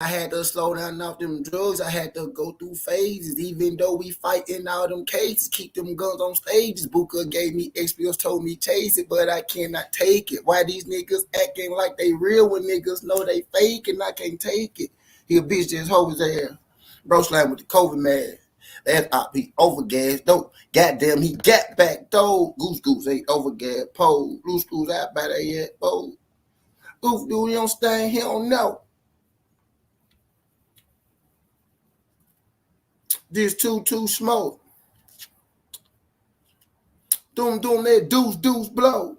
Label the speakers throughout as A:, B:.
A: I had to slow down off them drugs. I had to go through phases. Even though we fight in all them cases, keep them guns on stages. Booker gave me XPOs, told me chase it, but I cannot take it. Why these niggas acting like they real when niggas know they fake and I can't take it? He a bitch just hold his ass. Bro slam with the COVID man. That's op, he overgas. Don't goddamn he got back though. Goose ain't overgas. Pole. Loose screws out by that yet. Pole. Goof dude, he don't stand, he don't know. This too smoke. Doom, that deuce blow.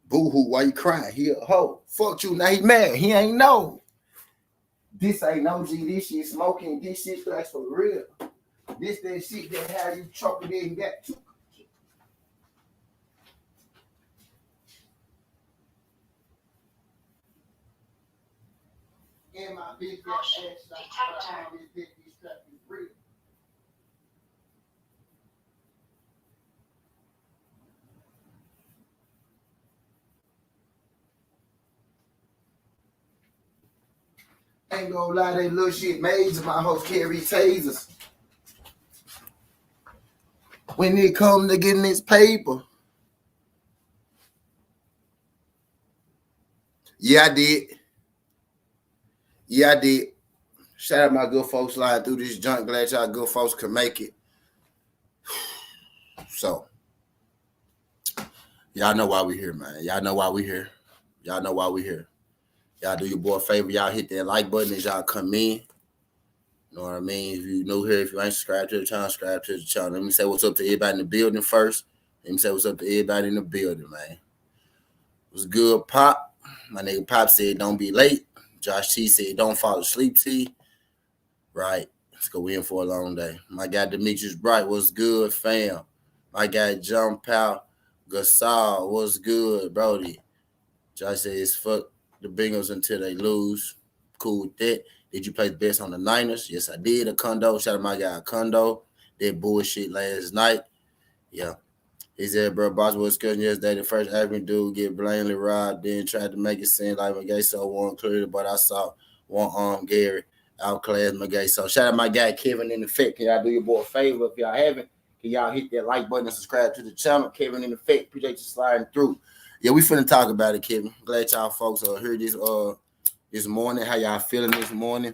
A: Boo-hoo, why you crying? He a hoe. Fuck you, now he mad. He ain't know. This ain't no G, this shit smoking. This shit that's for real. This that shit that how you choking in that too. And my big ass detector. This big strap is real. Ain't gonna lie, they little shit major. My hoes carry tasers. When it come to getting this paper. Yeah, I did. Shout out my good folks sliding through this junk. Glad y'all good folks could make it. So, y'all know why we here, man. Y'all know why we here. Y'all do your boy a favor. Y'all hit that like button as y'all come in. You know what I mean? If you new here, if you ain't subscribed to the channel, subscribe to the channel. Let me say what's up to everybody in the building first. Let me say what's up to everybody in the building, man. What's good, Pop? My nigga Pop said don't be late. Josh T said don't fall asleep, T. Right. Let's go in for a long day. My guy Demetrius Bright, what's good, fam? My guy John Powell Gasol, what's good, Brody? Josh says fuck the Bengals until they lose. Cool with that. Did you play the best on the Niners? Yes, I did. Acondo. Shout out my guy Acondo. That bullshit last night. Yeah. He said, bro, Boss was discussing yesterday. The first African dude get blatantly robbed, then tried to make it seem like McGay saw one clearly, but I saw one arm Gary outclass McGay. So shout out my guy Kevin in effect. Can y'all do your boy a favor if y'all haven't? Can y'all hit that like button and subscribe to the channel? Kevin in effect. Appreciate you sliding through. Yeah, we finna talk about it, Kevin. Glad y'all folks heard this morning. How y'all feeling this morning?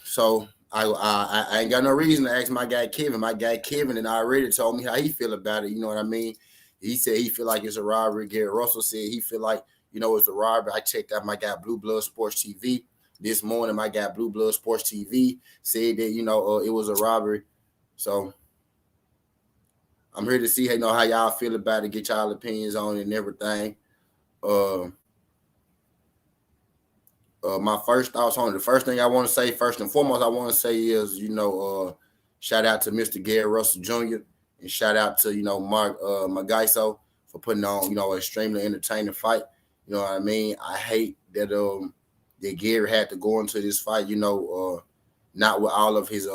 A: So I ain't got no reason to ask my guy Kevin. My guy Kevin and I already told me how he feel about it. You know what I mean? He said he feel like it's a robbery. Garrett Russell said he feel like, it's a robbery. I checked out my guy Blue Blood Sports TV this morning. My guy Blue Blood Sports TV said that, it was a robbery. So I'm here to see how y'all feel about it, get y'all opinions on it and everything. My first thoughts on it. The first thing I want to say, first and foremost, I want to say is, shout out to Mr. Gary Russell Jr. and shout out to, Mark Magaiso for putting on, an extremely entertaining fight. You know what I mean? I hate that that Gary had to go into this fight, not with all of his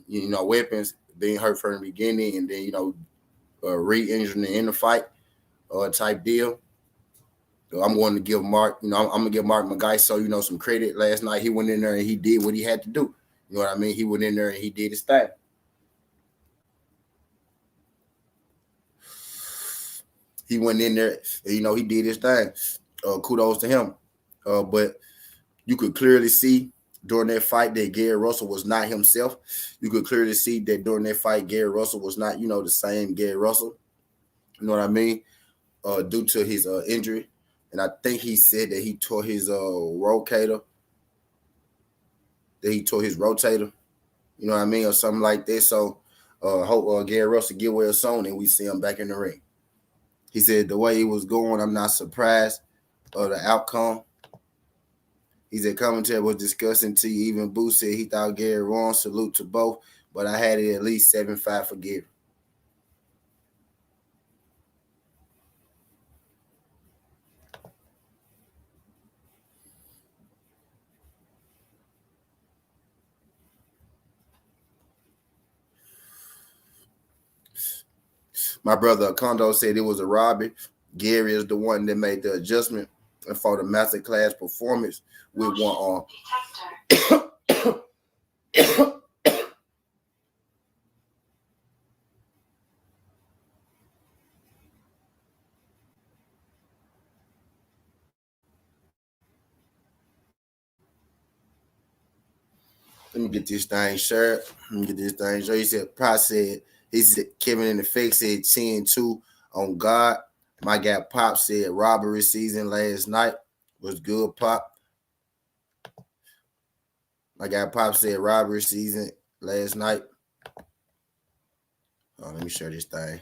A: weapons, being hurt from the beginning and then, re-injuring in the fight type deal. I'm going to give Mark, I'm going to give Mark Magaiso, some credit. Last night he went in there and he did what he had to do. You know what I mean? He went in there and he did his thing. He went in there, he did his thing. Kudos to him. But you could clearly see during that fight that Gary Russell was not himself. You could clearly see that during that fight, Gary Russell was not, the same Gary Russell. You know what I mean? Due to his injury. And I think he said that he tore his rotator. That he tore his rotator. You know what I mean? Or something like that. So hope Gary Russell get well soon and we see him back in the ring. He said the way he was going, I'm not surprised of the outcome. He said commentary was discussing to you. Even Boo said he thought Gary won. Salute to both. But I had it at least 7-5 for Gary. My brother Kondo said it was a robbery. Gary is the one that made the adjustment. and for the masterclass performance with one arm. Let me get this thing shirt. He said, Kevin in the fake said 10-2 on God. My guy Pop said Robbery season last night was good, Pop. My guy Pop said Robbery season last night. Oh, let me share this thing.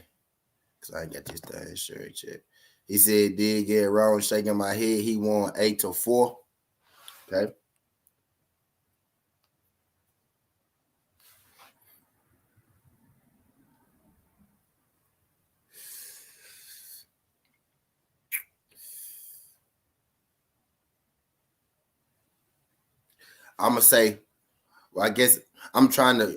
A: Because I ain't got this thing shirt yet. He said, did get it wrong, shaking my head. He won 8-4. Okay. I'm gonna say, well, I guess I'm trying to,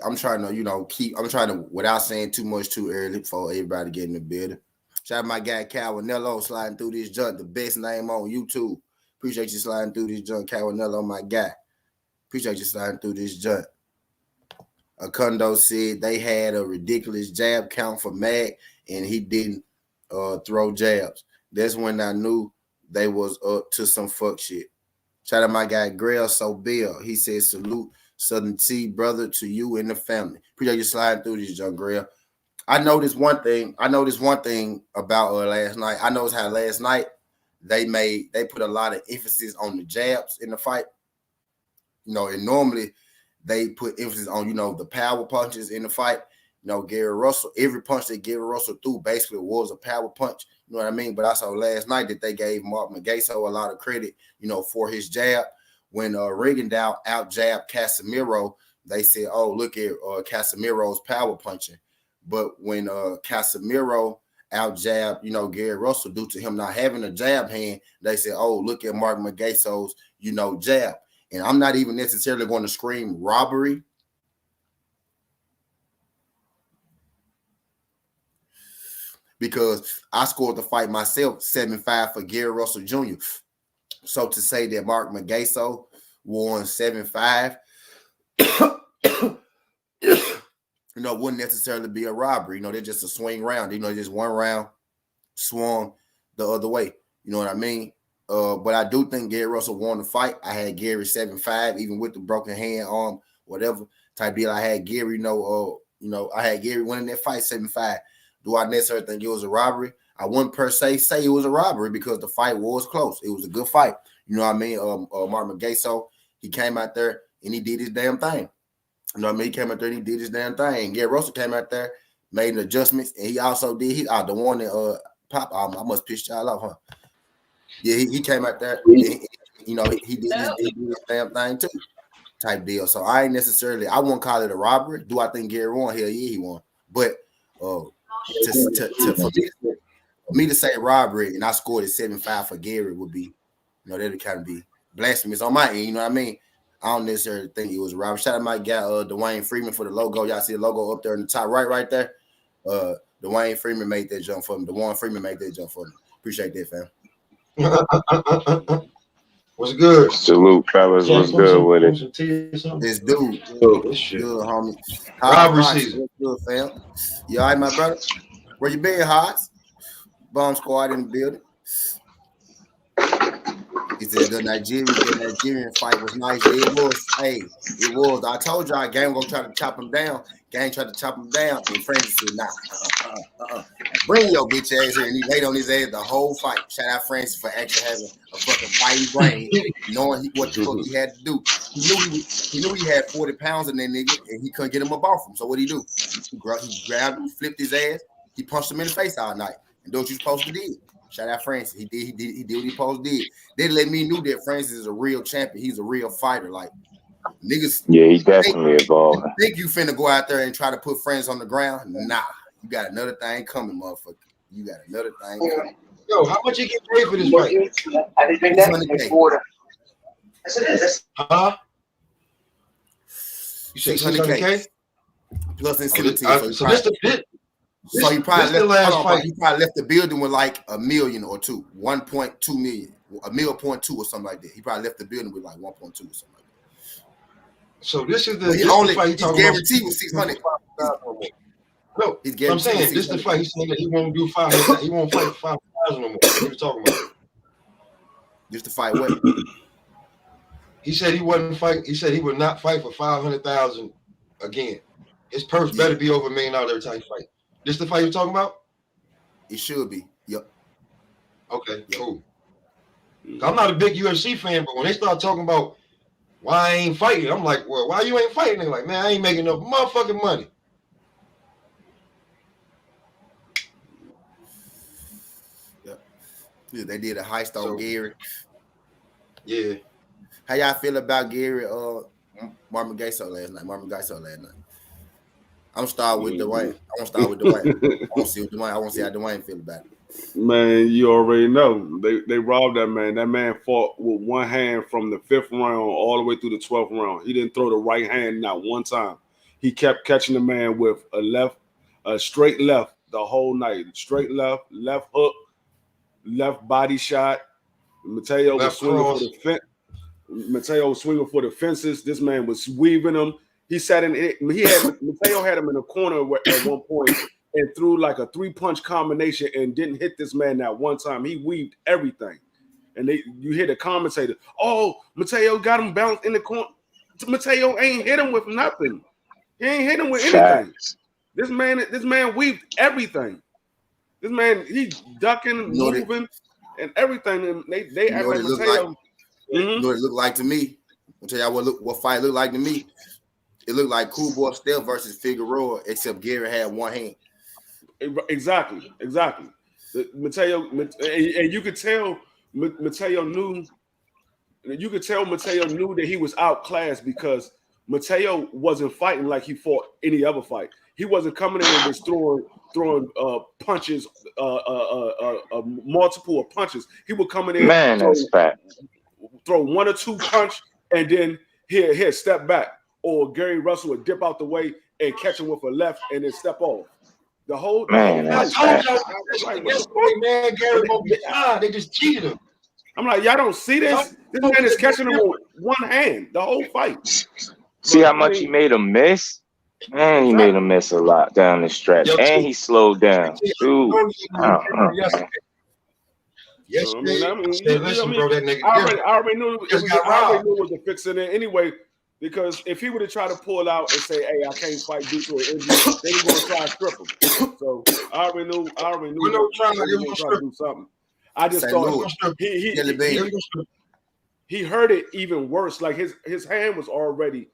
A: without saying too much too early for everybody getting in the building. Shout out my guy Calvinello sliding through this junk, the best name on YouTube. Appreciate you sliding through this junk, Calvinello, my guy. Appreciate you sliding through this junk. Akundo said they had a ridiculous jab count for Mac, and he didn't throw jabs. That's when I knew they was up to some fuck shit. Shout out my guy Grail Bill. He said, salute Southern T, brother, to you and the family. Appreciate you sliding through this, John Grail. I noticed one thing about last night. I noticed how last night they put a lot of emphasis on the jabs in the fight. And normally they put emphasis on, the power punches in the fight. Gary Russell, every punch that Gary Russell threw basically was a power punch. You know what I mean? But I saw last night that they gave Mark Magaso a lot of credit, for his jab. When Rigondeaux out-jabbed Casemiro, they said, oh, look at Casemiro's power punching. But when Casemiro out-jabbed, Gary Russell, due to him not having a jab hand, they said, oh, look at Mark Magaso's, jab. And I'm not even necessarily going to scream robbery, because I scored the fight myself, 7-5 for Gary Russell Jr. So to say that Mark Magaso won 7-5, wouldn't necessarily be a robbery. They're just a swing round. Just one round swung the other way. You know what I mean? But I do think Gary Russell won the fight. I had Gary 7-5, even with the broken hand, arm, whatever type deal. I had Gary, I had Gary winning that fight 7-5. Do I necessarily think it was a robbery? I wouldn't per se say it was a robbery because the fight was close. It was a good fight. You know what I mean? Mark Magaso, he came out there and he did his damn thing. You know what I mean? He came out there and he did his damn thing. And Gary Russell came out there, made adjustments, and he also did the one that Pop. I must piss y'all off, huh? Yeah, he came out there. And, he did his damn thing too, type deal. So I ain't necessarily. I won't call it a robbery. Do I think Gary won? Hell yeah, he won. But for me to say robbery and I scored at 7-5 for Gary would be, that would kind of be blasphemous on my end. You know what I mean? I don't necessarily think it was a robbery. Shout out my guy Dwayne Freeman for the logo. Y'all see the logo up there in the top right there. Dwayne Freeman made that jump for me. Appreciate that,
B: fam. What's good?
C: Salute, fellas. What's good with it?
A: This dude, good, homie.
B: Robbery season.
A: What's good, fam? You all right, my brother? Where you been, Hots? Bomb squad in the building. He said the Nigerian fight was nice. It was. I told y'all, Game gonna try to chop him down. Gang tried to chop him down, and Francis said, nah, bring your bitch ass here. And he laid on his ass the whole fight. Shout out Francis for actually having a fucking fighting brain, knowing what the fuck he had to do. He knew he had 40 pounds in that nigga, and he couldn't get him up off him. So what did he do? He grabbed him, flipped his ass, he punched him in the face all night. And do what you're supposed to do. Shout out Francis. He did what he supposed to do. They let me know that Francis is a real champion. He's a real fighter. Like, niggas.
C: Yeah, he's definitely evolved.
A: Think you finna go out there and try to put Francis on the ground? Nah. You got another thing coming, motherfucker. You got another thing coming.
B: Yo, how much you get paid for this fight?
D: I didn't think that.
B: Huh?
A: You said 600K? Plus incentive.
B: So this the pit.
A: So he probably left the building with like $1 million or $2.2 million. 1.2 or something like that. He probably left the building with like 1.2 or something like that.
B: So this is the
A: But
B: he's
A: guaranteed with 600.
B: No, I'm saying this is the fight. He's saying that he won't do 500. He won't fight for 5,000 no more. What he was talking about?
A: Just to fight what?
B: He said he wouldn't fight. He said he would not fight for 500,000 again. His purse better be over $1 million every time he fight. This the fight you're talking about?
A: It should be. Yep.
B: Okay, cool. I'm not a big UFC fan, but when they start talking about why I ain't fighting, I'm like, well, why you ain't fighting? They're like, man, I ain't making enough motherfucking money.
A: Yep. Yeah, they did a heist on Gary.
B: Yeah.
A: How y'all feel about Gary? Marvin Gaye last night. I'm gonna start with Dwayne. I want to see what Dwayne. I want to see how Dwayne feel about it.
D: Man, you already know they robbed that man. That man fought with one hand from the 5th round all the way through the 12th round. He didn't throw the right hand not one time. He kept catching the man with a straight left the whole night. Straight left hook, left body shot. Mateo was swinging for the fence. Mateo was swinging for the fences. This man was weaving him. He sat in it. Mateo had him in a corner at one point and threw like a 3-punch combination and didn't hit this man that one time. He weaved everything. And you hear the commentator, oh, Mateo got him bounced in the corner. Mateo ain't hit him with nothing. He ain't hit him with anything. This man weaved everything. This man, he ducking, moving, and everything. And they act like Mateo.
A: You know what it looked like to me? I'll tell y'all what fight looked like to me. It looked like Cool Boy Steph versus Figueroa, except Gary had one hand.
D: Exactly. Mateo, and you could tell Mateo knew. You could tell Mateo knew that he was outclassed because Mateo wasn't fighting like he fought any other fight. He wasn't coming in and just throwing punches, multiple punches. He would come in, throw 1 or 2 punch, and then here step back. Or Gary Russell would dip out the way and catch him with a left and then step off. The whole
B: I told y'all man, Gary won't be fine. They just cheated him.
D: I'm like, y'all don't see this? This man is catching him with one hand the whole fight.
C: See how much he made him miss? Man, he made him miss a lot down the stretch. And he slowed down. Dude.
B: Yes, listen, bro, that nigga.
D: I already knew it was a fix in there anyway. Because if he would have tried to pull out and say, "Hey, I can't fight due to an injury," then he was going to try to strip him. So I already knew. He was trying to do something. I just thought he hurt it even worse. Like his hand was already,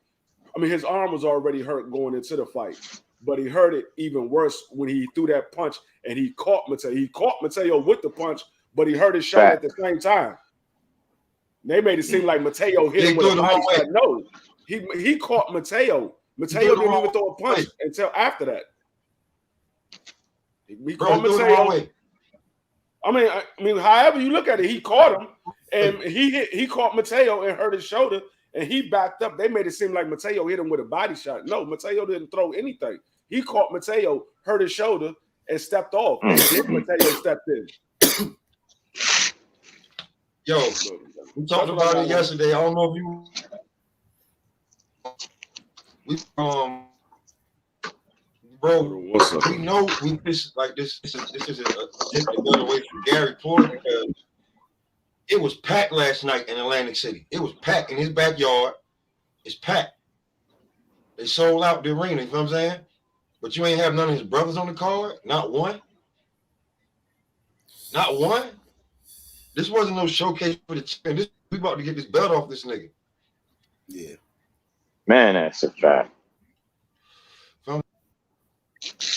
D: his arm was already hurt going into the fight, but he hurt it even worse when he threw that punch and he caught Mateo. He caught Mateo with the punch, but he hurt his shot at the same time. They made it seem like Mateo hit him with a body shot. No. He caught Mateo. Mateo didn't even throw a punch until after that. He caught Mateo. I mean, however you look at it, he caught him, and he caught Mateo and hurt his shoulder, and he backed up. They made it seem like Mateo hit him with a body shot. No, Mateo didn't throw anything. He caught Mateo, hurt his shoulder, and stepped off. And then Mateo stepped in.
B: Yo, we talked about it yesterday. I don't know if you. Bro, we know this is a good away from Gary Porter because it was packed last night in Atlantic City. It was packed in his backyard. It's packed. They sold out the arena, you know what I'm saying? But you ain't have none of his brothers on the card? Not one? Not one? This wasn't no showcase for the champion. We about to get this belt off this nigga.
A: Yeah.
C: Man, that's a fact.
B: You know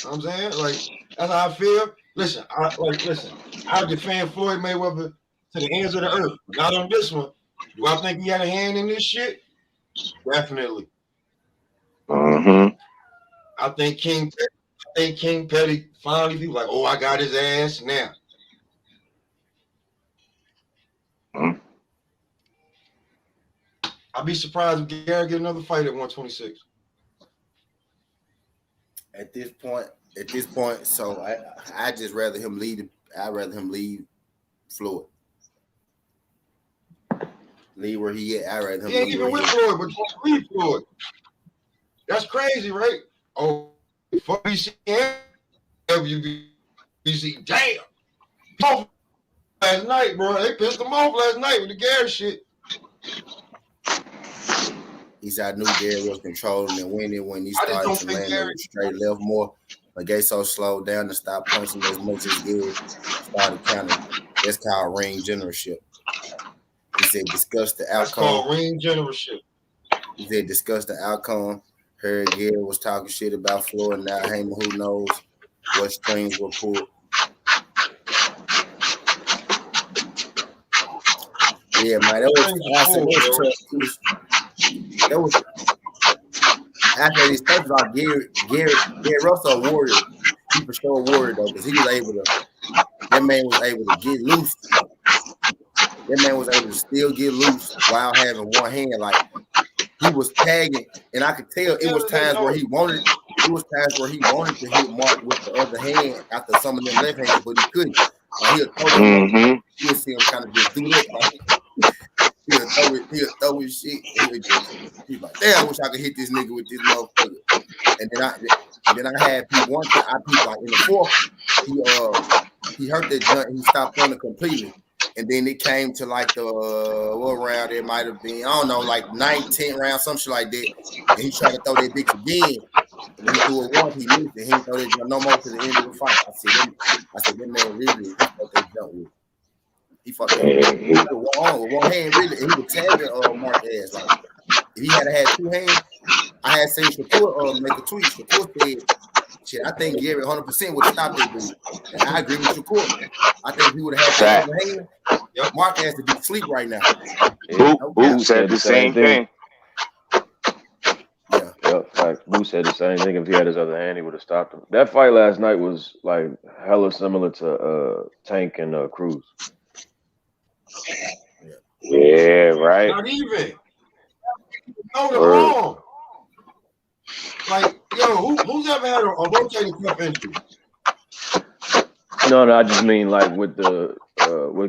B: what I'm saying? Like, that's how I feel. Listen, I defend Floyd Mayweather to the ends of the earth. Not on this one. Do I think he had a hand in this shit? Definitely.
C: Mm-hmm.
B: I think King Petty finally be like, oh, I got his ass now.
C: Mm-hmm.
B: I'd be surprised if Gary get another fight at 126.
A: At this point, so I just rather him lead. I'd rather him lead Floyd. Leave where he at. I rather him
B: he ain't
A: leave
B: even
A: where
B: with
A: he
B: Floyd, but you leave Floyd. That's crazy, right? Oh, fuck BC and WBC. Damn. Off last night, bro. They pissed him off last night with the Gary shit.
A: He said, I knew Gary was controlling and winning when he started to land
B: Gary
A: straight left more. But Gaso slowed down to stop punching as much as Gary started counting. That's called ring generalship. He said, discuss the outcome.
B: That's called ring generalship.
A: He said, discuss the outcome. Heard Gary was talking shit about Floyd. Now Heyman, who knows what strings were pulled. Yeah, man, that was after these first of all, Gary Russell a warrior. He for sure a warrior though, because he was able to. That man was able to get loose. That man was able to still get loose while having one hand. Like he was tagging, and I could tell it was times where he wanted. It was times where he wanted to hit Mark with the other hand after some of them left hands, but he couldn't. Like he'll throw that. You'll see him kind of just do that. Like, he'll throw his shit. He's like, damn, I wish I could hit this nigga with this motherfucker. And then I had Pete one time. I Pete like in the fourth. He hurt that joint. He stopped throwing it completely. And then it came to like the what round it might have been. I don't know, like 9, 10 rounds, some shit like that. And he tried to throw that bitch again. And he threw it once. He missed it. He didn't throw that jump no more to the end of the fight. I said, that man really fucked that jump with. He fucked that with one hand, really. And he was tagging Mark ass. Like, if he had two hands, I had seen Shakur make a tweet. Shakur said, shit, I think Gary 100% would have stopped that dude. And I agree with Shakur. I think if he would have had that other hand, Mark has to be asleep right now.
C: Boo said the same thing.
E: Yeah. Like Boo said the same thing. If he had his other hand, he would have stopped him. That fight last night was like hella similar to Tank and Cruz.
C: Yeah, right.
B: Not even. No, the wrong. Like, yo, who's ever had a rotating cuff injury?
E: No, I just mean like with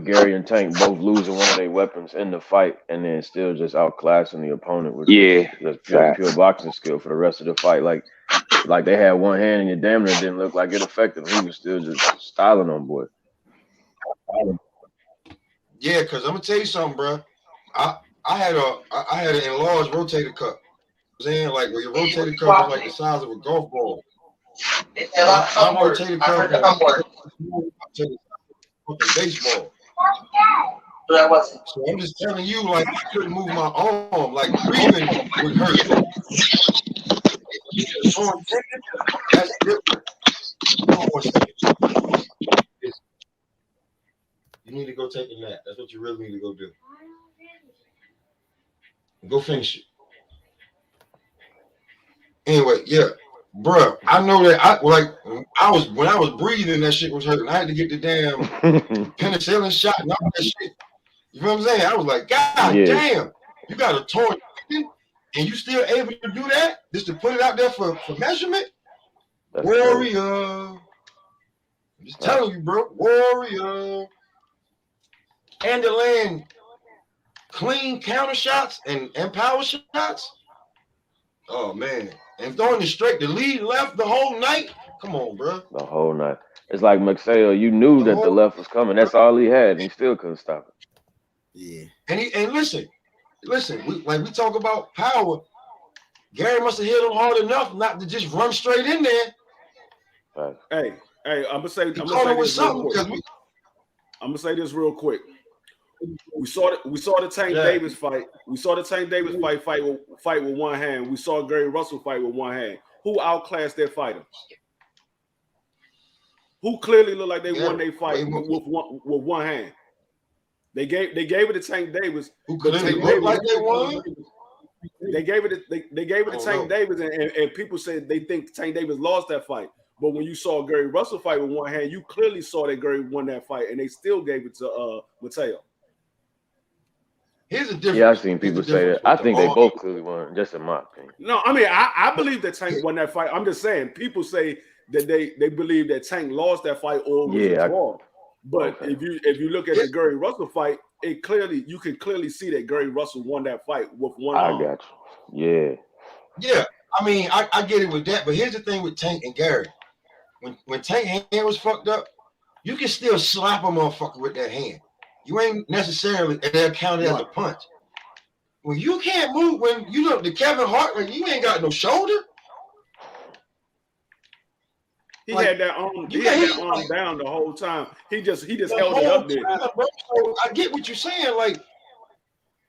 E: Gary and Tank both losing one of their weapons in the fight and then still just outclassing the opponent with just pure boxing skill for the rest of the fight. Like they had one hand and it damn near didn't look like it affected him. He was still just styling on boy.
B: Yeah, because I'm gonna tell you something, bro. I had an enlarged rotator cuff. Saying like where your rotator cuff is like the size of a golf ball. My rotator cuff is fucking baseball. So I'm just telling you, like I couldn't move my arm, like breathing would hurt. That's different. You need to go take a nap. That's what you really need to go do. Go finish it. Anyway, yeah, bro. I know that when I was breathing, that shit was hurting. I had to get the damn penicillin shot and all that shit. You know what I'm saying? I was like, God damn, you got a torn and you still able to do that? Just to put it out there for measurement? That's warrior. Cool. I'm just telling you, bro. Warrior. And to land clean counter shots and power shots. Oh, man. And throwing it straight to lead left the whole night. Come on, bro. The
E: whole night. It's like McSale, you knew that the left was coming. That's all he had, and he still couldn't stop it.
A: Yeah.
B: And listen, we talk about power. Gary must have hit him hard enough not to just run straight in there.
D: Right. Hey, I'm gonna say this real quick. We saw the Tank Davis fight. We saw the Tank Davis fight with one hand. We saw Gary Russell fight with one hand. Who outclassed their fighter? Who clearly looked like they won their fight with one hand? They gave it to Tank Davis.
B: Who clearly looked like they won?
D: They gave it to Tank Davis, and people said they think Tank Davis lost that fight. But when you saw Gary Russell fight with one hand, you clearly saw that Gary won that fight, and they still gave it to Mateo.
B: Here's a difference.
E: Yeah, I've seen people say that. I think they both clearly won, just in my opinion.
D: No, I mean, I believe that Tank won that fight. I'm just saying, people say that they believe that Tank lost that fight or was a draw. But if you look at the Gary Russell fight, you can clearly see that Gary Russell won that fight with one arm.
C: I got you.
B: Yeah. I mean, I get it with that, but here's the thing with Tank and Gary. When Tank hand was fucked up, you can still slap a motherfucker with that hand. You ain't necessarily, and they'll count it as a punch. When you can't move, when you look the Kevin Hart, when you ain't got no shoulder.
D: He had that arm down the whole time. He just held it up there.
B: Time, bro. So I get what you're saying. Like,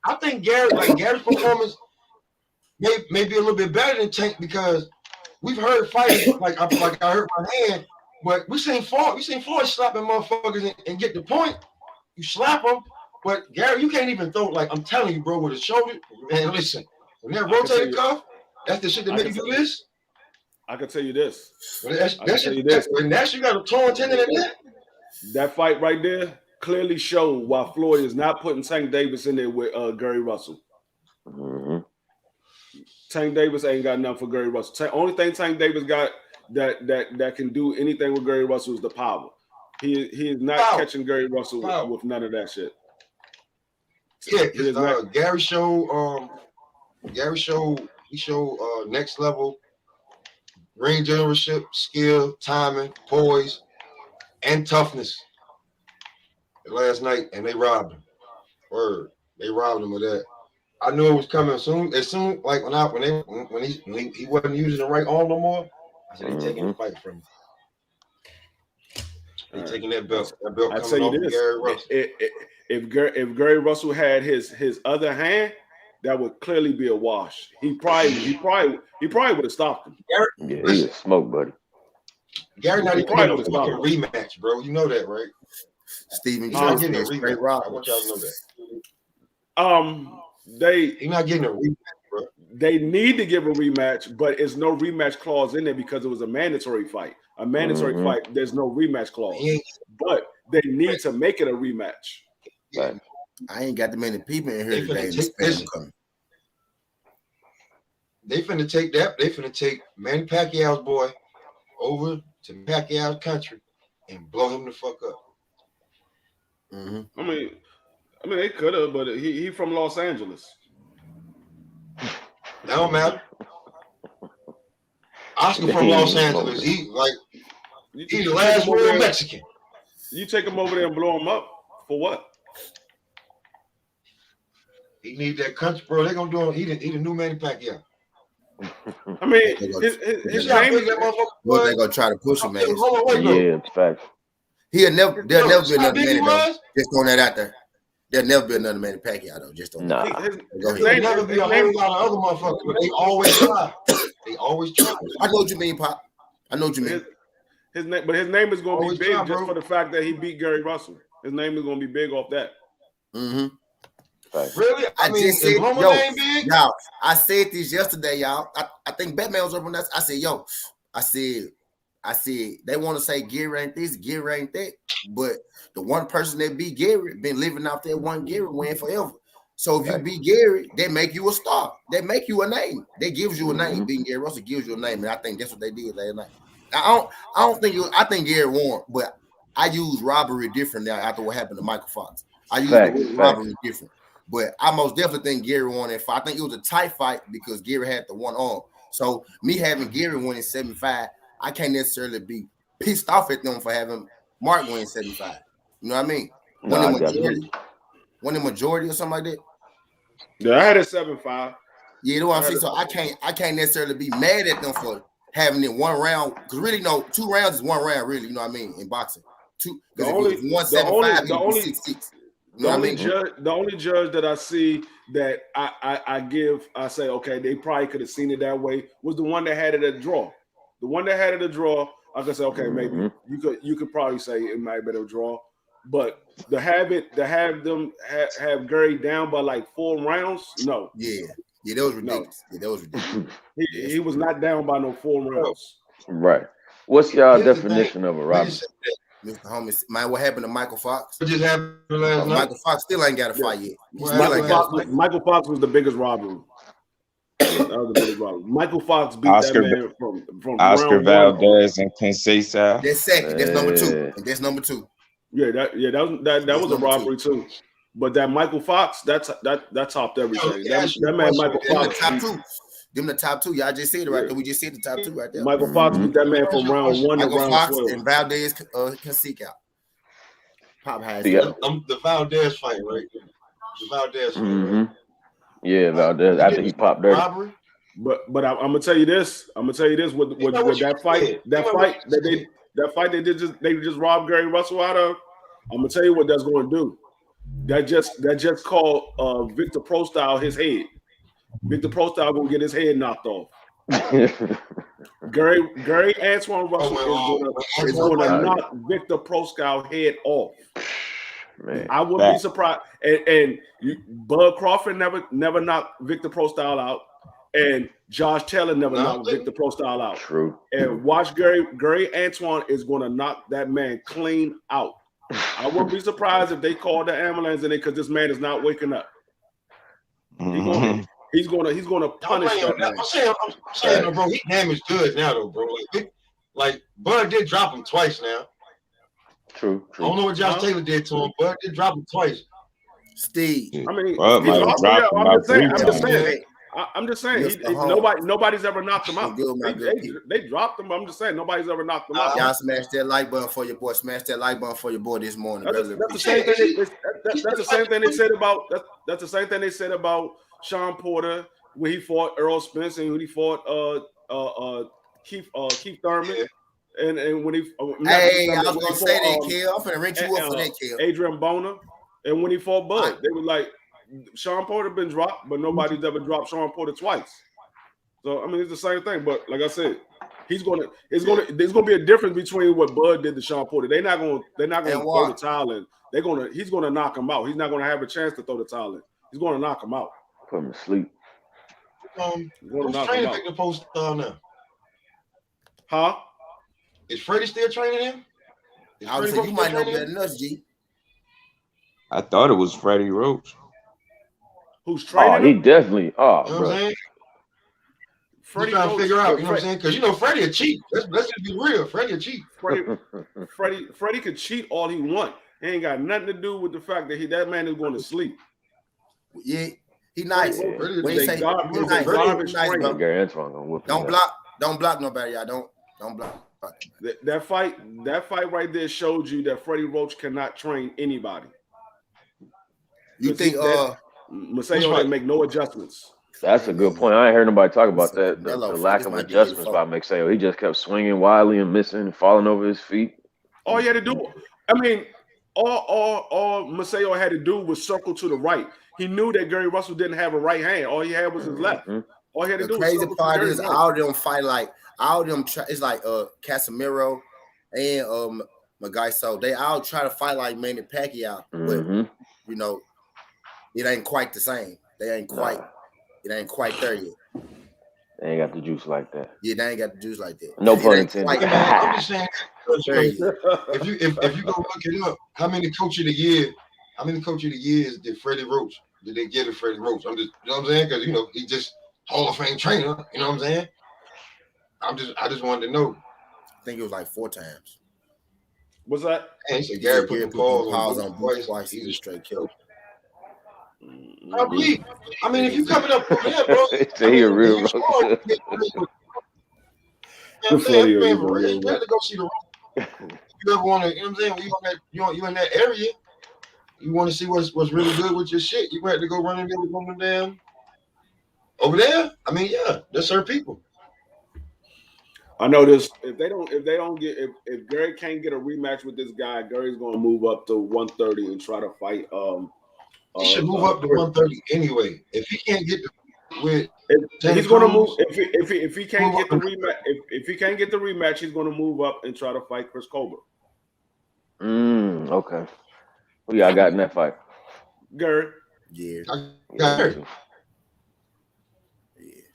B: I think Gary's performance may be a little bit better than Tank because we've heard fighters like I hurt my hand, but we seen Floyd slapping motherfuckers and get the point. You slap them, but Gary, you can't even throw. Like I'm telling you, bro, with his shoulder. Man, listen, when that rotated cuff, that's the shit that make you do this.
D: I can tell you this.
B: When that shit got a torn tendon in there.
D: That fight right there clearly showed why Floyd is not putting Tank Davis in there with Gary Russell.
C: Mm-hmm.
D: Tank Davis ain't got nothing for Gary Russell. Only thing Tank Davis got that can do anything with Gary Russell is the power. He is not catching Gary Russell with none of that shit.
B: Yeah, Gary showed next level ring generalship, skill, timing, poise, and toughness last night, and they robbed him. They robbed him of that. I knew it was coming soon. As soon like when he wasn't using the right arm no more, I said he's taking the fight from him. He's taking that belt. That belt coming off of Gary Russell.
D: If Gary Russell had his other hand, that would clearly be a wash. He probably would have stopped him.
C: He was smoke, buddy.
B: Gary not even getting a fucking rematch, bro. You know that, right?
A: Steven,
B: he's not getting a rematch. I want y'all to know that. He's not getting a rematch, bro.
D: They need to give a rematch, but it's no rematch clause in there because it was a mandatory fight. A mandatory fight, there's no rematch clause. But they need to make it a rematch.
C: Right.
A: I ain't got the many people in here today.
B: They finna take that. They finna take Manny Pacquiao's boy over to Pacquiao's country and blow him the fuck up.
D: I mean, they could have, but he from Los Angeles.
B: That don't matter. Oscar from Los Angeles. He the last real Mexican.
D: You take him over there and blow him up for what?
B: He need that country, bro. They gonna do him. He the new Manny Pacquiao.
D: I mean, his name is
A: what they gonna try to push him, man.
C: Yeah, fact.
A: There'll never be another Manny though. Just throwing that out there. There'll never be another Manny Pacquiao though. Just don't.
C: Nah.
B: There'll never be a whole lot of other motherfuckers, but they always try. They always try.
A: I know what you mean, Pop. I know what you mean.
D: His name is gonna be big just for the fact that he beat Gary Russell. His name is gonna be big off that.
B: Really? I mean,
A: just said,
B: name big?
A: Y'all, I said this yesterday, y'all. I think Batman was over on that. I said, they want to say Gary ain't this, Gary ain't that, but the one person that beat Gary been living out that one Gary win forever. So if you beat Gary, they make you a star. They make you a name. They gives you a name. Beating Gary Russell gives you a name, and I think that's what they did last night. I think Gary won, but I use Robbery different now after what happened to Michael Fox. I use the word Robbery different. But I most definitely think Gary won that fight. I think it was a tight fight because Gary had the one arm. So me having Gary win in 75, I can't necessarily be pissed off at them for having Mark win 75. You know what I mean? Won the majority or something like that.
D: Yeah, I had a 7-5.
A: Yeah, you know what I'm saying? So I can't necessarily be mad at them for having it one round. Because really, no, 2 rounds is 1 round, really, you know what I mean, in boxing. The only 175, the only 6-6.
D: The only judge that I see that I say, okay, they probably could have seen it that way was the one that had it at a draw. The one that had it at a draw, I could say, okay, maybe you could probably say it might have been a draw. But to have them have Gary down by like 4 rounds, no.
A: Yeah, that was ridiculous. No. Yeah, that was ridiculous.
D: He was not down by no 4 rounds.
E: Right. What's y'all definition of a robbery?
A: Mr. Holmes, man, what happened to Michael Fox?
B: What just happened last night?
A: Michael Fox still ain't got a fight yet.
D: Michael Fox was the biggest robbery. That was the biggest robbery. Michael Fox beat that man from
F: Oscar Valdez and Conceição.
A: That's second. That's number 2. And that's number 2.
D: Yeah, that was a robbery too. But that Michael Fox, that topped everything. That man Michael Fox.
A: Them the top two. Y'all just said it right there. We just said the top two right there.
D: Michael Fox beat that man from round 1 to round
A: Fox
D: 12.
A: And Valdez can seek out. Pop has
B: the Valdez fight, right? The Valdez fight, right?
E: Yeah, Valdez after he popped dirty.
B: Robbery.
D: But I'm gonna tell you this. With that fight they just robbed Gary Russell out of. I'm gonna tell you what that's going to do. That just called Victor Prostyle his head. Victor Prostyle gonna get his head knocked off. Gary Antoine Russell is gonna knock Victor Prostyle head off. Man, I wouldn't be surprised. And Bud Crawford never knocked Victor Prostyle out, and Josh Taylor never knocked Victor Prostyle out.
E: True.
D: And watch Gary Antoine is gonna knock that man clean out. I wouldn't be surprised if they called the ambulance in it because this man is not waking up. He's gonna punish that man.
B: I'm saying, bro, he damaged goods now, though, bro. Like Bud did drop him twice now.
E: True.
B: I don't know what Josh Taylor did to him. Bud did drop him twice.
A: Steve.
D: I mean, I'm just saying. Nobody's ever knocked him out. They dropped him. I'm just saying nobody's ever knocked him out.
A: Y'all smash that like button for your boy. Smash that like button for your boy this morning.
D: That's the same thing. That's the same thing they said about. That's the same thing they said about Sean Porter when he fought Earl Spence and when he fought Keith Thurman.
A: Yeah.
D: And when he
A: I was gonna say that, Kill. I'm finna rinse you up for that, Kill.
D: Adrian Bona, and when he fought Bud, they were like, Sean Porter been dropped, but nobody's ever dropped Sean Porter twice. So I mean, it's the same thing. But like I said, there's gonna be a difference between what Bud did to Sean Porter. They're not gonna throw the towel in. He's gonna knock him out. He's not gonna have a chance to throw the towel in. He's gonna knock him out.
E: Put him to sleep.
B: Who's training Victor Prostyle now?
D: Huh?
B: Is Freddie still training him?
A: I would say you might know better than us, G.
F: I thought it was Freddie Roach.
D: Who's training
E: him? He definitely. Oh,
B: you know what I'm saying? Freddie trying to figure out, you know what I'm saying? Because Freddie a cheat. Let's just be real. Freddie a cheat.
D: Freddie could cheat all he want. He ain't got nothing to do with the fact that that man is going to sleep.
A: Yeah, he nice.
D: Yeah.
A: When you say he's nice,
E: Gary Antoine gonna whoop him.
A: Don't block nobody, y'all. Don't block.
D: That fight right there showed you that Freddie Roach cannot train anybody.
A: You think
D: Maseo didn't make no adjustments?
E: That's a good point. I ain't heard nobody talk about that. The lack of adjustments by Maseo. He just kept swinging wildly and missing and falling over his feet.
D: All he had to do, I mean, all Maseo had to do was circle to the right. He knew that Gary Russell didn't have a right hand. All he had was his left. All he had to do.
A: The crazy part is all of them fight like all of them. It's like Casemiro and Magaiso. They all try to fight like Manny Pacquiao, but you know, it ain't quite the same. They ain't quite. It ain't quite there yet.
E: They ain't got the juice like that.
A: Yeah, they ain't got the juice like that.
E: No pun intended.
B: I'm just saying, if you go look it up, how many coach of the years did Freddie Roach? Did they give to Freddie Roach? I'm just, you know what I'm saying? Because he just Hall of Fame trainer. You know what I'm saying? I just wanted to know.
A: I think it was like 4 times.
D: What's that?
B: And so Gary put the pause on
A: twice. He was straight killed.
B: I mean, if you coming up from there, bro,
E: he a real roach.
B: You have to go see the road. You ever want to, you know what I'm saying? You in that area, you want to see what's really good with your shit. You have to go run and get it down over there. I mean, yeah, there's certain people.
D: I know this. If Gary can't get a rematch with this guy, Gary's gonna move up to 130 and try to fight.
B: He should move up to 130 anyway. If he can't get
D: he's going to move. If he can't get the rematch, if he can't get the rematch, he's going to move up and try to fight Chris Colbert.
E: Okay. Who y'all got in that fight?
D: Gary.
A: Yeah.
B: Gary.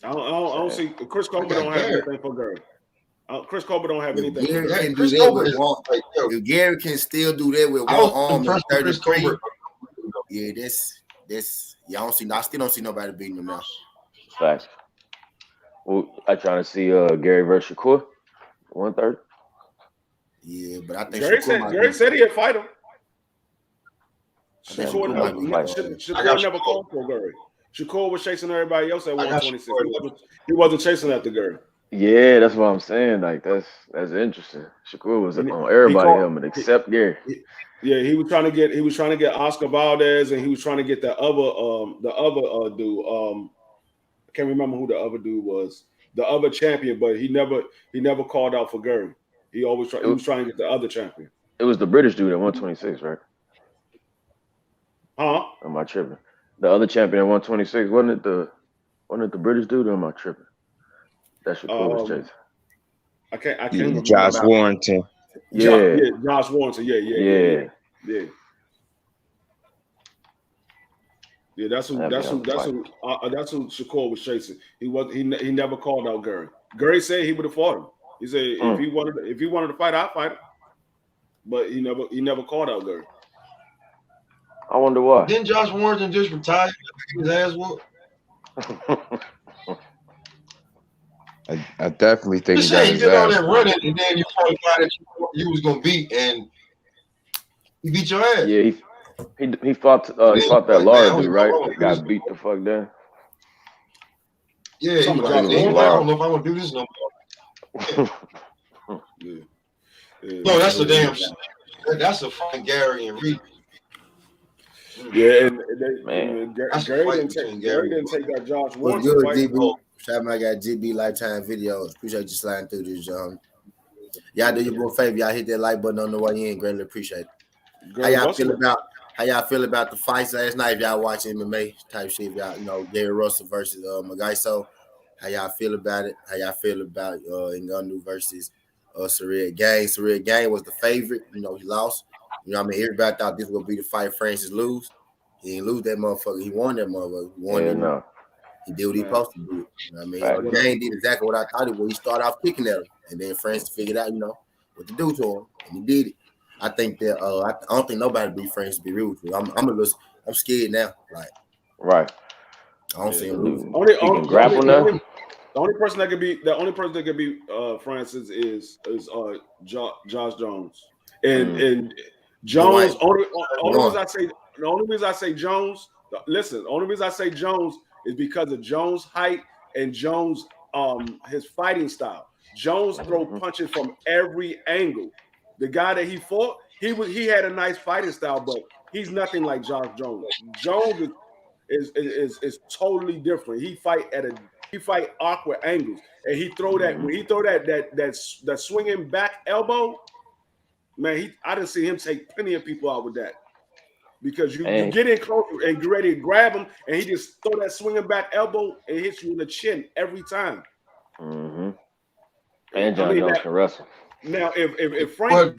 D: I don't see Chris Colbert don't have anything for Gary. Chris Colbert don't have anything.
A: Gary can do that with one. If Gary can still do that with one arm and 33. Yeah, this. I still don't see nobody beating him now.
E: Facts. Well, I trying to see Gary versus Shakur, 130.
A: Yeah, but I think
D: Gary said he'd fight him. Shakur never called for Gary. Shakur was chasing everybody else at 126. He wasn't chasing after Gary.
E: Yeah, that's what I'm saying. Like that's interesting. Shakur was on everybody's helmet except Gary.
D: He was trying to get Oscar Valdez, and he was trying to get the other dude. I can't remember who the other dude was. The other champion, but he never called out for Gary. He was trying to get the other champion.
E: It was the British dude at 126, right?
D: Huh?
E: Am I tripping? The other champion at 126 wasn't it the British dude, or am I tripping? That Shakur was chasing.
D: I can't remember.
F: Josh Warrington.
D: Yeah, Josh Warrington. Yeah. Yeah, that's who Shakur was chasing. He never called out Gary. Gary said he would have fought him. He said if he wanted to fight, I'd fight him. But he never called out Gary.
E: I wonder why.
B: Didn't Josh Warrington just retire? His ass whooped.
F: I definitely think
B: he did all that running, and then you found out that you was gonna beat, and he beat your ass.
E: Yeah, he fought that Laura dude, right? Got beat the fuck down.
B: Yeah, he was like, I don't know if I want to do this no more. No, that's a damn. That's a fucking Gary and Reed.
D: Yeah, and Gary didn't take that Josh Warrington fight.
A: Shout out, I got GB Lifetime Videos. Appreciate you sliding through this, John. Y'all do your boy a favor. Y'all hit that like button on the way in. Greatly appreciate it. How y'all feel about the fights last night? If y'all watching MMA type shit, y'all, Gary Russell versus Magaiso. How y'all feel about it? How y'all feel about Ngannou versus Ciryl Gane? Ciryl Gane was the favorite. He lost. Everybody thought this would be the fight Francis lose. He didn't lose that motherfucker. He won that motherfucker. He won He did what he supposed to do. Gane did exactly what I thought he would. He started off kicking at him, and then Francis figured out, what to do to him, and he did it. I think that I don't think nobody beat Francis. To be real with you, I'm scared now. Like,
E: right.
A: I don't see him losing.
D: The only person that could beat Francis is Josh Jones. And Jones. The only reason I say Jones. Listen, the only reason I say Jones is because of Jones' height and Jones' his fighting style. Jones throw punches from every angle. The guy that he fought, he had a nice fighting style, but he's nothing like Josh Jones. Jones is totally different. He fight awkward angles, and he throw that when he throw that swinging back elbow. Man, I didn't see him take plenty of people out with that. Because you get in close and get ready to grab him, and he just throw that swinging back elbow and hits you in the chin every time.
E: Mm-hmm. And Jon Jones can wrestle.
D: Now, if Frank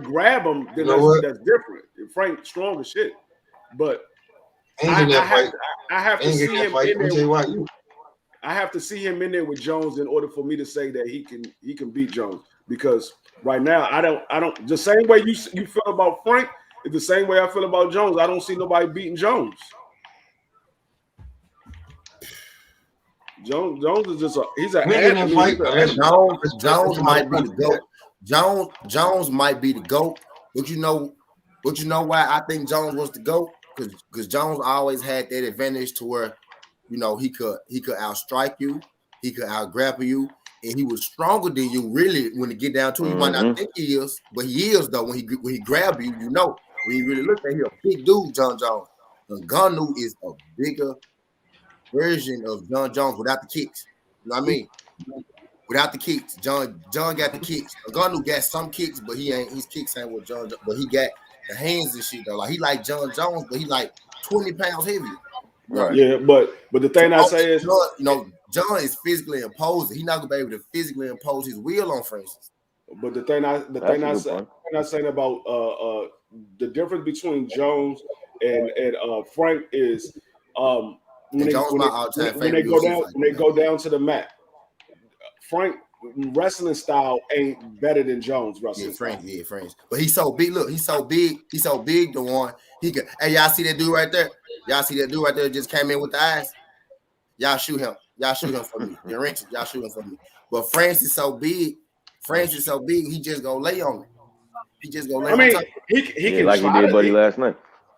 D: grab him, then that's different. If Frank's strong as shit, but I have to see him in there. I have to see him in there with Jones in order for me to say that he can beat Jones. Because right now, I don't. The same way you feel about Frank. It's the same way I feel about Jones. I don't see nobody beating Jones. Jones is just he's an athlete.
A: Jones might be the GOAT. Jones might be the GOAT. But you know why I think Jones was the GOAT? Because Jones always had that advantage to where, he could outstrike you, he could outgrapple you, and he was stronger than you. Really, when it get down to it, you might not think he is, but he is though. When he grab you, when you really look at him, a big dude, Jon Jones. Ngannou is a bigger version of Jon Jones without the kicks. You know what I mean? Without the kicks, Jon got the kicks. Ngannou got some kicks, but his kicks ain't what Jon. But he got the hands and shit though. Like he like Jon Jones, but he like 20 pounds heavier.
D: Right. Yeah, but the thing I say is,
A: Jon is physically imposing. He's not gonna be able to physically impose his will on Francis.
D: But the thing I'm saying about the difference between Jones and Frank is when they go down to the mat, Frank wrestling style ain't better than Jones wrestling.
A: Frank. But he's so big. Look, he's so big. The one he could. Hey, y'all see that dude right there? Y'all see that dude right there that just came in with the eyes? Y'all shoot him. Y'all shoot him for me. Y'all shoot him for me. But Francis so big. He just gonna lay on it. He just gonna lay on top.
E: He can like he did Buddy last night.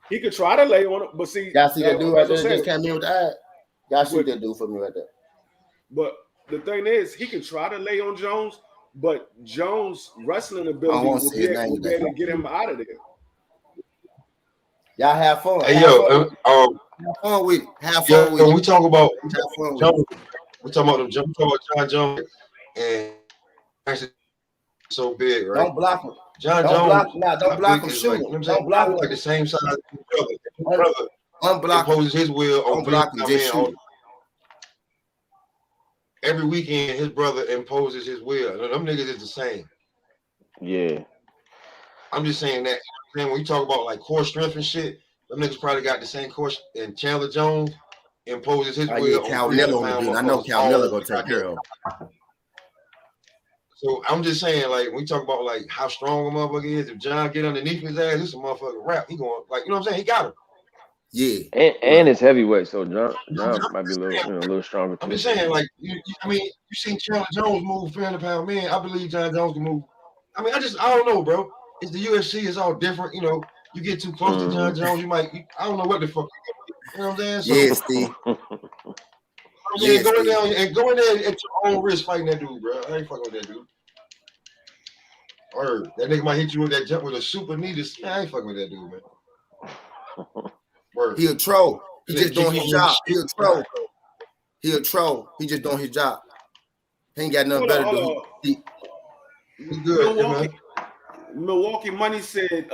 D: He could try to lay on it, but see,
A: y'all see that dude right there
D: just
A: came in with the ad. Y'all shoot that dude for me right there.
D: But the thing is, he could try to lay on Jones, but Jones' wrestling ability will be able to get him out of there.
A: Y'all have fun.
B: Hey,
A: have fun with it. Have fun with it.
B: When we talk about
A: Jones,
B: we talking about Jon Jones, and so big, right?
A: Don't block him.
B: Jon Jones,
A: don't block him. Shoot him. Don't block him.
B: Like the same size as his brother.
A: Unblock
B: imposes his will on
A: block him. Just shoot him.
B: Every weekend, his brother imposes his will. Them niggas is the same.
C: Yeah.
B: I'm just saying that. When you talk about like core strength and shit, them niggas probably got the same core. And Chandler Jones imposes his will on
A: Canelo. I know Canelo gonna take care of him.
B: So I'm just saying, like, when we talk about like how strong a motherfucker is, if John get underneath his ass, this is a motherfucking rap. He going like, you know what I'm saying? He got him.
A: Yeah.
E: And it's heavyweight, so John might be a little stronger.
B: I'm just saying, like, you seen Chandler Jones move 300-pound man. I believe Jon Jones can move. I don't know, bro. It's the UFC. It's all different. You know, you get too close to Jon Jones, I don't know what the fuck. You know what I'm saying? So,
A: yes, Steve.
B: Go in there at your own risk fighting that dude, bro. I ain't fucking with that dude. Or that nigga might hit you with that jump with a super knee. I ain't fucking with that dude, man. Word.
A: He a troll. He just doing his job. He a troll. He a troll. He just doing his job. He ain't got nothing better to do.
B: He's good.
D: Milwaukee Money said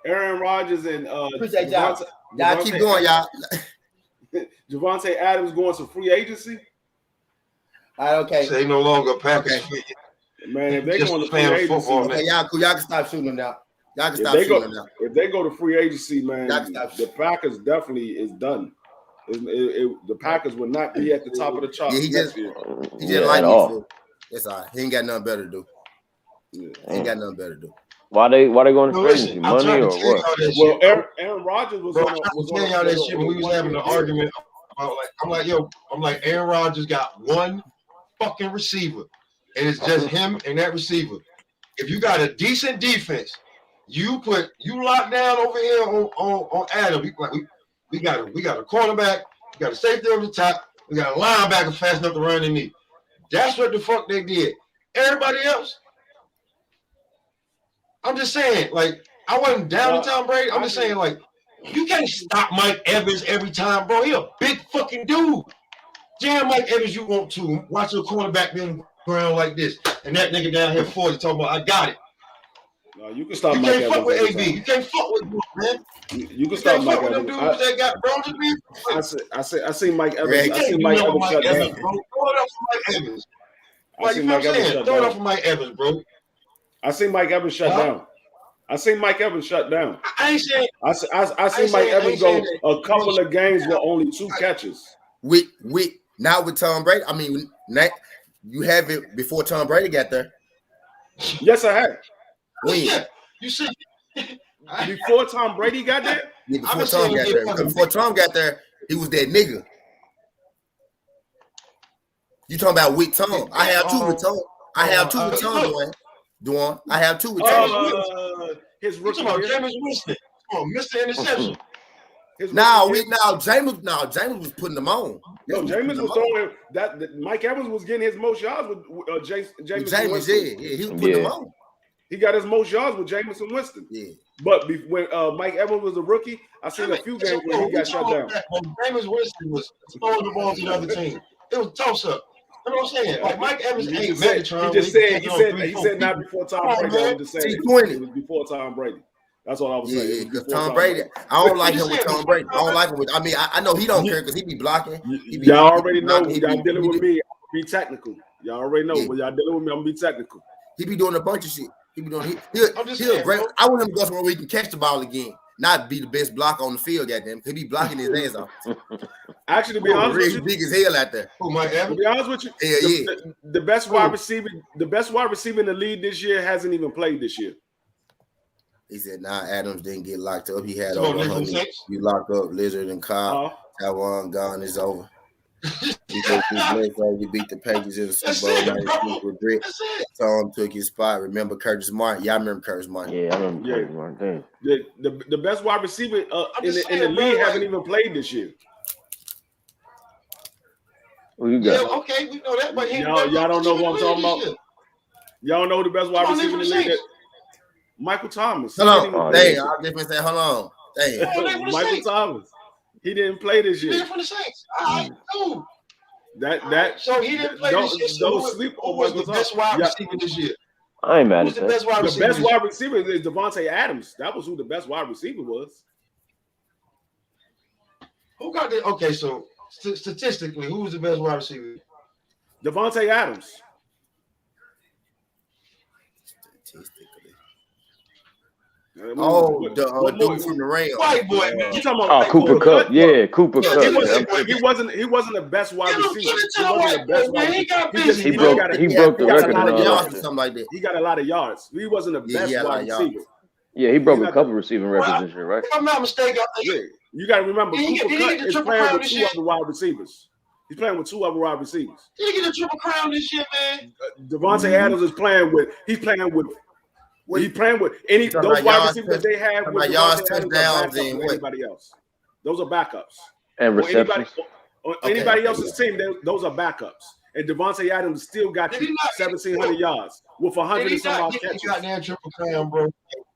D: Aaron Rodgers and
A: appreciate y'all. Y'all keep going, y'all.
D: Javante Adams going to free agency.
A: All right, okay.
B: Say no longer Packers.
A: Okay.
D: Man, if they go to free agency,
A: okay, y'all can stop shooting them now. Y'all can stop shooting them now.
D: If they go to free agency, man, the Packers definitely is done. The Packers will not be at the top of the charts.
A: Yeah, he just like me. That's all right. He ain't got nothing better to do. He ain't got nothing better to do.
E: Why they going to free agency? Money or what?
D: Well, Aaron Rodgers was
B: telling y'all that shit when we was having an argument. I'm like, Aaron Rodgers got one fucking receiver, and it's just him and that receiver. If you got a decent defense, you lock down over here on Adam. We got a cornerback, we got a safety over the top, we got a linebacker fast enough to run in me. That's what the fuck they did. Everybody else, I'm just saying, like, I wasn't down to Tom Brady. I'm just saying, like, you can't stop Mike Evans every time, bro. He a big fucking dude. Jam Mike Evans you want to. Watch your cornerback be on the ground like this. And that nigga down here 40 talking about, I got it.
D: No, you can stop
B: Mike Evans. You can't fuck with AB. You can't fuck with him, man.
D: You can stop Mike Evans.
B: Dudes that got bronze
D: I see Mike Evans. I see Mike Evans shut down.
B: Throw it up for Mike Evans. Like, you know what I'm saying? Throw it up for Mike Evans, bro.
D: I see Mike Evans shut down. I see Mike Evans shut down.
B: I ain't saying.
D: I see Mike Evans go a couple of games with only 2 catches.
A: Not with Tom Brady. I mean, you have it before Tom Brady got there.
D: Yes, I have.
A: When?
B: You see,
D: before Tom Brady got there?
A: Yeah, before Tom got there. Because before Tom got there, he was that nigga. You talking about with Tom? I have 2 with Tom. I have 2 with Tom, Dwan. I have 2 with Tom.
D: His rookie
B: year. Jameis Winston. Mr. Interception.
A: Jameis was putting them on.
D: No, Jameis was throwing that. Mike Evans was getting his most yards with Jameis Winston.
A: Yeah, he was putting them on.
D: He got his most yards with Jameis and Winston.
A: Yeah.
D: But when Mike Evans was a rookie, I seen a few games where he got shut down.
B: When Jameis Winston was throwing the ball to the other team, it was toss-up. You know what I'm saying? Like, Mike Evans ain't Megatron.
D: He said not before Tom Brady. I was just saying it was before Tom Brady. That's what I was saying.
A: Yeah, because Tom Brady, I don't like him with Tom Brady. I don't like him with. I mean, I know he don't care because he be blocking.
D: Y'all already know when y'all dealing with me, I'm gonna be technical. Y'all already know when y'all dealing with me, I'm gonna be technical.
A: He be doing a bunch of shit. He be doing. He'll great. I want him to go somewhere where he can catch the ball again, not be the best blocker on the field. Goddamn, he be blocking his ass off.
D: Actually, to be honest with you,
A: big as hell out there.
D: To be honest with you, the best wide receiver in the league this year hasn't even played this year.
A: He said, Adams didn't get locked up. He had over 100. You locked up Lizard and Cobb. That one gone is over. We beat the Patriots in the Super Bowl. Regret. Tom took his spot. Remember Curtis Martin? Y'all remember Curtis Martin?
E: Yeah, I remember Curtis Martin.
D: The best wide receiver in the league haven't even played this year.
E: Who you got?
B: Yeah, okay, we know that, but
D: y'all don't know who I'm talking about. Y'all know who the best wide receiver in the league? Michael Thomas.
A: Hold on. Dang, I just say, hold on. Dang.
D: Michael Thomas. He didn't play this year.
B: He did for the Saints. All right, cool.
D: So
B: he didn't play this year.
D: Don't sleep on
B: who was the best wide receiver this year?
E: I ain't mad at
B: that. The
D: best wide receiver is Devontae Adams. That was who the best wide receiver was.
B: Who got the okay? So statistically, who was the best wide receiver?
D: Devontae Adams.
A: Statistically.
D: Dude
A: from the Rams.
B: White boy,
D: you talking about
E: Cooper Kupp? Yeah, Cooper Kupp.
D: He wasn't the best wide receiver. He wasn't the best wide receiver.
E: He broke the record.
A: A lot of yards or something like that.
D: He got a lot of yards. He wasn't the best wide receiver.
E: Yeah, he broke a couple receiving records this year, right?
B: If I'm not mistaken,
D: you got to remember Cooper Kupp is playing with two other wide receivers. He's playing with two other wide receivers.
B: Did he get a triple crown this year, man?
D: Devontae Adams is playing with. He's playing with any those wide receivers that they have with
A: yards, touchdowns, and
D: anybody else. Those are backups.
E: And receptions.
D: Anybody else's team, those are backups. And Devontae Adams still got 1,700 yards with 100 and some odd catches.
B: He got that triple crown, bro.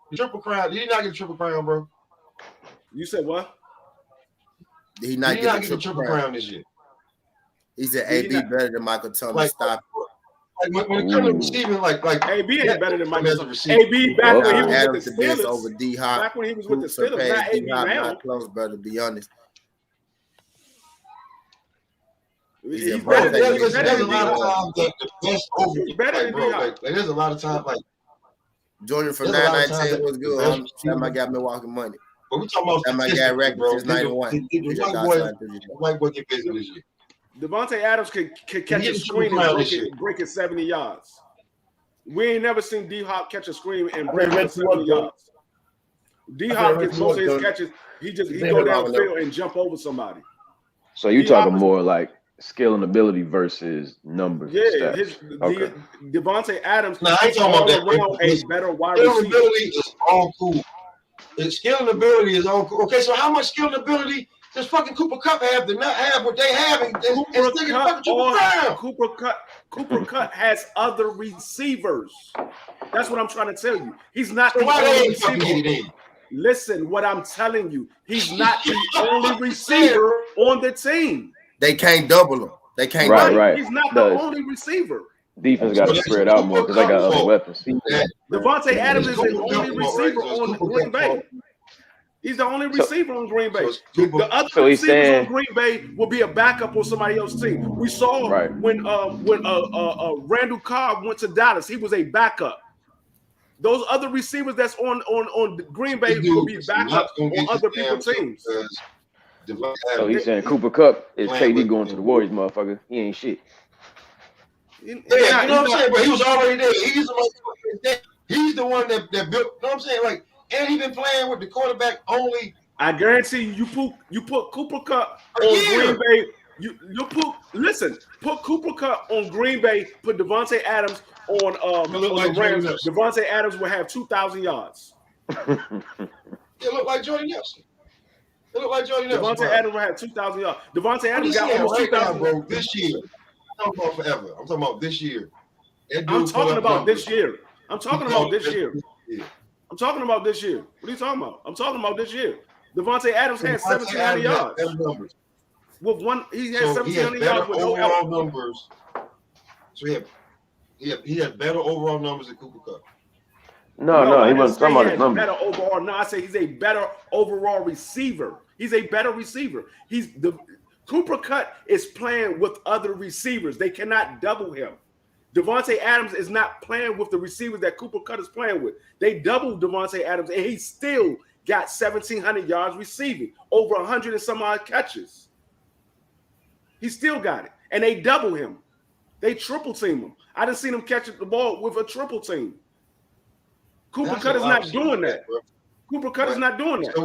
B: The triple crown. Did he not get a triple crown, bro?
D: You said what?
A: Did he not get a triple crown
B: this year?
A: He said AB better than Michael Thomas. Stop.
B: Like when it comes to receiving, like
D: AB ain't better than Michael Thomas. AB back when he was with the Steelers.
A: Over D-Hop.
D: Back when he was with the Steelers, not AB now.
A: Not close, brother. To be honest.
B: He's better. There's a lot of times the best over.
D: He's better than D-Hop.
B: There's a lot of times like
A: Jordan from 919 was good. That might got Milwaukee money.
B: But we talking about
A: that might got record since 91.
B: White boy get busy this year.
D: Devontae Adams could catch a screen and break it 70 yards. We ain't never seen D-Hop catch a screen and break it 70 yards. D-Hop gets most of his catches. He go downfield and jump over somebody.
E: So you talking more like skill and ability versus numbers.
D: Yeah, Devontae Adams
B: I ain't talking about that.
D: A better wide receiver.
B: Skill and ability is all cool. Skill and ability is all cool. Okay, so how much skill and ability does fucking Cooper Kupp have to not have what they have and
D: Cooper Kupp has other receivers. That's what I'm trying to tell you. He's not the
B: only
D: receiver. Listen, what I'm telling you, he's not the only receiver on the team.
A: They can't double him. They can't
E: double him.
D: Right. He's not the only receiver.
E: Defense got to spread out more because they got other weapons.
D: Devontae Adams is the only receiver on Green Bay. He's the only receiver on Green Bay. The other receivers on Green Bay will be a backup on somebody else's team. We saw when Randall Cobb went to Dallas, he was a backup. Those other receivers that's on Green Bay will be backups on other people's teams.
E: So he's saying Cooper Kupp is KD going to the Warriors, motherfucker. He ain't shit.
B: You know what I'm saying? But he was already there. He's the one that built. You know what I'm saying? Like, and he been playing with the quarterback only.
D: I guarantee you put Cooper Kupp on Green Bay. Put Cooper Kupp on Green Bay. Put Devontae Adams on the Rams. Devontae Adams will have 2,000 yards.
B: It looked like Jordan Nelson.
D: Devontae Adams will have 2,000 yards. Devontae Adams got almost 2,000
B: bro. This year. I'm talking about forever. I'm talking about this year.
D: I'm talking about this year. I'm talking about this year. I'm talking about this year. What are you talking about? I'm talking about this year. Devontae Adams had 1,700 yards. With one, he had 1,700 yards with no
B: overall numbers. So he had better overall numbers than Cooper Kupp.
E: No, he wasn't talking about his numbers.
D: Better overall. No, I say he's a better overall receiver. He's a better receiver. Cooper Kupp is playing with other receivers. They cannot double him. Devontae Adams is not playing with the receivers that Cooper Kupp is playing with. They doubled Devontae Adams, and he still got 1,700 yards receiving, over 100 and some odd catches. He still got it, and they double him. They triple team him. I done seen him catch the ball with a triple team. Cooper Kupp is not doing that. Cooper Kupp is not doing that.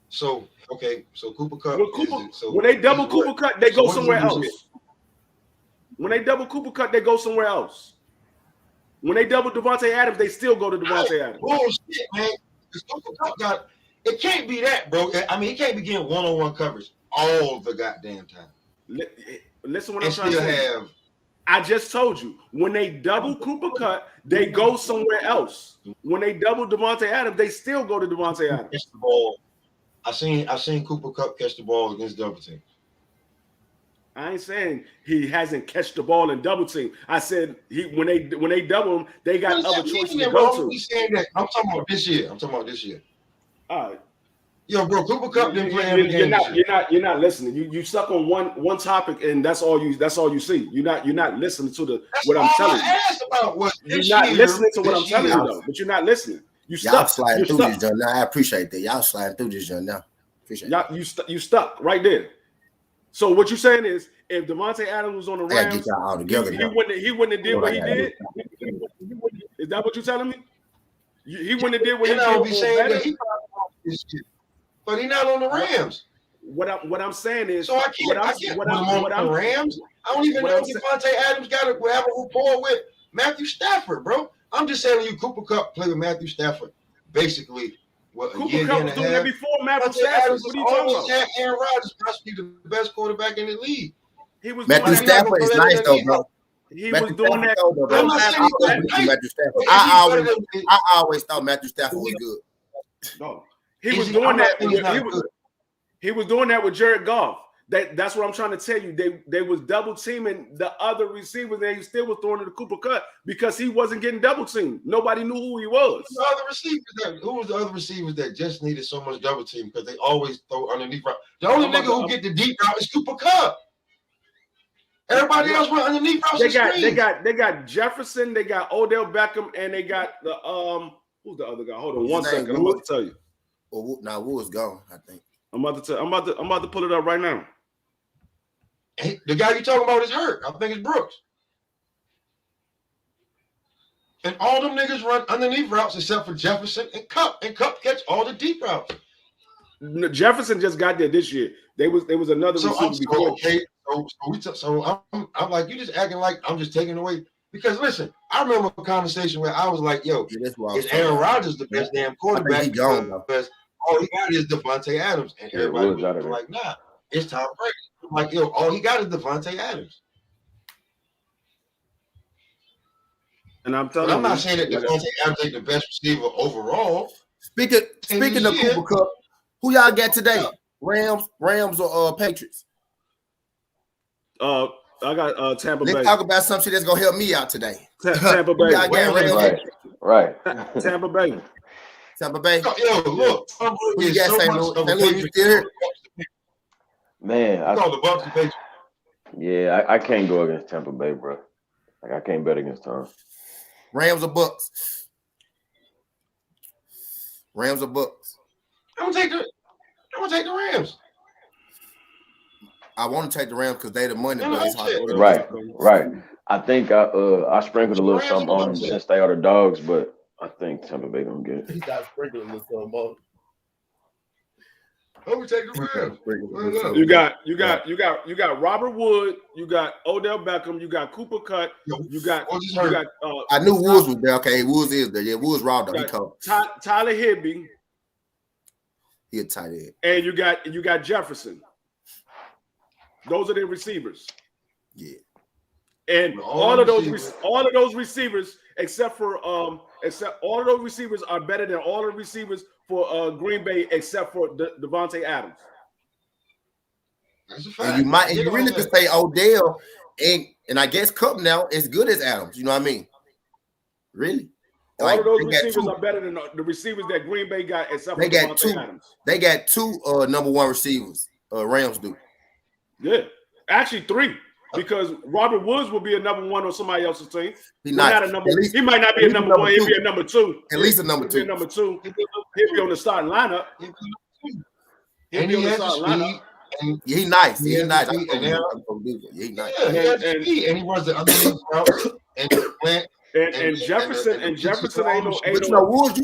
B: So Cooper Kupp.
D: When they double Cooper Kupp, they go somewhere else. When they double Cooper Kupp, they go somewhere else. When they double Devontae Adams, they still go to Devontae Adams.
B: Bullshit, man. Because Cooper Kupp it can't be that, bro. I mean, he can't be getting one-on-one coverage all the goddamn time.
D: Listen what I'm trying to say. I just told you, when they double Cooper Kupp, they go somewhere else. When they double Devontae Adams, they still go to Devontae Adams.
B: Catch the ball. I seen Cooper Kupp catch the ball against double team.
D: I ain't saying he hasn't catch the ball in double team. I said when they double him, they got other choices to go to.
B: Saying that. I'm talking about this year.
D: All right.
B: Yo, bro, Cooper Kupp didn't play every game.
D: You're not listening. You stuck on one topic, and that's all you see. You're not listening to what I'm telling you. You're not listening to what I'm telling you though, but you're not listening.
A: Y'all sliding through this, John. Now I appreciate that. Y'all sliding through this, John. Now appreciate that.
D: You stuck right there. So what you're saying is, if Devontae Adams was on the Rams,
A: get y'all all together
D: he wouldn't have did what he did. Is that what you're telling me? He wouldn't have did what he did.
B: But he's not on the Rams.
D: What I'm saying is,
B: so I can't put him on the Rams. I don't even know if Devontae Adams got to have a rapport with Matthew Stafford, bro. I'm just telling you, Cooper Kupp played with Matthew Stafford. Basically,
D: Cooper Kupp was doing that before Matthew Stafford. What are you talking about?
B: Aaron Rodgers possibly the best quarterback in the league.
A: He was Matthew Stafford is nice though, bro.
D: He was doing that.
A: I always thought Matthew Stafford was good.
D: No, he was doing that. He was doing that with Jared Goff. That's what I'm trying to tell you. They was double teaming the other receivers, and he still was throwing to the Cooper Kupp because he wasn't getting double teamed. Nobody knew who he was.
B: Who was the other receivers that just needed so much double team because they always throw underneath route? The only nigga who get the deep route is Cooper Kupp. Everybody else went underneath routes.
D: They got Jefferson, they got Odell Beckham, and they got the who's the other guy? Hold on one second. I'm about to tell you.
A: Well, now Wood's gone, I think.
D: I'm about to pull it up right now.
B: Hey, the guy you talking about is hurt. I think it's Brooks. And all them niggas run underneath routes except for Jefferson and Kupp. And Kupp catch all the deep routes.
D: Jefferson just got there this year. There was another receiver before.
B: Okay. So I'm like, you just acting like I'm just taking away. Because listen, I remember a conversation where I was like, yo, is Aaron Rodgers the best damn quarterback? Because all he got is Devontae Adams. And everybody was like, nah, it's Tom Brady. I'm like, yo, all he got is Devontae Adams.
D: And I'm telling you,
B: I'm not saying that Devontae Adams ain't the best receiver overall.
A: Speaking of Cooper Kupp, who y'all got today? Rams or Patriots?
D: I got Tampa Bay.
A: Let's talk about some shit that's gonna help me out today.
D: Tampa Bay.
E: Right.
D: Tampa Bay.
A: Tampa Bay.
B: Yo, look.
A: You got St. Louis, you still here?
E: Man,
B: the Bucs and Patriots.
E: Yeah, I can't go against Tampa Bay, bro. Like I can't bet against Tom.
A: Rams or Bucs? Rams or Bucs?
B: I'm gonna take the Rams.
A: I want to take the Rams because they the money.
E: Right. I think I sprinkled a little something on them since they are the dogs, but I think Tampa Bay gonna get it.
A: He got sprinkling this something on.
B: I'm gonna take the Rams.
D: You got Robert Wood, you got Odell Beckham, you got Cooper Kupp, you got
A: I knew Woods was there. Okay, Woods is there. Yeah, Woods raw though. He told
D: Tyler Higbee.
A: He a tight end.
D: And you got Jefferson. Those are the receivers.
A: Yeah.
D: And all of those receivers, except all of those receivers are better than all the receivers for Green Bay, except for Devontae Adams.
B: That's a fact.
A: And you really could say Odell and I guess Kupp now is good as Adams. You know what I mean? Really?
D: All of those receivers are better than the receivers that Green Bay got, except for Devontae Adams.
A: They got two number one receivers. Rams do.
D: Yeah, actually 3, because Robert Woods will be a number 1 on somebody else's team. He might not be a number 1. He'll be a number 2.
A: At least a number 2.
D: Number 2. He'll be on the starting lineup.
B: He'll be on the starting lineup.
A: He nice. He nice.
B: He nice. And he runs the underneath route
D: and Jefferson ain't no.
A: But you know, Woods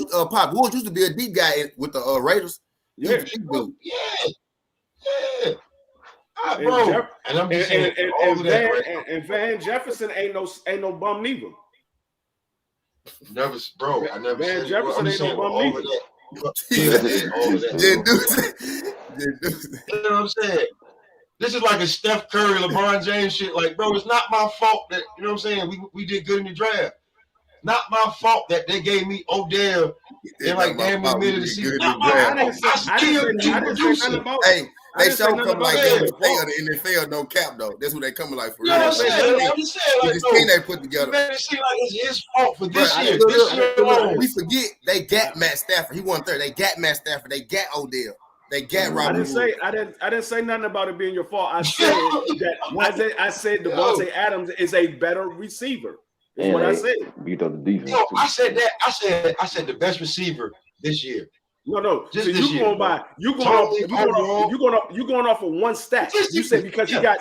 A: used to be a deep guy with the Raiders. Yeah.
B: Bro. And I'm just saying,
D: and Van Jefferson ain't no bum neither.
B: Never, bro. I never
D: Van
B: said
D: Jefferson ain't no bum
B: all
D: neither.
B: all of that. You know what I'm saying? This is like a Steph Curry, LeBron James shit. Like, bro, it's not my fault that, you know what I'm saying, we did good in the draft. Not my fault that they gave me Odell in like damn the middle of the season.
D: I didn't say nothing about it.
A: Hey, they show coming like Golden State of the NFL, no cap though. That's what they coming like for real.
B: You know what I'm saying? I'm just saying, like,
A: this team they put together.
B: Man, it seems like it's his fault for this year.
A: Look, we forget they got Matt Stafford. He won third. They got Matt Stafford. They got Odell. They got Robbery.
D: I didn't say nothing about it being your fault. I said that I said Devontae Adams is a better receiver. That's what I said.
E: Beat up the defense.
B: No, I said that. I said the best receiver this year.
D: No. So you going off of one stat. You said because he got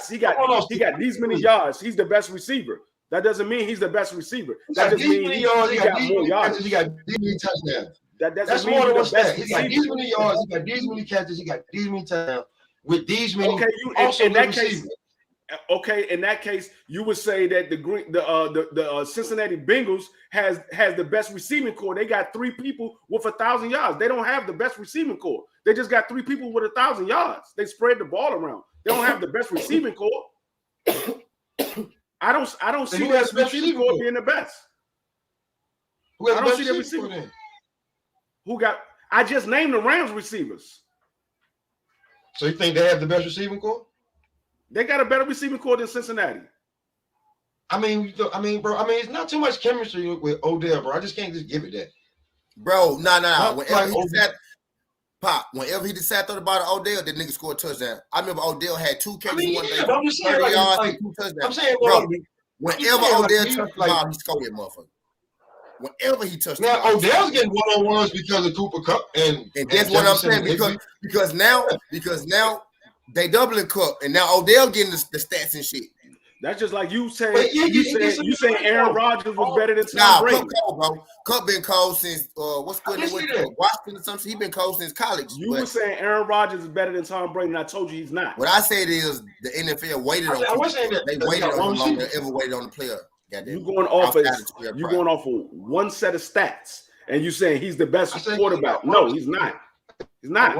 D: these many yards, he's the best receiver. That doesn't mean he's the best receiver. That just means he got more yards.
B: He got these many touchdowns.
D: That's more than one stat.
B: He got these many yards. He got these many catches. He got these many touchdowns with these many.
D: Okay, in that case, you would say that the Cincinnati Bengals has the best receiving core. They got 3 people with 1,000 yards. They don't have the best receiving core. They just got 3 people with 1,000 yards. They spread the ball around. They don't have the best receiving core. I don't see that receiving core being the best. I don't see that receiving core. I just named the Rams receivers.
B: So you think they have the best receiving core?
D: They got a better receiving core than Cincinnati.
B: I mean, bro. It's not too much chemistry with Odell, bro. I just can't just give it that.
A: Bro, no. Whenever he decided to throw the ball to Odell, that nigga scored a touchdown. I remember Odell had 2 catches one day, 30 yards, and 2 touchdowns.
B: I'm saying,
A: bro, whenever Odell touched the ball, he scored that motherfucker. Whenever he touched the ball.
B: Odell's getting one-on-ones because of Cooper Kupp and
A: that's what I'm saying. Because now they doubling Kupp, and now Odell getting the stats and shit.
D: That's just like you saying you saying Aaron Rodgers was better than Tom Brady.
A: Kupp cold, bro. Kupp been cold since Washington or something. He been cold since college.
D: You were saying Aaron Rodgers is better than Tom Brady, and I told you he's not.
A: What I said is the NFL waited on him. They waited on him longer than ever waited on the player.
D: You going off of one set of stats, and you saying he's the best quarterback. No, he's not. He's not.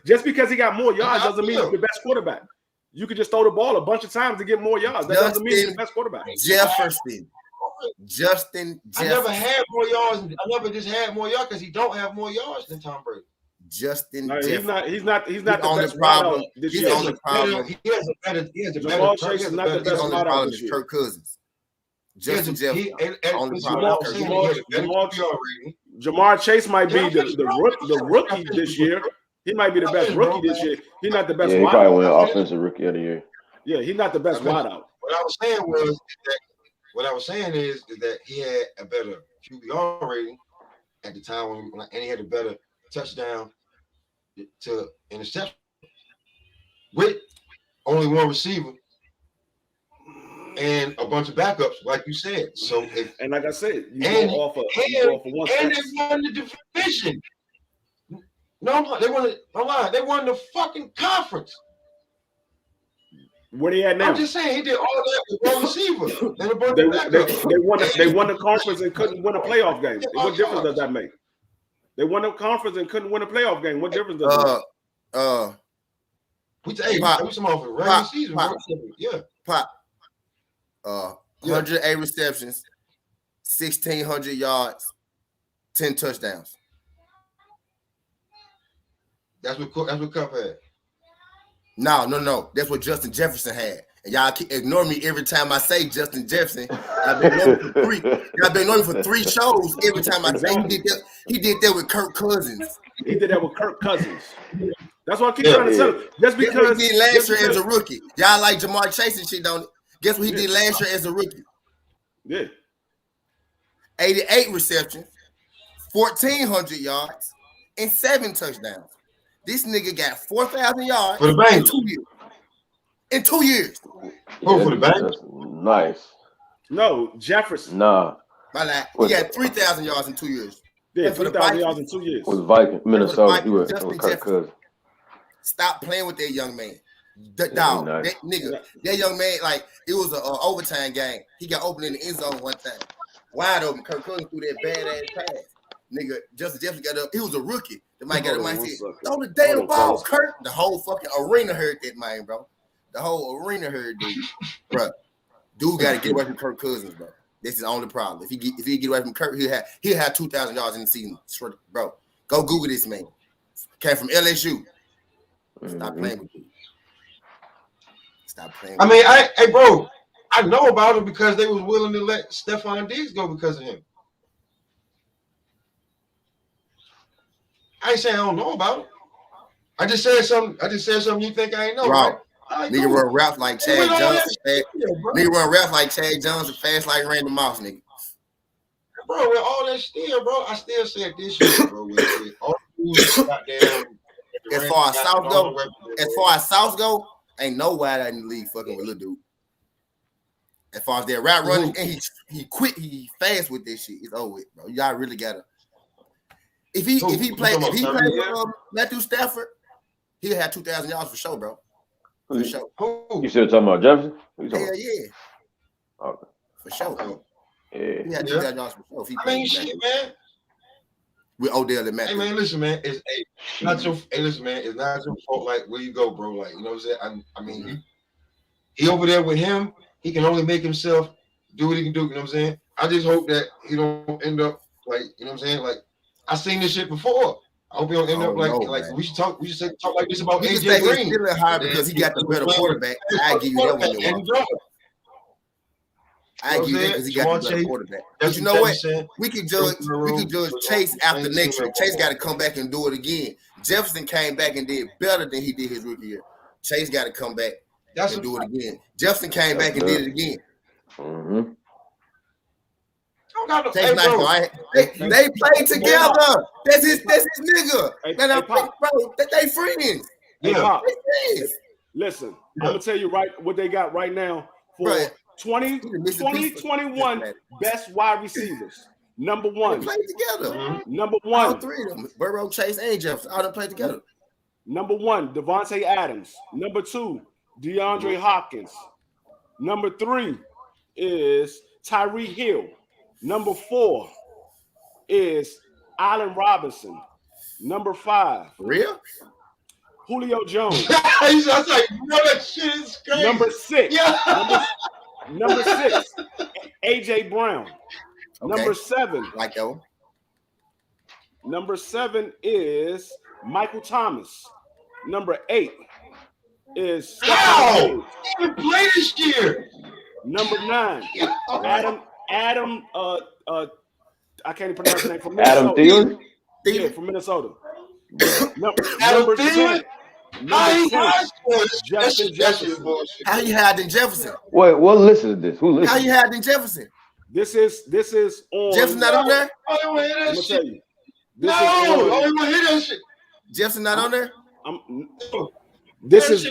D: Just because he got more yards doesn't mean he's the best quarterback. You could just throw the ball a bunch of times to get more yards. That doesn't mean he's the best quarterback.
A: Justin.
B: I never had more yards. I never just had more yards because he don't have more yards than Tom Brady.
A: Justin.
D: He's not the best problem.
A: He's the only problem.
B: He has a better.
D: Jamal Chase is not the best problem this year.
A: Kirk Cousins. Justin Jefferson.
D: Jamar Chase might be the rookie this year. He might be the best rookie this year. He's not the best.
E: Yeah, he probably win offensive rookie of the year.
D: Yeah, he's not the best wideout.
B: What I was saying is that he had a better QBR rating at the time and he had a better touchdown to interception with only one receiver and a bunch of backups, like you said. So,
D: and like I said, you go off of one.
B: And they won the division. No, they won the fucking conference.
D: Where they at now?
B: I'm just saying he did all that with one receiver and a bunch
D: of
B: backups.
D: They won the conference and couldn't win a playoff game. What difference does that make? They won the conference and couldn't win a playoff game. What difference does that make?
B: We some off a regular season.
A: Pop. 108 receptions, 1,600 yards, 10 touchdowns.
B: That's what Kupp had.
A: No. That's what Justin Jefferson had. And y'all keep ignore me every time I say Justin Jefferson. I've been knowing for 3 shows every time I say he did that with Kirk Cousins.
D: He did that with Kirk Cousins. That's what I keep trying to tell you. Just because
A: he did last year as a rookie. Y'all like Jamar Chase and shit, don't it? Guess what he did last year as a rookie?
D: Yeah.
A: 88 receptions, 1,400 yards, and 7 touchdowns. This nigga got 4,000 yards
B: for the Bengals
A: in 2 years.
B: For the Bengals?
E: Nice.
D: No, Jefferson.
E: Nah.
A: He got 3,000 yards in 2 years.
D: Did 3,000 yards in 2 years.
E: With Vikings, Minnesota. He was Kirk Cousins.
A: Stop playing with that young man. That young man, like it was an overtime game. He got open in the end zone one time, wide open. Kirk Cousins threw that badass pass. Nigga, Justin Jefferson got up. He was a rookie. The man got up and said, "Throw the damn ball, Kirk." The whole fucking arena heard that, man, bro. The whole arena heard dude, bro. Dude got to get away from Kirk Cousins, bro. This is the only problem. If he get away from Kirk, he'll have 2,000 yards in the season, bro. Go Google this man. Came from LSU. Stop playing with me. Stop playing.
B: I mean, hey, bro, I know about him because they was willing to let Stephon Diggs go because of him. I ain't saying I don't know about him. I just said something you think I ain't know, right?
A: Nigga run routes like Chad Johnson. Nigga run routes like Chad Johnson, fast like Randy Moss, nigga.
B: Bro, with all that still, bro, I still said this shit, bro. With all the goddamn.
A: As far as South go, ain't no wide out in the league fucking with little dude. As far as that route running, and he fast with this shit. It's over with, bro. Y'all really gotta. If he played with Matthew Stafford, he'll have 2,000 yards for sure, bro. For sure.
E: You still talking about Jefferson?
A: Hell yeah.
E: Okay.
A: For sure.
E: Bro.
A: Yeah. He had 2,000 yards for sure. If he
B: shit, man.
A: With Odell and Matthew.
B: Hey man, listen, man. It's not your. Hey, listen, man. It's not your fault. Like where you go, bro. Like you know what I'm saying. I mean, he over there with him. He can only make himself do what he can do. You know what I'm saying. I just hope that he don't end up like you know what I'm saying. Like I seen this shit before. I hope he don't end up like we should talk. We should talk like this about AJ Green.
A: He's still high because he got the better quarterback. I give you that one. I give you that because he got the better quarterback. But you know what? We can judge Chase after next year. Chase got to come back and do it again. Jefferson came back and did better than he did his rookie year. Chase got to come back and do it again. Jefferson came back and did it again.
E: Mm-hmm.
A: They played together. That's his nigga. They friends.
D: Hey, Pop,
A: they friends.
D: Listen, I'm gonna tell you what they got right now for 2021 best wide receivers. Number one.
A: They played together.
D: Mm-hmm. Number one.
A: All three of them. Burrow, Chase, and Jefferson. All them played together.
D: Number one, Devontae Adams. Number two, DeAndre Hopkins. Number three is Tyreek Hill. Number four is Allen Robinson. Number five.
A: Real?
D: Julio Jones.
B: I was like, bro, that shit is crazy.
D: Number six.
B: Yeah.
D: Number six, AJ Brown. Okay. Number seven.
A: Like that one.
D: Number seven is Michael Thomas. Number eight is
B: Stephen He didn't play this year.
D: Number nine, Adam. I can't even pronounce his name from Minnesota.
E: Adam Thielen?
D: Yeah, from Minnesota.
B: Number 10.
D: Justin Jefferson.
A: How you hiding Jefferson?
E: Wait, what list is this? Who listens?
A: How you hiding Jefferson?
D: This is on.
A: Jefferson not on there?
B: I don't want to hear that shit.
D: No,
B: I don't want to hear that shit.
A: Jefferson not on there?
D: This is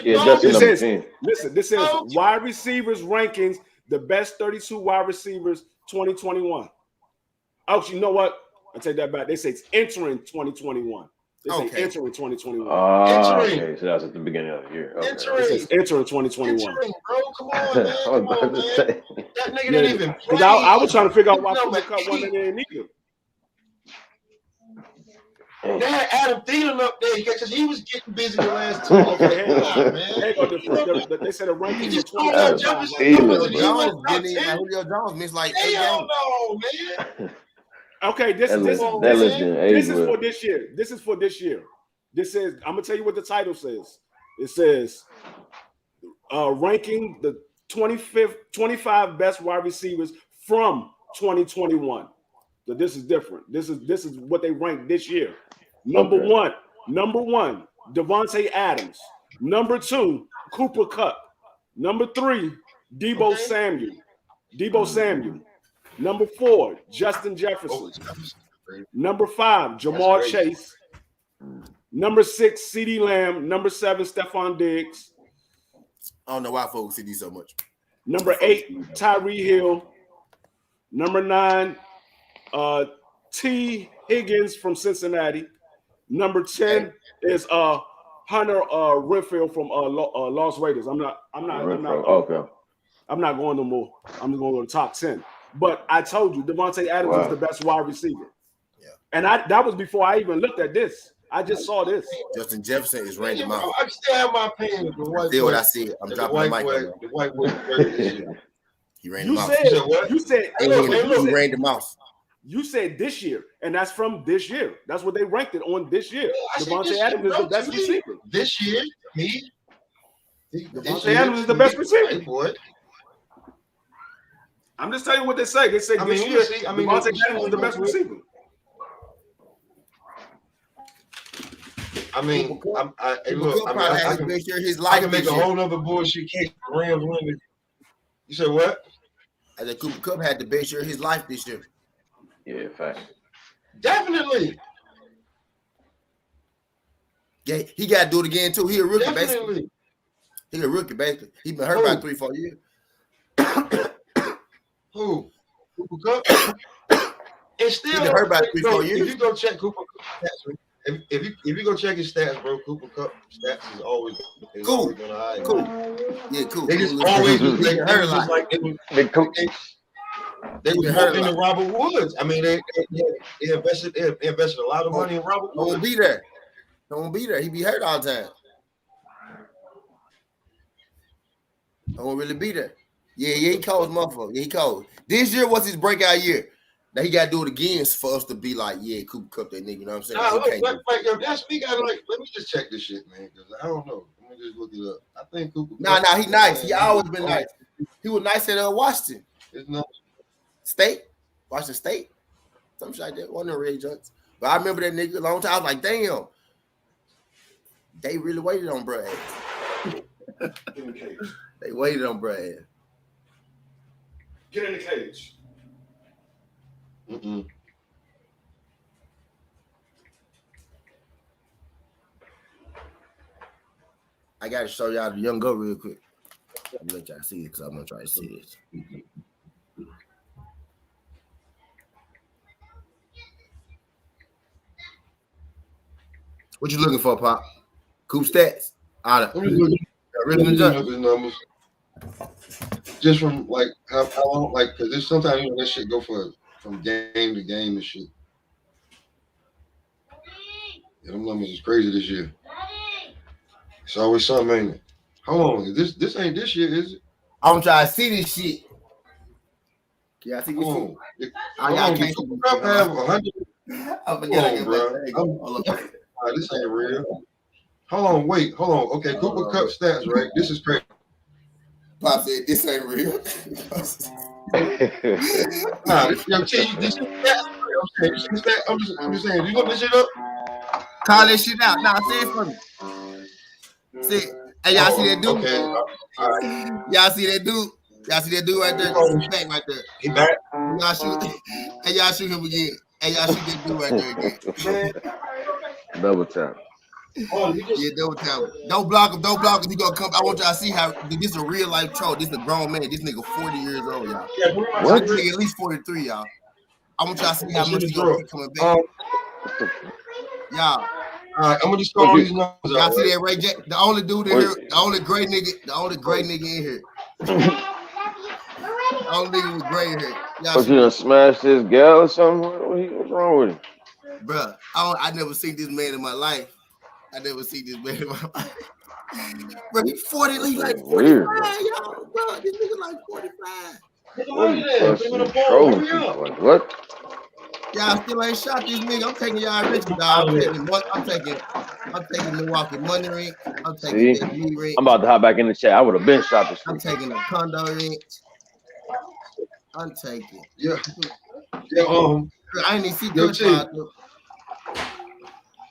E: listen.
D: wide receivers rankings, the best 32 wide receivers 2021. Oh, you know what? I take that back. They say it's entering 2021. They say entering 2021.
E: Okay, so that's at the beginning of the year. Okay.
D: Entering 2021.
B: Entering, bro. Come on, man. Come on, man. That nigga didn't even play.
D: Because I was trying to figure out why Cooper Kupp wasn't there neither.
B: They had Adam Thielen up there because he was getting busy the last 2 months.
D: They said a ranking for
A: 20. Julio Jones missed like 8 games.
B: No, man.
D: Okay, this is for this year. This is for this year. This is, I'm gonna tell you what the title says. It says ranking the 25 best wide receivers from 2021. So this is different. This is what they ranked this year. Number one, Devontae Adams. Number two, Cooper Kupp. Number three, Debo Samuel. Number four, Justin Jefferson. Number five, Jamar Chase. Number six, CeeDee Lamb. Number seven, Stephon Diggs.
A: I don't know why folks CeeDee so much.
D: Number eight, Tyreek Hill. Number nine, T. Higgins from Cincinnati. Number 10 is Hunter Renfrow from Las Raiders. I'm not going no more. I'm just going to go to top 10. But I told you, Devontae Adams is the best wide receiver. Yeah. And that was before I even looked at this. I just saw this.
A: Justin Jefferson is Randy Moss.
B: I still have my opinion.
A: Still what I see. I'm dropping the mic.
B: The white boy this year.
A: He Randy Moss.
D: You said
A: Randy Moss.
D: You said this year, and that's from this year. That's what they ranked it on this year. Devontae Adams is the best receiver.
B: This year,
D: Devontae Adams is the best receiver. I'm just telling you what they say. They say this year, Devontae Adams is the best receiver.
B: I can make a whole other bullshit case. Rams winning. You said what?
A: I said Cooper Kupp had the best year of his life this year.
E: Yeah, fact.
B: Definitely.
A: Yeah, he got to do it again too. He a rookie, basically. He a rookie, basically. He been hurt about 3-4 years.
B: Who? Cooper Kupp? And still,
A: he been hurt about 3-4 years.
B: If you go check Cooper Kupp's stats, if you go check his stats, bro, Cooper Kupp stats is always
A: cool. Yeah, cool.
B: They just always they were hoping in Robert Woods. I mean, they invested a lot of money in Robert Woods.
A: Don't be there. Don't be there. He be hurt all the time. Don't really be there. Yeah, he cold, motherfucker. Yeah, he cold. This year was his breakout year. Now he got to do it again for us to be like, yeah, Cooper Kupp that nigga. You know what I'm saying?
B: That's me. Let me just check this shit, man, because I don't know. Let me just look it up. I think Cooper.
A: He nice. He always been nice. He was nice at Washington. Washington State, something like that. Wasn't no red judge. But I remember that nigga a long time. I was like, damn, they really waited on Brad. They waited on Brad.
D: Get in the cage.
A: I got to show y'all the young goat real quick. I'm gonna let y'all see it because I'm gonna try to see this. What you looking for, Pop? Coop stats?
B: I'm just looking at his numbers. Just from like how long, like, because there's sometimes that shit go from game to game and shit. Yeah, them numbers is crazy this year. It's always something, ain't it? How long is this? This ain't this year, is it?
A: I'm trying to see this shit. Yeah, I see this shit. I can't
B: have 100.
A: I forget,
B: bro. This ain't real. Hold on, wait, hold on. Okay, Cooper Kupp stats, right? This is crazy.
A: Pop said this ain't real.
B: This I'm just saying, you look this shit up?
A: Call that shit out. Nah, say it for me. See, hey, y'all see that dude?
B: Okay.
A: Y'all see that dude? Y'all see that dude right there? He's back right there.
B: He back?
A: Y'all shoot. Hey, y'all shoot him again. Hey, y'all shoot that dude right there again.
E: Double tap.
A: Yeah, double tap. Don't block him. Don't block him. He gonna come. I want y'all to see how this is a real life troll. This is a grown man. This nigga 40 years old, y'all.
E: What?
A: This nigga at least 43, y'all. I want y'all to see how much he gonna keep coming back. Y'all.
B: All right, I'm gonna just call these numbers.
A: Y'all see that, Ray J? The only dude in here, the only gray nigga in here. The only nigga was gray in here.
E: What, you done smashed this gal or something? What's wrong with him?
A: Bruh, I never seen this man in my life. Bro, he's 40, he's like 45,
E: weird,
A: y'all. Bro, this nigga like 45.
E: What?
A: Y'all still ain't shot this nigga. I'm taking y'all rich, dog. I'm taking Milwaukee money ring. I'm taking the G ring.
E: I'm about to hop back in the chat. I would have been shot this.
A: I'm taking a condo ring. I'm taking.
B: Yeah.
A: I ain't even see good.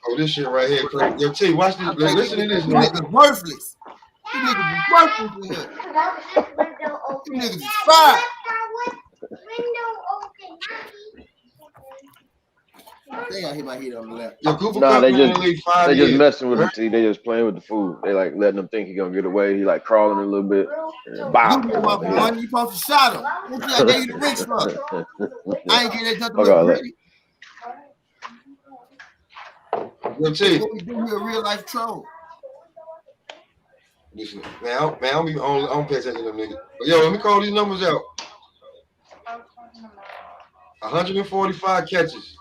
B: Oh, this shit right here. Yo, T, watch this. Listen to this.
A: These niggas worthless. These niggas is worthless in here. These niggas is fire. They got hit my heat on the left.
E: Nah, they just messing with the T. They just playing with the food. They like letting them think he gonna get away. He like crawling a little bit. Bow.
A: You supposed to shot him. What you gave you the rich for? I ain't getting that touch of What we do here, real life troll.
B: Listen, man, I don't pay attention to them niggas. But yo, let me call these numbers out. 145 catches.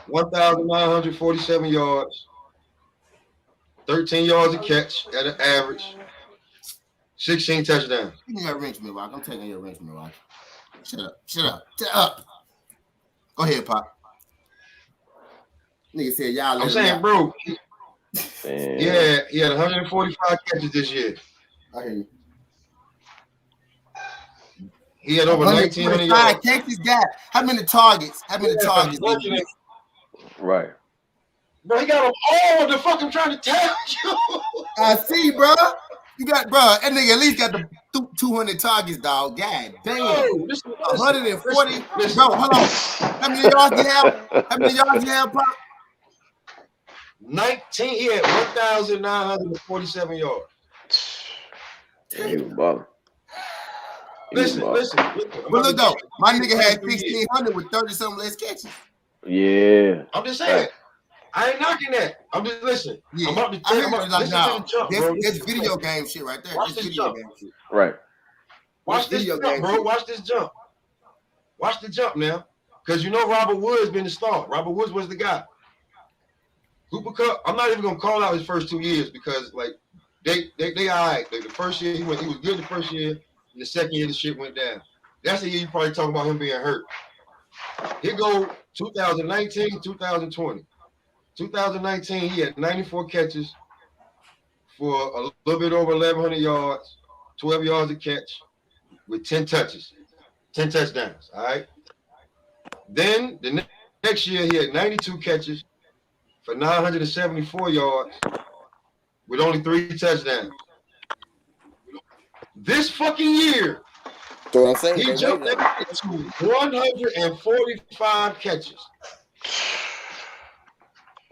B: 1,947 yards. 13 yards a catch at an average. 16 touchdowns.
A: Give me that wrench, Rock. I'm taking your wrench, Rock. Shut up. Go ahead, Pop. Nigga said y'all.
B: I'm saying, bro. Yeah, he had 145 catches this year.
A: I hear you.
B: He had over 1,900 yards.
A: Catches got how many targets?
E: Right.
B: Bro, he got them all. The fuck I'm trying to tell you.
A: I see, bro. You got, bro. That nigga at least got the 200 targets, dog. God damn. 140. Bro, hold on. How many yards you have, Pop?
B: 19. He had 1,947 yards.
E: He was balling.
B: Listen.
A: But look though, my nigga had 1,600 with 30-something less catches.
E: Yeah.
B: I'm just saying. I ain't knocking that. I'm just listening.
A: Yeah.
B: I'm about to tell you. Listen to the jump, bro.
A: This video game shit right there.
B: Watch this jump.
E: Right.
B: Watch this jump, bro. Watch this jump. Watch the jump now. Because you know Robert Woods been the star. Robert Woods was the guy. Cooper Kupp, I'm not even gonna call out his first 2 years because like they all right. Like, the first year he was good the first year, and the second year the shit went down. That's the year you probably talking about him being hurt. Here go 2019, 2020. 2019, he had 94 catches for a little bit over 1,100 yards, 12 yards a catch with 10 touches, 10 touchdowns, all right? Then the next year, he had 92 catches for 974 yards with only 3 touchdowns. This fucking year, he jumped to 145 catches.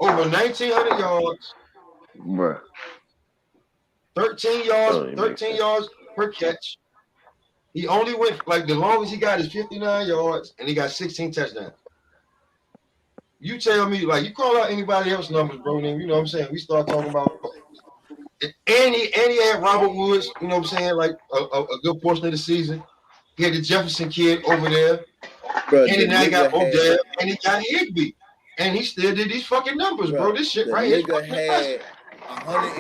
B: Over 1,900 yards,
E: bruh.
B: 13 yards per catch. He only went like the longest he got is 59 yards, and he got 16 touchdowns. You tell me, like, you call out anybody else numbers, bro. Then you know what I'm saying. We start talking about, and he had Robert Woods. You know what I'm saying, like a good portion of the season. He had the Jefferson kid over there, bro, and then he got Odell, and he got Higbee. And he still did these fucking numbers, bro. This shit right here.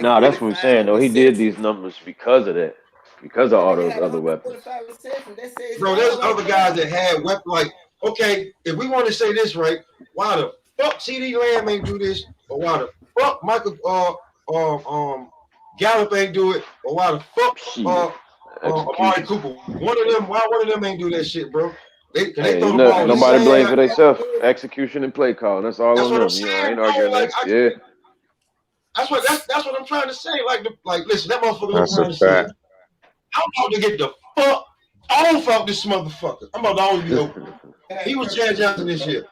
E: Nah, that's what I'm saying, though. He did these numbers because of that. Because of all those other weapons.
B: Bro, there's other guys that had weapons. Like, okay, if we want to say this right, why the fuck CD Lamb ain't do this? Or why the fuck Michael Gallup ain't do it? Or why the fuck Amari Cooper? Why one of them ain't do that shit, bro? They throw the ball.
E: Nobody blames for themselves. Execution and play call. That's all on them. You know, I ain't arguing that. Yeah.
B: That's what I'm trying to say. Like, listen, that motherfucker looks around and say, I'm about to get the fuck off of this motherfucker. I'm about to always be open. He was Chad Johnson this year.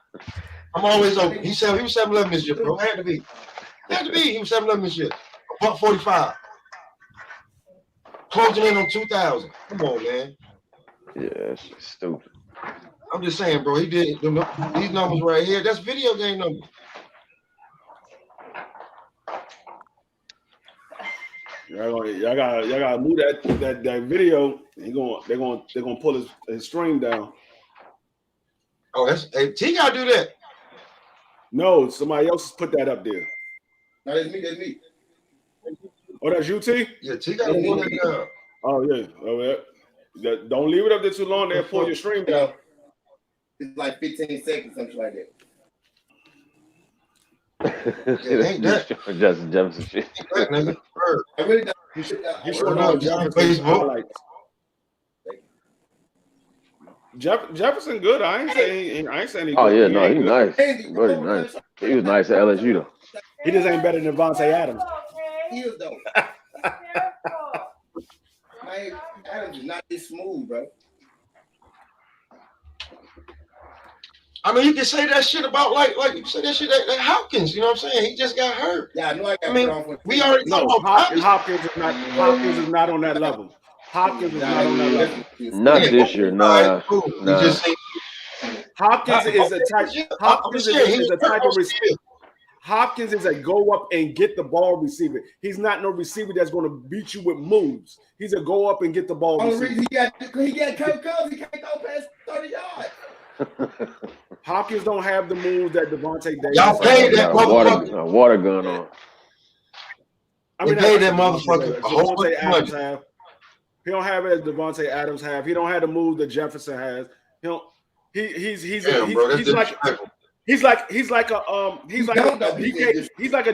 B: I'm always open. He was 7-11 this year, bro. Had to be. He was 7-11 this year. $145. Closing in on 2,000. Come on, man.
E: Yeah, that's stupid.
B: I'm just saying, bro. He did these numbers right here. That's video game numbers.
D: Y'all gotta move that video. They're gonna pull his stream down.
B: Oh, T gotta do that.
D: No, somebody else put that up there.
A: No, that's me.
D: Oh, that's you, T?
B: Yeah, T gotta pull it down.
D: Oh yeah. Don't leave it up there too long. They'll pull your stream down.
A: It's like 15 seconds, something like
B: that.
E: Justin Jefferson shit.
B: I really don't.
D: You should know Facebook. Jefferson good. I ain't saying he good.
E: Oh yeah, no, he's nice. Very nice. He was nice at LSU though.
D: He just ain't better than Devontae Adams.
A: He is though. Adams is not this smooth, bro.
B: I mean, you can say that shit about like you can say that shit like Hopkins. You know what I'm saying? He just got hurt.
A: Yeah, I know.
B: We already know
D: Hopkins is not on that level. Hopkins is not on that level.
E: Not this year, nah.
B: Cool. Nah.
D: Hopkins is a type. Hopkins is a type of receiver. Hopkins is a go up and get the ball receiver. He's not no receiver that's going to beat you with moves. He's a go up and get the ball receiver.
G: He got Kirk Cousins. He can't go past 30 yards.
D: Hopkins don't have the moves that Devontae Davis.
B: Y'all paid that
E: motherfucker. Water gun on.
D: I mean,
B: paid that motherfucker a whole bunch of money.
D: Have. He don't have it as Devontae Adams have. He don't have the moves that Jefferson has. He don't. He's like a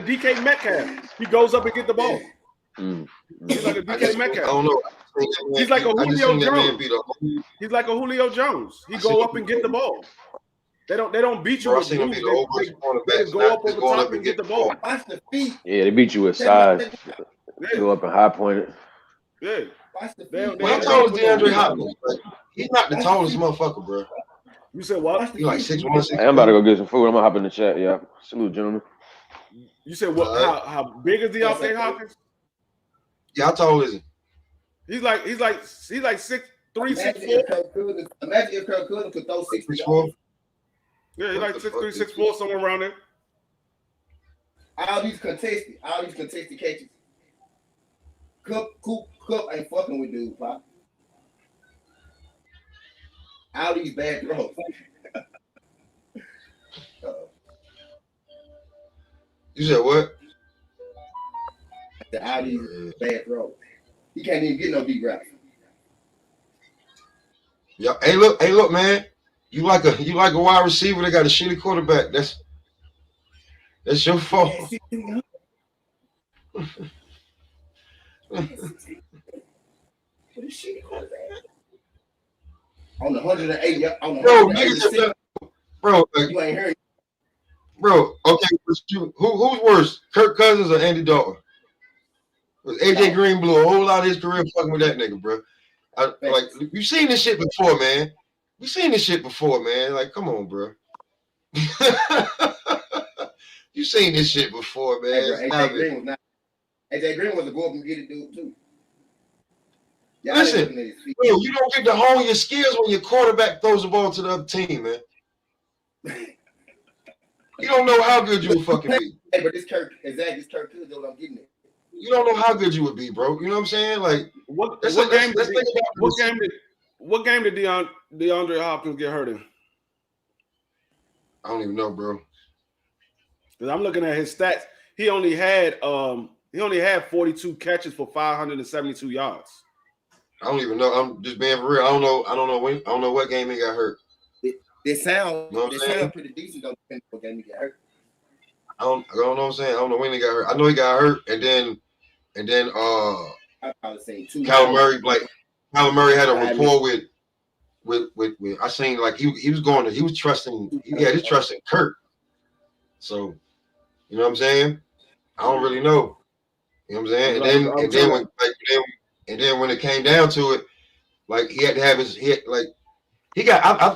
D: DK Metcalf. He goes up and get the ball. He's like a DK Metcalf.
B: I don't know.
D: He's like a Julio Jones. He's like a Julio Jones. He go up and get the ball. They don't beat you with moves. They go up over top and get the ball.
G: Watch the feet.
E: Yeah, they beat you with size. Go up and high pointed.
D: Yeah.
B: How tall is DeAndre Hopkins? He's not the tallest motherfucker, bro.
D: You said what?
B: He's like 6'1".
E: Hey, I'm about to go get some food. I'm gonna hop in the chat. Yeah, salute, gentlemen.
D: You said what? How big is DeAndre Hopkins?
B: Yeah, how tall is he?
D: He's like 6'3", 6'4".
G: Imagine if Kirk Cousins could throw
B: 6'4".
D: Yeah, he's like 6'3", 6'4", somewhere around there.
G: All these contested catches. Cook ain't fucking with dude, Pop. All these bad throws.
B: You said what?
G: All these bad throws. He can't even get no deep routes.
B: Yeah. Hey, look, man. You like a wide receiver that got a shitty quarterback. That's your fault.
G: On the 108, on the
B: bro,
G: 186,
B: bro, like,
G: you ain't heard.
B: Bro, okay, who's worse, Kirk Cousins or Andy Dalton? AJ Green blew a whole lot of his career fucking with that nigga, bro. Like, you've seen this shit before, man. Like, come on, bro. You seen this shit before, man.
G: AJ Green was a go up and get it, dude, too. Yeah,
B: listen, bro, you don't get to hone your skills when your quarterback throws the ball to the other team, man. You don't know how good you would fucking be.
G: Hey, but this Kirk Cousins, what I'm getting at.
B: You don't know how good you would be, bro. You know what I'm saying? Like,
D: what game did DeAndre Hopkins get hurt in?
B: I don't even know, bro.
D: Because I'm looking at his stats. He only had 42 catches for 572 yards.
B: I don't even know. I'm just being for real. I don't know what game he got hurt.
G: It sound pretty decent though, depending on what game he got hurt.
B: I don't know what I'm saying. I don't know when he got hurt. I know he got hurt, and then
G: I was saying
B: Kyler Murray had a rapport with I seen like he was trusting Kurt. So you know what I'm saying? I don't really know. You know what I'm saying? And then when it came down to it, like he had to have his I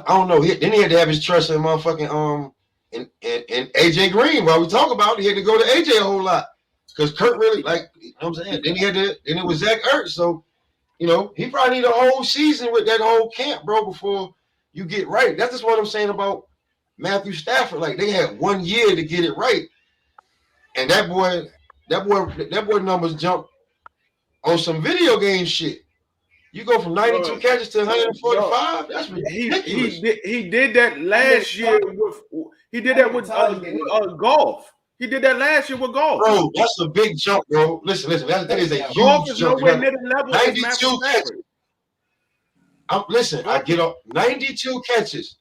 B: don't know. Then he had to have his trust in motherfucking and AJ Green. While we talk about it, he had to go to AJ a whole lot because Kurt really you know what I'm saying. Then it was Zach Ertz. So you know he probably need a whole season with that whole camp, bro, before you get right. That's just what I'm saying about Matthew Stafford. Like they had 1 year to get it right, and that boy numbers jumped on some video game shit. You go from 92 catches to 145. That's ridiculous.
D: He did that last year with golf. He did that last year with golf.
B: Bro, that's a big jump, bro. Listen. That is a huge
D: golf is
B: jump.
D: Nowhere near the level
B: 92 catches. I get up 92 catches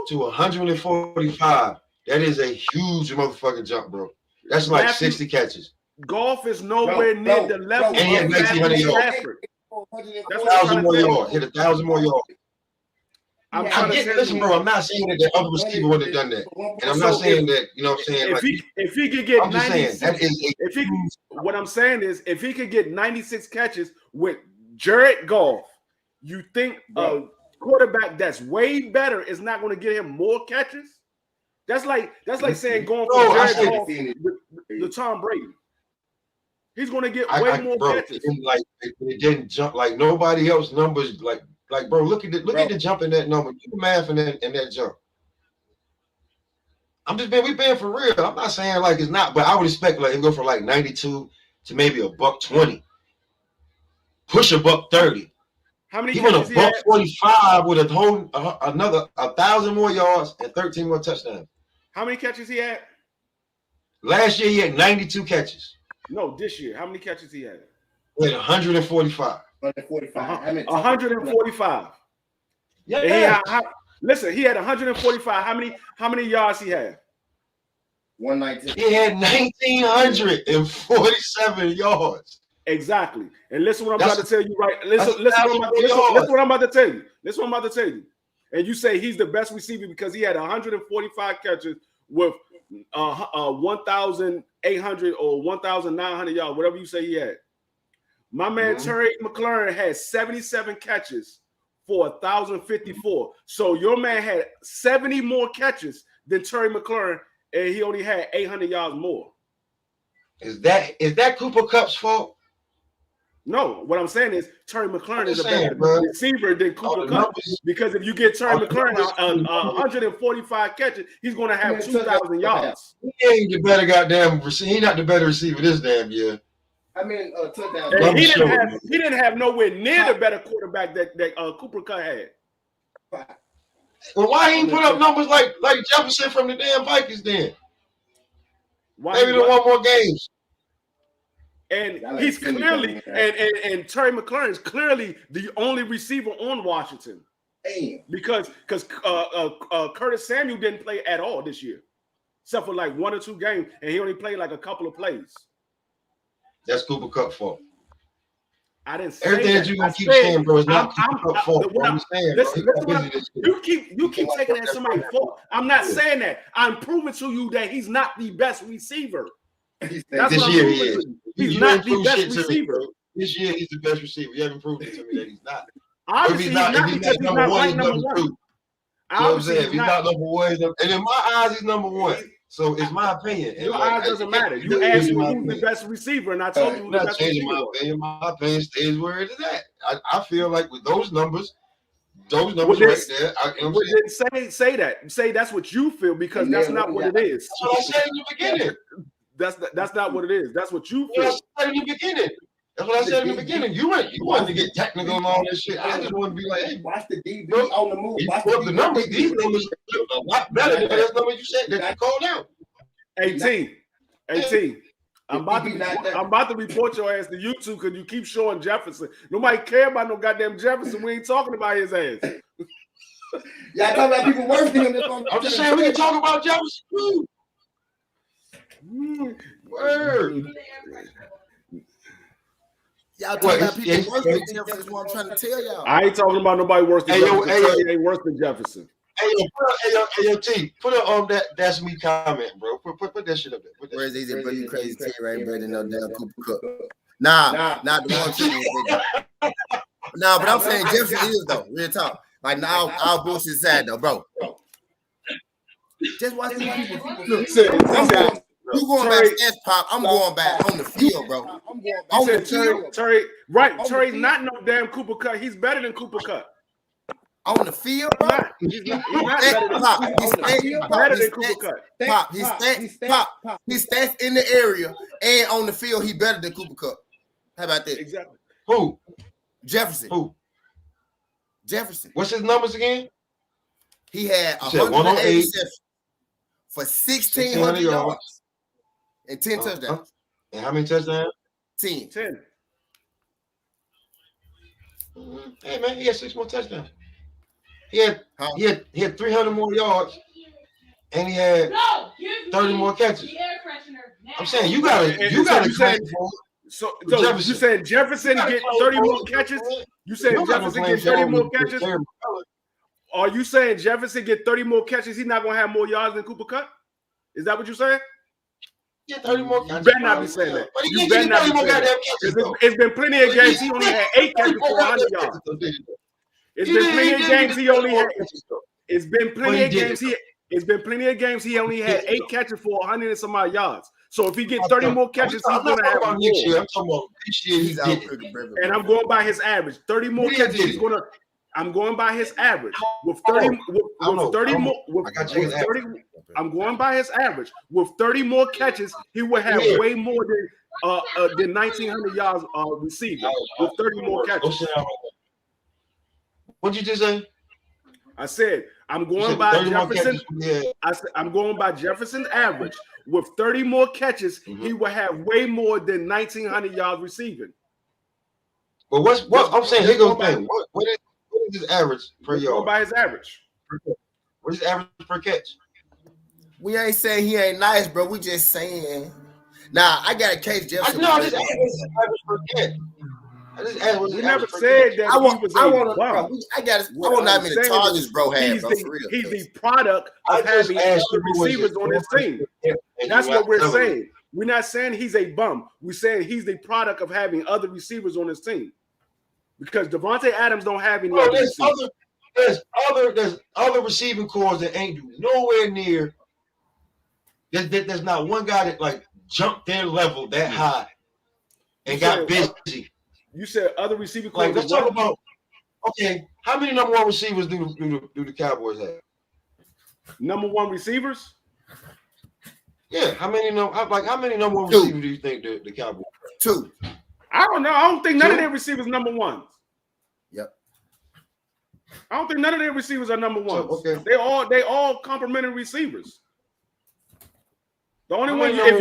B: to 145. That is a huge motherfucking jump, bro. That's like 60 catches.
D: Golf is nowhere near the level of Matthew Stafford.
B: That's 1,000 more yards. Hit 1,000 more yards. Listen, bro. I'm not saying that the other receiver would have done that, and I'm not saying that. You know what I'm saying?
D: If he could get
B: 96,
D: what I'm saying is, if he could get 96 catches with Jared Goff, you think a quarterback that's way better is not going to get him more catches? That's like saying going from Jared Goff to Tom Brady. He's going to get way more catches.
B: It didn't jump like nobody else numbers. Like Like, bro, look at the jump in that number. Do the math in that jump. We being for real. I'm not saying like it's not, but I would expect like it go from like 92 to maybe $120. Push $130.
D: How many
B: he went
D: catches he had?
B: $145 with another 1,000 more yards and 13 more touchdowns.
D: How many catches he had?
B: Last year he had 92 catches.
D: No, this year. How many catches he had?
B: He had 145.
D: 145.
B: Yeah.
D: Listen, he had 145. How many yards he had?
G: 119.
B: He had 1,947 yards.
D: Exactly. And listen what I'm about to tell you, right? Listen what I'm about to tell you. Listen what I'm about to tell you. And you say he's the best receiver because he had 145 catches with 1,800 or 1,900 yards, whatever you say he had. My man Terry McLaurin had 77 catches for 1,054. So your man had 70 more catches than Terry McLaurin, and he only had 800 yards more.
B: Is that Cooper Kupp's fault?
D: No, what I'm saying is Terry McLaurin is a better receiver than Cooper Kupp, because if you get Terry McLaurin 145 catches, he's going to have 2,000 yards.
B: He ain't the better goddamn receiver. He's not the better receiver this damn year.
G: I mean, touchdown.
D: He didn't have nowhere near the better quarterback that Cooper Kupp had.
B: Well, why he ain't put up numbers like Jefferson from the damn Vikings then? Maybe they won more games.
D: And he's clearly and Terry McLaurin is clearly the only receiver on Washington. Because Curtis Samuel didn't play at all this year, except for like 1 or 2 games, and he only played like a couple of plays.
B: That's Cooper Kupp's fault.
D: I didn't say
B: everything that you gonna keep saying, bro, is not Cooper Kupp's fault.
D: You keep taking that as somebody's fault. I'm not saying that. I'm proving to you that he's not the best receiver.
B: This year he is.
D: He's not the best receiver.
B: This year he's the best receiver. You haven't proven it to me that he's not.
D: Obviously, he's not because he's not ranked number 1.
B: You know what I'm saying? He's not number 1. And in my eyes, he's number 1. So it's my opinion.
D: Your eyes doesn't matter. You asked me who's the best receiver, and I told you who the best receiver was.
B: My opinion stays where it is at. I feel like with those numbers right there.
D: Say that. Say that's what you feel, because that's not what it is.
B: That's what I said in the beginning.
D: That's not what it is. That's what you feel.
B: That's what I said in the beginning. That's what I said in the beginning. You wanted to get technical and all this shit. I just want to be like, hey, watch the DB on the move. The numbers, these numbers are a lot better than those numbers you said that you called out.
D: 18. I'm about to report your ass to YouTube because you keep showing Jefferson. Nobody care about no goddamn Jefferson. We ain't talking about his ass.
G: Y'all talking about people worse than him.
B: I'm just saying we can talk about Jefferson too. Word.
A: Y'all talking about people worse than Jefferson is what I'm trying to tell y'all.
D: I ain't talking about nobody worse than Jefferson. He ain't worse than Jefferson.
B: Hey, yo, T, put that's me comment, bro. Put that shit up there.
A: Where's these really crazy T right better than no damn Cooper Kupp? Nah, not the one thing. Nah, but I'm saying Jefferson is though. Real talk. Like now, our bullshit sad though, bro. Just watch these people. You going back to S-Pop, I'm going back on the field, bro. I'm going back on the field.
D: Terry's not no damn Cooper Kupp. He's better than Cooper Kupp.
A: On the field, bro?
D: He's not better than Cooper Kupp.
A: His stats in the area and on the field, he better than Cooper Kupp. How about that?
D: Exactly.
B: Who?
A: Jefferson.
B: Who?
A: Jefferson.
B: What's his numbers again?
A: He had 108 for 1,600 yards and 10 touchdowns.
B: And how many touchdowns?
A: 10.
B: Hey man, he had 6 more touchdowns. He had 300 more yards, and he had 30 more catches. I'm saying you gotta claim for.
D: So you saying Jefferson get 30 more catches? You saying Jefferson get 30 more catches? Are you saying Jefferson get 30 more catches? He's not gonna have more yards than Cooper Kupp? Is that what you're saying?
B: Yeah, 30 more catches.
D: You better not be saying that. You better not be saying that. It's been plenty of games he only had 8 catches for 100 yards. It's been plenty of games he only had. It's been plenty of games he only had 8 catches for 100 and some odd yards. So if he gets 30 more catches, he's going to have more.
B: I'm talking about next year. He's out.
D: And I'm going by his average. 30 more catches, he's going to. I'm going by his average with 30 more. I'm going by his average with 30 more catches. He would have way more than 1,900 yards receiving with 30 more catches.
B: What'd you just say?
D: I said I'm going by Jefferson. I said I'm going by Jefferson's average with 30 more catches. He would have way more than 1,900 yards receiving.
B: But what I'm saying? Here goes the thing. What is his average per yard?
D: Going by his average.
B: What is his average per catch?
A: We ain't saying he ain't nice, bro. We just saying. Nah, I got a case Jefferson.
B: No, this average per catch.
D: We never said that he was a bum.
A: I want that many targets, bro. He's
D: the product of having other receivers on his team. That's what we're saying. We're not saying he's a bum. We're saying he's the product of having other receivers on his team. Because Devontae Adams don't have any other receivers.
B: There's other receiving cores that ain't nowhere near. There's not one guy that like jumped their level that high and got busy.
D: You said other receiving cores.
B: Like, let's talk about. Okay, how many number one receivers do the Cowboys have?
D: Number one receivers?
B: Yeah, how many number one receivers do you think the Cowboys have?
A: 2.
D: I don't know. I don't think none of their receivers number ones.
A: Yep.
D: I don't think none of their receivers are number ones.
B: So, okay.
D: They all complimentary receivers. The only one if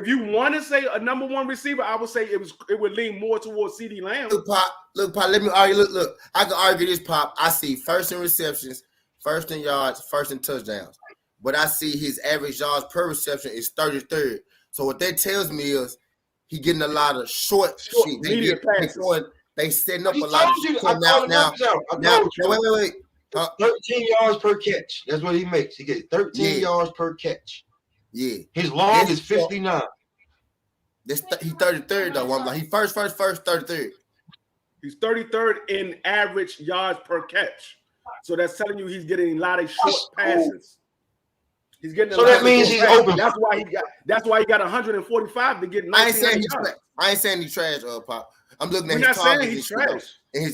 D: you want to say a number one receiver, I would say it would lean more towards CeeDee Lamb.
A: Look, Pop. Let me argue. Look. I can argue this, Pop. I see first in receptions, first in yards, first in touchdowns. But I see his average yards per reception is 33rd. So what that tells me is he getting a lot of short shit. They setting up a lot of shit. Now, wait.
B: 13 yards per catch. That's what he makes. He gets 13 yards per catch.
A: Yeah.
B: His long is 59.
A: He 33rd though. I'm like, he first 33rd.
D: He's 33rd in average yards per catch. So that's telling you he's getting a lot of short passes. He's getting.
B: So that means he's open.
D: That's why he got 145 to get 19.
A: I ain't saying he's trash, Pop. I'm looking at
D: his
A: his
D: targets.
A: He's trash. And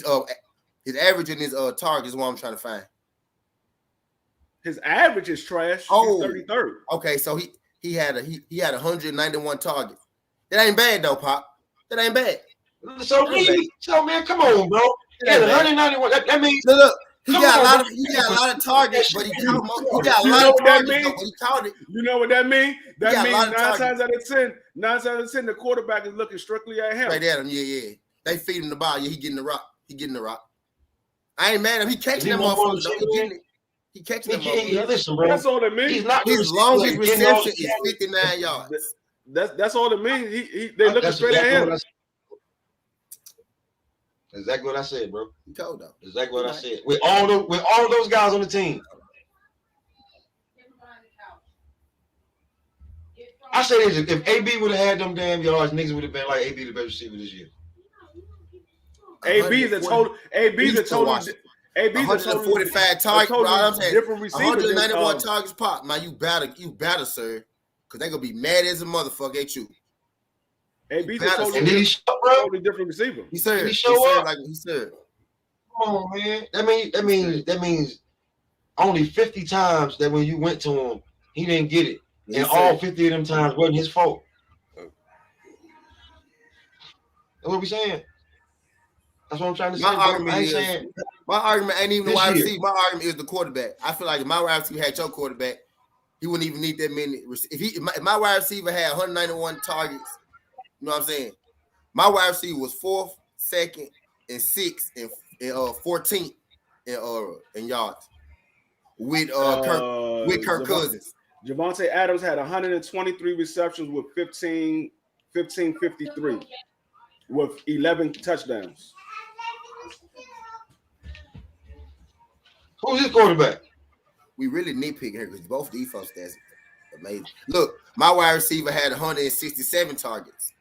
A: his average and his targets is what I'm trying to find.
D: His average is trash.
A: Oh,
D: he's 33rd.
A: Okay, so he had 191 targets. That ain't bad though, Pop. That ain't bad.
B: So man, come on, bro. He had 191. That means
A: look. He got a lot of targets, but he got a lot of targets, but he counted.
D: You know what that means? That means 9 times out of 10, the quarterback is looking strictly at him.
A: Right at him, yeah. They feed him the ball. Yeah, he getting the rock. I ain't mad at him. He catching them motherfuckers. He catching them motherfuckers.
B: Listen, bro.
D: That's all it means.
A: His longest reception is 59 yards.
D: That's all it means. They looking straight at him.
B: Exactly what I said, bro.
A: You told them.
B: Exactly what I said. With all those guys on the team. I say this: if AB would have had them damn yards, niggas would have been like AB the best receiver this year.
D: AB's a total
A: 45 targets. Bro, I'm saying
D: different receivers.
A: 191 targets, Pop. Man, you better, sir, because they gonna be mad as a motherfucker at you.
D: AB's a totally different receiver.
A: He said.
B: He show up
A: like he said.
B: Come on, man. That means only 50 times that when you went to him, he didn't get it, and all 50 of them times wasn't his fault. That's what we saying. That's what I'm trying to say.
A: My argument ain't even the wide receiver. My argument is the quarterback. I feel like if my wide receiver had your quarterback, he wouldn't even need that many. If my wide receiver had 191 targets, you know what I'm saying? My wide receiver was 4th, 2nd, and 6th, and 14th in yards with Kirk Cousins.
D: Javonte Adams had 123 receptions with 1553 with 11 touchdowns.
B: Who's his quarterback?
A: We really nitpick here because both defense stats amazing. Look, my wide receiver had 167 targets.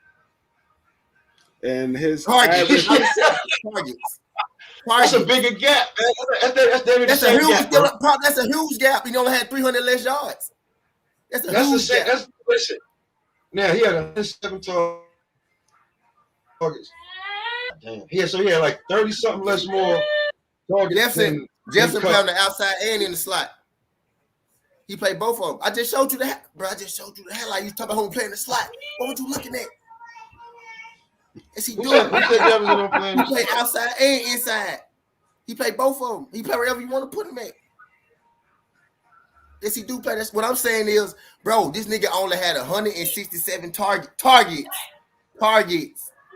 D: And his
A: targets.
B: That's a bigger gap, man. That's
A: a huge gap. He only had 300 less yards. That's a huge gap.
B: Listen. Now he had 107 targets. Damn. He had like 30 something less more
A: Jefferson played on the outside and in the slot. He played both of them. I just showed you the bro. I just showed you the highlight. You talking about who playing the slot? What were you looking at? Is he doing? He play outside and inside. He played both of them. He play wherever you want to put him at. Yes, he do play. That's what I'm saying is, bro, this nigga only had 167 targets.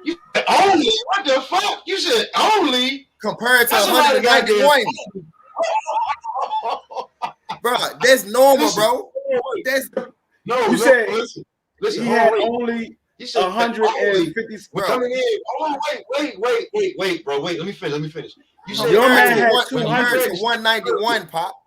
B: You said only? What the fuck? You said only?
A: Compared to 191. Bro, that's normal, bro. That's
D: you said listen, he had only 150.
B: Coming in. Oh, wait, bro. Wait, let me finish. You said
A: your man had 200 to 191, Pop.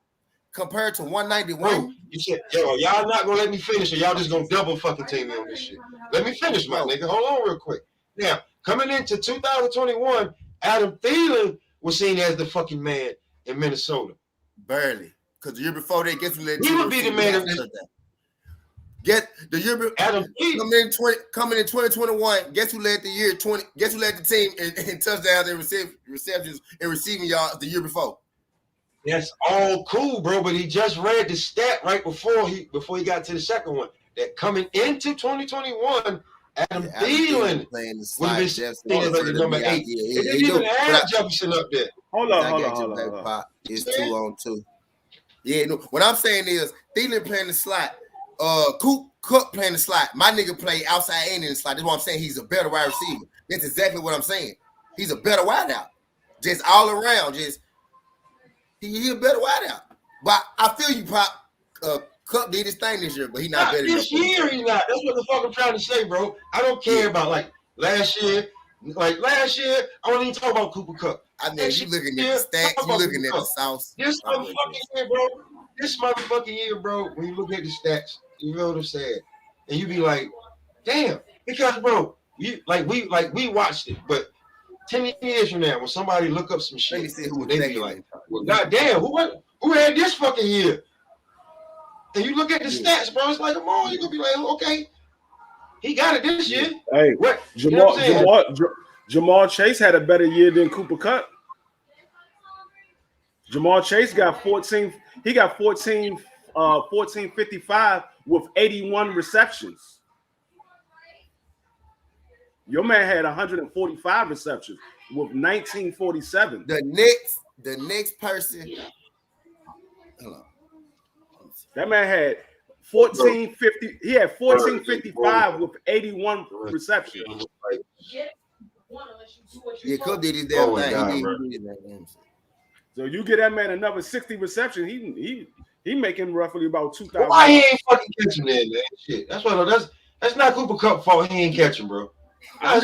A: Compared to 191.
B: Bro, you said, yo, y'all not gonna let me finish, or y'all just gonna double fucking team me on this shit. Let me finish, my nigga. Hold on real quick. Now, coming into 2021, Adam Thielen was seen as the fucking man in Minnesota.
A: Barely. Because the year before that, guess who led
B: he would be the man of this.
A: Get the year
B: Adam
A: coming in 2021. Guess who led the year 20? Guess who led the team in touchdowns and receptions and receiving yards the year before?
B: That's all cool, bro. But he just read the stat right before he got to the second one. That coming into 2021, Adam Thielen would have been seen as like the number 8. It didn't even have Jefferson up there.
D: Hold on.
A: It's 2-on-2. Yeah, no. What I'm saying is Thielen playing the slot. Cook playing the slot. My nigga play outside and in the slot. That's what I'm saying. He's a better wide receiver. That's exactly what I'm saying. He's a better wideout. Just all around. Just he a better wideout. But I feel you, Pop. Cook did his thing this year, but he's not better
B: this year. He's not. That's what the fuck I'm trying to say, bro. I don't care about like last year. Like last year, I don't even talk about Cooper Kupp.
A: I mean, you looking at the stats, you looking at the sauce.
B: This motherfucking year, bro. This motherfucking year, bro. When you look at the stats, you know what I'm saying, and you be like, damn, because bro, we watched it, but 10 years from now, when somebody look up some shit, they be like, well, goddamn, who had this fucking year? And you look at the stats, bro. It's like, come on, you gonna be like, okay, he got it this year.
D: Hey,
B: what?
D: Jamal Chase had a better year than Cooper Kupp. Jamal Chase got 14. He got 1455 with 81 receptions. Your man had 145 receptions with 1947.
A: The next person. Hold on.
D: That man had 1450. He had 1455 with 81 receptions.
A: Yeah, Cook did his damn thing.
D: So you get that man another 60 receptions, he making roughly about 2,000.
B: Why he ain't fucking catching that, man? Shit, that's not Cooper Kupp fault. He ain't catching, bro.
D: I'm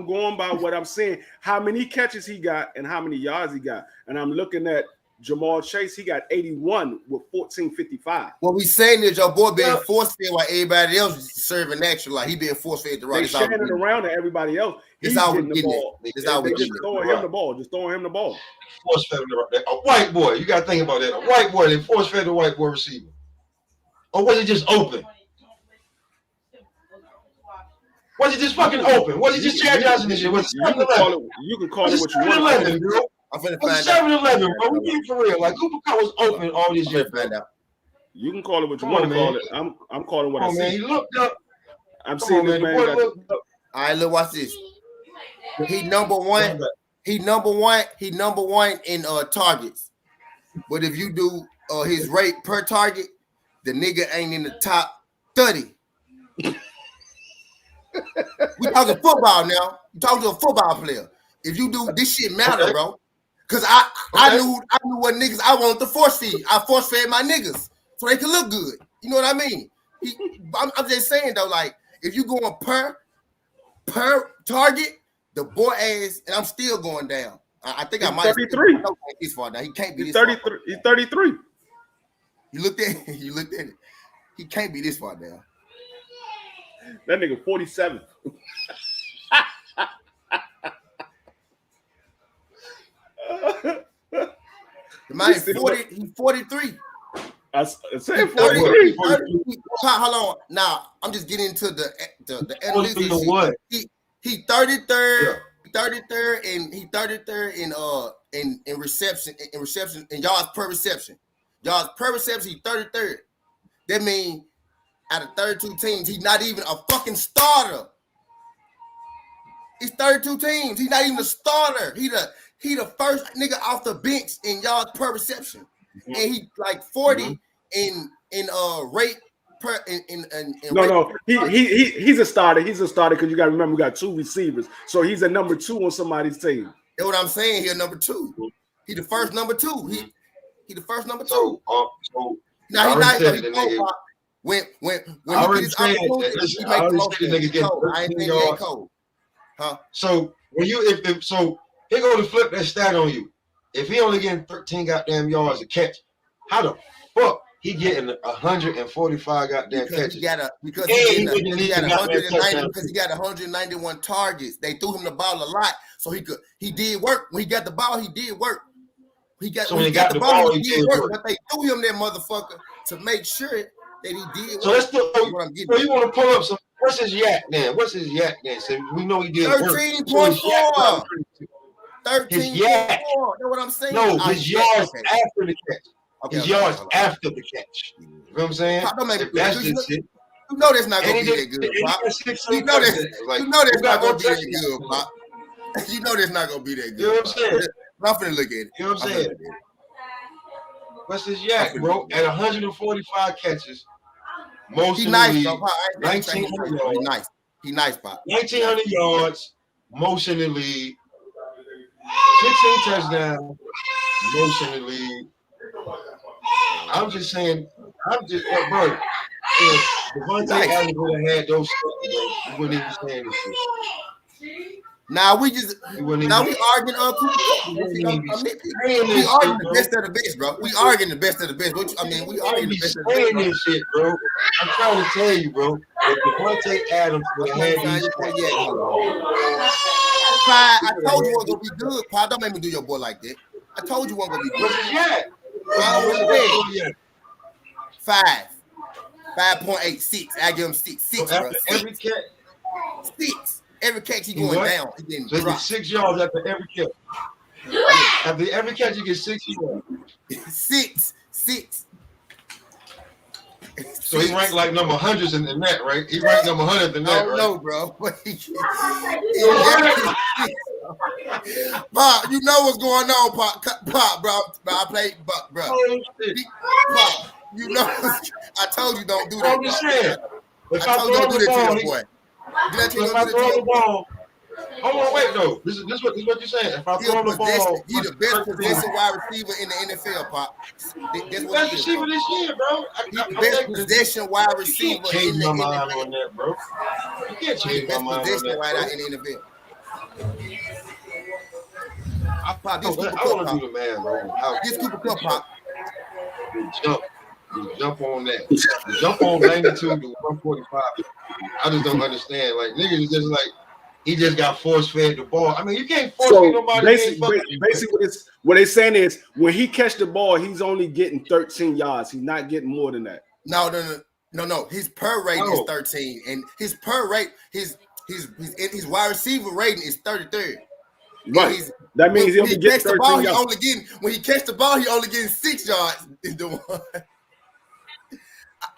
D: going by what I'm saying. How many catches he got and how many yards he got, and I'm looking at Jamal Chase. He got 81 with 1455.
A: What we saying is your boy being force fed while everybody else is serving natural. Like he being force fed the right.
D: They sharing it around to everybody else.
A: He's how we getting it. It's how we
D: just throwing him the ball. Just throwing him the ball.
B: Force fed a white boy. You got to think about that. A white boy. They force fed the white boy receiver. Or was it just open? Was it just fucking open? Was it just Chad Johnson this year? Was it 7-11?
D: You can call it what you want.
B: 7-11, bro.
A: I'm finna find
B: 7-11, bro. We being for real. Like Cooper Kupp was open all these years.
A: Find out.
D: You can call it what you want to call it. I'm calling what I see.
B: Man, he looked up.
D: I'm seeing this man.
A: All right, look, watch this. He number one. He number one in targets. But if you do his rate per target, the nigga ain't in the top 30. We talking football now. You talking to a football player. If you do this shit matter, bro. Cause I knew what niggas I wanted to force feed. I force fed my niggas so they can look good. You know what I mean? I'm just saying though, like if you going per target, the boy ass, and I'm still going down. I think I might
D: 33.
A: He's far now. He can't be
D: this
A: 33.
D: Far. He's 33.
A: You looked at it. He can't be this far down.
D: That nigga 47.
A: He's 43.
D: I said 43.
A: Hold on. Now I'm just getting into the analytics. He 33rd. 33rd in reception in yards per reception. Yards per reception, he 33rd. That means out of 32 teams, he's not even a fucking starter. He's 32 teams. He's not even a starter. He the first nigga off the bench in yards per reception, and he like 40 in rate per in
D: No. He's a starter. He's a starter because you got to remember we got 2 receivers, so he's a number 2 on somebody's team.
A: That's what I'm saying. He's number 2. He the first number 2. He the first number 2.
B: So
A: now he not when
B: I already said nigga get 13 yards.
A: Cold. Huh?
B: So when you if so he go to flip that stat on you. If he only getting 13 goddamn yards a catch, how the fuck he getting 145 goddamn catches?
A: He got 191 targets. They threw him the ball a lot, so he did work. When he got the ball, he did work. When he got the ball, he did work. But they threw him that motherfucker to make sure that he did work.
B: So let's do what I'm getting. So you want to pull up some. What's his yak then? So we know he did
A: 13.4. 13.4.
B: His yak.
A: You know what I'm saying?
B: No, his yards after the catch. His yards after the catch. You know what I'm saying? That's just shit.
A: You know that's not gonna be that good, Pop. You know that's not gonna be that good, Pop. You know that's not gonna be that good.
B: You know what I'm saying?
A: I'm finna look at it.
B: You know what I'm saying? What's his yak, bro? At 145 catches. Most
A: he
B: in
A: nice,
B: the league,
A: bro.
B: 1,900 yards.
A: He nice. He nice, Pop.
B: 1,900 yards, most in the league. 16 touchdowns, most in the league. I'm just saying, bro. If Devontae Adams would have had those stuff, you wouldn't even saying this shit.
A: Now we arguing Cooper. We arguing the best of the best, bro. We arguing the best of the best. We arguing the best of the best.
B: This shit, bro. I'm trying to tell you, bro. If Devontae Adams would have had these
A: I told you it was gonna be good, Pop. Don't make me do your boy like that. I told you it wasn't gonna be good.
B: What's
A: 5.86. I give him 6. 6,
B: so
A: bro.
B: Every catch.
A: 6. Every catch he going down. He getting
B: so
A: dropped.
B: 6 yards after every catch. After every catch, you get 6 yards.
A: 6.
B: So he ranked like number 100s in the net, right? He ranked number 100 in the net, right?
A: No, bro. Pop, you know what's going on, Pop, bro. I played, bro. Pop, you know, I told you don't do that.
B: I'm just saying.
A: I told you don't do that to your boy.
B: If I throw the ball, hold on, wait though. This is what you're saying. If I throw the ball,
A: he's the best possession wide receiver in the NFL, Pop. That's what he is,
B: receiver this year, bro.
A: He's the best possession wide receiver in the NFL.
B: On that, bro. You can't change my mind on that,
A: right out in the NFL. I want to
B: do the man, bro.
A: This Cooper Kupp, Pop.
B: You jump on that. You jump on 92 to 145. I just don't understand. Like, niggas is just like, he just got force-fed the ball. I mean, you can't force-feed nobody.
D: Basically what they're saying is when he catch the ball, he's only getting 13 yards. He's not getting more than that.
A: No. His per rating is 13, and his per rate, his wide receiver rating is 33rd.
D: Right. That means he only gets 13 yards.
A: When he catch the ball, he only getting 6 yards.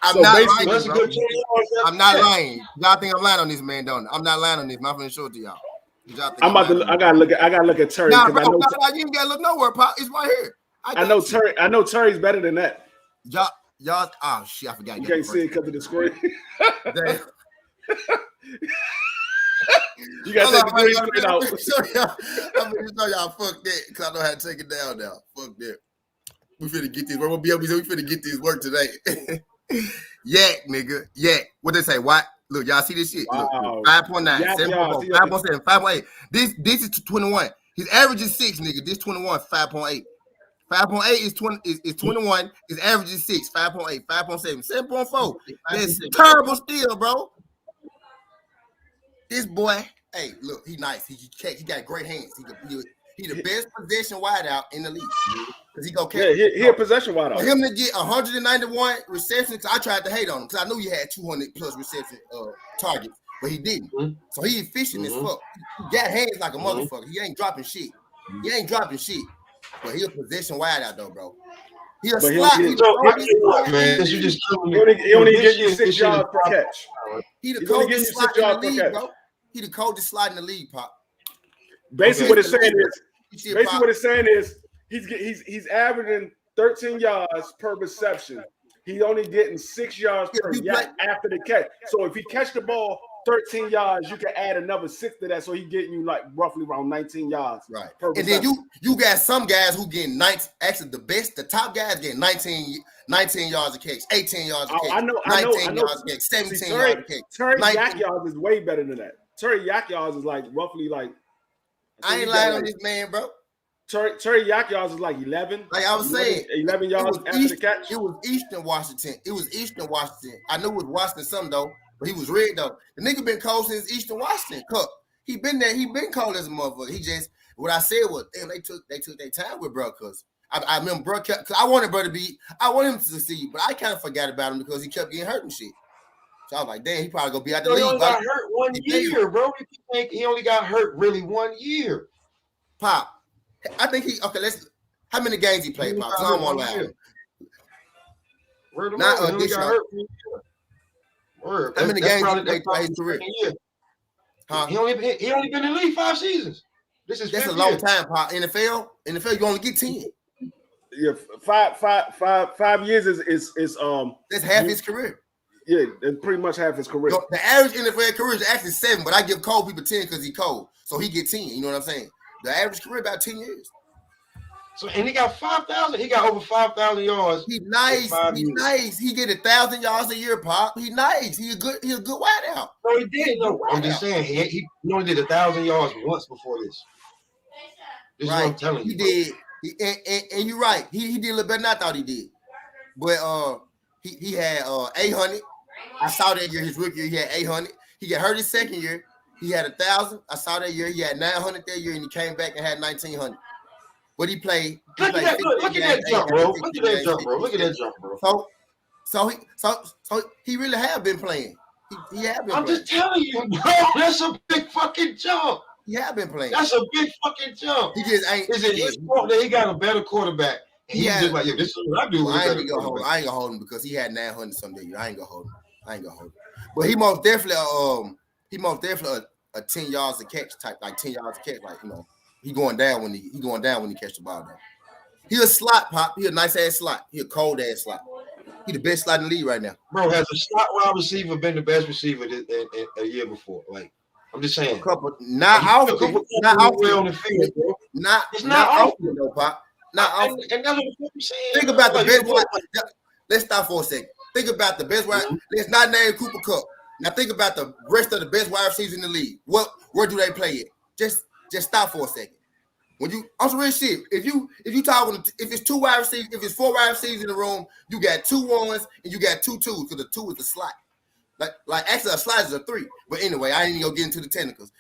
A: I'm not lying. Y'all think I'm lying on this, man, don't I'm not lying on this, man. I'm gonna show it to y'all.
D: I gotta look at Terry.
A: Nah, bro, you ain't gotta look nowhere, Pop. It's right here.
D: I know Terry's better than that.
A: Y'all, oh shit, I forgot.
D: You can't see it because of the screen. You gotta take the green screen out.
A: I'm gonna show y'all fuck that because I know how to take it down now. Fuck that. We finna get this. We're gonna be able to we finna get this work today. Yak, nigga. Yak. What they say? What? Look, y'all see this shit?
D: Wow.
A: Look, 5.9, 7.4, 5.7, 5.8. This is 21. His average is 6, nigga. This 21, 5.8. 5.8 is 21. His average is 6, 5.8, 5.7, 7.4. That's terrible still, bro. This boy, hey, look, he nice. He got great hands. He the best possession wideout in the league. Because he go catch.
D: Yeah, he a possession wideout.
A: For him to get 191 receptions, I tried to hate on him because I knew he had 200 plus reception targets. but he didn't. So he efficient as fuck. He got hands like a motherfucker. He ain't dropping shit. But he'll possession wide out though, bro. He'll slide.
B: Man, you just
D: he only get you 6 yards per catch.
A: He the coldest slot in the league, bro. He the coldest slot in the league, Pop.
D: Basically, what it's saying is he's averaging 13 yards per reception. He's only getting 6 yards per yard after the catch. So if he catch the ball 13 yards, you can add another 6 to that. So he's getting you like roughly around 19 yards.
A: Right.
D: Per
A: and then you got some guys who getting 19. Actually, the top guys getting 19 yards a catch, 18 yards a catch, 19 yards a catch, 17 yards a catch.
D: Terry Yak yards is way better than that. Terry Yak yards is like roughly like.
A: I ain't lying on this man, bro.
D: Terry Yak yards is like 11.
A: Like I was saying,
D: 11 yards after the catch.
A: It was Eastern Washington. I knew it was Washington something though, but he was red though. The nigga been cold since Eastern Washington Cup. He been there. He been cold as a motherfucker. He just what I said was, damn, they took their time with bro, cause I remember bro, cause I wanted him to succeed, but I kind of forgot about him because he kept getting hurt and shit. So I was like, damn, he probably gonna be out the league.
B: He only got hurt 1 year, bro. You think he only got hurt really 1 year?
A: Pop. I think how many games he played, Pop? I don't want to lie. Not additional. How many games he played his career?
B: Huh? He only been in the league 5 seasons.
A: That's a long time, Pop. NFL, you only get 10.
D: Yeah, 5 years is
A: that's half his career.
D: Yeah, that's pretty much half his career.
A: The average NFL career is actually 7, but I give cold people 10 because he's cold. So he get 10. You know what I'm saying? The average career about 10 years.
B: So and he got 5,000. He got over 5,000 yards.
A: He nice. He get 1,000 yards a year, Pop. He nice. He a good wideout.
B: No, he did. No, I'm just saying he only did 1,000 yards once before this. This
A: right.
B: is what I'm telling you.
A: He did. And you're right. He did a little better than I thought he did. But he had 800. I saw that year, his rookie year, he had 800. He got hurt his second year. He had 1,000. I saw that year. He had 900 that year, and he came back and had 1,900. But he played.
B: Look at that jump, bro. Look at that jump, bro.
A: So he really have been playing. He have been.
B: I'm just telling you, bro. That's a big fucking jump.
A: He have been playing.
B: That's a big fucking jump.
A: He just ain't.
B: Is it his fault that he got a better quarterback? And he's just like, yeah, this is what I do.
A: I ain't gonna hold him because he had 900 something. I ain't gonna hold him. But he most definitely a 10 yards a catch type, like 10 yards a catch, like he going down when he catch the ball down. He a slot, Pop. He a nice ass slot. He a cold ass slot. He the best slot in the league right now.
B: Bro, has a slot wide receiver been the best receiver a year before? Like, I'm just saying.
A: Not often
B: on the field, bro.
A: Not often though, Pop. Not often.
B: And that's what I'm saying.
A: Think about the best wide. Let's stop for a second. Think about the best wide. Let's not name Cooper Kupp. Now think about the rest of the best wide receivers in the league. Where do they play it? Just stop for a second. When you on some real shit, if it's 2 wide receivers, if it's 4 wide receivers in the room, you got 2 1s and you got 2 2s because the 2 is the slot. Like actually a slot is a 3. But anyway, I ain't even gonna get into the technicals.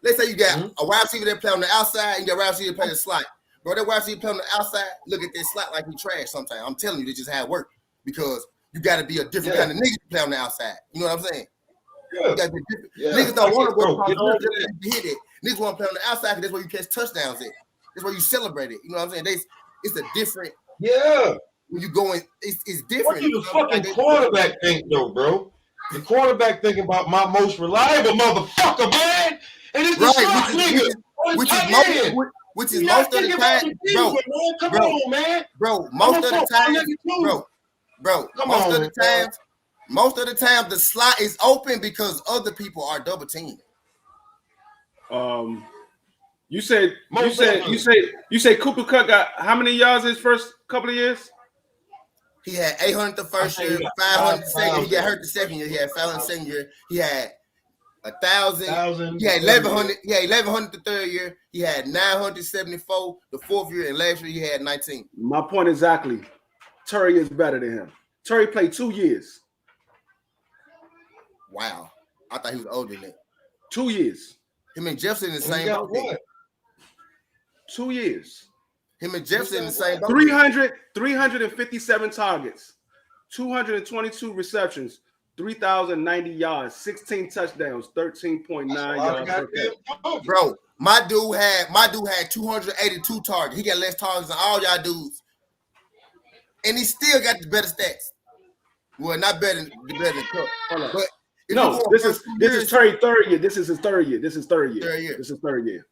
A: Let's say you got a wide receiver that play on the outside and you got a wide receiver that play the slot. Bro, that wide receiver play on the outside, look at that slot like he trash sometimes. I'm telling you, this just how it works because you got to be a different kind of nigga to play on the outside. You know what I'm saying?
B: Yeah.
A: You gotta be different. Niggas don't want to go across the hit it. Niggas want to play on the outside because that's where you catch touchdowns at. That's where you celebrate it. You know what I'm saying? It's a different.
B: Yeah.
A: When you go in, it's different.
B: What do the fucking quarterback think though, bro? The quarterback thinking about my most reliable motherfucker, man. And it's the slot nigga.
A: Which is most of the time, bro. Most of the time, the slot is open because other people are double teamed.
D: You say Cooper Kupp got how many yards his first couple of years?
A: He had 800 the first year, 500 the second. He got hurt the second year. He had 500 the second year. He had 1,000. He had 1,100. He had 1,100 the third year. He had 974 the fourth year, and last year he had 19.
D: My point exactly. Terry is better than him. Terry played 2 years.
A: Wow, I thought he was older than that.
D: 2 years.
A: Him and Jefferson in the same boat.
D: 2 years.
A: Him and Jefferson in the same boat.
D: 357 targets, 222 receptions, 3,090 yards, 16 touchdowns, 13.9 yards per catch.
A: Bro, my dude had 282 targets. He got less targets than all y'all dudes, and he still got the better stats. Well, not better than Cook. But
D: no, this is Trey's third year. This is his third year. This is third year.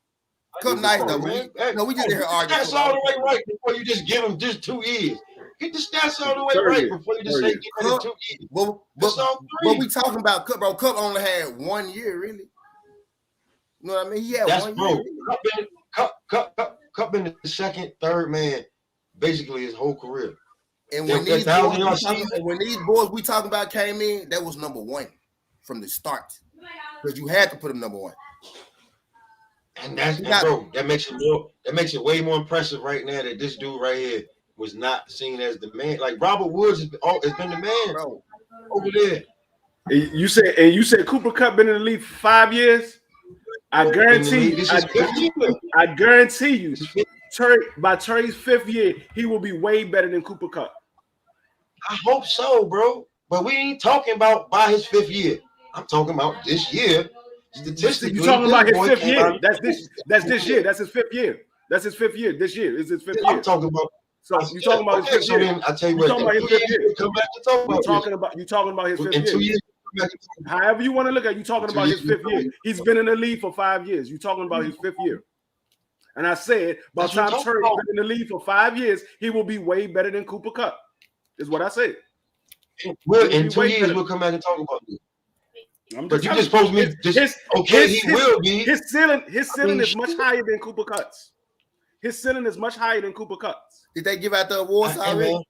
A: Cook nice though, man. No, we just here arguing.
B: Stats all the way right before you just give him just 2 years. Get the stats all the way right before you just say give him 2 years.
A: But we talking about Cook, bro. Cook only had 1 year, really. You know what I mean? He had 1 year.
B: Cup been the second, third man, basically his whole career.
A: And when these boys we talking about came in, that was number 1 from the start. Because you had to put him number 1.
B: And that makes it way more impressive right now that this dude right here was not seen as the man. Like Robert Woods has been the man, bro, over there.
D: You said Cooper Kupp been in the league for 5 years. I guarantee you, by Trey's 5th year, he will be way better than Cooper Kupp.
B: I hope so, bro. But we ain't talking about by his 5th year. I'm talking about this year. Statistically,
D: you're talking about his 5th year. That's this year. That's his 5th year. That's his 5th year. This year is his 5th year.
B: I'm talking about.
D: So you're talking about his 5th year.
B: I tell you what,
D: talking about his 5th year.
B: Come back to talk about.
D: You're talking about his 5th year.
B: In 2 years.
D: However you want to look at it, you're talking about his 5th year. He's been in the league for 5 years. You're talking about his 5th year. And I said, by the time Trey's been in the league for 5 years, he will be way better than Cooper Kupp. Is what I said.
B: In 2 years, we'll come back and talk about this. But you just supposed me he will be.
D: His ceiling is much higher than Cooper Kupp's. His ceiling is much higher than Cooper Kupp's.
A: Did they give out the awards already?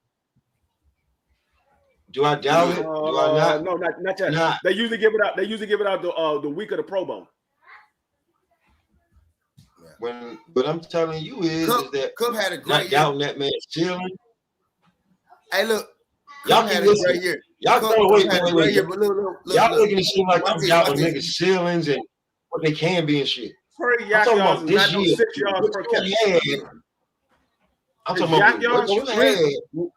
B: Do I doubt it? Do I not?
D: No, not yet. Nah. They usually give it out. They usually give it out the week of the Pro Bowl.
B: What I'm telling you is that
A: Cook had a great year.
B: Doubting that man's ceiling.
A: Hey, look,
B: y'all had a great year. Y'all go wait. Y'all making it seem like I'm doubting niggas' ceilings and what they can be and shit.
D: I'm talking about this year. 6 yards per catch.
B: I'm talking about what you had.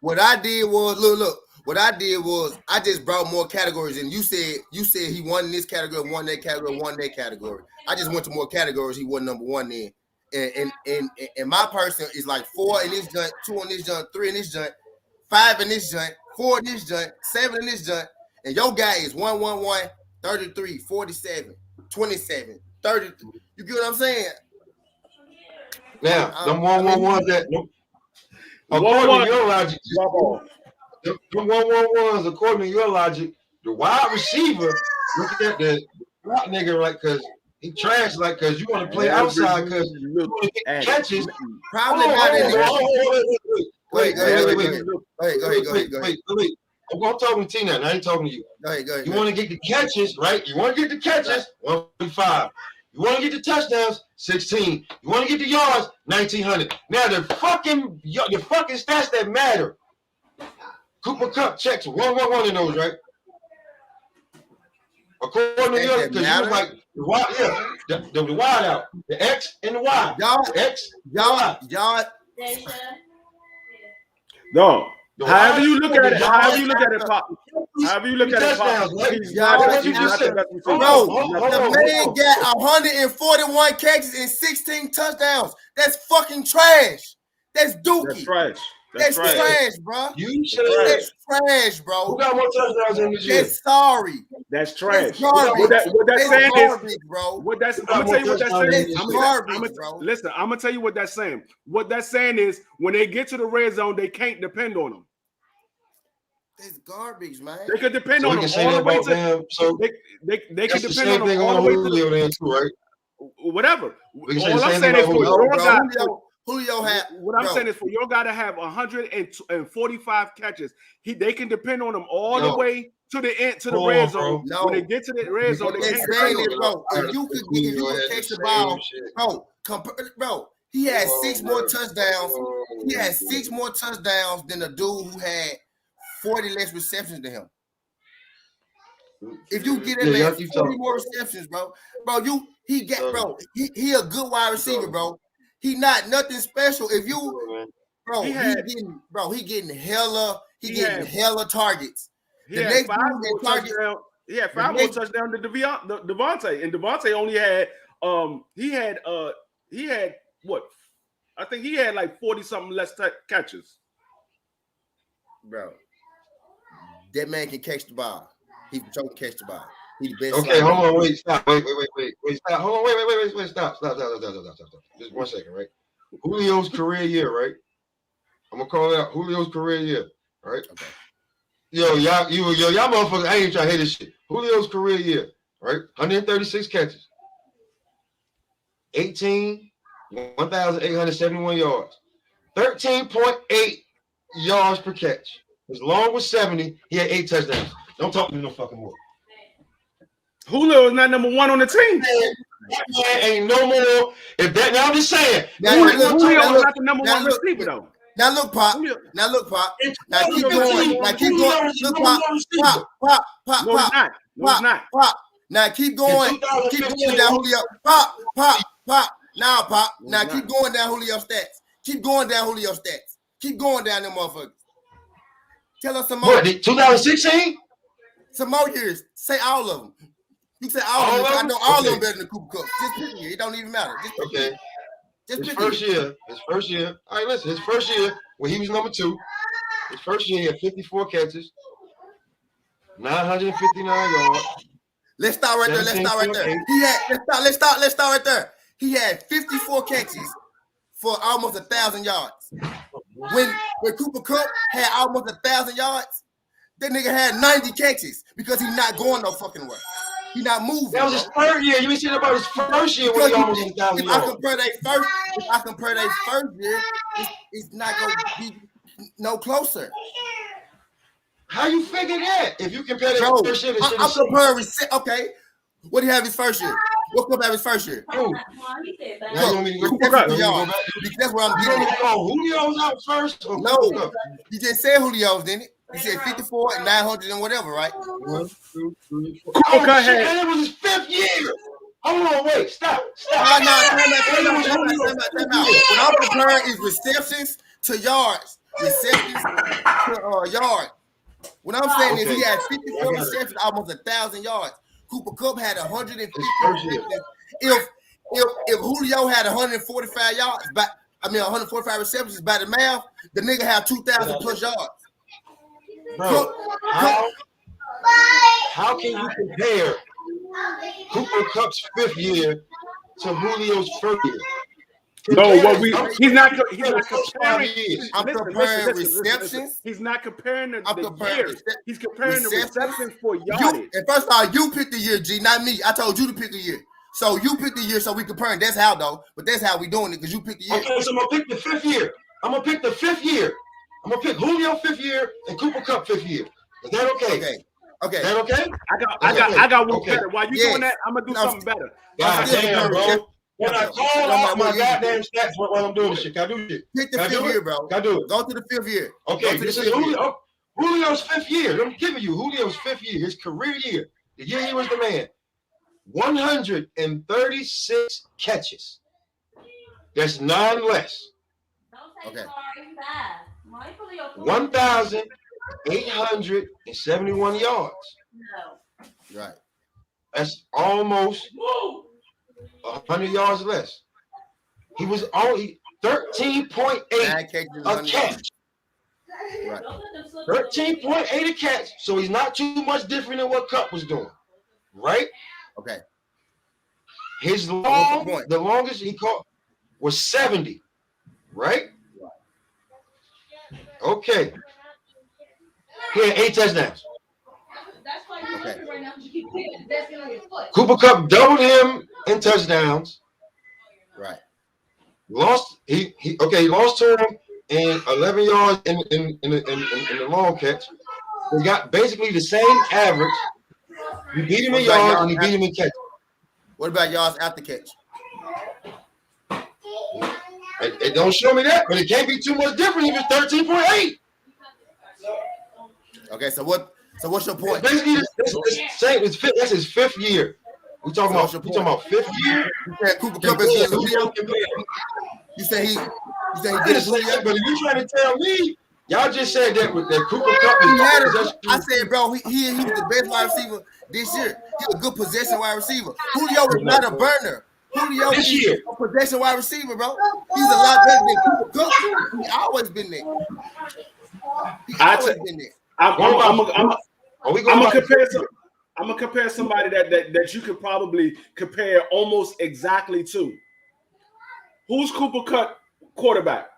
A: What I did was look. What I did was I just brought more categories, and you said he won this category, won that category, won that category. I just went to more categories. He won number 1 in, and my person is like 4 in this joint, 2 in this joint, 3 in this joint, 5 in this joint, 4 in this joint, 7 in this joint, and your guy is 1, 1, 1, 33, 47, 27, 30. You get what I'm saying?
B: Now, the 1, 1, 1 that according to your logic. The 1-1-1s, according to your logic, the wide receiver look at the white nigga like because he trash like because you want to play outside because you want to get catches.
A: Probably not in
B: Wait. I'm talking to Tina. I ain't talking to you.
A: Go ahead.
B: You want to get the catches, right? You want to get the catches, 145. You want to get the touchdowns, 16. You want to get the yards, 1,900. Now the fucking stats that matter. Cooper Kupp checks 1-1-1 in those, right? According to you, because you was like the wide out, the X and the Y.
A: Y'all.
D: No. However you look at it, Pop. However you look at it, Pop.
A: Bro, the man got 141 catches and 16 touchdowns. That's fucking trash. That's dookie.
D: That's
A: trash, bro. That's trash, bro.
B: Who got more touchdowns in this year?
A: That's sorry.
D: That's trash.
A: That's garbage.
D: What that's saying
A: garbage,
D: is,
A: bro.
D: I'm gonna tell you what that's saying.
A: Garbage, bro.
D: Listen, I'm gonna tell you what that's saying. What that's saying is, when they get to the red zone, they can't depend on them.
A: That's garbage, man.
D: They could depend on them all the way to.
B: So
D: they can depend on them all the way to.
B: Right?
D: Whatever. All I'm saying is for your guy.
A: Julio had.
D: What I'm saying is for your guy to have 145 catches, they can depend on him all the way to the end, to the red zone.
A: No.
D: When they get to the red zone, they can't depend on him.
A: Bro, if you could catch the ball, bro, he had 6 more touchdowns. He had 6 more touchdowns than a dude who had 40 less receptions than him. If you get him 40 more receptions, bro, he a good wide receiver, bro. He not nothing special. If you, he getting hella targets.
D: He had 5 more touchdowns. He had 5 more touchdowns than Devontae, and Devontae only had he had what? I think he had like 40 something less catches.
A: Bro, that man can catch the ball. He can catch the ball. He the best.
B: Okay, hold on, wait, stop, wait, stop, hold on, wait, stop. Just 1 second, right? Julio's career year, right? I'm gonna call it out. Julio's career year, right? Okay. Y'all motherfuckers, I ain't trying to hate this shit. Julio's career year, right? 136 catches, 1,871 yards, 13.8 yards per catch. His long was 70. He had 8 touchdowns. Don't talk to me no fucking more.
D: Julio is not number 1 on the team.
B: Man, ain't no more. If that, now I'm just saying.
D: Julio is not the number 1 receiver though.
A: Now look, Pop. Now keep going. Now keep going. Look, Pop.
D: No, he's not.
A: Pop. Now keep going. Keep going down Julio. Pop. Now, Pop. Now keep going down Julio stats. Keep going down Julio stats. Keep going down them motherfuckers. Tell us some more.
B: What, 2016?
A: Some more years. Say all of them. You say all of them. I know all of them better than Cooper Kupp. Just pick a year. It don't even matter.
B: Okay. His first year. All right, listen. His first year when he was number 2. His first year he had 54 catches, 959 yards.
A: Let's start right there. Let's start right there. He had 54 catches for almost 1,000 yards. When Cooper Kupp had almost 1,000 yards, that nigga had 90 catches because he's not going no fucking way. He's not moving.
B: That was his third year. You ain't saying about his first year when he almost 1,000 yards.
A: If I compare their first year, it's not going to be no closer.
B: How you figure that? If you compare their first year,
A: I'm comparing. Okay, what do you have his first year? What Kupp have his first year?
B: Oh,
A: that's what I'm getting.
B: Julio's out first.
A: No, you just said Julio's, didn't it? You said 54 and 900 and whatever, right?
B: 1, 2, 3, 4. Oh, shit, and it was his 5th year. Hold on, wait, stop.
A: Time out. What I'm comparing is receptions to yards. Receptions to yards. What I'm saying is he had 54 receptions, almost 1,000 yards. Cooper Kupp had 150 receptions. If Julio had 145 yards, 145 receptions by the math, the nigga had 2,000 plus yards.
B: Bro, how can you compare Cooper Kupp's 5th year to Julio's 1st year?
D: He's not comparing.
A: I'm comparing receptions.
D: He's not comparing the years. He's comparing the receptions for yardage.
A: And first of all, you picked the year, G, not me. I told you to pick the year. So you picked the year, so we comparing. That's how though. But that's how we doing it because you picked the year.
B: Okay, so I'm gonna pick the 5th year. I'm gonna pick Julio 5th year and Cooper Kupp 5th year. Is that okay?
A: Okay.
B: Is that okay?
D: I got one better. While you doing that, I'm gonna do something better.
B: God damn, bro. When I call out my goddamn stats while I'm doing this shit, can I do shit?
A: Pick the 5th year, bro.
B: Can I do it?
A: Go to the 5th year.
B: Okay, this is Julio's 5th year. I'm giving you Julio's 5th year, his career year. The year he was the man. 136 catches. That's 9 less.
A: Okay.
B: 1,871 yards.
A: Right.
B: That's almost 100 yards less. He was only 13.8 a catch.
A: Right.
B: 13.8 a catch. So he's not too much different than what Kupp was doing. Right?
A: Okay.
B: The longest he caught was 70. Right? Okay. He had 8 touchdowns.
A: Okay.
B: Cooper Kupp doubled him in touchdowns.
A: Right.
B: He lost to him in 11 yards in the long catch. He got basically the same average. You beat him in yards and you beat him in catch.
A: What about yards after catch?
B: It don't show me that, but it can't be too much different if it's 13.8.
A: Okay, so what's your point?
B: Basically, that's his 5th year. We talking about 5th year.
A: You said Cooper Kupp is good. You said he did
B: Julio. But if you're trying to tell me Y'all just said that with that Cooper Cup is
A: I said, bro, he was the best wide receiver this year. He's a good possession wide receiver. Julio is not a burner. Julio is a possession wide receiver, bro. He's a lot better than Cooper Cup. He's always been there.
D: I'm gonna compare somebody that you could probably compare almost exactly to. Who's Cooper Cup quarterback?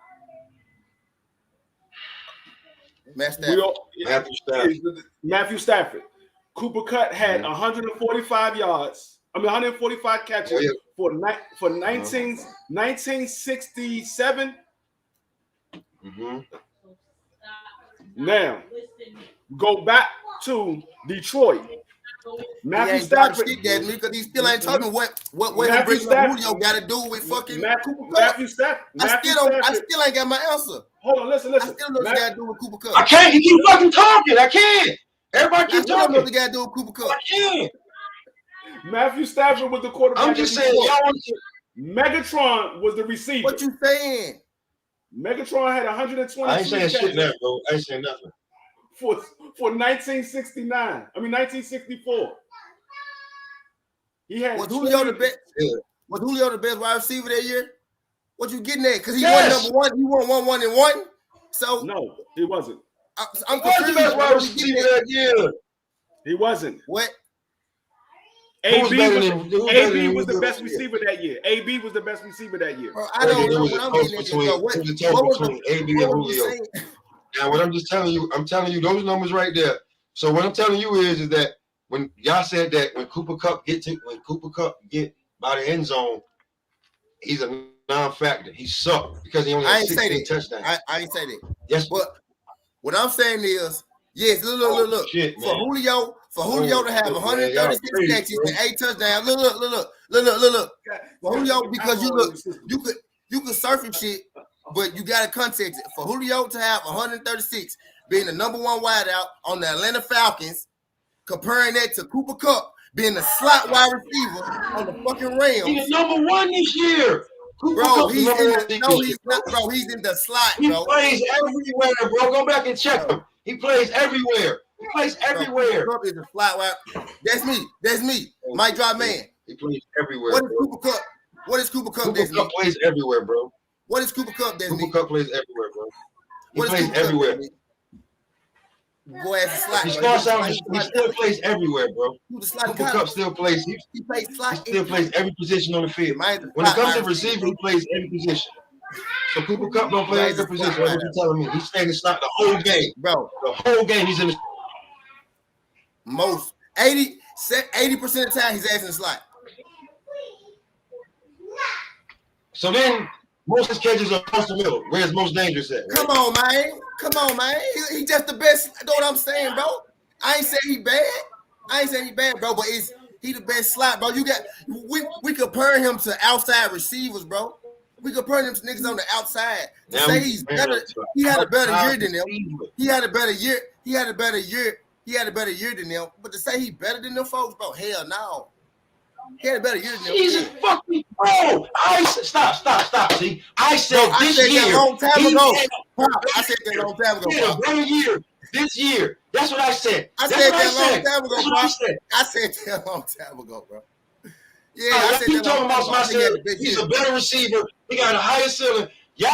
D: Matthew Stafford. Cooper Cup had 145 yards. 145 catches for 1967. Now, go back to Detroit. Matthew Stafford,
A: because he still ain't told me what Julio got to do with fucking
D: Matthew Stafford.
A: I still ain't got my answer.
D: Hold on, listen.
A: I still know what he got to do with Cooper Cup.
B: I can't. You keep fucking talking. I can't. Everybody keep talking.
A: What he got to do with Cooper Cup.
B: I can't.
D: Matthew Stafford was the quarterback.
B: I'm just saying.
D: Megatron was the receiver.
A: What you saying?
D: Megatron had 120.
B: I ain't saying shit now, bro. I ain't saying nothing.
D: For 1964. He had
A: was Julio the best? Yeah. Was Julio the best wide receiver that year? What you getting at? Because he won number one. He won 1-1-1. So
D: no, he wasn't.
A: I'm confused.
B: Wide receiver that year.
D: He wasn't.
A: What?
D: AB was the best receiver that year. AB was the best receiver that year.
A: Bro, I don't know what I'm getting at. What was
B: AB and Julio? Now, what I'm just telling you, I'm telling you those numbers right there. So what I'm telling you is that when y'all said that when Cooper Cup get by the end zone, he's a non-factor. He sucked because he only had 16 touchdowns.
A: I ain't say that.
B: Yes,
A: but what I'm saying is, yes, look.
B: Shit,
A: for Julio to have 136 catches and 8 touchdowns. Look. For Julio, because you could surf and shit. But you got to context it. For Julio to have 136, being the number one wideout on the Atlanta Falcons, comparing that to Cooper Cup being the slot wide receiver on the fucking Rams.
B: He's number one this year.
A: Bro, he's not, bro. He's in the slot, bro.
B: He plays everywhere, bro. Go back and check him. He plays everywhere. Everywhere.
A: Cooper Cup is a slot wide. That's me. Mic drop man.
B: He plays everywhere.
A: What is Cooper Cup? What is Cooper Cup?
B: Cooper Cup plays everywhere, bro.
A: What is Cooper Cup?
B: Cooper Cup plays everywhere, bro. He plays everywhere.
A: Boy, as a slot.
B: He still plays everywhere, bro. Cooper Cup still plays. He
A: plays slot.
B: He still plays every position on the field. When it comes to receiver, he plays every position. So Cooper Cup don't play every position. What you telling me? He's staying in slot the whole game,
A: bro.
B: The whole game he's in the
A: most 80% of the time he's in the slot.
B: So then. Most of his catches are across the middle. Where's most dangerous at? Right?
A: Come on, man. He just the best. You know what I'm saying, bro? I ain't saying he bad, bro. But he the best slot, bro? We compare him to outside receivers, bro. We compare him to niggas on the outside. To say he's better, he had a better year than them. He had a better year than them. But to say he better than them folks, bro, hell no. He had a better year than them.
B: Jesus fucking bro. Stop. See, I said
A: bro,
B: this year.
A: I said that a long time ago.
B: He had a better year this year. That's what I said.
A: I said that a long time ago, bro. I said that a long time ago, bro. Yeah, I said
B: that talking about myself. He's a better receiver. He got a higher ceiling. Y'all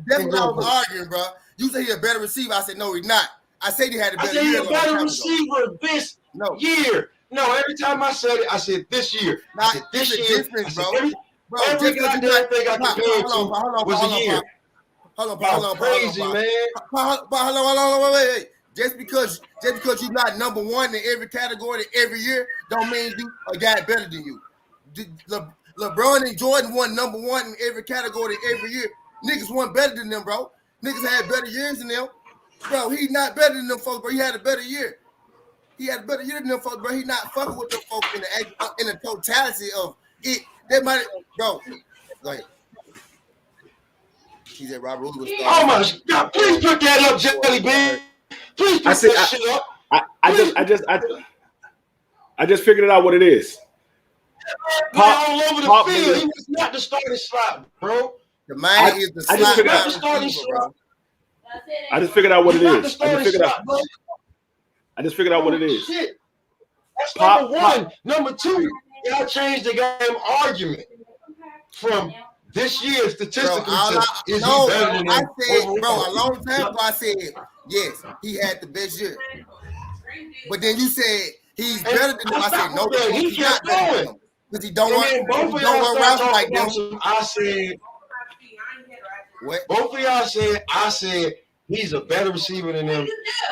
A: that's what I was arguing, bro. You say he's a better receiver. I said no, he's not. I said he had a better year.
B: I said he's a better receiver this year. No, every time I said it, I said this year.
A: Now,
B: this year,
A: difference, bro.
B: Every goddamn thing I compared to was a year.
A: Hold on,
B: crazy, man.
A: Hold on, wait. Just because you're not number one in every category every year, don't mean you a guy better than you. LeBron and Jordan won number one in every category every year. Niggas won better than them, bro. Niggas had better years than them. Bro, he's not better than them folks, bro. He had a better year. He had a better year than them folks, bro. He not fucking with them folks in the totality of it. That might, bro. Go ahead. He said Robert was starting.
B: Oh my God! Please put that up, Jelly Bean. Please put that shit up.
D: I just figured it out what it is.
B: All over the field. He was not the starting slot, bro.
A: The man is the slot.
B: Not the starting slot.
D: I just figured out what it is. I just figured out what it is.
B: Shit. That's number one. Number two, y'all changed the game argument from this year statistically to is he better than
A: I said, bro, a long time ago I said, yes, he had the best year. But then you said he's better than him. I said, no, he's not better than him. Because he don't run routes like them.
B: I said, what? Both of y'all said, I said, he's a better receiver than them.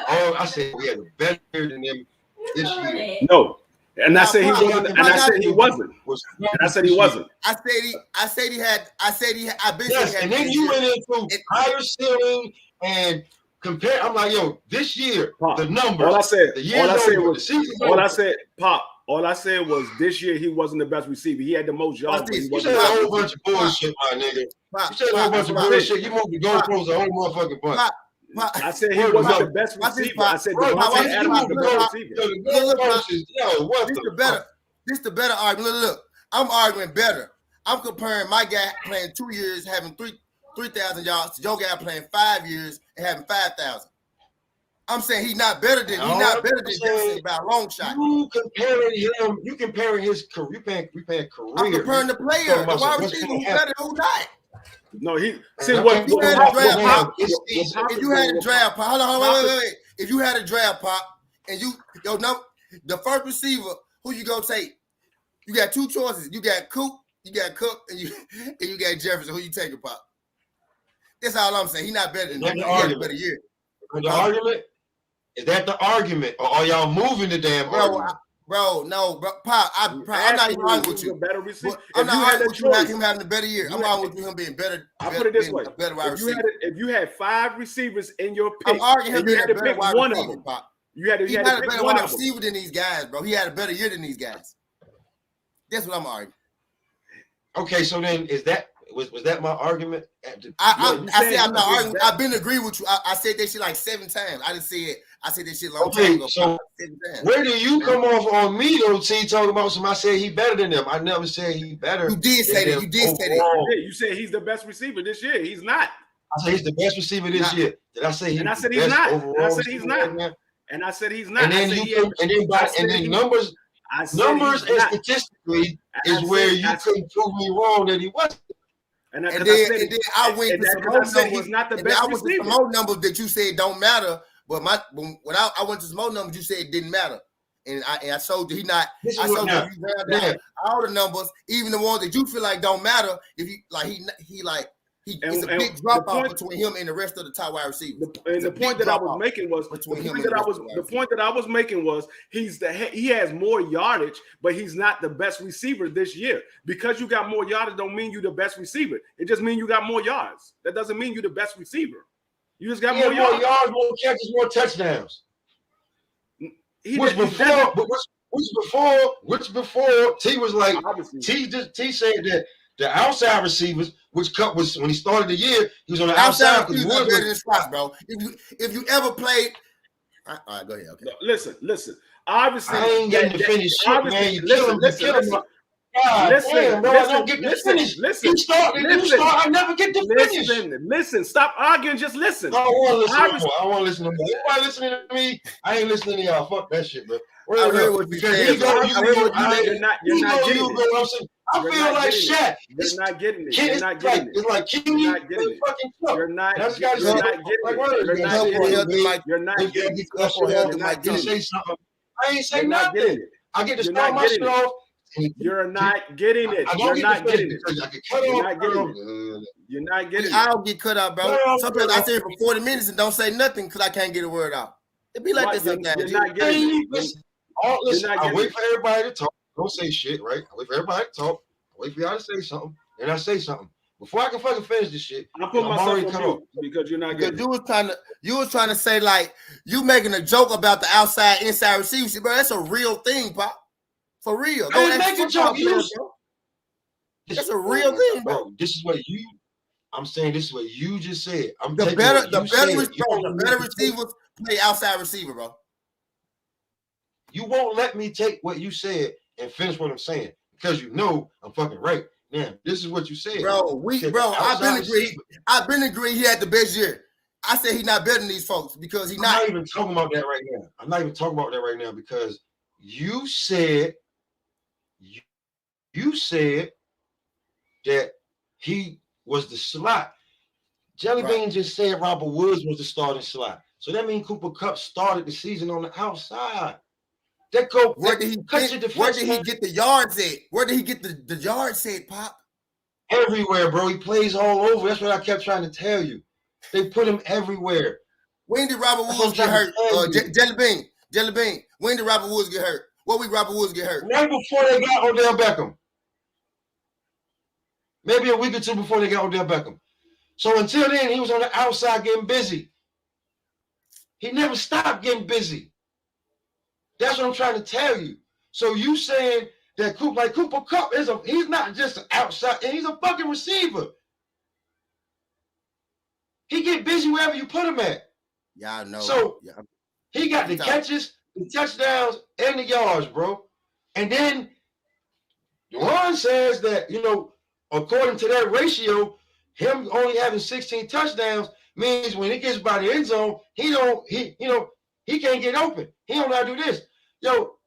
B: Oh, I said, we had a better year than them this year.
D: No. And I said he wasn't. And I said he wasn't. And I said he wasn't.
A: I said he had.
B: Yes, and then you went into higher ceiling and compare. I'm like, yo, this year
D: Pop,
B: the numbers.
D: All I said was this year he wasn't the best receiver. He had the most yards.
B: You said a whole bunch of bullshit, my nigga. You said a whole bunch of bullshit. You moved the goalposts a whole motherfucking bunch.
D: I said he wasn't the best receiver. I said Devontae Adams was the best receiver.
A: This the better argument. Look, I'm arguing better. I'm comparing my guy playing 2 years, having 3,000 yards, to your guy playing 5 years and having 5,000. I'm saying he's not better than Jefferson by a long shot.
B: You comparing his career. You paying career.
A: I'm comparing the player. The wide receiver who's better, who's not.
D: No,
A: if you had a draft pop, hold on, wait. If you had a draft pop and the first receiver, who you gonna take? You got two choices. You got Cook, and you got Jefferson. Who you taking, Pop? That's all I'm saying. He's not better than them. He had a better year.
B: The argument? Is that the argument? Or are y'all moving the damn argument?
A: Bro, Pop, I'm not even arguing with you.
D: Better receiver.
A: I'm not arguing with you about him having a better year. I'm arguing with him being better.
D: I put it this way: if you had 5 receivers in your pick, I'm arguing him being a better wide receiver, Pop. You had a better wide receiver than these guys, bro. He had a better year than these guys. That's what I'm arguing.
B: Okay, so then was that my argument?
A: I said I'm not arguing. I've been agreeing with you. I said that shit like 7 times. I said that shit long time ago.
B: So where do you come off on me though, T, talking about some? I said he better than them. I never said he better.
A: You did say that.
D: You said he's the best receiver this year. He's not.
B: I said he's the best receiver this year. Did I say he's
D: I said he's not. I said he's not. And I said he's not.
B: And then numbers and statistically is where you couldn't prove me wrong that he wasn't.
A: And then I went to some more numbers. Not the best receiver. Some more numbers that you said don't matter. But when I went to some more numbers, you said it didn't matter. And I showed you he not. I showed you round down all the numbers, even the ones that you feel like don't matter. If you like, it's a big drop off between him and the rest of the top wide receivers.
D: The point that I was making was he has more yardage, but he's not the best receiver this year. Because you got more yardage don't mean you're the best receiver. It just means you got more yards. That doesn't mean you're the best receiver. You just got more yards,
B: more catches, more touchdowns. Which before T was like T said that the outside receivers, which cut was when he started the year, he was on the outside.
A: Better than spots, bro. If you ever played, all right, go ahead. Okay.
D: No, listen. Obviously,
B: I ain't getting to finish shit, man. You kill him. Listen, bro. I don't get to finish. You start. I never get to finish.
D: Listen. Stop arguing. Just listen.
B: I don't want to listen to more. Everybody listening to me, I ain't listening to y'all. Fuck that shit, bro.
A: I heard what you said.
D: You're not getting it.
B: I feel like Shaq.
D: You're not getting it. You're not getting it.
B: It's like Kenny.
D: You're not getting it. You're not getting it.
B: I ain't say nothing. I get to start my shit off.
D: You're not getting it. You're not getting it. You're not getting it.
A: I don't get cut out, bro. Sometimes I say for 40 minutes and don't say nothing because I can't get a word out. It be like this sometimes.
D: You're not getting it.
B: Listen, I wait for everybody to talk. Don't say shit, right? I wait for everybody to talk. I wait for y'all to say something. Then I say something. Before I can fucking finish this shit,
D: I put myself on mute because you're not getting it.
A: You was trying to say like you making a joke about the outside inside receiver, bro. That's a real thing, Pop. For real.
B: I ain't making jokes.
A: That's a real thing, bro.
B: This is what you. I'm saying this is what you just said.
A: The better receivers play outside receiver, bro.
B: You won't let me take what you said and finish what I'm saying because you know I'm fucking right. Now, this is what you said.
A: Bro, I've been agreeing he had the best year. I said he's not better than these folks because he's
B: not. I'm not even talking about that right now. I'm not even talking about that right now because you said that he was the slot. Jelly Bean just said Robert Woods was the starting slot. So that means Cooper Kupp started the season on the outside. Where did he get the yards at? Where did he get the yards at, Pop? Everywhere, bro. He plays all over. That's what I kept trying to tell you. They put him everywhere. When did Robert Woods get hurt? Jelly Bean. When did Robert Woods get hurt? What week Robert Woods get hurt? Right before they got Odell Beckham. Maybe a week or two before they got Odell Beckham. So until then, he was on the outside getting busy. He never stopped getting busy. That's what I'm trying to tell you. So you saying that Cooper Kupp he's not just an outside, and he's a fucking receiver. He get busy wherever you put him at. Yeah, I know. So he got the catches, the touchdowns, and the yards, bro. And then Ron says that, according to that ratio, him only having 16 touchdowns means when he gets by the end zone, he can't get open. He don't know how to do this.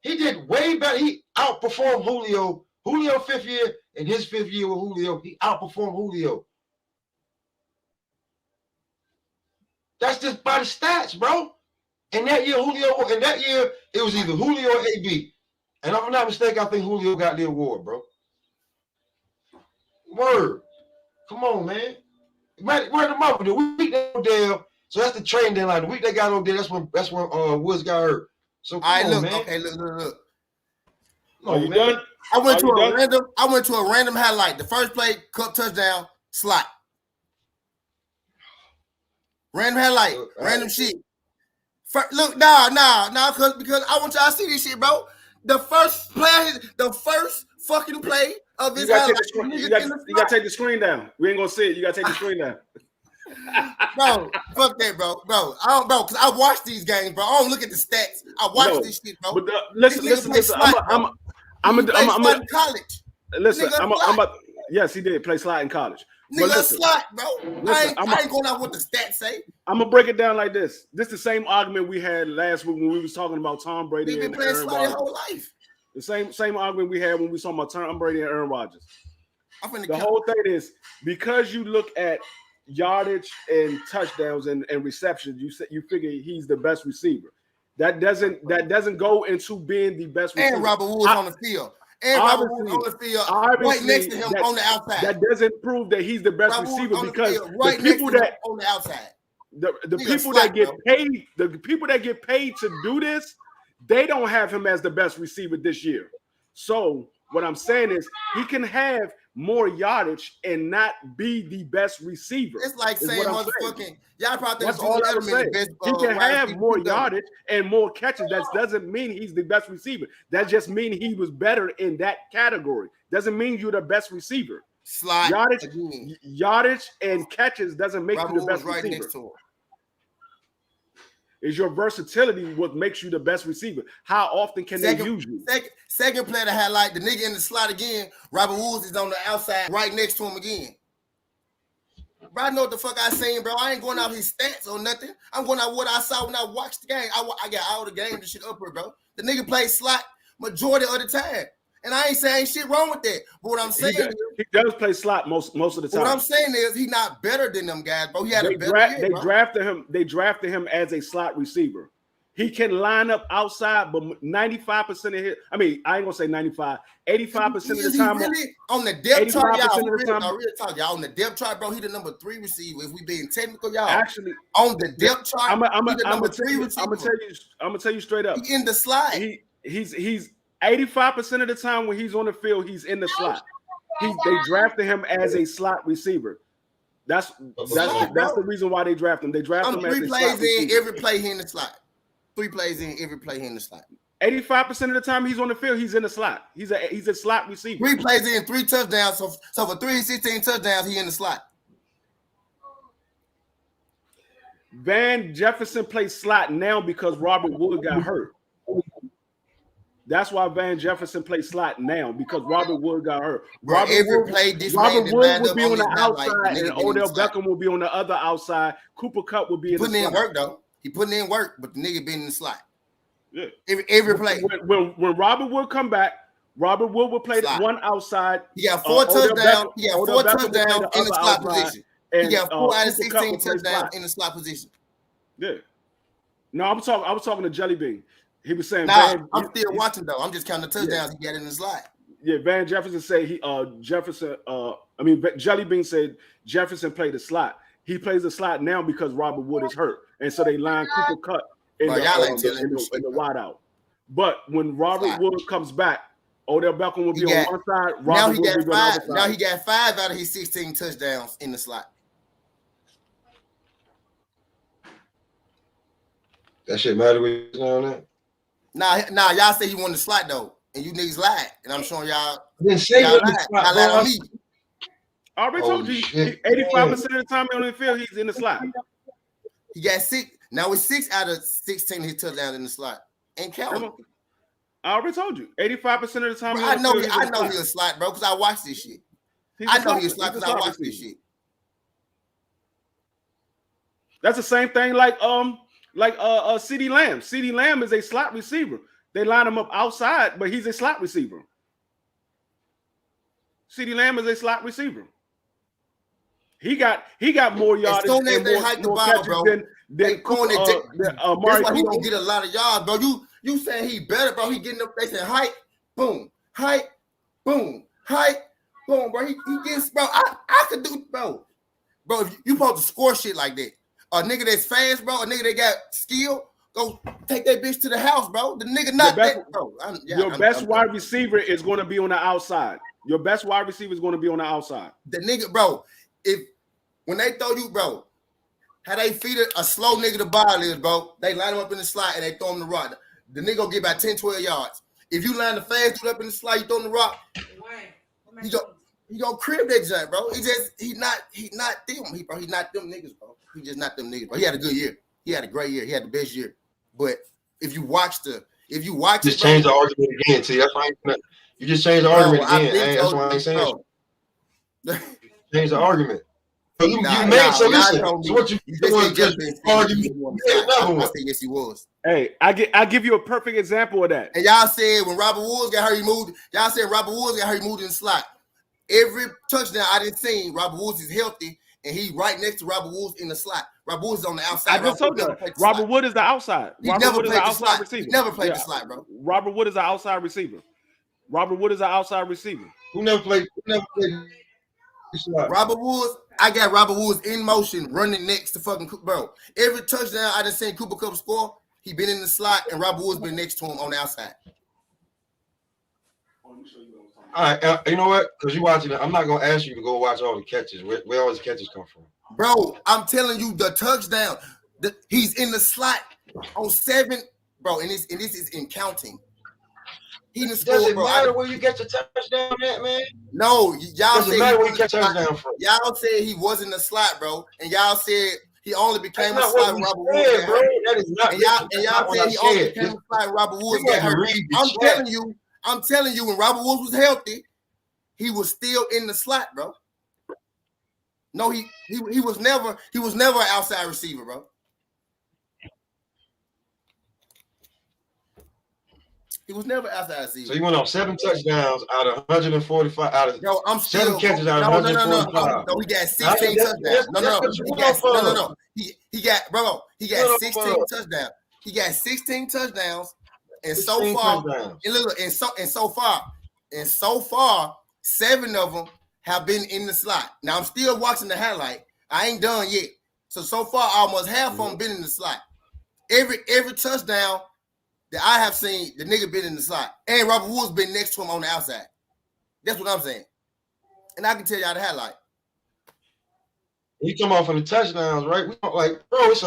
B: He did way better. He outperformed Julio. Julio 5th year and his 5th year with Julio, he outperformed Julio. That's just by the stats, bro. And that year, it was either Julio or AB. And if I'm not mistaken, I think Julio got the award, bro. Word. Come on, man. Where the mother? The week they Odell, so that's the trade deadline. The week they got Odell, that's when Woods got hurt. So look.
D: No, you done?
A: I went to a random highlight. The first play, Kupp touchdown, slot. Random highlight, random shit. Look, because I want y'all to see this shit, bro. The first fucking play of this highlight.
D: You gotta take the screen down. We ain't gonna see it. You gotta take the screen down.
A: Bro, fuck that, bro. Because I watch these games, bro. I don't look at the stats. I watch this shit, bro. But
D: listen. I'm a
A: college.
D: Listen, yes, he did play slot in college.
A: Nigga, slot, bro. I ain't going out what the stats say.
D: I'm gonna break it down like this. This is the same argument we had last week when we was talking about Tom Brady and Aaron Rodgers. Your whole life. The same argument we had when we saw about Tom Brady and Aaron Rodgers. The whole thing is because you look at yardage and touchdowns and receptions, you figure he's the best receiver. That doesn't go into being the best receiver.
A: And Robert Woods on the field. And Robert Woods on the field right next to him on the outside.
D: That doesn't prove that he's the best receiver because the people that on the outside. The people that get paid to do this, they don't have him as the best receiver this year. So what I'm saying is he can have more yardage and not be the best receiver.
A: It's like saying motherfucking y'all probably
D: that's all I'm saying. He can have more yardage and more catches. That doesn't mean he's the best receiver. That just means he was better in that category. Doesn't mean you're the best receiver. Yardage and catches doesn't make you the best receiver. Next to him. Is your versatility what makes you the best receiver? How often can they use you?
A: Second play to highlight, the nigga in the slot again. Robert Woods is on the outside right next to him again. Bro, I know what the fuck I seen, bro. I ain't going out his stats or nothing. I'm going out what I saw when I watched the game. I got all the game and shit up here, bro. The nigga plays slot majority of the time. And I ain't saying shit wrong with that. But what I'm saying is
D: he does play slot most of the time.
A: What I'm saying is he's not better than them guys, bro. He had a better year, bro.
D: They drafted him as a slot receiver. He can line up outside, but 95% of his, I ain't gonna say 95, 85% of the time.
A: Really on the depth chart, y'all on the depth chart, bro. He the number 3 receiver. If we being technical, y'all.
D: Actually,
A: on the depth chart,
D: I'm gonna tell you straight up.
A: He in the slot.
D: He's 85% of the time when he's on the field, he's in the slot. They drafted him as a slot receiver. That's the reason why they draft him. They draft him as a slot receiver. 3 plays in every play he in the slot.
A: 3 plays in every play he in the slot.
D: 85% of the time he's on the field, he's in the slot. He's a slot receiver.
A: 3 plays in 3 touchdowns. So for 316 touchdowns, he in the slot.
D: Van Jefferson plays slot now because Robert Wood got hurt. That's why Van Jefferson plays slot now because Robert Wood got hurt.
A: Bro,
D: Robert Wood will be on the outside, and Odell Beckham will be on the other outside. Cooper Kupp will be in the slot.
A: Putting in work though. He putting in work, but the nigga been in the slot.
D: Yeah.
A: Every play.
D: When Robert Wood come back, Robert Wood will play one outside.
A: He got 4 touchdowns. He got 4 touchdowns in the slot position. He got 4 out of 16 touchdowns in the slot position.
D: Yeah. No, I was talking to Jelly Bean. He was saying,
A: I'm still watching though. I'm just counting the touchdowns he got in the slot.
D: Yeah, Van Jefferson said Jelly Bean said Jefferson played the slot. He plays the slot now because Robert Wood is hurt, and so they line Cooper Kupp in the wide out. But when Robert Wood comes back, Odell Beckham will be on one side. Robert Wood will be on the other side.
A: Now he got 5 out of his 16 touchdowns in the slot.
B: That shit matter with you on that?
A: Nah, y'all say he won the slot though, and you niggas lied, and I'm showing y'all.
B: I didn't say
A: y'all lied. I lied on me.
D: I already told you, 85% of the time on the field, he's in the slot.
A: He got 6. Now it's 6 out of 16 of his touchdowns in the slot. Ain't counting.
D: I already told you, 85% of the time.
A: Bro, I know he's a slot, bro, because I watched this shit. I know he's a slot because I watched this shit.
D: That's the same thing like CeeDee Lamb. CeeDee Lamb is a slot receiver. They line him up outside, but he's a slot receiver. CeeDee Lamb is a slot receiver. He got more yards and more catches than
A: that's why he gonna get a lot of yards, bro. You saying he better, bro? He getting up. They saying height, boom, boom, bro. He gets, bro. I could do, bro. If you supposed to score shit like that, a nigga that's fast, bro. A nigga that got skill, go take that bitch to the house, bro. The nigga not that, bro.
D: Your best wide receiver is going to be on the outside. Your best wide receiver is going to be on the outside.
A: The nigga, bro. When they throw you, bro, how they feed a slow nigga the ball is, bro. They line him up in the slot and they throw him the rock. The nigga gonna get about 10, 12 yards. If you line the fast dude up in the slot, you throw him the rock. He gonna crib that junk, bro. He not them. He not them niggas, bro. He just not them niggas, bro. He had a good year. He had a great year. He had the best year. But if you watch
B: just change the argument again, T. That's why you just change the argument again. That's why I ain't saying change the argument. So you made so listen. So what you doing? Just argue.
A: I say yes, he was.
D: Hey, I give you a perfect example of that.
A: And y'all said when Robert Woods got hurt, he moved. Y'all said Robert Woods got hurt, he moved in the slot. Every touchdown I didn't see, Robert Woods is healthy, and he right next to Robert Woods in the slot. Robert Woods is on the outside.
D: I just told you, Robert Wood is the outside.
A: He never played the slot. He never played the slot, bro.
D: Robert Wood is the outside receiver. Robert Wood is an outside receiver.
B: Who never played the slot?
A: Robert Woods. I got Robert Woods in motion, running next to fucking bro. Every touchdown I just seen Cooper Kupp score, he been in the slot, and Robert Woods been next to him on the outside.
B: All right, you know what? Because you watching it, I'm not gonna ask you to go watch all the catches. Where all the catches come from?
A: Bro, I'm telling you, the touchdown. He's in the slot on 7, bro, and this is in counting. He didn't score,
B: does it
A: bro.
B: matter where you get your touchdown at, man?
A: No, y'all
B: does it matter where you get touchdown from?
A: Y'all said he was in the slot, bro, and y'all said he only became a slot when Robert Woods got hurt.
B: That is not.
A: And y'all said he only became a slot when Robert Woods got hurt. I'm telling you, when Robert Woods was healthy, he was still in the slot, bro. No, he was never an outside receiver, bro. He was never outside receiver.
B: So you went on 7 touchdowns out of 145 out of
A: I'm
B: 7 catches out of 145.
A: No, he got 16 touchdowns. No. He got 16 touchdowns. He got 16 touchdowns, and so far, 7 of them have been in the slot. Now I'm still watching the highlight. I ain't done yet. So far, almost half of them been in the slot. Every touchdown that I have seen, the nigga been in the slot, and Robert Woods been next to him on the outside. That's what I'm saying, and I can tell y'all the highlight.
B: You come off on the touchdowns, right? We don't like, bro. It's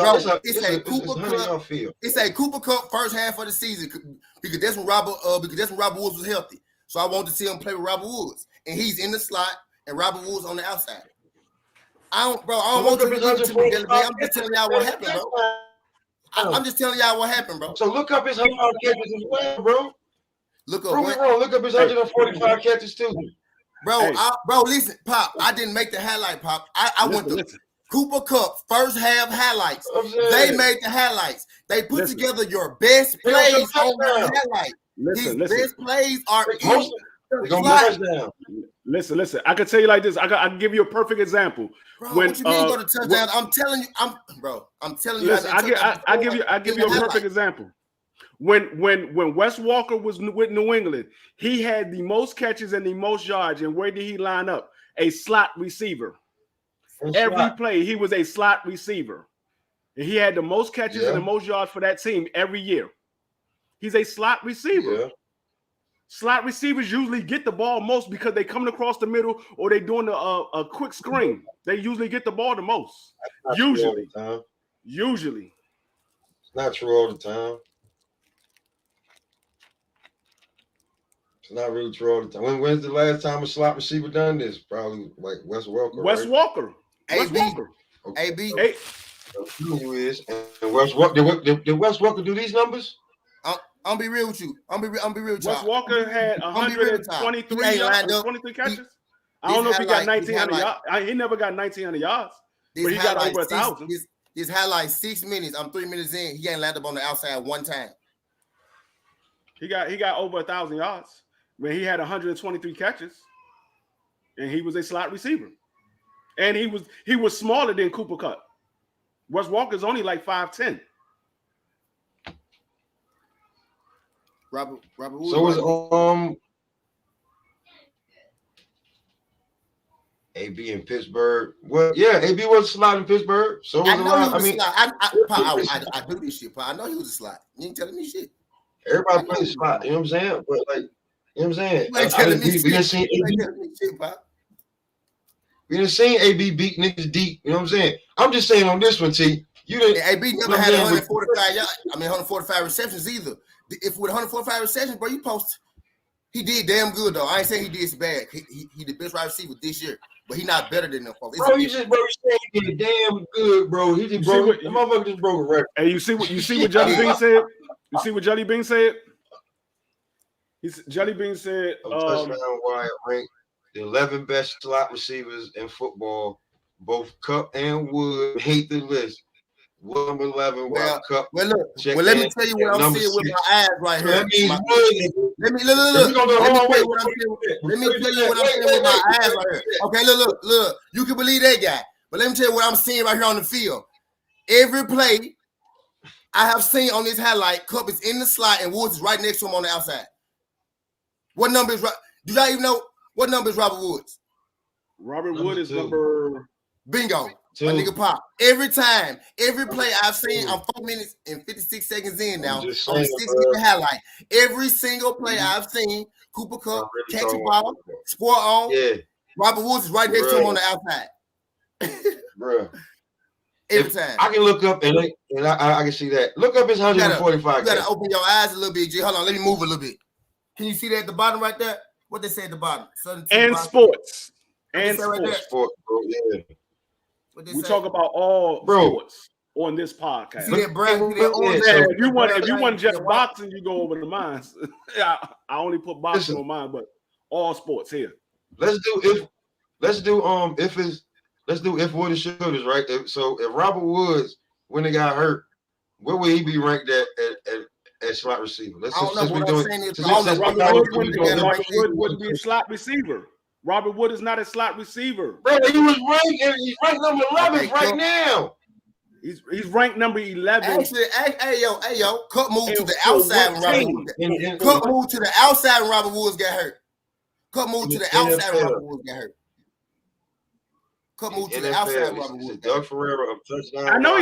B: a
A: Cooper Kupp first half of the season because that's when Robert Woods was healthy. So I wanted to see him play with Robert Woods, and he's in the slot, and Robert Woods on the outside. I don't want to give it to me. I'm just telling y'all what happened, bro. I'm just telling y'all what happened, bro.
B: So look up his catches as well, bro.
A: Look up.
B: Look up his 145 catches too.
A: Bro, bro, listen, Pop. I didn't make the highlight, Pop. I went to Cooper Cup first half highlights. They made the highlights. They put together your best plays on the highlight. His best plays are in the
D: Listen. I can tell you like this. I can give you a perfect example.
A: Bro, what you mean go to touchdown? I'm telling you, I'm telling you.
D: Listen, I give you a perfect example. When Wes Walker was with New England, he had the most catches and the most yards. And where did he line up? A slot receiver. Every play, he was a slot receiver. And he had the most catches and the most yards for that team every year. He's a slot receiver. Yeah. Slot receivers usually get the ball most because they coming across the middle or they doing a quick screen. They usually get the ball the most. Usually.
B: It's not true all the time. It's not really true all the time. When's the last time a slot receiver done this? Probably like Wes Walker.
D: Walker.
A: AB.
B: Who is and Wes Walker? Did Wes Walker do these numbers?
A: I'm be real with you. I'm be real with you.
D: Wes Walker had 123 catches. I don't know if he got 1,900 yards. He never got 1,900 yards, but he got over 1,000.
A: This highlight 6 minutes. I'm 3 minutes in. He ain't landed up on the outside one time.
D: He got over 1,000 yards when he had 123 catches, and he was a slot receiver, and he was smaller than Cooper Kupp. Wes Walker's only like 5'10".
A: Robert Wood.
B: So was AB in Pittsburgh. Well, yeah, AB was a slot in Pittsburgh. So was
A: I do this shit, but I know he was a slot. You ain't telling me shit.
B: Everybody plays slot, you know what I'm saying? But like, you know what I'm saying? We didn't see AB beat niggas deep. You know what I'm saying? I'm just saying on this one, T. You didn't.
A: AB never had 145 yards. 145 receptions either. If with 145 receptions, bro, he did damn good though. I ain't saying he did bad. He the best wide receiver this year, but he not better than them folks.
B: Bro, you saying he did damn good, bro. He just broke. The motherfucker just broke a record.
D: Hey, you see what Jelly Bean said? You see what Jelly Bean said? Jelly Bean said.
B: Touchdown wire ranked the 11 best slot receivers in football. Both Kupp and Wood hate the list. Number 11. Kupp.
A: Well, look. Well, let me tell you what I'm seeing with my eyes right here. Let me look. Let me tell you what I'm seeing with my eyes right here. Okay, look. You can believe that guy, but let me tell you what I'm seeing right here on the field. Every play I have seen on this highlight, Kupp is in the slot and Woods is right next to him on the outside. What number is? Do y'all even know what number is Robert Woods?
D: Robert Wood is number.
A: Bingo. My nigga Pop. Every time, every play I've seen, I'm 4 minutes and 56 seconds in now. On the 6-minute highlight. Every single play I've seen, Cooper Kupp, catch a ball, score on.
B: Yeah.
A: Robert Woods is right next to him on the outside.
B: Bro.
A: Every time.
B: I can look up and I can see that. Look up his 145.
A: You gotta open your eyes a little bit, G. Hold on, let me move a little bit. Can you see that at the bottom right there? What they say at the bottom?
D: And sports.
A: And
B: sports, bro. Yeah.
D: We talk about all sports on this podcast.
A: See that brand?
D: If you want just boxing, you go over to mine. I only put boxing on mine, but all sports here.
B: Let's do if Wood is should is right. So if Robert Woods, when he got hurt, where would he be ranked at slot receiver?
D: Robert Wood wouldn't be a slot receiver. Robert Wood is not a slot receiver.
B: Bro, he's ranked number 11 right now.
D: He's ranked number 11.
A: Actually, hey yo, Kupp moved to the outside when Robert Woods. Kupp moved to the outside when Robert Woods got hurt. Kupp moved to the outside when Robert Woods got hurt. Kupp moved to the outside when Robert Woods.
B: Doug Ferreira of touchdown.
D: I know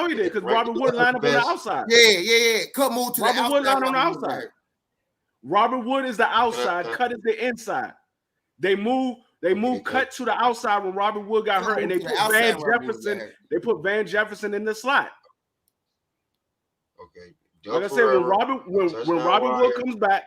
D: he did because Robert Wood lined up on the outside.
A: Yeah. Kupp moved to the outside.
D: Robert Wood lined on the outside. Robert Wood is the outside. Kupp is the inside. They move Cut to the outside when Robert Wood got hurt, and they put Van Jefferson. They put Van Jefferson in the slot.
B: Okay.
D: Like I said, when Robert Wood comes back,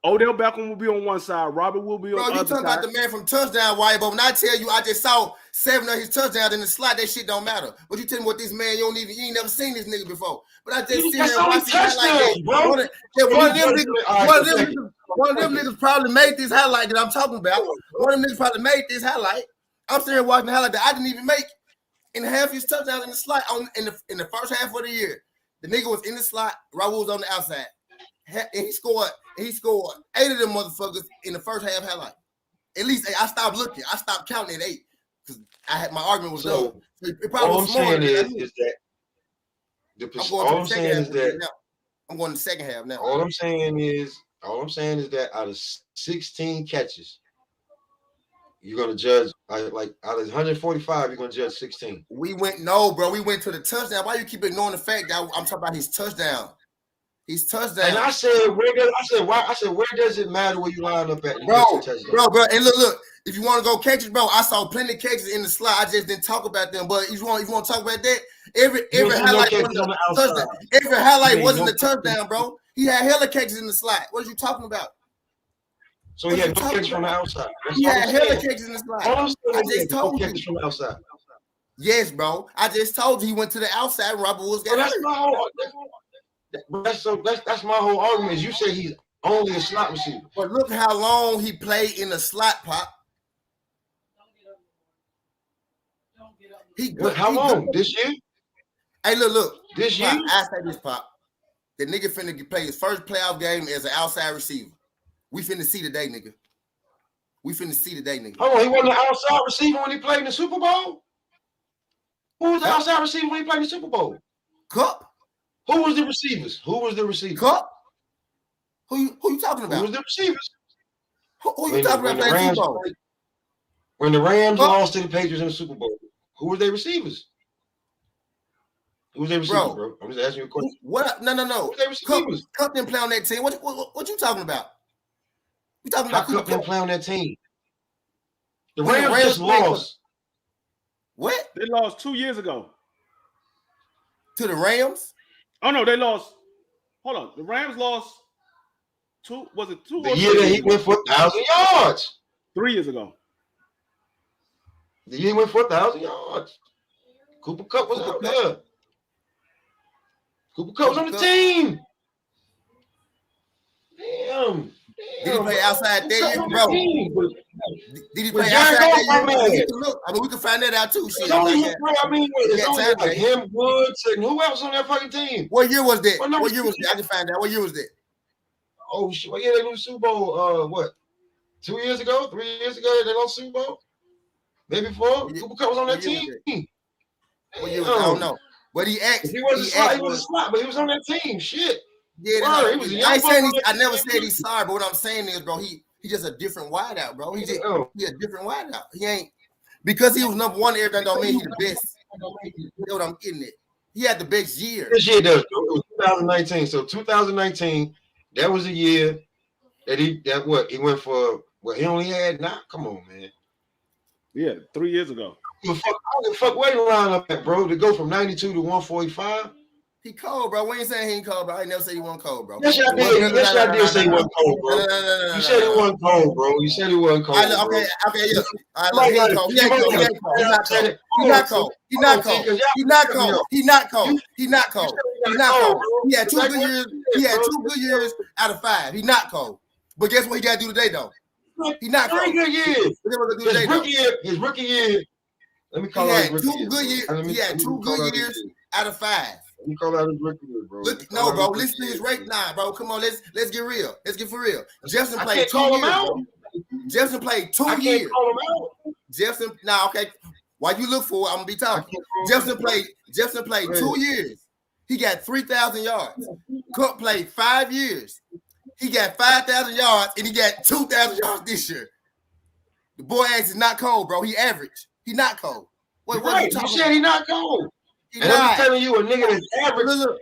D: Odell Beckham will be on one side. Robert will be on the other side.
A: Bro, you talking about the man from touchdown wire, but when I tell you I just saw 7 of his touchdowns in the slot, that shit don't matter. But you tell me what this man, you ain't never seen this nigga before. But I just sit here and watch this highlight. One of them niggas probably made this highlight that I'm talking about. One of them niggas probably made this highlight. I'm sitting here watching the highlight that I didn't even make in half his touchdowns in the slot in the first half of the year. The nigga was in the slot, Raul was on the outside. And he scored 8 of them motherfuckers in the first half highlight. At least I stopped looking. I stopped counting at 8 because my argument was done. So it probably
B: all
A: was
B: I'm saying
A: is
B: that
A: I'm going to the second half now.
B: All I'm saying is that out of 16 catches, you're gonna judge like out of 145, you're gonna judge 16.
A: We went to the touchdown. Why you keep ignoring the fact that I'm talking about his touchdown? His touchdown.
B: And I said, where does it matter where you line up at?
A: Bro. And look. If you want to go catches, bro, I saw plenty of catches in the slot. I just didn't talk about them. But if you want to talk about that, every highlight wasn't a touchdown. Every highlight wasn't a touchdown, bro. He had hella catches in the slot. What are you talking about?
B: So he had no catches from the outside.
A: He had hella catches in the slot. I just told you.
B: From the outside.
A: Yes, bro. I just told you he went to the outside and Robert Woods got hurt.
B: That's my whole argument. Is you say he's only a slot receiver.
A: But look how long he played in the slot, Pop.
B: How long? This year?
A: Hey, look.
B: This year?
A: I say this, Pop. The nigga finna play his first playoff game as an outside receiver. We finna see today, nigga.
B: Hold on, he wasn't an outside receiver when he played in the Super Bowl? Who was the outside receiver when he played in the Super Bowl?
A: Cup.
B: Who was the receivers?
A: Cup. Who you talking about?
B: Who was the receivers?
A: Who you talking about playing Super Bowl?
B: When the Rams lost to the Patriots in the Super Bowl, who were their receivers? Who was their receivers, bro? I'm just asking you a question.
A: What? No.
B: Who were their receivers?
A: Cup didn't play on that team. What you talking about? You talking about
B: Cup didn't play on that team? The Rams just lost.
A: What?
D: They lost 2 years ago.
A: To the Rams?
D: Oh no, they lost. Hold on. The Rams lost 2. Was it 2?
B: The year that he went for 1,000 yards.
D: 3 years ago.
B: The year he went for 1,000 yards. Cooper Kupp was out there. Cooper Kupp was on the team. Damn.
A: Did he play outside there, bro? Did he play outside there? I mean, we can find that out too. Shit.
B: It's only like him, Woods, and who else on that fucking team?
A: What year was that? What year was that? I can find out. What year was that?
B: Oh shit! What year they lose Super Bowl? What? 2 years ago? 3 years ago they lost Super Bowl? Maybe 4. Cooper Kupp was on that team.
A: What year was that? I don't know. But he asked.
B: He was a slot, but he was on that team. Shit.
A: Yeah, I never said he's sorry, but what I'm saying is, bro, he just a different wideout, bro. He a different wideout. He ain't because he was number 1 everything don't mean he's the best. You know what I'm getting at? He had the best year.
B: This year does. It was 2019. So 2019, that was the year that he went for. Well, he only had come on, man.
D: Yeah, 3 years ago.
B: I don't give a fuck where he line up at, bro. To go from 92 to 145.
A: He cold, bro. We ain't saying he ain't cold, bro. I ain't never said he wasn't cold, bro.
B: Yes, I did. Yes, I did say he wasn't cold, bro. You said he wasn't cold, bro. You said he wasn't cold.
A: Okay, yeah. He ain't cold. He not cold. He not cold. He not cold. He not cold. He not cold. He not cold. He had 2 good years. He had 2 good years out of 5. He not cold. But guess what he got to do today, though? He not cold.
B: 3 good years. His rookie year. Let me call out his rookie year.
A: He had 2 good years out of 5.
B: You call out his rookie year, bro.
A: No, bro. Listen to his rate now, bro. Come on, let's get real. Let's get for real. Jefferson played 2 years. Bro. Jefferson played 2 years.
B: I can't call him out.
A: Jefferson, okay. While you look for it, I'm gonna be talking. Jefferson played 2 years. He got 3,000 yards. Cook played 5 years. He got 5,000 yards, and he got 2,000 yards this year. The boy ass is not cold, bro. He average. He not cold.
B: What you said he not cold. And I'm telling you, a nigga that's average.
A: Look,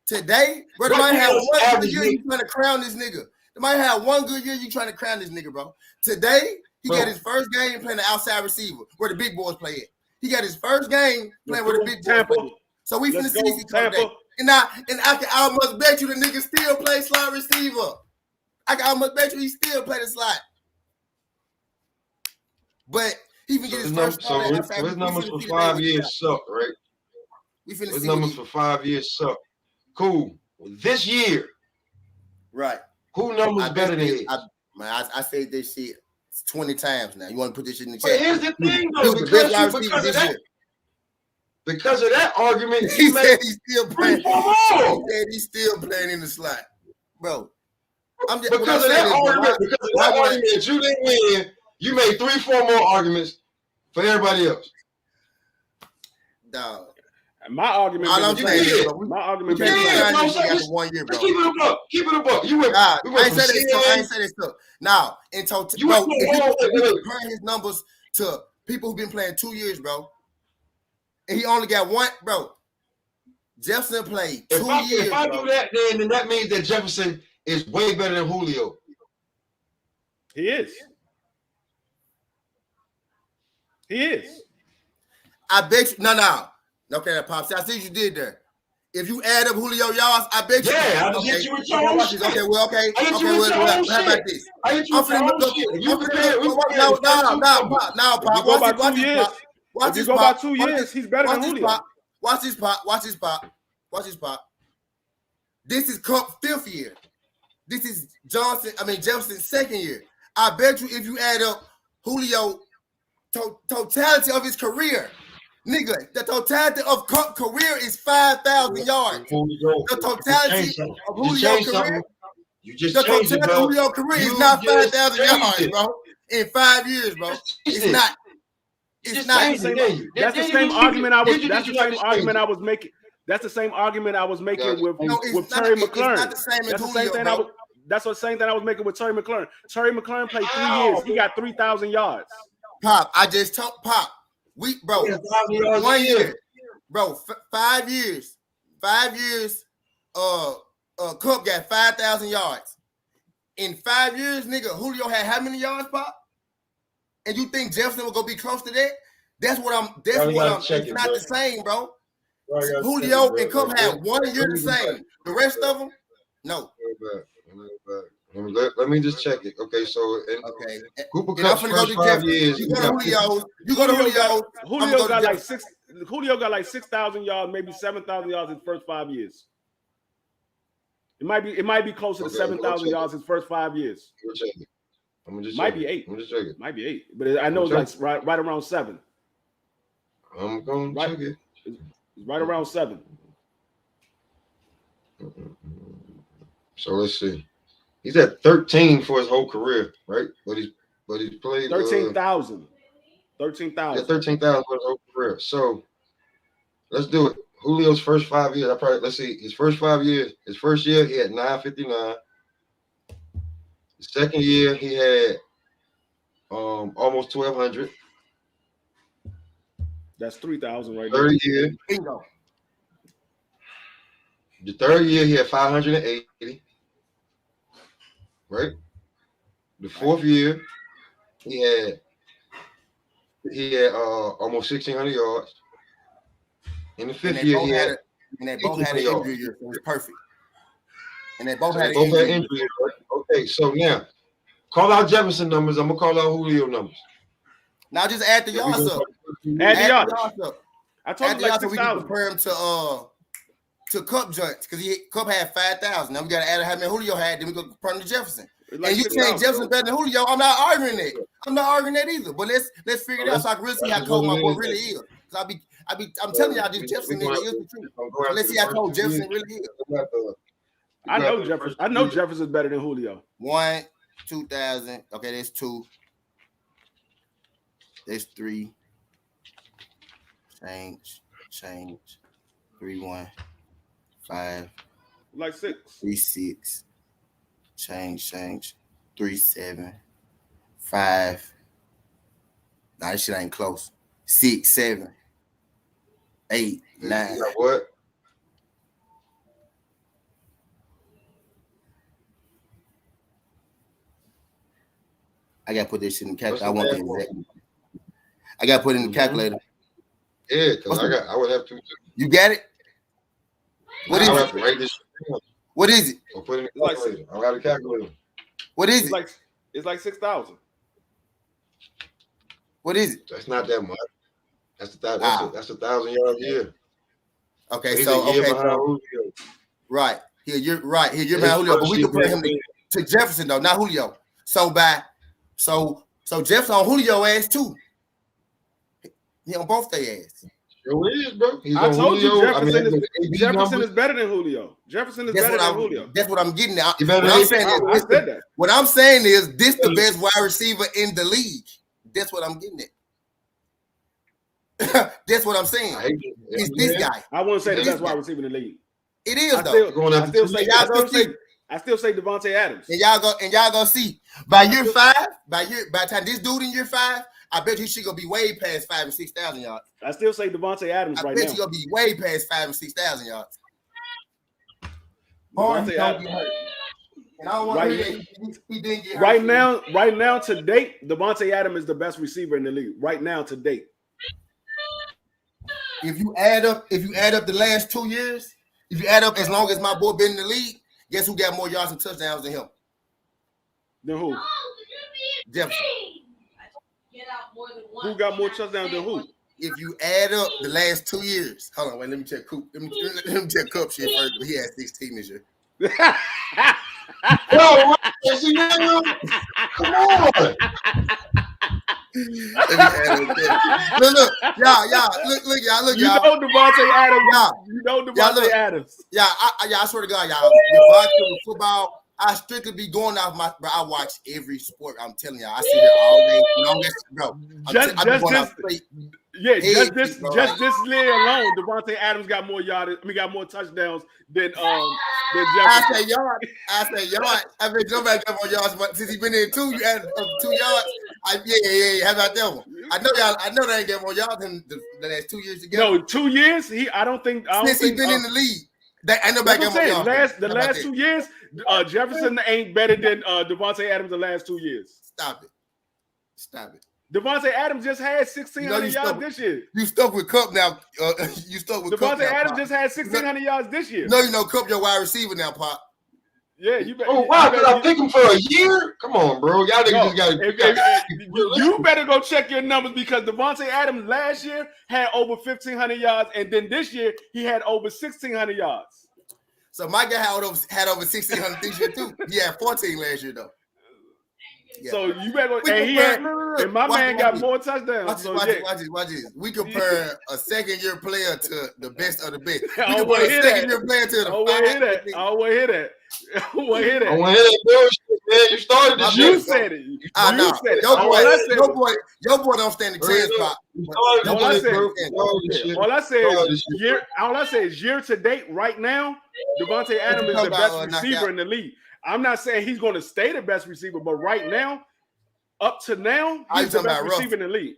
A: today, bro, they might have 1 good year you trying to crown this nigga. They might have 1 good year you trying to crown this nigga, bro. Today, he got his first game playing the outside receiver where the big boys play it. He got his first game playing where the big boys play it. So we finna see if he come today.
G: And I can almost bet you the nigga still play slot receiver. I can almost bet you he still play the slot. But he can get his first start outside.
B: His numbers for 5 years suck, right? His numbers for 5 years suck. Cool. This year,
G: right?
B: Who numbers better than his?
G: I say this shit 20 times now. You want to put this shit in the
B: chat?
G: But
B: here's the thing, though. Because of that argument,
G: he said he's still playing. He said he's still playing in the slot, bro.
B: Because of that argument, you didn't win. You made 3-4 more arguments for everybody else.
G: Dog.
D: My argument. My argument.
G: After 1 year, bro.
B: Keep it a buck. You went.
G: I ain't say this stuff. Now, in total, bro, if you compare his numbers to people who've been playing 2 years, bro, and he only got one, bro. Jefferson played 2 years.
B: If I do that, then that means that Jefferson is way better than Julio.
D: He is.
G: I bet you. No. Okay, Pops. I see what you did there. If you add up Julio yards, I bet you.
B: Yeah, I hit you with your own shit.
G: Okay, well. How about this?
B: I hit you with your own shit.
G: Now, Pop. Watch this, Pop.
D: Watch this, Pop. Go by 2 years, he's better than Julio.
G: Watch this, Pop. This is Cup 5th year. This is Jefferson's 2nd year. I bet you if you add up Julio totality of his career, nigga, the totality of Cup career is 5,000 yards. The totality of Julio's career, Julio's career is not 5,000 yards, bro. In 5 years, bro, it's not. It's not.
D: That's the same argument I was making. That's the same argument I was making with Terry McLaurin. That's the same thing I was making with Terry McLaurin. Terry McLaurin played 3 years. He got 3,000 yards.
G: Pop, I just told Pop. 1 year, bro. 5 years. 5 years. Cup got 5,000 yards. In 5 years, nigga, Julio had how many yards, Pop? And you think Jefferson will go be close to that? That's what I'm. It's not the same, bro. Julio and Cup had 1 year the same. The rest of them, no.
B: Let me just check it. Okay, so Cooper
G: Cup's
B: first 5 years.
G: You go to Julio.
D: Julio got like 6,000 yards, maybe 7,000 yards his first 5 years. It might be closer to 7,000 yards his first 5 years. Might be 8.
B: I'm just checking.
D: Might be 8, but I know it's like right around 7.
B: I'm going to check it.
D: It's right around 7.
B: So let's see. He's at 13 for his whole career, right? But he's played
D: 13,000. 13,000.
B: Yeah, 13,000 for his whole career. So let's do it. Julio's first 5 years. Let's see. His first 5 years. His first year he had 959. The second year he had almost 1,200.
D: That's 3,000 right
B: there.
G: Year.
B: Bingo. The third year he had 580. Right. The fourth year he had almost 1,600 yards. In the fifth year he had.
G: And they both had an injury year, so it was perfect. And they both had an
B: injury year. Okay, so now call out Jefferson numbers. I'm gonna call out Julio numbers.
G: Now just add the yards up.
D: Add the yards up. I told you like 6,000.
G: We can compare him to Cup joints because Cup had 5,000. Now we got to add how many Julio had. Then we go compare him to Jefferson. Like and you saying Jefferson better than Julio? I'm not arguing that. I'm not arguing that either. But let's figure it out so I can really see how cold my boy really is. Because I'm telling y'all this Jefferson nigga is the truth. So let's see how cold Jefferson really is.
D: I know Jefferson's better than Julio.
G: 2,000. Okay, there's 2. There's 3. Change. 3, 1, 5.
D: Like 6.
G: 3, 6. Change. 3, 7. 5. Nah, this shit ain't close. 6, 7. 8, 9.
B: What?
G: I gotta put this shit in the calculator. I want the exact. I gotta put it in the calculator.
B: Yeah, because I would have to.
G: You got it? What is
B: I'll
G: it?
B: have to write this shit down.
G: What is it?
B: Or put it in the calculator. I got a calculator.
G: What is it?
D: It's like 6,000.
G: What is it?
B: That's not that much. That's 1,000-yard year.
G: Okay,
B: so
G: right here, you're right here. You're behind Julio, but we compare him to Jefferson though, not Julio. So Jefferson on Julio ass too. He on both their ass.
B: Sure is, bro. He's
D: I told
B: Julio.
D: you Jefferson is better than Julio. Jefferson is better than Julio.
G: That's what I'm getting at.
B: What
G: I'm saying is this the best wide receiver in the league. That's what I'm getting at. That's what I'm saying. It's this guy.
D: I wouldn't say the best wide receiver in the league.
G: It is though.
D: I still say Devontae Adams.
G: And y'all go see by year 5, by the time this dude in year 5, I bet he should go be way past 5,000 and 6,000 yards.
D: I still say Devontae Adams right now. I bet
G: he gonna be way past 5,000 and 6,000 yards.
D: Devontae Adams.
G: And I don't want to hear he didn't get hurt.
D: Right now to date, Devontae Adams is the best receiver in the league. Right now to date.
G: If you add up the last 2 years, if you add up as long as my boy been in the league, guess who got more yards and touchdowns than him?
D: Than who?
G: Jefferson.
D: Who got more touchdowns than who?
G: If you add up the last 2 years, hold on, wait, let me check Coop. Let me check Coop shit first. But he had 16 this year.
B: Yo, come on.
G: Look, y'all.
D: You know Devontae Adams. You know Devontae Adams.
G: I swear to God, y'all. With football, I strictly be going off my. Bro, I watch every sport. I'm telling y'all, I sit here all day. Bro,
D: just this year alone, Devontae Adams got more yards. Got more touchdowns than Jefferson.
G: I say yards. I mean, nobody got more yards, but since he been in 2, you added 2 yards. Yeah. How about that one? I know they ain't get more yards than the last 2 years together.
D: No, 2 years. I don't think
G: since he been in the league. Ain't nobody got more yards.
D: The last 2 years, Jefferson ain't better than Devontae Adams the last 2 years.
G: Stop it.
D: Devontae Adams just had 1,600 yards this year.
G: You stuck with Cup now. You stuck with Cup.
D: Devontae Adams just had 1,600 yards this year.
G: No, you know Cup your wide receiver now, Pop.
D: Yeah, you better.
B: Oh wow, because I pick him for a year. Come on, bro. Y'all niggas just got.
D: You better go check your numbers because Devontae Adams last year had over 1,500 yards, and then this year he had over 1,600 yards.
G: So my guy had over 1,600 this year too. He had 14 last year though.
D: Yeah. So you better and my man got more touchdowns.
G: Watch this. We compare a second-year player to the best of the best. We
D: compare a
G: second-year player to the
D: I want to hear that. I want to hear that.
B: Bullshit, man. You started this shit.
D: You said it. You said it.
G: Your boy don't stand a chance, Pop.
D: All I say is year to date right now, Devontae Adams is the best receiver in the league. I'm not saying he's going to stay the best receiver, but right now, up to now, he's the best receiver in the league.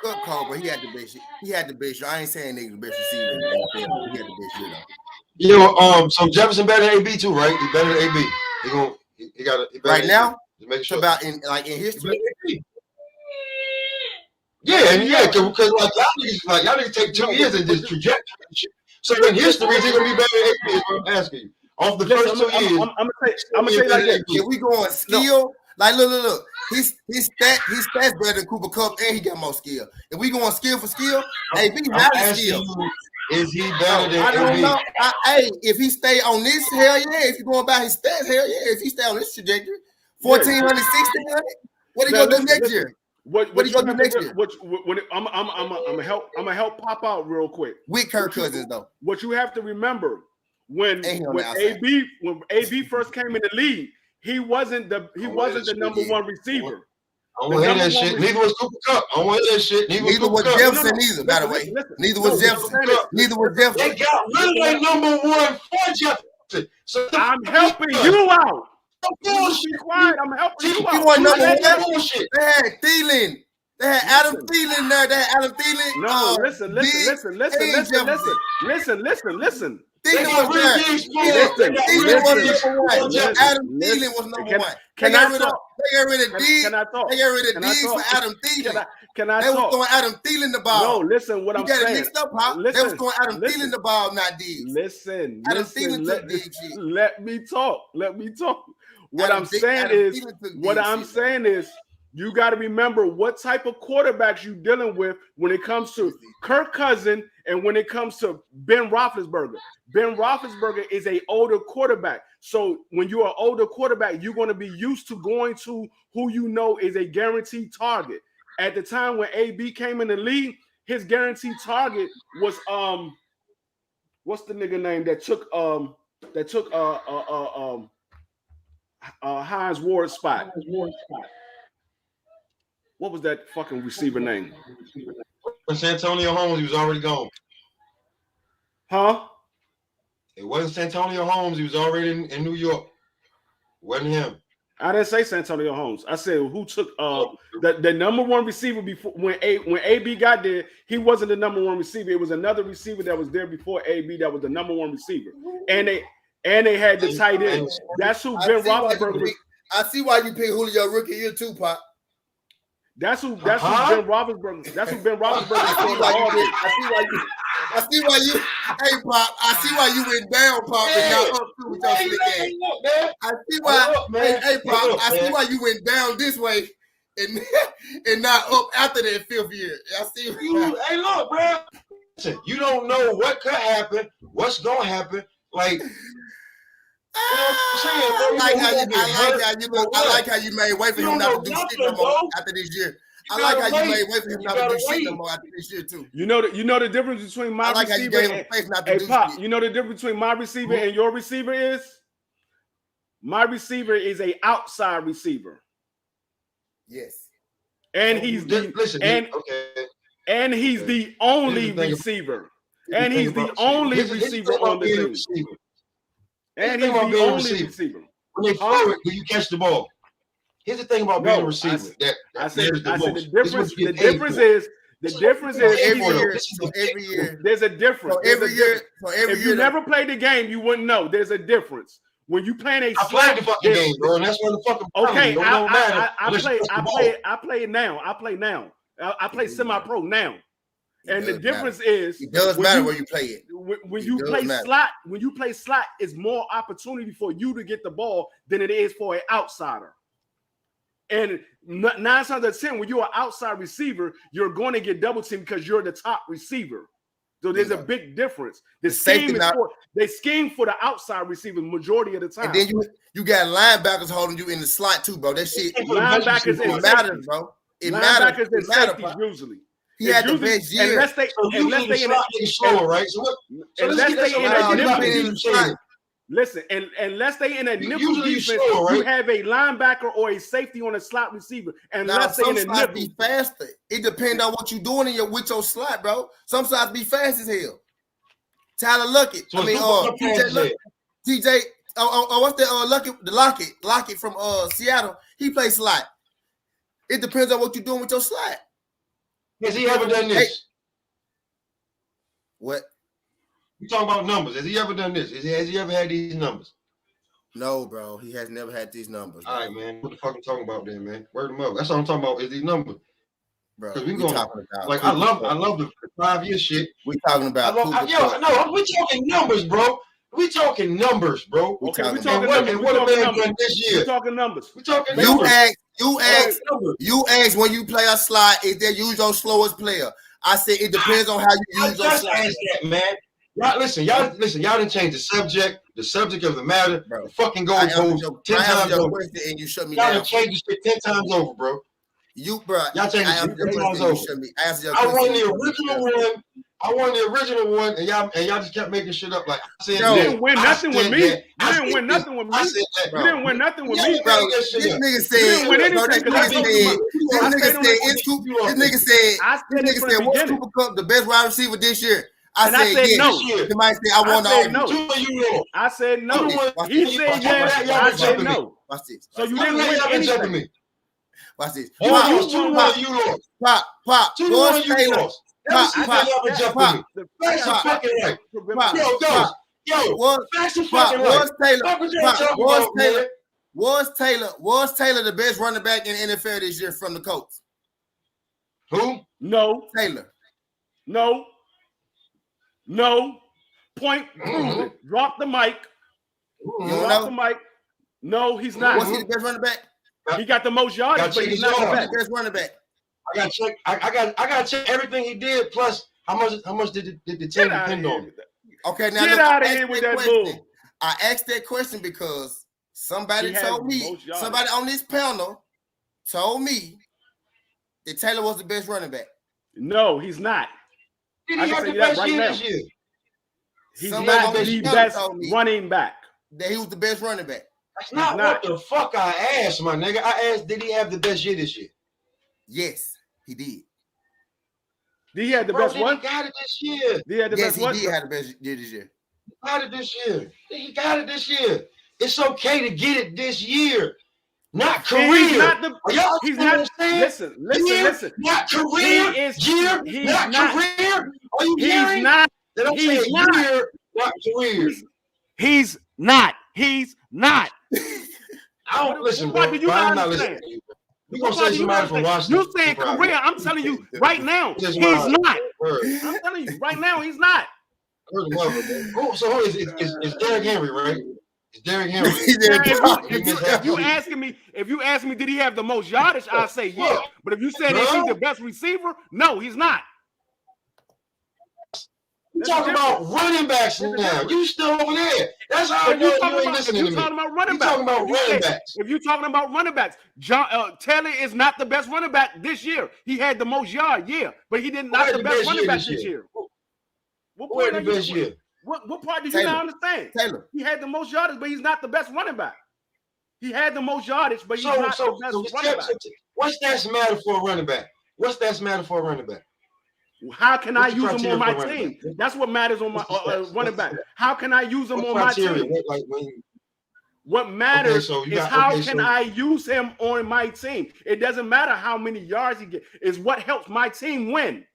G: Good call, but he had the best. He had the best. I ain't saying niggas the best receiver in the NFL. He had the best year though.
B: Yo, so Jefferson better than AB too, right? He better than AB. He got it
G: right now.
B: Just make sure
G: about in history.
B: Yeah, because like y'all niggas take 2 years in this trajectory. So in history, he's gonna be better than AB. Is what I'm asking you. Off the first 2 years,
D: I'm gonna say like that.
G: If we going skill, like look, his stats better than Cooper Kupp, and he got more skill. If we going skill for skill, AB has skill.
B: Is he better than
G: I don't
B: AB?
G: know. If he stay on this, hell yeah. If you going by his stats, hell yeah. If he stay on this trajectory, 1,400, 1,600, what he gonna do next year? What he gonna do next year?
D: I'm gonna help Pop out real quick.
G: With Kirk Cousins though.
D: What you have to remember when AB first came in the league, he wasn't the number one receiver.
B: I don't hear that shit. Neither was Cooper Kupp. I don't hear that shit.
G: Neither was Jefferson either, by the way. Neither was Jefferson. Neither was Jefferson.
B: They got rid of their number one for Jefferson. So
D: I'm helping you out.
B: Bullshit.
D: Be quiet. I'm helping you out.
G: You want number one?
B: Bullshit.
G: They had Thielen. They had Adam Thielen there. They had Adam Thielen.
D: No, listen.
G: Thielen was there. Thielen was number one. Adam Thielen was number one. They got rid of Diggs. They got rid of Diggs for Adam Thielen. They was throwing Adam Thielen the ball.
D: No, listen, what I'm saying. You got it
G: mixed up, Pop. They was throwing Adam Thielen the ball, not Diggs.
D: Listen,
G: Adam Thielen took Diggs shit.
D: Let me talk. What I'm saying is, you got to remember what type of quarterbacks you're dealing with when it comes to Kirk Cousins and when it comes to Ben Roethlisberger. Ben Roethlisberger is an older quarterback. So when you're an older quarterback, you're going to be used to going to who you know is a guaranteed target. At the time when AB came in the league, his guaranteed target was what's the nigga name that took Hines Ward's spot? What was that fucking receiver name?
B: When Santonio Holmes, he was already gone.
D: Huh?
B: It wasn't Santonio Holmes. He was already in New York. Wasn't him.
D: I didn't say Santonio Holmes. I said who took the number one receiver before when AB got there. He wasn't the number one receiver. It was another receiver that was there before AB that was the number one receiver. And they had the tight end. That's who Ben Roethlisberger was.
G: I see why you pick Julio rookie year too, Pop.
D: That's who Ben Roethlisberger. That's who Ben Roethlisberger.
G: I see why you. Hey, Pop. I see why you went down, Pop, and not up too with your slick ass. I see why. Hey, Pop. I see why you went down this way and not up after that fifth year. I see.
B: Hey, look, bro. Listen, you don't know what could happen, what's gonna happen. Like.
G: I like how you made way for him not to do shit no more after this year. I like how you made way for him not to do shit no more after this year too.
D: You know the difference between my receiver and Pop. You know the difference between my receiver and your receiver is? My receiver is a outside receiver.
G: Yes.
D: And he's the only receiver. And he's the only receiver on the team. And he's the only receiver.
B: When they throw it, do you catch the ball? Here's the thing about being a receiver.
D: The difference is
G: every year.
D: There's a difference. If you never played the game, you wouldn't know. There's a difference. When you playing a slot,
B: I played the fucking game, bro, and that's where the fucking
D: okay. I play now. I play semi-pro now. And the difference is
G: it does matter where you play it.
D: When you play slot, it's more opportunity for you to get the ball than it is for an outsider. And 9 times out of 10, when you're an outside receiver, you're going to get double teamed because you're the top receiver. So there's a big difference. They scheme for the outside receiver majority of the time.
G: And then you got linebackers holding you in the slot too, bro. That shit
D: linebackers
G: it matters, bro. It matters.
D: It matters usually.
G: He had the best year.
B: Unless they in a slower, right?
D: Unless they in a nickel defense, you have a linebacker or a safety on a slot receiver. Unless they in a nickel,
G: be faster. It depends on what you're doing with your slot, bro. Some slots be fast as hell. Tyler Lockett.
B: So
G: TJ. What's the Lockett from Seattle? He plays slot. It depends on what you're doing with your slot.
B: Has he ever done this?
G: Hey. What?
B: You talking about numbers? Has he ever done this? Has he ever had these numbers?
G: No, bro. He has never had these numbers.
B: All right, man. What the fuck I'm talking about then, man? Word them up. That's what I'm talking about. Is these numbers?
G: Bro,
B: we talking about like I love the 5-year shit.
G: We talking about
B: we're talking numbers, bro. We talking numbers, bro.
D: Okay,
B: what a man done this year.
D: We talking numbers.
B: We talking numbers.
G: You ask when you play a slot, is they use your slowest player? I said it depends on how you use your slot.
B: That, man. Y'all listen. Y'all didn't change the subject of the matter.
G: Bro,
B: the fucking goalpost 10 times over.
G: And you shut me
B: y'all
G: down.
B: Y'all changed the shit 10 times over, bro.
G: You, bro.
B: Y'all changed the shit 10 times over. I won the original one, and y'all just kept making shit up. Like I said,
D: you didn't win nothing with me. You didn't win nothing with me. You didn't win nothing with me,
G: bro. This nigga said, this nigga said, what's Cooper Kupp the best wide receiver this year? I said no. You might say I won the
D: I said no. He said yes. I said no.
G: Watch this.
D: So you didn't win anything.
G: Watch this.
B: You lost.
G: Pop. George Taylor.
B: Pop. That's fucking right. Yo,
G: Was Taylor the best running back in the NFL this year from the Colts?
B: Who?
H: No.
G: Taylor.
H: No. Point proven. Drop the mic. Drop the mic. No, he's not.
G: Was he the best running back?
H: He got the most yardage, but he's not the best
G: running back.
B: I got to check. I got to check everything he did. Plus, how much did the team depend on him?
G: Okay, now
H: get out of here with that bull.
G: I asked that question because somebody told me, somebody on this panel told me that Taylor was the best running back.
H: No, he's not.
B: Did he have the best year this year?
H: He's not the best running back.
G: That he was the best running back.
B: That's not what the fuck I asked, my nigga. I asked, did he have the best year this year?
G: Yes, he did.
H: Did he have the best one?
B: He got it this year.
H: Did he have the best one?
G: Yes, he did have the best year this year.
B: He got it this year. He got it this year. It's okay to get it this year. Not career.
H: He's not the.
B: He's not.
H: Listen.
B: Not career. Year. Not career. Are you hearing?
H: He's not.
B: He's not. Year, not career.
H: He's not. He's not.
B: I don't listen, bro. I'm not listening. You gonna say somebody from Washington?
H: You saying career? I'm telling you right now, he's not. I'm telling you right now, he's not.
B: So it's Derrick Henry, right? It's Derrick Henry.
H: If you ask me, did he have the most yardage? I say yeah. But if you said is he the best receiver? No, he's not.
B: You talking about running backs now? You still over there? That's how you ain't listening to me.
H: Talking about running
B: backs. Talking about running backs.
H: If you're talking about running backs, Taylor is not the best running back this year. He had the most yard, but he did not the best running back this year. What part the best year? What part did you not understand?
G: Taylor.
H: He had the most yardage, but he's not the best running back. He had the most yardage, but he's not the best running back.
B: What's that matter for a running back? What's that matter for a running back?
H: How can I use him on my team? That's what matters on my running back. How can I use him on my team? What matters is how can I use him on my team? It doesn't matter how many yards he gets. It's what helps my team win.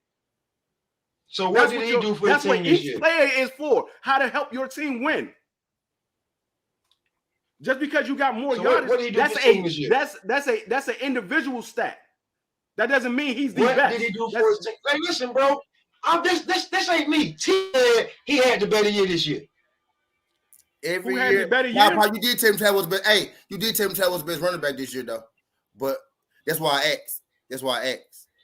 B: So what did he do for the team?
H: That's what each player is for. How to help your team win. Just because you got more yardage, that's an individual stat. That doesn't mean he's the best.
B: What did he do for his team? Hey, listen, bro. This ain't me. T said he had the better year this year.
G: Every year. You did tell him Taylor was best. Hey, you did tell him Taylor was the best running back this year, though. But that's why I asked.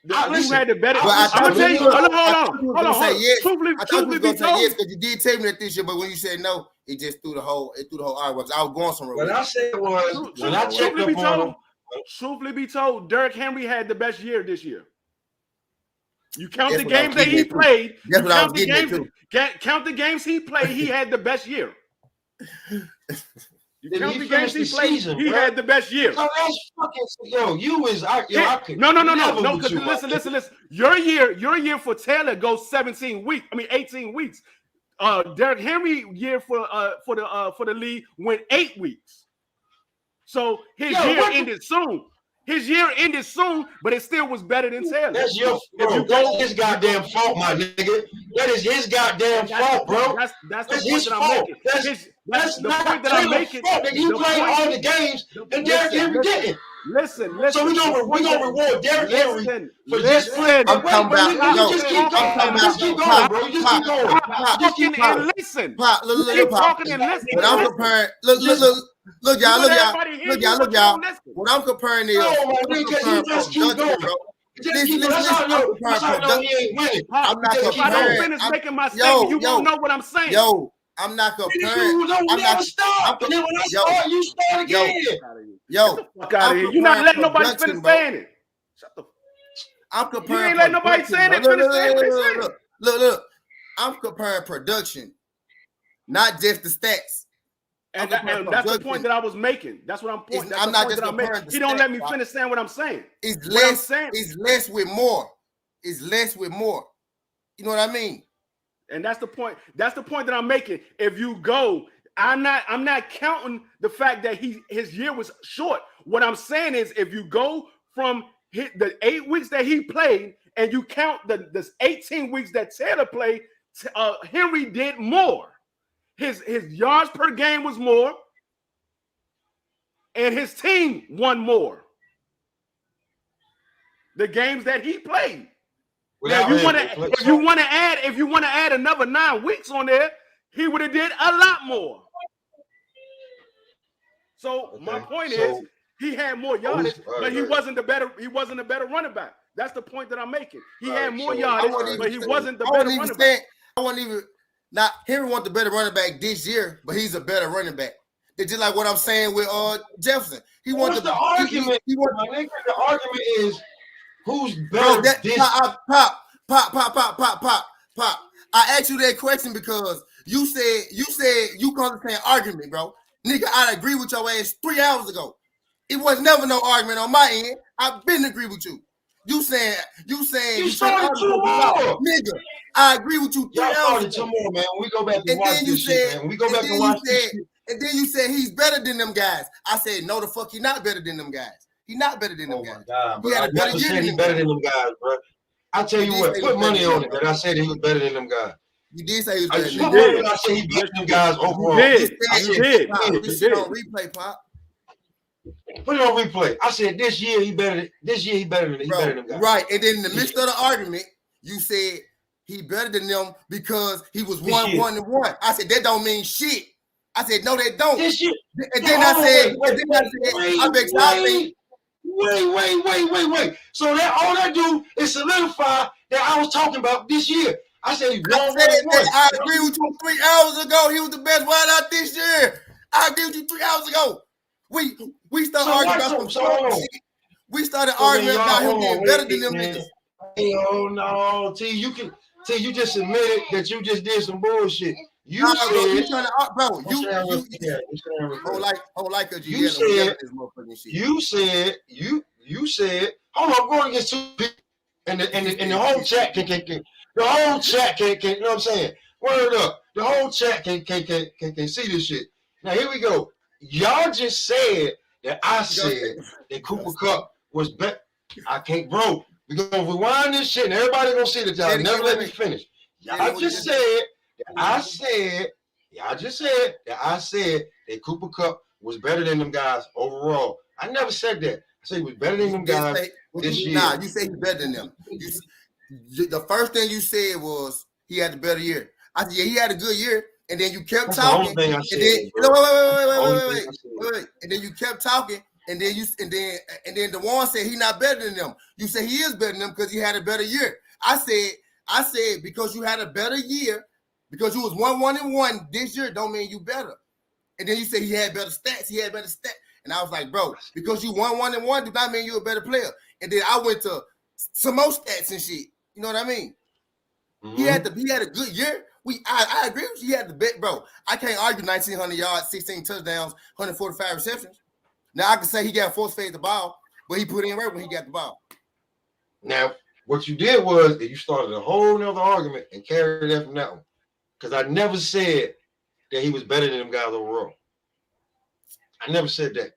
H: You had the better. I'm gonna tell you. Hold on.
G: Truthfully, I thought you was gonna say yes because you did tell me that this year, but when you said no, it just threw the whole argument. I was going somewhere.
B: What I said was when I checked up on him.
H: Truthfully be told, Derrick Henry had the best year this year. You count the games that he played.
G: That's what I was getting at.
H: Count the games he played. He had the best year. You count the games he played. He had the best year.
B: So that's fucking
H: No. Listen. Your year for Taylor goes 18 weeks. Derrick Henry year for the league went 8 weeks. So his year ended soon. But it still was better than Taylor.
B: That's that's his goddamn fault, my nigga. That is his goddamn fault, bro.
H: That's the point that I'm making. That's the point that I'm making.
B: You played all the games and Derrick Henry didn't.
H: Listen.
B: So we're gonna reward Derrick Henry for just playing.
G: Just keep going, bro. You just keep going.
H: Talking and listen. Keep talking and listen.
G: When I'm comparing, look, y'all. What I'm comparing is,
B: just keep going, bro.
G: I'm not comparing.
H: If I don't finish making my statement, you won't know what I'm saying.
G: I'm not comparing.
B: I'm not stop. And then when I start, you start again.
H: Fuck out of here. You're not letting nobody finish saying it. Shut the.
G: I'm comparing.
H: You ain't letting nobody say it.
G: Look. I'm comparing production, not just the stats.
H: And that's the point that I was making. That's what I'm pointing.
G: I'm not just comparing.
H: He don't let me finish saying what I'm saying.
G: It's less with more. It's less with more. You know what I mean?
H: And that's the point. That's the point that I'm making. If you go, I'm not counting the fact that his year was short. What I'm saying is, if you go from the 8 weeks that he played and you count the 18 weeks that Taylor played, Henry did more. his yards per game was more, and his team won more. The games that he played. Now, if you want to add another 9 weeks on there, he would have did a lot more. So my point is, he had more yardage, but he wasn't a better running back. That's the point that I'm making. He had more yardage, but he wasn't the better running back.
G: I won't even. Now, Henry wants the better running back this year, but he's a better running back. It's just like what I'm saying with Jefferson. He wants
B: the argument. The argument is who's better.
G: Pop. I asked you that question because you said you called it an argument, bro. Nigga, I agree with your ass 3 hours ago. It was never no argument on my end. I've been agree with you. You saying
B: you started tomorrow,
G: nigga. I agree with you 3 hours ago.
B: Tomorrow, man. When we go back and watch this shit, man. When we go back and watch this shit.
G: And then you said he's better than them guys. I said, no, the fuck, he not better than them guys. He not better than them guys.
B: God, he had a better year than them better than them guys, bro. I tell you what, put money on it that I said he was better than them guys.
G: You did say he was better than them
B: guys. I said he better than them guys overall.
H: You did.
G: Put it on replay, Pop.
B: Put it on replay. I said this year he better than them guys.
G: Right, and then in the midst of the argument, you said he better than them because he was 1-1-1. I said that don't mean shit. I said no, that don't. And then I said, I bet y'all think.
B: Wait. So that all that do is solidify that I was talking about this year. I said he won.
G: I agree with you 3 hours ago. He was the best wide out this year. I agree with you 3 hours ago. We started arguing about some shit. We started arguing about him being better than them niggas.
B: Oh no, T, you just admitted that you just did some bullshit. You said, you said, hold on, I'm going against two people, and the whole chat can, you know what I'm saying? Word up, the whole chat can see this shit. Now here we go. Y'all just said that I said that Cooper Kupp was better. I can't, bro. We're gonna rewind this shit, and everybody gonna see that y'all never let me finish. Y'all just said that I said that Cooper Kupp was better than them guys overall. I never said that. I said he was better than them guys this year.
G: Nah, you say he's better than them. The first thing you said was he had a better year. I said, yeah, he had a good year. And then you kept talking. Wait. And then you kept talking. And then DeJuan said he not better than them. You said he is better than them because he had a better year. I said because you had a better year, because you was 1-1-1 this year, don't mean you better. And then you said he had better stats. And I was like, bro, because you 1-1-1 does not mean you're a better player. And then I went to some more stats and shit. You know what I mean? Mm-hmm. He had a good year. I agree with you. He had the bet, bro. I can't argue 1,900 yards, 16 touchdowns, 145 receptions. Now I can say he got force fade the ball, but he put in work when he got the ball.
B: Now, what you did was that you started a whole nother argument and carried that from that one. Because I never said that he was better than them guys overall. I never said that.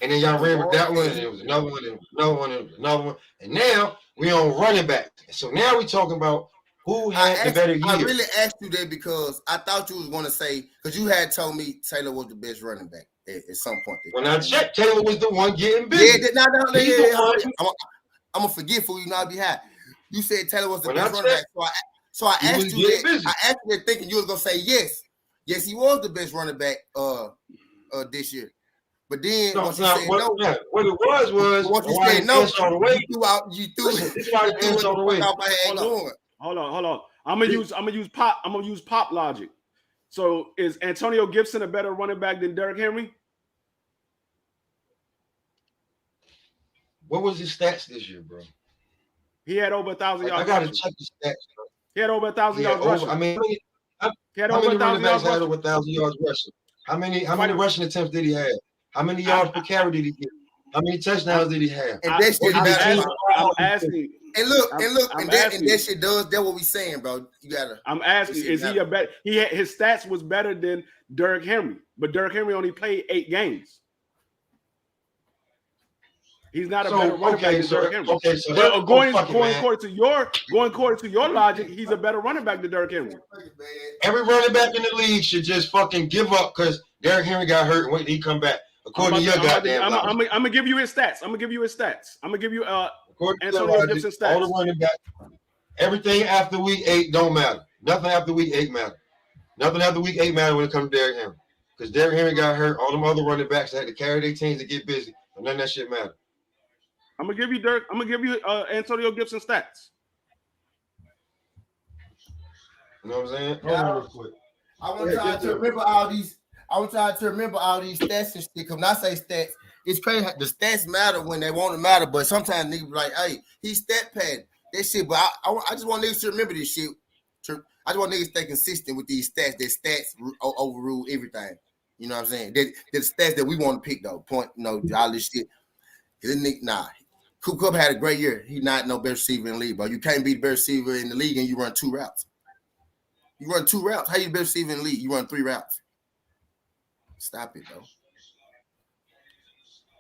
B: And then y'all ran with that one, and it was another one, and another one, and another one. And now we on running back. So now we talking about who had the better year.
G: I really asked you that because I thought you was going to say, because you had told me Taylor was the best running back at some point.
B: When I checked, Taylor was the one getting busy.
G: I'm going to forget for you, not behind. You said Taylor was the best running back. So I asked you that. I asked you that thinking you was going to say yes. Yes, he was the best running back this year. But then
B: what it was
G: once you said no, you threw
H: Hold on. I'm gonna use pop logic. So is Antonio Gibson a better running back than Derrick Henry?
B: What was his stats this year, bro?
H: He had over 1,000 yards.
B: I gotta check the stats, bro.
H: He had over 1,000 yards rushing.
B: I mean, how many running backs had over 1,000 yards rushing? How many rushing attempts did he have? How many yards per carry did he get? How many touchdowns did he have?
G: And that shit
H: I'm asking.
G: And that shit does. That's what we saying, bro. You gotta.
H: I'm asking. Is he a better? His stats was better than Derrick Henry, but Derrick Henry only played 8 games. He's not a better running back than Derrick Henry.
B: Okay, so
H: but going according to your logic, he's a better running back than Derrick Henry.
B: Every running back in the league should just fucking give up because Derrick Henry got hurt and wait till he come back. According to your goddamn logic.
H: I'm gonna give you his stats. I'm gonna give you Antonio Gibson stats.
B: All the running back, everything after week 8 don't matter. Nothing after week 8 matter. Nothing after week 8 matter when it comes to Derrick Henry. Because Derrick Henry got hurt, all them other running backs had to carry their teams to get busy. And none of that shit matter.
H: I'm gonna give you Antonio Gibson stats.
B: You know what I'm saying?
G: Yeah. Real quick. I want y'all to remember all these. I want y'all to remember all these stats and shit. Because when I say stats, it's crazy. The stats matter when they want to matter, but sometimes niggas be like, "Hey, he's stat pad that shit." But I just want niggas to remember this shit. I just want niggas to stay consistent with these stats. That stats overrule everything. You know what I'm saying? The stats that we want to pick though. Point, all this shit. Cooper Kupp had a great year. He's not no best receiver in the league, bro. You can't be the best receiver in the league and you run 2 routes. You run 2 routes. How you the best receiver in the league? You run 3 routes. Stop it, though.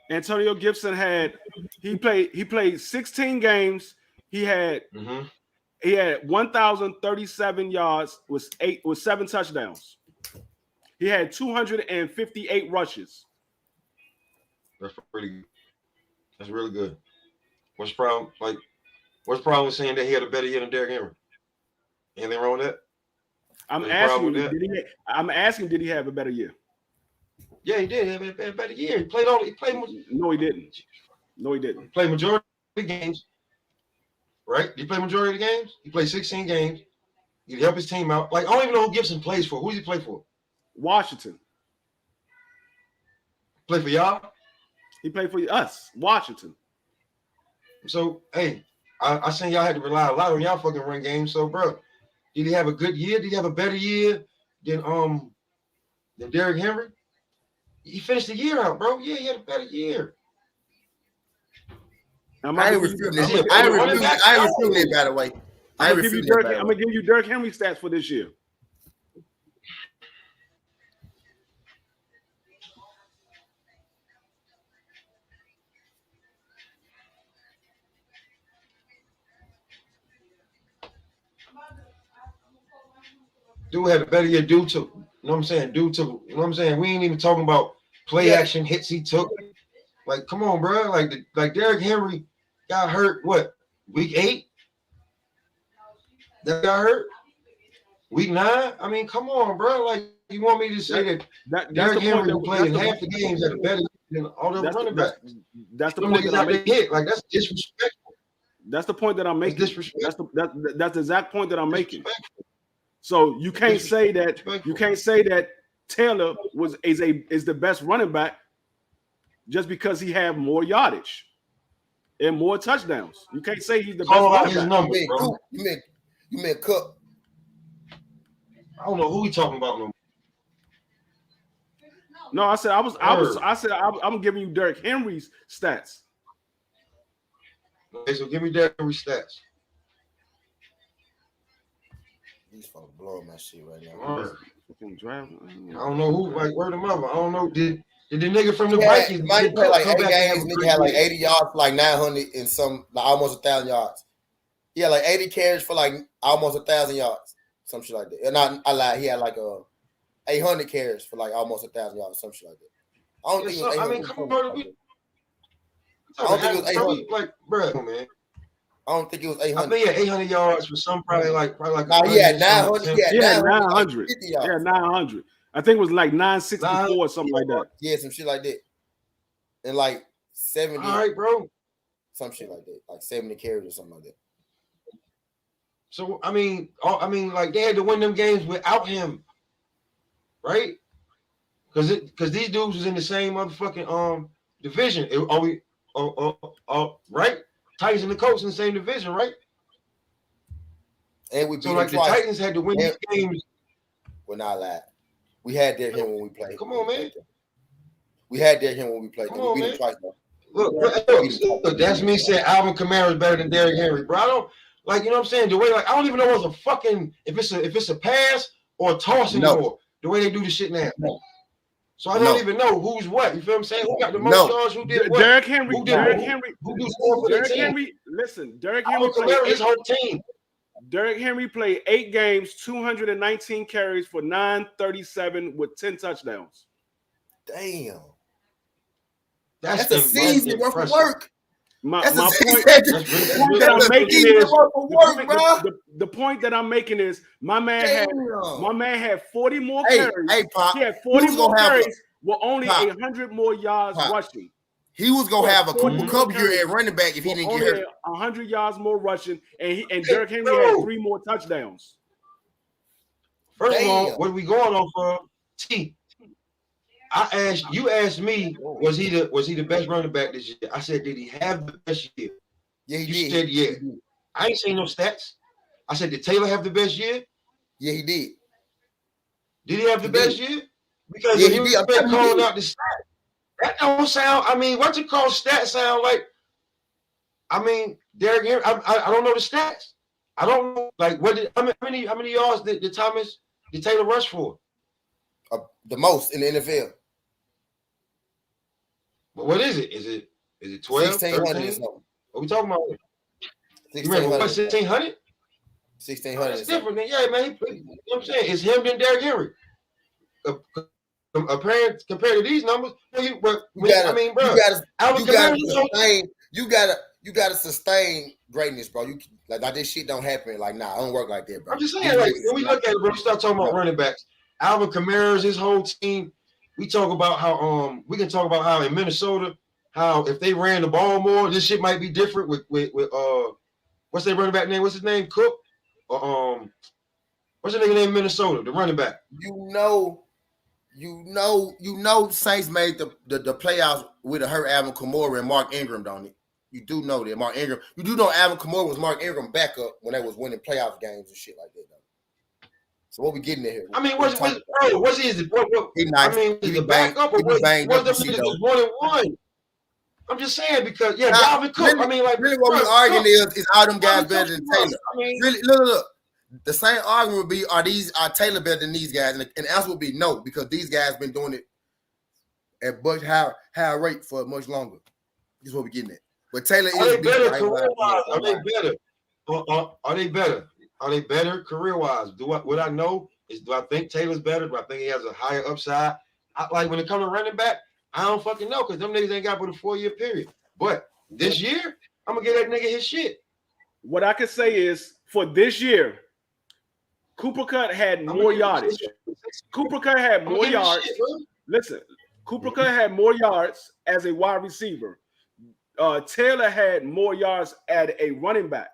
H: Antonio Gibson he played 16 games. He had 1,037 yards with 7 touchdowns. He had 258 rushes.
B: That's pretty good. That's really good. What's the problem? What's the problem with saying that he had a better year than Derrick Henry? Anything wrong with that?
H: I'm asking, did he have a better year?
B: Yeah, he did have a better year. He played
H: No, he didn't. He
B: played majority of the games. Right? He played majority of the games. He played 16 games. He helped his team out. I don't even know who Gibson plays for. Who does he play for?
H: Washington.
B: Play for y'all?
H: He played for us, Washington.
B: So, hey, I seen y'all had to rely a lot on y'all fucking run game. So, bro, did he have a good year? Did he have a better year than Derrick Henry? He finished the year out, bro. Yeah, he had a better year.
G: I ain't refuting it. I ain't refuting it, by the way.
H: I'm gonna give you Derrick Henry stats for this year.
B: Dude had a better year due to, you know what I'm saying? We ain't even talking about play action hits he took. Like, come on, bro. Like Derrick Henry got hurt, what, week 8? That got hurt? Week 9? I mean, come on, bro. Like, you want me to say that Derrick Henry who played in half the games had a better than all the running backs?
H: That's the point that I'm making.
B: Like, that's disrespectful.
H: That's the point that I'm making.
B: That's disrespectful.
H: That's the exact point that I'm making. So you can't say that Taylor is the best running back just because he had more yardage and more touchdowns. You can't say he's the best running back.
B: Numbers, bro.
G: You meant Cook.
B: I don't know who we talking about no more.
H: No, I said I'm giving you Derrick Henry's stats.
B: Okay, so give me Derrick Henry's stats.
G: These folks blowing my shit right now.
B: I don't know who, word of mother. I don't know. Did the nigga from the Vikings
G: might play like 8 games? Nigga had like 80 yards for like 900 and some, like almost 1,000 yards. He had like 80 carries for like almost 1,000 yards, some shit like that. And I lied. He had like 800 carries for like almost 1,000 yards, some shit like that. I don't think it was 800. I mean, come on, I don't think it was 800.
B: Like, bro, man.
G: I don't think it was 800.
B: I think he had 800 yards for some, probably like.
G: No, he had 900.
H: He had 900. Yeah, 900. I think it was like 964 or something like that.
G: Yeah, some shit like that. And like 70.
B: All right, bro.
G: Some shit like that, like 70 carries or something like that.
B: So I mean, like they had to win them games without him, right? Because these dudes was in the same motherfucking division. Right? Titans and the Colts in the same division, right?
G: And we beat
B: so like the Titans had to win these games.
G: We're not lying. We had Derrick Henry when we played.
B: Come on, man.
G: We had Derrick Henry when we played. We beat him twice, though.
B: Look, that's me saying Alvin Kamara is better than Derrick Henry, bro. I don't like, you know what I'm saying? The way, like, I don't even know what's a fucking if it's a pass or a toss anymore. The way they do the shit now. So I don't even know who's what. You feel what I'm saying? Who got the most yards? Who did what?
H: Derrick Henry.
B: Who
H: Derrick Henry.
B: Who do score for the team?
H: Henry. Listen, Derrick Henry
B: played his whole team.
H: Derrick Henry played 8 games, 219 carries for 937 with 10 touchdowns.
G: Damn.
B: That's
G: a season worth of work.
H: My point that I'm making is the point that I'm making is my man had 40 more carries.
G: Hey, Pop,
H: he had 40 more carries with only 100 more yards rushing.
G: He was gonna have a Cooper Kupp year at running back if he didn't get hurt.
H: 100 yards more rushing, and Derrick Henry had 3 more touchdowns.
B: First of all, what are we going on for? T. You asked me, was he the best running back this year? I said, did he have the best year?
G: Yeah, he
B: did.
G: You
B: said, yeah. I ain't seen no stats. I said, did Taylor have the best year?
G: Yeah, he did.
B: Did he have the best year? Because when you expect calling out the stats, that don't sound. I mean, what you call stats sound like? I mean, Derrick Henry. I don't know the stats. I don't know like how many yards did Taylor rush for?
G: The most in the NFL.
B: But what is it? Is it 12?
G: 1600 or something?
B: What we talking about?
G: 1600.
B: 1600?
G: 1600.
B: That's different than man. You know what I'm saying? It's him than Derrick Henry. Compared to these numbers, you gotta sustain greatness, bro. You like this shit don't happen. Like, nah, I don't work like that, bro. I'm just saying, like when we look at it, bro, we start talking about running backs. Alvin Kamara's his whole team. We talk about how we can talk about how in Minnesota, how if they ran the ball more, this shit might be different with what's their running back name? What's his name? Cook? What's the nigga name in Minnesota? The running back.
G: You know, Saints made the playoffs with a hurt Alvin Kamara and Mark Ingram, don't it? You do know that Mark Ingram. You do know Alvin Kamara was Mark Ingram backup when they was winning playoff games and shit like that, though. So what we getting at here?
B: I mean, what's he? Is the backup or was the just 1-1? I'm just saying because Dalvin Cook.
G: Really,
B: I mean, like
G: really, what we arguing is all them guys better than Taylor? I mean, really, look. The same argument would be: Are Taylor better than these guys? And the answer would be no, because these guys been doing it at much higher rate for much longer. This is what we're getting at. But Taylor
B: is better career-wise. Are they better? Are they better? Are they better career-wise? What I know is, do I think Taylor's better? Do I think he has a higher upside? Like when it comes to running back, I don't fucking know because them niggas ain't got but a 4-year period. But this year, I'm gonna get that nigga his shit.
H: What I can say is for this year, Cooper Kupp had more yardage. Cooper Kupp had more yards. Listen, Cooper Kupp had more yards as a wide receiver. Taylor had more yards as a running back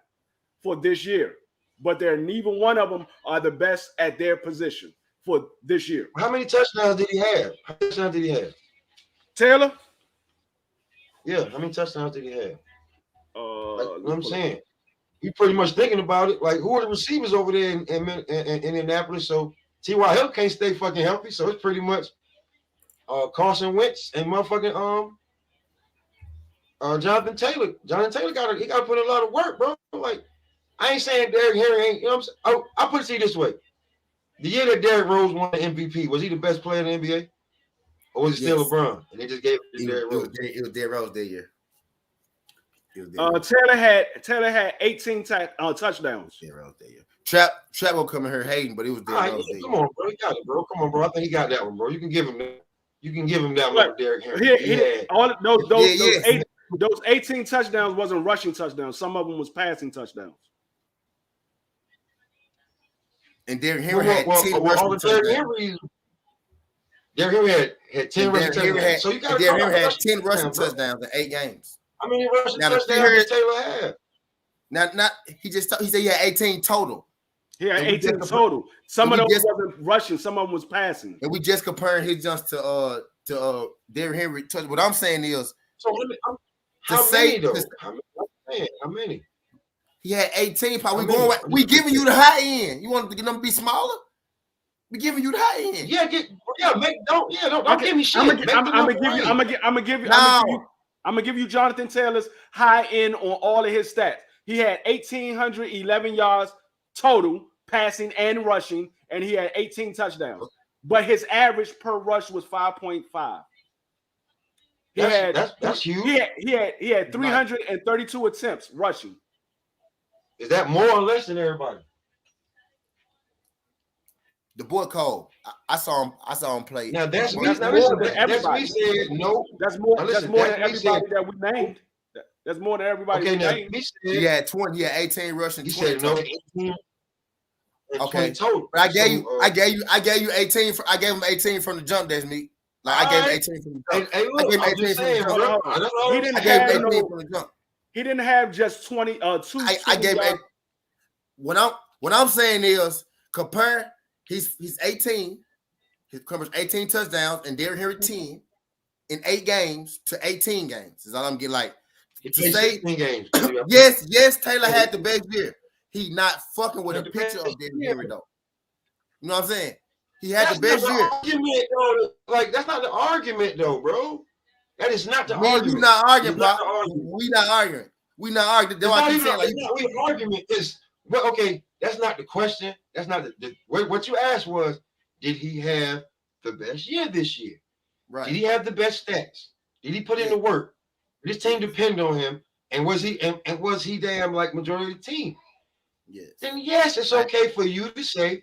H: for this year. But neither one of them are the best at their position for this year.
B: How many touchdowns did he have?
H: Taylor?
B: Yeah, how many touchdowns did he have? What I'm saying. You pretty much thinking about it. Like, who are the receivers over there in Indianapolis? So T.Y. Hill can't stay fucking healthy. So it's pretty much Carson Wentz and motherfucking Jonathan Taylor. Jonathan Taylor got to put in a lot of work, bro. Like, I ain't saying Derrick Henry ain't, you know what I'm saying? I'll put it to you this way. The year that Derrick Rose won the MVP, was he the best player in the NBA? Or was it still LeBron? And they just gave it to Derrick Rose.
G: It was Derrick Rose that year.
H: Taylor had 18 touchdowns.
G: Derrick Rose that year. Trap will come in here hating, but it was Derrick Rose that year.
B: Come on, bro. He got it, bro. Come on, bro. I think he got that one, bro. You can give him that. You can give him that one, Derrick Henry.
H: Those 18 touchdowns wasn't rushing touchdowns. Some of them was passing touchdowns.
G: And Derrick Henry had 10 rushing touchdowns.
B: Derrick Henry had 10 rushing touchdowns.
G: So you got Derrick Henry had 10 rushing touchdowns in 8 games.
B: How many rushing touchdowns did Taylor have?
G: He said he had 18 total.
H: He had 18 total. Some of them wasn't rushing, some of them was passing.
G: And we just comparing his jumps to Derrick Henry. What I'm saying is,
B: so how many?
G: He had 18. We giving you the high end. You want them to be smaller? We giving you the high end.
B: Don't give me shit.
H: I'm gonna give you Jonathan Taylor's high end on all of his stats. He had 1,811 yards total, passing and rushing, and he had 18 touchdowns. but his average per rush was 5.5.
B: That's huge.
H: He had 332 attempts rushing.
B: Is that more or less than everybody?
G: The boy Cole, I saw him play.
B: Now that's
H: more than everybody.
B: Said no.
H: That's more than everybody that we named. That's more than everybody we named.
G: He had 20. He had 18 rushing.
B: He said no. 18.
G: Okay,
B: total.
G: But I gave you 18. I gave him 18 from the jump. That's me. Like I gave him 18 from the jump.
B: Hey, look, I gave him 18 from the jump.
H: He didn't have just 20.
G: I gave him. What I'm saying is compare. He's 18. He covers 18 touchdowns and Derrick Henry 10 in 8 games to 18 games. Is all I'm getting like to say.
B: 16 games.
G: Yes, Taylor had the best year. He not fucking with a picture of Derrick Henry though. You know what I'm saying? He had the best year.
B: Argument, though. Like that's not the argument though, bro. That is not the argument.
G: You not arguing, bro. We not arguing. We not arguing. That's why I keep saying like
B: we argument is. Well, okay, that's not the question. That's not what you asked was, did he have the best year this year?
G: Right.
B: Did he have the best stats? Did he put in the work? Did his team depend on him? And was he damn like majority of the team?
G: Yes.
B: Then yes, it's okay for you to say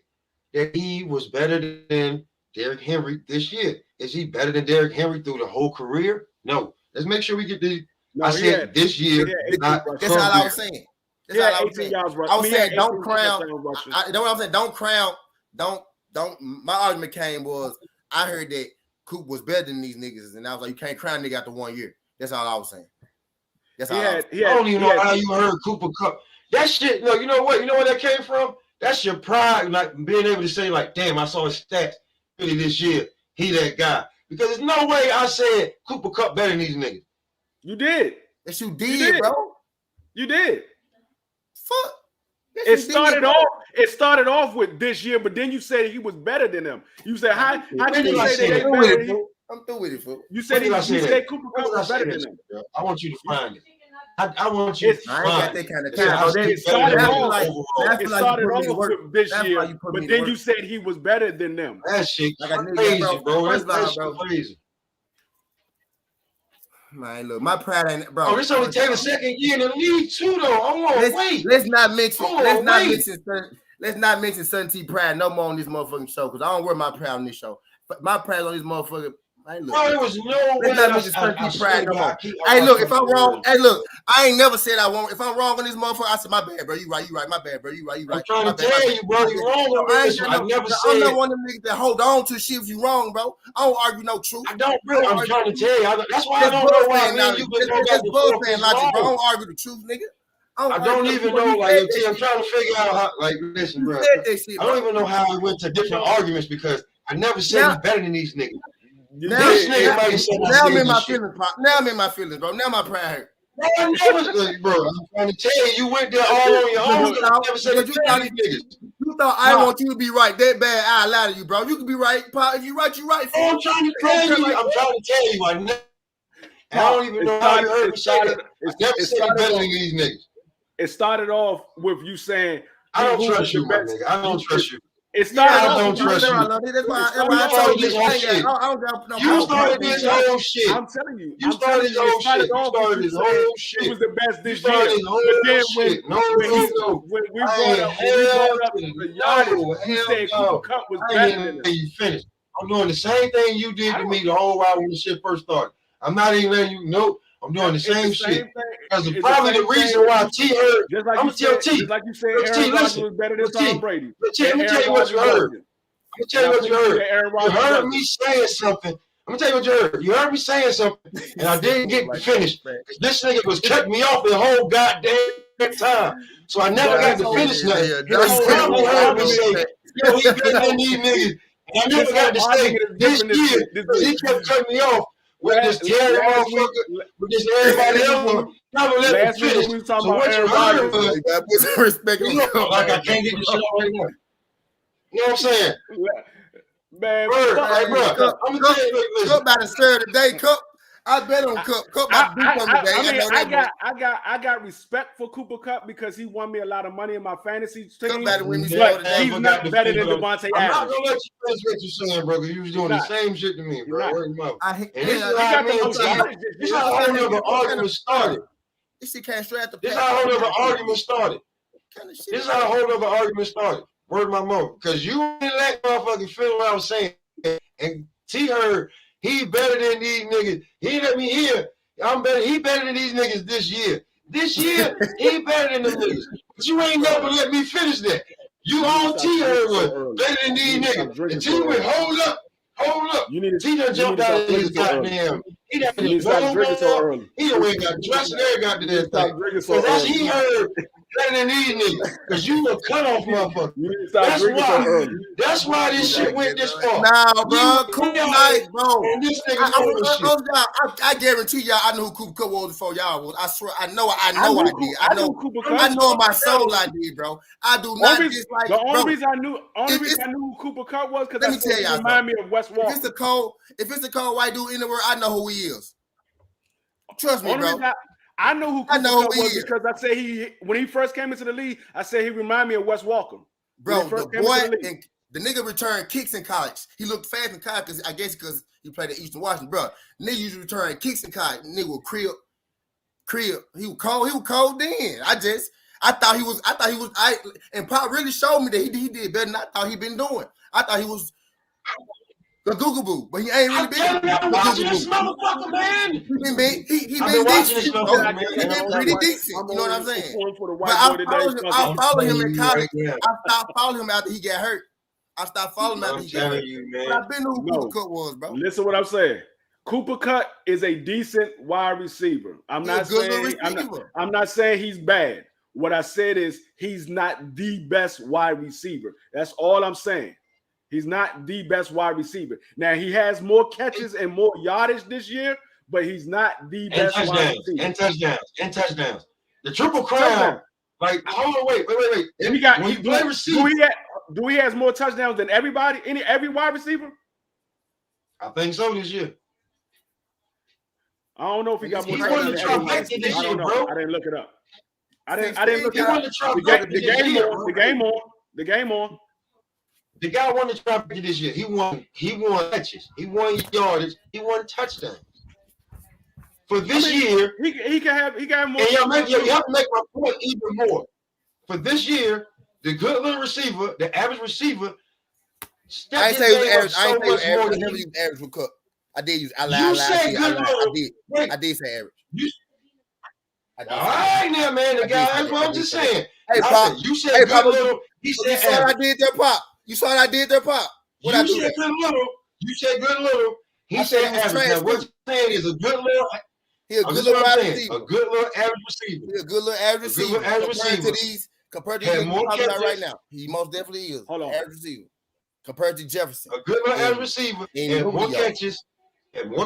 B: that he was better than Derrick Henry this year. Is he better than Derrick Henry through the whole career? No. Let's make sure we get the.
G: No,
B: I said this year.
G: That's all I was saying. That's all I was saying. I was saying don't crown. I know what I'm saying. Don't crown. Don't. My argument was I heard that Coop was better than these niggas, and I was like, you can't crown nigga after 1 year. That's all I was saying. That's all. I
B: don't even know how you heard Cooper Cup. That shit. No, you know what? You know where that came from? That's your pride, like being able to say, like, damn, I saw his stats really this year. He that guy. Because there's no way I said Cooper Cup better than these niggas.
H: You did.
G: Yes, you did, bro.
H: You did.
G: Fuck.
H: Yes, it started off with this year, but then you said he was better than them. You said how did you say that?
G: I'm through with it, fool.
H: You said Cooper Cup was better than them.
B: I want you to find it. I want you to find
G: I ain't got that kind of time.
H: It started off with this year, but then you said he was better than them.
B: That shit crazy, bro. That's crazy.
G: Man, look, my pride ain't, bro.
B: Oh, this only Taylor's second year in the league too, though. Hold on, wait.
G: Let's not mention Sun T pride no more on this motherfucking show because I don't wear my pride on this show. But my pride on this motherfucker. Hey, look,
B: bro, there was no way.
G: Let's not mention Sun T pride no more. Hey, look, if I'm wrong, I ain't never said I won't. If I'm wrong on this motherfucker, I said my bad, bro. You right. My bad, bro. You right.
B: I'm trying to tell you, bro. You wrong on this. I never said.
G: I'm not one of them niggas that hold on to shit if you wrong, bro. I don't argue no truth.
B: I don't, bro. I'm trying to tell you. That's why I don't know why you been going back and forth.
G: I don't argue the truth, nigga.
B: I don't even know. Like, I'm trying to figure out how. Like, listen, bro. I don't even know how I went to different arguments because I never said he's better than these niggas.
G: Now I'm in my feelings, Pop. Now I'm in my feelings, bro. Now my pride hurt.
B: No, I never, bro. I'm trying to tell you, you went there all on your own. I never said you
G: thought I want you to be right that bad. I lie to you, bro. You can be right, Pop. If you right, you right.
B: I'm trying to tell you. I don't even know how you heard me say that. I never said better than these niggas.
H: It started off with you saying,
B: I don't trust you, my nigga. I don't trust you.
H: It started
B: I don't trust you.
G: That's why I told you this whole shit.
B: You started this whole shit.
H: I'm telling you.
B: You started this whole shit. You started this whole shit.
H: It was the best this
B: year.
H: But then when we brought up the yardage, you said Cooper Cup was better than him.
B: You finished. I'm doing the same thing you did to me the whole while when the shit first started. I'm not even letting you know. I'm doing the same shit. Because probably the reason why T heard.
H: I'm going to tell T. Just like you said, Aaron Rodgers was better than Tom Brady.
B: Let me tell you what you heard. You heard me saying something. I'm going to tell you what you heard. You heard me saying something, and I didn't get to finish. Because this nigga was cutting me off the whole goddamn time. So I never got to finish nothing. You probably heard me say, yo, he better than these niggas. And I never got to say this year, because he kept cutting me off. With this Terry motherfucker, with this everybody else, never let me finish. So what you heard was, like I can't get this shit out right now. You know what I'm saying?
H: Man,
B: bro, I'm gonna tell you,
G: Cup about to serve today, Cup. I bet on Cup. Cup about to do something today.
H: I got respect for Cooper Kupp because he won me a lot of money in my fantasy team.
G: But he's
H: not better than Devontae Adams.
B: I'm not gonna let you finish what you're saying, bro. You was doing the same shit to me, bro. Word your mouth. And this is how this how a whole other argument started.
G: This shit can't straight the.
B: This is how a whole other argument started. This is how a whole other argument started. Word my mouth, because you didn't let motherfucking feel what I was saying, and T heard he better than these niggas. He let me hear. I'm better. He better than these niggas this year. This year he better than them niggas. But you ain't never let me finish that. You on T heard was better than these niggas. And T went hold up. T done jumped out of his goddamn. He done drinking so early. He done went got dressed and everything got to that thing. Because that's he heard better than these niggas. Because you a cutoff motherfucker. That's why this shit went this far.
G: Nah, bro. Cool night, bro. And this nigga I guarantee y'all I know who Cooper Kupp was before y'all was. I swear I know I did. I know in my soul I did, bro. I do not dislike
H: the only reason I knew who Cooper Kupp was because I said he remind me of Wes Walker.
G: If it's a cold white dude anywhere, I know who he is. Trust me, bro.
H: I know who Cooper Kupp was because I say when he first came into the league, I said he reminded me of Wes Walker.
G: Bro, the nigga returned kicks in college. He looked fast in college because I guess because he played at Eastern Washington, bro. Nigga usually return kicks in college. Nigga was crib. He was cold then. I thought he was. And Pop really showed me that he did better than I thought he'd been doing. I thought he was the Google Boo, but he ain't really been.
B: I'm watching this motherfucker, man.
G: He been decent. He been pretty decent. You know what I'm saying? But I follow him in college. I stopped following him after he got hurt. But I've been who Cooper Kupp was, bro.
H: Listen what I'm saying. Cooper Kupp is a decent wide receiver. I'm not saying he's bad. What I said is he's not the best wide receiver. That's all I'm saying. He's not the best wide receiver. Now, he has more catches and more yardage this year, but he's not the best wide receiver.
B: And touchdowns. The Triple Crown. Like, hold on, wait.
H: And do he has more touchdowns than everybody? Every wide receiver?
B: I think so this year.
H: I don't know if he got more
B: touchdowns than everybody.
H: This year, bro. I didn't look it up. I didn't look it up. The game on.
B: The guy won the trifecta this year. He won catches. He won yardage. He won touchdowns. For this year,
H: he can have more.
B: And you have to make my point even more. For this year, the good little receiver, the average receiver,
G: I ain't say it was average. I ain't say it was average. I never used average for Cook. I did use. I lied. I did say average.
B: All right, now, man. The guy. That's what I'm just saying.
G: Hey, Pop.
B: You said good little. He said
G: you saw what I did there, Pop. You saw what I did there, Pop.
B: You said good little. He said average. Now, what you're saying is a good little.
G: He a good little receiver.
B: A good little average receiver.
G: He a good little average receiver. Compared to these more catches right now, he most definitely is.
H: Hold on.
G: Average receiver. Compared to Jefferson.
B: A good little average receiver. And more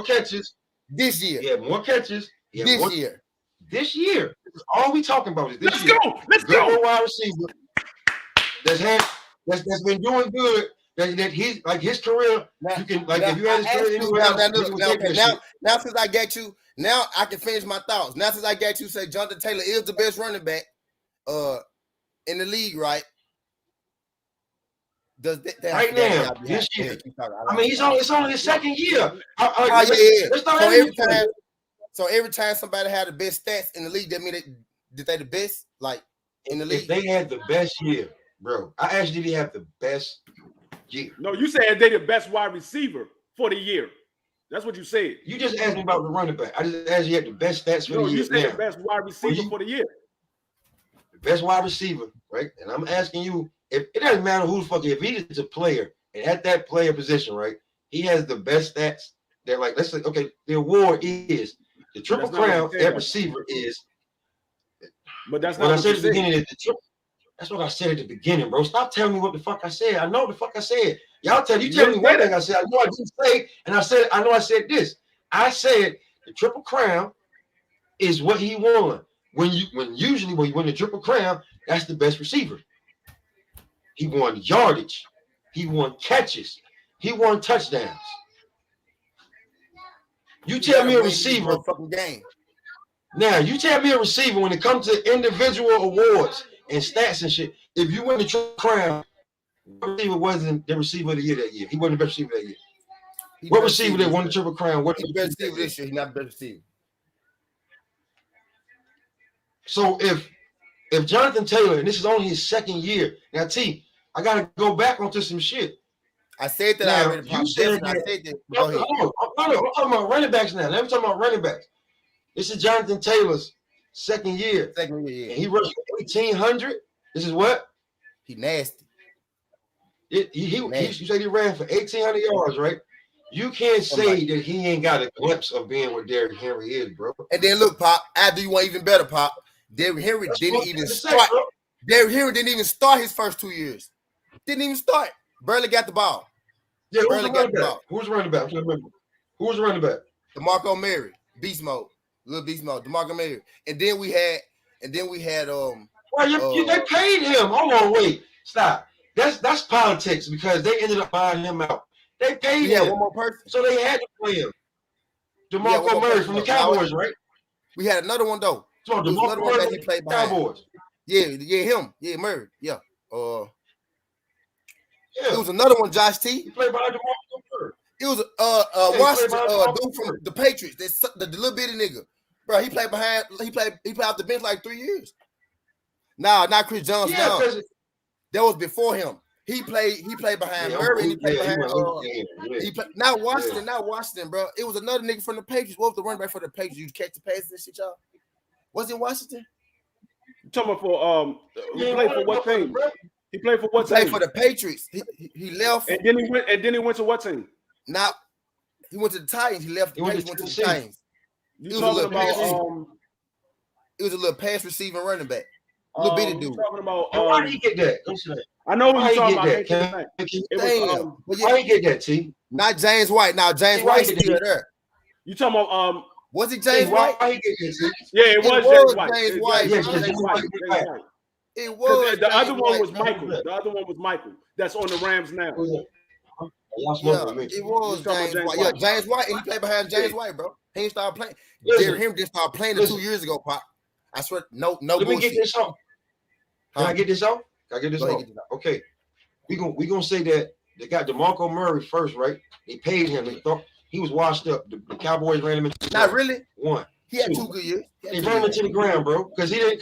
B: catches.
G: This year.
B: He had more catches.
G: This year.
B: This year. This is all we talking about is this year.
H: Let's go.
B: Good wide receiver that's been doing good. That he's like his career. You can like if you had his career anywhere else.
G: Now since I got you, now I can finish my thoughts. Now since I got you, say Jonathan Taylor is the best running back in the league, right?
B: Does that right now this year? I mean, it's only his second year.
G: So every time somebody had the best stats in the league, that mean that they the best, like in the league.
B: If they had the best year, bro. I asked, did he have the best year?
H: No, you said they the best wide receiver for the year. That's what you said.
B: You just asked me about the running back. I just asked you had the best stats for the year.
H: You said the best wide receiver for the year.
B: The best wide receiver, right? And I'm asking you, if it doesn't matter who the fuck, if he is a player and at that player position, right? He has the best stats. They're like, let's say, okay, the award is the Triple Crown. That receiver is.
H: But that's not what
B: I said at the beginning. That's what I said at the beginning, bro. Stop telling me what the fuck I said. I know what the fuck I said. You tell me one thing I said. I know I didn't say, and I know I said this. I said the Triple Crown is what he won. When you win the Triple Crown, that's the best receiver. He won yardage. He won catches. He won touchdowns. You tell me a receiver.
G: Fucking game.
B: Now, you tell me a receiver when it comes to individual awards and stats and shit, if you win the Triple Crown, what receiver wasn't the receiver of the year that year? He wasn't the best receiver that year. What receiver that won the Triple Crown? What
G: the best receiver this year? He's not the best receiver.
B: So if Jonathan Taylor, and this is only his second year, now T, I gotta go back onto some shit.
G: I said that
B: now,
G: already.
B: You said that.
G: I said that. Go ahead.
B: I'm talking about running backs now. Let me talk about running backs. This is Jonathan Taylor's second year.
G: Second year, yeah.
B: And he rushed 1,800. This is what?
G: He nasty.
B: You said he ran for 1,800 yards, right? You can't say that he ain't got a glimpse of being what Derrick Henry is, bro.
G: And then look, Pop, after you want even better, Pop. Derrick Henry didn't even start. Derrick Henry didn't even start his first 2 years. Didn't even start. Barely got the ball.
B: Yeah, who's the running back? Who's the running back? I'm trying to remember. Who was the running back?
G: DeMarco Murray, beast mode, little beast mode. DeMarco Murray, and then we had
B: Well, they paid him. Hold on, wait, stop. That's politics because they ended up buying him out. They paid him.
G: One more person,
B: so they had to play him. DeMarco Murray from the Cowboys, right?
G: We had another one though.
B: So
G: another one that he played behind.
B: Cowboys.
G: Yeah, him. Yeah, Murray. Yeah. It was another one, Josh T.
B: He played behind DeMarco Murray.
G: It was Washington dude from the Patriots. The little bitty nigga, bro. He played behind. He played off the bench like 3 years. Nah, not Chris Jones.
B: Yeah,
G: no. That was before him. He played behind Murray. And he played behind. He played not Washington, bro. It was another nigga from the Patriots. What was the running back for the Patriots? You catch the passes and shit, y'all. Was it Washington?
D: You talking about for he played for what team? He played for what team?
G: He played for the Patriots. He left.
D: And then he went to what team?
G: Now he went to the Titans. He left the Patriots, went to the Titans.
D: You talking about
G: it was a little pass receiving running back. Little bitty dude.
B: Talking about why did he get that?
D: I know what you're talking
B: about. Why he get that, T?
G: Not James White. Now James White's still there.
D: You talking about
G: was it James White?
B: Why he get that, T?
D: Yeah, it was James White.
G: James White. It was.
D: The other one was Michael. The other one was Michael. That's on the Rams now.
G: It was James White. Yeah, James White, and he played behind James White, bro. He ain't started playing. Derrick Henry just started playing 2 years ago, Pop. I swear, no
B: Let me
G: bullshit.
B: get this off. Can I get this off? Okay. We gonna say that they got DeMarco Murray first, right? They paid him. They thought he was washed up. The Cowboys ran him into the
G: Not really.
B: One.
G: He had 2 good years.
B: They ran him into the ground, bro. Because they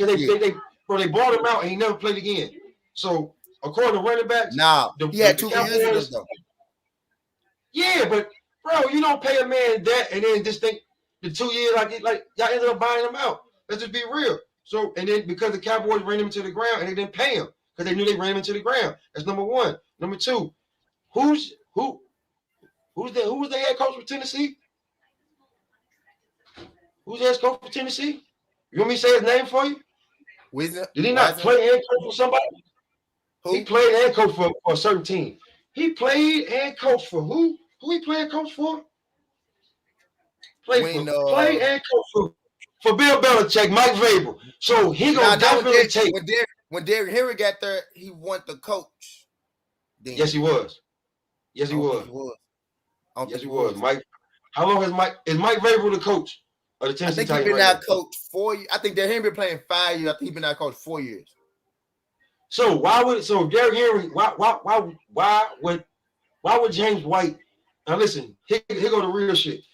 B: bought him out and he never played again. So according to running backs,
G: he had 2 good years though.
B: Yeah, but bro, you don't pay a man that and then just think the 2 years like y'all ended up buying him out. Let's just be real. So and then because the Cowboys ran him into the ground and they didn't pay him because they knew they ran him into the ground. That's number one. Number two, who's the head coach for Tennessee? Who's the head coach for Tennessee? You want me to say his name for you? Did he not play head coach for somebody? He played head coach for a certain team. He played head coach for who? Who he played coach for? Played head coach for Bill Belichick, Mike Vrabel. So he gonna definitely take.
G: When Derrick Henry got there, he wanted the coach.
B: Then. Yes, he was. Yes, he was. Yes, he was. Mike. How long is Mike Vrabel the coach of the Tennessee Titans?
G: I think he's been out coach 4 years. I think Derrick Henry been playing 5 years. I think he's been out coach 4 years.
B: So Derrick Henry? Why would James White? Now listen, here go the real shit.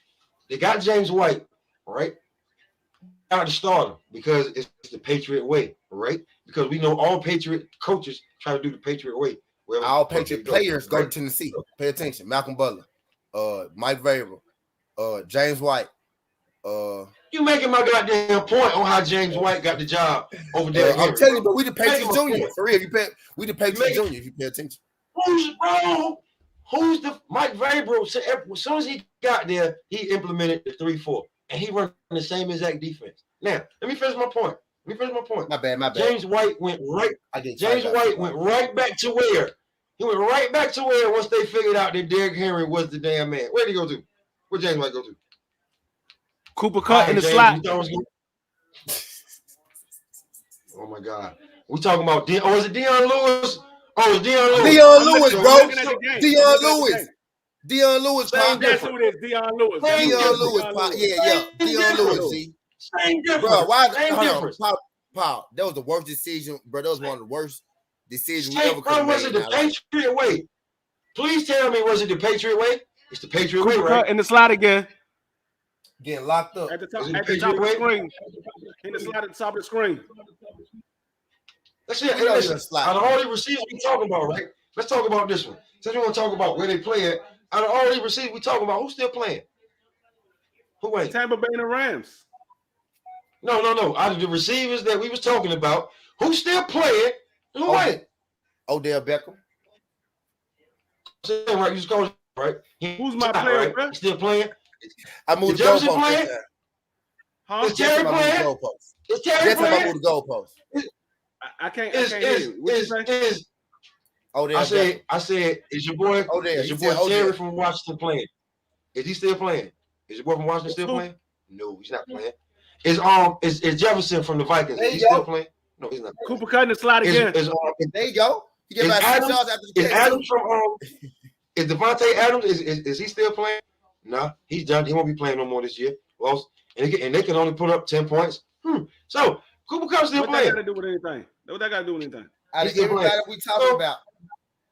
B: They got James White, right? Out to start him because it's the Patriot way, right? Because we know all Patriot coaches try to do the Patriot way.
G: All Patriot players go to Tennessee. Pay attention. Malcolm Butler, Mike Vrabel, James White.
B: You making my goddamn point on how James White got the job over there.
G: I'm telling you, but we the Patriots Junior. For real, we the Patriots Junior if you pay attention.
B: Who's the Mike Vrabel? As soon as he got there, he implemented the 3-4. And he run the same exact defense. Now, let me finish my point.
G: My bad.
B: James White went right. James White went right back to where? He went right back to where once they figured out that Derrick Henry was the damn man. Where did he go to? Where James White go to?
H: Cooper Cup in the slot.
B: Oh my God. We talking about is it Deion Lewis? Oh, it's Deion Lewis.
G: Deion Lewis, bro. Deion Lewis. Dion Lewis, Pop.
H: That's who it is. Dion Lewis.
G: Dion Lewis, Pop. Yeah. Dion Lewis, G.
B: Same difference.
G: Bro, why?
B: Same difference.
G: Pop, that was the worst decision, bro. That was one of the worst decisions we
B: Same,
G: ever could have made.
B: Was it the Patriot way? Please tell me, was it the Patriot way? It's the Patriot way, right?
H: In the slide again.
G: Getting locked up.
H: At the top of the screen. In the slide at the top of the screen.
B: That's it. Hey, listen, out of all the receivers we talking about, right? Let's talk about this one. Since we want to talk about where they play at, out of all the receivers we talking about, who's still playing? Who ain't?
H: Tampa Bay and the Rams.
B: No. Out of the receivers that we was talking about, who's still playing? Who ain't?
G: Odell Beckham.
B: Right, you just call it, right?
H: Who's my player,
B: right? Bro? Still playing?
G: I moved the
B: Jefferson
G: goalpost.
B: playing?
H: Huh?
B: Is Terry playing? Is Terry playing?
G: I moved the goalpost.
H: I can't hear you. What you say?
G: Odell
B: I said, is your boy Terry from Washington playing? Is he still playing? Is your boy from Washington still playing? No, he's not playing. Is Jefferson from the Vikings? Is he still playing? No, he's not.
H: Cooper cutting the slide again.
G: There you go. He get back
B: Adams,
G: after the
B: is Adams from is Devontae Adams? Is he still playing? No, he's done. He won't be playing no more this year. Well, and they can only put up 10 points. So Cooper Kupp still playing.
H: What that got to do with anything? What that got to do with anything?
G: I think everybody we talking about.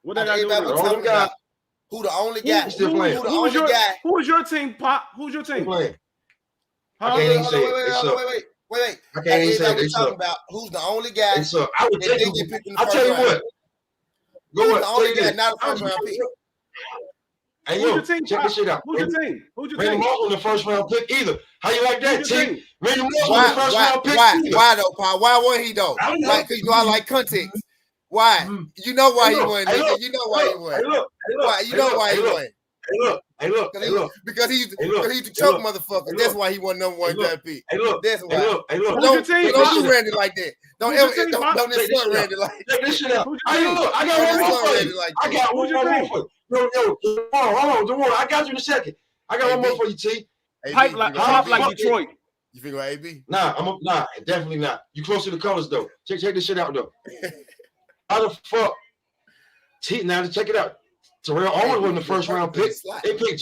H: What that got to do with anything?
G: Who the only guy?
B: Still playing.
H: Who is your team, Pop? Who's your team?
B: Playing.
G: I can't even say it. Wait. I can't even say it. Talking about who's the only guy
B: I would take you. I'll tell you what.
G: Who's the only guy not a first round pick?
B: Hey, yo, check this shit out.
H: Who's your team?
B: Randy Moss on the first round pick either. How you like that, T? Randy Moss on the first round pick either.
G: Why though, Paul? Why wasn't he though? Like, cause you know I like context. Why? You know why he won, nigga. You know why he won. You know why he won.
B: Hey, look.
G: Because he used to choke motherfucker. That's why he won number one draft pick. That's why.
H: Don't
G: do Randy like that. Don't insult Randy like that.
B: Check this shit out. I got one more for you. I got one more for you. Yo, hold on. I got you in a second. I got one more for you, T.
H: Pipe like Detroit.
G: You figure out AB?
B: Nah, definitely not. You close to the colors though. Check this shit out though. How the fuck? Now check it out. Terrell Owens was the first round pick. They picked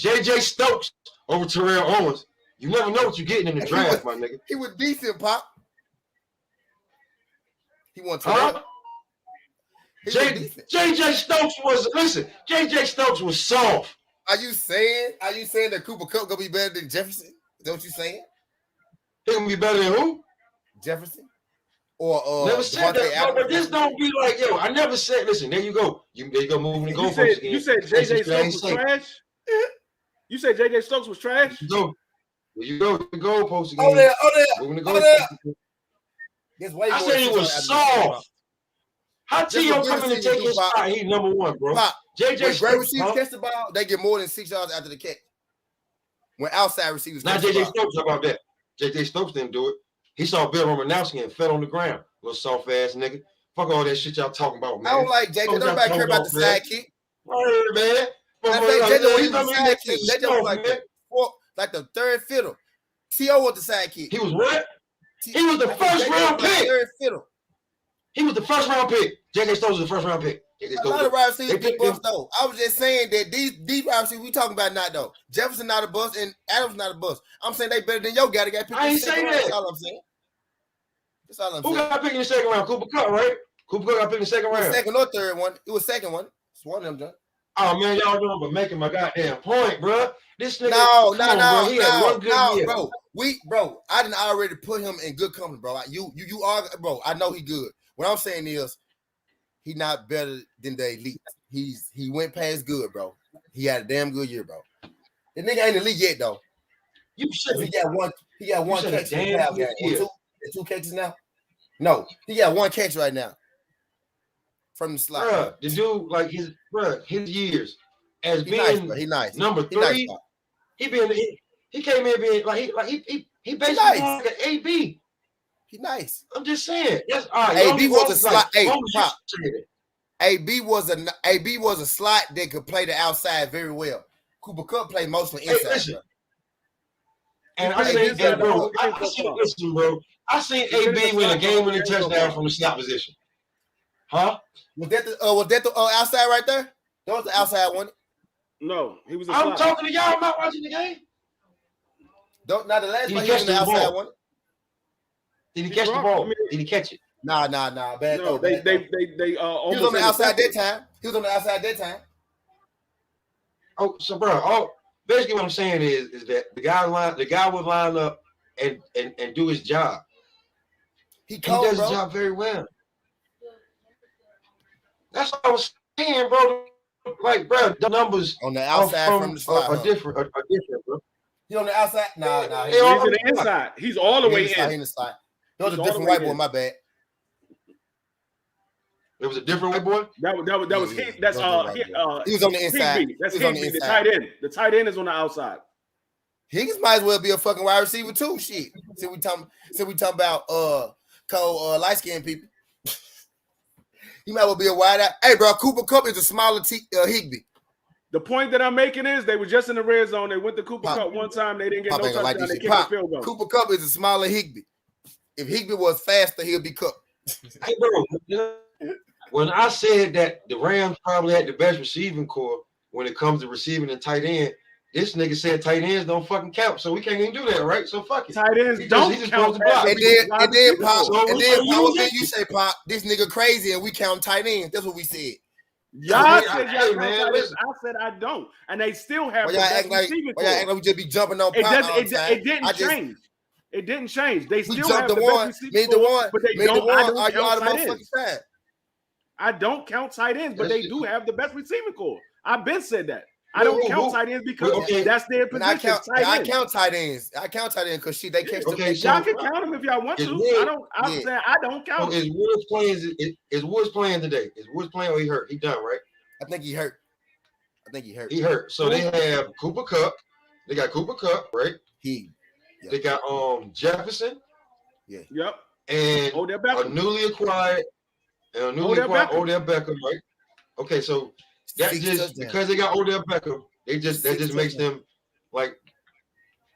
B: JJ Stokes over Terrell Owens. You never know what you're getting in the draft, my nigga.
G: He was decent, Pop. He won Terrell.
B: JJ Stokes was soft.
G: Are you saying that Cooper Kupp gonna be better than Jefferson? Is that what you saying?
B: He gonna be better than who?
G: Jefferson? Or
B: never said that, but this don't be like, yo, I never said, listen, there you go. There you go moving the goalposts again.
H: You said JJ Stokes was trash? You said JJ Stokes was trash?
B: There you go, the goalposts again.
G: Oh, there.
B: Moving the goalposts.
G: I
B: said he was soft. How T.O. coming to take his spot? He's number one, bro.
G: JJ Stokes receivers catch the ball, they get more than 6 yards after the catch. When outside receivers
B: not JJ Stokes, how about that? JJ Stokes didn't do it. He saw Bill Romanowski and fell on the ground. Little soft ass nigga. Fuck all that shit y'all talking about, man.
G: I don't like JJ. Nobody care about the sidekick.
B: Right, man.
G: JJ was the sidekick. JJ was like the third fiddle. T.O. was the sidekick.
B: He was what? He was the first round pick.
G: Third fiddle.
B: He was the first round pick. JJ Stokes was the first round pick.
G: A lot of wide receivers get bust though. I was just saying that these wide receivers we talking about not though. Jefferson not a bust and Adams not a bust. I'm saying they better than your guy that got picked.
B: I ain't saying that.
G: That's all I'm saying.
B: Who got picked in the second round? Cooper Kupp, right? Cooper Kupp got picked in the second round.
G: Second or third one. It was second one. It's one of them, John.
B: Oh man, y'all doing but making my goddamn point, bro. This nigga.
G: No, bro. I didn't already put him in good company, bro. You are, bro. I know he good. What I'm saying is, he not better than the elite. He went past good, bro. He had a damn good year, bro. The nigga ain't elite yet, though.
B: You should.
G: He got one catch. Two catches now. No, he got one catch right now from the slot.
B: Bruh, the dude, like his years as being
G: nice.
B: Number 3.
G: Nice,
B: he came in being he basically like an AB.
G: He nice.
B: I'm just saying. That's all right.
G: AB was a slot. AB was a slot that could play the outside very well. Cooper Kupp played mostly inside.
B: Hey, listen. And I seen, bro. I seen AB win a game-winning touchdown from the slot position. Huh?
G: Was that the outside right there? That was the outside one.
H: No, he was a
B: I'm
H: slot.
B: talking to y'all. I'm not watching the game.
G: Not the last
B: Did
G: one.
B: he
G: He was
B: catch
G: on the
B: the
G: outside
B: ball?
G: one.
B: Did he catch the ball? Did he catch it?
G: Nah. Bad
H: No,
G: throw,
H: they
G: bad throw. He
H: almost
G: was on the outside
H: intercepted.
G: that time.
B: Oh, so bro, basically what I'm saying is that the guy would line up and do his job. He does his job very well. That's what I was saying, bro. Like, bro, the numbers
G: on the outside from the slot
B: are different, bro.
G: He on the outside? Nah.
B: He's
H: He's on the inside. He's all the way in.
G: In the slot. That was a different white boy. My bad.
B: It was a different white boy.
H: That was he. That's
G: he was on the inside.
H: Higbee. That's Higbee, the tight end. The tight end is on the outside.
G: Higgins might as well be a fucking wide receiver too. Shit. So we talking about cold light skinned people. He might well be a wide out. Hey, bro, Cooper Kupp is a smaller Higbee.
H: The point that I'm making is they were just in the red zone. They went to Cooper Kupp one time. They didn't get no touchdown. They kicked a field goal.
G: Cooper Kupp is a smaller Higbee. If Higbee was faster, he'll be Kupp.
B: Hey, bro, when I said that the Rams probably had the best receiving core when it comes to receiving and tight end, this nigga said tight ends don't fucking count, so we can't even do that, right? So fuck it.
H: Tight ends don't count.
G: And then Pop, you say, Pop, this nigga crazy and we count tight ends. That's what we said.
H: Y'all said y'all count tight ends. I said I don't. And they still have the best receiving core.
G: Y'all act like we just be jumping on Pop.
H: It didn't change. It didn't change. They still have the best receiving core, but they don't. I don't count tight ends. I don't count tight ends, but they do have the best receiving core. I've been said that. I don't count tight ends because that's their position.
G: I count tight ends. I count tight ends because they catch them.
H: Y'all can count them if y'all want to. I'm saying I don't count.
B: Is Woods playing today? Is Woods playing or he hurt? He done, right?
G: I think he hurt.
B: He hurt. So they have Cooper Kupp. They got Cooper Kupp, right? They got Jefferson.
G: Yeah.
H: Yep.
B: And a newly acquired Odell Beckham, right? Okay, so that just because they got Odell Beckham, that just makes them like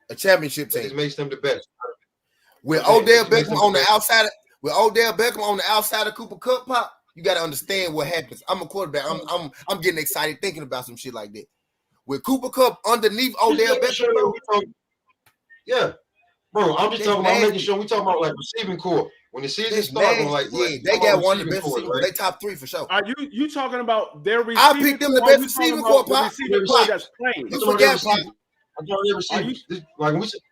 G: a championship team.
B: It just makes them the best.
G: With Odell Beckham on the outside, of Cooper Kupp, Pop, you got to understand what happens. I'm a quarterback. I'm getting excited thinking about some shit like that. With Cooper Kupp underneath Odell Beckham,
B: yeah, bro. I'm just talking about making sure we talking about like receiving core. When the season starts,
G: they got one of the best receivers. They top 3 for sure.
H: Are you talking about their receiving?
G: I picked them the best receiving core, Pop.
H: That's playing.
G: You forget, Pop.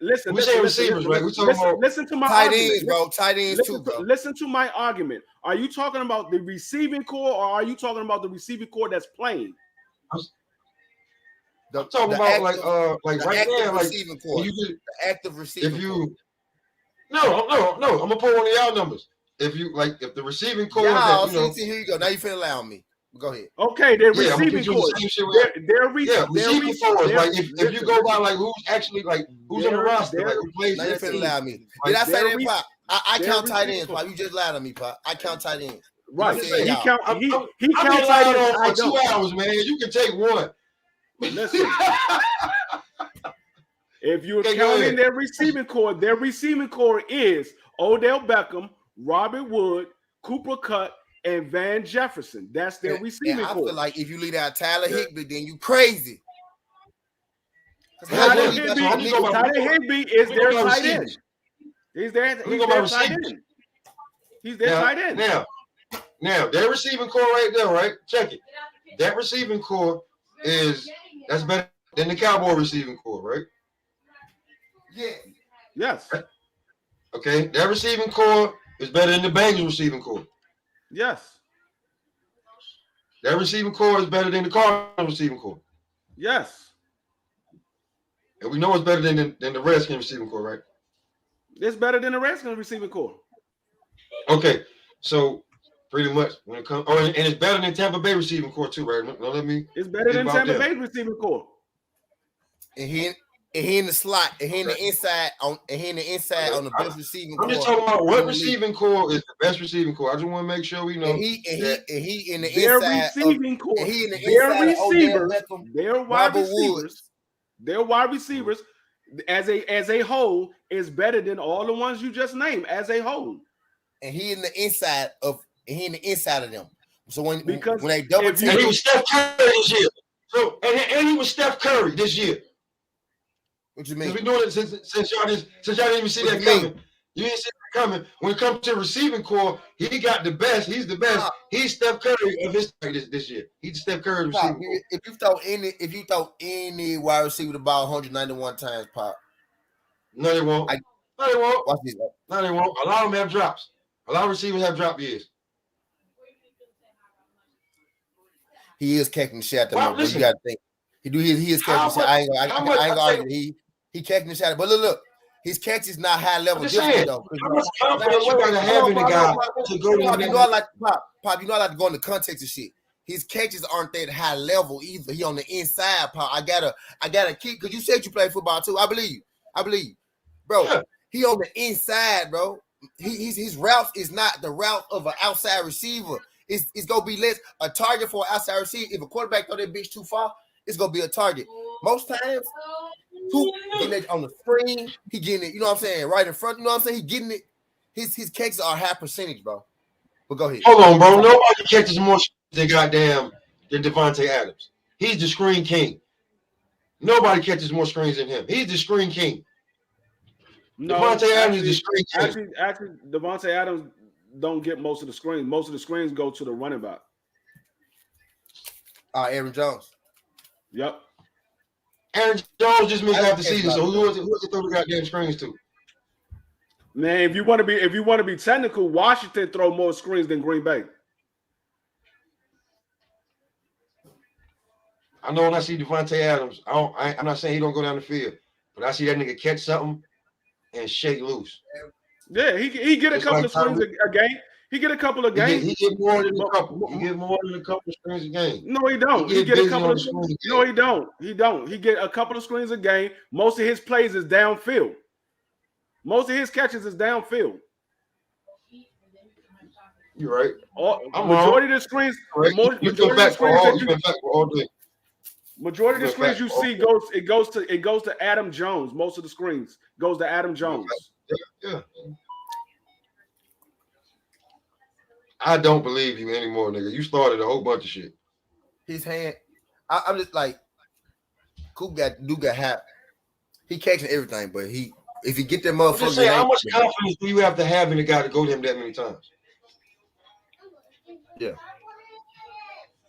B: Listen, we say receivers, right? We talking about
H: listen to my
G: tight ends, bro. Tight ends too, bro.
H: Listen to my argument. Are you talking about the receiving core, or are you talking about the receiving core that's playing?
B: I'm talking about like right now, like
G: receiving core. The active receiving.
B: No, I'm gonna put one of y'all numbers. If the receiving core,
G: here you go. Now you finna allow me. Go ahead.
H: Okay, their receiving core. Their receiving core.
B: Like if you go by like who's actually like who's on the roster, like who plays.
G: Now you finna allow me. Did I say that, Pop? I count tight ends, Pop. You just lied on me, Pop. I count tight ends.
H: Right. He counts
B: tight ends for 2 hours, man. You can take one.
H: Listen. If you're counting their receiving core is Odell Beckham, Robert Wood, Cooper Kupp, and Van Jefferson. That's their receiving core.
G: I feel like if you leave out Tyler Higbee, then you crazy.
H: Tyler Higbee is their tight end. He's their tight end. He's their tight end.
B: Now, their receiving core right there, right? Check it. That receiving core that's better than the Cowboy receiving core, right?
G: Yeah.
H: Yes.
B: Okay. That receiving core is better than the Bengals receiving core.
H: Yes.
B: That receiving core is better than the Cardinals receiving core.
H: Yes.
B: And we know it's better than the Redskins receiving core, right?
H: It's better than the Redskins receiving core.
B: Okay. So pretty much when it comes, and it's better than Tampa Bay receiving core too, right?
H: It's better than Tampa Bay receiving core.
G: And he in the slot, and he in the inside on the best receiving core.
B: I'm just talking about what receiving core is the best receiving core. I just want to make sure we know.
G: And he in the
H: their
G: inside
H: receiving core.
G: And he in the
H: their
G: inside
H: receivers,
G: of
H: their wide receivers, their wide receivers as a whole is better than all the ones you just named as a whole.
G: And he in the inside of them. So when they
B: and
G: double team,
B: he was Steph Curry this year. So and he was Steph Curry this year.
G: What you mean?
B: We've been doing it since y'all didn't even see that coming. You didn't see that coming. When it comes to receiving core, he got the best. He's the best. He's Steph Curry of his this year. He's Steph Curry receiving core.
G: If you throw any wide receiver the ball 191 times, Pop.
B: No, they won't. No, they won't.
G: Watch this.
B: No, they won't. A lot of them have drops. A lot of receivers have drop years.
G: He is catching the shot. Well, you got to think. He is catching the shot. I ain't gonna argue. He catching the shot. But look. His catch is not high level.
B: Different, though. How much confidence you gotta have in the guy to go to
G: you know I like Pop. You know I like to go into context and shit. His catches aren't that high level either. He on the inside, Pop. I gotta keep because you said you play football too. I believe you. Bro. Yeah. He on the inside, bro. His route is not the route of an outside receiver. It's gonna be less a target for an outside receiver. If a quarterback throw that bitch too far, it's gonna be a target. Most times, getting it on the screen, he getting it, you know what I'm saying, right in front, you know what I'm saying? He getting it. His catches are high percentage, bro. But go ahead.
B: Hold on, bro. Nobody catches more than Devontae Adams. He's the screen king. Nobody catches more screens than him. He's the screen king.
H: No,
B: Devontae Adams is the screen king.
H: Actually, Devontae Adams don't get most of the screens. Most of the screens go to the running back.
G: Aaron Jones.
H: Yep.
B: Aaron Jones just missed half the season, so who was it throw the goddamn screens to?
H: Man, if you want to be technical, Washington throw more screens than Green Bay.
B: I know when I see Devontae Adams, I'm not saying he don't go down the field, but I see that nigga catch something and shake loose.
H: Yeah, he get a couple of screens a game. He get a couple of games.
B: He get more than a couple. He get more than a couple of screens a game.
H: No, he don't. He get a couple of screens. No, he don't. He don't. He get a couple of screens a game. Most of his plays is downfield. Most of his catches is downfield.
B: You're right.
H: Majority of the screens. Majority of the screens you see goes to Adam Jones. Most of the screens goes to Adam Jones.
B: Yeah. I don't believe you anymore, nigga. You started a whole bunch of shit.
G: His hand, I'm just like, Coop got hat. He catching everything, but if he get that motherfucker,
B: say, how much confidence do you have to have in a guy to go to him that many times?
G: Yeah,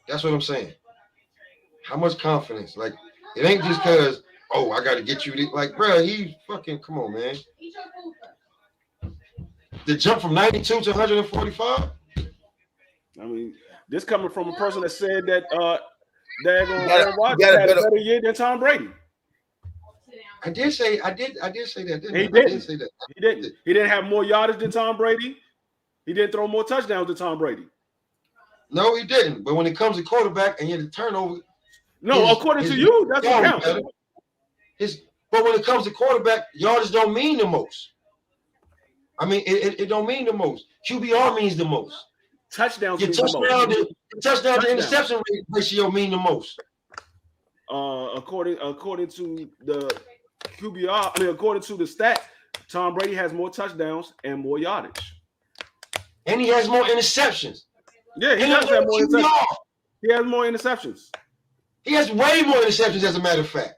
B: that's what I'm saying. How much confidence? Like, it ain't just because, I got to get you. Like, bro, he fucking, come on, man. The jump from 92 to 145.
H: I mean, this coming from a person that said that Aaron Rodgers had a better year than Tom Brady.
B: I did say that, didn't I?
H: He didn't say that. He didn't. He didn't have more yardage than Tom Brady. He didn't throw more touchdowns than Tom Brady.
B: No, he didn't. But when it comes to quarterback and you had to turnover,
H: according to you, that's what counts.
B: But when it comes to quarterback, yardage don't mean the most. I mean, it don't mean the most. QBR means the most.
H: Touchdowns.
B: Your touchdown to interception ratio mean the most.
H: According to the QBR, according to the stats, Tom Brady has more touchdowns and more yardage.
B: And he has more interceptions.
H: Yeah, he does have more interceptions. He has more interceptions.
B: He has way more interceptions, as a matter of fact.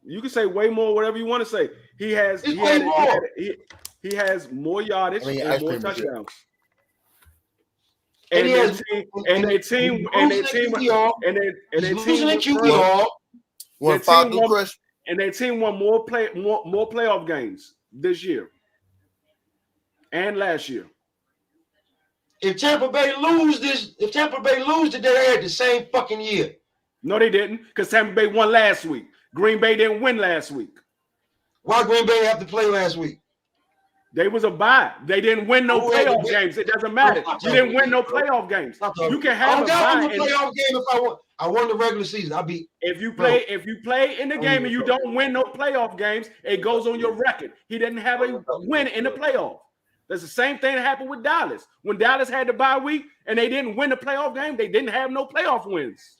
H: You can say way more, whatever you want to say. He has more yardage and more touchdowns. And their team won more playoff games this year and last year.
B: If Tampa Bay lose today, they had the same fucking year.
H: No, they didn't, because Tampa Bay won last week. Green Bay didn't win last week.
B: Why Green Bay have to play last week?
H: They was a bye. They didn't win no playoff games. It doesn't matter. You didn't win no playoff games. You can have a bye.
B: Playoff game if I won the regular season.
H: If you play in the game and you don't win no playoff games, it goes on your record. He didn't have a win in the playoff. That's the same thing that happened with Dallas. When Dallas had the bye week and they didn't win the playoff game, they didn't have no playoff wins.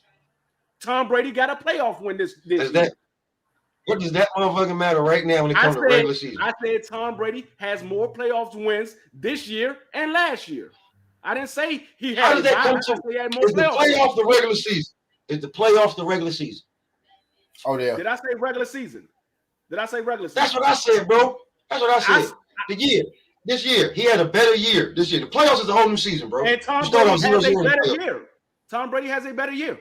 H: Tom Brady got a playoff win this year.
B: What does that motherfucking matter right now when it comes to regular season?
H: I said Tom Brady has more playoff wins this year and last year. I didn't say he
B: How
H: had
B: does that come
H: I said he had more
B: is the playoff the regular season? Is the playoff the regular season?
G: Oh, yeah.
H: Did I say regular season? Did I say regular season?
B: That's what I said, bro. That's what I said. This year, he had a better year. This year, the playoffs is a whole new season, bro.
H: And Tom Brady has a better year. Tom Brady has a better year.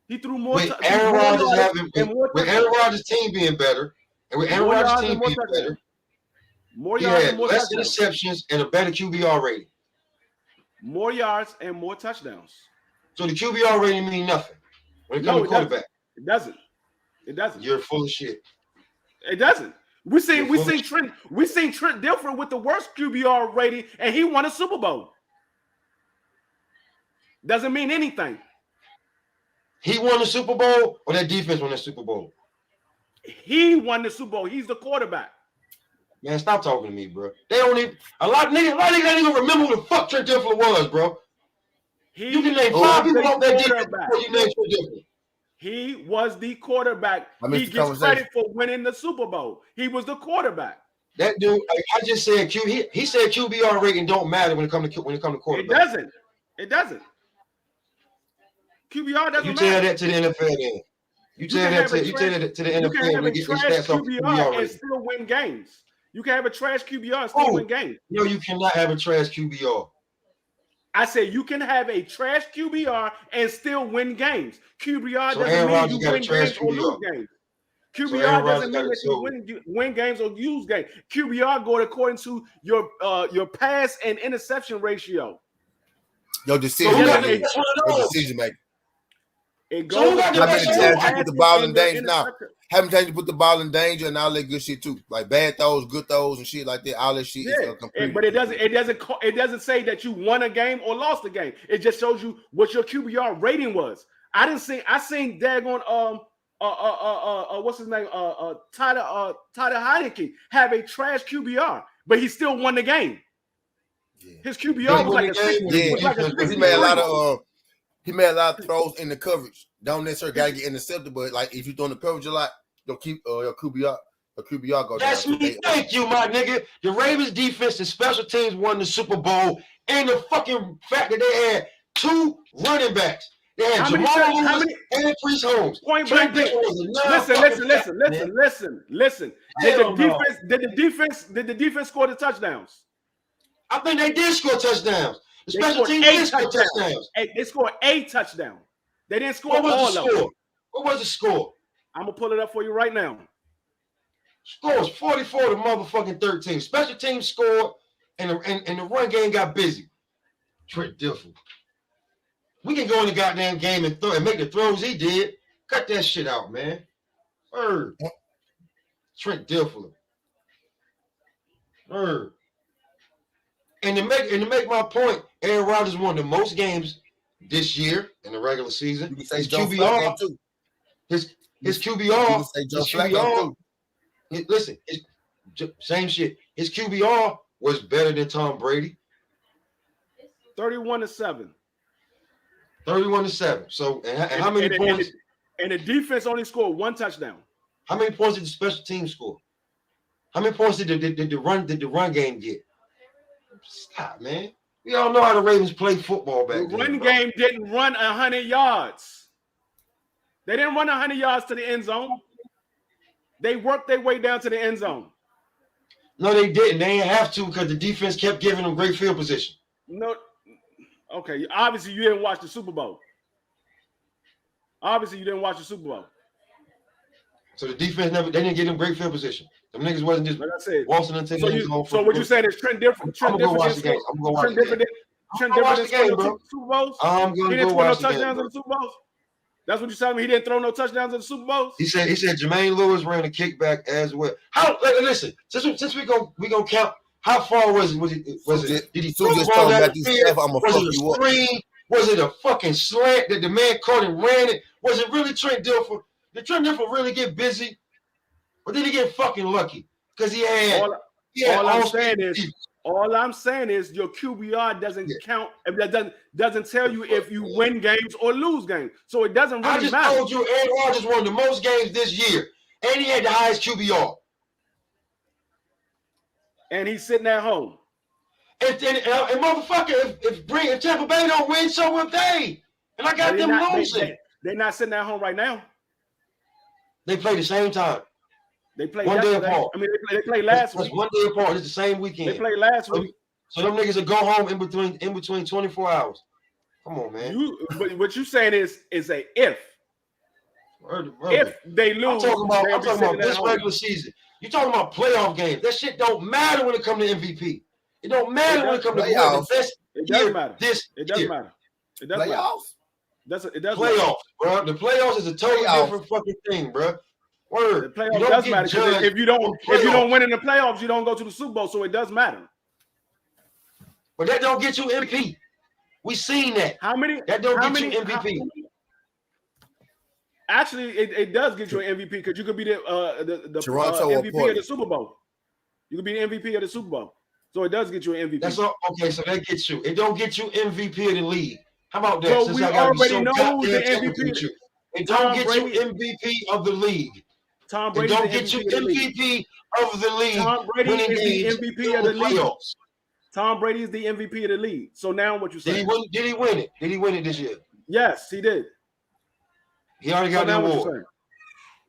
H: He threw more.
B: With Aaron Rodgers' team being better, and with Aaron Rodgers' team being better,
H: more yards and more
B: less
H: touchdowns.
B: interceptions and a better QBR rating.
H: More yards and more touchdowns.
B: So the QBR rating means nothing when it comes to quarterback.
H: It doesn't. It doesn't.
B: You're full of shit.
H: It doesn't. We seen Trent Dilfer with the worst QBR rating, and he won a Super Bowl. Doesn't mean anything.
B: He won the Super Bowl, or that defense won the Super Bowl?
H: He won the Super Bowl. He's the quarterback.
B: Man, stop talking to me, bro. They don't even a lot of niggas don't even remember who the fuck Trent Dilfer was, bro. You can name 5 people off that defense before you name Trent Dilfer.
H: He was the quarterback. He gets credit for winning the Super Bowl. He was the quarterback.
B: That dude, I just said he said QBR rating don't matter when it comes to quarterback.
H: It doesn't. QBR doesn't matter.
B: You tell that to the NFL then. You tell that to the NFL
H: and get your stats off QBR and still win games. You can have a trash QBR and still win games.
B: No, you cannot have a trash QBR.
H: I said you can have a trash QBR and still win games. QBR doesn't mean you win games or lose games. QBR doesn't mean that you win games or lose games. QBR go according to your pass and interception ratio.
G: Your decision making.
H: It goes.
G: How many times you put the ball in danger now? How many times you put the ball in danger and all that good shit too, like bad throws, good throws, and shit like that. All that shit.
H: Yeah, but it doesn't say that you won a game or lost a game. It just shows you what your QBR rating was. I seen daggone what's his name? Tyler Heineke have a trash QBR, but he still won the game. Yeah. His QBR was like a 6.
G: He made a lot of he made a lot of throws in the coverage. Don't necessarily gotta get intercepted, but like if you throw in the coverage a lot, you'll keep your QBR go down.
B: That's me. Thank you, my nigga. The Ravens defense and special teams won the Super Bowl, and the fucking fact that they had 2 running backs. They had Jamal Lewis and Priest Holmes.
H: Point blank. Listen. Did the defense score the touchdowns?
B: I think they did score touchdowns. The special teams did score touchdowns.
H: They scored a touchdown. They didn't score all of them.
B: What was the score?
H: I'm gonna pull it up for you right now.
B: Score was 44 to motherfucking 13. Special teams scored, and the run game got busy. Trent Dilfer. We can go in the goddamn game and make the throws he did. Cut that shit out, man. Trent Dilfer. And to make my point, Aaron Rodgers won the most games this year in the regular season.
G: You can say Joe Flacco too.
B: His QBR. Listen, same shit. His QBR was better than Tom Brady.
H: 31-7.
B: 31-7. So, and how many points?
H: And the defense only scored 1 touchdown.
B: How many points did the special team score? How many points did the run game get? Stop, man. We all know how the Ravens play football back then.
H: The run game didn't run 100 yards. They didn't run 100 yards to the end zone. They worked their way down to the end zone.
B: No, they didn't. They didn't have to because the defense kept giving them great field position.
H: No. Okay, obviously you didn't watch the Super Bowl.
B: So the defense they didn't get them great field position. Them niggas wasn't just
H: like I said,
B: waltzing into the end zone.
H: So what you saying is Trent different?
B: I'm gonna go watch the game. I'm gonna watch the game, bro.
H: Super Bowls?
B: I'm gonna go watch the game. He didn't throw no touchdowns
H: in the Super Bowls? That's what you're telling me? He didn't throw no touchdowns in the Super Bowls?
B: He said Jermaine Lewis ran a kickback as well. Listen, since we gonna count, how far was it? Did he throw the ball down the field? Was it a screen? Was it a fucking slant that the man caught and ran it? Was it really Trent Dilfer? Did Trent Dilfer really get busy? Or did he get fucking lucky? Because he had
H: all I'm saying is your QBR doesn't count. It doesn't tell you if you win games or lose games. So it doesn't really matter.
B: I just told you Aaron Rodgers won the most games this year. And he had the highest QBR.
H: And he's sitting at home.
B: And motherfucker, if Tampa Bay don't win, so will they. And I got them losing.
H: They're not sitting at home right now.
B: They play the same time.
H: They played
B: one
H: yesterday.
B: day apart.
H: I mean, they played last week.
B: That's 1 day apart. It's the same weekend.
H: They played last week.
B: So them niggas will go home in between 24 hours. Come on, man.
H: What you saying is a if.
B: Brother.
H: If they lose,
B: I'm talking about this regular season. You talking about playoff games? That shit don't matter when it comes to MVP. It don't matter when it comes to
G: playoffs.
H: It doesn't matter. It doesn't matter. It doesn't matter. It does
B: playoffs,
H: matter.
B: Bro. The playoffs is a totally different fucking thing, bro. Word.
H: The playoffs does matter because if you don't win in the playoffs, you don't go to the Super Bowl, so it does matter.
B: But that don't get you MVP. We seen that. That don't get you MVP.
H: Actually, it does get you an MVP because you could be the MVP of the Super Bowl. You could be the MVP of the Super Bowl. So it does get you an MVP.
B: That's all. Okay, so that gets you. It don't get you MVP of the league. How about that?
H: So we already know who's the MVP.
B: It don't get you MVP of the league.
H: Tom Brady
B: don't get you MVP of the league.
H: Tom Brady is the MVP of the league. Tom Brady is the MVP of the league. So now what you saying?
B: Did he win it? Did he win it this year?
H: Yes, he did.
B: He already got the award.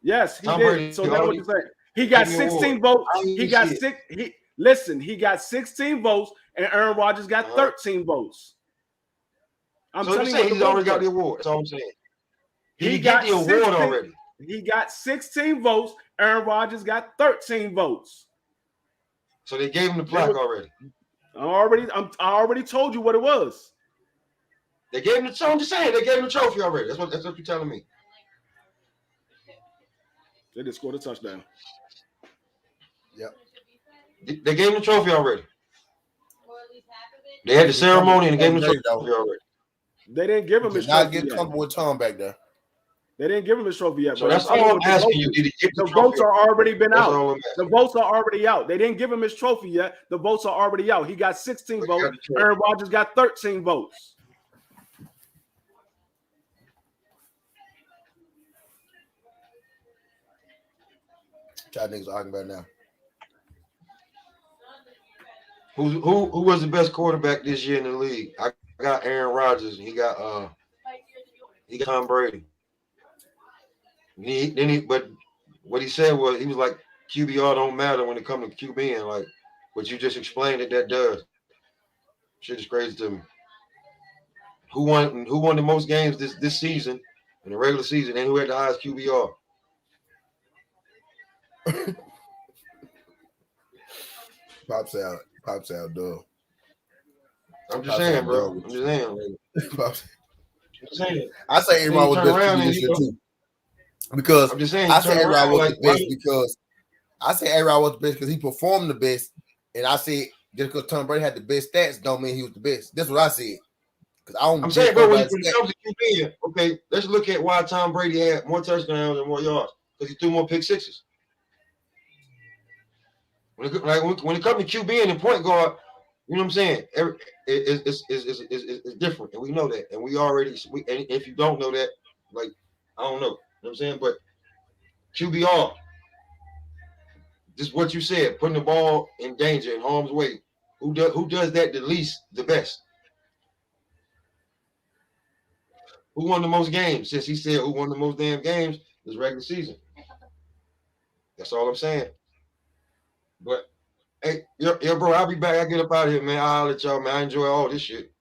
H: Yes, he did. So now what you saying? He got 16 votes. He got six. He got 16 votes, and Aaron Rodgers got 13 votes. I'm telling you,
B: he's already got the award. That's all I'm saying. He got the award already.
H: He got 16 votes. Aaron Rodgers got 13 votes.
B: So they gave him the plaque already.
H: I already told you what it was.
B: They gave him the trophy. I'm just saying they gave him the trophy already. That's what you're telling me.
H: They just scored a touchdown.
G: Yep.
B: They gave him the trophy already. They had the ceremony and they gave him the trophy already.
H: They didn't give him his
G: trophy.
H: Not
G: get comfortable with Tom back there.
H: They didn't give him his trophy yet.
B: So that's all I'm asking you. Did he get the
H: votes are already been out. The votes are already out. They didn't give him his trophy yet. The votes are already out. He got 16 votes. Aaron Rodgers got 13 votes.
G: Y'all niggas arguing about now.
B: Who was the best quarterback this year in the league? I got Aaron Rodgers. He got Tom Brady. But what he said was he was like QBR don't matter when it comes to QBing. Like what you just explained that does. Shit is crazy to me. Who won the most games this season in the regular season and who had the highest QBR?
G: Pops out, dog.
B: I'm just saying, bro. I'm just saying.
G: I say Aaron was best this year too. Because
B: I'm just saying,
G: I say Aaron was the best because I say Aaron was the best because he performed the best, and I said just because Tom Brady had the best stats don't mean he was the best. That's what I said. Because I'm saying, bro, when it comes to QB,
B: okay, let's look at why Tom Brady had more touchdowns and more yards because he threw more pick sixes. When it comes to QB and point guard, you know what I'm saying? It's different, and we know that, and and if you don't know that, like I don't know, you know what I'm saying? But QBR, just what you said, putting the ball in danger, in harm's way. Who does that the least, the best? Who won the most games? Since he said who won the most damn games this regular season. That's all I'm saying. But hey, bro, I'll be back. I get up out of here, man. I'll let y'all, man. I enjoy all this shit.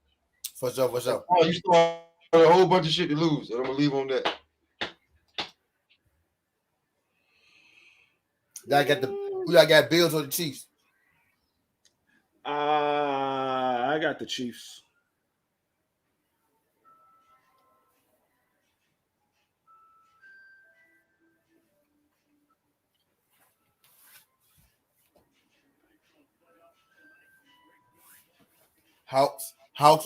G: For sure.
B: Oh, you still have a whole bunch of shit to lose, and I'm gonna leave on that.
G: Who I got Bills or the Chiefs?
H: I got the Chiefs.
G: Hawks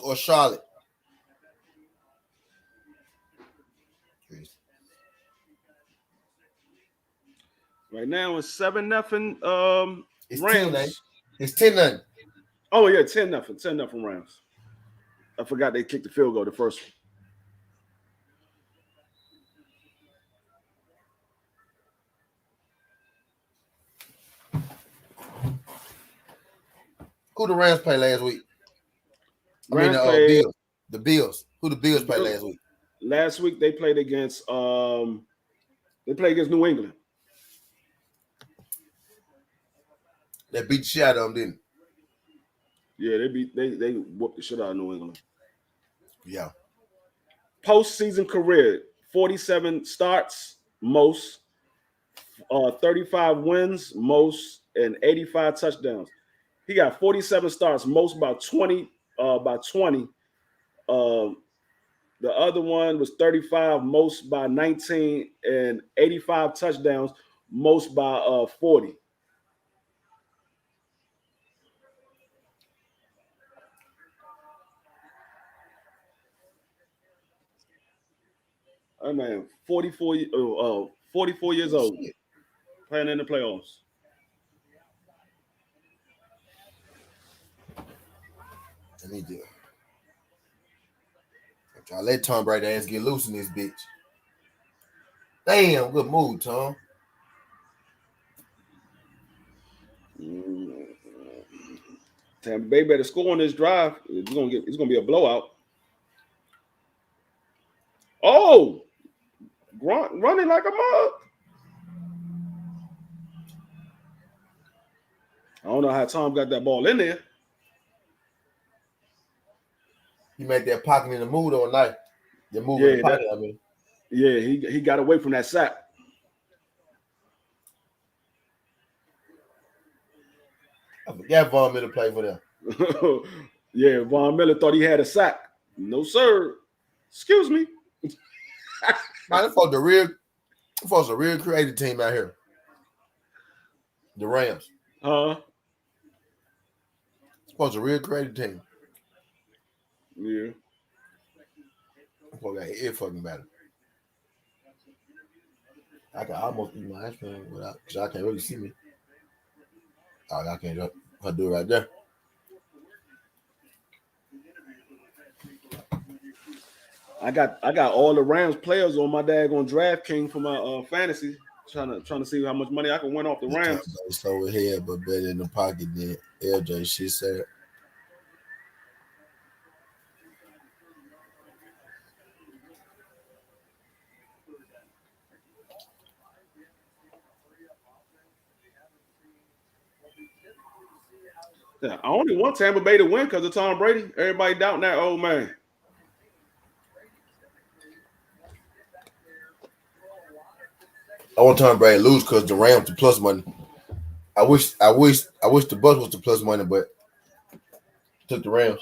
G: or Charlotte?
H: Right now it's 7-0.
G: It's
H: Rams.
G: 10, it's 10-0.
H: Oh yeah, 10-0. 10-0 Rams. I forgot they kicked the field goal the first one.
G: Who the Rams play last week?
D: Rams played
G: the Bills. Who the Bills play last week?
D: Last week they played against New England.
G: They beat the shit out of them, didn't
D: they? Yeah, they whooped the shit out of New England.
G: Yeah.
D: Postseason career, 47 starts, most, 35 wins, most, and 85 touchdowns. He got 47 starts, most by 20. The other one was 35, most by 19, and 85 touchdowns, most by 40. I mean, 44 years old, playing in the playoffs.
G: I need to try to let Tom Brady ass get loose in this bitch. Damn, good move, Tom.
D: Tampa Bay better score on this drive. It's gonna be a blowout. Oh, running like a mug. I don't know how Tom got that ball in there.
G: He made that pocket in the mood all night. The move in the pocket, I mean.
D: Yeah, he got away from that sack.
G: I forgot Von Miller played for them.
D: Yeah, Von Miller thought he had a sack. No, sir. Excuse me.
G: Man, that folks a real creative team out here. The Rams. Folks a real creative team.
D: Yeah.
G: Folks got ear fucking better. I can almost eat my ice cream without, because I can't really see me. Oh, I can't do it right there.
D: I got all the Rams players on my daggone DraftKings for my fantasy. Trying to see how much money I can win off the Rams.
G: Slow ahead, but better in the pocket than LJ. She said.
D: Yeah, I only want Tampa Bay to win because of Tom Brady. Everybody doubting that old man.
G: I want Tom Brady to lose because the Rams the plus money. I wish the Bucks was the plus money, but took the Rams.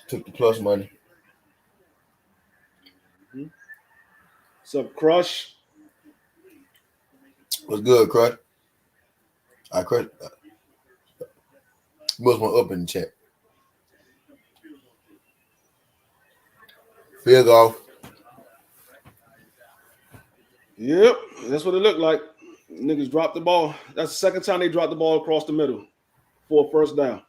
G: Took the plus money.
D: What's up, Crush?
G: What's good, Crush? I Crush. Must want up in the chat. Field goal.
D: Yep, that's what it looked like. Niggas dropped the ball. That's the second time they dropped the ball across the middle for a first down.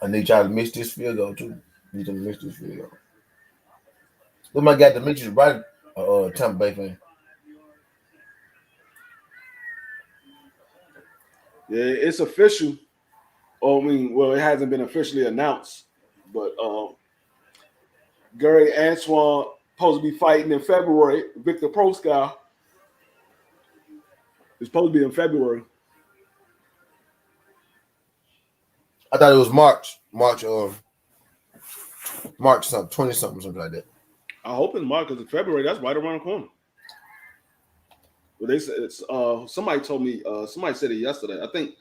G: I need y'all to miss this field goal too. Need them to miss this field goal. Look, my guy Demetrius right, Tampa Bay fan.
D: Yeah, it's official. I mean, well, it hasn't been officially announced, but Gary Antoine supposed to be fighting in February. Victor Proskauer is supposed to be in February.
G: I thought it was March something, 20 something like that.
D: I hope it's March because it's February. That's right around the corner. Well, they said it's somebody told me. Somebody said it yesterday. I think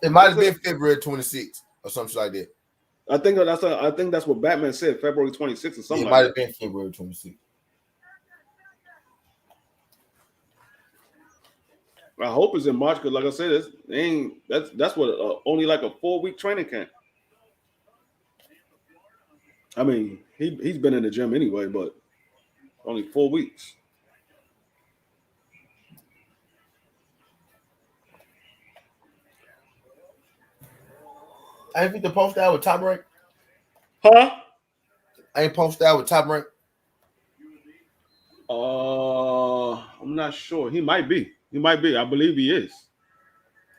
G: it might have been February 26th or something like that.
D: I think that's what Batman said, February 26th or something.
G: It might have been February 26th.
D: I hope it's in March because, like I said, that's what only like a 4-week training camp. I mean, he's been in the gym anyway, but only 4 weeks.
G: I think the post out with top rank.
D: Huh?
G: Ain't posted out with Top Rank?
D: I'm not sure. He might be. He might be. I believe he is.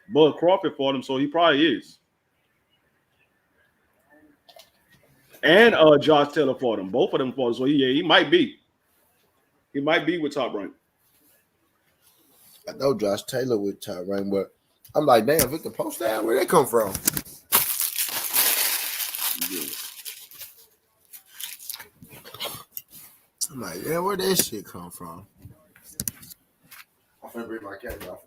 D: Bud Crawford fought him, so he probably is. And Josh Taylor fought him. Both of them fought him, so he might be. He might be with Top Rank.
G: I know Josh Taylor with Top Rank, but I'm like, damn, Victor post down. Where they come from?
D: Yeah.
G: I'm like, yeah, where that shit come from? I'm finna bring my camera off.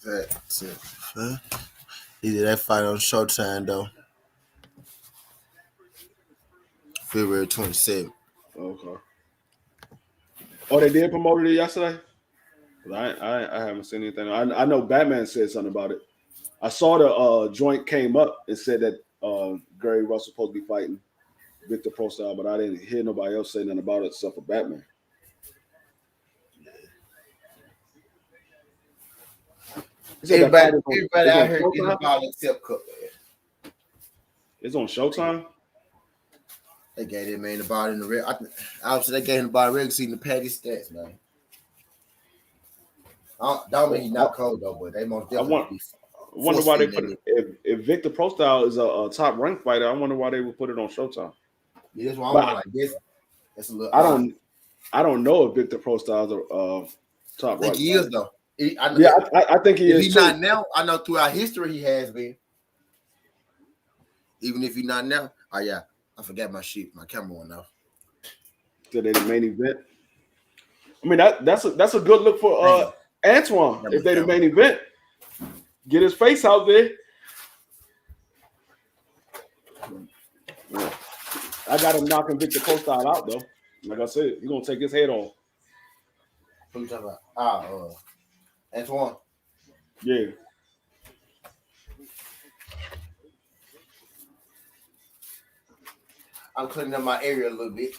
G: That's it. Huh? Either that fight on Showtime though. February 27th.
D: Okay. Oh, they did promote it yesterday? I haven't seen anything. I know Batman said something about it. I saw the joint came up and said that Gary Russell supposed to be fighting Victor Prostyle, but I didn't hear nobody else say nothing about it except for Batman.
G: Everybody out here getting the ball except Cook.
D: It's on Showtime?
G: They gave that man the ball in the red. Obviously, they gave him the ball in the regular season to pad his stats, man. Don't mean he's not cold, though, but they most definitely
D: I wonder why they put it. If Victor Prostyle is a top ranked fighter, I wonder why they would put it on Showtime.
G: Yeah, that's why I'm like this. That's a little.
D: I don't know if Victor Prostyle is a top ranked.
G: I think he is though.
D: I think he is.
G: If he's not now, I know throughout history he has been. Even if he's not now, I forgot my shit. My camera went off.
D: So they the main event. I mean that's a good look for Antoine if they the main event. Get his face out there. I got him knocking Victor Prostyle out though. Like I said, he's gonna take his head off.
G: Who you talking about? Antoine.
D: Yeah.
G: I'm cleaning up my area a little bit.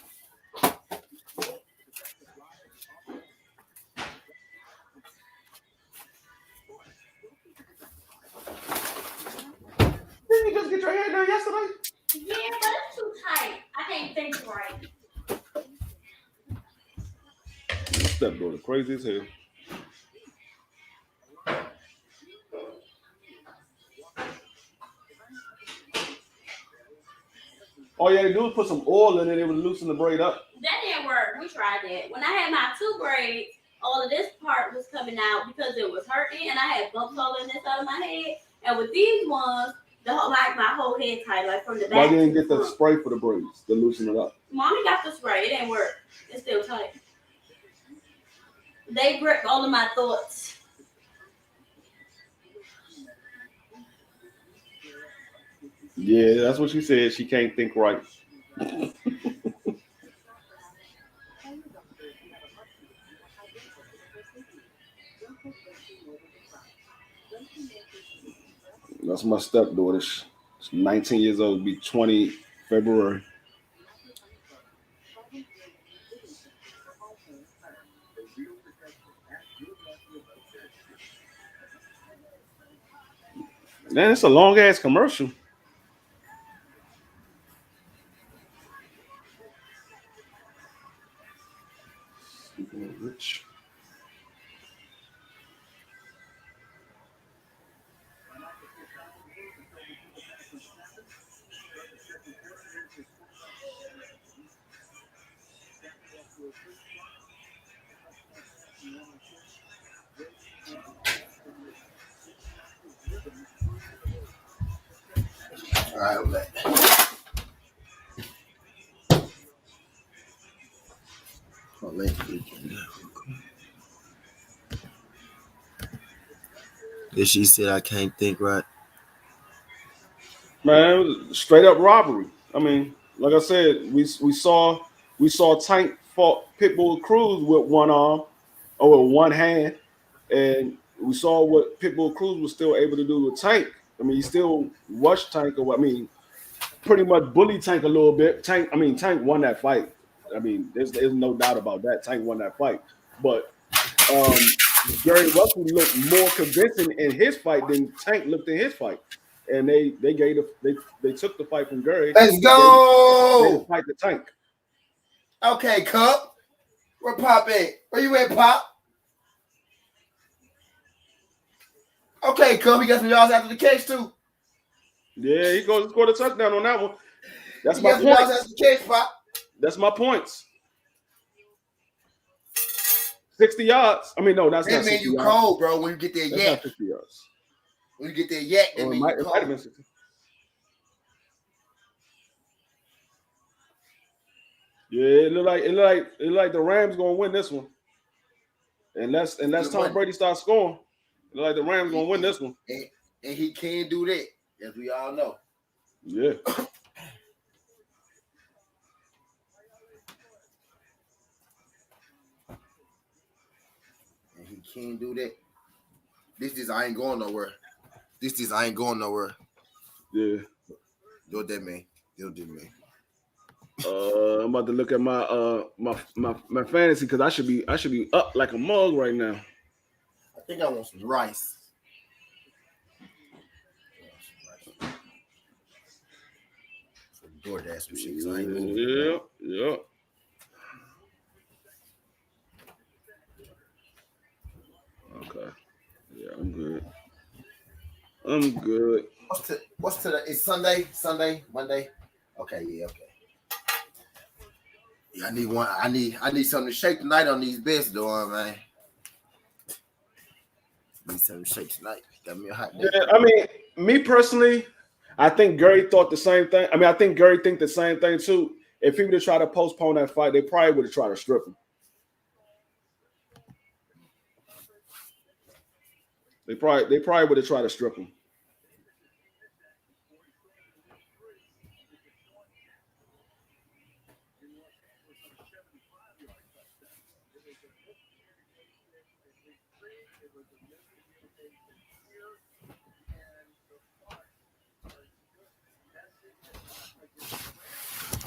H: Didn't you just get your hair done yesterday?
I: Yeah, but it's too tight. I can't think right.
D: Step brother, crazy as hell. All you had to do was put some oil in it, it would loosen the braid up.
I: That didn't work. We tried that. When I had my 2 braids, all of this part was coming out because it was hurting, and I had bumps all in this side of my head. And with these ones, my whole head tight, like from the back.
D: Why you didn't get the spray for the braids to loosen it up?
I: Mommy got the spray. It didn't work. It's still tight. They grip all of my thoughts.
D: Yeah, that's what she said. She can't think right. That's my stepdaughter. She's 19 years old. Be 20 February. Man, it's a long ass commercial. Rich.
G: All right, I'm back. She said I can't think right.
D: Man, straight up robbery. I mean, like I said, we saw We saw Tank fought Pitbull Cruz with one arm or with one hand, and we saw what Pitbull Cruz was still able to do with Tank. I mean, he still rushed Tank, or I mean, pretty much bullied Tank a little bit. Tank won that fight. I mean, there's no doubt about that. Tank won that fight, but Gary Russell looked more convincing in his fight than Tank looked in his fight, and they took the fight from Gary.
G: Let's go.
D: Fight the Tank.
G: Okay, Cup. Where Pop at? Where you at, Pop? Okay, Cup. He got some yards after the catch too.
D: Yeah, he scored a touchdown on that one. That's my point.
G: After the catch, Pop.
D: That's my points. 60 yards. I mean, no, that's not 60 yards. That mean you
G: cold, bro, when you get that yak.
D: 50 yards.
G: When you get that yak, that mean you cold.
D: Yeah, it look like the Rams gonna win this one. Unless Tom Brady starts scoring. It look like the Rams gonna win this one.
G: And he can do that, as we all know.
D: Yeah.
G: He can't do that. I ain't going nowhere. I ain't going nowhere.
D: Yeah.
G: Do what that mean.
D: I'm about to look at my fantasy because I should be up like a mug right now.
G: I think I want some rice. DoorDash some shit because I ain't moving.
D: Yeah. Okay. Yeah, I'm good.
G: What's today? It's Sunday, Monday. Okay, yeah, okay. Yeah, I need something to shake tonight on these bets, though, man. Need something to shake tonight. Got me a hot day.
D: Yeah, I mean, me personally, I think Gary thought the same thing. I mean, I think Gary think the same thing too. If he would have tried to postpone that fight, they probably would have tried to strip him. They probably would have tried to strip him.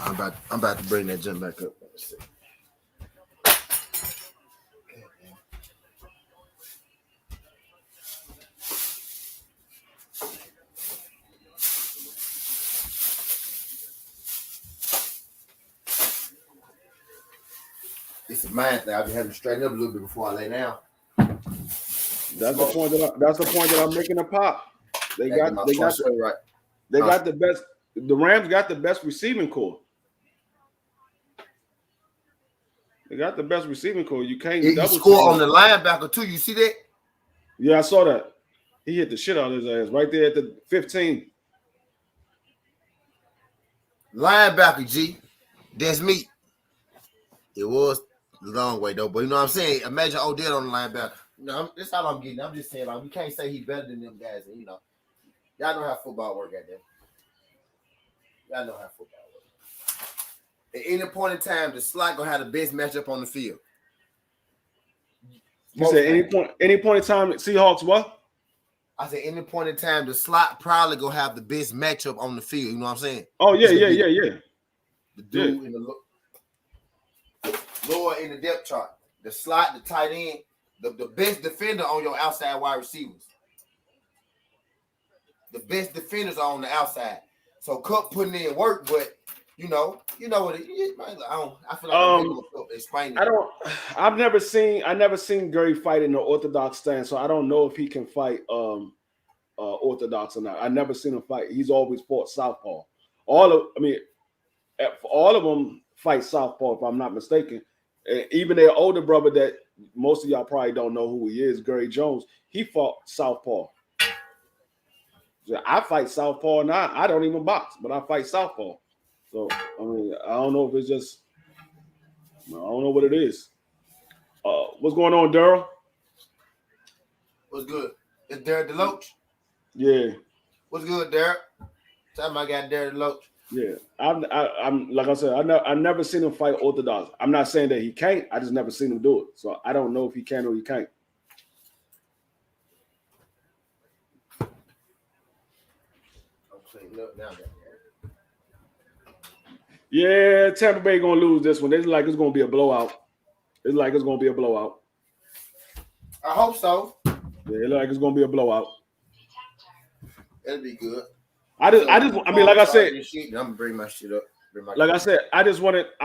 G: I'm about to bring that jump back up. Let's see. It's a mind thing. I've been having to straighten up a little bit before I lay down.
D: That's the point that I'm making a pop. They got the best. The Rams got the best receiving core. They got the best receiving core. You can't
G: double score on the linebacker too. You see that?
D: Yeah, I saw that. He hit the shit out of his ass right there at the 15.
G: Linebacker, G. That's me. It was a long way though, but you know what I'm saying? Imagine Odell on the linebacker. You know, that's all I'm getting. I'm just saying, like, we can't say he's better than them guys. And, you know, y'all know how football work out there. Y'all know how football works. At any point in time, the slot gonna have the best matchup on the field.
D: You said any point in time, Seahawks what?
G: I said any point in time, the slot probably gonna have the best matchup on the field. You know what I'm saying?
D: Oh yeah.
G: The dude in the lower in the depth chart, the slot, the tight end, the best defender on your outside wide receivers. The best defenders are on the outside. So Cup putting in work, but you know what it is. I feel like I'm explaining.
D: I've never seen Gary fight in the orthodox stance, so I don't know if he can fight orthodox or not. I never seen him fight. He's always fought southpaw. All of them fight southpaw, if I'm not mistaken. Even their older brother that most of y'all probably don't know who he is, Gary Jones, he fought southpaw. I fight southpaw now. I don't even box, but I fight southpaw. So, I mean, I don't know if it's just, I don't know what it is. What's going on, Daryl?
G: What's good? It's Derek DeLoach?
D: Yeah.
G: What's good, Derek? Tell me I got Derek DeLoach.
D: Yeah, I'm like I said, I never seen him fight orthodox. I'm not saying that he can't. I just never seen him do it. So I don't know if he can or he can't. Yeah, Tampa Bay gonna lose this one. It's like it's gonna be a blowout. It's like it's gonna be a blowout.
G: I hope so.
D: Yeah, it's like it's gonna be a blowout.
G: It'll be good.
D: I mean, like I said,
G: I'm gonna bring my shit up.
D: Like I said, I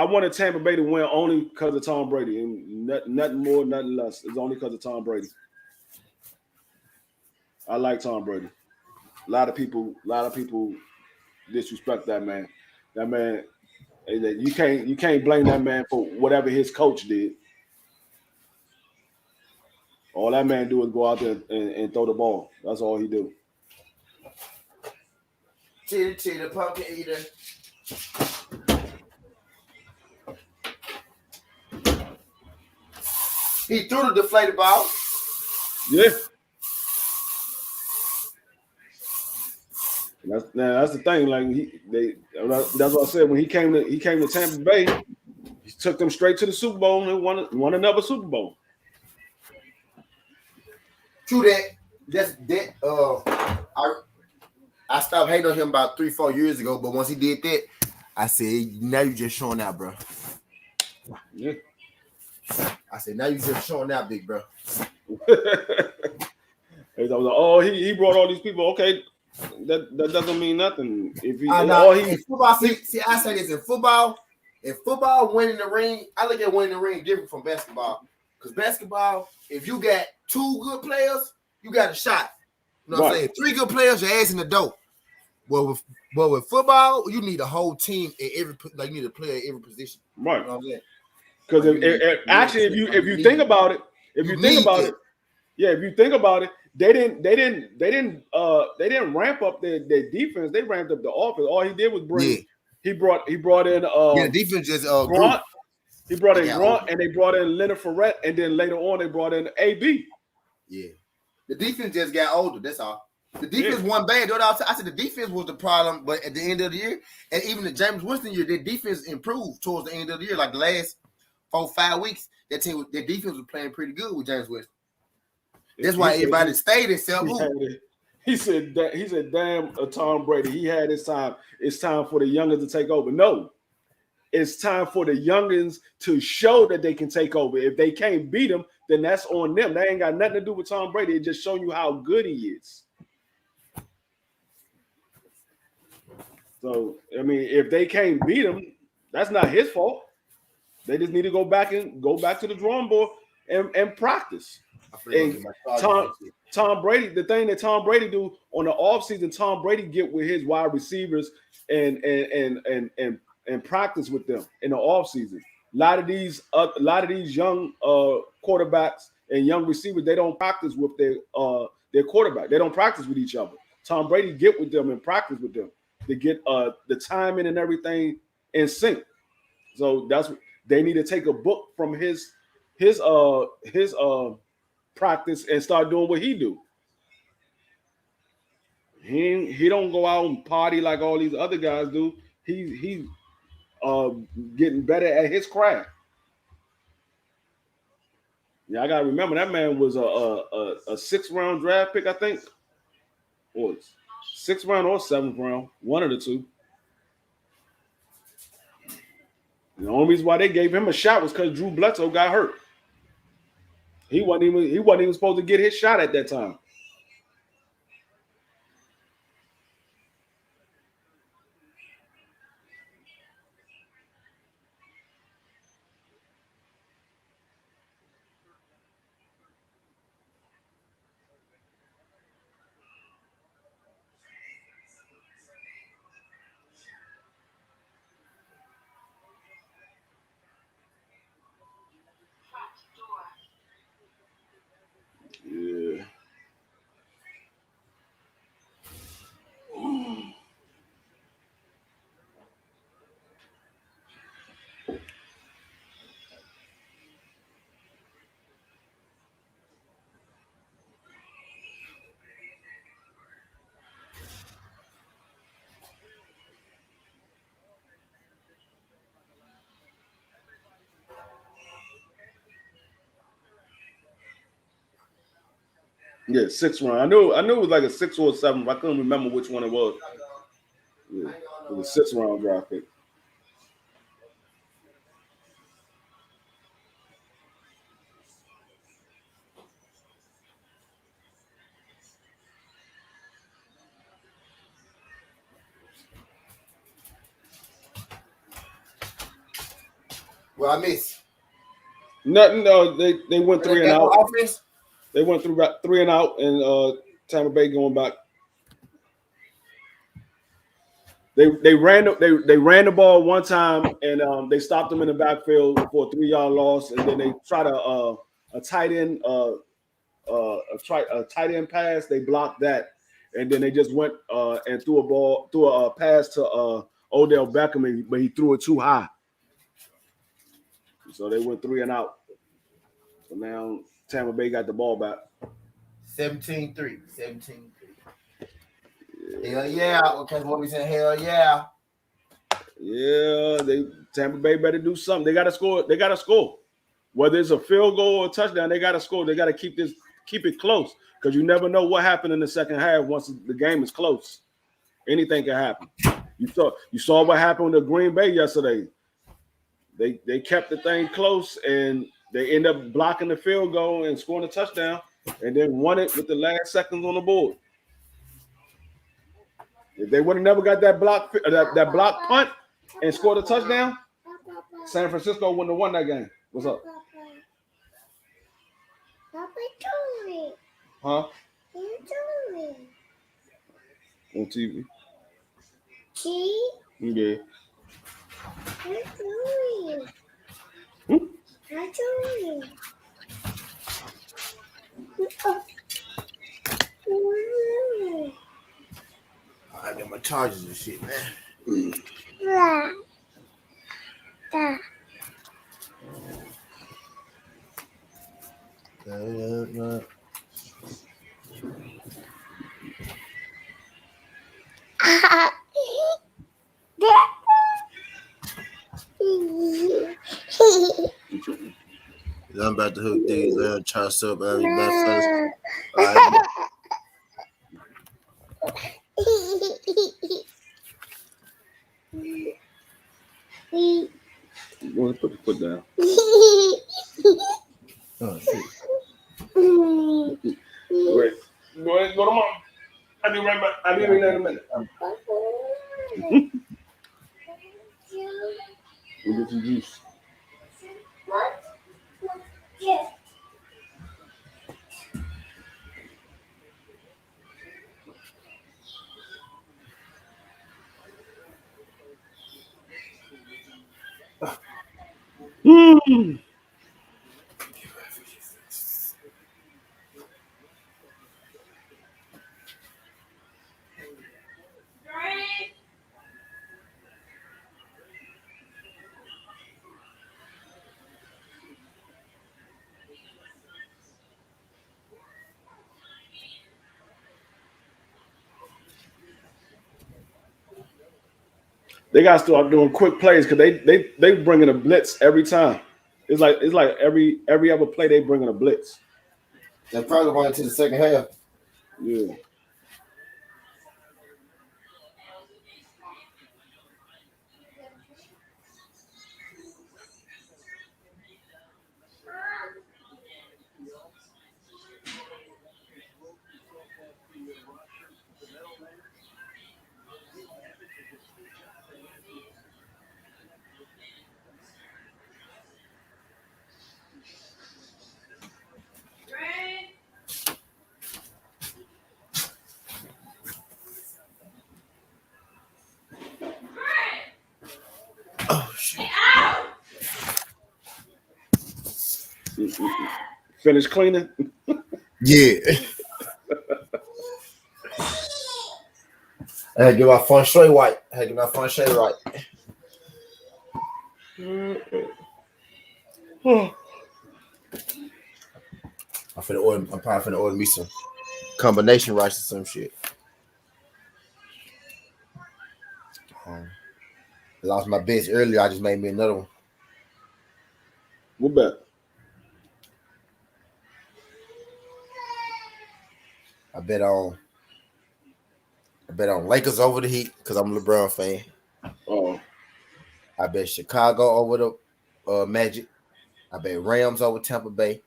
D: wanted Tampa Bay to win only because of Tom Brady, and nothing more, nothing less. It's only because of Tom Brady. I like Tom Brady. A lot of people disrespect that man. That man, you can't blame that man for whatever his coach did. All that man do is go out there and throw the ball. That's all he do.
G: Cheetah, pumpkin eater. He threw the deflated ball.
D: Yeah. That's the thing. Like that's what I said when he came to Tampa Bay. He took them straight to the Super Bowl and won another Super Bowl.
G: True that. I stopped hating on him about 3-4 years ago, but once he did that, I said, now you just showing out, bro.
D: Yeah.
G: I said, now you just showing out, big bro.
D: I was like, oh, he brought all these people. Okay, that doesn't mean nothing. If he,
G: in football, see, I say this in football, winning the ring, I look at winning the ring different from basketball. Because basketball, if you got 2 good players, you got a shot. You know what I'm saying? 3 good players, your ass in the dope. But with football, you need a whole team at every, like you need a player at every position.
D: Right.
G: You know what I'm saying?
D: Because if you think about it, if you think about it, they didn't ramp up their defense. They ramped up the offense. All he did was he brought in
G: the defense just
D: Grunt. He brought in Grunt and they brought in Leonard Fournette, and then later on they brought in AB.
G: Yeah. The defense just got older. That's all. The defense wasn't bad. I said the defense was the problem, but at the end of the year, and even the James Winston year, their defense improved towards the end of the year. Like the last 4-5 weeks, their defense was playing pretty good with James Winston. That's why everybody stayed except who.
D: He said, damn, Tom Brady. He had his time. It's time for the youngins to take over. No, it's time for the youngins to show that they can take over. If they can't beat them, then that's on them. That ain't got nothing to do with Tom Brady. It's just showing you how good he is. So, I mean, if they can't beat him, that's not his fault. They just need to go back to the drawing board and practice. And Tom Brady, the thing that Tom Brady do on the offseason, Tom Brady get with his wide receivers and practice with them in the offseason. A lot of these young quarterbacks and young receivers, they don't practice with their quarterback. They don't practice with each other. Tom Brady get with them and practice with them to get the timing and everything in sync. So that's what they need to take a book from his practice and start doing what he do. He don't go out and party like all these other guys do. He's getting better at his craft. Yeah, I gotta remember that man was a 6th round draft pick, I think, or 6th round or 7th round, one of the two. The only reason why they gave him a shot was because Drew Bledsoe got hurt. He wasn't even supposed to get his shot at that time. Yeah. Yeah, 6th round. I knew it was like a 6 or a 7. But I couldn't remember which one it was. Yeah, it was a 6th round draft pick.
G: Well, I miss.
D: Nothing. No, they went 3 and out.
G: Offense?
D: They went through 3 and out, and Tampa Bay going back. They ran the ball one time, and they stopped them in the backfield for a 3-yard loss, and then they tried a tight end a tight end pass. They blocked that, and then they just went and threw a pass to Odell Beckham, but he threw it too high. So they went 3 and out. So now Tampa Bay got the ball back.
G: 17-3. 17-3. Hell yeah. Okay, what we saying? Hell yeah.
D: Yeah, Tampa Bay better do something. They gotta score. They gotta score. Whether it's a field goal or a touchdown, they gotta score. They gotta keep it close, because you never know what happened in the second half once the game is close. Anything can happen. You saw what happened with Green Bay yesterday. They kept the thing close, and they end up blocking the field goal and scoring a touchdown, and then won it with the last seconds on the board. If they would have never got that block punt and scored a touchdown, San Francisco wouldn't have won that game. What's up?
J: Papa told me.
D: Huh?
J: You told me.
D: On TV.
J: See?
D: Yeah.
J: I told you. I told you.
G: I got my charges and shit, man. I'm about to hook these and try to sub every best first.
D: Go ahead, put the foot down.
G: Oh shit.
D: Wait. Go ahead, go to mom. I'll be right back. I'll be right there in a minute. We'll get some juice.
J: What? Yes.
D: They gotta start doing quick plays, because they bringing a blitz every time. It's like every other play they bringing a blitz.
G: They're probably going into the second half.
D: Yeah.
G: Oh shit.
D: Finish cleaning?
G: Yeah. I had to get my feng shui right. I I'm probably finna order me some combination rice or some shit. I lost my bets earlier. I just made me another one.
D: What bet?
G: I bet on Lakers over the Heat because I'm a LeBron fan.
D: Oh.
G: I bet Chicago over the Magic. I bet Rams over Tampa Bay.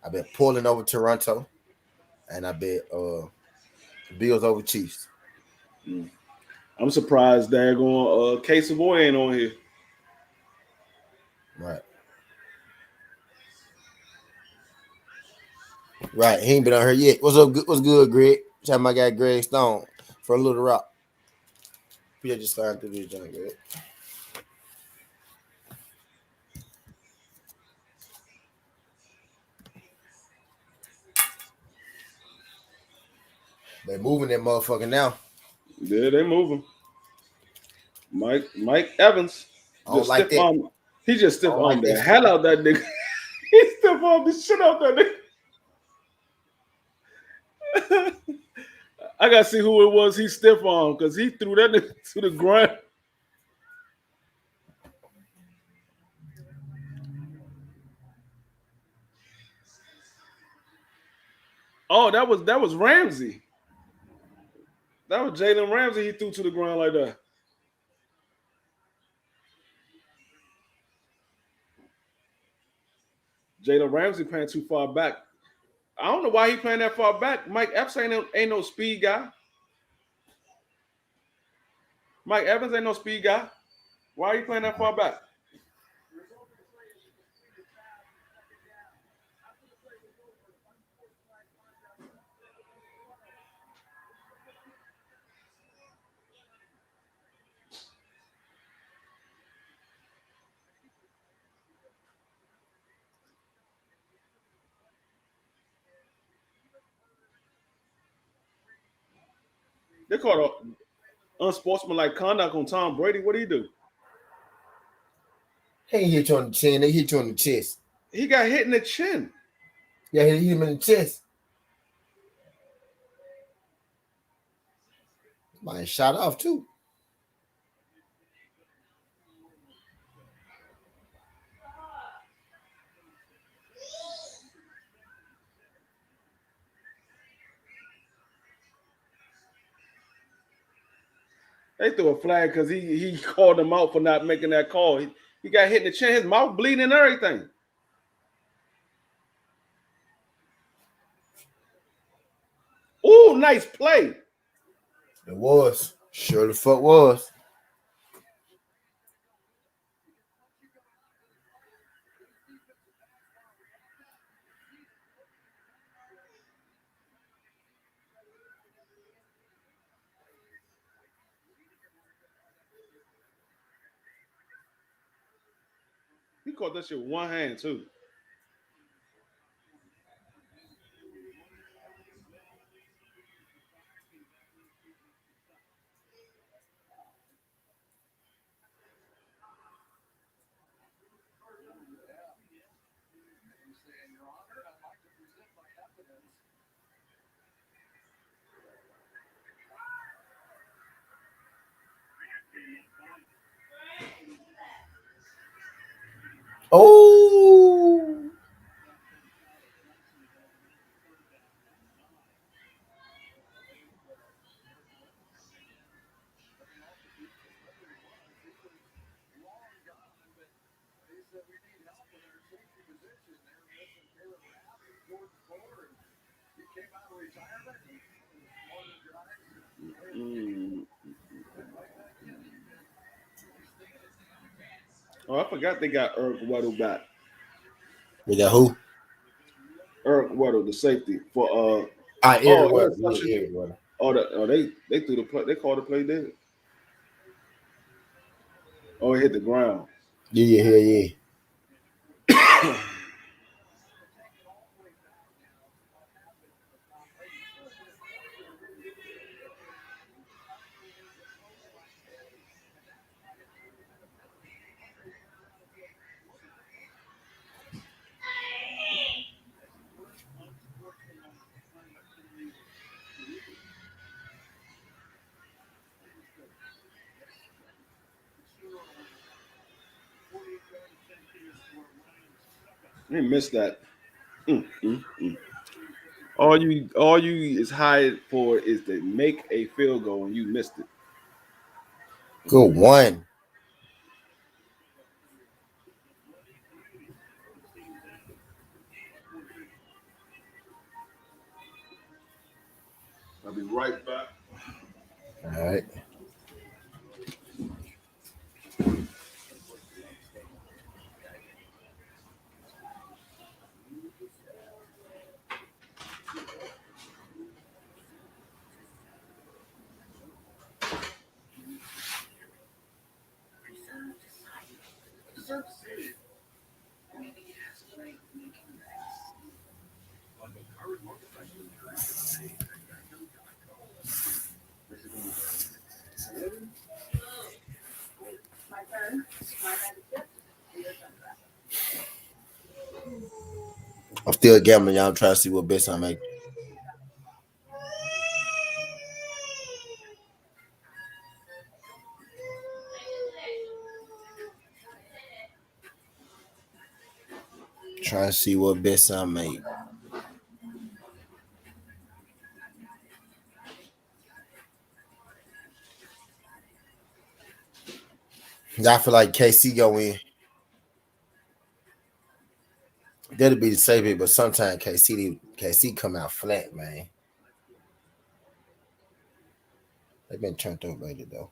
G: I bet Portland over Toronto. And I bet Bills over Chiefs.
D: I'm surprised they're going K Savoy ain't on here.
G: Right. He ain't been on here yet. What's up? What's good, Greg? Time my guy Greg Stone for a little rock. Yeah, just starting to do this, Greg. They moving that motherfucker now.
D: Yeah, they moving. Mike Evans.
G: Just like that.
D: He just stiff armed the hell out that nigga. He stiff armed the shit out that nigga. I gotta see who it was he stiff armed because he threw that nigga to the ground. Oh, that was Ramsey. That was Jalen Ramsey he threw to the ground like that. Jalen Ramsey playing too far back. I don't know why he playing that far back. Mike Epps ain't no speed guy. Mike Evans ain't no speed guy. Why are you playing that far back? They called unsportsmanlike conduct on Tom Brady. What did he do?
G: He ain't hit you on the chin. They hit you on the chest.
D: He got hit in the chin.
G: Yeah, he hit him in the chest. Might have shot off too.
D: They threw a flag because he called him out for not making that call. He got hit in the chin, his mouth bleeding and everything. Ooh, nice play.
G: It was. Sure the fuck was.
D: He caught that shit with one hand, too.
G: Oh.
D: Oh, I forgot they got Eric Weddle back.
G: They got who?
D: Eric Weddle, the safety for
G: Eric Weddle.
D: They threw the play. They called the play dead. Oh, it hit the ground.
G: Yeah.
D: They missed that. All you is hired for is to make a field goal and you missed it.
G: Good one.
D: I'll be right back.
G: All right. I'm still gambling, y'all. I'm trying to see what bets I make. Trying to see what bets I make. I feel like KC go in. That'll be the safe, but sometimes KC come out flat, man. They've been turned up lately though.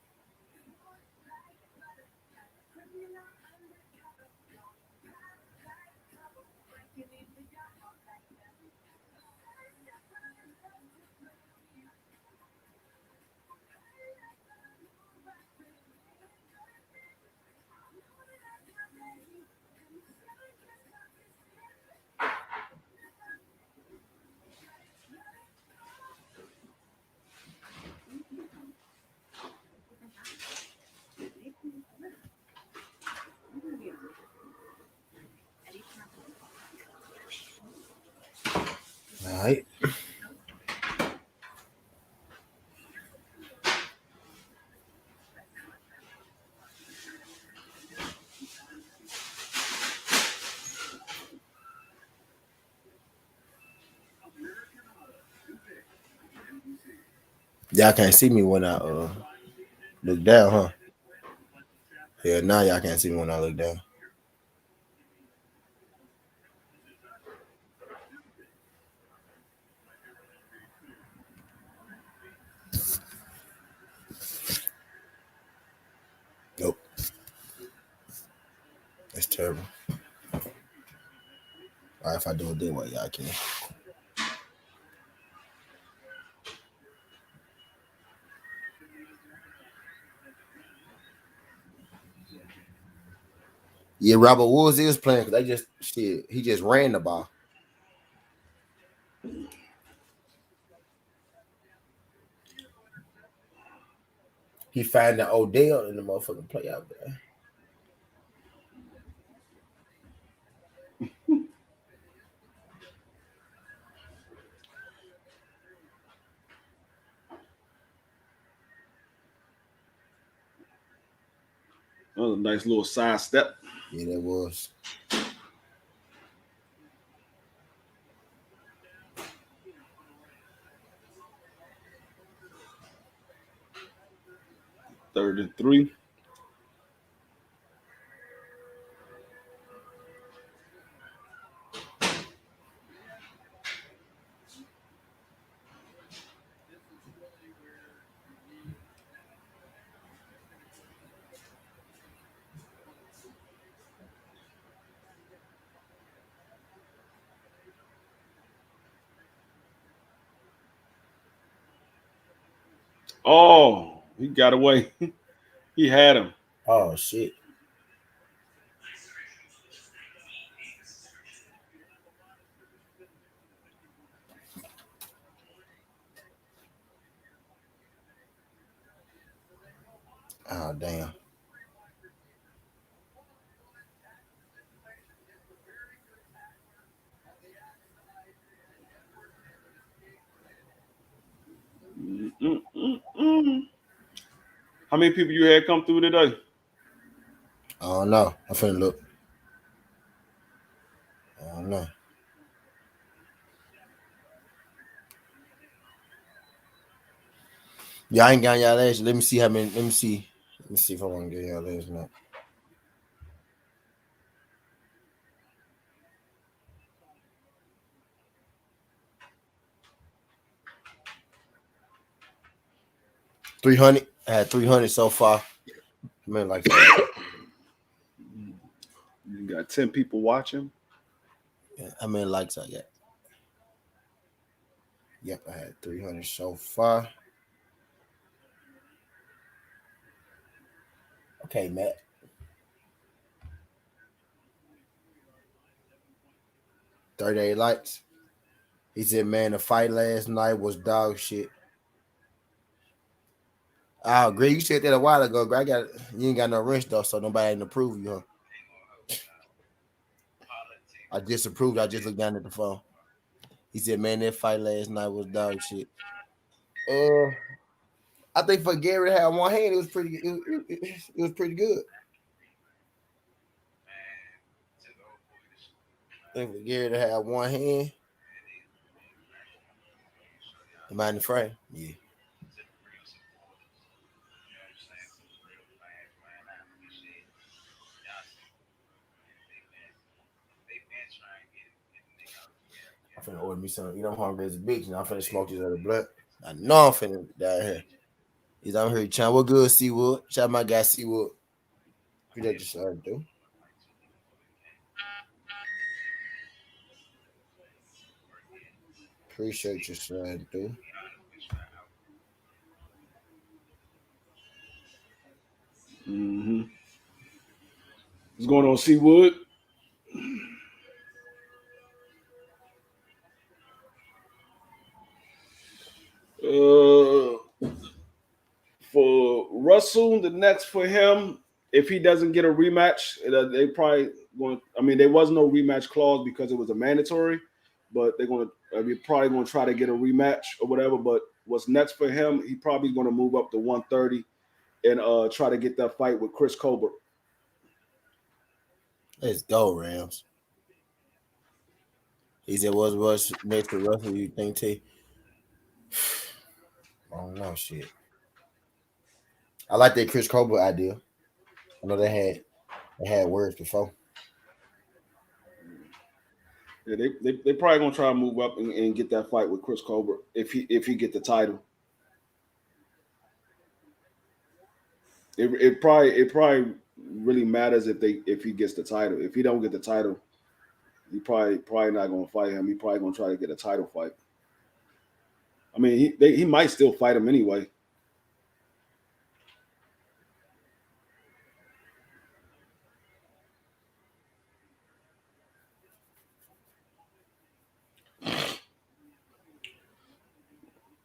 G: All right. Y'all can't see me when I look down, huh? Yeah, now y'all can't see me when I look down. Nope. That's terrible. All right, if I do it that way, y'all can. Yeah, Robert Woods is playing because he just ran the ball. He found the Odell in the motherfucking play out there.
D: That was a nice little side step.
G: Yeah, that was.
D: Third and 3. Oh, he got away. He had him.
G: Oh shit. Oh damn.
D: How many people you had come through today?
G: I don't know. I'm finna look. I don't know. Yeah, I ain't got y'all last. Let me see how many. Let me see if I want to get y'all last night. $300. I had 300 so far. I mean, like that.
D: You got 10 people watching.
G: Yeah, I mean, likes I got. Yep, I had 300 so far. Okay, Matt. $38 likes. He said, "Man, the fight last night was dog shit." I agree. You said that a while ago. Greg. You ain't got no wrench though, so nobody ain't approve you, huh? I disapproved. I just looked down at the phone. He said, "Man, that fight last night was dog shit." I think for Gary to have one hand, it was pretty. It was pretty good. I think for Gary to have one hand, am I in the frame? Yeah. I'm finna order me some. You know I'm hungry as a bitch, and I'm finna smoke this other blunt. I know I'm finna down here. He's out here trying. What good, Seawood? Shout out my guy Seawood. Appreciate you, sir, dude. Appreciate you, son, dude.
D: Mm-hmm. What's going on, Seawood? For Russell, the next for him, if he doesn't get a rematch, they probably going. I mean, there was no rematch clause because it was a mandatory, but they're going to. They're probably going to try to get a rematch or whatever. But what's next for him? He probably going to move up to 130 and try to get that fight with Chris Colbert.
G: Let's go, Rams. He said, "What's next to Russell? You think, T?" I don't know, shit. I like that Chris Colbert idea. I know they had words before.
D: Yeah, they probably gonna try to move up and get that fight with Chris Colbert if he get the title. It probably really matters if he gets the title. If he don't get the title, he probably not gonna fight him. He probably gonna try to get a title fight. I mean, he might still fight him anyway.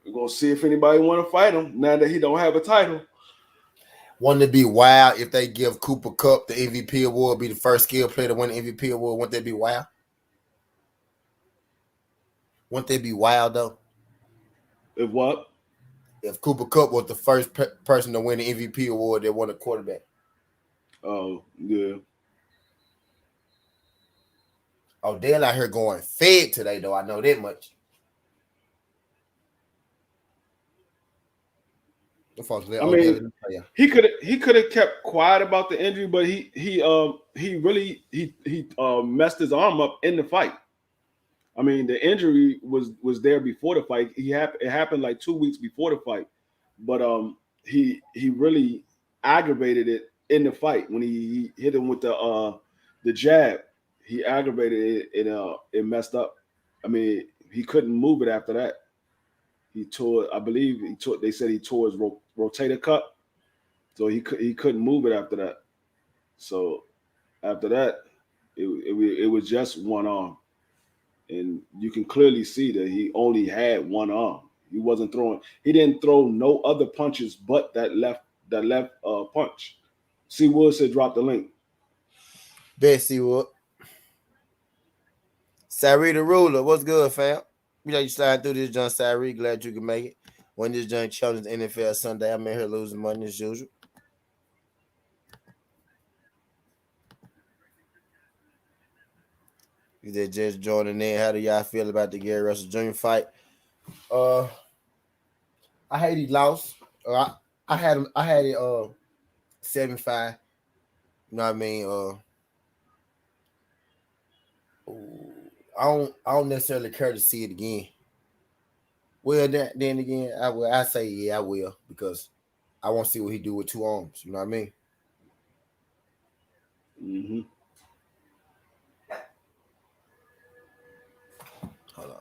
D: We're gonna see if anybody want to fight him now that he don't have a title.
G: Wouldn't it be wild if they give Cooper Kupp the MVP award, be the first skill player to win the MVP award? Wouldn't that be wild? Wouldn't that be wild though?
D: If what?
G: If Cooper Kupp was the first person to win the MVP award that won a quarterback.
D: Oh, yeah.
G: Oh, Dale out here going fed today, though. I know that much.
D: I mean, he could have kept quiet about the injury, but he really messed his arm up in the fight. I mean, the injury was there before the fight. It happened like 2 weeks before the fight, but he really aggravated it in the fight when he hit him with the jab. He aggravated it and it messed up. I mean, he couldn't move it after that. He tore. I believe he tore. They said he tore his rotator cuff, so he couldn't move it after that. So after that, it was just one arm. And you can clearly see that he only had one arm. He wasn't throwing. He didn't throw no other punches but that left punch. Seawood said, "Drop the link."
G: Bet Seawood. Sari the ruler, what's good, fam? We know you sliding through this, John Sari. Glad you can make it. When this John challenge NFL Sunday, I'm in here losing money as usual. You that just joining in. How do y'all feel about the Gary Russell Jr. fight? I hate he lost. I had him. I had it 7-5. You know what I mean? I don't necessarily care to see it again. Well, then again, I will. I say yeah, I will, because I want to see what he do with 2 arms. You know what I mean?
D: Mm-hmm.
G: Hold on.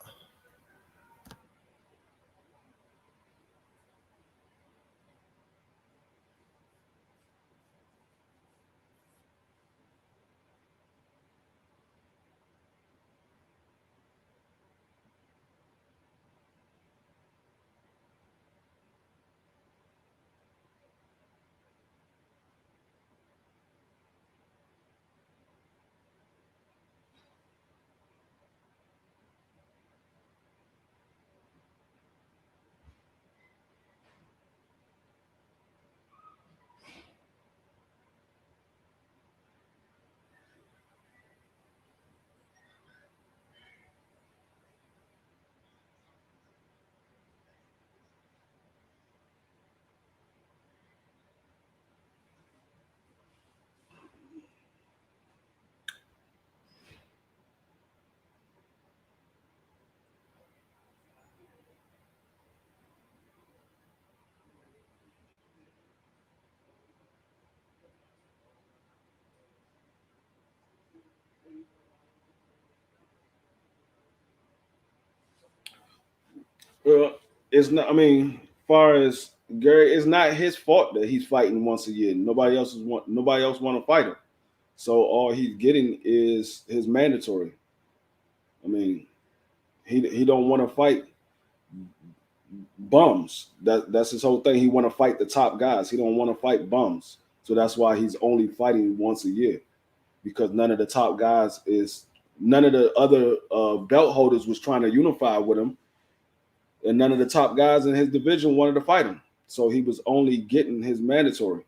D: Well, it's not. I mean, far as Gary, it's not his fault that he's fighting once a year. Nobody else want to fight him. So all he's getting is his mandatory. I mean, he don't want to fight bums. That's his whole thing. He want to fight the top guys. He don't want to fight bums. So that's why he's only fighting once a year, because none of the top guys none of the other belt holders was trying to unify with him, and none of the top guys in his division wanted to fight him. So he was only getting his mandatory.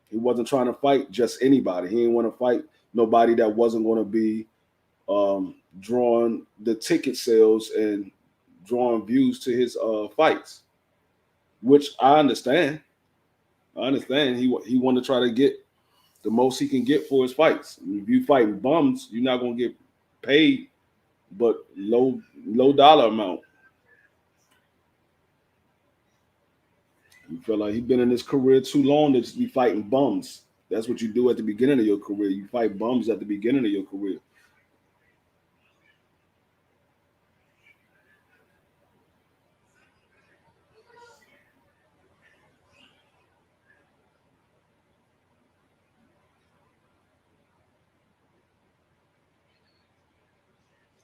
D: He wasn't trying to fight just anybody. He didn't want to fight nobody that wasn't going to be drawing the ticket sales and drawing views to his fights, which I understand. He wanted to try to get the most he can get for his fights. If you fight bums, you're not going to get paid, but low dollar amount. You feel like he's been in his career too long to just be fighting bums. That's what you do at the beginning of your career. You fight bums at the beginning of your career.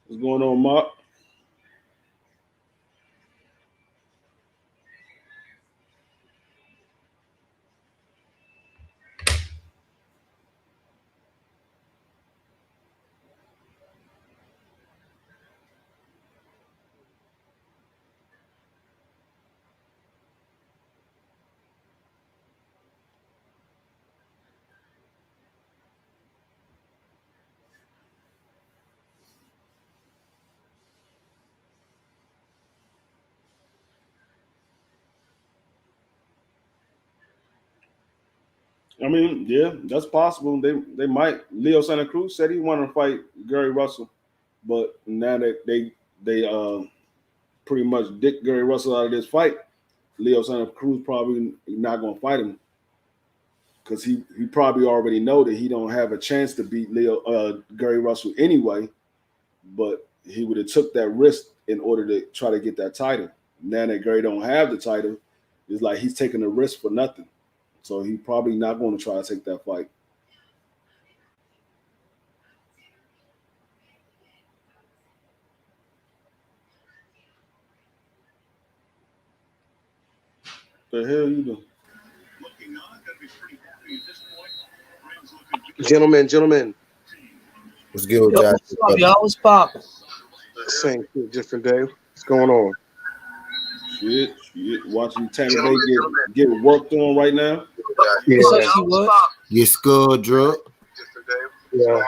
D: What's going on, Mark? I mean, yeah, that's possible. They might. Leo Santa Cruz said he wanted to fight Gary Russell, but now that they pretty much dick Gary Russell out of this fight, Leo Santa Cruz probably not going to fight him, because he probably already know that he don't have a chance to beat Gary Russell anyway, but he would have took that risk in order to try to get that title. Now that Gary don't have the title, it's like he's taking a risk for nothing. So he probably not going to try to take that fight. The hell you doing?
K: Gentlemen.
G: What's good, Josh?
K: What's up, y'all? What's poppin'? Same shit, different day. What's going on?
D: Shit. Watching Tampa Bay get worked on right now.
K: Yeah.
G: Your skull drug.
K: Yeah.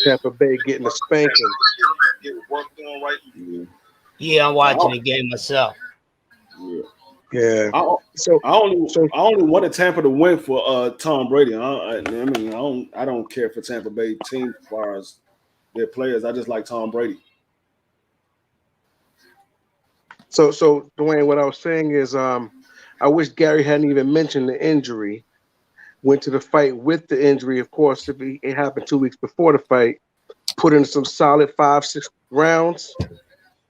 K: Tampa Bay getting a spanking.
L: Yeah, I'm watching the game myself.
K: Yeah.
D: I only wanted Tampa to win for Tom Brady. I don't care for Tampa Bay team as far as their players. I just like Tom Brady.
K: So Dwayne, what I was saying is, I wish Gary hadn't even mentioned the injury. Went to the fight with the injury. Of course, if it happened 2 weeks before the fight, put in some solid 5-6 rounds.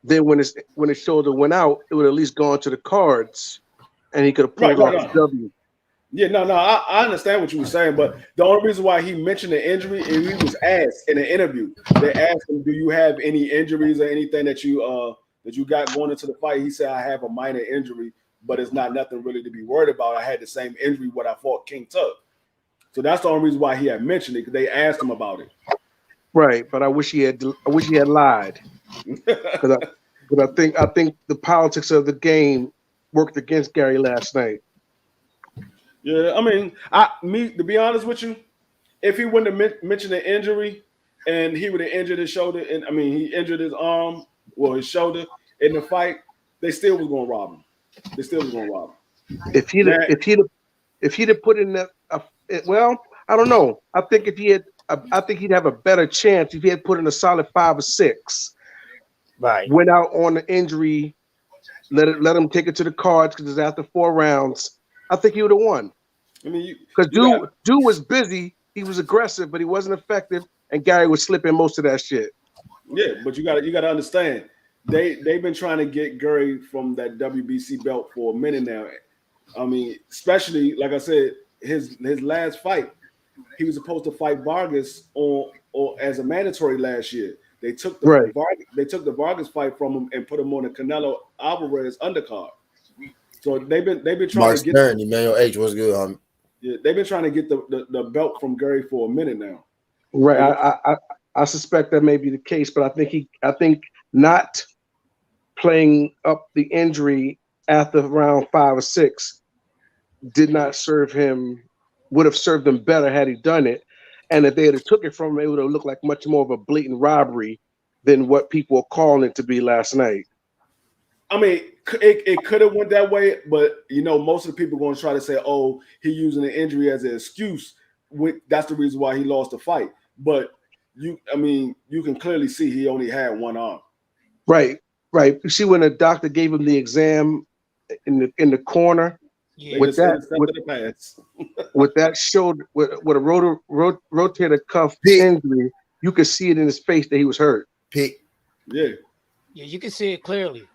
K: Then when his shoulder went out, it would at least gone to the cards, and he could have pulled off his W.
D: Yeah, no, I understand what you were saying, but the only reason why he mentioned the injury is he was asked in an interview. They asked him, "Do you have any injuries or anything that you got going into the fight?" He said, "I have a minor injury, but it's not nothing really to be worried about. I had the same injury when I fought King Tut." So that's the only reason why he had mentioned it, because they asked him about it.
K: Right, but I wish he had lied, because I think the politics of the game worked against Gary last night.
D: Yeah, I mean, to be honest with you, if he wouldn't have mentioned the injury and he would have injured his shoulder, and he injured his arm, his shoulder in the fight, they still was going to rob him.
K: If he'd have put in that, well, I don't know. I think he'd have a better chance if he had put in a solid 5 or 6.
L: Right.
K: Went out on the injury, let him take it to the cards because it's after 4 rounds. I think he would have won.
D: I mean,
K: because dude was busy. He was aggressive, but he wasn't effective, and Gary was slipping most of that shit.
D: Yeah, but you got to understand, they've been trying to get Gary from that WBC belt for a minute now. I mean, especially like I said, his last fight, he was supposed to fight Vargas or as a mandatory last year. They took the Vargas fight from him and put him on the Canelo Alvarez undercard. So they've been trying
A: Mark
D: to get
A: Stern, Emmanuel H. What's good, homie?
D: Yeah, they've been trying to get the belt from Gary for a minute now.
K: Right. I suspect that may be the case, but I think not playing up the injury after round 5 or 6 did not serve him. Would have served him better had he done it. And if they had took it from him, it would have looked like much more of a blatant robbery than what people are calling it to be last night.
D: I mean, it could have went that way, but most of the people are going to try to say, "Oh, he using the injury as an excuse." That's the reason why he lost the fight. But you can clearly see he only had one arm.
K: Right. You see, when the doctor gave him the exam in the corner, with that shoulder, with a rotator cuff injury, you could see it in his face that he was hurt.
A: Yeah,
L: you can see it clearly.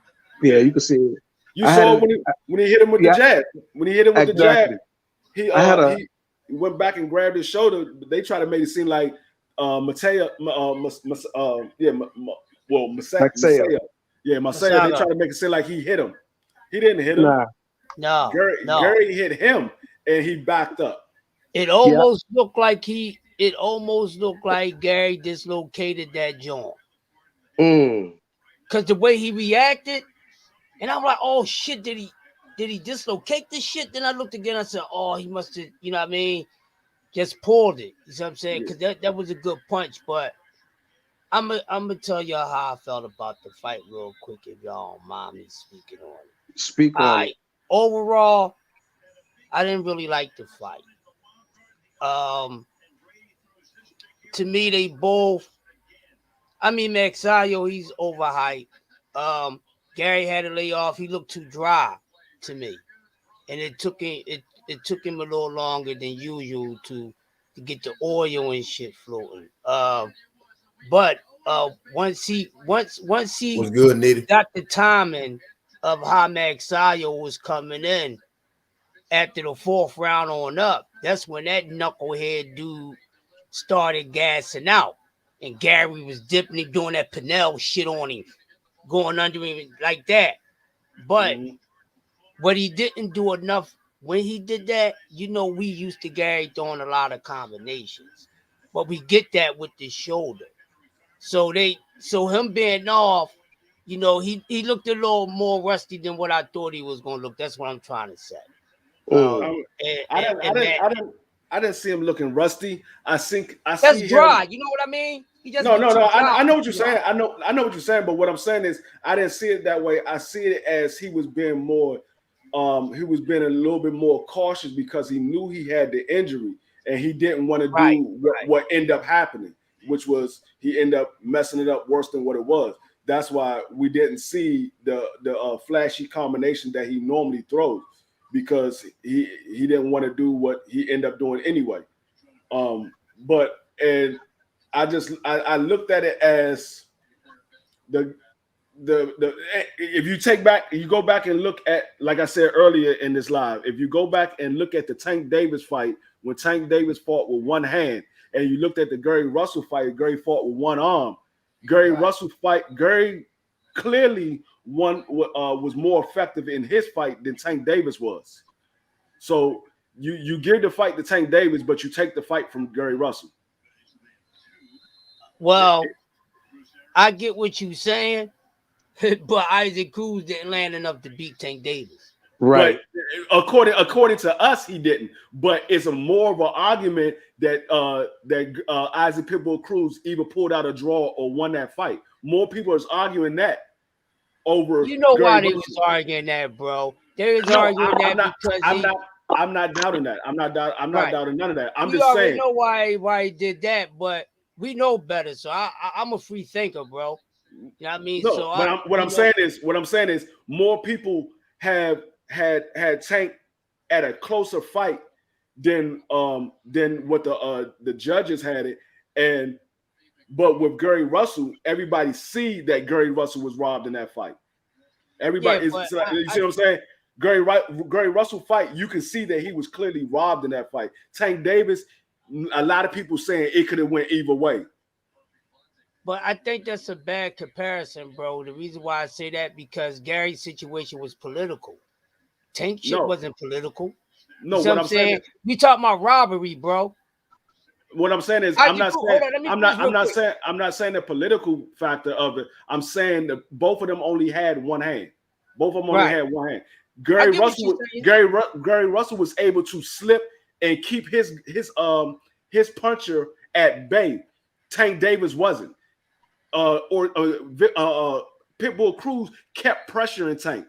K: Yeah, you can see it.
D: You saw when he hit him with the jab. When he hit him with the jab, he went back and grabbed his shoulder. They tried to make it seem like Masaya. Yeah, Masaya. They tried to make it seem like he hit him. He didn't hit him.
L: No.
D: Gary hit him and he backed up.
L: It almost looked like Gary dislocated that joint. Because the way he reacted, and I'm like, oh shit, did he dislocate this shit? Then I looked again, I said, oh, he must have, just pulled it. You know what I'm saying? Because that was a good punch. But I'm gonna tell y'all how I felt about the fight real quick, if y'all don't mind me speaking on it.
K: Speak on it.
L: Overall, I didn't really like the fight. To me, they both. Magsayo, he's overhyped. Gary had to lay off. He looked too dry to me, and it took him a little longer than usual to get the oil and shit floating. But once he
A: was good,
L: got the timing of how Magsayo was coming in after the 4th round on up, that's when that knucklehead dude started gassing out. And Gary was dipping him, doing that Pinel shit on him, going under him like that. But what he didn't do enough, when he did that, we used to Gary throwing a lot of combinations. But we get that with the shoulder. So him being off, he looked a little more rusty than what I thought he was going to look. That's what I'm trying to say.
D: I didn't see him looking rusty. I see
L: dry. You know what I mean?
D: No. I know what you're saying. I know what you're saying. But what I'm saying is, I didn't see it that way. I see it as he was being more he was being a little bit more cautious because he knew he had the injury and he didn't want to do
L: Right.
D: what ended up happening, which was he ended up messing it up worse than what it was. That's why we didn't see the flashy combination that he normally throws, because he didn't want to do what he ended up doing anyway. But I looked at it as the if you go back and look at, like I said earlier in this live, if you go back and look at the Tank Davis fight, when Tank Davis fought with one hand, and you looked at the Gary Russell fight, Gary fought with one arm. Gary clearly was more effective in his fight than Tank Davis was. So you give the fight to Tank Davis, but you take the fight from Gary Russell.
L: Well, I get what you're saying, but Isaac Cruz didn't land enough to beat Tank Davis.
K: Right.
D: But according to us, he didn't. But it's a more of an argument that Isaac Pitbull Cruz either pulled out a draw or won that fight. More people is arguing that over.
L: You know
D: Gary
L: why
D: Russell.
L: they was arguing that, bro? They was arguing that because
D: I'm not doubting that. I'm not doubting none of that. I'm just
L: already
D: saying.
L: Know why he did that, but we know better. So I'm a free thinker, bro. You know what I mean?
D: No,
L: so
D: but what I'm saying is more people have had Tank at a closer fight than what the judges had it, but with Gary Russell, everybody see that Gary Russell was robbed in that fight. Everybody you see what I'm saying? Gary Russell fight, you can see that he was clearly robbed in that fight. Tank Davis, a lot of people saying it could have went either way.
L: But I think that's a bad comparison, bro. The reason why I say that, because Gary's situation was political. Tank shit wasn't political.
D: No,
L: what I'm saying we talking about robbery, bro.
D: What I'm saying is I'm not saying the political factor of it. I'm saying that both of them only had one hand. Both of them only had one hand. Gary Russell was able to slip and keep his puncher at bay. Tank Davis wasn't. Pitbull Cruz kept pressuring Tank.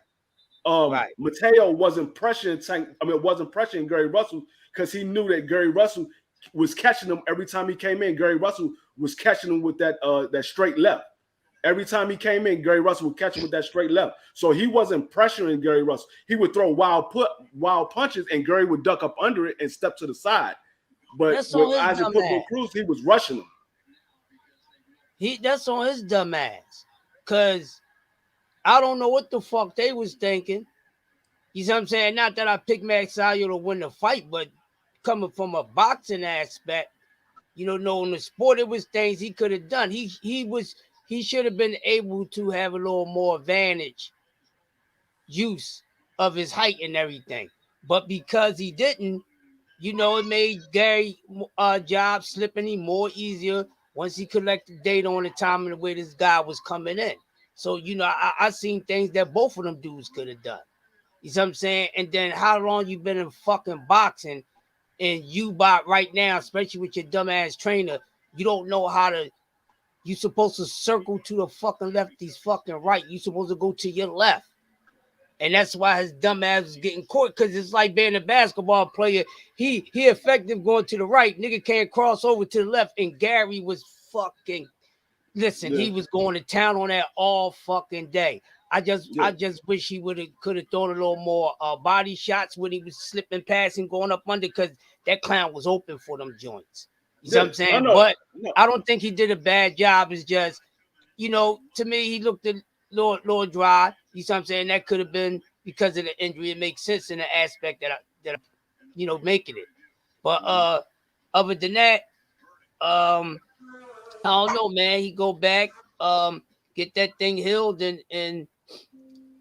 D: Mateo wasn't pressuring Tank. Wasn't pressuring Gary Russell because he knew that Gary Russell was catching him every time he came in. Gary Russell was catching him with that straight left. Every time he came in, Gary Russell would catch him with that straight left. So he wasn't pressuring Gary Russell. He would throw wild punches, and Gary would duck up under it and step to the side. But with Isaac Pitbull Cruz, he was rushing him.
L: That's on his dumb ass. Because I don't know what the fuck they was thinking. You know what I'm saying? Not that I picked Magsayo to win the fight, but coming from a boxing aspect, knowing the sport, it was things he could have done. He should have been able to have a little more advantage use of his height and everything. But because he didn't, it made Gary job slipping him more easier once he collected data on the time and the way this guy was coming in. So, I seen things that both of them dudes could have done. You see what I'm saying? And then how long you been in fucking boxing, and you right now, especially with your dumbass trainer, you don't know how to. You supposed to circle to the fucking left, he's fucking right. You supposed to go to your left. And that's why his dumb ass was getting caught, because it's like being a basketball player. He effective going to the right. Nigga can't cross over to the left. And Gary was fucking, he was going to town on that all fucking day. I just wish he could have thrown a little more body shots when he was slipping past and going up under, because that clown was open for them joints. You know what I'm saying? But I don't think he did a bad job. It's just, to me, he looked a little dry. You know what I'm saying? That could have been because of the injury. It makes sense in the aspect that making it. But other than that, I don't know, man. He go back, get that thing healed, and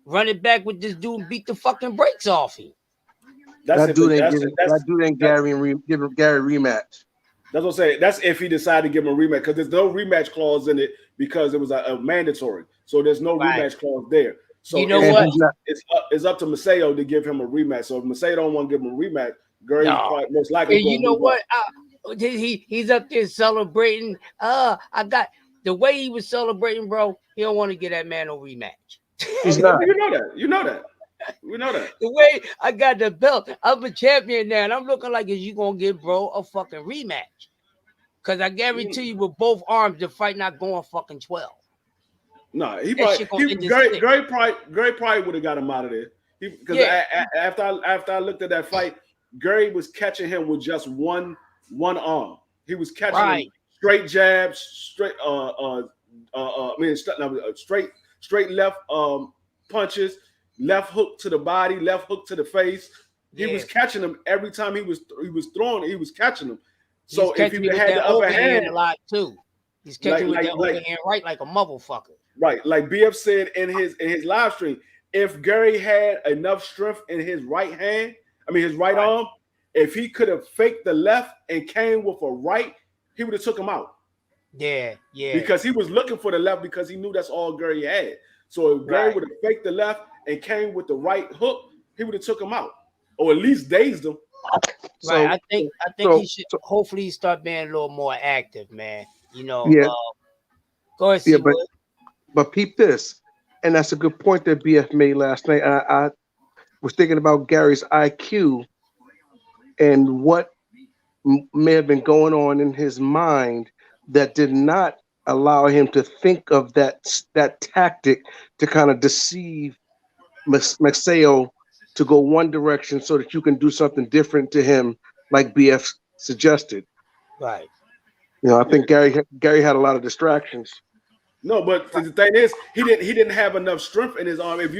L: run it back with this dude and beat the fucking brakes off him.
K: That dude ain't give Gary rematch.
D: That's what I'm saying. That's if he decided to give him a rematch, because there's no rematch clause in it because it was a mandatory. So there's no rematch clause there. So what? It's up to Maceo to give him a rematch. So if Maceo don't want to give him a rematch, Gary most likely.
L: And you know what? He's up there celebrating. I got the way he was celebrating, bro. He don't want to get that man no rematch.
K: He's not.
D: You know that. We know that.
L: The way I got the belt, I'm a champion now, and I'm looking like, is you gonna give bro a fucking rematch? Because I guarantee you, with both arms, the fight not going fucking 12.
D: No, Gary probably would have got him out of there. Because after I looked at that fight, Gary was catching him with just one arm. He was catching him straight jabs, straight straight left punches, left hook to the body, left hook to the face. He was catching him every time he was throwing. He was catching him. So if he had the upper hand
L: a lot too, he's catching with that overhand right like a motherfucker.
D: Right, like BF said in his live stream, if Gary had enough strength in his right hand, his right arm, if he could have faked the left and came with a right, he would have took him out.
L: Yeah.
D: Because he was looking for the left because he knew that's all Gary had. So if Gary would have faked the left and came with the right hook, he would have took him out, or at least dazed him.
L: So I think he should hopefully start being a little more active, man. Go ahead.
K: Yeah, but peep this, and that's a good point that BF made last night. I was thinking about Gary's IQ and what may have been going on in his mind that did not allow him to think of that tactic to kind of deceive Maceo to go one direction so that you can do something different to him, like BF suggested.
L: Right.
K: I think Gary had a lot of distractions.
D: No, but the thing is, he didn't have enough strength in his arm. If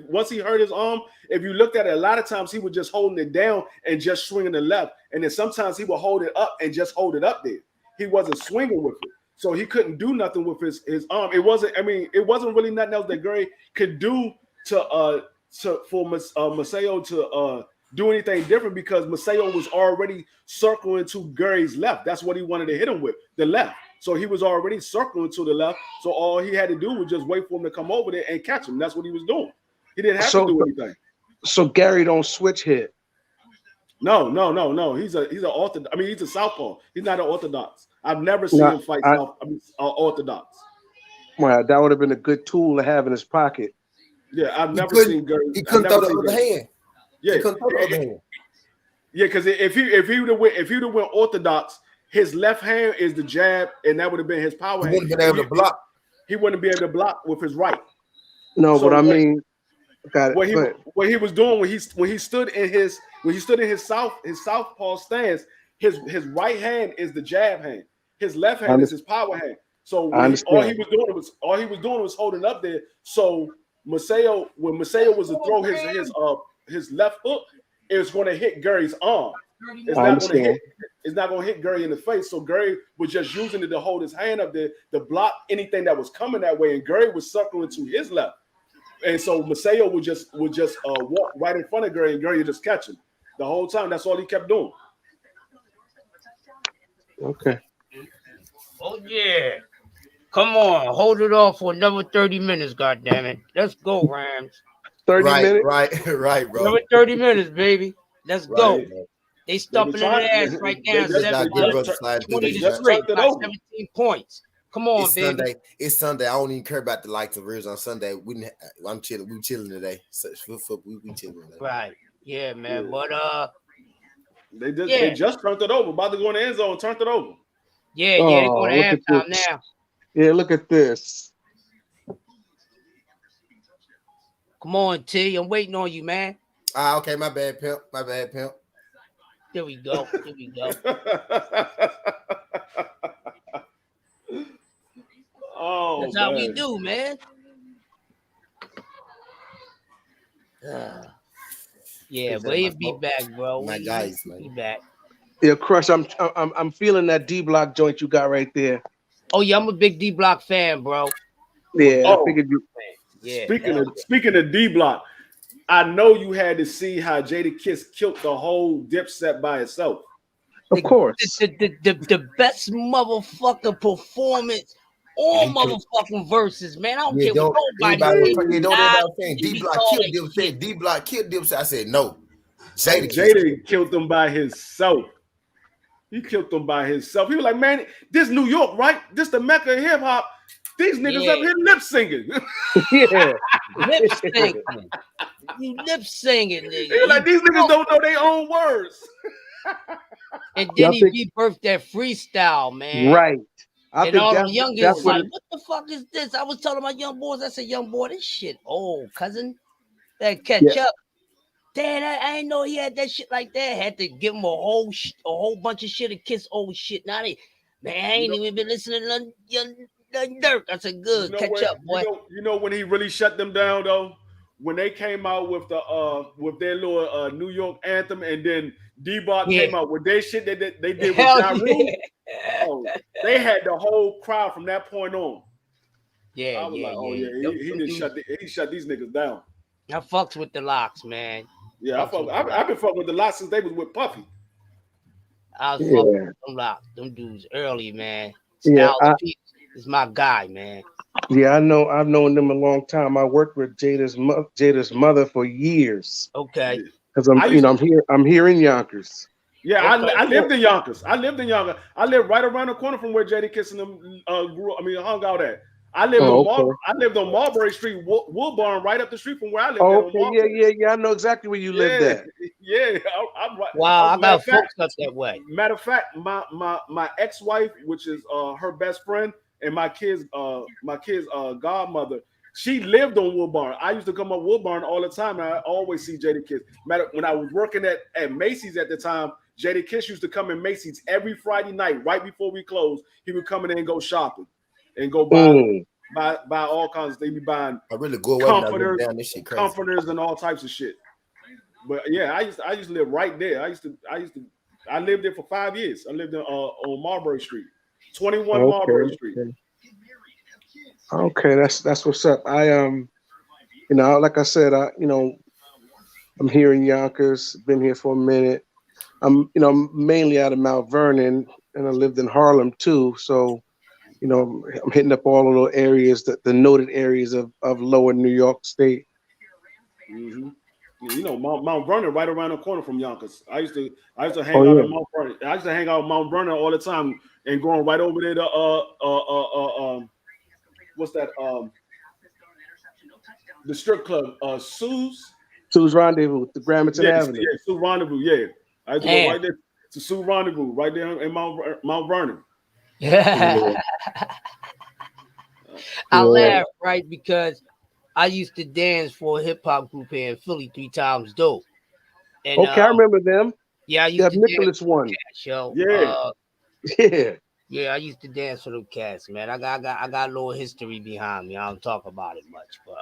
D: once he hurt his arm, if you looked at it, a lot of times he was just holding it down and just swinging the left, and then sometimes he would hold it up and just hold it up there. He wasn't swinging with it, so he couldn't do nothing with his arm. It wasn't really nothing else that Gary could do for Maceo to do anything different, because Maceo was already circling to Gary's left. That's what he wanted to hit him with, the left. So he was already circling to the left. So all he had to do was just wait for him to come over there and catch him. That's what he was doing. He didn't have to do anything.
K: So Gary don't switch hit.
D: No. He's a southpaw. He's not an orthodox. I've never seen him fight orthodox.
K: Well, that would have been a good tool to have in his pocket.
D: Yeah, I've never seen Gary.
G: He couldn't throw the other hand.
D: Yeah,
G: he couldn't throw the other hand.
D: Yeah, because if he would have went orthodox, his left hand is the jab, and that would have been his power hand.
G: He wouldn't have been able to block.
D: He wouldn't be able to block with his right.
K: No, but I mean,
D: what he was doing when he stood in his southpaw stance, his right hand is the jab hand. His left hand is his power hand. So all he was doing was holding up there. So when Maceo was to throw his left hook, it was going to hit Gary's arm. It's not going to hit Gary in the face. So Gary was just using it to hold his hand up there to block anything that was coming that way, and Gary was circling to his left. And so Maceo would just walk right in front of Gary, and Gary would just catch him the whole time. That's all he kept doing.
K: Okay.
L: Oh yeah. Come on, hold it off for another 30 minutes, goddammit. Let's go, Rams.
K: 30 minutes?
G: Right, bro.
L: Another 30 minutes, baby. Let's go. They stumping in their ass right now. 17 points. Come on, baby.
G: It's Sunday. I don't even care about the likes of reels on Sunday. I'm chilling. We chilling today. We chilling today.
L: Right. Yeah, man. But
D: they just turned it over. About to go in the end zone, turned it over.
L: Yeah, they're going to halftime now.
K: Yeah, look at this.
L: Come on, T. I'm waiting on you, man.
G: Okay, my bad, pimp.
L: There we go.
D: Oh,
L: that's how we do, man. Yeah, but he'll be back, bro.
G: My guys, man.
L: Be back.
K: Yeah, Crush. I'm feeling that D Block joint you got right there.
L: Oh yeah, I'm a big D Block fan, bro.
K: Yeah, I figured you.
L: Yeah.
D: Speaking of D Block, I know you had to see how Jada Kiss killed the whole Dipset by itself.
K: Of course.
L: The best motherfucking performance, all motherfucking verses, man. I don't care what nobody
G: saying. D Block killed Dipset. D Block killed Dipset. I said no.
D: Jada killed them by himself. He killed them by himself. He was like, man, this New York, right? This the Mecca of hip hop. These niggas up here lip singing.
K: Yeah.
L: Lip singing. You lip singing, nigga.
H: He was like, these niggas don't know their own words.
L: And then he rebirthed that freestyle, man.
K: Right.
L: And all the youngins like,
K: what
L: the fuck is this? I was telling my young boys, I said, young boy, this shit old, cousin. That catch up. Dad, I ain't know he had that shit like that. Had to give him a whole bunch of shit to kiss old shit. Now they, man, I ain't even been listening to none Dirk. I said, good, catch up, boy.
H: You know when he really shut them down though? When they came out with the with their little New York anthem, and then D-Bot came out with their shit that they did with Ja Rule. Oh, they had the whole crowd from that point on.
L: Yeah,
H: I was like, oh yeah, he shut these niggas down.
L: I fucks with the Locks, man.
H: Yeah, I've been fucking with the Locks since they was with Puffy.
L: I was fucking with them Locks, them dudes early, man. Styles is my guy, man.
K: Yeah, I've known them a long time. I worked with Jada's mother for years.
L: Okay.
K: Because I'm here in Yonkers.
H: Yeah, I lived in Yonkers. I lived right around the corner from where Jada Kiss and them hung out at. I lived on Marbury Street, Woodburn, right up the street from where I lived.
K: Yeah. I know exactly where you lived at.
H: Yeah, I'm right.
L: Wow, I got folks up that way.
H: Matter of fact, my ex-wife, which is her best friend, and my kids' godmother, she lived on Woodburn. I used to come up Woodburn all the time, and I always see Jada Kiss. When I was working at Macy's at the time, Jada Kiss used to come in Macy's every Friday night, right before we closed. He would come in and go shopping and go buy all kinds of things. He be buying comforters and all types of shit. But yeah, I used to live right there. I lived there for 5 years. I lived on Marbury Street, 21 Marbury Street.
K: Okay, that's what's up. Like I said, I'm here in Yonkers. Been here for a minute. I'm mainly out of Mount Vernon, and I lived in Harlem too. So, I'm hitting up all of the areas, the noted areas of lower New York State.
H: Mm-hmm. Mount Vernon, right around the corner from Yonkers. I used to hang out in Mount Vernon. I used to hang out in Mount Vernon all the time, and going right over there to what's that? The strip club, Sue's
K: Rendezvous, the Gramerton Avenue.
H: Yeah, Sue's Rendezvous. Yeah, I used to go right there to Sue's Rendezvous, right there in Mount Vernon.
L: Yeah. I laugh, right, because I used to dance for a hip hop group here in Philly 3 times dope. And,
K: I remember them.
L: Yeah, I used to
K: Nicholas one.
L: Show.
K: Yeah,
L: I used to dance for them cats, man. I got a little history behind me. I don't talk about it much, but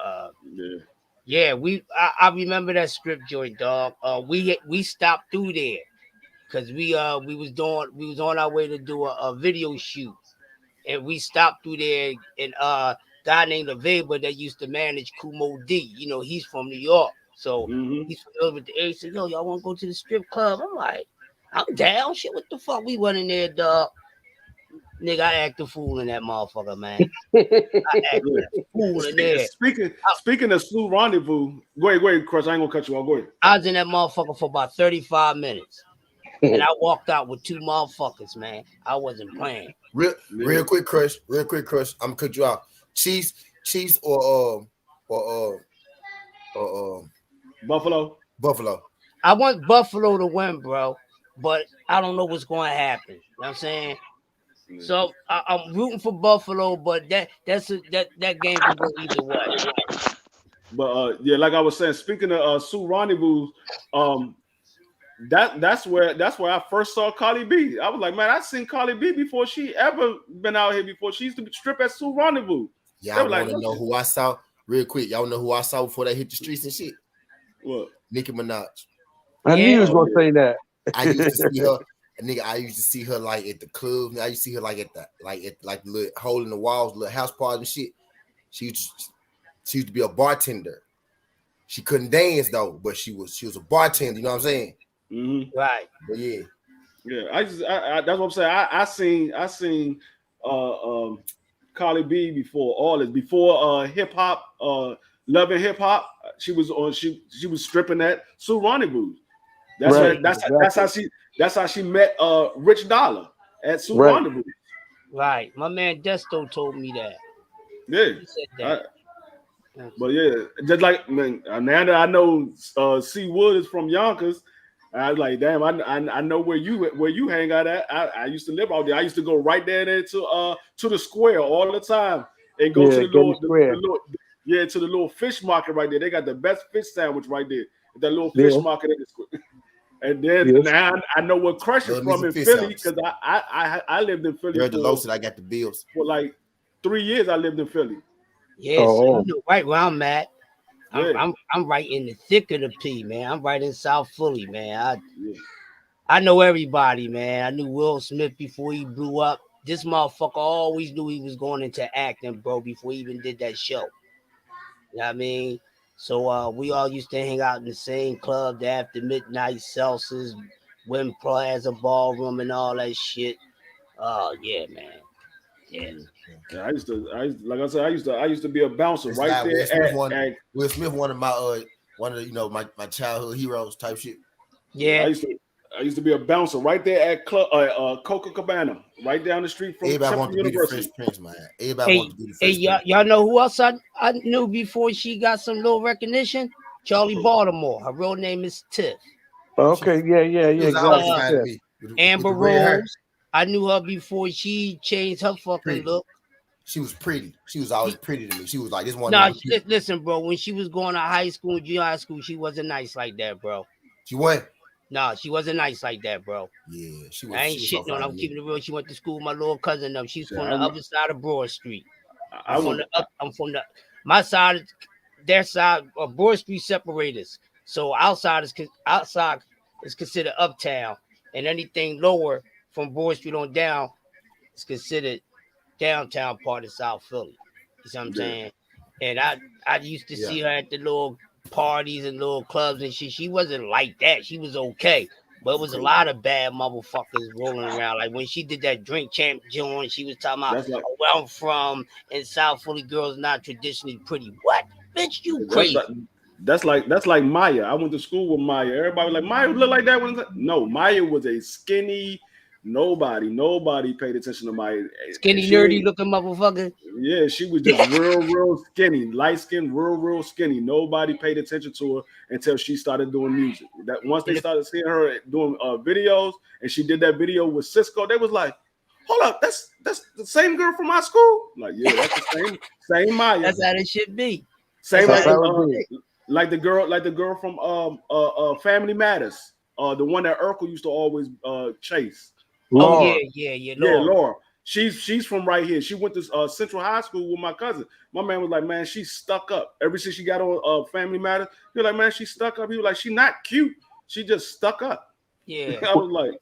L: I remember that strip joint, dog. We stopped through there because we was on our way to do a video shoot, and we stopped through there, and guy named Aveba that used to manage Kumo D. He's from New York, so he's familiar with the area. He said, "Yo, y'all want to go to the strip club?" I'm like, "I'm down." Shit, what the fuck? We went in there, dog. Nigga, I act a fool in that motherfucker, man. I act a fool in there.
H: Speaking of Sue Rendezvous, go ahead, Chris. I ain't gonna cut you off. Go ahead.
L: I was in that motherfucker for about 35 minutes. And I walked out with 2 motherfuckers, man. I wasn't playing.
G: Real quick, Chris. I'm gonna cut you off. Chiefs or
H: Buffalo.
L: I want Buffalo to win, bro, but I don't know what's going to happen. You know what I'm saying? So I'm rooting for Buffalo, but that game can go either way.
H: But like I was saying, speaking of Sue Rendezvous, that's where I first saw Carly B. I was like, man, I seen Carly B before she ever been out here before. She used to strip at Sue Rendezvous.
G: Y'all want to know who I saw real quick? Y'all know who I saw before they hit the streets and shit?
H: What?
G: Nicki Minaj.
K: I knew you was gonna say that.
G: I used to see her. Nigga, I used to see her like at the club. I used to see her like at the little hole in the walls, little house party and shit. She used to be a bartender. She couldn't dance though, but she was a bartender. You know what I'm saying?
H: Mm-hmm.
L: Right.
G: But yeah.
H: I that's what I'm saying. I seen Carly B before all this, before hip hop, loving hip hop. She was stripping at Sue Rendezvous. That's how she met Rich Dollar at Sue Rendezvous.
L: Right. My man Desto told me that.
H: Yeah.
L: He said that.
D: But yeah, just like man, now that I know C Wood is from Yonkers, I was like, damn, I know where you hang out at. I used to live out there. I used to go right there to the square all the time and go to the to the little fish market right there. They got the best fish sandwich right there. That little fish market at the square. And then now I know where Crush is from in Philly because I lived in Philly.
G: You're the Los, I got the bills.
D: For like 3 years, I lived in Philly.
L: Yeah, so you know right where I'm at. I'm right in the thick of the P, man. I'm right in South Philly, man. I know everybody, man. I knew Will Smith before he blew up. This motherfucker always knew he was going into acting, bro, before he even did that show. You know what I mean? So we all used to hang out in the same club, the After Midnight Celsius, Wynn Plaza Ballroom, and all that shit. Oh yeah, man. Yeah.
D: I used to like I said, I used to be a bouncer
G: This
D: right
G: guy,
D: there.
G: Will Smith, one of my my childhood heroes type shit.
L: Yeah.
D: I used to be a bouncer right there at Coca Cabana, right down the street from
G: Everybody
D: Temple University.
G: Fresh Prince, man. Everybody wanted to be the Fresh Prince.
L: Y'all know who else I knew before she got some little recognition? Charlie Baltimore. Her real name is Tiff.
K: Okay, yeah. Exactly.
L: Amber Rose. I knew her before she changed her fucking look.
G: She was pretty. She was always pretty to me. She was like this one.
L: No, listen, bro. When she was going to high school, junior high school, she wasn't nice like that, bro.
G: She what?
L: No, she wasn't nice like that, bro.
G: Yeah, she was.
L: I ain't shitting on her. I'm keeping it real. She went to school with my little cousin. Them. She's from the other side of Broad Street. I'm from my side. Their side of Broad Street separators. So outside is considered uptown, and anything lower from Broad Street on down is considered downtown part of South Philly. You see what I'm saying? And I used to see her at the little parties and little clubs and shit. She wasn't like that. She was okay. But it was a lot of bad motherfuckers rolling around. Like when she did that Drink Champ joint, she was talking about where I'm from and South Philly girls not traditionally pretty. What? Bitch, you crazy.
D: That's like Maya. I went to school with Maya. Everybody was like, Maya look like that. No, Maya was a skinny. Nobody paid attention to Maya.
L: Skinny, nerdy looking motherfucker.
D: Yeah, she was just real skinny, light skin, real skinny. Nobody paid attention to her until she started doing music. That once they started seeing her doing videos, and she did that video with Cisco, they was like, "Hold up, that's the same girl from my school." Like, yeah, that's the same Maya.
L: That's how it should be.
D: Same like the girl from Family Matters, the one that Urkel used to always chase.
L: Laura. Oh yeah,
D: Laura. She's from right here. She went to Central High School with my cousin. My man was like, man, she's stuck up. Ever since she got on Family Matters, he was like, man, she's stuck up. He was like, she's not cute. She just stuck up.
L: Yeah.
D: I was like,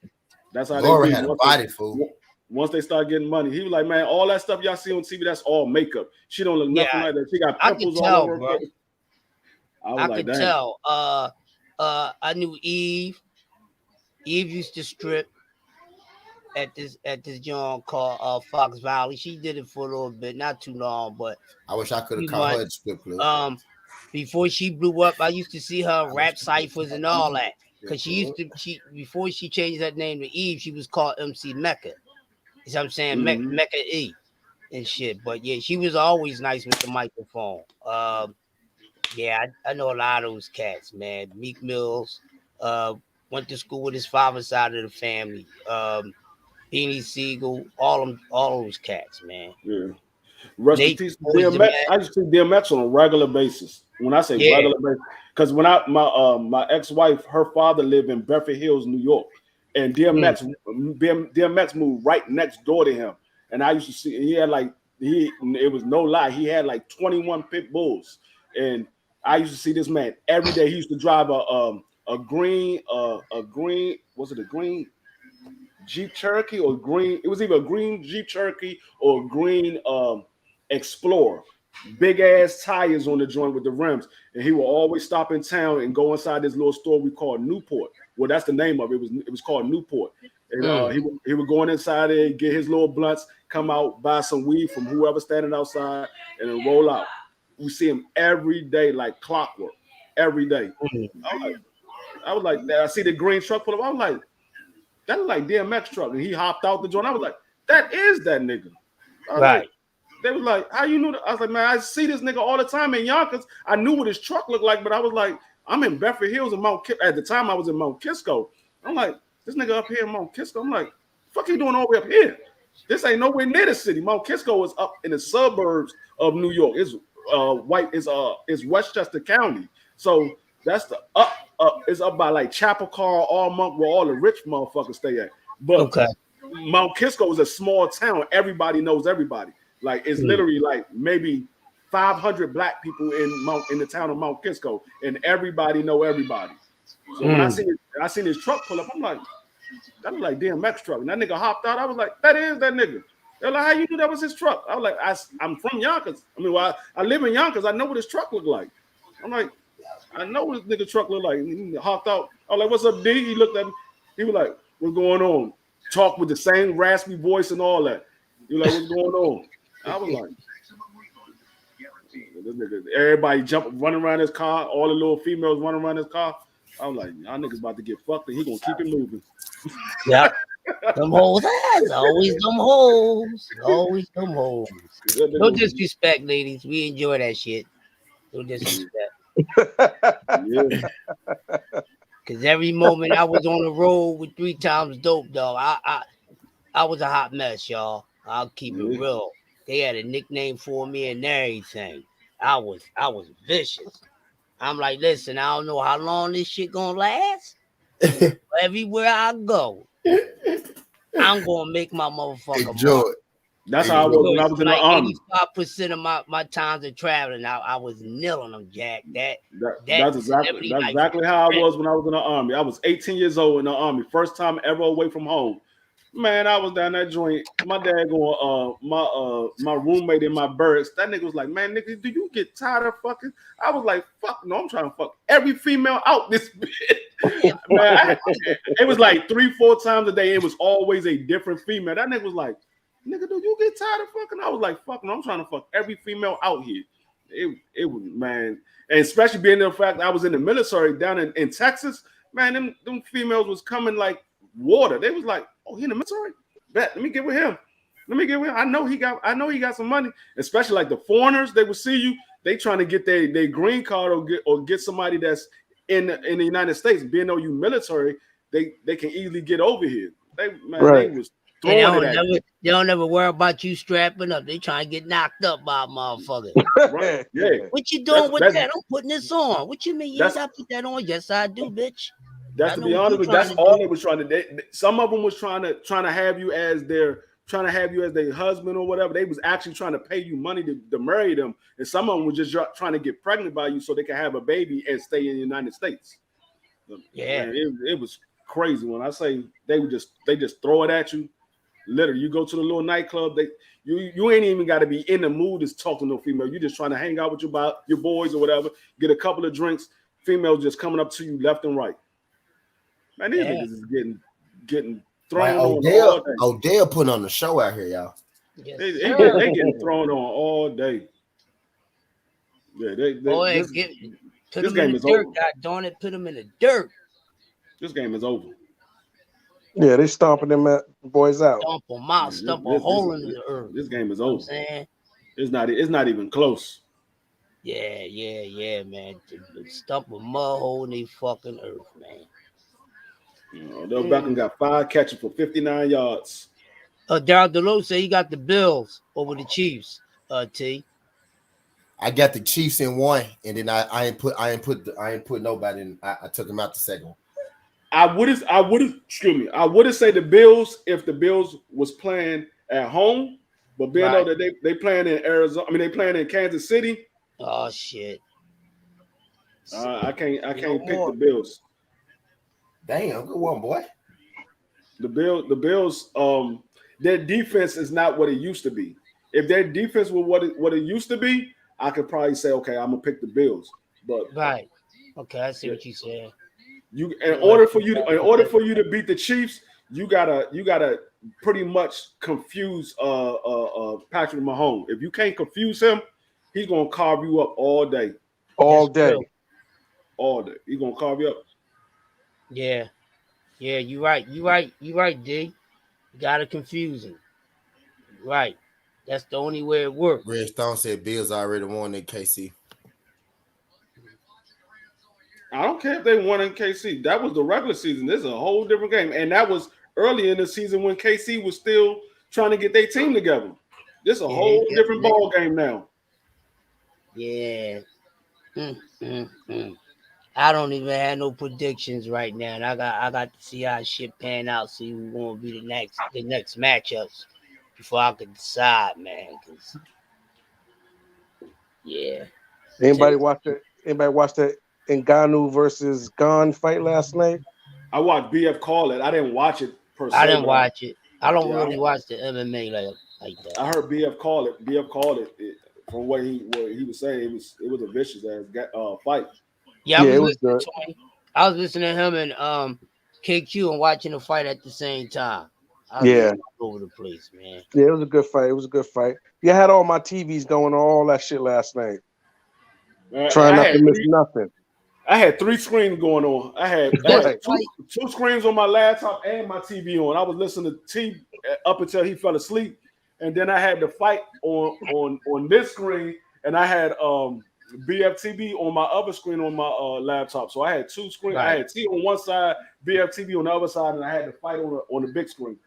D: that's how
G: Laura
D: they
G: had a body, fool.
D: Once they start getting money, he was like, man, all that stuff y'all see on TV, that's all makeup. She don't look nothing like that. She got pimples all over her face.
L: I could tell. I knew Eve. Eve used to strip at this joint called Fox Valley. She did it for a little bit, not too long, but
G: I wish I could have caught her at the strip club.
L: Before she blew up, I used to see her rap ciphers and all that. Because before she changed that name to Eve, she was called MC Mecca. You know what I'm saying?
D: Mm-hmm.
L: Mecca E and shit. But yeah, she was always nice with the microphone. Yeah, I know a lot of those cats, man. Meek Mills went to school with his father's side of the family. Beanie Siegel, all those cats, man.
D: Yeah. Rest in peace, DMX. I used to see DMX on a regular basis. When I say regular basis, because when my ex-wife, her father lived in Bedford Hills, New York, and DMX moved right next door to him. And I used to see it was no lie, he had like 21 pit bulls. And I used to see this man every day. He used to drive a green Jeep Cherokee or green. It was either a green Jeep Cherokee or a green Explorer. Big ass tires on the joint with the rims. And he will always stop in town and go inside this little store we call Newport. Well, that's the name of it. It was called Newport. And he would go inside there, get his little blunts, come out, buy some weed from whoever standing outside, and then roll out. We see him every day like clockwork. Every day. I was like, I see the green truck pull up. I was like, that look like DMX truck. And he hopped out the joint. I was like, that is that nigga.
L: Right.
H: They was like, how you knew that? I was like, man, I see this nigga all the time in Yonkers. I knew what his truck looked like, but I was like, I'm in Bedford Hills and at the time I was in Mount Kisco. I'm like, this nigga up here in Mount Kisco. I'm like, fuck he doing all the way up here? This ain't nowhere near the city. Mount Kisco is up in the suburbs of New York. It's Westchester County. So that's the it's up by like Chapel Car, Allmonk, where all the rich motherfuckers stay at. But Mount Kisco is a small town. Everybody knows everybody. Like it's literally like maybe 500 black people in the town of Mount Kisco, and everybody know everybody. So when I seen his truck pull up, I'm like, that was like DMX truck. And that nigga hopped out. I was like, that is that nigga. They're like, how you knew that was his truck? I was like, I'm from Yonkers. I mean, I live in Yonkers. I know what his truck looked like. I'm like, I know what this nigga truck looked like. He hopped out. I was like, what's up, D? He looked at me. He was like, what's going on? Talk with the same raspy voice and all that. He was like, what's going on? I was like, this nigga, everybody running around his car. All the little females running around his car. I was like, y'all niggas about to get fucked and he gonna keep it moving.
L: Yeah. Them hoes, always them hoes. Always them hoes. No disrespect, ladies. We enjoy that shit. No disrespect.
H: Yeah.
L: Cause every moment I was on the road with 3 times dope, dog. I was a hot mess, y'all. I'll keep it real. They had a nickname for me and everything. I was vicious. I'm like, listen, I don't know how long this shit gonna last. Everywhere I go, I'm gonna make my motherfucker
G: enjoy it.
H: That's how I was when I was in the army.
L: 85% of my times of traveling, I was nailing them, Jack.
H: That's exactly how I was when I was in the army. I was 18 years old in the army, first time ever away from home. Man, I was down that joint. My dad going, my roommate in my barracks. That nigga was like, man, nigga, do you get tired of fucking? I was like, fuck no, I'm trying to fuck every female out this bitch. Man, it was like 3-4 times a day. It was always a different female. That nigga was like, nigga, do you get tired of fucking? I was like, fuck no, I'm trying to fuck every female out here. It was, man, and especially being the fact that I was in the military down in Texas, man, them females was coming like water. They was like, oh, he in the military? Bet, let me get with him. I know he got some money. Especially like the foreigners, they would see you. They trying to get their green card or get somebody that's in the United States. Being though you military, they can easily get over here. They was throwing it.
L: They don't ever worry about you strapping up. They trying to get knocked up by a motherfucker.
H: Right? Yeah.
L: What you doing with that? I'm putting this on. What you mean you ain't got to put that on? Yes, I do, bitch.
H: That's to be honest with you, that's all they was trying to do. Some of them was trying to have you as their husband or whatever. They was actually trying to pay you money to marry them, and some of them was just trying to get pregnant by you so they can have a baby and stay in the United States.
L: Yeah,
H: man, it was crazy. When I say they just throw it at you. Literally, you go to the little nightclub. You ain't even got to be in the mood to talk to no female. You just trying to hang out with your boys or whatever. Get a couple of drinks. Females just coming up to you left and right. Man, these niggas is getting thrown on.
G: Odell putting on the show out here, y'all.
L: Yes,
H: they getting thrown on all day. Yeah, this game is over.
L: God darn it, put them in the dirt.
H: This game is over.
K: Yeah, they stomping them boys out.
L: Stomp them out, stomp a hole in the earth.
H: This game is over. It's not even close.
L: Yeah, man. Stomp a mud hole in the fucking earth, man.
H: Odell Beckham got 5 catches for 59 yards.
L: Darryl Deloach said he got the Bills over the Chiefs. T.
G: I got the Chiefs in 1, and then I ain't put nobody in. I took him out the second one.
H: I would say the Bills if the Bills was playing at home, but being though that they playing in Arizona, I mean they playing in Kansas City.
L: Oh shit!
H: I can't pick the Bills.
G: Damn, good one, boy.
H: The Bills, their defense is not what it used to be. If their defense was what it used to be, I could probably say, okay, I'm gonna pick the Bills. But
L: right, okay, I see what you said.
H: In order for you to beat the Chiefs, you gotta pretty much confuse Patrick Mahomes. If you can't confuse him, he's gonna carve you up all day.
K: All day.
H: He's gonna carve you up.
L: Yeah, you right, D. You gotta confuse him. Right. That's the only way it works.
A: Red Stone said Bills already won in KC.
D: I don't care if they won in KC. That was the regular season. This is a whole different game. And that was early in the season when KC was still trying to get their team together. This is a whole different ball game now.
L: Yeah. I don't even have no predictions right now. And I got to see how shit pan out, see who's gonna be the next matchups before I can decide, man. Cause yeah.
K: Anybody watch that Ngannou versus Gon fight last night?
D: I watched BF call it. I didn't watch it per se.
L: I didn't watch it. I don't really watch the MMA like that.
D: I heard BF call it. BF called it. From what he was saying, it was a vicious ass fight.
L: Yeah, I was listening to him and KQ and watching the fight at the same time. I was all over the place, man.
K: Yeah, it was a good fight. Yeah, I had all my TVs going on, all that shit last night. Trying not to miss nothing.
D: I had 3 screens going on. I had two screens on my laptop and my TV on. I was listening to T up until he fell asleep, and then I had the fight on this screen, and I had BFTV on my other screen on my laptop. So I had 2 screens. Right. I had T on one side, BFTV on the other side, and I had the fight on the big screen.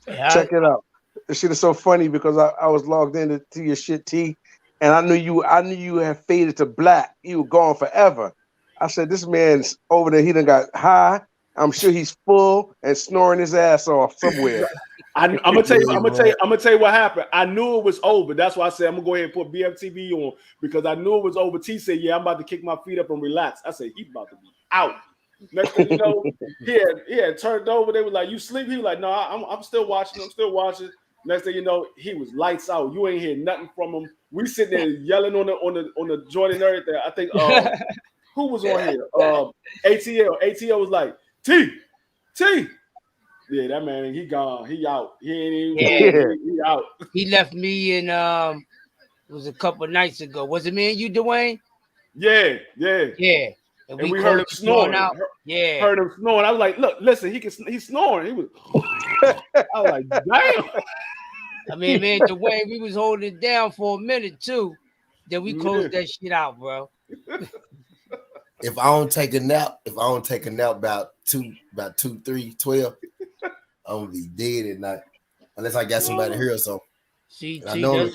K: Check it out. This shit is so funny because I was logged into your shit, T, and I knew you had faded to black. You were gone forever. I said, this man's over there. He done got high. I'm sure he's full and snoring his ass off somewhere.
D: I'm gonna tell you what happened. I knew it was over. That's why I said I'm gonna go ahead and put BFTV on because I knew it was over. T said, "Yeah, I'm about to kick my feet up and relax." I said, "He's about to be out." Next thing you know, he had turned over. They were like, "You sleep?" He was like, "No, I'm still watching. I'm still watching." Next thing you know, he was lights out. You ain't hear nothing from him. We sitting there yelling on the joint and everything. I think who was on here? ATL. ATL was like, T. Yeah, that man, he gone. He out. He ain't even he out.
L: He left me in it was a couple of nights ago. Was it me and you, Dwayne?
D: Yeah.
L: And
D: we heard him snoring. Heard him snoring. I was like, look, listen, he's snoring. He was I was like, damn.
L: I mean, man, Dwayne, we was holding it down for a minute too. Then we closed that shit out, bro.
A: If I don't take a nap about 2, 3, 12, I'm gonna be dead at night. Unless I got somebody here or something.
L: See,
A: I know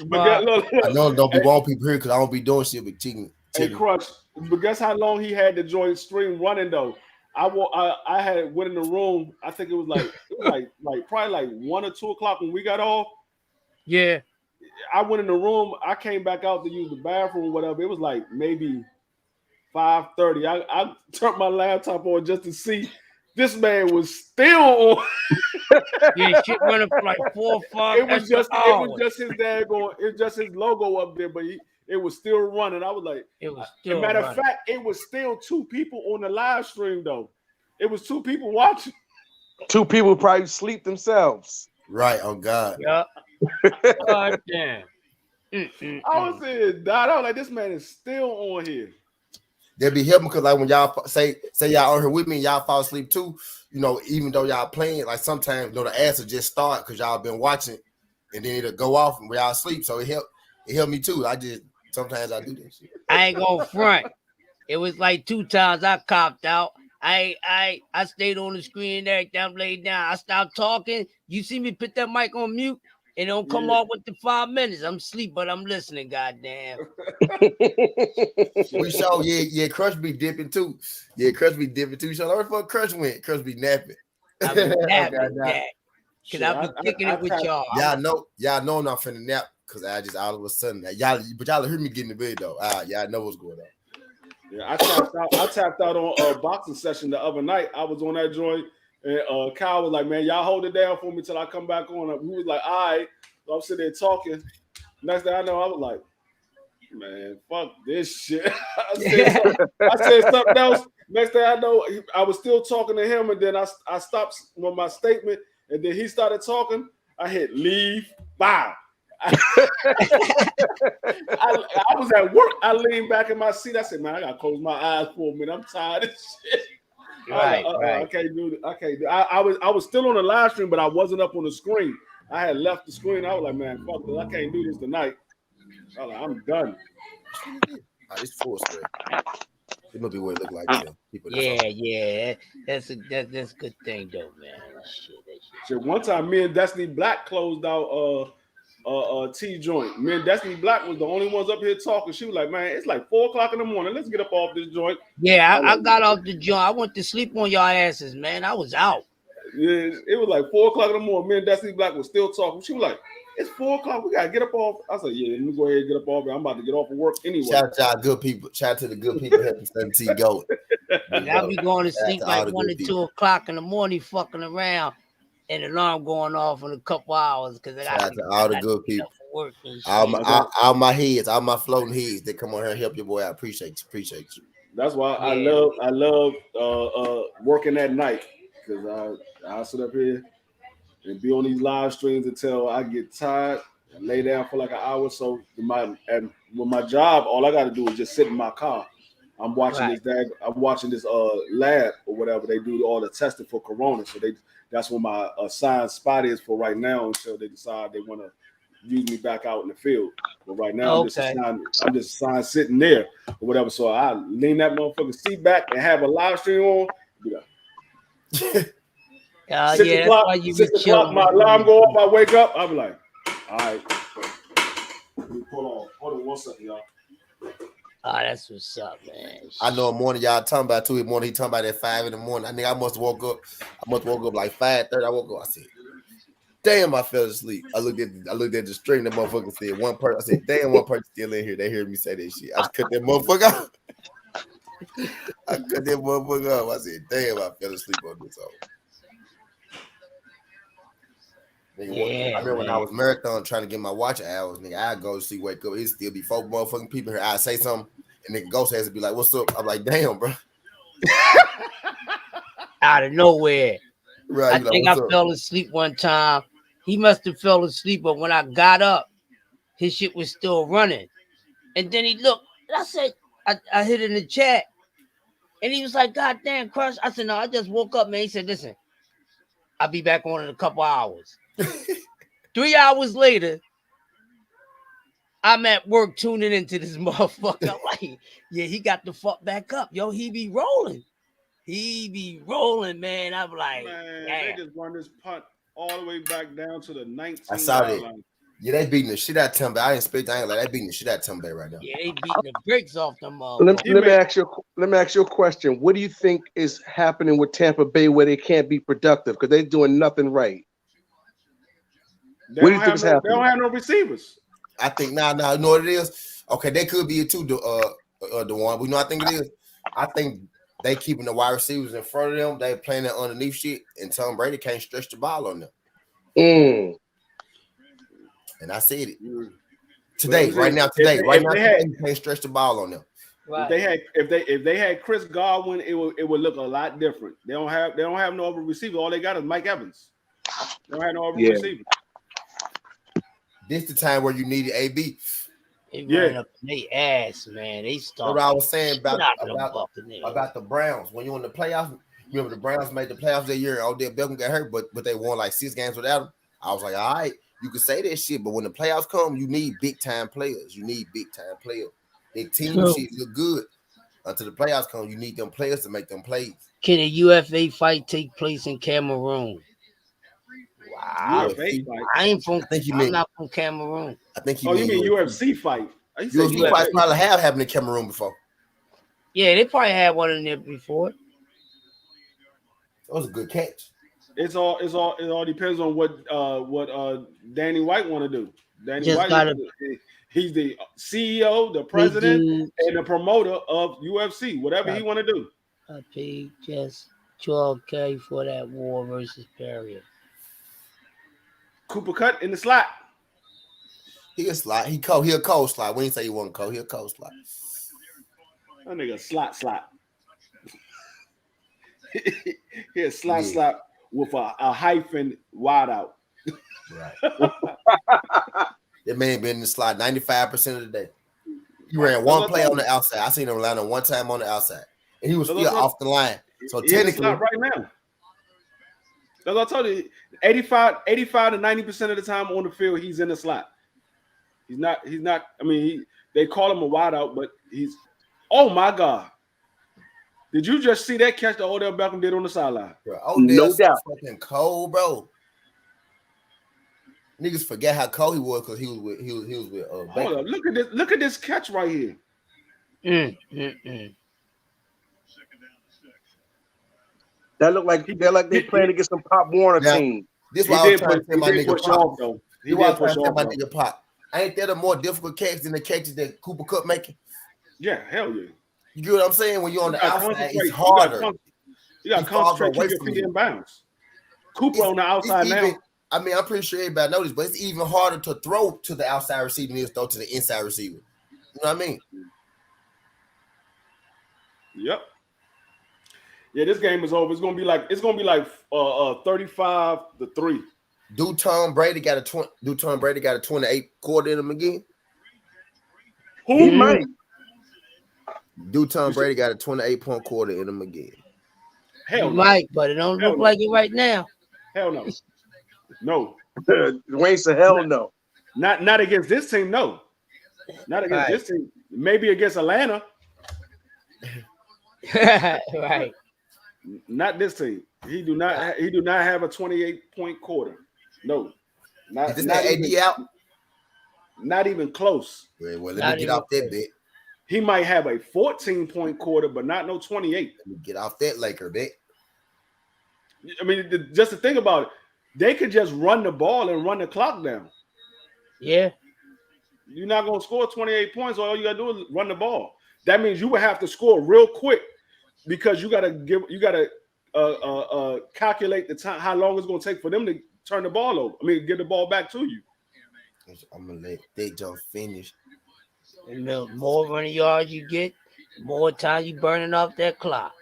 A: don't be wrong people here because I don't be doing shit with chicken.
D: Hey, Crush, but guess how long he had the joint stream running though? I had went in the room. I think it was like probably like 1 or 2 o'clock when we got off.
L: Yeah.
D: I went in the room. I came back out to use the bathroom, whatever. It was like maybe 5:30. I turned my laptop on just to see this man was still on.
L: Yeah, shit running for like 4 or 5.
D: It was just his daggone. It's just his logo up there, but it was still running. I was like,
L: it was still.
D: Matter of fact, it was still 2 people on the live stream though. It was 2 people watching.
K: 2 people probably sleep themselves.
A: Right. Oh God.
L: Yeah. God damn.
D: I was saying, Dad, I was like, this man is still on here.
A: They'll be helping because like when y'all say y'all on here with me and y'all fall asleep too, you know, even though y'all playing, like sometimes you know the ads will just start because y'all been watching and then it'll go off and we all sleep. So it helped me too. Sometimes I do this shit.
L: I ain't gonna front. It was like 2 times I copped out. I stayed on the screen and everything. I'm laid down. I stopped talking. You see me put that mic on mute and don't come off with the 5 minutes. I'm asleep, but I'm listening. Goddamn.
A: We saw, yeah. Crush be dipping too. Yeah, Crush be dipping too. So where the fuck Crush went? Crush be napping.
L: I be napping that. Cause I be kicking it with y'all.
A: Y'all know I'm not finna nap because I just all of a sudden y'all heard me get in the bed though. Y'all know what's going on.
D: Yeah, I tapped out on a boxing session the other night. I was on that joint, and Kyle was like, "Man, y'all hold it down for me till I come back on." We was like, "All right." So I'm sitting there talking. Next thing I know, I was like, "Man, fuck this shit." I said something else. Next thing I know, I was still talking to him, and then I stopped with my statement, and then he started talking. I hit leave. Bye. I was at work. I leaned back in my seat. I said, "Man, I gotta close my eyes for a minute. I'm tired of shit."
L: Right.
D: I can't do it. I was still on the live stream, but I wasn't up on the screen. I had left the screen. I was like, man, fuck this. I can't do this tonight. I was like, I'm done.
G: Oh, this full screen. It must be what it look like to people.
L: Yeah. That's a good thing though, man.
D: Shit, one time me and Destiny Black closed out T joint. Me and Destiny Black was the only ones up here talking. She was like, man, it's like 4:00 in the morning. Let's get up off this joint.
L: Yeah, I got off the joint. I went to sleep on y'all asses, man. I was out.
D: Yeah, it was like 4:00 in the morning. Me and Destiny Black was still talking. She was like, it's 4:00. We gotta get up off. I said, yeah, let me go ahead and get up off. I'm about to get off of work anyway.
G: Shout out to our good people. Shout out to the good people helping 17 go.
L: I'll be going to sleep like 1 or 2 o'clock in the morning, fucking around, and the alarm going off in a couple hours because I got
G: all the good people. All my heads, all my floating heads that come on here and help your boy. I appreciate you.
D: That's why I love working at night, because I sit up here and be on these live streams until I get tired and lay down for like an hour. So with my job, all I got to do is just sit in my car. I'm watching this lab or whatever. They do all the testing for corona. So that's what my assigned spot is for right now until they decide they want to use me back out in the field. But right now I'm just assigned sitting there or whatever. So I lean that motherfucking seat back and have a live stream on. Yeah. 6 o'clock, my alarm go off, I wake up, I'll be like, all right. Hold on 1 second, y'all.
L: Oh, that's what's up, man.
G: I know in the morning y'all talking about 2 in the morning. He talking about at 5 in the morning. I think I must have woke up like 5:30. I woke up. I said, damn, I fell asleep. I looked at the string. The motherfucker said one person. I said, damn, one person still in here. They heard me say that shit. I just cut that motherfucker out. I said, damn, I fell asleep on this. Nigga, I remember when I was marathon trying to get my watch hours, nigga, I'd go to see, wake up, it'd still be 4 motherfucking people here. I'd say something, and nigga Ghost has to be like, what's up? I'm like, damn, bro.
L: Out of nowhere.
G: Right,
L: I think I fell asleep one time. He must have fell asleep, but when I got up, his shit was still running. And then he looked, and I said, I hit it in the chat, and he was like, God damn, Crush. I said, no, I just woke up, man. He said, listen, I'll be back on in a couple hours. 3 hours later, I'm at work tuning into this motherfucker. I'm like, yeah, he got the fuck back up. Yo, he be rolling. Man. I'm like,
D: man, they just run this punt all the way back down to the 19.
G: I saw that. Yeah, they beating the shit out of Tampa. I didn't expect. I ain't like they beating the shit out of Tampa right now.
L: Yeah, they beating the brakes off them.
K: Let me ask you a question. What do you think is happening with Tampa Bay where they can't be productive because they're doing nothing right?
D: What do you think is happening? They don't have no receivers.
G: I think now, you know what it is? Okay, they could be it too. The one we know, I think it is. I think they keeping the wide receivers in front of them. They playing that underneath shit, and Tom Brady can't stretch the ball on them. And I said it today, right now, today, you can't stretch the ball on them.
L: Right.
D: If they had Chris Godwin, it would look a lot different. They don't have no other receiver. All they got is Mike Evans. They don't have no other receiver.
G: This the time where you needed AB.
L: They run up in their ass, man. They start.
G: What I was saying about the Browns. When you're in the playoffs, remember the Browns made the playoffs that year. Odell Beckham got hurt, but they won like 6 games without him. I was like, all right, you can say that shit, but when the playoffs come, you need big time players. Big team shit look good. Until the playoffs come, you need them players to make them plays.
L: Can a UFA fight take place in Cameroon? Wow. I'm not from Cameroon.
G: I think
D: you mean UFC fight.
G: UFC fights probably have happened in Cameroon before.
L: Yeah, they probably had one in there before.
G: That was a good catch.
D: It all depends on what Danny White want to do. Danny White, he's the CEO, the president, and the promoter of UFC. Whatever he want to do.
L: I paid just $12K for that war versus Perry.
D: Cooper Cut in the slot.
G: He a slot. He a cold slot. We ain't say he wasn't cold. He a cold slot.
D: That nigga slot. He a slot with a hyphen wide out.
G: Right. That man been in the slot 95% of the day. He ran one play on the outside. I seen him land on one time on the outside, and he was still off the line. So technically,
D: right now.
H: As I told you, 85 to 90% of the time on the field, he's in the slot. He's not. I mean, they call him a wideout, but he's. Oh my God! Did you just see that catch that Odell Beckham did on the sideline?
G: No doubt. Fucking cold, bro. Niggas forget how cold he was because he was with Beckham.
H: Hold up, look at this catch right here.
K: That looked like they playing against some Pop Warner team.
G: This why I was trying to tell my nigga Pop. Though. He was trying to tell my nigga Pop. Ain't that a more difficult catch than the catches that Cooper Kupp making?
H: Yeah, hell yeah.
G: You get what I'm saying? When you're on the outside, it's harder.
H: You got to concentrate, keep your feet in bounds. Cooper on the outside now.
G: I mean, I'm pretty sure everybody knows this, but it's even harder to throw to the outside receiver than it is throw to the inside receiver. You know what I mean?
H: Yep. Yeah, this game is over. It's gonna be like 35-3.
G: Do Tom Brady got a 28 quarter in him again?
K: Who? He might.
G: Do Tom Brady got a 28-point quarter in him again?
L: Hell no. Might, but it don't look like it right now.
H: Hell no. No.
K: Dwayne said hell no.
H: Not against this team, no. Not against this team. Maybe against Atlanta.
L: Right.
H: Not this team. He do not have a 28-point quarter. No.
G: Is this that AD out?
H: Not even close.
G: Well, let me get off that bit.
H: He might have a 14-point quarter, but not no 28.
G: Let me get off that Laker bit.
H: I mean, just to think about it, they could just run the ball and run the clock down.
L: Yeah.
H: You're not going to score 28 points. All you got to do is run the ball. That means you would have to score real quick because you got to calculate the time, how long it's going to take for them to turn the ball over. I mean, get the ball back to you.
G: I'm going to let that jump finish.
L: And the more running yards you get, the more time you burning off that clock.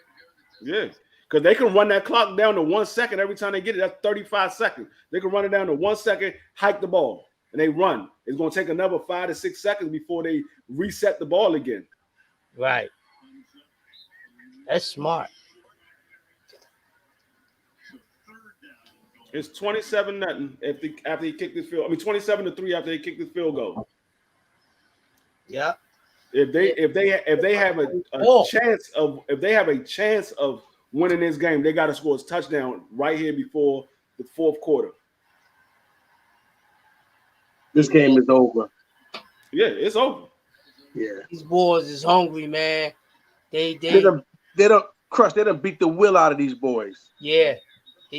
H: Yeah, because they can run that clock down to 1 second every time they get it. That's 35 seconds. They can run it down to 1 second, hike the ball, and they run. It's going to take another 5 to 6 seconds before they reset the ball again.
L: Right. That's smart.
H: It's 27-0 after he kicked this field. I mean, 27-3 after they kicked this field goal.
L: Yeah.
H: If they have a chance of winning this game, they got to score a touchdown right here before the fourth quarter.
K: This game is over.
H: Yeah, it's over.
K: Yeah.
L: These boys is hungry, man. They
K: don't crush. They done beat the will out of these boys.
L: Yeah.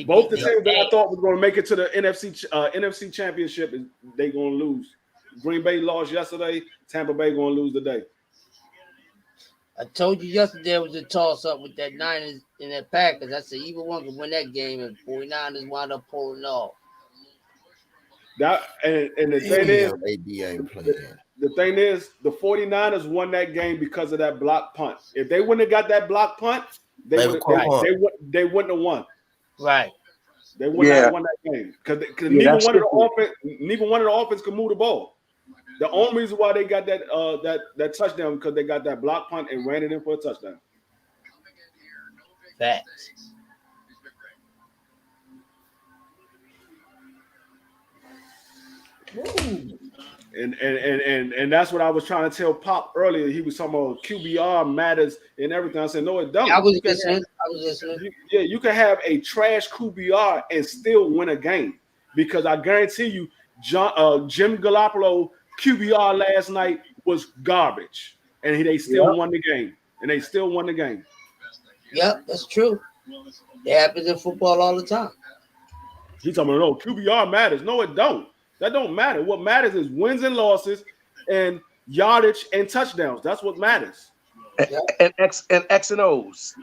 H: Both the teams that I thought was going to make it to the NFC Championship, they going to lose. Green Bay lost yesterday. Tampa Bay going to lose today.
L: I told you yesterday was a toss-up with that Niners and that Packers. I said either one could win that game, and 49ers wound up pulling off.
H: And the thing is,
G: the
H: thing is, the 49ers won that game because of that block punt. If they wouldn't have got that block punt, they wouldn't have won.
L: Right.
H: They wouldn't have won that game because neither one of the offense could move the ball. The only reason why they got that touchdown because they got that block punt and ran it in for a touchdown.
L: Facts.
H: And that's what I was trying to tell Pop earlier. He was talking about QBR matters and everything. I said, no, it don't.
L: I was listening.
H: You can have a trash QBR and still win a game because I guarantee you, Jim Garoppolo QBR last night was garbage, and they still won the game.
L: Yep, that's true. It happens in football all the time.
H: He's talking about, no, QBR matters. No, it don't. That don't matter. What matters is wins and losses and yardage and touchdowns. That's what matters.
K: And X and O's.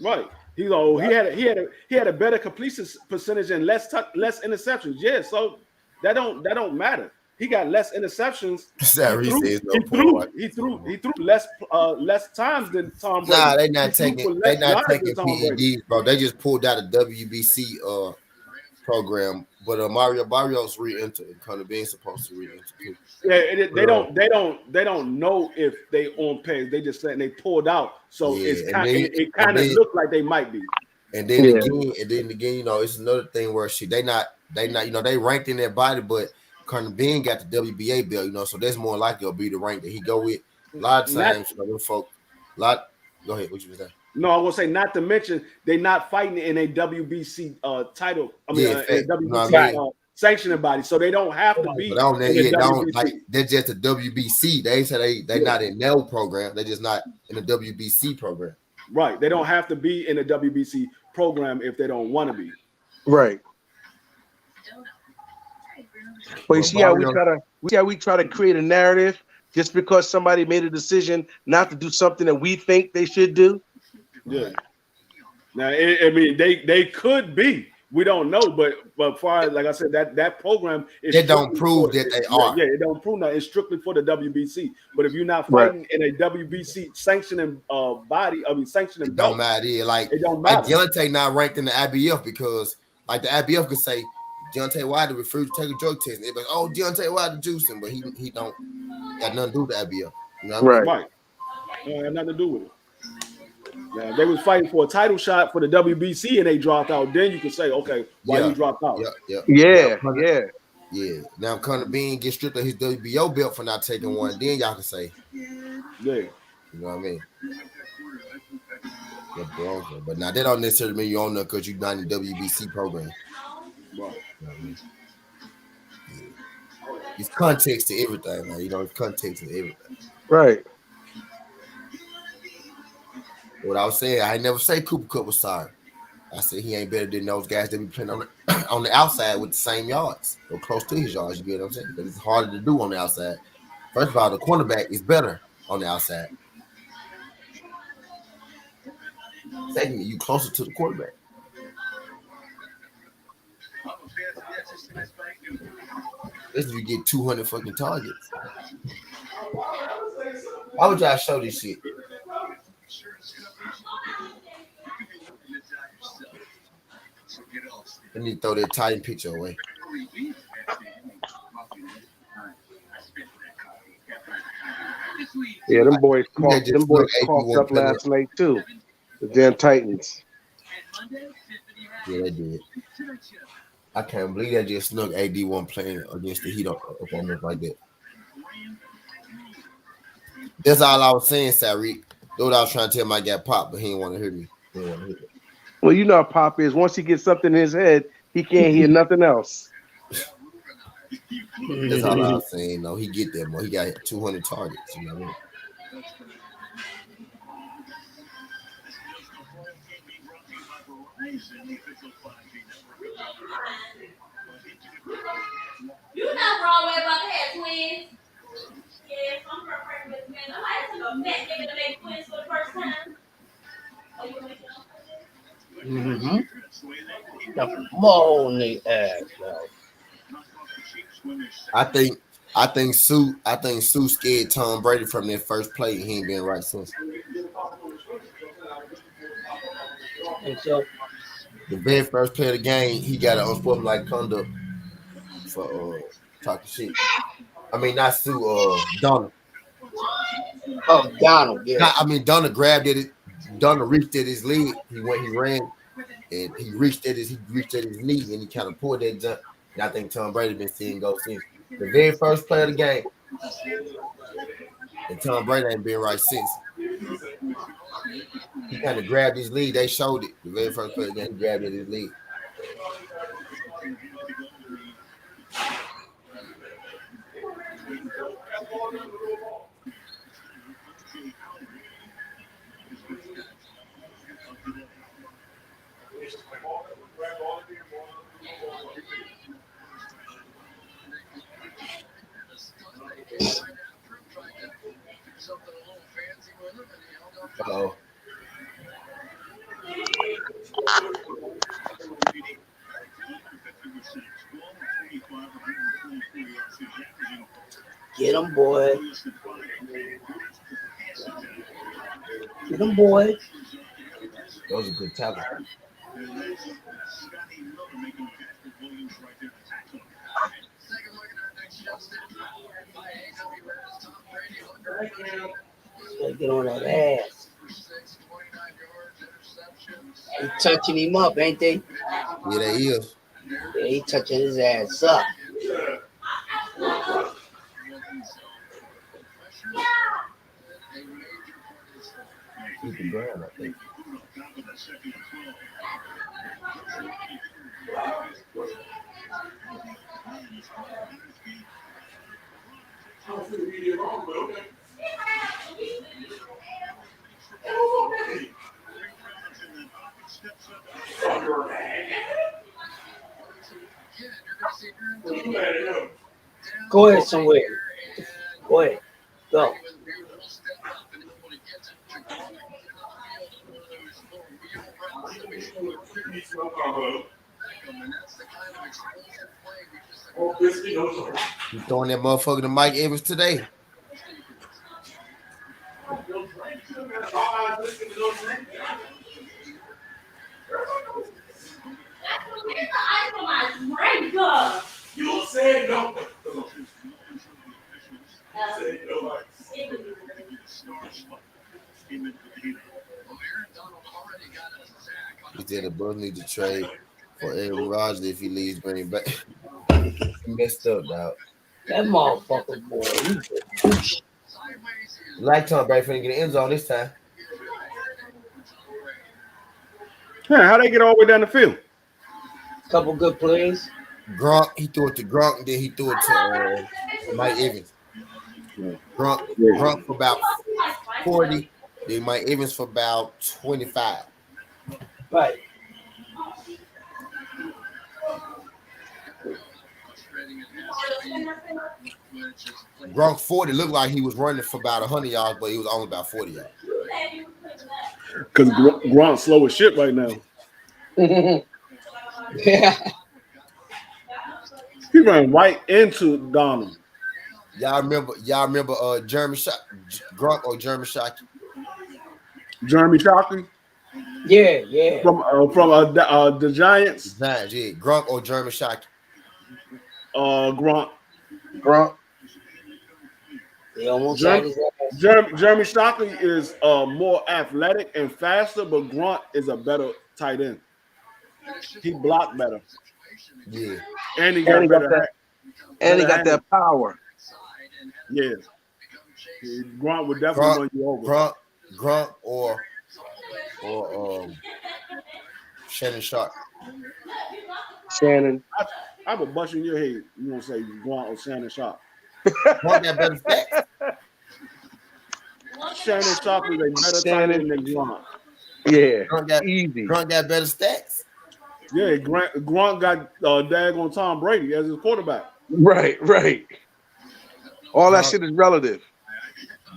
H: Right. He had a better completion percentage and less interceptions. Yeah, so that don't matter. He got less interceptions. He threw less times than Tom Brady.
G: Nah, they not taking PEDs, bro. They just pulled out a WBC program, but Mario's re-entered. Kind of being supposed to re-enter too.
H: Yeah, they don't know if they on pace. They just saying they pulled out, so it kind of looked like they might be.
G: And then again, you know, it's another thing where they not, you know, they ranked in their body, but Conor Ben got the WBA belt, you know, so that's more likely to be the rank that he go with. A lot of times, you know, them folk, go ahead, what you was saying?
H: No, I will say not to mention they're not fighting in a WBC title. I mean, in a WBC
G: you know what I mean?
H: sanctioning body, so they don't have to be in a WBC.
G: They're just a WBC. They say they not in no program. They're just not in a WBC program.
H: Right. They don't have to be in a WBC program if they don't want to be.
K: Right. But you see how we try to create a narrative just because somebody made a decision not to do something that we think they should do.
H: Yeah. Now, I mean, they could be. We don't know, but far as, like I said, that program is.
G: They don't prove that they are.
H: Yeah, it don't prove that. It's strictly for the WBC. But if you're not fighting in a WBC sanctioning body, I mean sanctioning
G: it
H: belt,
G: don't matter. Like
H: it don't matter.
G: Like Deontay not ranked in the IBF because like the IBF could say Deontay Wilder refused to take a drug test. They're like, oh, Deontay Wilder juicing, but he don't got nothing to do with the IBF. You know what I mean?
H: Right. Had nothing to do with it. Now, if they was fighting for a title shot for the WBC and they dropped out, then you can say, okay, why you dropped out?
K: Yeah.
G: Now Conor Ben gets stripped of his WBO belt for not taking one, then y'all can say,
H: yeah.
G: You know what I mean? But now that don't necessarily mean you own that because you're not in the WBC program.
H: Right.
G: You know what I mean? It's context to everything, man. You know, it's context to everything.
K: Right.
G: What I was saying, I never say Cooper Kupp was sorry. I said he ain't better than those guys that be playing on the outside with the same yards or close to his yards. You get what I'm saying? But it's harder to do on the outside. First of all, the cornerback is better on the outside. Secondly, you closer to the quarterback. This you get 200 fucking targets. Why would y'all show this shit? Let me throw that Titan picture away.
K: Yeah, them boys coughed up last night too. The damn Titans.
G: Yeah, they did. I can't believe they just snuck AD1 playing against the Heat up on us like that. That's all I was saying, Sarik. That's what I was trying to tell my guy Pop, but he didn't want to hear me.
K: Well, you know how Pop is. Once he gets something in his head, he can't hear nothing else.
G: That's all I was saying. No, he get that more. He got 200 targets. You know what I mean?
I: You know wrong way about to have twins. Yeah, I'm pregnant with twins. I took a bet they're gonna make twins for the first time. Oh, you gonna make them?
L: The moan they ass, yo.
G: I think Sue scared Tom Brady from that first play. He ain't been right since.
L: And so
G: the very first play of the game, he got an unsportsmanlike conduct for talking shit. I mean, not Sue, Donna.
L: Oh, Donald, yeah.
G: I mean, Donna grabbed at it. Donna reached at his leg. He ran, and he reached at his knee, and he kind of pulled that jump. And I think Tom Brady been seeing go since the very first play of the game. And Tom Brady ain't been right since. He kind of grabbed his leg. They showed it. The very first play of the game, he grabbed at his leg. Uh-oh.
L: Get him, boy. Get him, boy.
G: That was a good tackle.
L: Get on that ass. They touching him up, ain't they?
G: Yeah, they is.
L: Yeah, he touching his ass up.
G: Keep the ground, I think.
L: Go ahead somewhere. Go ahead. Go.
G: You throwing that motherfucker to Mike Evans today?
H: You said no.
G: He said the Bulls need to trade for Aaron Rodgers if he leaves Green Bay. He messed up, dog.
L: That motherfucker boy.
G: Like Tom Brady finna get an end zone this time.
H: Yeah, how they get all the way down the field?
L: Couple good plays.
G: Gronk, he threw it to Gronk, and then he threw it to Mike Evans. Gronk for about 40, then Mike Evans for about 25.
L: Right.
G: Gronk 40 looked like he was running for about 100 yards, but he was only about 40 yards.
H: Because Gronk's slow as shit right now.
L: Yeah.
H: He ran right into Donald.
G: Y'all remember Jeremy Gronk or Jeremy Shockey?
H: Jeremy Shockey?
L: Yeah.
H: From the Giants?
G: The Giants, yeah. Gronk or Jeremy Shockey?
H: Gronk.
L: They almost
H: Jeremy Shockey is more athletic and faster, but Gronk is a better tight end. He blocked better.
G: Yeah.
K: And
H: And he
K: he got that power.
H: Yeah. Gronk would definitely run you over.
G: Gronk or Shannon Sharp.
K: Shannon.
H: I have a bunch in your head. You gonna say Gronk or Shannon Sharp?
G: Gronk got better stats.
H: Shannon Sharp is a better tight end than Gronk.
K: Yeah,
G: easy. Gronk got better stats.
H: Yeah, Gronk got daggone Tom Brady as his quarterback.
K: Right. All that shit is relative.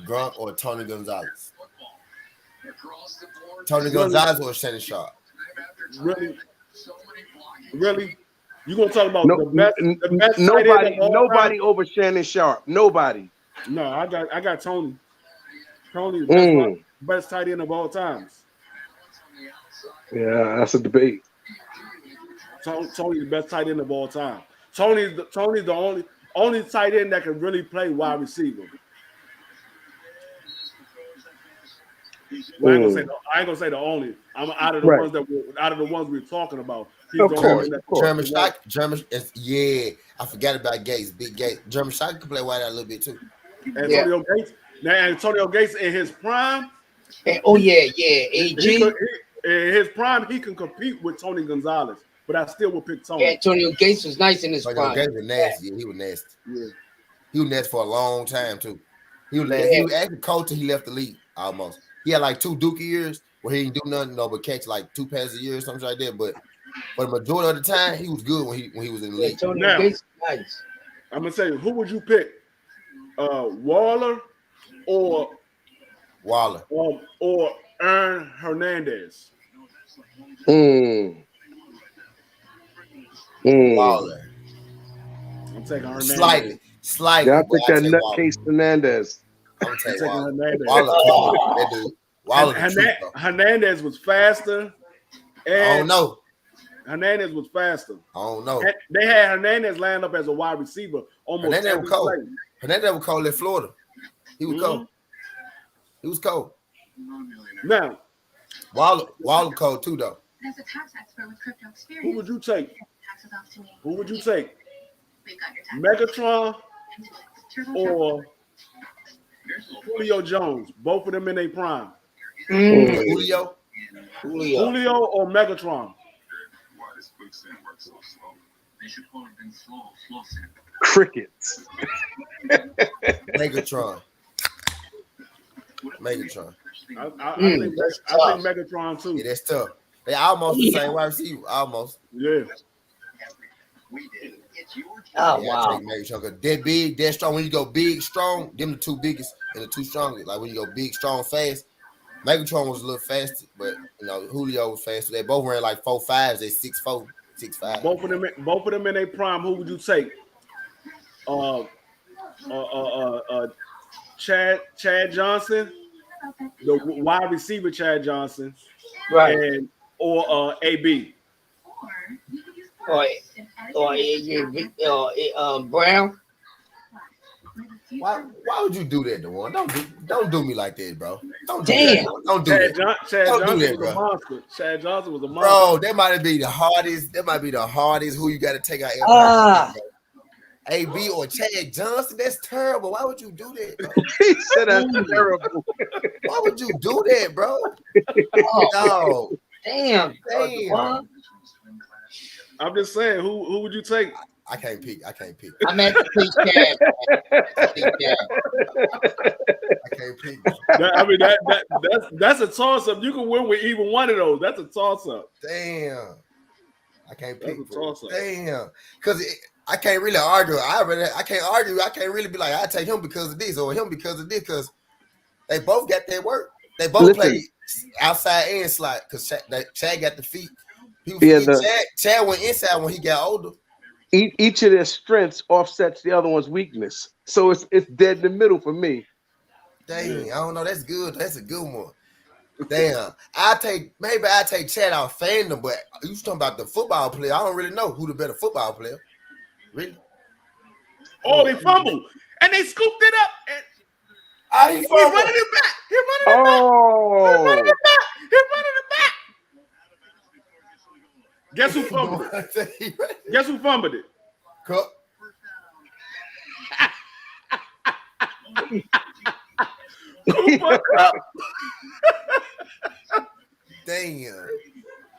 G: Gronk or Tony Gonzalez? Tony Gonzalez or Shannon Sharp?
H: Really? You gonna talk about the best
K: nobody over Shannon Sharp. Nobody.
H: No, I got Tony. Tony, the best tight end of all times.
K: Yeah, that's a debate.
H: Tony's the best tight end of all time. Tony's the only tight end that can really play wide receiver. Well, I ain't gonna say the only. I'm out of the ones we're talking about. He's
G: of course. Jeremy Shockey. Yeah, I forgot about Gates. Big Gates. Jeremy Shockey can play wide out a little bit too.
H: Antonio Gates. Now Antonio Gates in his prime.
L: AG.
H: In his prime, he can compete with Tony Gonzalez, but I still would pick Tony.
L: Antonio Gates was nice in his prime.
G: Gates was nasty. Yeah, he was nasty.
H: Yeah.
G: He was nasty for a long time too. He was nasty. He was actually coach till he left the league almost. He had like 2 Dookie years where he didn't do nothing, but catch like 2 passes a year or something like that. But for the majority of the time, he was good when he was in the league.
L: Antonio Gates was nice.
H: I'm gonna say, who would you pick? Waller or Aaron Hernandez?
G: Waller.
H: I'm taking Hernandez.
G: Slightly.
K: Yeah, I think that nutcase Hernandez.
G: I'm taking Waller.
H: Hernandez was faster.
G: I don't know.
H: Hernandez was faster.
G: I don't know.
H: They had Hernandez lined up as a wide receiver almost.
G: Hernandez was cold. Hernandez was cold in Florida. He was cold. He was cold.
H: Now,
G: Waller cold too though.
H: As a tax expert with crypto experience, who would you take? Who would you take? Megatron or Julio Jones? Both of them in their prime.
G: Julio
H: or Megatron?
K: Crickets.
G: Megatron.
H: I think Megatron too.
G: Yeah, that's tough. They almost the same wide receiver. Almost.
H: Yeah.
L: Oh,
G: Yeah,
L: wow.
G: I take Megatron because they're big, they're strong. When you go big, strong, them the two biggest and the two strongest. Like when you go big, strong, fast. Megatron was a little faster, but you know Julio was faster. They both ran like 4.5s. They 6'4", 6'5".
H: Both of them in their prime. Who would you take? Chad Johnson, the wide receiver Chad Johnson,
L: right?
H: Or AB.
L: Or Brown.
G: Why would you do that, DeJuan? Don't do me like that, bro. Don't do
L: Damn.
G: that. Don't do that.
H: Chad
G: Don't
H: Johnson
G: do that,
H: was a
G: bro.
H: monster. Chad Johnson was a monster.
G: Bro, that might be the hardest. That might be the hardest. Who you got to take out? AB or Chad Johnson? That's terrible. Why would you do that, bro?
K: He said that's terrible.
G: Why would you do that, bro? No.
L: Damn.
H: I'm just saying, who would you take?
G: I can't pick.
L: I meant to pick Chad.
G: I can't pick.
H: That's a toss-up. You can win with either one of those. That's a toss-up.
G: Damn. I can't pick.
H: That's a toss-up.
G: Damn. Because I can't really argue. I can't argue. I can't really be like, I take him because of this or him because of this, because they both got their work. They both play outside and slot because Chad got the feet. Chad went inside when he got older.
K: Each of their strengths offsets the other one's weakness. So it's dead in the middle for me.
G: Dang, I don't know. That's good. That's a good one. Damn. I take Chad out fandom, but you talking about the football player. I don't really know who the better football player. Really?
H: Oh, they fumbled. And they scooped it up. And
G: he
H: running it back. He running it back. Guess who fumbled it? Guess who fumbled it?
G: Cup.
H: Cooper Cup.
G: Damn.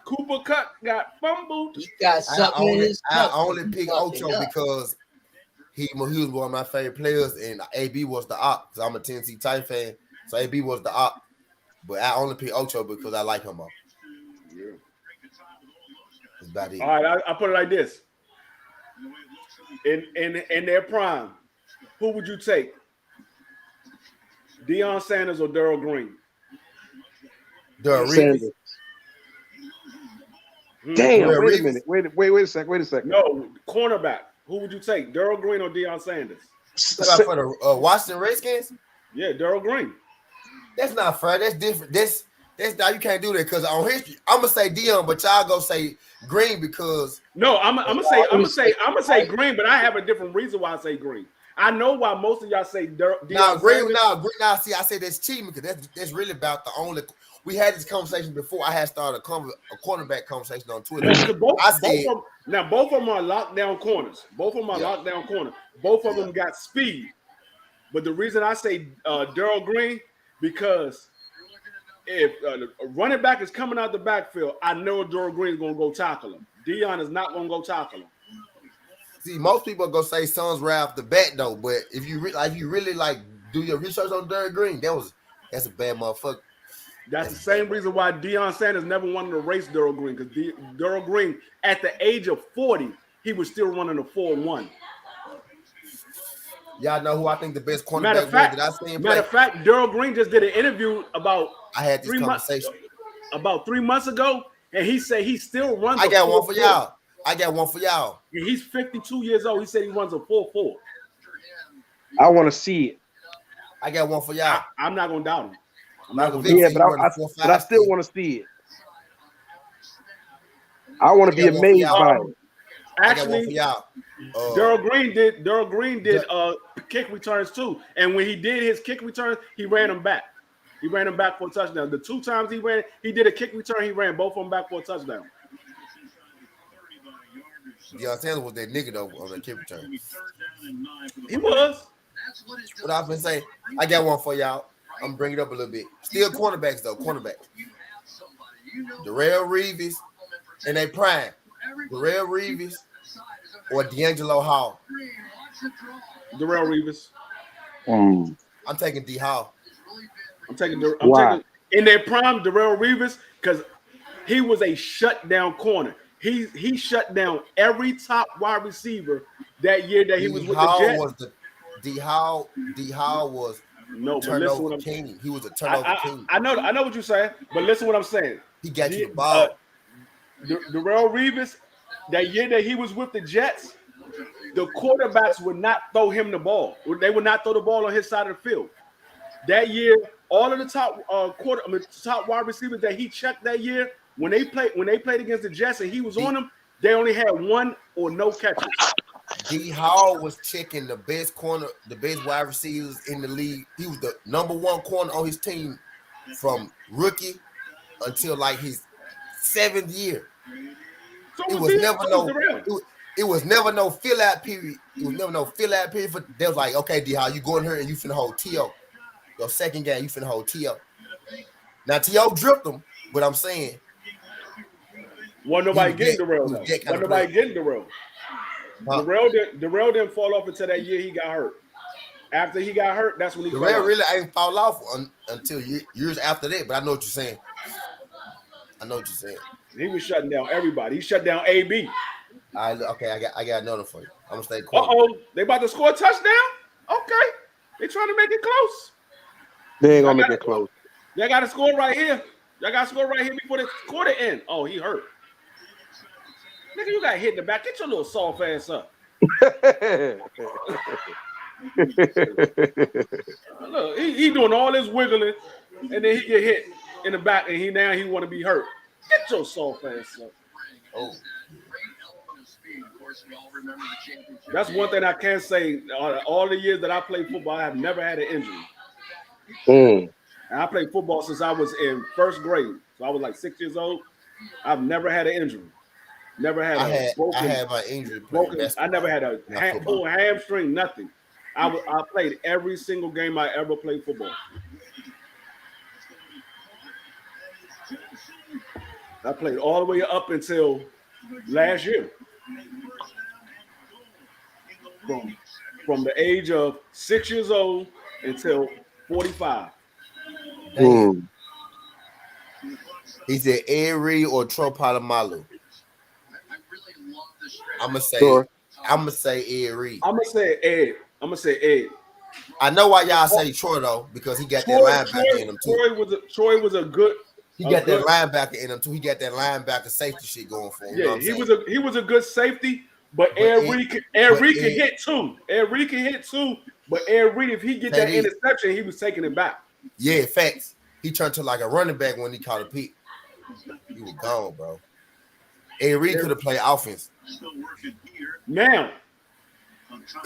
H: Cooper Cup got fumbled.
L: He got something in his cup.
G: I only pick Ocho because he was one of my favorite players, and AB was the op. Because I'm a Tennessee Titan fan, so AB was the op. But I only pick Ocho because I like him more.
H: Yeah.
G: That's about it.
H: All right, I put it like this. In their prime, who would you take? Deion Sanders or Darrell Green?
G: Darrell Sanders.
K: Damn, wait a minute. Wait a second.
H: No, cornerback. Who would you take? Darrell Green or Deion Sanders?
G: For the Washington Redskins?
H: Yeah, Darrell Green.
G: That's not fair. That's different. That's now you can't do that because on history, I'm gonna say Deion, but y'all go say Green because
H: no, I'm gonna say Green, but I have a different reason why I say Green. I know why most of y'all say Deion.
G: Green. See, I say that's cheating because that's really about the only. We had this conversation before. I had started a cornerback conversation on Twitter.
H: Both of them are lockdown corners. Both of them are lockdown corners. Both of them got speed. But the reason I say Darrell Green, because if a running back is coming out the backfield, I know Darrell Green is going to go tackle him. Deion is not going to go tackle him.
G: See, most people are going to say Sons right off the bat, though. But if you really do your research on Darrell Green, that's a bad motherfucker.
H: That's the same reason why Deion Sanders never wanted to race Darrell Green, because Darrell Green, at the age of 40, he was still running a 4-1.
G: Y'all know who I think the best cornerback was that I seen play?
H: Matter of fact, Darrell Green just did an interview about
G: I had this conversation
H: about 3 months ago, and he said he still runs.
G: I got one for y'all. And
H: he's 52 years old. He said he runs a 4-4.
K: I want to see it.
G: I got one for y'all.
H: I'm not gonna doubt him.
K: But I still want to see it. I want to be amazed by it.
H: Actually, Darrell Green did kick returns too, and when he did his kick returns, he ran them back. He ran him back for a touchdown. The 2 times he did a kick return. He ran both of them back for a touchdown.
G: Deion Sanders was that nigga though on the kick return.
H: He was.
G: What I've been saying, I got one for y'all. I'm bringing it up a little bit. Still cornerbacks though. Cornerbacks. Darrell Reeves and they prime. Darrell Reeves or D'Angelo Hall.
H: Darrell Reeves.
G: I'm taking D Hall.
H: I'm taking in their prime Darrell Reeves because he was a shutdown corner. He shut down every top wide receiver that year that he was with the Jets.
G: D Hall was turnover king. He was a turnover king.
H: I know what you're saying, but listen what I'm saying.
G: He got you the ball.
H: Darrell Reeves, that year that he was with the Jets, the quarterbacks would not throw him the ball. They would not throw the ball on his side of the field. That year, all of the top top wide receivers that he checked that year, when they played against the Jets and he was on them, they only had 1 or no catches.
G: D Hall was checking the best wide receivers in the league. He was the number 1 corner on his team from rookie until like his 7th year.
H: So
G: it was never no fill out period. It was never no fill out period for. They was like, okay, D Hall, you go in here and you finna hold T.O. Your second game, you finna hold T.O. Now T.O. dripped him, but I'm saying.
H: Wasn't nobody getting Darrell though. Wasn't nobody getting Darrell. Darrell didn't fall off until that year he got hurt. After he got hurt, that's when he
G: Darrell really ain't fall off until years after that. But I know what you're saying.
H: He was shutting down everybody. He shut down AB.
G: Okay, I got another for you. I'm gonna stay quiet.
H: They about to score a touchdown? Okay. They trying to make it close.
K: They ain't gonna make it close.
H: They got to score right here. Y'all got to score right here before the quarter end. Oh, he hurt. Nigga, you got hit in the back. Get your little soft ass up. Look, he doing all this wiggling, and then he get hit in the back, and he want to be hurt. Get your soft ass up. Oh. That's one thing I can say. All the years that I played football, I have never had an injury. And I played football since I was in 1st grade. So I was like 6 years old. I've never had an injury. Never had
G: I had my injury.
H: I never had a pulled hamstring, nothing. I played every single game I ever played football. I played all the way up until last year. From the age of 6 years old until 45.
G: He said Erie or Tropalomalu. I'm gonna say Erie.
H: I'm gonna say Ed.
G: I know why y'all say Troy though, because he got that linebacker in him too.
H: Troy was a good.
G: He got that linebacker in him too. He got that linebacker safety shit going for him.
H: Yeah, he was a good safety, but Ed Reed can hit too. Ed Reed can hit too, but Ed Reed, if he get that interception, he was taking it back.
G: Yeah, facts. He turned to like a running back when he caught a pick. He was gone, bro. Ed Reed could have played offense.
H: Now,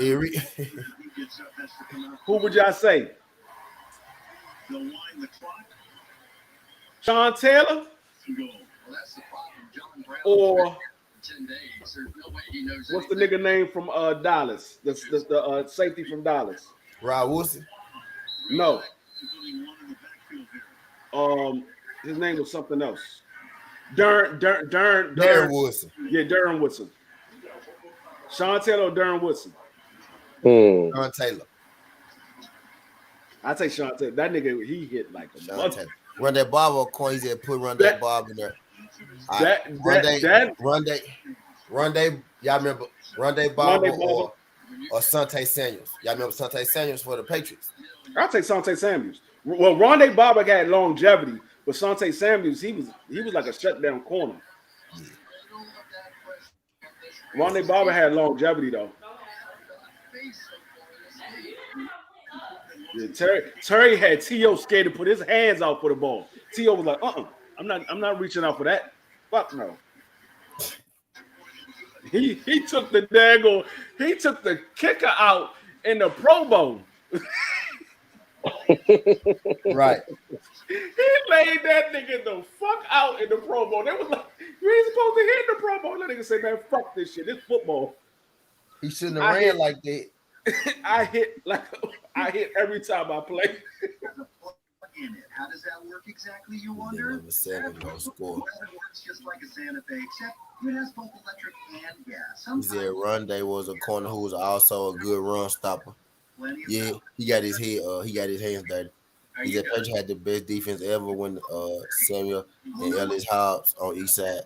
G: Ed Reed.
H: Who would y'all say? Sean Taylor or what's the nigga name from Dallas? The safety from Dallas.
G: Rod Wilson?
H: No. His name was something else. Darren
G: Woodson.
H: Yeah, Darren Woodson. Sean Taylor or Darren Woodson?
G: Sean Taylor.
H: I take Sean Taylor. That nigga, he hit like a
G: Sean Taylor. Run that Bob coin. He said put Run that Bob in there. Run day. Y'all remember Run day Bob or Sante Samuels? Y'all remember Sante Samuels for the Patriots?
H: I'll take Sante Samuels. Well, Rondé Barber had longevity, but Sante Samuels, he was like a shutdown corner. Rondé Barber had longevity though. Yeah, Terry had T.O. scared to put his hands out for the ball. T.O. was like, I'm not reaching out for that. Fuck no. He took the kicker out in the Pro Bowl.
G: Right.
H: He laid that nigga the fuck out in the Pro Bowl. They was like, you ain't supposed to hit the Pro Bowl. That nigga said, man, fuck this shit. This football.
G: He shouldn't have ran like that.
H: I hit every time I play.
M: How does that work exactly, you wonder?
G: Score.
M: Works just like a Santa Fe, except it has both electric and gas.
G: He said Rondé was a corner who was also a good run stopper. Yeah, he got his head. He got his hands dirty. He said Patrick had the best defense ever when Samuel and Ellis Hobbs on each side.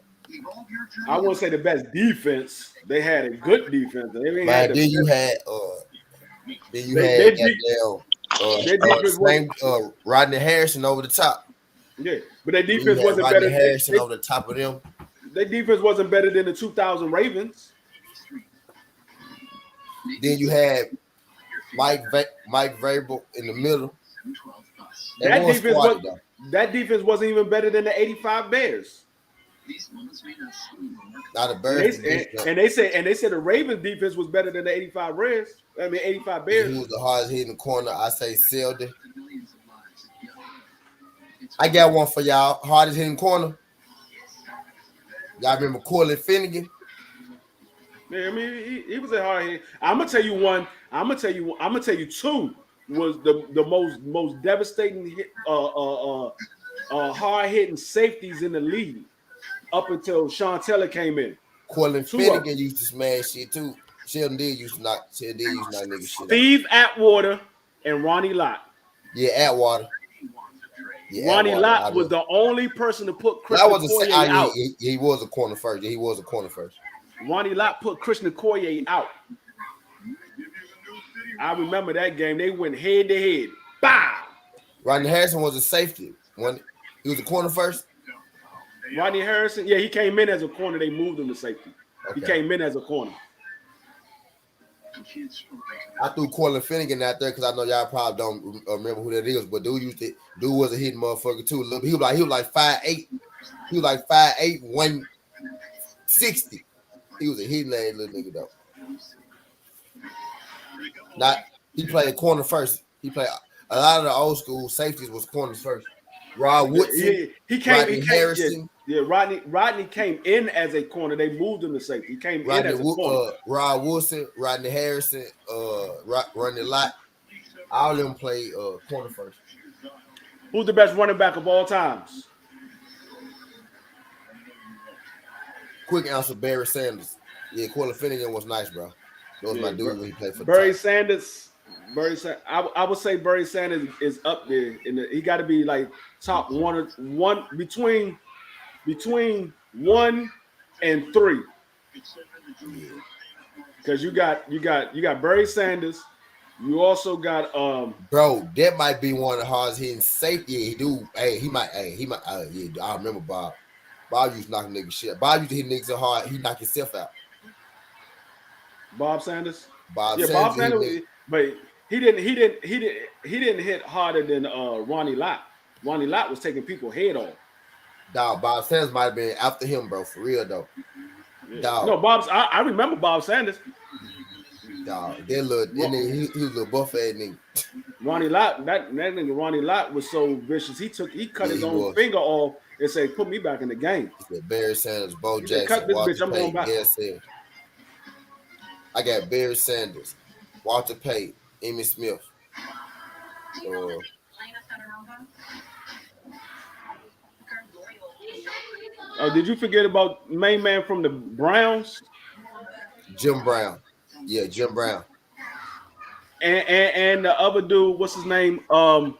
H: I wouldn't say the best defense. They had a good defense. They
G: Man, then you had Rodney Harrison over the top.
H: Yeah, but their defense wasn't better.
G: Rodney Harrison over the top of them.
H: Their defense wasn't better than the 2000 Ravens.
G: Then you had Mike Vrabel in the middle.
H: That defense wasn't even better than the 85 Bears.
G: Not the Bears.
H: And they said the Ravens defense was better than the 85 Bears. I mean 85 Bears.
G: He was the hardest hit in the corner. I say Selden. I got one for y'all. Hardest hitting corner. Y'all remember Corley Finnegan?
H: Yeah, I mean he was a hard hit. I'm gonna tell you one. I'm gonna tell you two was the most devastating hit, hard hitting safeties in the league up until Sean Taylor came in.
G: Corley Finnegan used to smash shit too. Sheldon did used to knock nigga shit.
H: Steve Atwater and Ronnie Lott.
G: Yeah, Atwater.
H: Yeah, Ronnie Lott was the only person to put Christian Okoye out.
G: He was a corner first. Yeah, he was a corner first.
H: Ronnie Lott put Christian Okoye out. I remember that game. They went head to head. Bow.
G: Rodney Harrison was a safety. He was a corner first.
H: Rodney Harrison, yeah, he came in as a corner. They moved him to safety. Okay. He came in as a corner.
G: I threw Corley Finnegan out there because I know y'all probably don't remember who that is, but dude was a hitting motherfucker too. He was like 5'8". He was like 5'8", 160. He was a hitting ass little nigga though. He played corner first. He played a lot of the old school safeties was corners first. Rod Woodson, Rodney Harrison.
H: Yeah, Rodney came in as a corner. They moved him to safety. He came in as a corner.
G: Rod Woodson, Rodney Harrison, Ronnie Lott. All of them played corner first.
H: Who's the best running back of all times?
G: Quick answer, Barry Sanders. Yeah, Corley Finnegan was nice, bro. That was my dude when he played for
H: Barry Sanders. I would say Barry Sanders is up there. He got to be like top one between 1 and 3. Because you got Barry Sanders. You also got
G: bro. That might be one of the hardest hitting safety. Yeah, he do. He might. Yeah, I remember Bob. Bob used to knock niggas shit. Bob used to hit niggas so hard he knocked himself out.
H: Bob Sanders.
G: Bob Sanders,
H: but he didn't hit harder than Ronnie Lott. Ronnie Lott was taking people's head off.
G: Dog, Bob Sanders might have been after him, bro, for real though.
H: Yeah. Dog. No, I remember Bob Sanders.
G: Dog, he was a little buff ass nigga.
H: Ronnie Lott, that nigga Ronnie Lott was so vicious. He cut his own finger off and said, "Put me back in the game."
G: He said Barry Sanders, Bo Jackson,
H: cut this bitch. I'm going back.
G: I got Barry Sanders, Walter Payton, Emmitt Smith.
H: Did you forget about main man from the Browns?
G: Jim Brown. Yeah, Jim Brown.
H: And the other dude, what's his name? What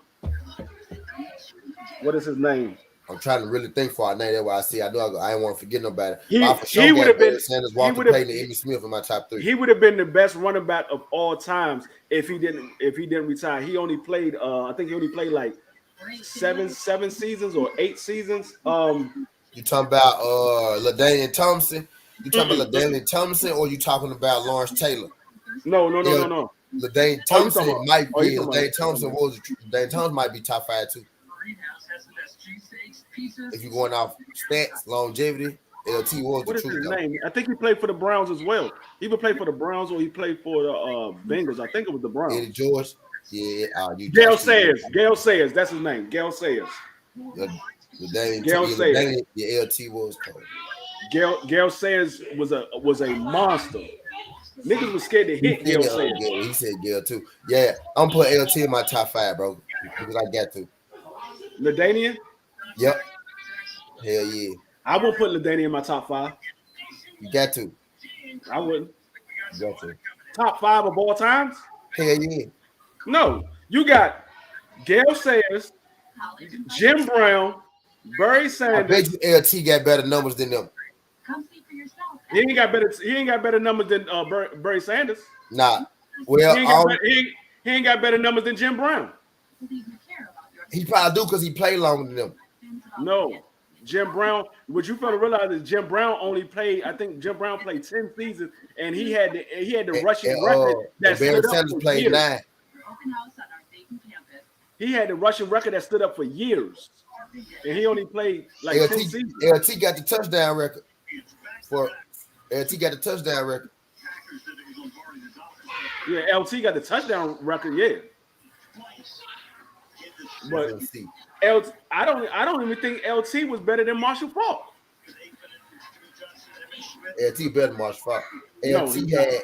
H: is his name?
G: I'm trying to really think for our name. That's why I see. I know I ain't want to forget nobody.
H: He would have been
G: Sanders, Walter Payton, and Emmitt Smith in my top 3.
H: He would have been the best running back of all times if he didn't retire. He only played. I think he only played like seven seasons or 8 seasons.
G: You talking about LaDainian Thompson? You talking about LaDainian Thompson, or you talking about Lawrence Taylor?
H: No.
G: LaDainian Thompson might be. LaDainian Thompson might be top 5 too. If you're going off stats, longevity, LT was
H: what
G: the
H: is
G: truth.
H: His name? I think he played for the Browns as well. He either played for the Browns or he played for the Bengals. I think it was the Browns.
G: Eddie George.
A: Yeah,
H: Gale Sayers. Gale Sayers. That's his name. Gale Sayers.
A: Gale Sayers. Yeah, LT was cold.
H: Gale Sayers was a monster. Niggas was scared to hit Gale Sayers.
A: He said Gale too. Yeah, I'm putting LT in my top 5, bro, because I got to.
H: LaDainian?
A: Yep. Hell yeah.
H: I won't put LaDainian in my top 5.
A: You got to.
H: I wouldn't.
A: You got to.
H: Top 5 of all times?
A: Hell yeah.
H: No. You got Gale Sayers, Jim Brown, Barry Sanders.
A: I bet you LT got better numbers than them.
H: He ain't got better numbers than Barry Sanders.
A: Nah. Well,
H: he ain't got better numbers than Jim Brown.
A: He probably do because he played longer than them.
H: No. Jim Brown, what you fail to realize is Jim Brown only played, I think Jim Brown played 10 seasons, and he had the rushing record that
A: Barry
H: stood up
A: Sanders
H: for
A: played
H: years.
A: 9.
H: He had the rushing record that stood up for years. And he only played like 10 seasons.
A: LT got the touchdown record. LT got the touchdown record.
H: Yeah, LT got the touchdown record, yeah. But I don't even think LT was better than Marshall Faulk.
A: LT better than Marshall Faulk.
H: No,
A: LT had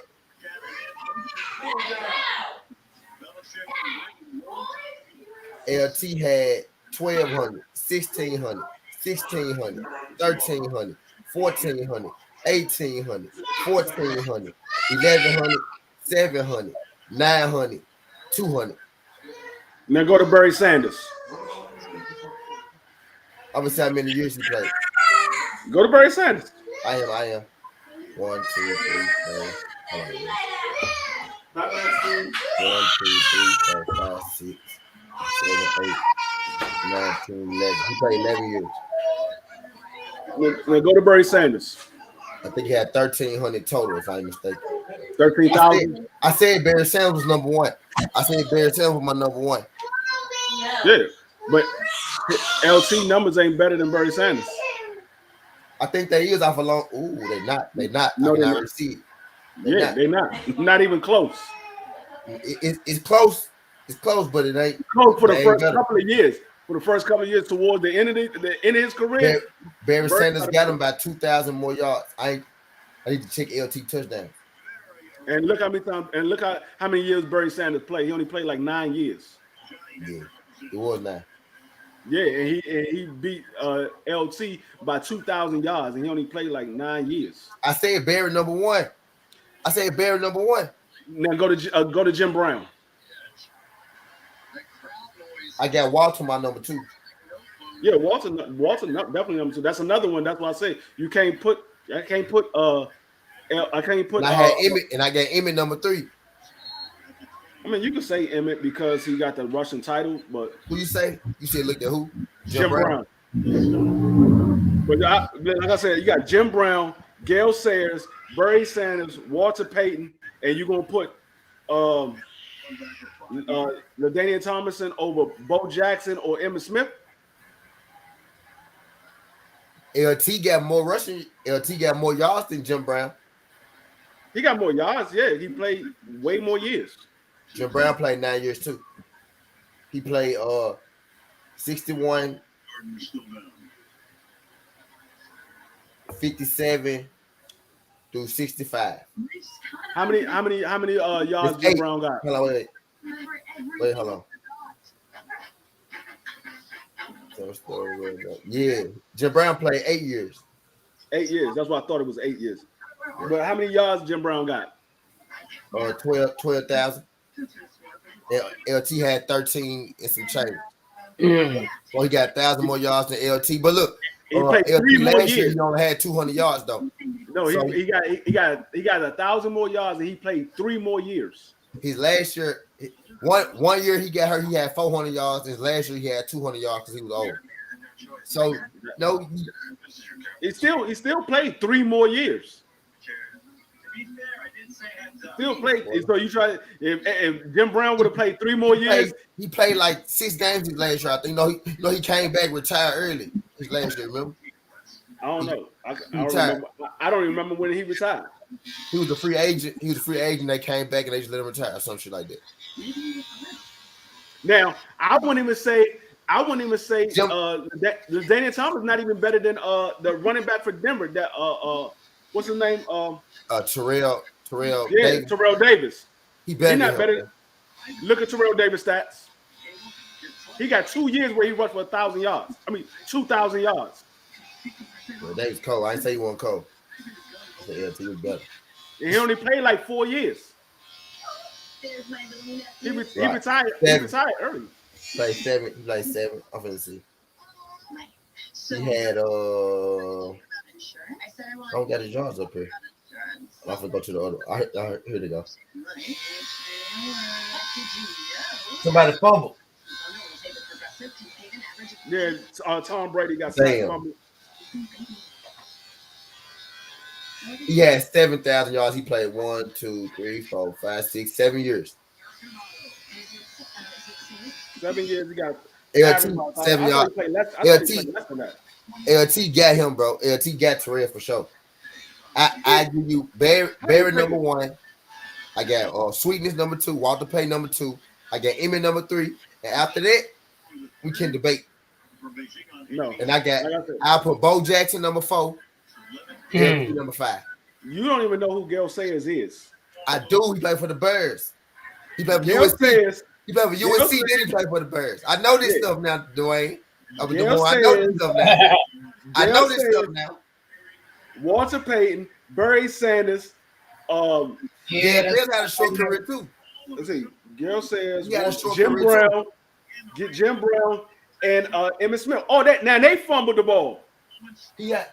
A: LT had 1,200, 1,600, 1,600, 1,300, 1,400, 1,800, 1,400, 1,100, 700, 900, 200.
H: Now go to Barry Sanders.
A: I'm gonna say how many years he played.
H: Go to Barry Sanders.
A: I am. 1, 2, 3, 4. 1, 2, 3, 4, 5, 6, 7, 8, 9, 10, 11. He played 11 years.
H: Now go to Barry Sanders.
A: I think he had 1,300 total, if I'm mistaken.
H: 13,000.
A: I said Barry Sanders was number 1. I said Barry Sanders was my number 1.
H: Yeah, but LT numbers ain't better than Barry Sanders.
A: I think they is off a long. Ooh, they're not.
H: No, they're
A: not.
H: See it. They're not. Not even close.
A: It's close. It's close, but it ain't
H: close for the first couple of years. For the first couple of years towards the end of his career,
A: Barry Sanders got him about 2,000 more yards. I need to check LT touchdown.
H: And look how many times. And look how many years Barry Sanders played. He only played like 9 years.
A: Yeah, it was 9.
H: Yeah, and he beat LT by 2,000 yards, and he only played like 9 years.
A: I said Barry number 1.
H: Now go to Jim Brown.
A: I got Walter my number 2.
H: Yeah, Walter definitely number 2. That's another one. That's why I say I can't put.
A: And I had Emmett, and I got Emmett number 3.
H: I mean, you can say Emmett because he got the Russian title, but
A: who you say? You said look at who?
H: Jim Brown. But like I said, you got Jim Brown, Gale Sayers, Barry Sanders, Walter Payton, and you're gonna put LaDainian Tomlinson over Bo Jackson or Emmitt Smith.
A: LT got more rushing. LT got more yards than Jim Brown.
H: He got more yards. Yeah, he played way more years.
A: Jim Brown played 9 years too. He played 61, 57 through 65.
H: How many yards Jim Brown got?
A: Hold on, wait, hold on. Yeah, Jim Brown played 8 years.
H: 8 years. That's why I thought it was 8 years. But how many yards Jim Brown got?
A: 12,000. LT had 13 and some change. Well, he got 1,000 more yards than LT. But look,
H: he played 3 more years.
A: He only had 200 yards though.
H: No, so he got 1,000 more yards, and he played 3 more years.
A: His last year, one year he got hurt. He had 400 yards. His last year he had 200 yards because he was old. So no,
H: he still played 3 more years. Still played. So you try if Jim Brown would have played 3 more years.
A: He played like 6 games his last year. I think. He came back, retired early his last year. Remember?
H: I don't know. I don't even remember when he retired.
A: He was a free agent. They came back and they just let him retire or some shit like that.
H: Now, I wouldn't even say that Daniel Thomas is not even better than the running back for Denver. That what's his name?
G: Terrell
H: Davis. Terrell Davis.
G: He better
H: He's not
G: than
H: better.
G: him.
H: Look at Terrell Davis stats. He got 2 years where he rushed for 1,000 yards. 2,000 yards.
G: Well, Davis cold. I ain't say he wasn't cold. I said LT was better.
H: And he only played like 4 years. He retired. He retired early.
G: He played 7. I'm finna see. He had don't got his yards up here. I'm gonna go to the other. Here they go. Somebody fumbled.
H: Yeah, Tom Brady got fumbled.
G: He had 7,000 yards. He played 1, 2, 3, 4, 5, 6, 7 years.
H: 7 years. He got
G: LT 7 yards. LT got him, bro. LT got Terrell for sure. I give you Barry number 1. I got Sweetness number 2. Walter Payton number 2. I got Emmett number 3. And after that, we can debate.
H: No.
G: And I put Bo Jackson number 4. Number 5.
H: You don't even know who Gale Sayers is.
G: I do. He played for the Birds. He played for USC. He played for USC. Then he played for the Birds. I know this stuff now, Dwayne. I know this stuff now. I know this stuff now.
H: Walter Payton, Barry Sanders.
G: They had a short career too.
H: Let's see. Gale Sayers,
G: Jim
H: Brown, and Emmitt Smith. Oh, now they fumbled the ball.
G: Yeah.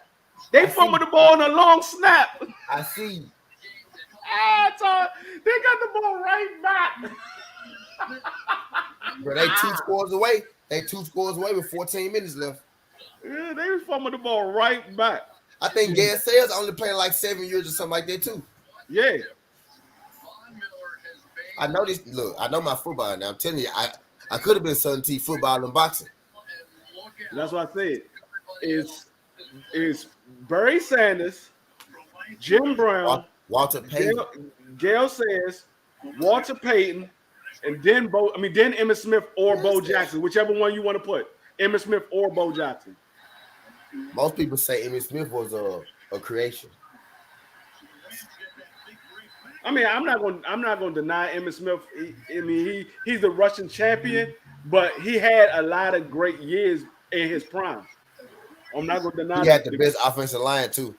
H: They fumbled the ball on a long snap.
G: I see.
H: They got the ball right back.
G: Bro, they 2 scores away. They 2 scores away with 14 minutes left.
H: Yeah, they fumbled the ball right back.
G: I think Gale Sayers only played like 7 years or something like that too.
H: Yeah.
G: I know this. Look, I know my football now. I'm telling you, I could have been Southern T football and boxing.
H: That's what I said. It's Barry Sanders, Jim Brown,
G: Walter Payton,
H: Gale Sayers, Walter Payton, and then Emmitt Smith or Bo Jackson, whichever one you want to put. Emmitt Smith or Bo Jackson.
G: Most people say Emmitt Smith was a creation.
H: I'm not going to deny Emmitt Smith. He's the Russian champion, but he had a lot of great years in his prime. I'm not going to deny.
G: He had the best offensive line too.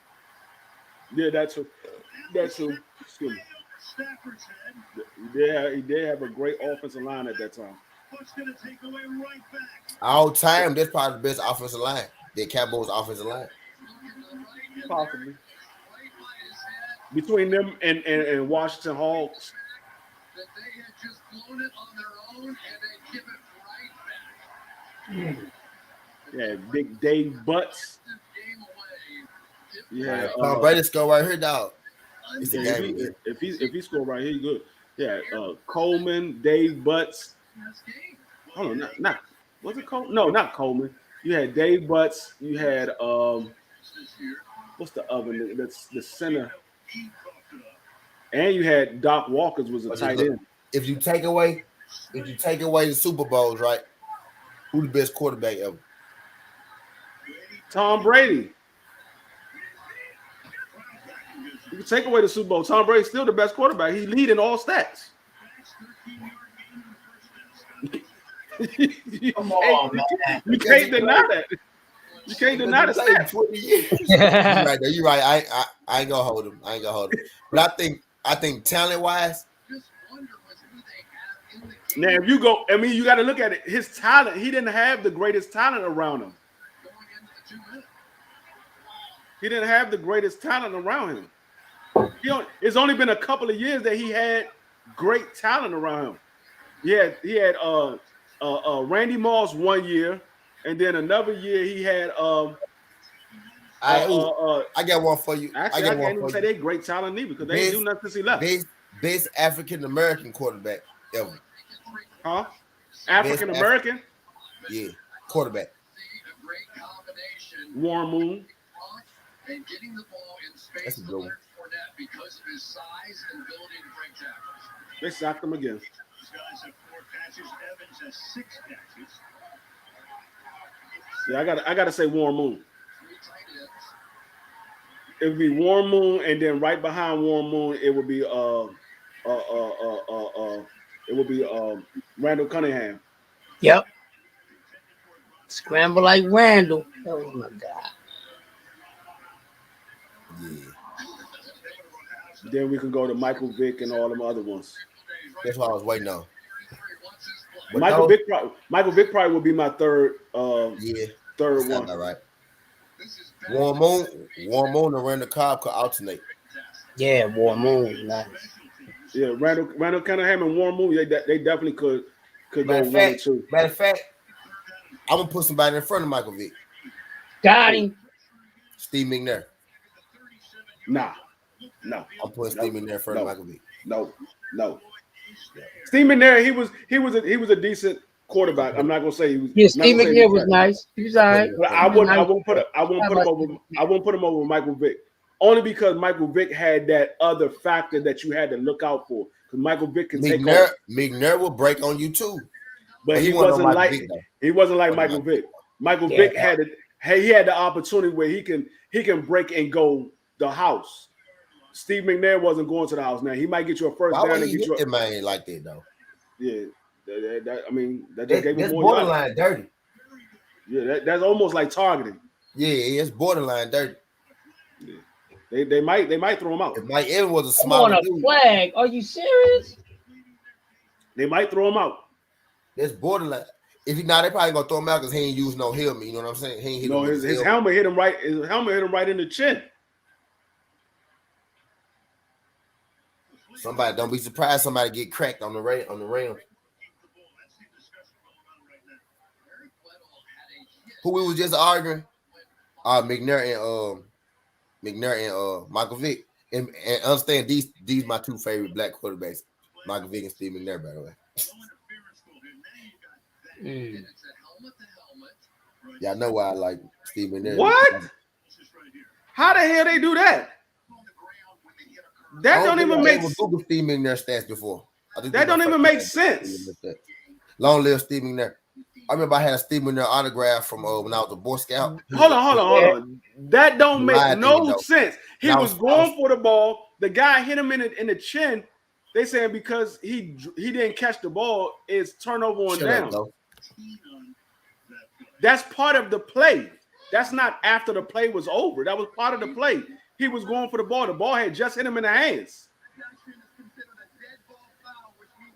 H: Yeah, that's true. Excuse me. He did have a great offensive line at that time.
G: All time, that's probably the best offensive line. The Cowboys' offensive line.
H: Possibly. Between them and Washington Hawks. Yeah, big Dave Butts. Yeah,
G: Tom Brady score right here, dog.
H: If he score right here, he good. Yeah, Coleman, Dave Butts. Oh, not was it Coleman? No, not Coleman. You had Dave Butts. You had what's the other? That's the center. And you had Doc Walkers was a tight end.
G: If you take away the Super Bowls, right? Who the best quarterback ever?
H: Tom Brady. You can take away the Super Bowl. Tom Brady's still the best quarterback. He lead in all stats.
L: Come on, man.
H: You can't deny that. You can't deny the stats.
G: 20 years. You're right. I ain't gonna hold him. But I think talent wise.
H: Now, if you go, you got to look at it. His talent, he didn't have the greatest talent around him. He didn't have the greatest talent around him. It's only been a couple of years that he had great talent around him. He had Randy Moss 1 year, and then another year he had
G: I got one for you.
H: Actually, I can't even say they great talent either because they didn't do nothing since he left.
G: Best African American quarterback ever.
H: Huh? African American?
G: Yeah, quarterback.
H: Warren Moon.
G: That's a good one.
H: They sacked him again. Yeah, I gotta say Warren Moon. It would be Warren Moon, and then right behind Warren Moon, it would be Randall Cunningham.
L: Yep. Scramble like Randall. Oh my God.
G: Yeah.
H: Then we can go to Michael Vick and all them other ones.
G: That's what I was waiting on. But
H: Michael Vick probably would be my third. Third one.
G: All right. Warren Moon and Randall Cobb could alternate.
L: Yeah, Warren Moon. Nice.
H: Yeah, Randall Cunningham and Warren Moon. They definitely could go 1 and 2.
G: Matter of fact, I'm gonna put somebody in front of Michael Vick.
L: Got him.
G: Steve McNair.
H: No.
G: I'm putting Steve McNair in front of Michael Vick.
H: No. Steve McNair, he was a decent quarterback. I'm not gonna say he was.
L: Yeah, Steve McNair was nice. He was all right.
H: But I won't put him over Michael Vick. Only because Michael Vick had that other factor that you had to look out for. Because Michael Vick can take off.
G: McNair will break on you too.
H: But he wasn't like Michael Vick. Michael Vick had the opportunity where he can break and go the house. Steve McNair wasn't going to the house. Now he might get you a first down and get you.
G: Man ain't like that though.
H: Yeah, that just gave him more.
G: Borderline dirty.
H: Yeah, that's almost like targeting.
G: Yeah, it's borderline dirty.
H: Yeah. They might throw him out.
G: If Mike Evans was a smaller dude,
L: flag. Are you serious?
H: They might throw him out.
G: That's borderline. If they probably gonna throw him out because he ain't used no helmet. You know what I'm saying? He ain't hit
H: his helmet hit him right. His helmet hit him right in the chin.
G: Somebody don't be surprised. Somebody get cracked on the rim. Who we was just arguing? McNair and Michael Vick. And understand these my two favorite black quarterbacks, Michael Vick and Steve McNair, by the way. Y'all know why I like Steve McNair.
H: What? How the hell they do that? That don't even make sense.
G: Google Steve McNair stats before.
H: That don't even make sense.
G: Long live Steve McNair. I remember I had a Steve McNair autograph from when I was a Boy Scout.
H: Hold on. That don't make no sense. He was going for the ball. The guy hit him in the chin. They saying because he didn't catch the ball, it's turnover on down. That's part of the play. That's not after the play was over. That was part of the play. He was going for the ball. The ball had just hit him in the hands.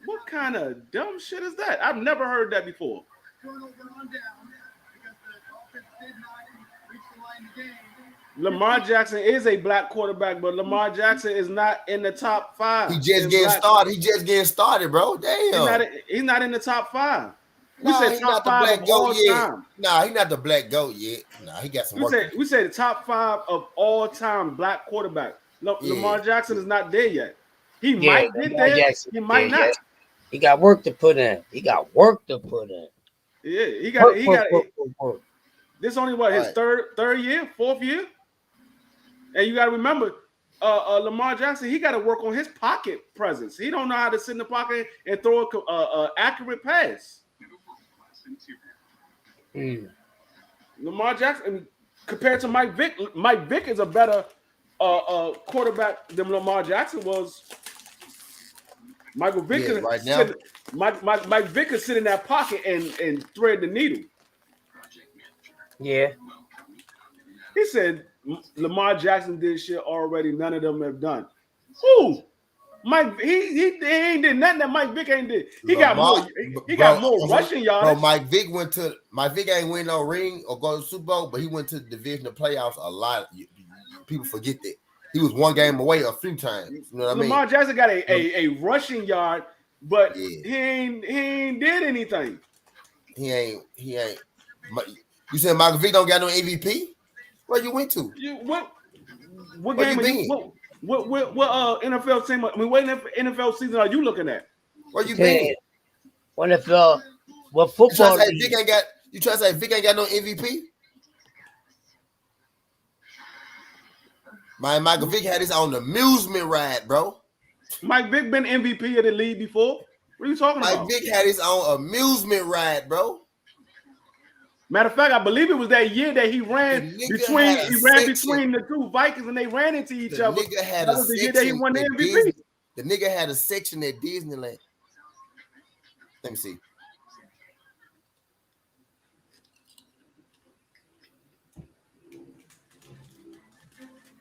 H: What kind of dumb shit is that? I've never heard that before. Lamar Jackson is a black quarterback, but Lamar Jackson is not in the top 5.
G: He just getting started, bro. Damn.
H: He's not in the top 5.
G: We said top 5 of all time. Nah, he's not the black goat yet. Nah, he got some work.
H: We said the top 5 of all time black quarterback. Lamar Jackson is not there yet. He might get there. He might not.
L: He got work to put in.
H: Yeah, he got. This only his third year, 4th year, and you got to remember, Lamar Jackson. He got to work on his pocket presence. He don't know how to sit in the pocket and throw a accurate pass. Lamar Jackson compared to Mike Vick. Mike Vick is a better quarterback than Lamar Jackson was. Michael Vick
G: right now.
H: Mike Vick could sit in that pocket and thread the needle.
L: Yeah.
H: He said Lamar Jackson did shit already none of them have done. Who? Mike, he ain't did nothing that Mike Vick ain't did. He got more rushing yards.
G: Bro, Mike Vick ain't win no ring or go to the Super Bowl, but he went to the divisional playoffs a lot. People forget that. He was one game away a few times. You know what I mean?
H: Lamar Jackson got a rushing yard, but he ain't did anything.
G: He ain't. You said Michael Vick don't got no MVP? Where you went to?
H: What game? What NFL team? I mean, what NFL season are you looking at?
G: Where you been?
L: What NFL? What football?
G: You trying to say Vick ain't got no MVP? Michael Vick had his own amusement ride, bro.
H: Mike Vick been MVP of the league before. What are you talking about?
G: Vick had his own amusement ride, bro.
H: Matter of fact, I believe it was that year that he ran between the two Vikings and they ran into each other. That was the year that he won the MVP.
G: The nigga had a section at Disneyland. Let me see.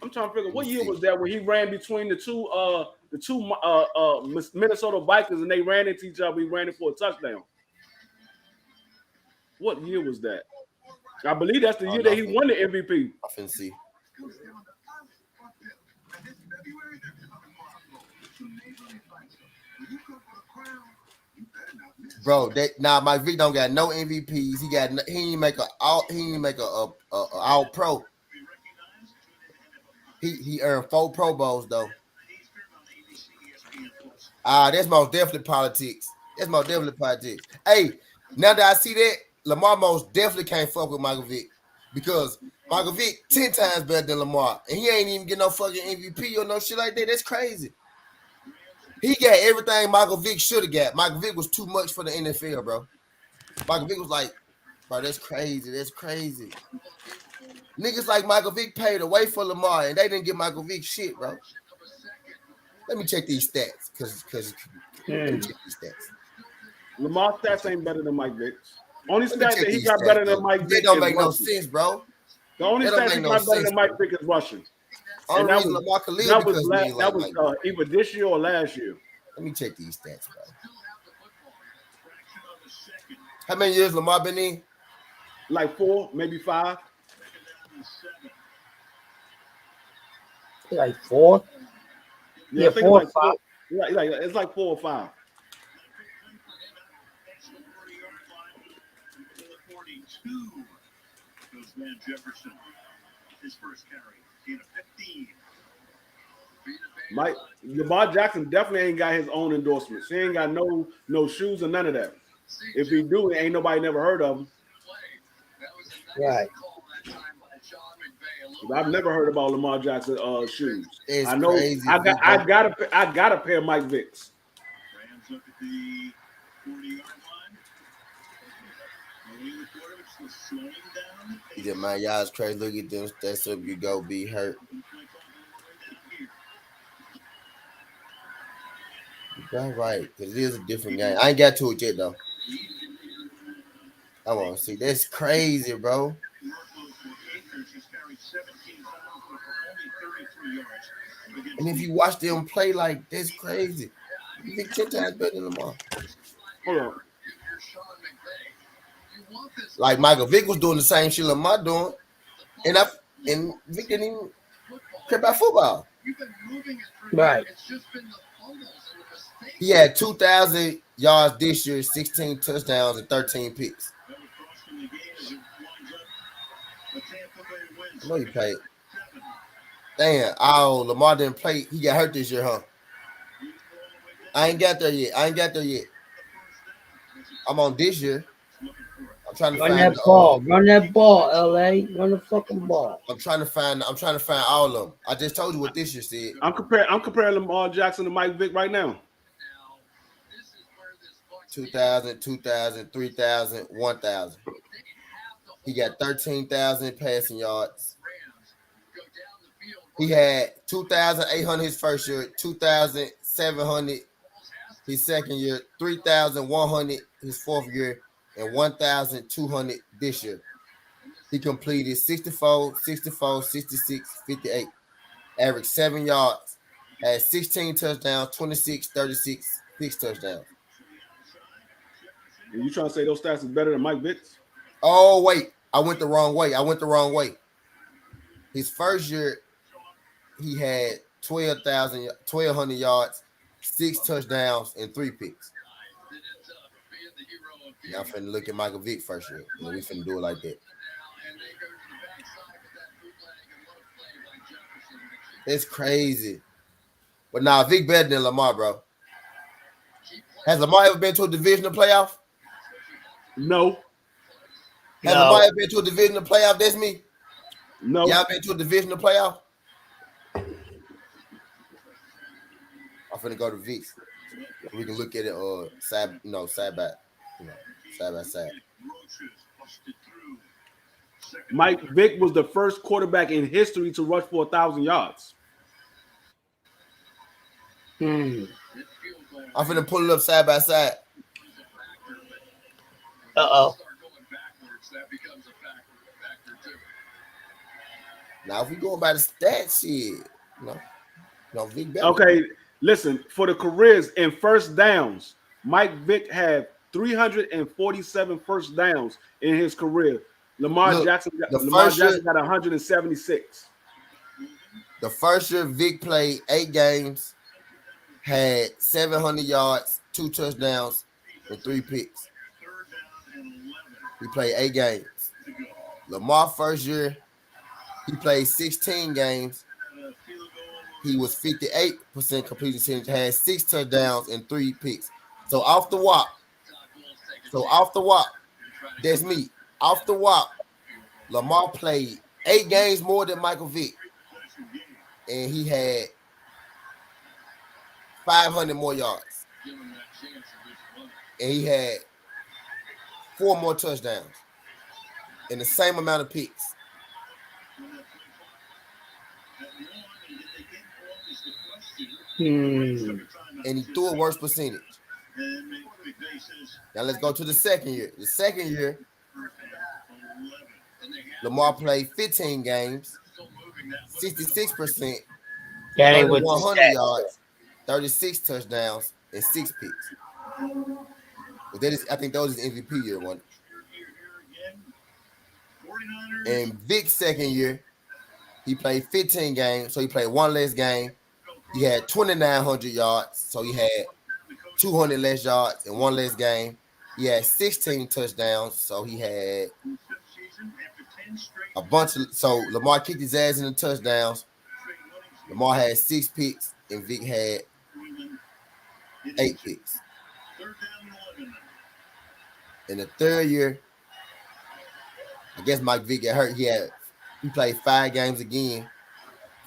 H: I'm trying to figure what year was that when he ran between the two Minnesota Vikings and they ran into each other. He ran it for a touchdown. What year was that? I believe that's the year that he won the MVP.
G: I finna see. Bro, Mike Vick don't got no MVPs. He didn't make a all pro. He earned 4 Pro Bowls though. That's most definitely politics. Hey, now that I see that, Lamar most definitely can't fuck with Michael Vick because Michael Vick 10 times better than Lamar, and he ain't even get no fucking MVP or no shit like that. That's crazy. He got everything Michael Vick should have got. Michael Vick was too much for the NFL, bro. Michael Vick was like, bro, that's crazy. Niggas like Michael Vick paid away for Lamar, and they didn't give Michael Vick shit, bro. Let me check these stats, because let me check these stats.
H: Lamar's stats ain't better than Mike Vick's. Only stat that he got better than Mike Vick.
G: They don't make no sense, bro.
H: The only stat he got better than Mike Vick is rushing.
G: And that was
H: either this year or last year.
G: Let me check these stats, bro. How many years Lamar been in?
H: Like 4, maybe 5.
L: Like 4?
H: Yeah, 4 or 5. It's like 4 or 5. Lamar Jackson definitely ain't got his own endorsements. He ain't got no shoes or none of that. If he do, ain't nobody never heard of him.
L: Right.
H: I've never heard about Lamar Jackson shoes.
G: It's
H: I know.
G: Crazy,
H: I got a pair of Mike Vicks.
G: Yeah, man, y'all is crazy. Look at them stats up. You go be hurt. That's right, because it is a different game. I ain't got to it yet, though. I want to see. That's crazy, bro. And if you watch them play like that's crazy. You think 10 times better than Lamar.
H: Hold on.
G: Like Michael Vick was doing the same shit Lamar doing. And Vick didn't even care about football.
L: Right.
G: He had 2,000 yards this year, 16 touchdowns, and 13 picks. I know you played. Damn. Oh, Lamar didn't play. He got hurt this year, huh? I ain't got there yet. I'm on this year. I'm trying to find
L: that ball. Run that ball, LA. Run the fucking ball.
G: I'm trying to find all of them. I just told you what this year said.
H: I'm comparing Lamar Jackson to Mike Vick right now.
G: 2,000, 2,000, 3,000, 1,000. He got 13,000 passing yards. He had 2,800 his first year, 2,700 his second year, 3,100 his fourth year, and 1,200 this year. He completed 64, 64, 66, 58. Averaged 7 yards. Had 16 touchdowns, 26, 36, 6 touchdowns.
H: And you trying to say those stats is better than Mike Vick's?
G: Oh, wait. I went the wrong way. His first year, he had 1,200 yards, 6 touchdowns, and 3 picks. Now I'm finna look at Michael Vick first year. And we finna do it like that. It's crazy. But now Vick better than Lamar, bro. Has Lamar ever been to a divisional playoff?
H: No.
G: Has Lamar ever been to a divisional playoff? That's me.
H: No.
G: Y'all been to a divisional playoff? I'm finna go to Vick. We can look at it side by side.
H: Mike Vick was the first quarterback in history to rush for 1,000 yards.
G: I'm finna pull it up side by side. Now, if we go by the stats, shit, Vic better.
H: Okay, listen, for the careers in first downs, Mike Vick had 347 first downs in his career. Lamar Jackson got 176.
G: The first year Vic played 8 games, had 700 yards, 2 touchdowns, and 3 picks. He played 8 games. Lamar first year, he played 16 games. He was 58% completion percentage, had 6 touchdowns and 3 picks. So off the wop, that's me. Off the wop, Lamar played 8 games more than Michael Vick, and he had 500 more yards, and he had 4 more touchdowns and the same amount of picks. And he threw a worse percentage. Now let's go to the second year. The second year, Lamar played 15 games, 66%, 100 yards, 36 touchdowns, and 6 picks. But that is, I think those is MVP year one. And Vic's second year, he played 15 games, so he played 1 less game. He had 2,900 yards, so he had 200 less yards and 1 less game. He had 16 touchdowns, so he had a bunch of. So Lamar kicked his ass in the touchdowns. Lamar had 6 picks, and Vic had 8 picks. In the third year, I guess Mike Vick got hurt. He played 5 games again,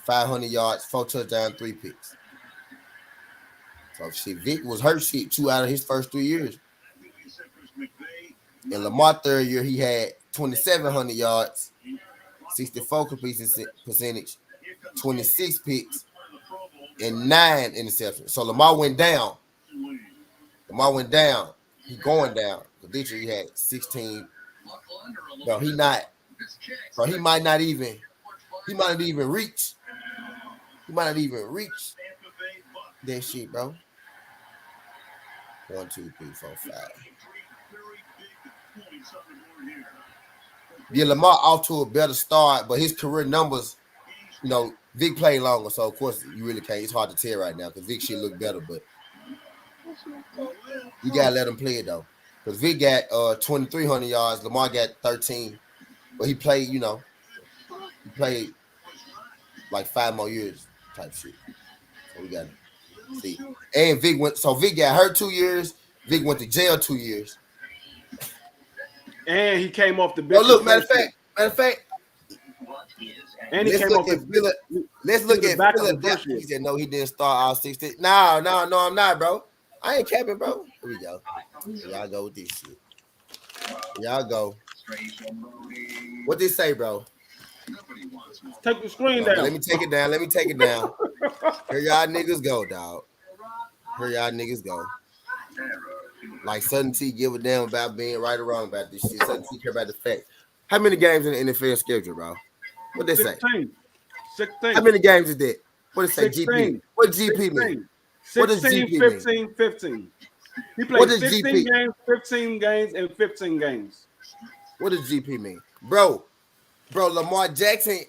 G: 500 yards, 4 touchdowns, 3 picks. So Vic was hurt 2 out of his first 3 years. In Lamar third year, he had 2,700 yards, 64 completion percentage, 26 picks, and 9 interceptions. So Lamar went down. He going down. This year he had 16. Bro, he might not even reach. He might not even reach that shit, bro. 1, 2, 3, 4, 5. Yeah, Lamar off to a better start, but his career numbers, Vic played longer, so of course you really can't. It's hard to tell right now because Vic should look better, but you gotta let him play it though. Because Vic got 2,300 yards, Lamar got 13, but he played, he played like 5 more years type shit. So we gotta see. And Vic got hurt 2 years. Vic went to jail 2 years.
H: And he came off the bench.
G: Oh, look, matter of fact.
H: And he came off the
G: Let's look at Philadelphia. He said, no, he didn't start all 16. No, I'm not, bro. I ain't capping, bro. Here we go. Here y'all go with this shit. Y'all go. What they say, bro?
H: Take the screen down.
G: Let me take it down. Here y'all niggas go, dog. Here y'all niggas go. Like Sudden T give a damn about being right or wrong about this shit. Sudden T care about the fact. How many games in the NFL schedule, bro? What they say?
H: 16.
G: How many games is that? What they say?
H: 16.
G: GP. What GP mean?
H: 16,
G: what does GP
H: 15,
G: mean?
H: 15. He played 16
G: GP?
H: games, 15 games, and 15 games.
G: What does GP mean? Bro, Lamar Jackson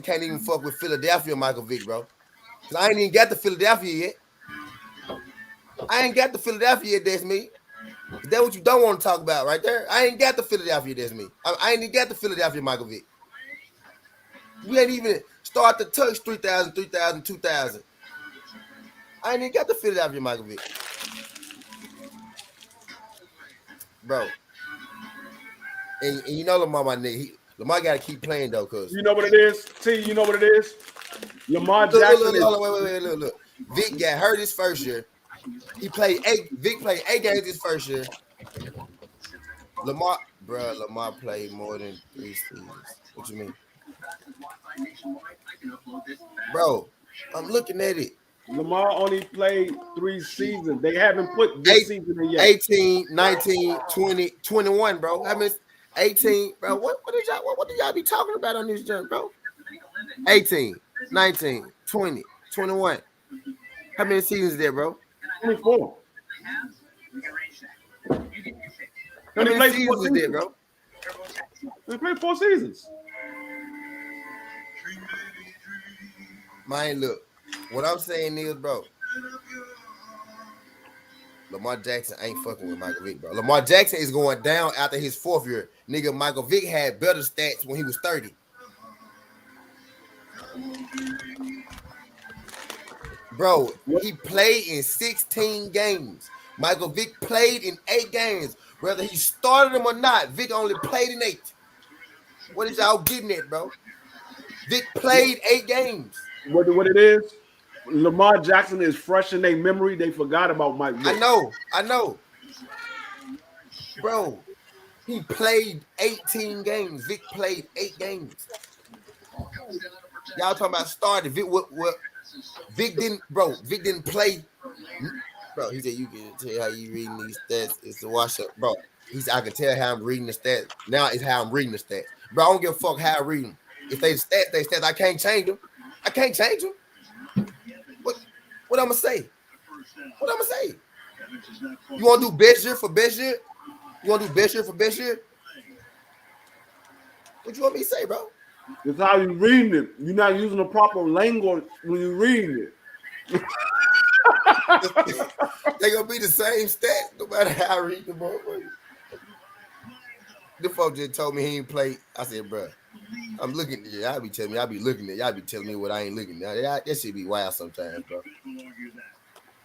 G: can't even fuck with Philadelphia, Michael Vick, bro. Cause I ain't even got to Philadelphia yet. That's me. That's what you don't want to talk about right there. I ain't got the Philadelphia, that's me. I ain't even got the Philadelphia, Michael Vick. We ain't even start to touch 3,000, 2,000. I ain't even got the Philadelphia, Michael Vick. Bro. And you know Lamar, my nigga. Lamar got to keep playing, though, because...
H: You know what it is? T, you know what it is? Lamar Jackson
G: Look. Vic got hurt his first year. Vic played 8 games his first year. Lamar played more than 3 seasons. What you mean? Bro, I'm looking at it.
D: Lamar only played 3 seasons. They haven't put this season in yet.
G: 18, 19, 20, 21, bro. I mean, 18, bro. What do y'all be talking about on this jump, bro? 18, 19, 20, 21. How many seasons there, bro?
D: 24.
G: How many seasons is there, bro?
D: They played 4 seasons.
G: Man, look. What I'm saying is, bro, Lamar Jackson ain't fucking with Michael Vick, bro. Lamar Jackson is going down after his 4th year. Nigga, Michael Vick had better stats when he was 30. Bro, he played in 16 games. Michael Vick played in 8 games. Whether he started them or not, Vick only played in 8. What is y'all getting at, bro? Vick played 8 games.
D: What it is? Lamar Jackson is fresh in their memory. They forgot about Mike Vick.
G: I know. Bro, he played 18 games. Vick played 8 games. Y'all talking about started. Vick didn't play. Bro, he said you can tell how you reading these stats. It's a wash up. Bro, I can tell how I'm reading the stats. Now it's how I'm reading the stats. Bro, I don't give a fuck how I read them. If they stats, I can't change them. What I'm gonna say? You want to do best year for best year? You want to do best year for best year? What you want me to say, bro?
D: It's how you reading it. You're not using the proper language when you're reading it.
G: They gonna be the same stat no matter how I read the motherfucker. The folks just told me he ain't played. I said, bro, I'm looking at you. Y'all be telling me what I ain't looking at. That shit be wild sometimes, bro.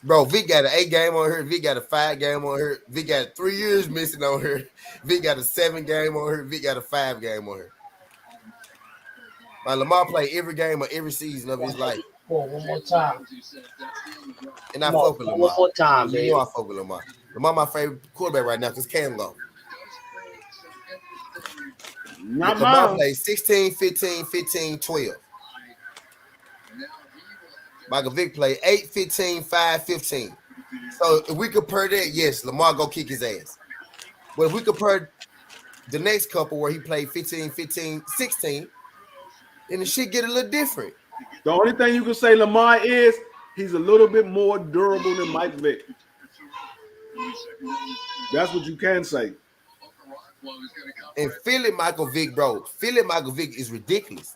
G: Bro, Vic got an 8 game on her. Vic got a 5 game on her. Vic got 3 years missing on her. Vic got a 7 game on her. Vic got a 5 game on her. Lamar played every game of every season of his life.
L: One more time.
G: And I fuck with Lamar.
L: One more time, baby.
G: You know I fuck with Lamar. Lamar my favorite quarterback right now because Cam low. Lamar played 16, 15, 15, 12. Michael Vick played 8, 15, 5, 15. So if we compare that, yes, Lamar go kick his ass. But if we compare the next couple where he played 15, 15, 16, then the shit get a little different.
D: The only thing you can say Lamar is he's a little bit more durable than Mike Vick. That's what you can say.
G: And feeling Michael Vick, bro, feeling Michael Vick is ridiculous.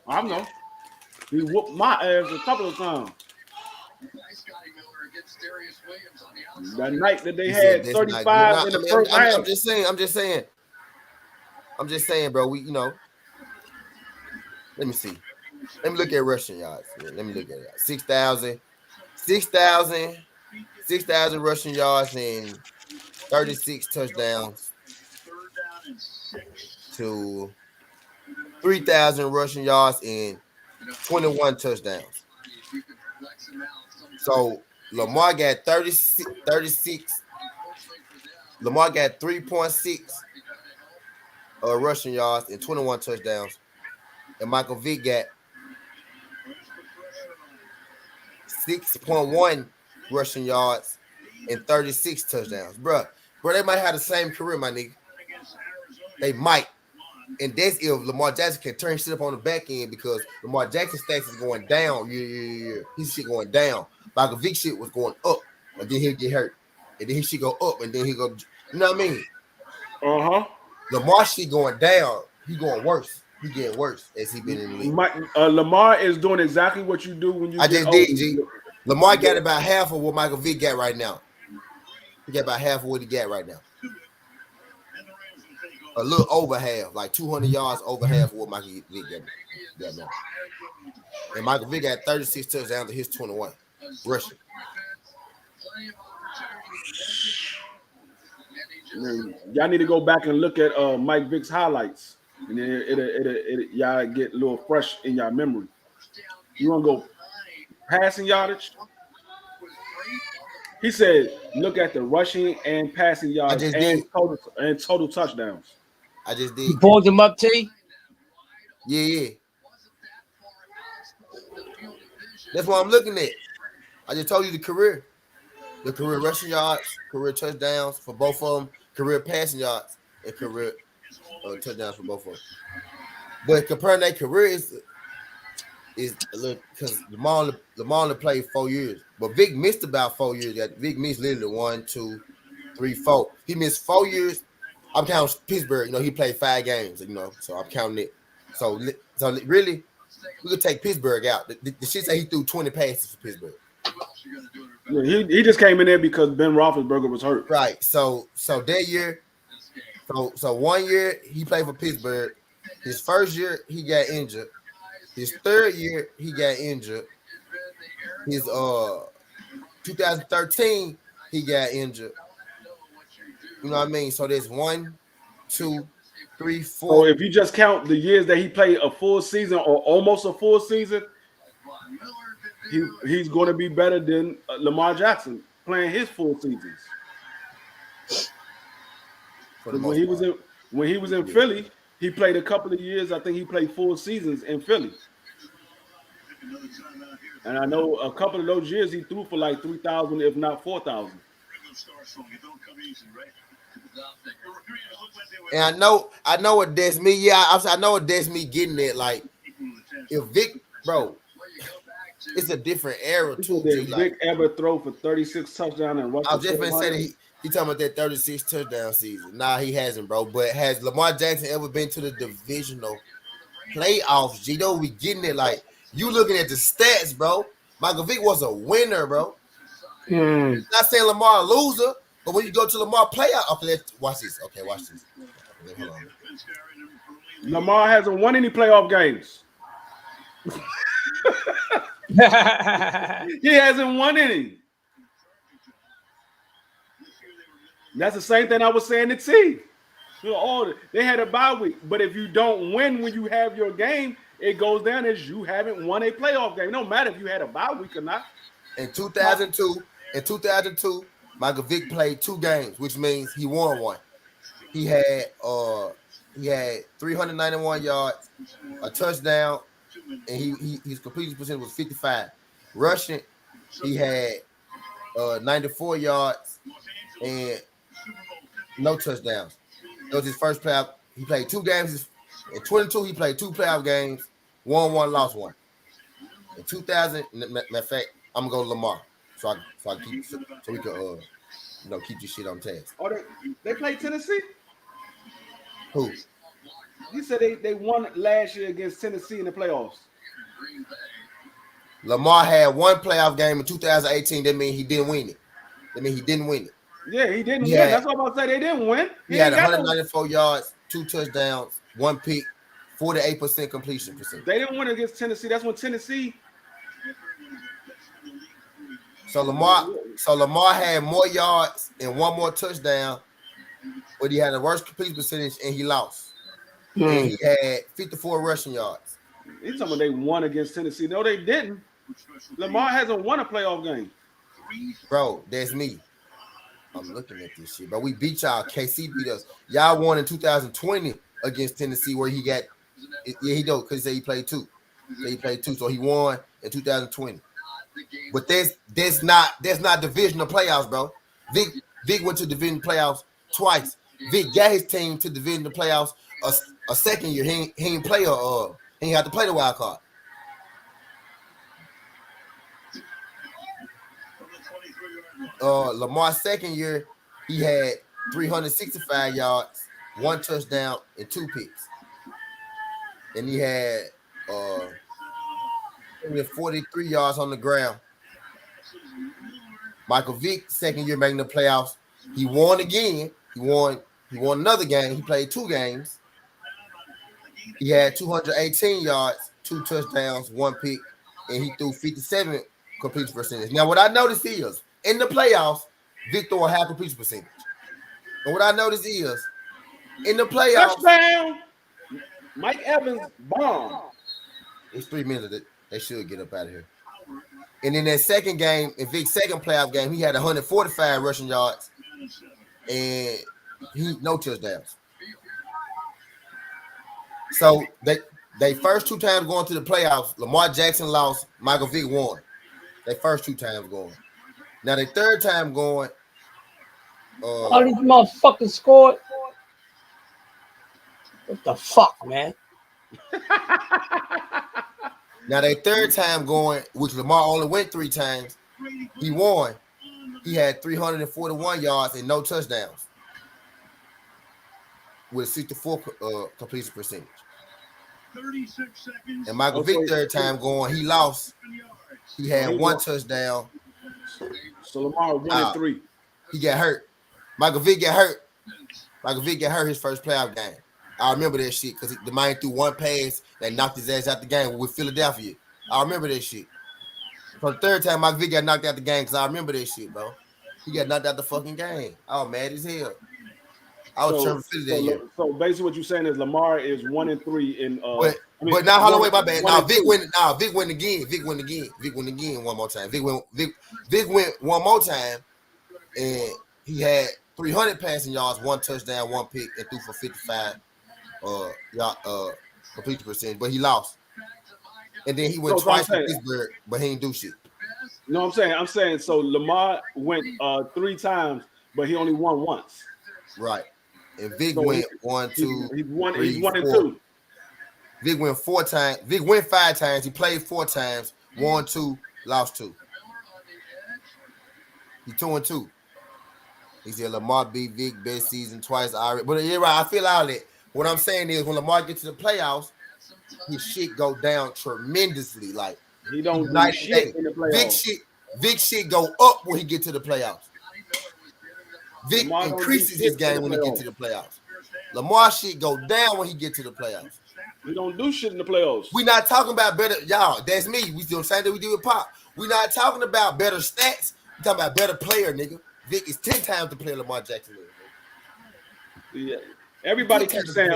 D: I know. He whooped my ass a couple of times. That night that they had 35 in the first half.
G: I'm just saying, bro. Let me see. Let me look at rushing yards. Let me look at it. 6,000 rushing yards and 36 touchdowns to 3,000 rushing yards and 21 touchdowns. So Lamar got 36. Lamar got 3.6 rushing yards and 21 touchdowns. And Michael Vick got 6.1 rushing yards and 36 touchdowns. Bro, they might have the same career, my nigga. They might. And that's if Lamar Jackson can turn shit up on the back end because Lamar Jackson's stats is going down. Yeah. His shit going down. Michael Vick shit was going up, and then he'll get hurt. And then his shit go up, and then he go, you know what I mean?
D: Uh-huh.
G: Lamar shit going down. He going worse. He getting worse as he been in the league.
D: Lamar is doing exactly what you do when you get
G: old. G. Lamar got about half of what Michael Vick got right now. He got about half of what he got right now. A little over half, like 200 yards over half of what Michael Vick got now. And Michael Vick got 36 touchdowns to his 21 rushing.
D: Y'all need to go back and look at Mike Vick's highlights, and then it y'all get a little fresh in y'all memory. You want to go passing yardage?
H: He said, look at the rushing and passing yards and total touchdowns.
G: I just did.
L: You pulled him up, T?
G: Yeah. That's what I'm looking at. I just told you the career rushing yards, career touchdowns for both of them, career passing yards, and career touchdowns for both of them. But comparing their career is a little because Lamar played 4 years, but Vic missed about 4 years. Vic missed literally 1, 2, 3, 4. He missed 4 years. I'm counting Pittsburgh. He played 5 games. So I'm counting it. So really, we could take Pittsburgh out. The shit say he threw 20 passes for Pittsburgh.
H: Yeah, he just came in there because Ben Roethlisberger was hurt.
G: Right. So that year, so 1 year he played for Pittsburgh. His first year he got injured. His third year he got injured. His 2013 he got injured. You know what I mean? So there's 1, 2, 3, 4.
H: So if you just count the years that he played a full season or almost a full season, he's going to be better than Lamar Jackson playing his full seasons. When he was in Philly, he played a couple of years. I think he played full seasons in Philly. And I know a couple of those years he threw for like 3,000, if not 4,000.
G: And I know what that's me. Yeah, I know what that's me getting it. Like, if Vic, bro, it's a different era too.
H: Did Vic ever throw for 36 touchdowns and rush?
G: I was just been saying he talking about that 36 touchdown season. Nah, he hasn't, bro. But has Lamar Jackson ever been to the divisional playoffs? G, though we getting it. Like, you looking at the stats, bro. Michael Vick was a winner, bro. Not saying Lamar a loser, but when you go to Lamar playoff, okay, watch this. Okay, watch this. Okay, hold on.
H: Lamar hasn't won any playoff games. He hasn't won any. That's the same thing I was saying to T. They had a bye week, but if you don't win when you have your game, it goes down as you haven't won a playoff game. No matter if you had a bye week or not.
G: In 2002, Michael Vick played 2 games, which means he won 1. He had 391 yards, a touchdown, and his completion percentage was 55. Rushing, he had 94 yards and no touchdowns. That was his first playoff. He played 2 games. In 22, he played 2 playoff games, won 1, lost 1. In 2000, matter of fact, I'm gonna go to Lamar, so I keep so we can keep this shit on task.
H: Oh, they played Tennessee?
G: Who?
H: You said they won last year against Tennessee in the playoffs.
G: Lamar had 1 playoff game in 2018. That means he didn't win it.
H: Yeah, he didn't win. That's what I'm about to say. They didn't win.
G: He had 194 yards, 2 touchdowns, 1 pick, 48% completion percentage.
H: They didn't win against Tennessee. That's when Tennessee.
G: So Lamar had more yards and 1 more touchdown, but he had a worse completion percentage and he lost. And he had 54 rushing yards.
H: He's talking about they won against Tennessee. No, they didn't. Lamar hasn't won a playoff game.
G: Bro, that's me. I'm looking at this shit, but we beat y'all. KC beat us. Y'all won in 2020 against Tennessee, where he got. Yeah, he don't because he played 2. So he won in 2020. But that's not divisional playoffs, bro. Vic went to division playoffs twice. Vic got his team to division playoffs a second year. He ain't play he ain't have to play the wild card. Lamar's second year, he had 365 yards, 1 touchdown, and 2 picks. And he had 43 yards on the ground. Michael Vick, second year making the playoffs. He won again. He won another game. He played 2 games. He had 218 yards, 2 touchdowns, 1 pick, and he threw 57 completion percentage. Now, what I noticed is in the playoffs, Vic threw a half completion percentage. And what I noticed is in the playoffs,
H: touchdown, Mike Evans bomb.
G: It's 3 minutes. They should get up out of here. And in that second game, in Vic's second playoff game, he had 145 rushing yards and no touchdowns. So they first 2 times going to the playoffs, Lamar Jackson lost, Michael Vick won. They first 2 times going. Now the third time going,
L: all these motherfuckers scored. What the fuck, man?
G: Now they third time going, which Lamar only went 3 times, he won. He had 341 yards and no touchdowns with a 64 completion percentage.
M: 36 seconds.
G: And Michael Vick third time going, he lost. He had 1 touchdown.
D: So Lamar 1-3.
G: He got hurt. Michael Vick got hurt. Michael Vick got hurt his first playoff game. I remember that shit because the man threw 1 pass that knocked his ass out the game with Philadelphia. I remember that shit. For the third time, Michael Vick got knocked out the game because I remember that shit, bro. He got knocked out the fucking game. I was mad as hell. I was trying to Philly that year.
D: So basically, what you're saying is Lamar is 1-3 in.
G: But now, hold on, wait, my bad. Now Vic went. Now Vic went again. Vic went again one more time. Vic went one more time, and he had 300 passing yards, 1 touchdown, 1 pick, and threw for 55 completion percentage. But he lost. And then he went twice to Pittsburgh, but he didn't do shit.
D: No, I'm saying so Lamar went 3 times, but he only won once.
G: Right. And Vic went 1, 2,
D: he's 1
G: 3,
D: and
G: 4.
D: 2.
G: Vic went 4 times. Vic went 5 times. He played 4 times. 1, 2, lost 2. He 2-2. He said Lamar beat Vic best season twice already. But you're right. I feel all that. What I'm saying is when Lamar gets to the playoffs, his shit go down tremendously. Like
D: he don't do shit in the playoffs.
G: Vic shit go up when he get to the playoffs. Vic increases his game when he get to the playoffs. Lamar shit go down when he get to the playoffs.
D: We don't do shit in the playoffs.
G: We not talking about better, y'all. That's me. We still saying that we do with Pop. We not talking about better stats. We talking about better player, nigga. Vic is 10 times the player Lamar Jackson is.
D: Yeah. Everybody keeps saying,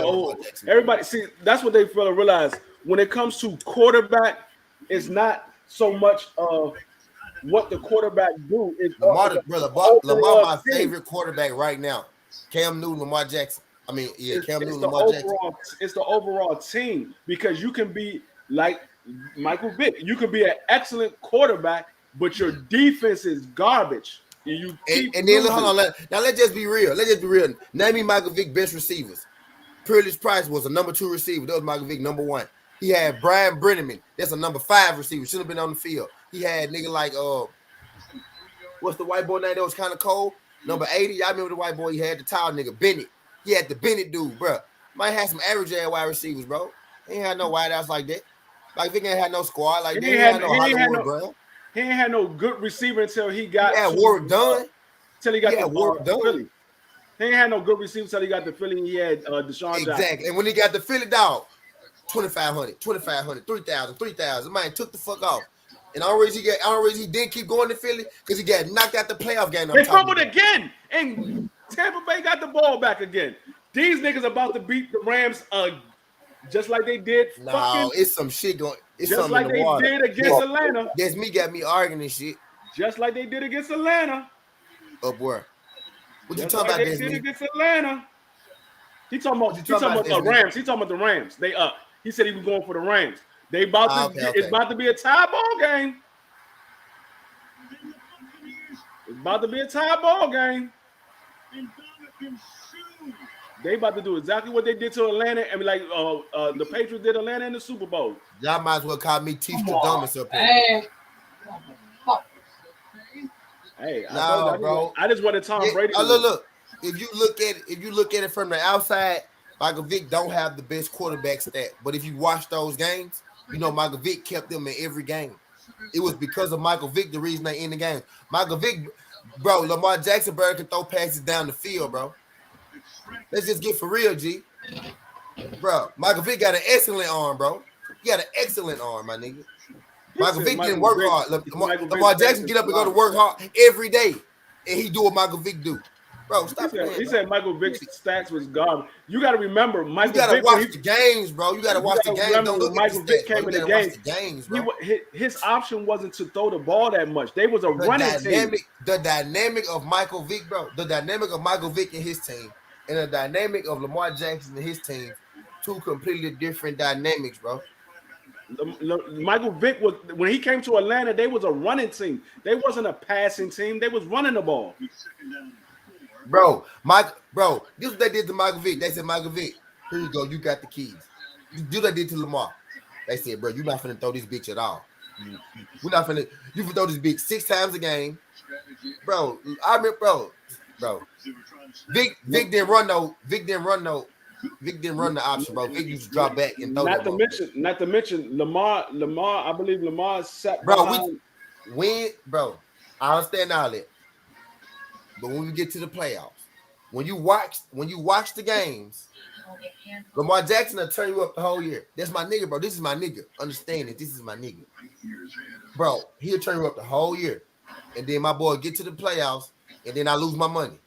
D: everybody see that's what they fail to realize. When it comes to quarterback, it's not so much of what the quarterback do. It's
G: Lamar, my favorite quarterback right now. Cam Newton, Lamar Jackson. I mean, yeah, Cam Newton, Lamar Jackson.
D: It's the overall team because you can be like Michael Vick. You can be an excellent quarterback, but your defense is garbage. And
G: then hold on. Now let's just be real. Name me Michael Vick best receivers. Privilege Price was a number 2 receiver. That was Michael Vick number 1. He had Brian Brenneman. That's a number 5 receiver. Should have been on the field. He had nigga like what's the white boy name that was kind of cold? Number 80. Y'all remember the white boy? He had the tall nigga Bennett. He had the Bennett dude, bro. Might have some average ass wide receivers, bro. He ain't had no wide outs like that. Like Vick ain't had no squad like that. He ain't had no Hollywood, bro.
D: He ain't had no good receiver until he got
G: work done.
D: Till he got the work done. Philly. He ain't had no good receiver until he got the Philly. He had Deshaun Jackson.
G: Exactly. And when he got the Philly dog, 2,500, 3,000, 3,000. Man, took the fuck off. And the only reason he didn't keep going to Philly because he got knocked out the playoff game.
D: They fumbled again, and Tampa Bay got the ball back again. These niggas about to beat the Rams just like they did.
G: No, it's some shit going. It's
D: just like they did against Atlanta.
G: That's me got me arguing and shit.
D: Just like they did against Atlanta.
G: Up where? What you
D: just
G: talking
D: like
G: about?
D: They did against Atlanta. He talking about the Rams. He talking about the Rams. They up. He said he was going for the Rams. They about to. It's about to be a tie ball game. It's about to be a tie ball game. They about to do exactly what they did to Atlanta, and like the Patriots did Atlanta in the Super Bowl.
G: Y'all might as well call me Teach the dumbest up here.
D: Hey, bro. I just wanted Tom Brady.
G: Look. If you look at it from the outside, Michael Vick don't have the best quarterback stat. But if you watch those games, you know Michael Vick kept them in every game. It was because of Michael Vick the reason they in the game. Michael Vick, bro, Lamar Jackson can throw passes down the field, bro. Let's just get for real, G. Bro, Michael Vick got an excellent arm, bro. He got an excellent arm, my nigga. Michael Vick didn't work hard. Lamar Jackson get up and go to work hard every day. And he do what Michael Vick do. Bro, stop playing.
H: He said Michael Vick's stats was garbage. You got to remember, Michael
G: You gotta
H: Vick.
G: watch the games, bro. You gotta watch the games.
H: Remember
G: Don't
H: when
G: look at
H: Michael
G: the
H: Vick
G: stats, bro.
H: came in
G: You
H: the
G: gotta
H: game.
G: watch the games, bro.
H: His option wasn't to throw the ball that much. They was a running team.
G: The dynamic of Michael Vick, bro. The dynamic of Michael Vick and his team, and the dynamic of Lamar Jackson and his team, two completely different dynamics, bro.
H: Michael Vick was, when he came to Atlanta, they was a running team. They wasn't a passing team. They was running the ball.
G: Bro, this is what they did to Michael Vick. They said, Michael Vick, here you go. You got the keys. You do what they did to Lamar. They said, bro, you're not finna throw this bitch at all. We're not finna. You can throw this bitch 6 times a game, bro. I remember, bro. Vic didn't run no. Vic didn't run the option, bro. Vic used to drop back and throw.
H: Not to mention Lamar. I believe Lamar sat behind.
G: Bro. I understand all that, but when we get to the playoffs, when you watch the games, Lamar Jackson will turn you up the whole year. That's my nigga, bro. This is my nigga. Understand it. This is my nigga, bro. He'll turn you up the whole year, and then my boy get to the playoffs, and then I lose my money.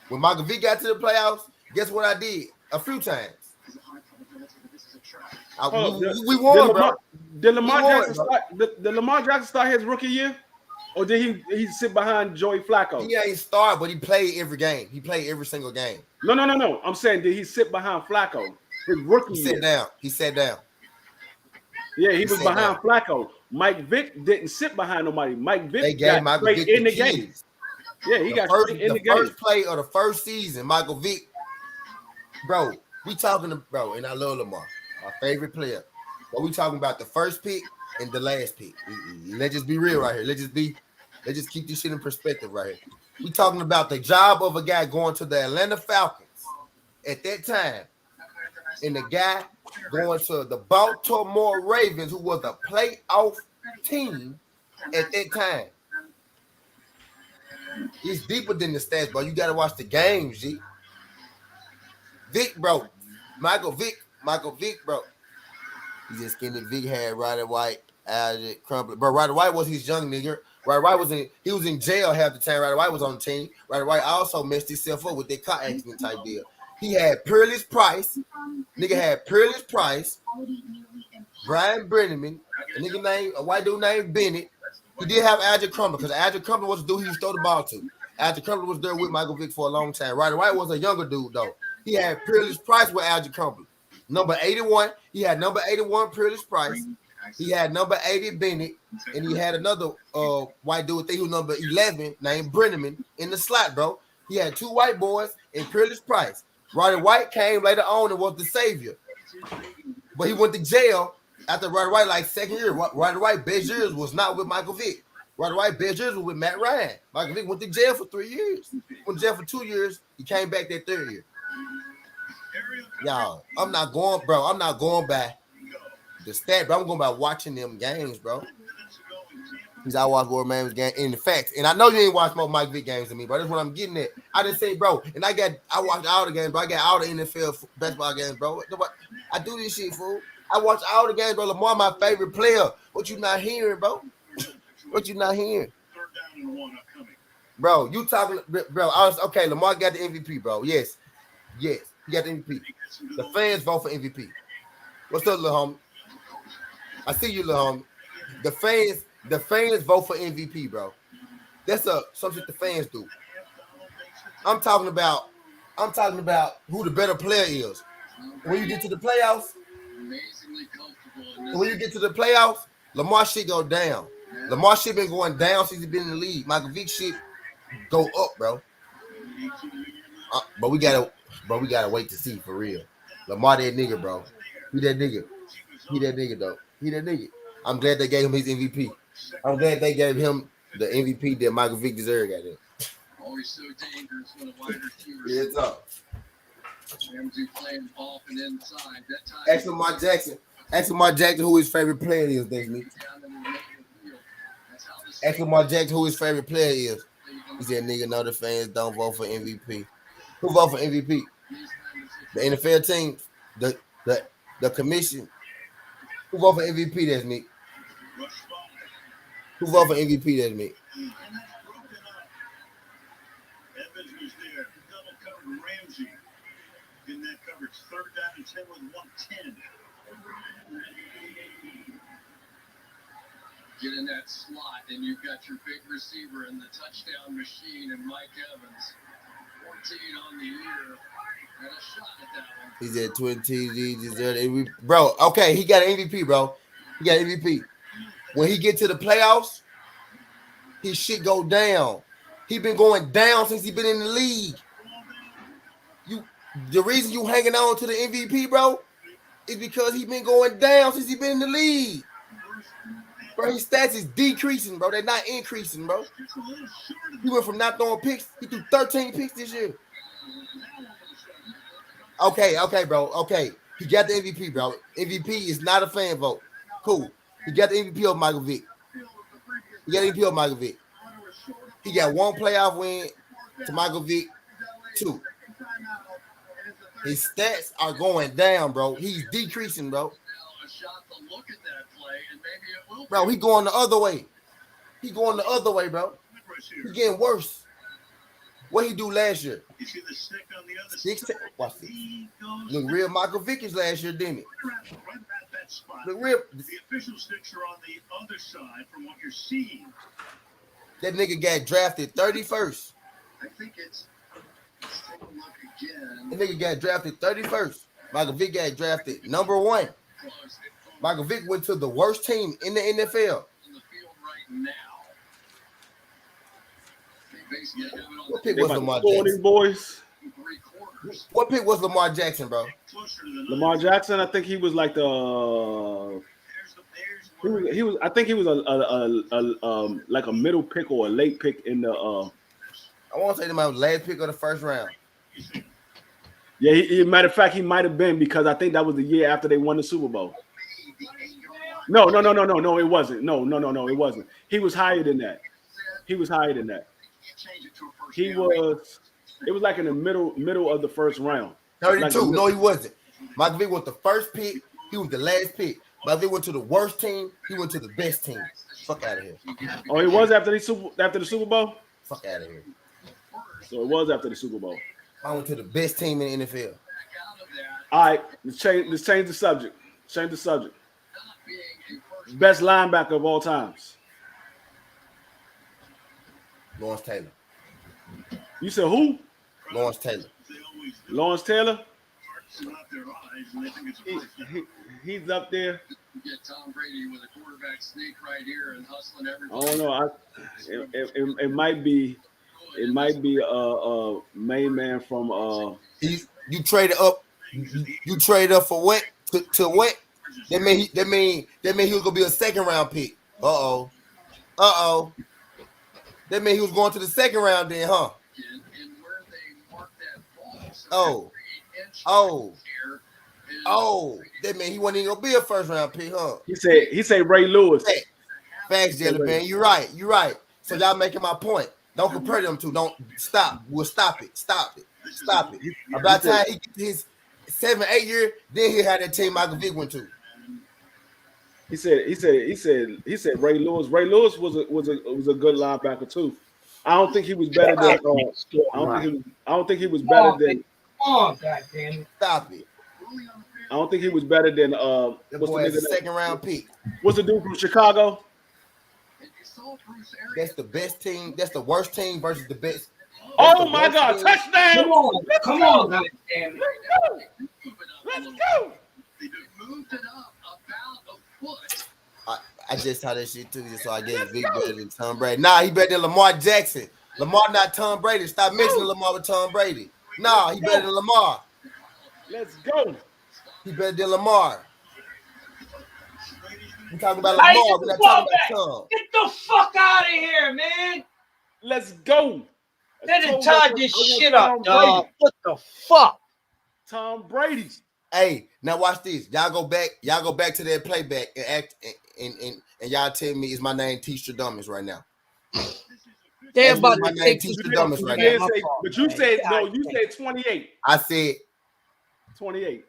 G: When Michael Vick got to the playoffs, guess what I did? A few times. We won, bro.
H: Did Lamar Jackson start his rookie year? Or did he sit behind Joey Flacco?
G: He ain't start, but he played every game. He played every single game.
H: No. I'm saying, did he sit behind Flacco? His rookie year.
G: He sat down.
H: Yeah, he was behind Flacco. Mike Vick didn't sit behind nobody. Mike Vick
G: got Michael Vick
H: in the game. Yeah, he got straight in the game.
G: First play of the first season, Michael Vick. Bro, we talking to bro, and I love Lamar, my favorite player. But we talking about the first pick and the last pick. Let's just be real right here. Let's just keep this shit in perspective right here. We talking about the job of a guy going to the Atlanta Falcons at that time, and the guy going to the Baltimore Ravens, who was a playoff team at that time. It's deeper than the stats, bro. You gotta watch the games, G. Vic, bro. Michael Vick, bro. He just skinny. Vic had Roddy White, Alger, Crumpler. Bro, Roddy White was his young nigga. Roddy White he was in jail half the time. Roddy White was on the team. Roddy White also messed himself up with that car accident type deal. He had Peerless Price. Nigga had Peerless Price. Brian Brenneman. A white dude named Bennett. He did have Alger Crumpler, because Alger Crumpler was the dude he used to throw the ball to. Alger Crumpler was there with Michael Vick for a long time. Roddy White was a younger dude, though. He had Peerless Price with Alger Crumpler. Number 81, he had number 81 Peerless Price. He had number 80 Bennett, and he had another white dude, I think he was number 11, named Brenneman in the slot, bro. He had 2 white boys and Peerless Price. Roddy White came later on and was the savior. But he went to jail after Roddy White, like second year. Roddy White, best years was not with Michael Vick. Roddy White, best years was with Matt Ryan. Michael Vick went to jail for 3 years. Went to jail for 2 years. He came back that third year. Y'all, I'm not going by the stat, bro. I'm going by watching them games, bro. Because I watch World Man's game in the facts. And I know you ain't watched more Mike Vick games than me, bro. That's what I'm getting at. I didn't say, bro. And I watched all the games, bro. I got all the NFL basketball games, bro. I do this shit, fool. I watch all the games, bro. Lamar, my favorite player. What you not hearing, bro? What you not hearing? Bro, you talking, bro. Okay, Lamar got the MVP, bro. Yes. He got the MVP. The fans vote for MVP. What's up, little homie? I see you, little homie. The fans vote for MVP, bro. That's something the fans do. I'm talking about who the better player is. When you get to the playoffs, Lamar shit go down. Lamar shit been going down since he been in the league. Michael Vick shit go up, bro. But we gotta wait to see for real. Lamar that nigga, bro. He that nigga though. He that nigga. I'm glad they gave him his MVP. I'm glad they gave him the MVP that Michael Vick deserved. Got it.
M: Always so dangerous when a wide receiver.
G: Yeah, it's up.
M: Playing off and inside.
G: Ask Lamar Jackson who his favorite player is, Disney. Ask Lamar Jackson who his favorite player is. He said, nigga, no, the fans don't vote for MVP. Who vote for MVP? The NFL team, the commission. Who vote for MVP? That's me. Who vote for MVP? That's me.
M: average third down and 10 with 110. Get in that slot, and you've got your big receiver and the touchdown machine and Mike Evans. 14 on the year. And a shot at that one.
G: He's at 20. He deserved MVP. Bro, okay, he got an MVP, bro. He got MVP. When he get to the playoffs, his shit go down. He been going down since he been in the league. The reason you hanging on to the MVP, bro, is because he been going down since he been in the league. Bro, his stats is decreasing, bro. They're not increasing, bro. He went from not throwing picks. He threw 13 picks this year. Okay, bro. Okay. He got the MVP, bro. MVP is not a fan vote. Cool. He got the MVP of Michael Vick. He got one playoff win to Michael Vick, 2. His stats are going down, bro. He's decreasing, bro. Bro, he going the other way. Bro. He's getting worse. What he do last year? 16. Watch this. Look real Michael Vickers last year, didn't it? Look real.
M: The official sticks are on the other side from what you're seeing.
G: That nigga got drafted 31st.
M: I think it's. Let's take a look again.
G: That nigga got drafted 31st. Michael Vick got drafted number 1. Michael Vick went to the worst team in the NFL. What pick was Lamar Jackson?
D: Boys.
G: What pick was Lamar Jackson, bro?
D: Lamar Jackson, I think he was like the. He was. I think he was a like a middle pick or a late pick in the.
G: I want to say my last pick of the first round.
D: Yeah, matter of fact, he might have been because I think that was the year after they won the Super Bowl. No, it wasn't. No, it wasn't. He was higher than that. He was. It was like in the middle of the first round.
G: 32.
D: Like
G: no, he wasn't. Michael Vick was the first pick. He was the last pick. Michael Vick went to the worst team. He went to the best team. Fuck out of here.
D: Oh, it was after the Super Bowl?
G: Fuck out of here.
D: So it was after the Super Bowl.
G: I went to the best team in the NFL.
D: All right, let's change the subject. Best linebacker of all times.
G: Lawrence Taylor.
D: You said who?
G: Lawrence Taylor.
D: Lawrence Taylor? He's up there.
M: Get Tom Brady with a quarterback sneak right here and hustling
D: everybody. I don't know. It might be main man from
G: you traded up. You traded up for what? To what? That mean he was gonna be a second round pick. Uh oh. That mean he was going to the second round then, huh? Oh. That mean he wasn't even gonna be a first round pick, huh?
D: He said Ray Lewis.
G: Facts, Jelly Man. You're right. So y'all making my point. Don't compare them two. Don't stop. We'll stop it. About time he get his 7-8 year, then he had that team Michael Vick went to.
D: He said Ray Lewis. Ray Lewis was a good linebacker too. I don't think he was better than. I don't think he was better than.
L: Oh, God damn it!
G: Stop it.
D: I don't think he was better than.
G: What's the nigga second round pick?
D: What's the dude from Chicago?
G: That's the best team. That's the worst team versus the best.
D: Oh my God! Team. Touchdown!
L: Come on, God damn it!
D: Let's go!
G: I just saw that shit too, so I guess Vic better than Tom Brady. Nah, he better than Lamar Jackson. Lamar not Tom Brady. Stop mentioning Lamar with Tom Brady. Nah, he better than Lamar.
D: Let's go.
G: He better than Lamar. We talking about Lamar. We're not talking about Tom.
L: Get the fuck out of here, man.
D: Let's go.
L: They done tied this shit up, dog. What the fuck?
D: Tom Brady.
G: Hey, now watch this. Y'all go back to that playback and act and y'all tell me is my name T. Stradamus right now.
L: They're about
G: my
L: to
G: name
L: take
G: T.
L: this
G: Stradamus right now.
D: But you said no, you said 28.
G: I said
D: 28.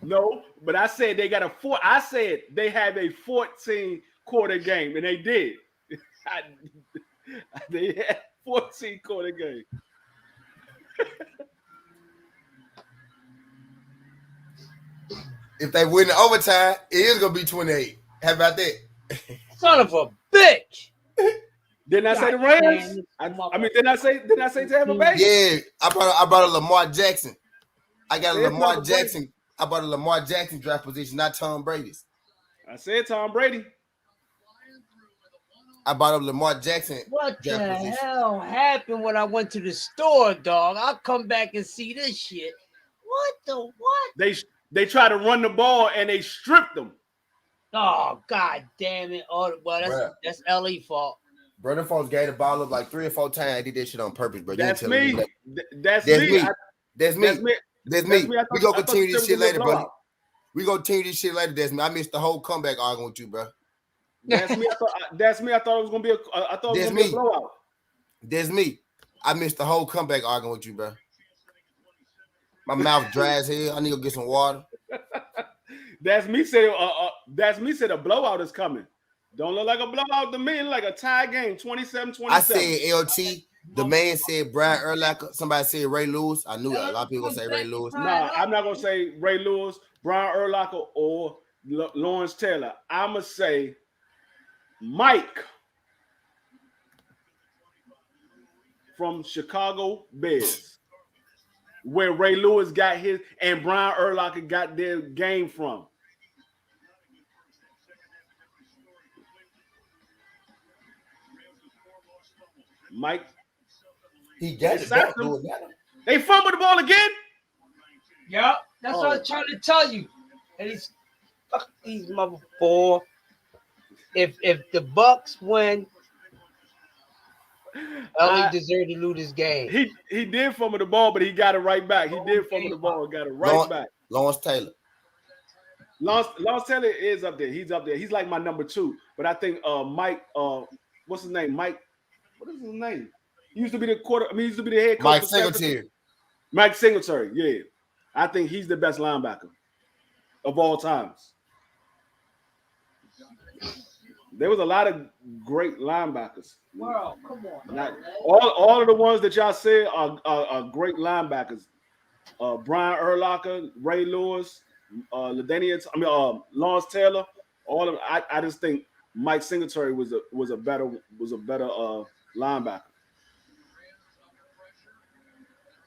D: No, but I said they got a 4. I said they have a 14 quarter game, and they did. They had 14 quarter game.
G: If they win the overtime, it is gonna be 28. How about that?
L: Son of a bitch.
H: Didn't I say the Rams? I mean, didn't I say Tampa Bay?
G: Yeah, I brought a Lamar Jackson. I got a
H: Said
G: Lamar
H: Tom
G: Jackson. I brought a Lamar Jackson draft position, not Tom Brady's.
H: I said Tom Brady.
G: I brought up Lamar Jackson.
L: What the hell happened when I went to the store, dog? I'll come back and see this shit. What the what?
H: They try to run the ball and they stripped them.
L: Oh, god damn it. Oh, well, that's LA fault.
G: Bro, them folks gave the ball up like 3 or 4 times. I did that shit on purpose, bro.
H: That's me.
G: That's me. That's me. We gonna continue this shit later, bro. We gonna continue this shit later. That's me. I missed the whole comeback arguing with you, bro.
H: That's me. I thought it was gonna be a blowout.
G: That's me. I missed the whole comeback arguing with you, bro. My mouth dry as hell. I need to go get some water.
H: That's me said. That's me said a blowout is coming. Don't look like a blowout to me. It look like a tie game, 27-27.
G: I said LT. The man said Brian Urlacher. Somebody said Ray Lewis. I knew that. A lot of people gonna say Ray Lewis.
H: Nah, I'm not gonna say Ray Lewis, Brian Urlacher, or Lawrence Taylor. I'ma say Mike from Chicago Bears, where Ray Lewis got his and Brian Urlacher got their game from. Mike,
G: he got it.
H: They fumbled the ball again.
L: Yep, that's what I was trying to tell you. And fuck these motherfuckers. If the Bucks win, LA deserved to lose this game.
H: He did fumble the ball, but he got it right back. He did fumble the ball and got it right back.
G: Lawrence Taylor.
H: Lawrence Tayller is up there. He's up there. He's like my number 2. But I think Mike, what's his name? Mike, what is his name? He used to be the he used to be the head coach.
G: Mike Singletary.
H: Mike Singletary, yeah. I think he's the best linebacker of all times. There was a lot of great linebackers.
L: Wow, come on.
H: All of the ones that y'all said are great linebackers. Brian Urlacher, Ray Lewis, Lawrence Taylor. All of I just think Mike Singletary was a better linebacker.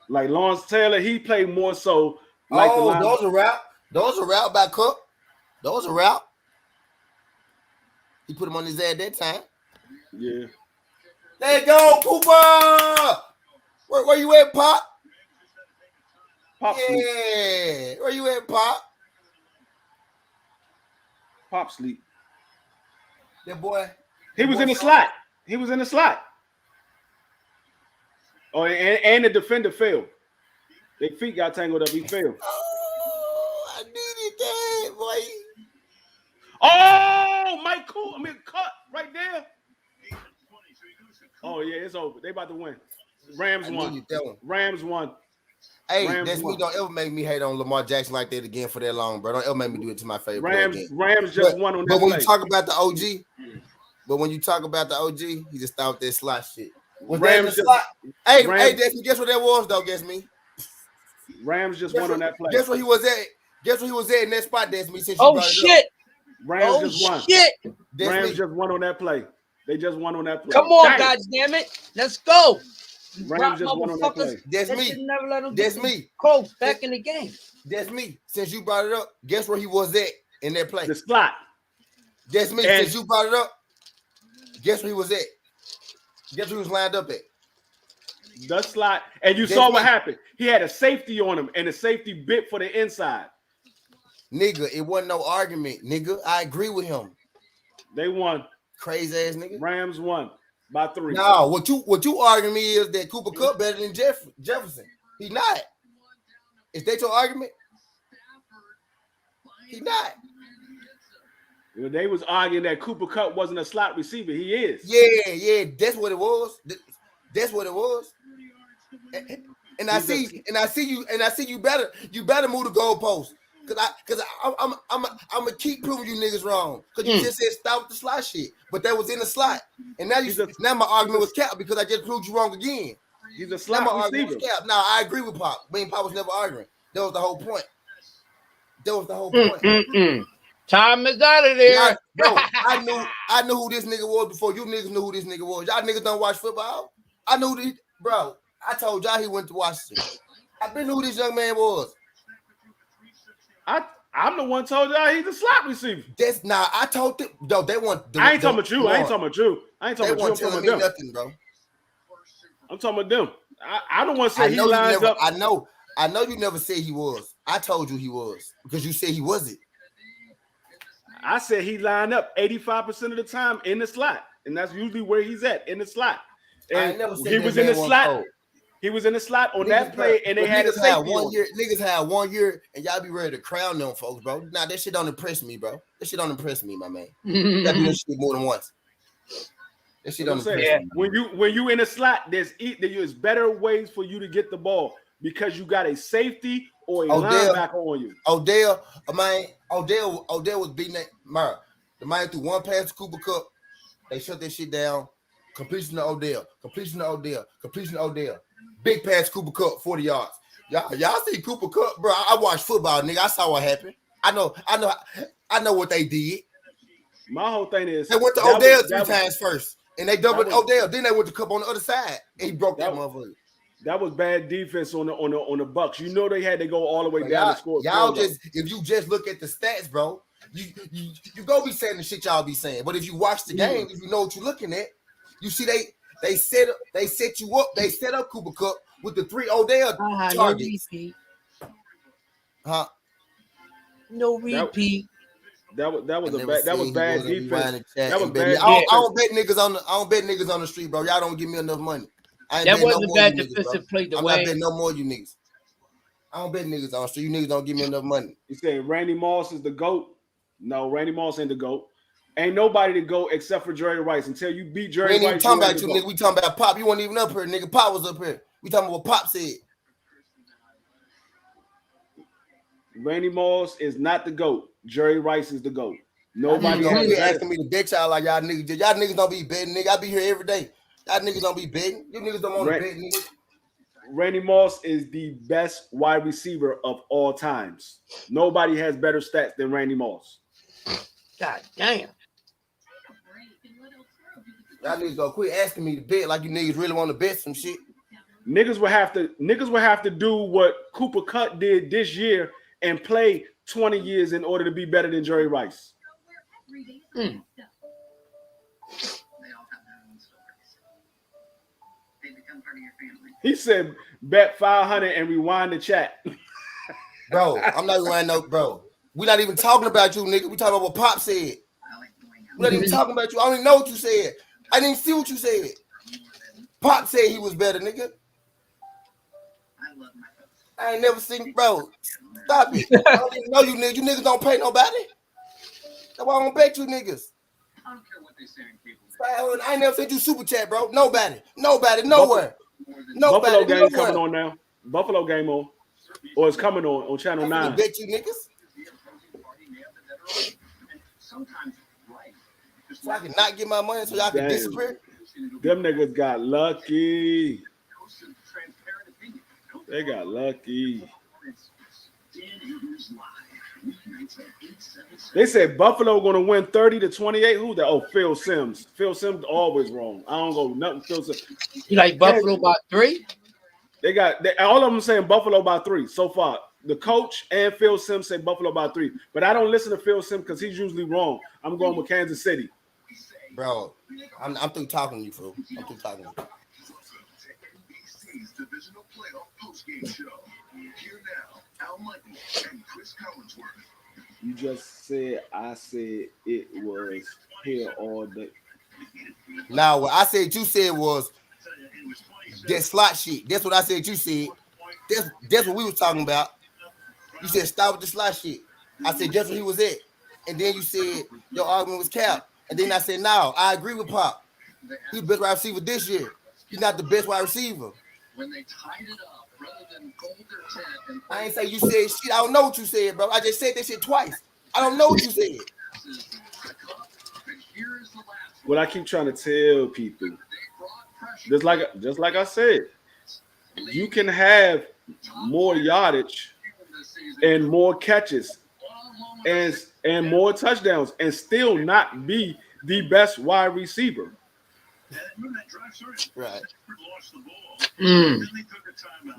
H: Like Lawrence Taylor, he played more so. Like
G: those are route. Those are route by Cook. Those are route. He put him on his head that time.
H: Yeah.
G: There you go, Cooper. Where you at, Pop?
H: Pop
G: yeah.
H: Sleep.
G: Where you at, Pop?
H: Pop sleep.
G: That boy.
H: He was in the slot. He was in the slot. Oh, and the defender failed. Their feet got tangled up. He failed.
G: Oh, I needed that, boy.
H: Oh, Mike Cool. Cut right there. Oh, yeah, it's over. They about to win. Rams won. Rams won.
G: Hey, that's me. Don't ever make me hate on Lamar Jackson like that again for that long, bro. Don't ever make me do it to my favorite.
H: Rams just won on that.
G: But when you talk about the OG, he just thought that slot shit. Was Rams just, slot? Hey, guess what that was though? Guess me.
H: Rams just won on that play.
G: Guess where he was at? Guess where he was at in that spot? That's me. Since
L: shit!
H: Rams just won. Rams just won on that play. They just won on that play.
L: Come on, goddammit. Let's go.
H: Rams just won on that play.
G: That's me. That's me.
L: Coach back in the game.
G: That's me. Since you brought it up, guess where he was at in that play?
H: The slot.
G: That's me. Since you brought it up, guess where he was at? Guess who was lined up at?
H: The slot. And you saw what happened. He had a safety on him, and the safety bit for the inside.
G: Nigga, it wasn't no argument. Nigga, I agree with him.
H: They won.
G: Crazy ass nigga.
H: Rams won by 3.
G: No, what you arguing me is that Cooper Kupp better than Jefferson. He not. Is that your argument? He not.
H: They was arguing that Cooper Kupp wasn't a slot receiver. He is.
G: Yeah, that's what it was. That's what it was. And I see you better move the goalpost. Cause I'm gonna keep proving you niggas wrong. Cause you just said stop with the slot shit, but that was in the slot, and now my argument was cap because I just proved you wrong again.
H: He's a slot receiver.
G: Now I agree with Pop. Me and Pop was never arguing. That was the whole point. That was the whole point.
L: Time is out of there.
G: Bro, I knew who this nigga was before you niggas knew who this nigga was. Y'all niggas don't watch football. I knew this, bro. I told y'all he went to Washington. I been knew who this young man was.
H: I'm the one told y'all he's a slot receiver.
G: That's not. I told them. No, they want.
H: I ain't talking about you. I ain't talking about you. I ain't talking about you. I'm talking about them.
G: Nothing, bro.
H: I'm talking about them. I don't want to say he lines up.
G: I know you never said he was. I told you he was because you said he wasn't.
H: I said he lined up 85% of the time in the slot, and that's usually where he's at, in the slot. And he was in the slot. He was in the slot on that play, and they had a safety.
G: Niggas had 1 year, and y'all be ready to crown them folks, bro. Nah, that shit don't impress me, bro. That shit don't impress me, my man. You gotta do this shit more than once. That shit don't impress me.
H: When you in a slot, there's better ways for you to get the ball because you got a safety or a linebacker on you.
G: Odell was beating that Mara. The man threw one pass to Cooper Kupp. They shut that shit down. Completion to Odell. Big pass Cooper Kupp, 40 yards. Y'all see Cooper Kupp, bro. I watched football, nigga. I saw what happened. I know what they did.
H: My whole thing is
G: they went to Odell three times first. And they doubled Odell. Then they went to Kupp on the other side. And he broke that motherfucker.
H: That was bad defense on the Bucks. You know they had to go all the way down to score.
G: Y'all if you just look at the stats, bro, you go be saying the shit y'all be saying. But if you watch the game, if you know what you're looking at, you see they set you up. They set up Cooper Kupp with the 3 Odell targets.
L: No repeat.
H: That was bad defense. That was bad.
G: I don't bet niggas on the street, bro. Y'all don't give me enough money.
L: That wasn't a bad defensive play.
G: I'm not betting no more, you niggas. I don't bet niggas on the street. You niggas don't give me enough money.
H: You saying Randy Moss is the GOAT? No, Randy Moss ain't the GOAT. Ain't nobody to go except for Jerry Rice. Until you beat Jerry Rice. We ain't even talking about you, nigga.
G: We talking about Pop. You weren't even up here, nigga. Pop was up here. We talking about what Pop said.
H: Randy Moss is not the GOAT. Jerry Rice is the GOAT. Nobody
G: gonna be asking me to bet y'all like y'all niggas. Y'all niggas don't be betting, nigga. I be here every day. Y'all niggas don't be betting. You niggas don't want to bet, nigga.
H: Randy Moss is the best wide receiver of all times. Nobody has better stats than Randy Moss.
L: God damn.
G: Y'all niggas gonna quit asking me to bet like you niggas really want to bet some shit.
H: Niggas will have to do what Cooper Kupp did this year and play 20 years in order to be better than Jerry Rice. He said, bet 500 and rewind the chat.
G: Bro, I'm not even no, bro. We're not even talking about you, nigga. We talking about what Pop said. We're not even talking about you. I don't even know what you said. I didn't see what you said. Pop said he was better, nigga. I ain't never seen, bro. Stop it. I don't even know you niggas. You niggas don't pay nobody. That's why I don't bet you niggas.
M: I don't care what they say in people.
G: I ain't never sent you super chat, bro. Nobody, nowhere.
H: Buffalo game coming on now. Buffalo game on. Or it's coming on Channel 9.
G: I bet you niggas. So I can not get my money so y'all can disappear.
H: Them niggas got lucky. They got lucky. They said Buffalo going to win 30-28. Who that? Oh, Phil Simms. Phil Simms always wrong. I don't go nothing. Phil Simms.
L: You like Buffalo by 3?
H: All of them saying Buffalo by 3 so far. The coach and Phil Simms say Buffalo by 3, but I don't listen to Phil Simms because he's usually wrong. I'm going with Kansas City.
G: Bro, I'm through talking to you, fool. I'm through talking to you.
M: Divisional playoff postgame show. Here now, Al Michael and Chris Collinsworth.
H: You just said I said it was here all day.
G: Now, what I said you said was that slot shit. That's what I said you said. That's what we was talking about. You said stop with the slot shit. I said that's what he was at. And then you said your argument was cap. And then I said, no, I agree with Pop. He's the best wide receiver this year. He's not the best wide receiver.
M: When they tied it up, rather than gold or 10.
G: I ain't say you said shit. I don't know what you said, bro. I just said that shit twice. I don't know what you said.
H: What I keep trying to tell people, just like I said, you can have more yardage and more catches and more touchdowns and still not be the best wide receiver.
G: Right.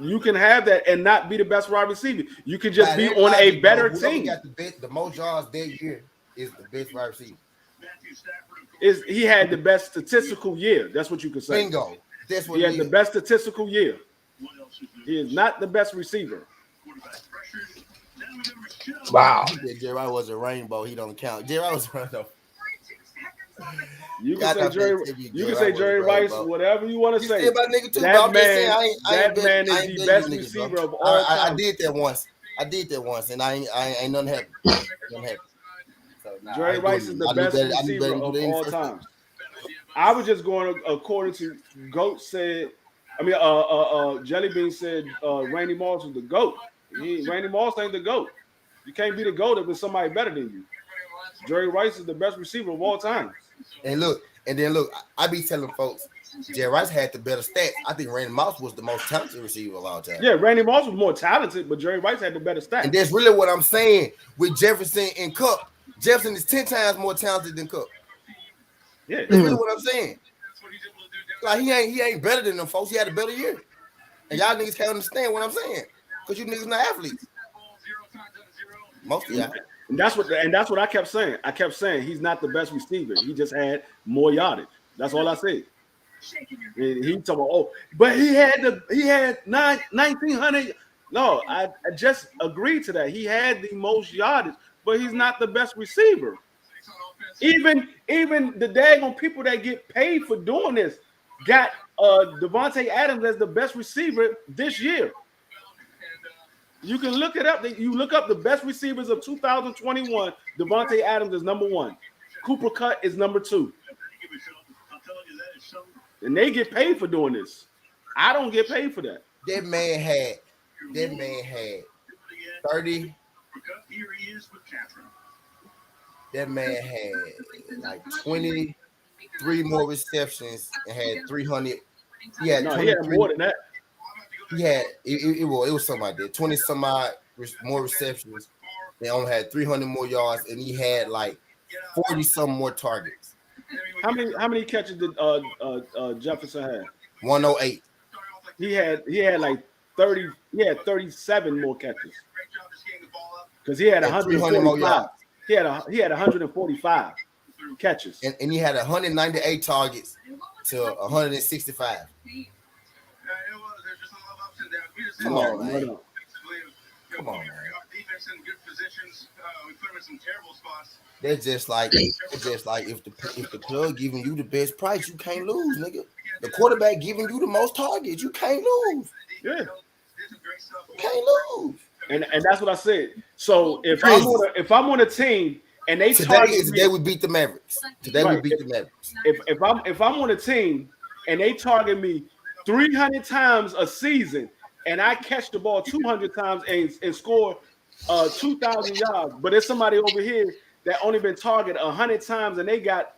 H: You can have that and not be the best wide receiver. You can just be on a better team.
G: Got the most yards that year is the best wide receiver.
H: He had the best statistical year. That's what you could say.
G: Bingo. That's what
H: he had the best statistical year. He is not the best receiver.
G: Wow. Jerry Rice was a rainbow. He don't count. Jerry Rice was a rainbow.
H: You can say Jerry Rice, whatever you want to say.
G: That
H: man is the best receiver of all time.
G: I did that once, and I ain't nothing happen. So,
H: Jerry Rice is the best receiver of all time. I was just going according to Goat said. I mean, Jelly Bean said Randy Moss was the GOAT. Randy Moss ain't the GOAT. You can't be the GOAT if there's somebody better than you. Jerry Rice is the best receiver of all time.
G: And then look, I be telling folks, Jerry Rice had the better stats. I think Randy Moss was the most talented receiver of all time.
H: Yeah, Randy Moss was more talented, but Jerry Rice had the better stats.
G: And that's really what I'm saying with Jefferson and Cup. Jefferson is 10 times more talented than Cup.
H: Yeah,
G: that's really what I'm saying. Like he ain't better than them folks. He had a better year. And y'all niggas can't understand what I'm saying. Because you niggas not athletes. Most of y'all.
H: And that's what I kept saying. I kept saying he's not the best receiver. He just had more yardage. That's all I said. And he talking about, but he had 1,900. No, I just agreed to that. He had the most yardage, but he's not the best receiver. Even the daggone people that get paid for doing this got Devontae Adams as the best receiver this year. You can look it up. You look up the best receivers of 2021. Devontae Adams is number 1. Cooper Kupp is number 2. And they get paid for doing this. I don't get paid for that.
G: That man had 30. That man had like 23 more receptions and had 300. He had
H: more than that.
G: He had it was something like that. 20 some odd more receptions. They only had 300 more yards, and he had like 40 some more targets.
H: How many catches did Jefferson have?
G: 108.
H: He had like 30. He had 37 more catches because he had 145 more yards. He had 145 catches,
G: and he had 198 targets to 165. Come on, man. That's just like if the plug giving you the best price, you can't lose, nigga. The quarterback giving you the most targets, you can't lose.
H: Yeah,
G: you can't lose.
H: And that's what I said. So if I'm on a team and they
G: today we beat the Mavericks. Today we beat the Mavericks.
H: If I'm on a team and they target me 300 times a season, and I catch the ball 200 times and score 2,000 yards, but there's somebody over here that only been targeted 100 times and they got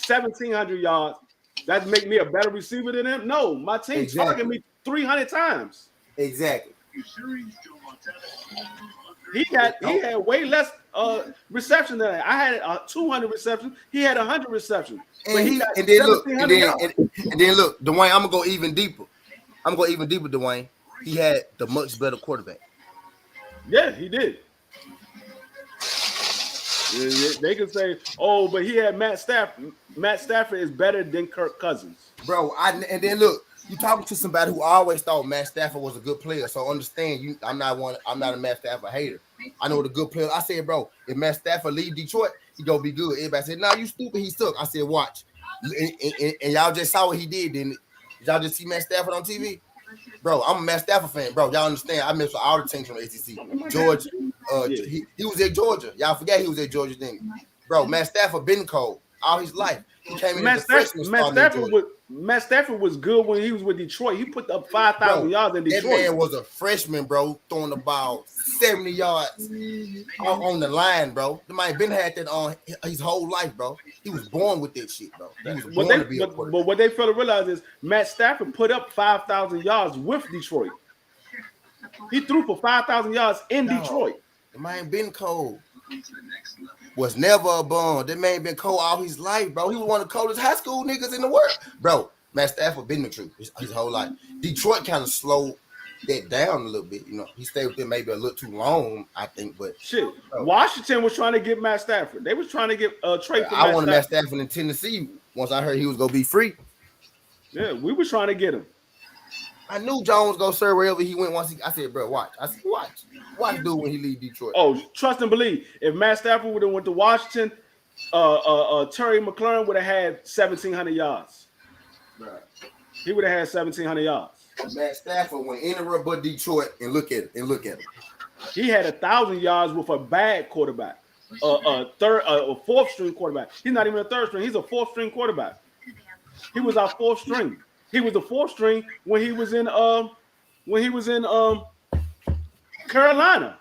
H: 1,700 yards, that make me a better receiver than them? No, my team target me 300 times.
G: Exactly.
H: He had way less reception than I had 200 receptions. He had 100 receptions.
G: And then look, Dwayne, I'm gonna go even deeper. Dwayne. He had the much better quarterback.
H: Yeah, he did. They can say, "Oh, but he had Matt Stafford." Matt Stafford is better than Kirk Cousins,
G: bro. And then look, you talking to somebody who always thought Matt Stafford was a good player. So understand, I'm not a Matt Stafford hater. I know the good player. I said, bro, if Matt Stafford leave Detroit, he gonna be good. Everybody said, "No, you stupid. He suck." I said, "Watch," and y'all just saw what he did. Didn't y'all just see Matt Stafford on TV? Bro, I'm a Matt Stafford fan, bro. Y'all understand? I mess with all the teams from the ACC. Georgia, he was at Georgia. Y'all forget he was at Georgia, didn't he? Bro, Matt Stafford been cold all his life. He came in as a freshman.
H: Matt Stafford was good when he was with Detroit. He put up 5,000 yards in Detroit.
G: That man was a freshman, bro, throwing the ball 70 yards on the line, bro. The man been had that on his whole life, bro. He was born with that shit, bro. He was born to be a quarterback.
H: But what they fail to realize is Matt Stafford put up 5,000 yards with Detroit. He threw for 5,000 yards in Detroit.
G: The man been cold. was never a bum. That man been cold all his life, bro. He was one of the coldest high school niggas in the world, bro. Matt Stafford been the truth his whole life. Detroit kind of slowed that down a little bit. You know, he stayed with them maybe a little too long, I think. But
H: shit, Washington was trying to get Matt Stafford. They was trying to get a trade for
G: I wanted Matt Stafford in Tennessee once I heard he was gonna be free.
H: Yeah, we were trying to get him.
G: I knew Jones go serve wherever he went. I said, bro, watch. I said, watch dude when he leave Detroit.
H: Oh, trust and believe. If Matt Stafford would have went to Washington, Terry McLaurin would have had 1,700 yards.
G: Right.
H: He would have had 1,700 yards.
G: Matt Stafford went anywhere but Detroit and look at him.
H: He had 1,000 yards with a bad quarterback, a fourth string quarterback. He's not even a third string. He's a fourth string quarterback. He was our fourth string. He was the fourth string when he was in Carolina.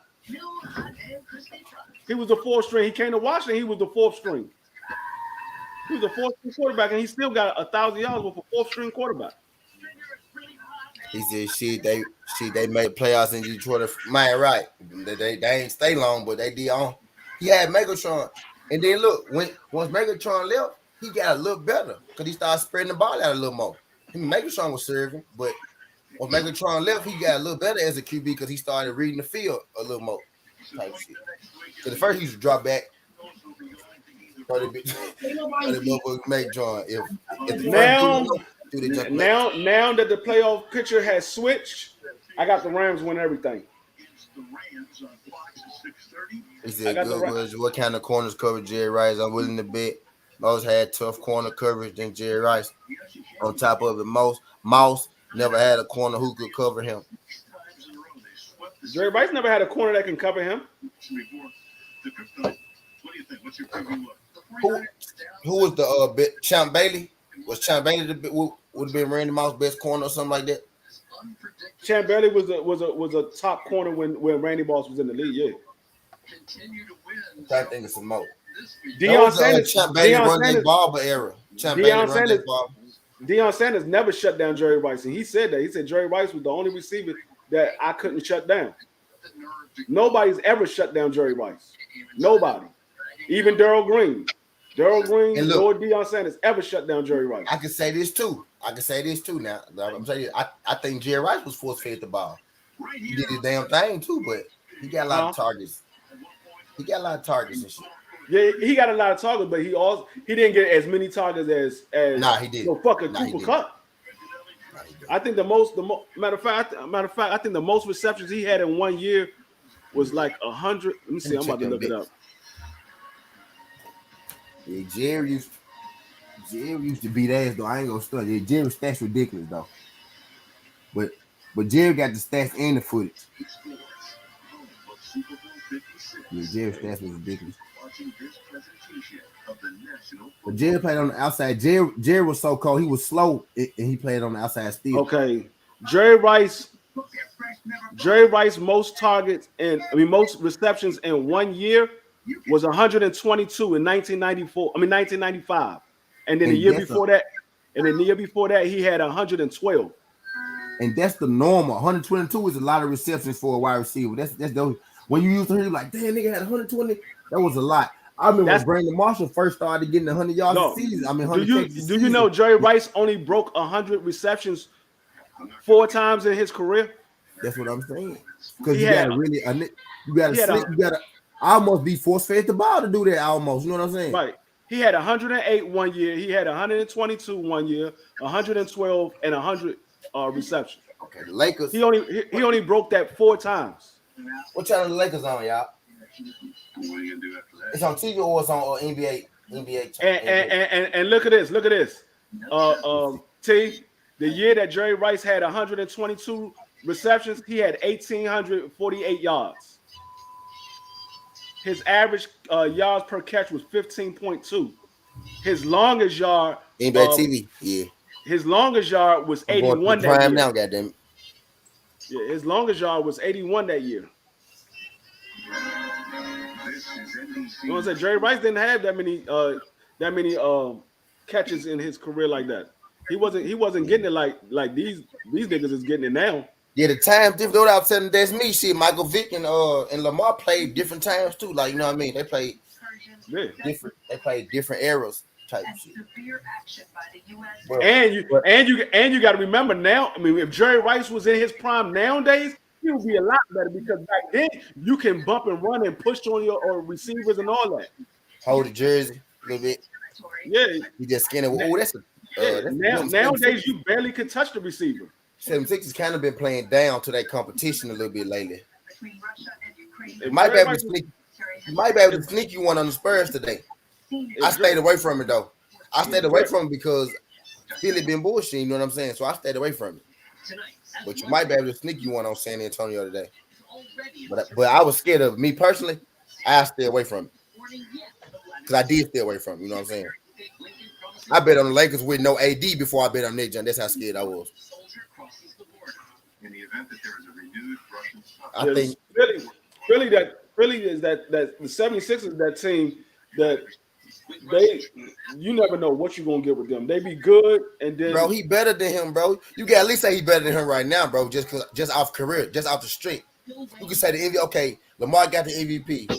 H: He was the fourth string. He came to Washington. He was the fourth string. He was the fourth string quarterback, and he still got 1,000 yards with a fourth string quarterback.
G: He said, they made playoffs in Detroit. Man, right. They ain't stay long, but they did on. He had Megatron. And then look, once Megatron left, he got a little better because he started spreading the ball out a little more. Megatron was serving, but when Megatron left, he got a little better as a QB because he started reading the field a little more. Type shit. Because at first he used to drop back. Megatron.
H: Now that the playoff picture has switched, I got the Rams win everything.
G: He said, what kind of corners cover Jerry Rice? I'm willing to bet. Mouse had tough corner coverage than Jerry Rice. On top of it, Mouse never had a corner who could cover him.
H: Jerry Rice never had a corner that can cover him.
G: Who was the Champ Bailey? Was Champ Bailey would have been Randy Moss' best corner or something like that?
H: Champ Bailey was a top corner when Randy Moss was in the league. Yeah.
G: I think it's some more.
H: Deion Sanders. Deion Sanders never shut down Jerry Rice, and he said that. He said Jerry Rice was the only receiver that I couldn't shut down. Nobody's ever shut down Jerry Rice. Nobody. Even Darryl Green. Darryl Green or Deion Sanders ever shut down Jerry Rice.
G: I can say this too. Now. I'm telling you, I think Jerry Rice was force-fed the ball. He did his damn thing too, but he got a lot of targets. He got a lot of targets and shit.
H: Yeah, he got a lot of targets, but he didn't get as many targets as
G: he did.
H: Cooper Kupp. I think matter of fact, I think the most receptions he had in 1 year was like 100. Let me see. I'm about to look it up.
G: Yeah, Jerry used to beat ass though. I ain't gonna study. Yeah, Jerry's stats ridiculous though. But Jerry got the stats and the footage. Yeah, Jerry's stats was ridiculous. But Jerry played on the outside. Jerry was so cold. He was slow, and he played on the outside still.
H: Okay, Jerry Rice most receptions in 1 year was 122 in 1995, and then the year before that, he had 112.
G: And that's the normal. 122 is a lot of receptions for a wide receiver. That's the when you used to hear like, damn, nigga had 120. That was a lot. I remember when Brandon Marshall first started getting 100 yards a season. I mean, 100
H: do you know Jerry Rice only broke 100 receptions 4 times in his career?
G: That's what I'm saying. Because you gotta almost be force-fed the ball to do that. Almost, you know what I'm saying?
H: Right. He had 108 1 year. He had 122 1 year, 112 and 100 receptions.
G: Okay, the Lakers.
H: He only broke that 4 times.
G: What channel the Lakers on, y'all? It's on TV or it's on NBA.
H: And look at this. Look at this. T. The year that Jerry Rice had 122 receptions, he had 1,848 yards. His average yards per catch was 15.2. His longest yard
G: NBA TV, yeah.
H: His longest yard was 81 that year.
G: Now, goddamn.
H: Yeah, his longest yard was 81 that year. You know what I'm saying? Jerry Rice didn't have that many catches in his career like that. He wasn't getting it like these niggas is getting it now.
G: Yeah, the time different. What I was telling that's me. Shit, Michael Vick and Lamar played different times too. Like, you know what I mean? They played different. They played different eras type shit.
H: And you got to remember now. I mean, if Jerry Rice was in his prime nowadays, he would be a lot better because back then you can bump and run and push on your or receivers and all that.
G: Hold the jersey a little bit.
H: Yeah,
G: he just skinny. Oh, that's
H: nowadays you barely could touch the receiver.
G: 76ers kind of been playing down to that competition a little bit lately. You might be able to sneak you one on the Spurs today. I stayed away from it though. I stayed away from it because Philly been bullshit. You know what I'm saying? So I stayed away from it. But you might be able to sneak you one on San Antonio today. But I was scared of it. Me personally. I stay away from it because I did stay away from it. You know what I'm saying? I bet on the Lakers with no AD before I bet on Nick John. That's how scared I was. I think
H: Philly is that the 76ers, that team that you never know what you're gonna get with them. They be good, and then
G: bro, he better than him, bro. You can at least say he better than him right now, bro. Just off career, just off the street. You can say the MVP. Okay, Lamar got the MVP.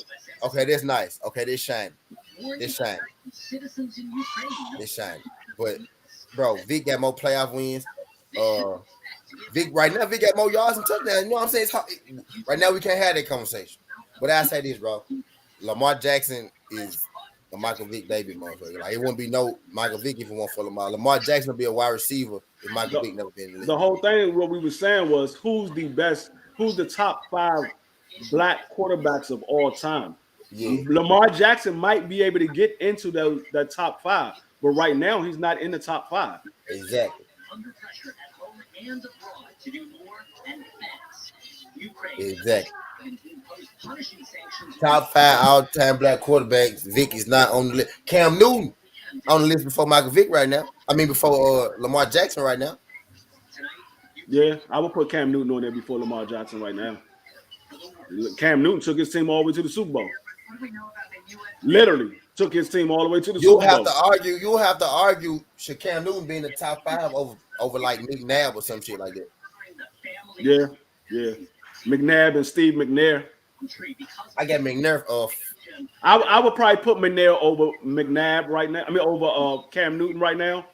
G: Okay, that's nice. Okay, this shine. But bro, Vic got more playoff wins. Vic got more yards and touchdowns. You know what I'm saying? Right now we can't have that conversation. But I say this, bro. Lamar Jackson is a Michael Vick baby motherfucker. Like, it wouldn't be no Michael Vick if it weren't for Lamar. Lamar Jackson would be a wide receiver if Michael Vick never been in the league.
H: The whole thing, what we were saying was who's the top 5 black quarterbacks of all time. Yeah. Lamar Jackson might be able to get into the top 5, but right now he's not in the top 5.
G: Exactly. Exactly. Top 5 all-time black quarterbacks. Vick is not on the list. Cam Newton on the list before Michael Vick right now. I mean, before Lamar Jackson right now.
H: Yeah, I would put Cam Newton on there before Lamar Jackson right now. Cam Newton took his team all the way to the Super Bowl. Literally took his team all the way to the Super Bowl.
G: You'll have to argue should Cam Newton be in the top 5 over like McNabb or some shit like that.
H: Yeah. McNabb and Steve McNair.
G: I got McNair off.
H: I would probably put McNair over McNabb right now. I mean, over Cam Newton right now.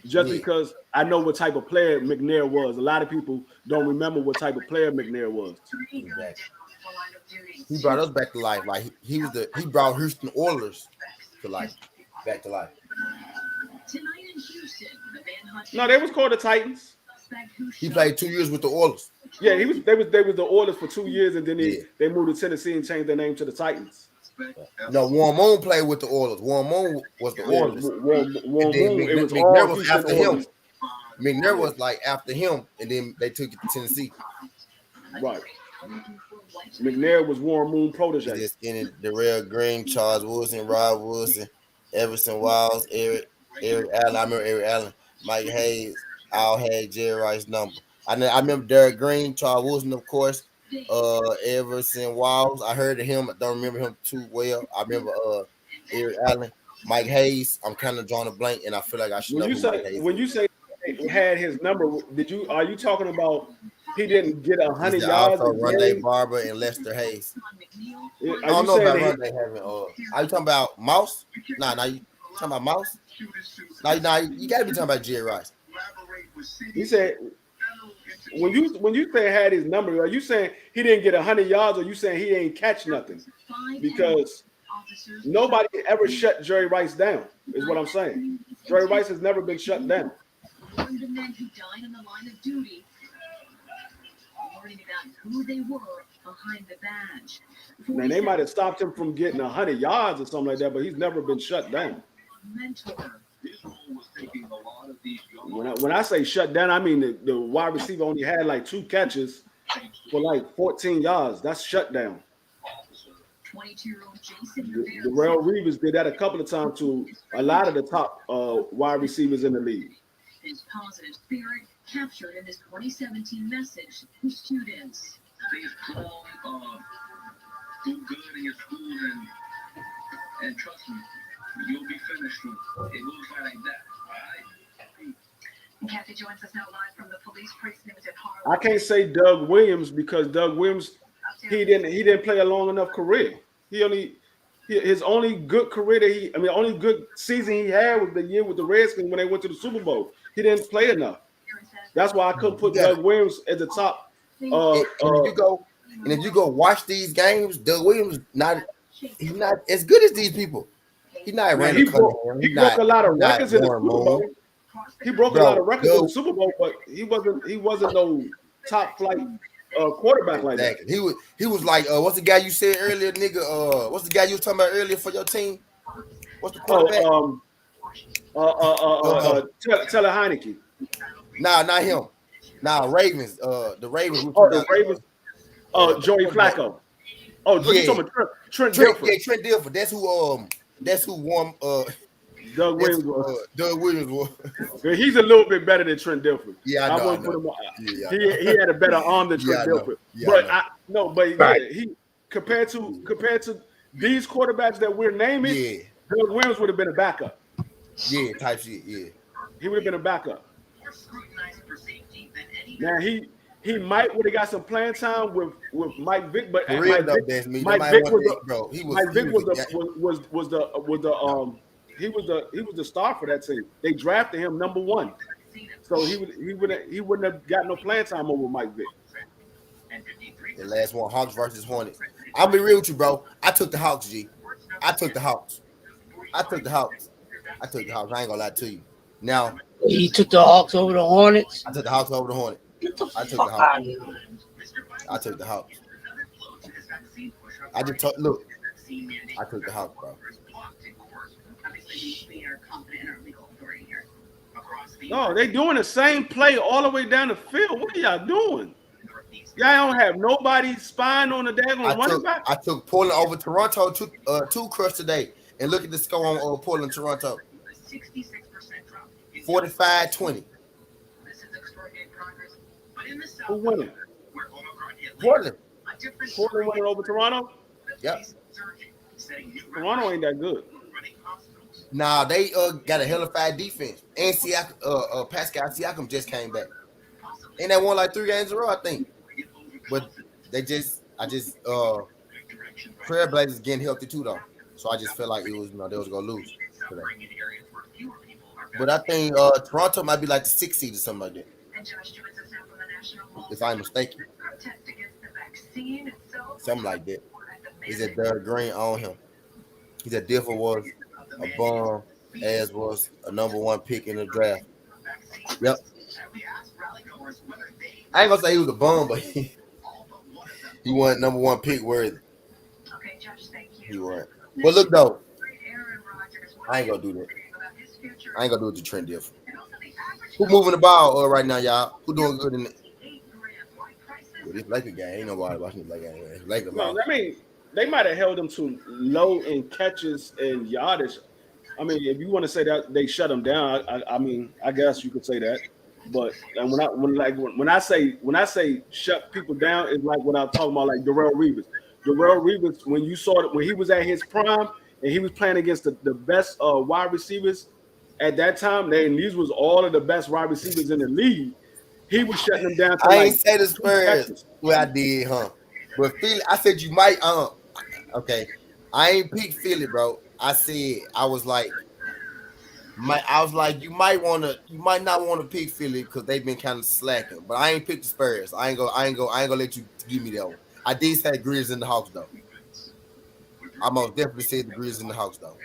H: Just because I know what type of player McNair was. A lot of people don't remember what type of player McNair was.
G: Exactly. He brought us back to life. Like he brought Houston Oilers to life, back to life.
H: No, they was called the Titans.
G: He played 2 years with the Oilers.
H: Yeah, they was the Oilers for 2 years, and then they moved to Tennessee and changed their name to the Titans.
G: No, Warren Moon played with the Oilers. Warren Moon was the Oilers. McNair was after him. McNair was like after him, and then they took it to Tennessee.
H: Right. McNair was Warren Moon protege.
G: Just in it, Darrell Green, Charles Woodson, Rob Wilson, Everson Wiles, Eric Allen. I remember Eric Allen, Mike Hayes. All had Jerry Rice's number. I remember Derek Green, Charles Wilson, of course. Everson Wiles. I heard of him. I don't remember him too well. I remember Eric Allen, Mike Hayes. I'm kind of drawing a blank, and I feel like I should know who Mike Hayes is.
H: When you say he had his number, are you talking about he didn't get 100 yards?
G: Also, Rondé Barber and Lester Hayes. I don't know about Rondé having. Are you talking about Mouse? Nah, you talking about Mouse? Nah, you got to be talking about Jerry Rice.
H: He said, when you say had his number, are you saying he didn't get 100 yards, or you saying he ain't catch nothing? Because nobody ever shut Jerry Rice down, is what I'm saying. Jerry Rice has never been shut down. Man, they might have stopped him from getting 100 yards or something like that, but he's never been shut down. When I say shut down, I mean the wide receiver only had like 2 catches for like 14 yards. That's shut down. Darrell Reeves did that a couple of times to a lot of the top wide receivers in the league.
M: His positive spirit captured in his 2017 message to students. Do good in your school and trust me, you'll be finished. It looks like that. Kathy joins us now live from the police precinct in Harlem.
H: I can't say Doug Williams because Doug Williams he didn't play a long enough career. His only good career that only good season he had was the year with the Redskins when they went to the Super Bowl. He didn't play enough. That's why I couldn't put Doug Williams at the top.
G: If you go watch these games, Doug Williams he's not as good as these people. He's not
H: He broke a lot of records in the Super Bowl. He broke a lot of records in the Super Bowl, but he wasn't no top flight quarterback like that.
G: He was like what's the guy you said earlier, nigga? What's the guy you was talking about earlier for your team? What's the quarterback?
H: Taylor Heineke.
G: Nah, not him. Nah, Ravens. The Ravens.
H: The Ravens. Joey Flacco. Oh, you talking about Trent Dilfer?
G: Yeah, Trent Dilfer. That's who won.
H: Doug Williams was.
G: Doug Williams was.
H: He's a little bit better than Trent Dilfer.
G: Yeah, I know.
H: Put him on. He had a better arm than Trent Dilfer. He compared to these quarterbacks that we're naming, Doug Williams would have been a backup.
G: Yeah, type shit. Yeah,
H: he would have been a backup. Now he might would have got some playing time with Mike Vick, but Mike Vick was the star for that team. They drafted him number 1, so he wouldn't have got no playing time over Mike Vick.
G: The last one, Hawks versus Hornets. I'll be real with you, bro. I took the Hawks, G. I took the Hawks. I ain't gonna lie to you. Now
L: he took the Hawks over the Hornets.
G: I took the Hawks over the Hornets. I took the Hawks. I took the Hawks, bro.
H: No, they doing the same play all the way down the field. What are y'all doing? Y'all don't have nobody spying on the daggone running back.
G: I took Portland over Toronto two crush today, and look at the score on Portland Toronto. 45-20.
H: Who winning?
G: Portland.
H: Portland winning over Toronto?
G: Yep.
H: Toronto ain't that good.
G: Nah, they got a hell of a defense. And Pascal Siakam just came back. And they won like 3 games in a row, I think. But Trailblazers getting healthy too though. So I just felt like they was gonna lose today. But I think Toronto might be like the 6th seed or something like that. If I'm mistaken. Something like that. He said Derek Green on him. He said Dilfer was a bum, as was a number 1 pick in the draft. Yep. I ain't gonna say he was a bum, but he wasn't number 1 pick worthy. He wasn't. But look though, I ain't gonna do that. I ain't gonna do it to Trent Dilfer. Who moving the ball right now, y'all? Who doing good in it? This Laker game, ain't nobody watching the Laker game.
H: No, I mean, they might have held them too low in catches and yardage. I mean, if you want to say that they shut them down, I mean, I guess you could say that. But when I say shut people down, it's like when I'm talking about like Darrelle Revis. Darrelle Revis, when you saw it when he was at his prime and he was playing against the best wide receivers at that time, these was all of the best wide receivers in the league. He was shutting them down.
G: I ain't say the Spurs. Well, I did, huh? But Philly, I said you might. Okay, I ain't pick Philly, bro. I said I was like, you might not want to pick Philly because they've been kind of slacking. But I ain't picked the Spurs. I ain't gonna let you give me that one. I did say Grizz in the Hawks though. I most definitely said the Grizz in the Hawks though.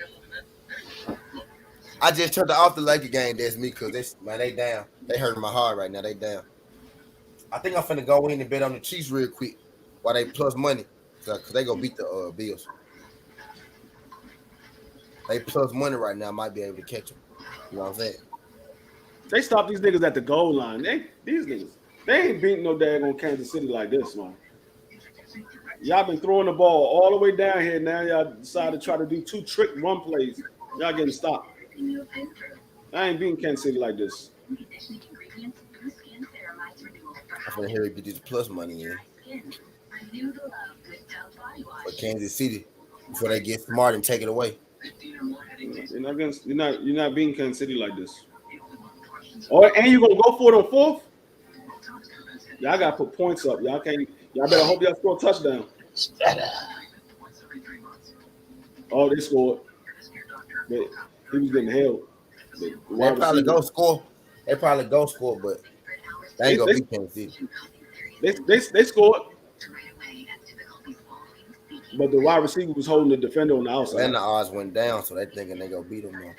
G: I just turned off the Laker game. That's me because they down. They hurting my heart right now. They down. I think I'm finna go in and bet on the Chiefs real quick while they plus money because they gonna beat the Bills. They plus money right now. Might be able to catch them. You know what I'm saying?
H: They stopped these niggas at the goal line. These niggas, they ain't beating no daggone Kansas City like this, man. Y'all been throwing the ball all the way down here. Now y'all decided to try to do 2 trick run plays. Y'all getting stopped. I ain't beating Kansas City like this.
G: I'm finna hear you get this plus money in for Kansas City before they get smart and take it away.
H: You're not beating Kansas City like this.
D: Oh, and you gonna go for it on fourth? Y'all gotta put points up. Y'all can't. Y'all better hope y'all score a touchdown. Oh, they scored. He was getting held.
G: They probably go score. They probably go score, but they ain't gonna beat Kansas City.
D: They scored. But the wide receiver was holding the defender on the outside.
G: And the odds went down, so they thinking they gonna beat them now.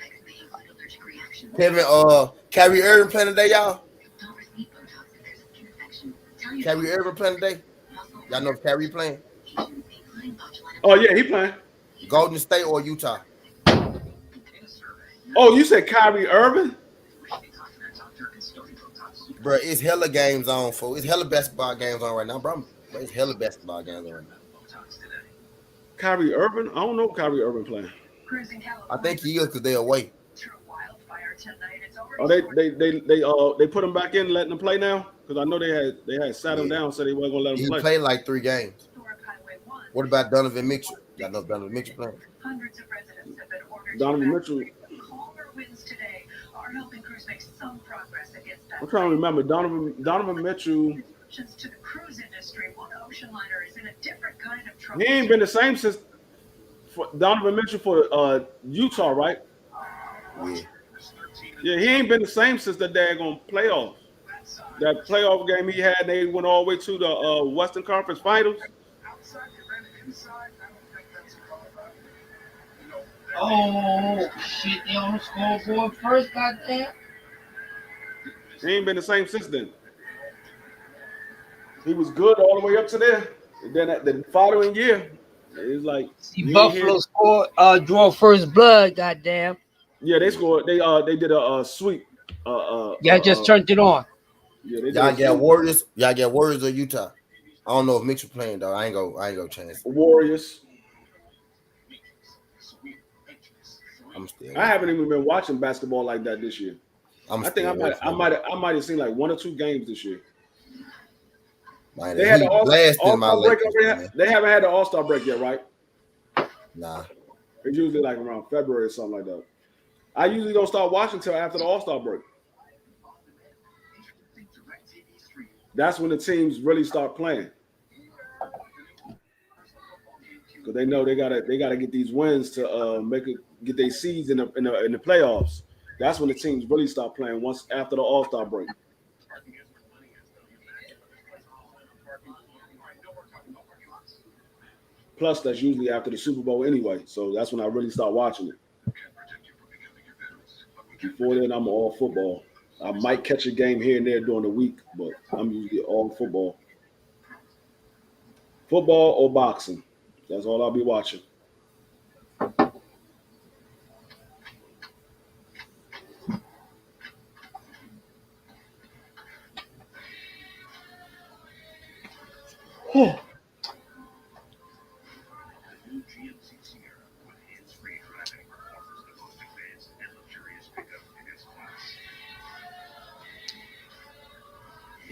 G: Kevin, Kyrie Irving playing today, y'all. Kyrie Irving playing today. Y'all know if Kyrie playing?
D: Oh yeah, he playing.
G: Golden State or Utah?
D: Oh, you said Kyrie Irving?
G: Bro, it's hella games on, folks. It's hella basketball games on right now, bro. It's hella basketball games on right now.
D: Kyrie Irving? I don't know if Kyrie Irving playing.
G: I think he is because they're away.
D: Oh, they put him back in, letting him play now? Because I know they had sat him down, so they weren't gonna let him play.
G: He played like 3 games. What about Donovan Mitchell? Y'all know Donovan Mitchell playing?
D: Donovan Mitchell. I'm trying to remember Donovan Mitchell. He ain't been the same since Donovan Mitchell for Utah, right?
G: Yeah.
D: Yeah, he ain't been the same since the daggone playoffs. That playoff game he had, they went all the way to the Western Conference Finals.
L: Oh shit! They on the scoreboard first, goddamn.
D: He ain't been the same since then. He was good all the way up to there. And then the following year, it's like
L: Buffalo scored, draw first blood, goddamn.
D: Yeah, they scored. They did a sweep.
L: Yeah, just turned it on.
G: Yeah, y'all get Warriors. Y'all get Warriors or Utah. I don't know if Mitchell playing though. I ain't go chance.
D: Warriors.
G: I
D: haven't even been watching basketball like that this year. I think I might have seen like 1 or 2 games this year. They had the All-Star break already. They haven't had the All-Star break yet, right?
G: Nah.
D: It's usually like around February or something like that. I usually don't start watching until after the All-Star break. That's when the teams really start playing. Because they know they gotta get these wins to get their seeds in the playoffs. That's when the teams really start playing once after the All-Star break. Plus, that's usually after the Super Bowl anyway. So that's when I really start watching it. Before then, I'm all football. I might catch a game here and there during the week, but I'm usually all football. Football or boxing. That's all I'll be watching.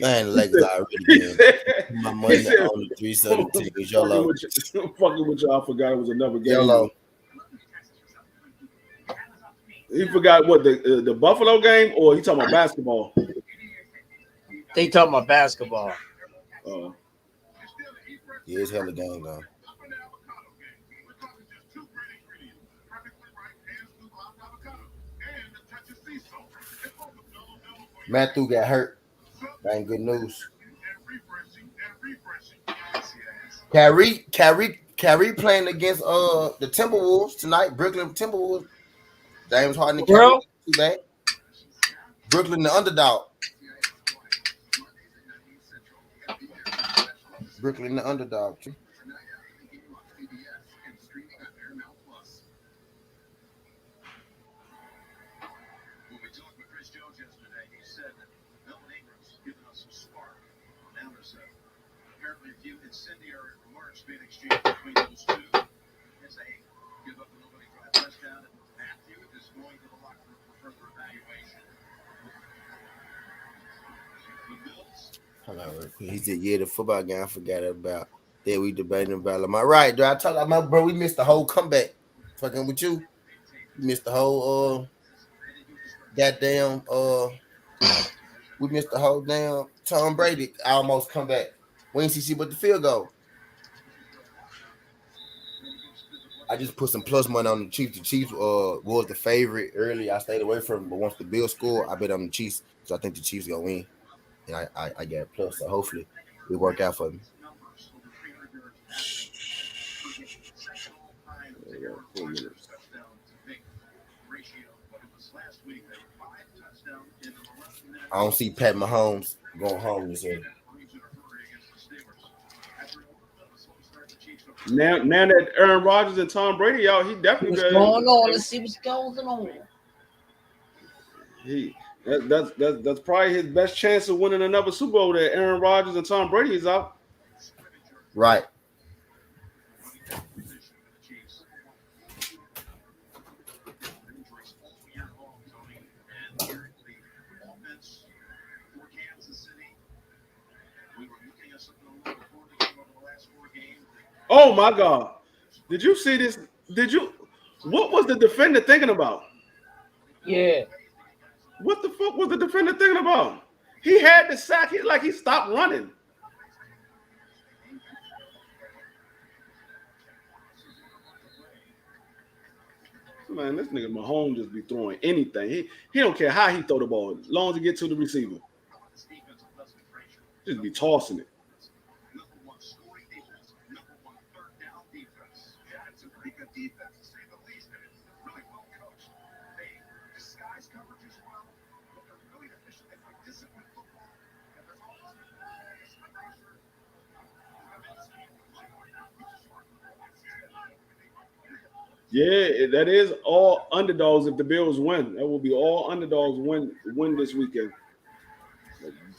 G: Man, the Lakers already been. My money on the 317. YOLO.
D: I'm fucking with y'all. I forgot it was another game.
G: YOLO.
D: He forgot what the Buffalo game, or he talking about basketball?
L: They talking about basketball.
G: Yeah, it's hella game though. Matthew got hurt. That ain't good news. Kyrie playing against the Timberwolves tonight. Brooklyn Timberwolves. James Harden and Kyrie. Too bad. Brooklyn the underdog. Brooklyn the underdog.
M: Incendiary remarks being exchanged between those two as they give up an opening drive touchdown, and Matthew is going to the locker room for further evaluation.
G: Hold on, real quick. He said, "Yeah, the football game I forgot about. Then we debating about Lamar. Right, do I talk about my bro? We missed the whole comeback. Fucking with you, we missed the whole goddamn We missed the whole damn Tom Brady almost come back. We ain't see but the field goal. I just put some plus money on the Chiefs. The Chiefs was the favorite early. I stayed away from it, but once the Bills score, I bet on the Chiefs. So I think the Chiefs gonna win. And I got a plus. So hopefully it work out for me. I don't see Pat Mahomes going home this year.
D: Now that Aaron Rodgers and Tom Brady out, he definitely
L: what's going on. Let's see what's going on.
D: That's probably his best chance of winning another Super Bowl. That Aaron Rodgers and Tom Brady is out.
G: Right.
D: Oh my God! Did you see this? What was the defender thinking about?
L: Yeah.
D: What the fuck was the defender thinking about? He had the sack. He stopped running. Man, this nigga Mahomes just be throwing anything. He don't care how he throw the ball, as long as he get to the receiver. Just be tossing it. Yeah, that is all underdogs if the Bills win. That will be all underdogs win this weekend.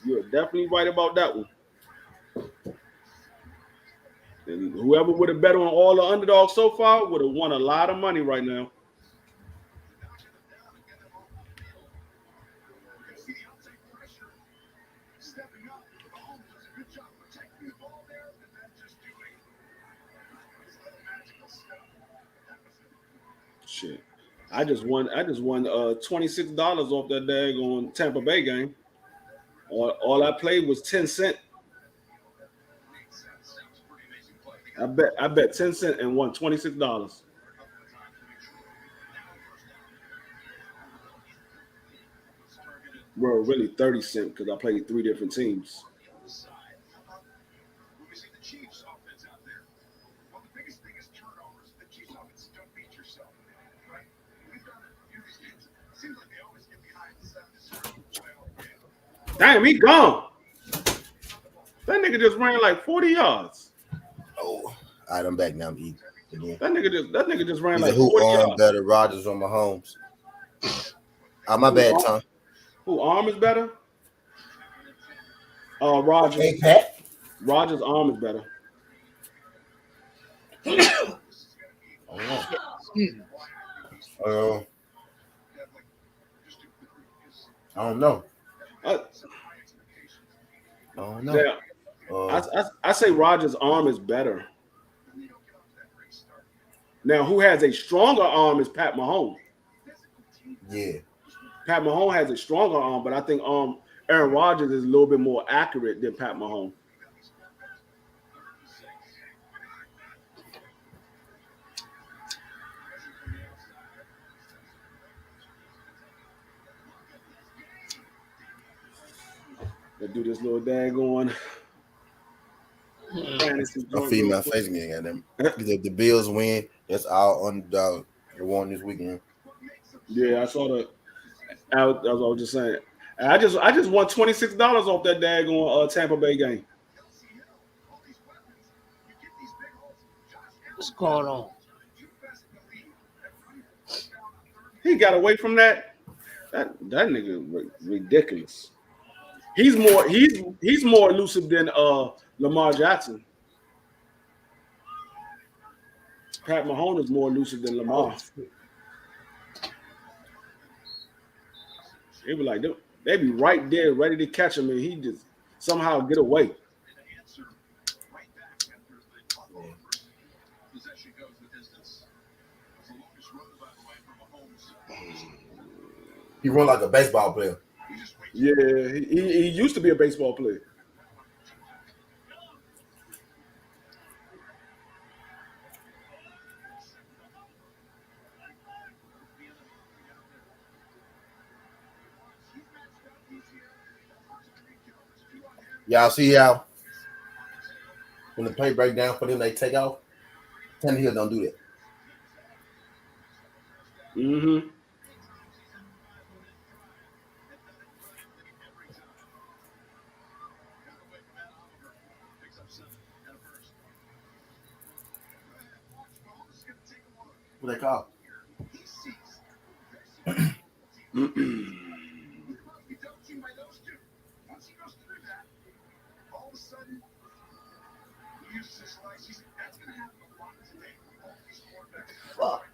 D: You're definitely right about that one. And whoever would have bet on all the underdogs so far would have won a lot of money right now. Shit. I just won $26 off that daggone Tampa Bay game. All I played was 10 cents. I bet 10 cents and won $26. Well, really 30 cents because I played 3 different teams. Damn, he gone. That nigga just ran like 40 yards.
G: Oh, all right, I'm back now. I'm eating again.
D: That nigga just ran
G: He's
D: like
G: who
D: 40 yards.
G: better, Rodgers or Mahomes? My bad, Tom.
D: Who arm is better? Rodgers.
G: Hey, Pat.
D: Rodgers' arm is better.
G: I don't know.
D: I don't know. I say Rodgers' arm is better. Now, who has a stronger arm is Pat Mahomes.
G: Yeah.
D: Pat Mahomes has a stronger arm, but I think Aaron Rodgers is a little bit more accurate than Pat Mahomes. Let's do this little daggone.
G: I'm feeding my face again, goddamn. If the Bills win, that's all underdog. They won this weekend.
D: Yeah, I saw that. I was just saying. I just won $26 off that daggone Tampa Bay game.
L: What's going on?
D: He got away from that. That nigga ridiculous. He's more elusive than Lamar Jackson. Pat Mahomes is more elusive than Lamar. They be like they be right there, ready to catch him, and he just somehow get away.
G: He run like a baseball player.
D: Yeah, he used to be a baseball player.
G: Y'all see how when the play break down for them, they take off? Tannehill don't do that.
D: Mm-hmm.
G: What they call?
L: Fuck.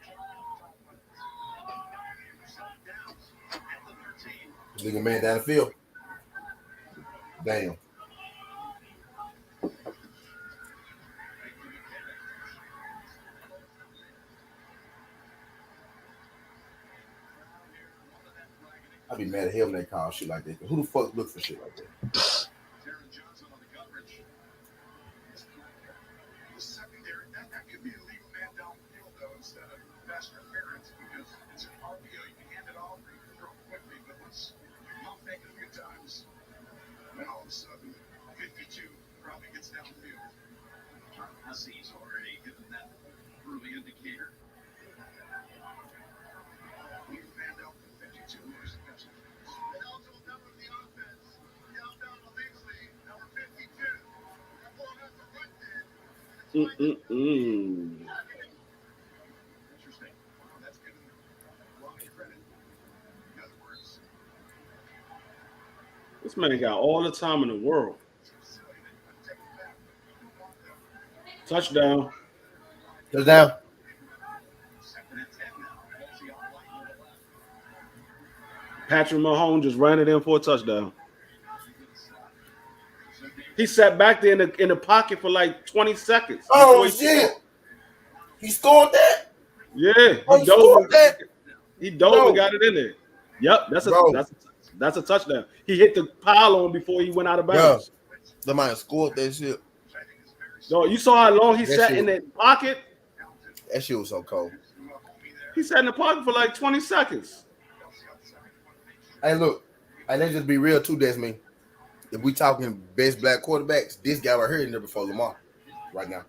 G: Leave a man down the field. Damn. I'd be mad at him when they call shit like that. Who the fuck look for shit like that?
D: This man got all the time in the world. Touchdown.
G: Touchdown.
D: Patrick Mahomes just ran it in for a touchdown. He sat back there in the pocket for like 20 seconds.
G: Oh shit! He scored that?
D: Yeah,
G: he scored that.
D: He dove and got it in there. Yep, that's a touchdown. He hit the pylon before he went out of bounds.
G: They might have scored that shit.
D: No, you saw how long he sat in that pocket?
G: That shit was so cold.
D: He sat in the pocket for like 20 seconds.
G: Hey, look. Hey, let's just be real too, Desmond. If we talking best black quarterbacks, this guy right here is there before Lamar right now.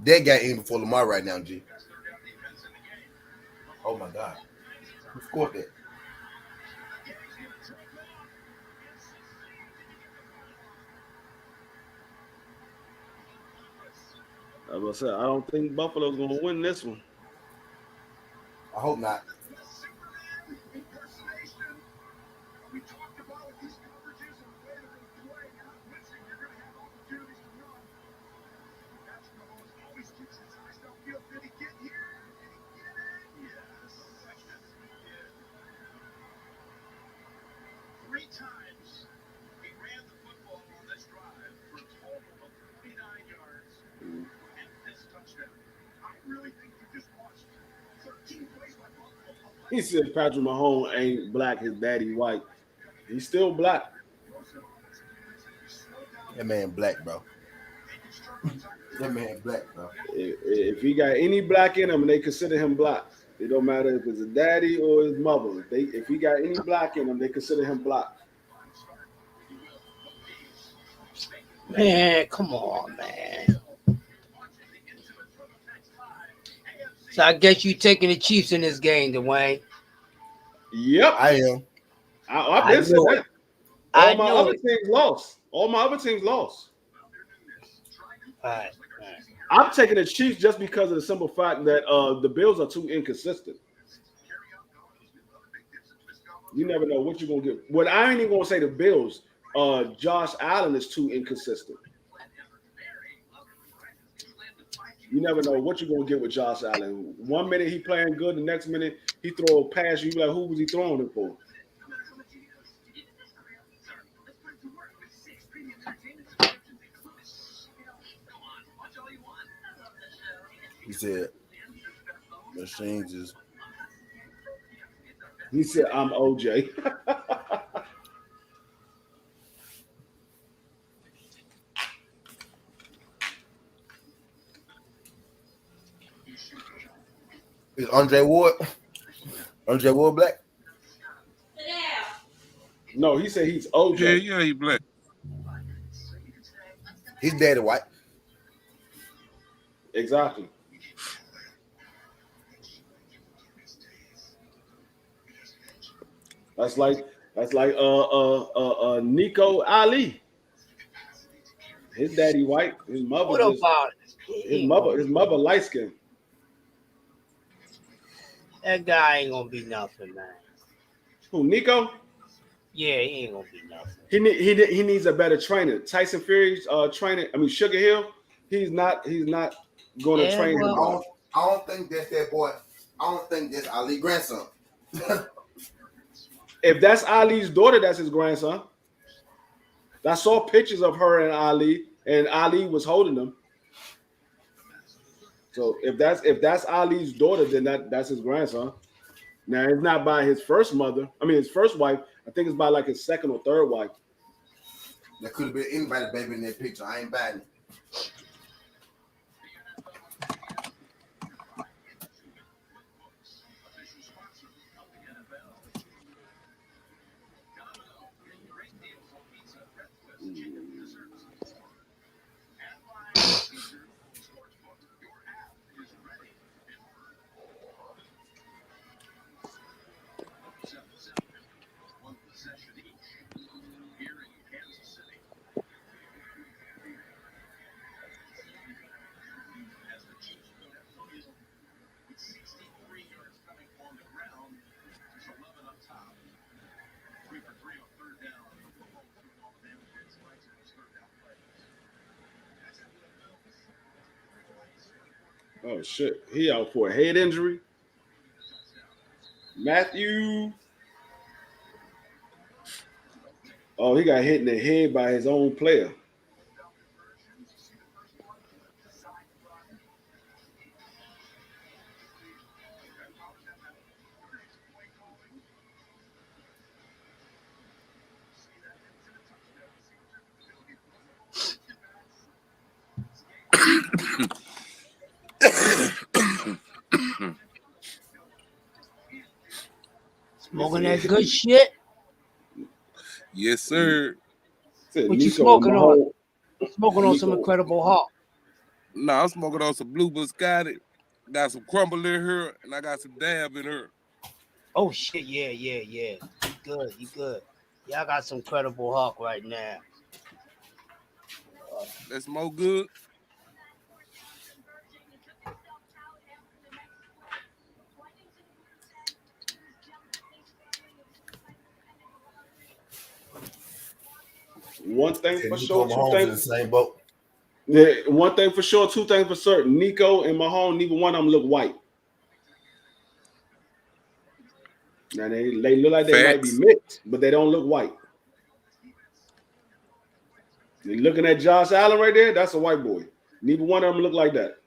G: That guy in before Lamar right now, G. Oh my God. Who scored that?
D: As I said, I don't think Buffalo's gonna win this one.
G: I hope not.
D: He said Patrick Mahomes ain't black, his daddy white. He's still black.
G: That man black, bro. That man black, bro.
D: If he got any black in him and they consider him black, it don't matter if it's a daddy or his mother. If he got any black in him, they consider him black.
L: Man, come on, man. So I guess you taking the Chiefs in this game, Dwayne.
D: Yep,
G: I am.
D: I've been saying that. All my other teams lost. All right. I'm taking the Chiefs just because of the simple fact that the Bills are too inconsistent. You never know what you're gonna get. Well, I ain't even gonna say the Bills. Josh Allen is too inconsistent. You never know what you're gonna get with Josh Allen. 1 minute he playing good, the next minute he throw a pass. You like, who was he throwing it for?
G: He said, machines is.
D: He said, "I'm OJ."
G: Is Andre Ward black?
D: No, he said he's OJ.
N: Yeah, he black.
G: His daddy white.
D: Exactly. That's like Nico Ali. His daddy white. His mother
L: What about
D: his mother light skin.
L: That guy ain't gonna be nothing, man.
D: Who, Nico?
L: Yeah, he ain't gonna be nothing.
D: He needs a better trainer. Tyson Fury's trainer. I mean Sugar Hill. He's not going to train him.
G: I don't think that's that boy. I don't think that's Ali's grandson.
D: If that's Ali's daughter, that's his grandson. I saw pictures of her and Ali was holding them. So if that's Ali's daughter, then that's his grandson. Now it's not by his first mother. I mean his first wife. I think it's by like his second or third wife.
G: There could have been anybody's baby in that picture. I ain't buying it.
D: Oh shit! He out for a head injury. Matthew. Oh, he got hit in the head by his own player.
L: Smoking that good shit?
N: Yes, sir.
L: What you smoking on? Smoking on some Incredible Hulk.
N: Nah, I'm smoking on some Blue Biscotti. Got some crumble in here, and I got some dab in her.
L: Oh shit! Yeah. You good? Yeah, I got some Incredible Hulk right now.
N: That smoke good.
D: One thing for sure, two things
G: in the same boat.
D: Yeah, one thing for sure, two things for certain. Nico and Mahomes, neither one of them look white. Now they look like they might be mixed, but they don't look white. You're looking at Josh Allen right there, that's a white boy. Neither one of them look like that.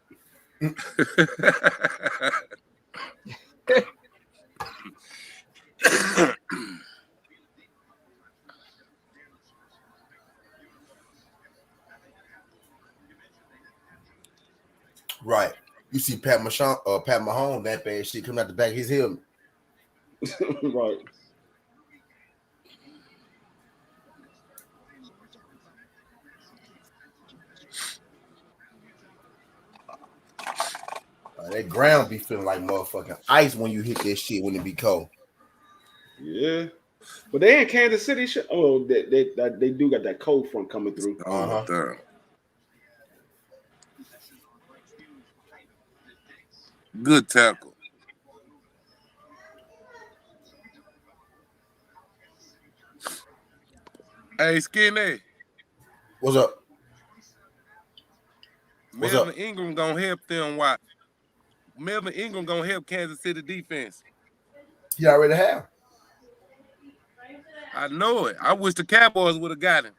G: Right. You see Pat Mahomes, that bad shit coming out the back of his helmet.
D: Right.
G: That ground be feeling like motherfucking ice when you hit that shit when it be cold.
D: Yeah. But they in Kansas City. Oh, they do got that cold front coming through.
N: Good tackle. Hey, Skinny.
G: What's up?
N: Melvin Ingram gonna help them. Watch. Melvin Ingram gonna help Kansas City defense.
G: He already have.
N: I know it. I wish the Cowboys would have got him.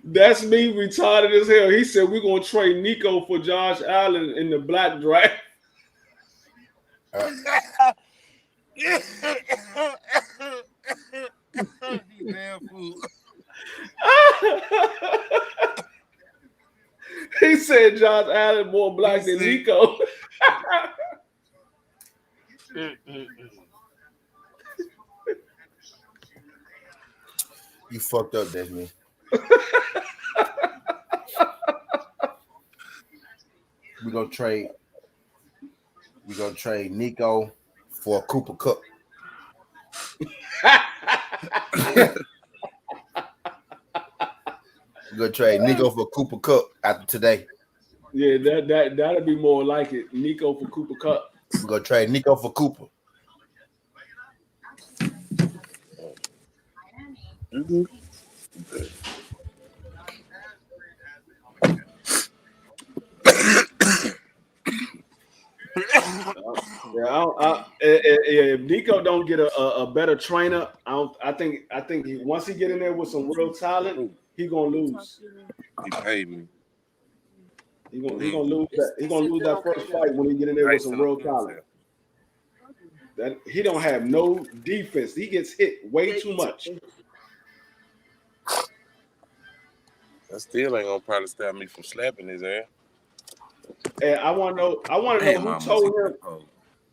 D: That's me retarded as hell. He said we're gonna trade Nico for Josh Allen in the black draft.
N: You damn fool.
H: He said Josh Allen more black than Nico.
G: You fucked up, Desmond. We're gonna trade Nico for a Cooper Cup. We're gonna trade Nico for Cooper Cup after today.
H: Yeah, that'll be more like it. Nico for Cooper Cup.
G: We're gonna trade Nico for Cooper.
H: If Nico don't get a better trainer, I think once he get in there with some real talent, he gonna lose.
N: He paid me.
H: He gonna lose that. He gonna lose that first fight when he get in there with some real talent. That he don't have no defense. He gets hit way too much.
N: That still ain't gonna probably stop me from slapping his ass.
H: And I want to know who told him.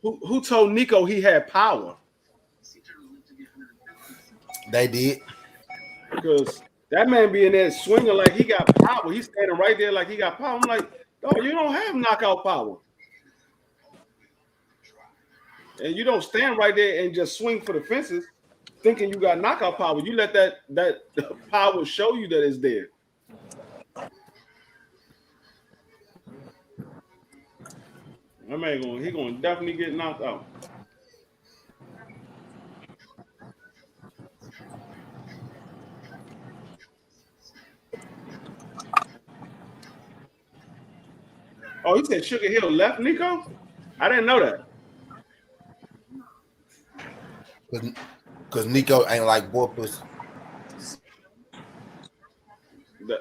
H: Who told Nico he had power?
G: They did.
H: Because that man be in there swinging like he got power. He's standing right there like he got power. I'm like, oh, you don't have knockout power. And you don't stand right there and just swing for the fences thinking you got knockout power. You let that power show you that it's there. That man he gonna definitely get knocked out. Oh, you said Sugar Hill left Nico? I didn't know that.
G: Because Nico ain't like boy pussy.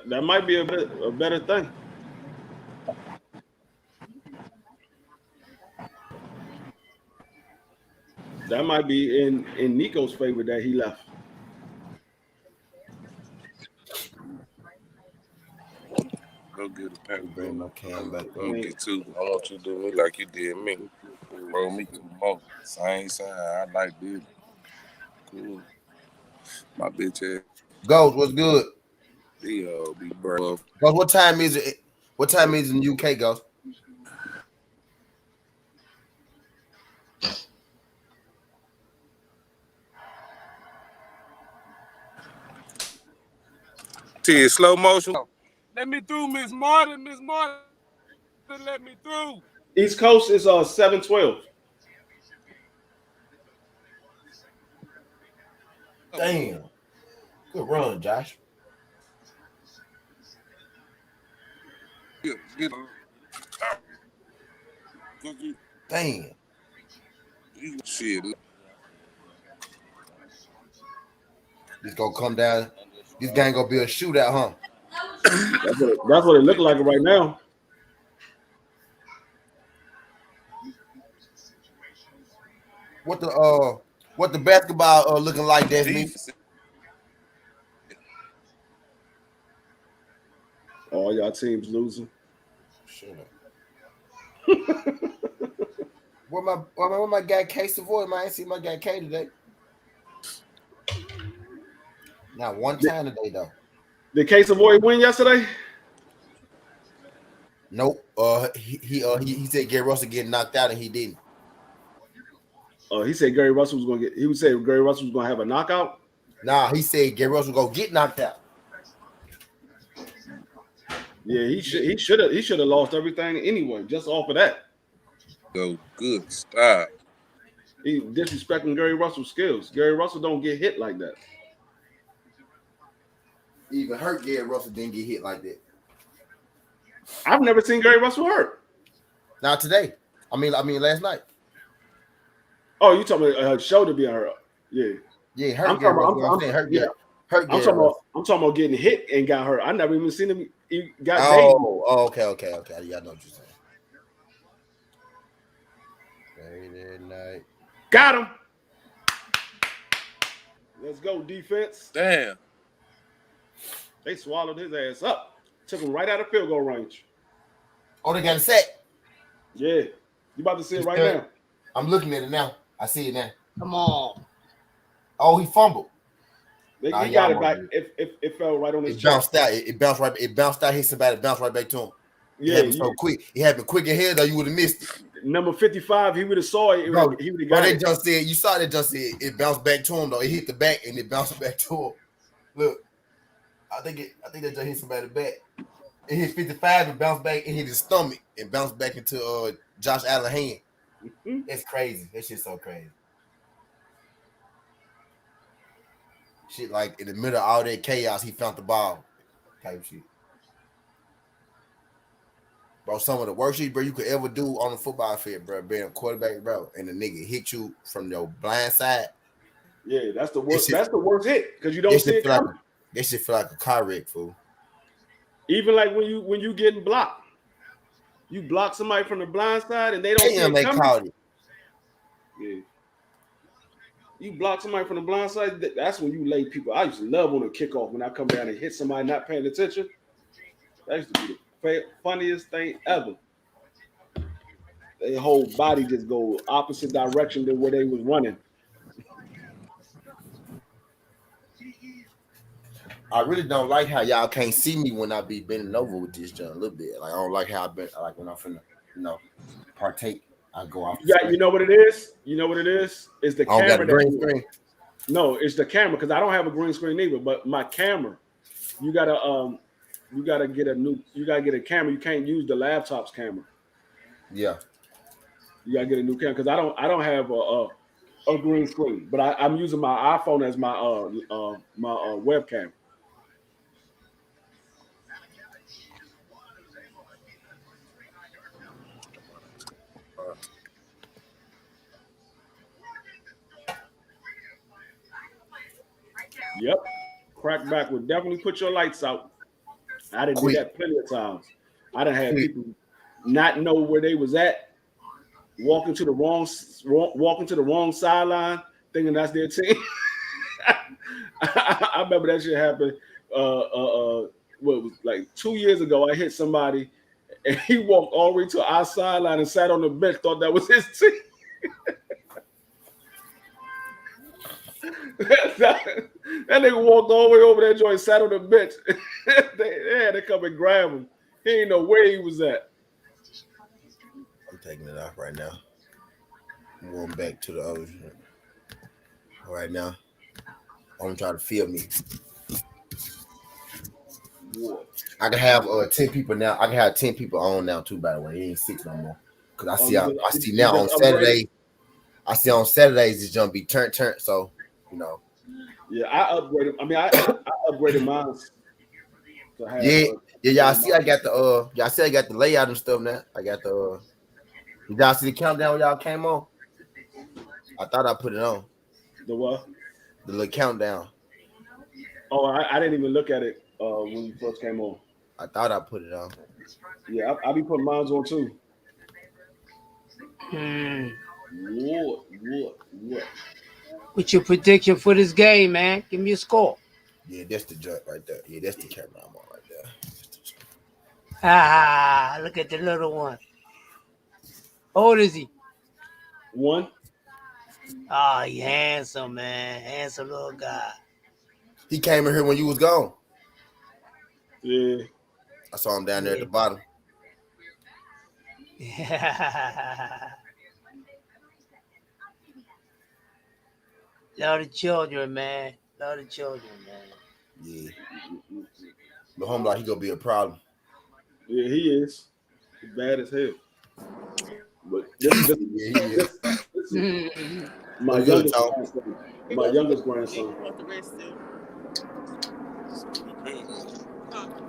H: That might be a better thing. That might be in Nico's favor that he left.
N: Go get a pack.
G: Bring my can back.
N: Go get two. I want you to do me like you did me. Roll me two more. Same side. I like this. Cool. My bitch ass.
G: Ghost, what's good?
N: Be brave.
G: Ghost, what time is it? What time is it in UK, Ghost?
N: See, slow motion. Let me through, Miss Martin. Miss Martin, let me through.
H: East Coast is 7:12.
G: Damn. Good run, Josh.
N: Get
G: Damn.
N: Shit.
G: This gonna come down. This game gonna be a shootout, huh?
H: That's what it looked like right now.
G: What the basketball looking like, Desmond?
H: All y'all teams losing.
G: Shut up. Where my guy K Savoy? I ain't see my guy K today. Not one time today though.
H: Did K Savoy win yesterday?
G: Nope. He said Gary Russell getting knocked out and he didn't.
H: He said Gary Russell was gonna get. He would say Gary Russell was gonna have a knockout.
G: Nah, he said Gary Russell gonna get knocked out.
H: Yeah, he should have lost everything anyway, just off of that.
N: Go good. Stop.
H: He disrespecting Gary Russell's skills. Gary Russell don't get hit like that.
G: Even hurt Gary Russell didn't get hit like that.
H: I've never seen Gary Russell hurt.
G: Not today. I mean last night.
H: Oh, you talking about shoulder being hurt? Yeah.
G: Yeah, hurt Gary Russell. I'm saying hurt Gary. Hurt Gary Russell.
H: I'm talking about getting hit and got hurt. I never even seen him. He got
G: okay. Yeah, I know what you're saying. Saturday night.
H: Got him. Let's go, defense.
N: Damn.
H: They swallowed his ass up. Took him right out of field goal range.
G: Oh, they got a sack.
H: Yeah. You about to see it right now.
G: I'm looking at it now. I see it now.
L: Come on.
G: Oh, he fumbled.
H: He got it back. It fell right on his chest.
G: Bounced out. It bounced right. It bounced out. Hit somebody. Bounced right back to him. It happened so quick. It happened quick in here, though. You would have missed it.
H: Number 55, he would have saw it. He would have got it.
G: Just said, you saw that. Just said it bounced back to him, though. It hit the back and it bounced back to him. Look, I think that just hit somebody back. It hit 55 and bounced back and hit his stomach and bounced back into Josh Allen's hand. That's crazy. That shit's so crazy. Shit, like in the middle of all that chaos, he found the ball. Type shit. Bro, some of the worst shit, bro, you could ever do on the football field, bro, being a quarterback, bro, and the nigga hit you from your blind side.
H: Yeah, that's the worst. That's the worst hit because you don't see it coming.
G: That shit feel like a car wreck, fool.
H: Even like when you getting blocked, you block somebody from the blind side and they don't see it coming. Called it. Yeah. You block somebody from the blind side, that's when you lay people. I used to love on a kickoff when I come down and hit somebody not paying attention. That used to be the funniest thing ever. Their whole body just go opposite direction than where they was running.
G: I really don't like how y'all can't see me when I be bending over with this junk a little bit. Like I don't like how I been like when I'm finna, partake. I go off.
H: Yeah, you know what it is? You know what it is? It's the camera.
G: Got a green screen.
H: No, it's the camera because I don't have a green screen either. But my camera, you gotta get a camera. You can't use the laptop's camera.
G: Yeah,
H: you gotta get a new camera because I don't have a green screen. But I'm using my iPhone as my webcam. Yep. Crackback would definitely put your lights out. I done do that plenty of times. I done had people not know where they was at, walking to the wrong sideline, thinking that's their team. I remember that shit happened. What was like 2 years ago? I hit somebody, and he walked all the way to our sideline and sat on the bench. Thought that was his team. That nigga walked all the way over that joint, sat on the bench. they had to come and grab him. He didn't know where he was at.
G: I'm taking it off right now. I'm going back to the other right now. I'm trying to feel me. I can have 10 people now. I can have 10 people on now too. By the way, it ain't 6 no more. Cause I see now on Saturday. I see on Saturdays this jump be turn. So
H: Yeah, I upgraded. I mean, I upgraded mine.
G: Y'all see, I got the layout and stuff now. I got the. Y'all see the countdown when y'all came on? I thought I put it on.
H: The what?
G: The little countdown.
H: Oh, I didn't even look at it when you first came on.
G: I thought I put it on.
H: Yeah, I be putting mine on too. What?
L: What's your prediction for this game, man? Give me a score.
G: Yeah, that's the jump right there. Yeah, that's the camera I'm on right there.
L: Look at the little one. How old is he?
H: 1.
L: Oh, he handsome, man. Handsome little guy.
G: He came in here when you was gone.
H: Yeah.
G: I saw him down there at the bottom.
L: Yeah. Love the children, man. Love the children, man.
G: Yeah. The home like he gonna be a problem.
H: Yeah, he is. He's bad as hell. But this my youngest grandson.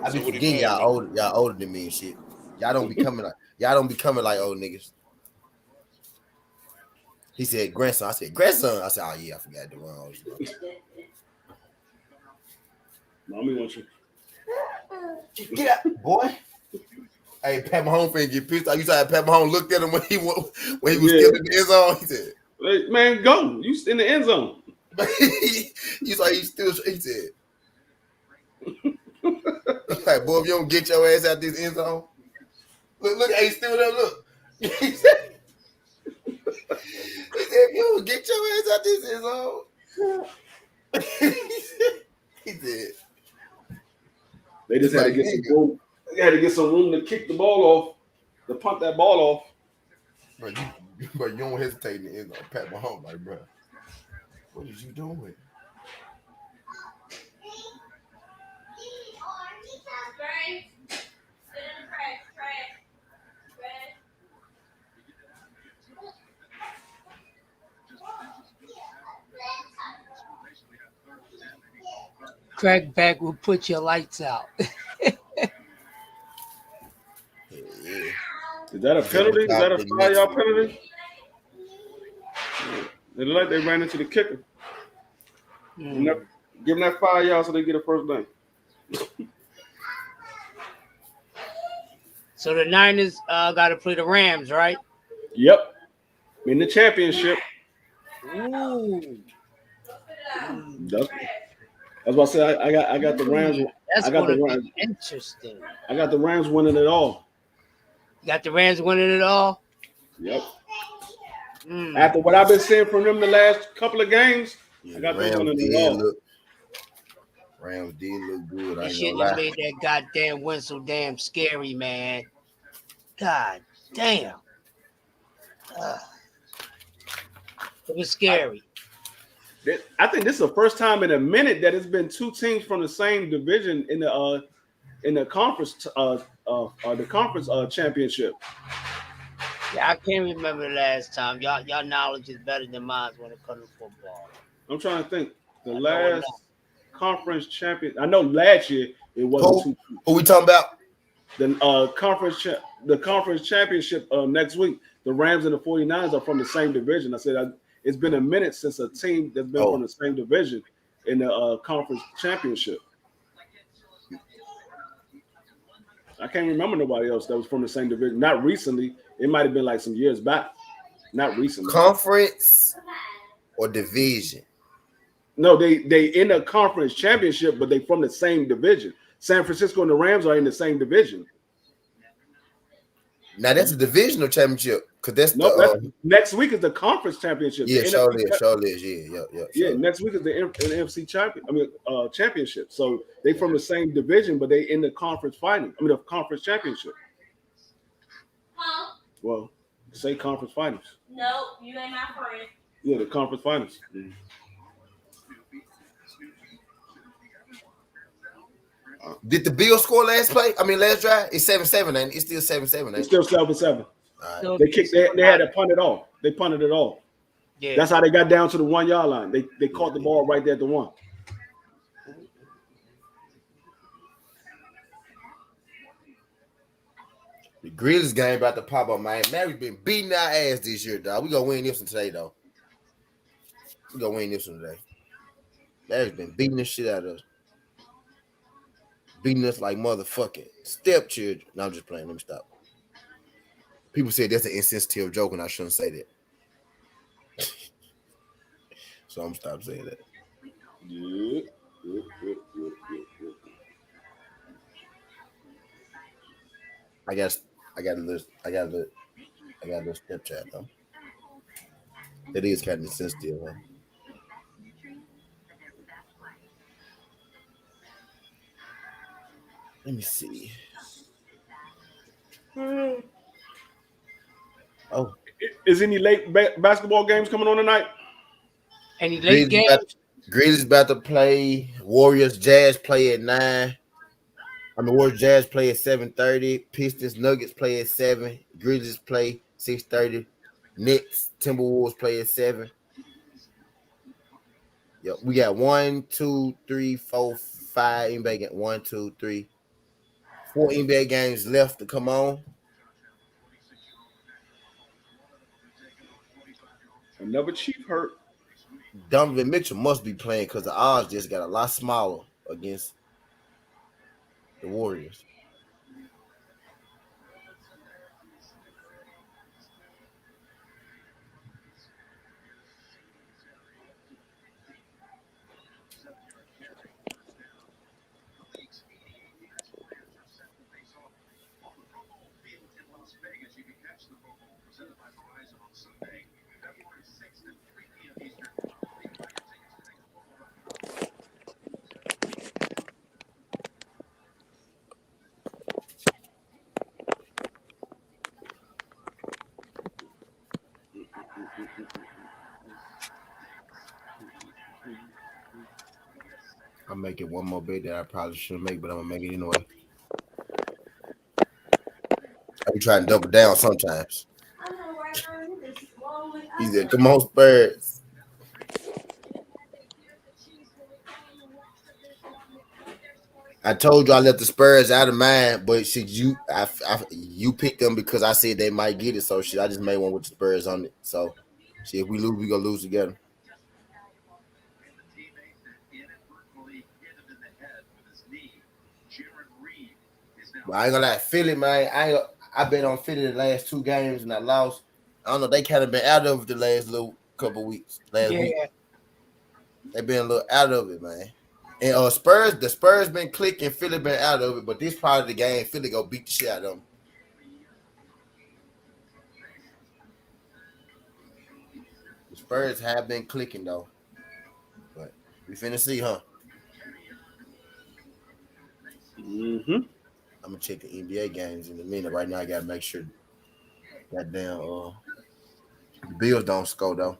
G: I be forgetting y'all older than me and shit. Y'all don't be coming like old niggas. He said grandson. I said grandson. I said, oh yeah, I forgot the wrong.
H: Mommy wants you.
G: Get out, boy. Hey, Pat Mahomes finna get pissed off. You saw Pat Mahomes looked at him when he was still in the end zone. He said,
D: "Hey, man, go! You in the end zone."
G: You saw he still. He said, "Like, boy, if you don't get your ass out this end zone, look, hey, still there. Look." He said, "If you don't get your ass out this end zone." He said,
D: They just had to get some room. They had to get some room to kick the ball off, to punt that ball off.
G: But you don't hesitate in the end zone. Pat Mahomes, like, bro, what is you doing?
L: Crackback will put your lights out.
G: Yeah.
D: Is that a penalty? Is that a 5-yard penalty? They look like they ran into the kicker. Give them that 5 yards so they get a first down.
L: So the Niners got to play the Rams, right?
D: Yep. In the championship.
L: Ooh.
D: That's what I said. I got the Rams.
L: That's going to be interesting.
D: I got the Rams winning it all.
L: You got the Rams winning it all?
D: Yep. After what I've been seeing from them the last couple of games, I got them winning it all.
G: Rams did look good.
L: They shouldn't have made that goddamn win so damn scary, man. God damn. It was scary.
D: I think this is the first time in a minute that it's been two teams from the same division in the conference championship.
L: Yeah, I can't remember the last time. Y'all knowledge is better than mine when it comes to football.
D: I'm trying to think. The last conference champion. I know last year it wasn't two.
G: Who we talking about?
D: The conference championship next week. The Rams and the 49ers are from the same division. I said it's been a minute since a team that's been from the same division in the conference championship. I can't remember nobody else that was from the same division. Not recently. It might have been like some years back. Not recently.
G: Conference or division?
D: No, they in a conference championship, but they from the same division. San Francisco and the Rams are in the same division.
G: Now that's a divisional championship because that's
D: next week is the conference championship.
G: Yeah, sure is. Yeah.
D: Next week is the NFC championship. So they from the same division, but they in the conference fighting. The conference championship. Well, say conference finals.
I: No, you ain't my friend.
D: Yeah, the conference finals.
G: Did the Bills score last drive? It's 7-7, ain't it? It's still 7-7, ain't it?
D: It's still 7-7. Right. They had to punt it all. They punted it all. Yeah. That's how they got down to the 1 yard line. They caught the ball right there at the 1.
G: The Grizzlies game about to pop up, man. Mary's been beating our ass this year, dog. We gonna win this one today, though. We gonna win this one today. Mary's been beating the shit out of us. Beating us like motherfucking stepchildren. No, I'm just playing. Let me stop. People say that's an insensitive joke, and I shouldn't say that. So I'm stop saying that.
D: Yeah.
G: I got a little stepchild though. That is kind of insensitive, huh? Let me see. Oh,
D: is any late basketball games coming on tonight?
L: Any late games?
G: Grizzlies about to play. Warriors Jazz play at 9. Warriors Jazz play at 7:30. Pistons Nuggets play at 7. Grizzlies play 6:30. Knicks Timberwolves play at 7. Yep, we got 1, 2, 3, 4, 5 NBA games. 1, 2, 3, 4 NBA games left to come on.
D: Another Chief hurt.
G: Donovan Mitchell must be playing because the odds just got a lot smaller against the Warriors.
A: I'm making one more bet that I probably shouldn't make, but I'm gonna make it anyway. I be trying to double down sometimes. He said, "Come on, Spurs." I told you I left the Spurs out of mine, but shit, you picked them because I said they might get it. So shit, I just made one with the Spurs on it. So shit, if we lose, we gonna lose together. But I ain't gonna lie, Philly, man. I've been on Philly the last 2 games and I lost. I don't know, they kind of been out of it the last little couple weeks. Week. They been a little out of it, man. And the Spurs been clicking, Philly been out of it, but this part of the game, Philly go beat the shit out of them. The Spurs have been clicking though. But we finna see, huh?
D: Mm-hmm.
A: I'm gonna check the NBA games in a minute. Right now, I gotta make sure that damn the Bills don't score though.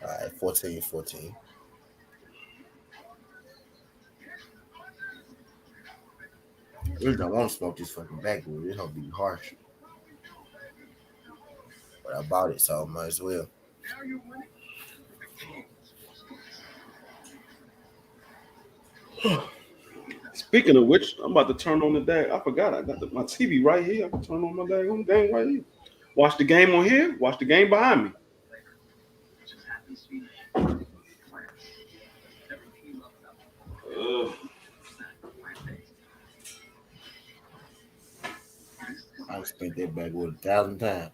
A: All right, 14-14. I really don't want to smoke this fucking backwood. It's gonna be harsh. But I bought it, so I might as well.
D: Speaking of which, I'm about to turn on the day. I forgot I got my TV right here. I can turn on my game right here. Watch the game on here. Watch the game behind me.
A: I've spent that backwood 1,000 times.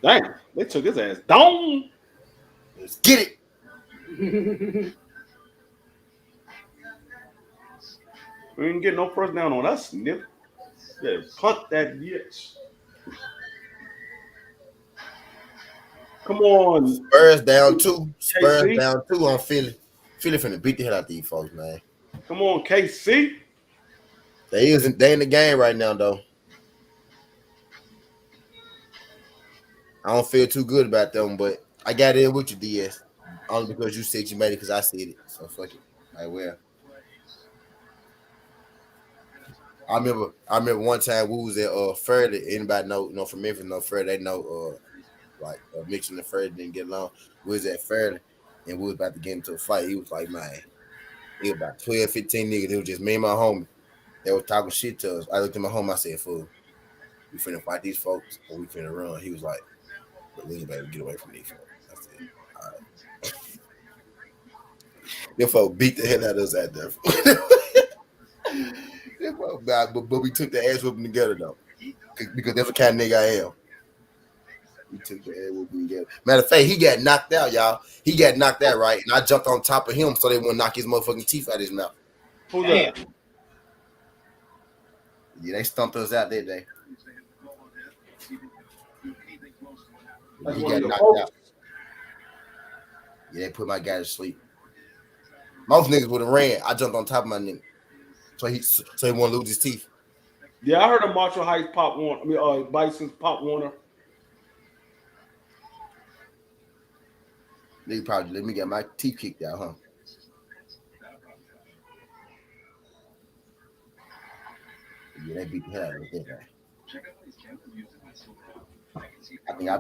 D: Dang, they took his ass down.
A: Let's get it.
D: We didn't get no first down on us, nigga. Yeah, punt that bitch. Come on.
A: Spurs down 2. Spurs
D: KC.
A: down 2 on Philly. Philly finna beat the hell out of these folks, man.
D: Come on, KC.
A: They in the game right now, though. I don't feel too good about them, but I got in with you, DS. Only because you said you made it because I said it. So fuck it. Like, well. I remember one time we was at Fairleigh. Anybody know from Memphis know Fairleigh, they know Mitchell and Fairleigh didn't get along. We was at Fairleigh and we was about to get into a fight. He was like, man, he was about 12, 15 niggas. It was just me and my homie. They was talking shit to us. I looked at my homie, I said, fool, we finna fight these folks or we finna run. He was like, listen, baby, get away from these folks. I said, all right. Them folks beat the hell out of us out there. But we took the ass whooping together though, because that's the kind of nigga I am. We took the ass whooping together. Matter of fact, he got knocked out, y'all. He got knocked out, right? And I jumped on top of him so they wouldn't knock his motherfucking teeth out of his mouth.
D: Who's that?
A: Yeah, they stumped us out that day. He got knocked out. Yeah, they put my guy to sleep. Most niggas would have ran. I jumped on top of my nigga. So he won't lose his teeth.
D: Yeah, I heard of Marshall Heights pop one. I mean, Bison's pop Warner.
A: They probably let me get my teeth kicked out, huh? Yeah, they beat the hell out of that guy. I think I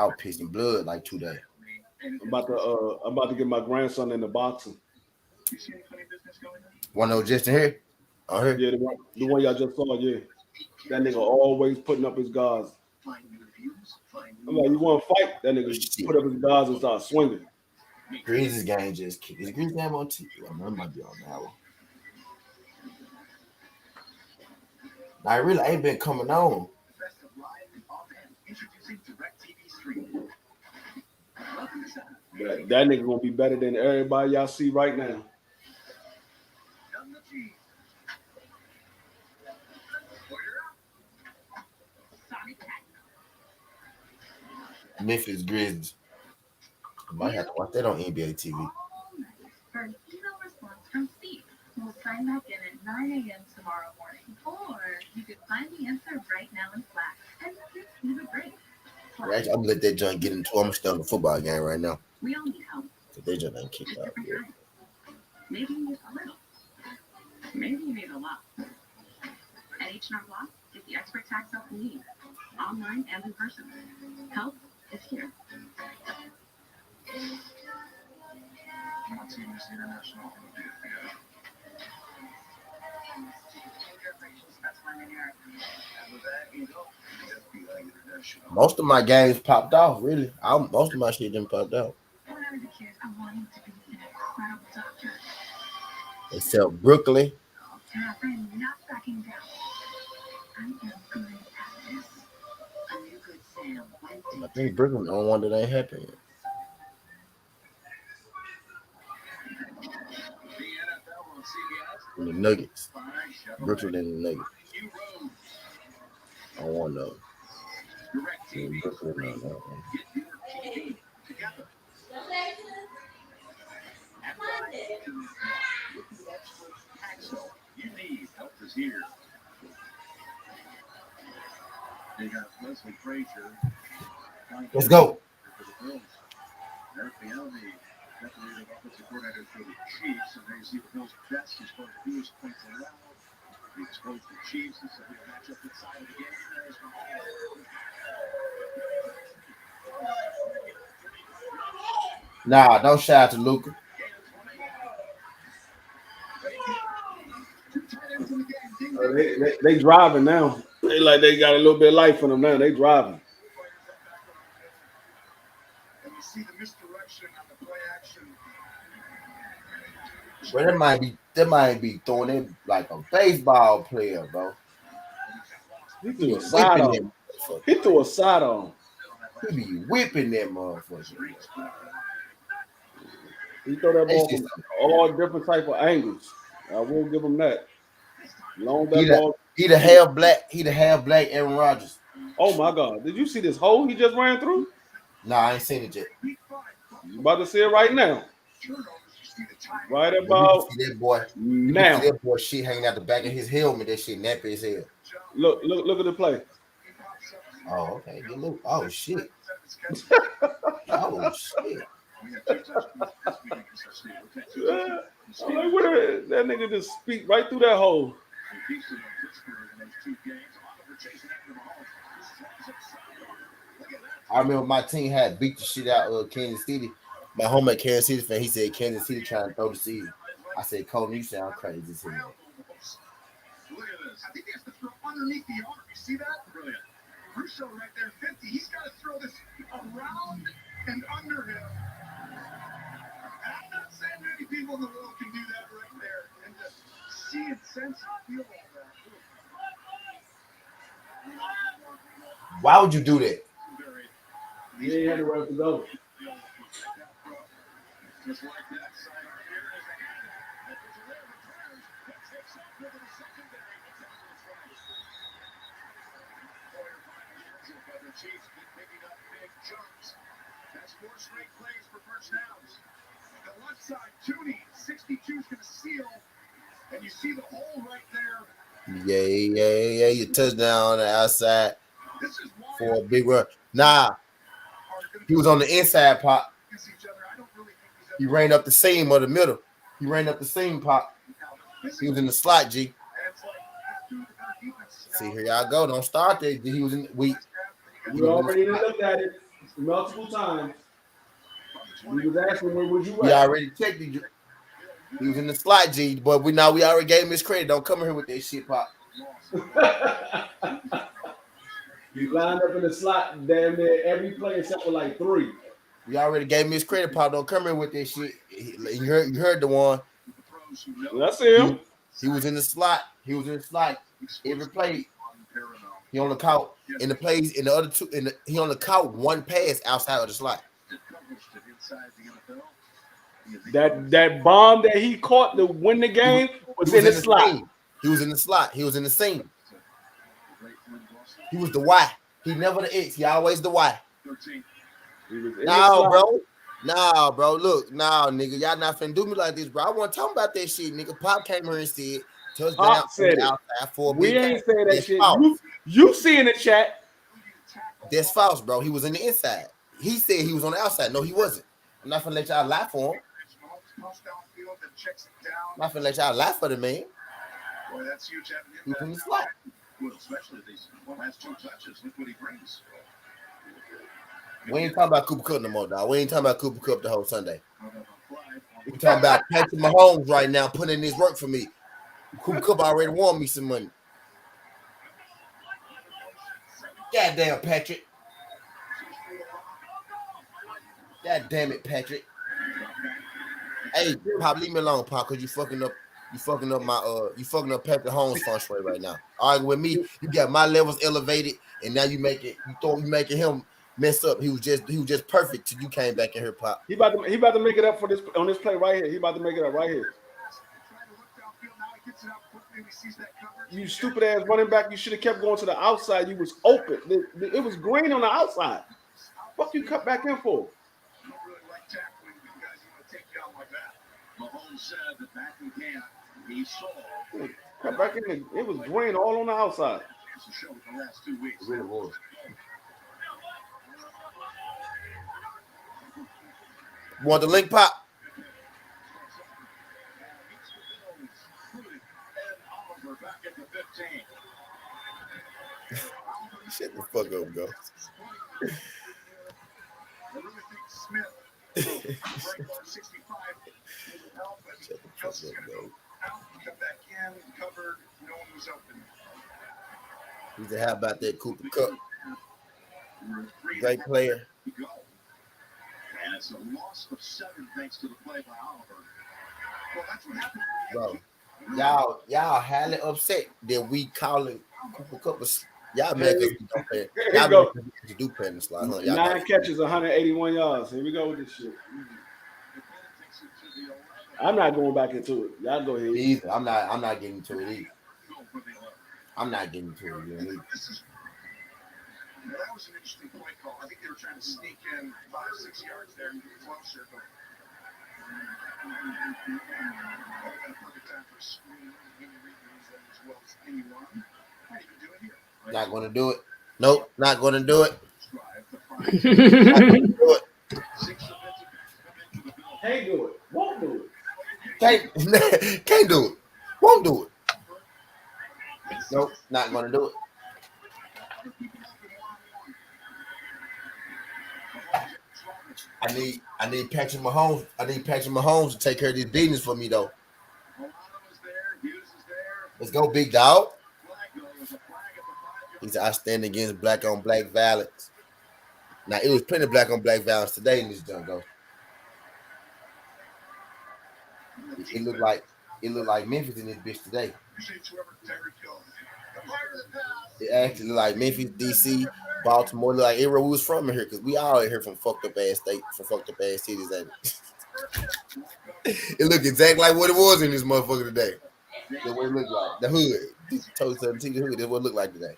A: was pissing blood like 2 days.
D: I'm about to get my grandson into boxing.
A: One of those just in here?
D: Yeah, the one y'all just saw, yeah. That nigga always putting up his guards. I'm like, you want to fight? That nigga put up his guards and start swinging.
G: Grease's game just kicked. Is Grease's game on TV? I might be on that one. I really ain't been coming on.
D: That nigga gonna be better than everybody y'all see right now.
G: Memphis Grizzlies. I might have to watch that on NBA TV.
O: For an email response from Steve. We'll sign back in at 9 a.m. tomorrow morning. Or you could find the answer right now in Slack and give Steve a break.
G: Actually, I'm gonna let that joint get into. I'm still in the football game right now.
O: We all need help.
G: So they just ain't kicked out.
O: Maybe you need a little. Maybe you need a lot. At H&R Block, get the expert tax help you need, online and in person. Help is here.
G: Most of my games popped off, really. Most of my shit didn't pop out.
O: When I was a kid, I wanted to be an incredible doctor.
G: Except Brooklyn.
O: And I'm not backing down. I'm good at this. A new good Sam.
G: I think Brooklyn the only one that ain't happy yet. And the Nuggets. Brooklyn and the Nuggets. I want to know. Brooklyn on that one. Let's go. Nah, don't shout to Luka.
D: They driving now. They like they got a little bit of life in them now. They driving.
G: But that might be throwing it like a baseball player, bro.
D: He threw a side on. He threw a side on.
G: He be whipping that motherfucker.
D: He throw that ball from all different type of angles. I will give him that. Long that ball.
G: He the half black Aaron Rodgers.
D: Oh my God! Did you see this hole he just ran through?
G: Nah, I ain't seen it yet.
D: You about to see it right now. Right about
G: you see that boy
D: now.
G: See that boy shit hanging out the back of his helmet. That shit nappy as hell.
D: Look at the play.
G: Oh, okay. Good look. Oh shit. Oh shit.
D: I'm like, where that nigga just speak right through that hole.
G: I remember my team had beat the shit out of Kansas City. My home at Kansas City fan, he said Kansas City trying to throw the season. I said, Cole, you sound crazy to me.
M: Look at this. I think he has to throw underneath the arm. You see that? Brilliant. Russo right there, 50. He's got to throw this around and under him. And I'm not saying many people in the world can do that right there. And to see and sense and feel all that.
G: Why would you do that?
D: Yeah, he had nowhere to go.
M: Just like that. Chiefs keep picking up big jumps. That's 4 straight plays for first downs. The left side, Tooney, 62 is going to seal. And you see the hole right there.
G: Yeah. You touchdown on the outside for a big run. Nah, he was on the inside pop. He ran up the seam or the middle. He ran up the seam pop. He was in the slot, G. See, here y'all go. Don't start there. He was in we
D: already looked at it multiple times. We was asking where would you
G: We already checked it. He was in the slot, G, but we already gave him his credit. Don't come here with that shit, Pop.
H: He lined up in the slot damn near every play except for like 3.
A: You already gave me his credit, Paul. Don't come in with this shit. You heard the one.
H: That's him.
A: He was in the slot. He was in the slot every play. He only caught in the plays in the other two. He only caught one pass outside of the slot.
H: That bomb that he caught to win the game was in the slot.
A: He was in the slot. He was in the seam. He was the Y. He never the X. He always the Y. Nah, bro. Look, nigga. Y'all not finna do me like this, bro. I want to talk about that shit, nigga. Pop came here and said, touchdown
H: Pop said it.
A: Outside for a
H: we
A: big
H: ain't
A: game.
H: say that shit. You see in the chat.
A: That's false, bro. He was in the inside. He said he was on the outside. No, he wasn't. I'm not finna let y'all lie for him. I'm not finna let y'all lie for the man.
M: Boy, that's huge.
A: He was in the slot.
M: Especially these last 2 touches. Look what he brings.
A: We ain't talking about Cooper Kupp no more, dog. We ain't talking about Cooper Kupp the whole Sunday. We talking about Patrick Mahomes right now putting in his work for me. Cooper Kupp already won me some money. Goddamn, Patrick. God damn it, Patrick. Hey, Pop, leave me alone, Pop, because you fucking up Patrick Mahomes' feng shui right now. Arguing with me, you got my levels elevated, and now you making him mess up. He was just perfect till you came back in here, Pop.
H: He about to make it up for this on this play right here. He about to make it up right here. You stupid ass running back. You should have kept going to the outside. You was open. It was green on the outside. Fuck you cut back in for? Cut back in. It was green all on the outside.
A: It really was. Want the link, Pop? Shut the fuck up, go. He said, how about that Cooper Kupp? Great player.
M: And it's a loss of 7 thanks to the play by Oliver. Well, that's what happened.
A: Bro, y'all highly upset that we calling Cooper Kupp. Y'all mad because we don't play. Y'all mad because we do play in the slot. Huh?
H: 9 catches, 181 yards. Here we go with this shit. I'm not going back into it. Y'all go ahead.
A: Either. I'm not getting into it either. I'm not getting into it either.
M: That was an interesting play call. I think they were trying to sneak in 5-6 yards there and get closer. But perfect time for a screen. As well as anyone. How do you do it here?
A: Not going to do it. Nope, not going to do it.
H: Can't do it. Won't do it.
A: Can't do it. Won't do it. Nope, not going to do it. I need Patrick Mahomes. I need Patrick Mahomes to take care of this business for me, though. Let's go, big dog. He's outstanding against black on black violence. Now it was plenty of black on black violence today in this jungle. It looked like Memphis in this bitch today. It actually looked like Memphis, DC, Baltimore, looked like everywhere we was from here, because we all in here from fucked up ass states, from fucked up ass cities, ain't it? It looked exactly like what it was in this motherfucker today. That's what it looked like. The hood. Told 17 the hood. That's what it looked like today.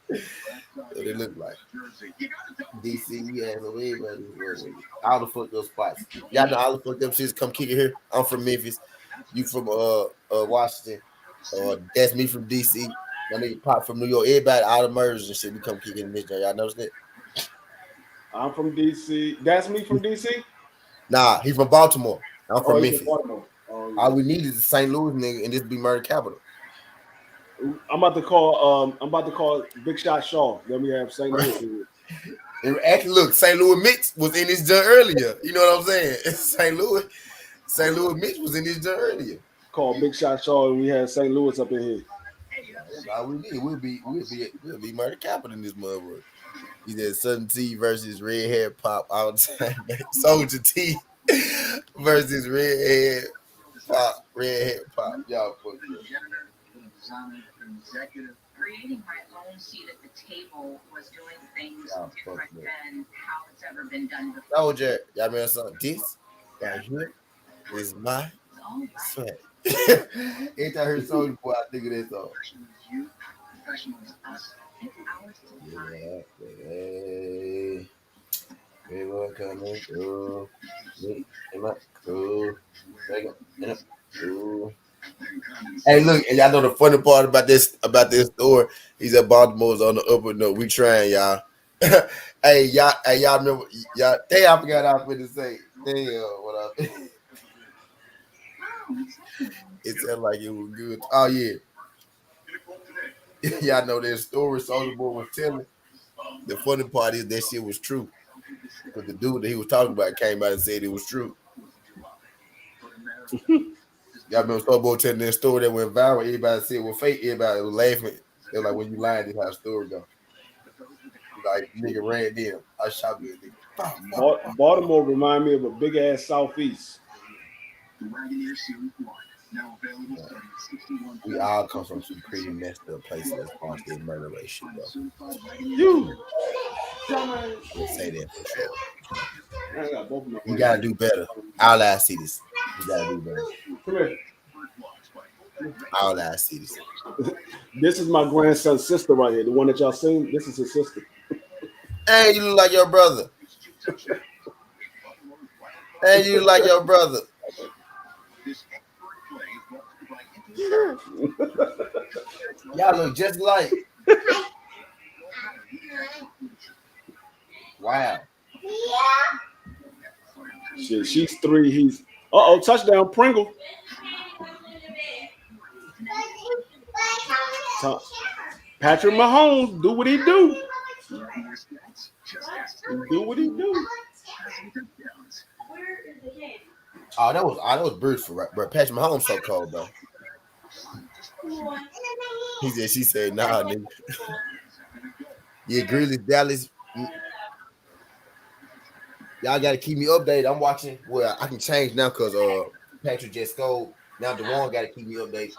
A: That's what it looked like. DC, we had everybody. All the fucked up spots. Y'all know all the fucked up shits come kick it here. I'm from Memphis. You from Washington. That's me from DC. My nigga Pop from New York. Everybody, all the murders and shit, we come kick in this joint. Y'all notice that?
H: I'm from DC. That's me from DC?
A: Nah, he's from Baltimore. I'm from Memphis.
H: Baltimore. Oh, yeah.
A: All we need is the St. Louis nigga, and this be murder capital.
H: I'm about to call Big Shot Shaw. Then we have St. Louis.
A: And actually, look, St. Louis Mitch was in this joint earlier. You know what I'm saying? St. Louis Mitch was in this joint earlier.
H: Call Big Shot Shaw, and we had St. Louis up in here.
G: That's all we need. We'll be murder capital in this motherfucker. He said Southern T versus Redhead Pop all time. Soldier T versus Redhead Pop. Redhead Pop. Y'all fucked up.
O: Creating my own seat at the table was doing things different than how it's ever been done before.
G: Soldier, y'all remember something? This right here is my sweat. Ain't that her Soldier Boy? I think of that song. Yeah, hey, people coming through. Me and my crew. Hey, look, and y'all know the funny part about this store. He's at Baltimore's on the upper note. We trying, y'all. Hey, y'all remember? Y'all, damn, I forgot what I was going to say. Damn, what up? It sounded like it was good. Oh yeah. Y'all know that story Soldier Boy was telling. The funny part is that shit was true. Because the dude that he was talking about came out and said it was true. Y'all remember Soldier Boy telling that story that went viral? Everybody said it was fake. Everybody was laughing. They were like, when you lying, this how the story go. Like, nigga ran in. I shot me a nigga.
D: Baltimore remind me of a big ass Southeast.
G: We all come from some pretty messed up places as far as their murder rate shit go.
D: You
G: We'll say that for sure. We gotta do better. All I see this. We gotta do better.
D: Come here.
G: All I see this.
D: This is my grandson's sister right here. The one that y'all seen. This is his sister.
G: Hey, you look like your brother. Hey, you look like your brother. Y'all look just like. Wow.
D: Shit, she's 3. He's touchdown Pringle. Patrick Mahomes, do what he do. Do what he do.
G: Oh, that was Bruce for but Patrick Mahomes so cold though. She said, nah, nigga. Yeah, Greeley, Dallas. Y'all gotta keep me updated. I'm watching. Well, I can change now because Patrick just scored. Now DeWan gotta keep me updated.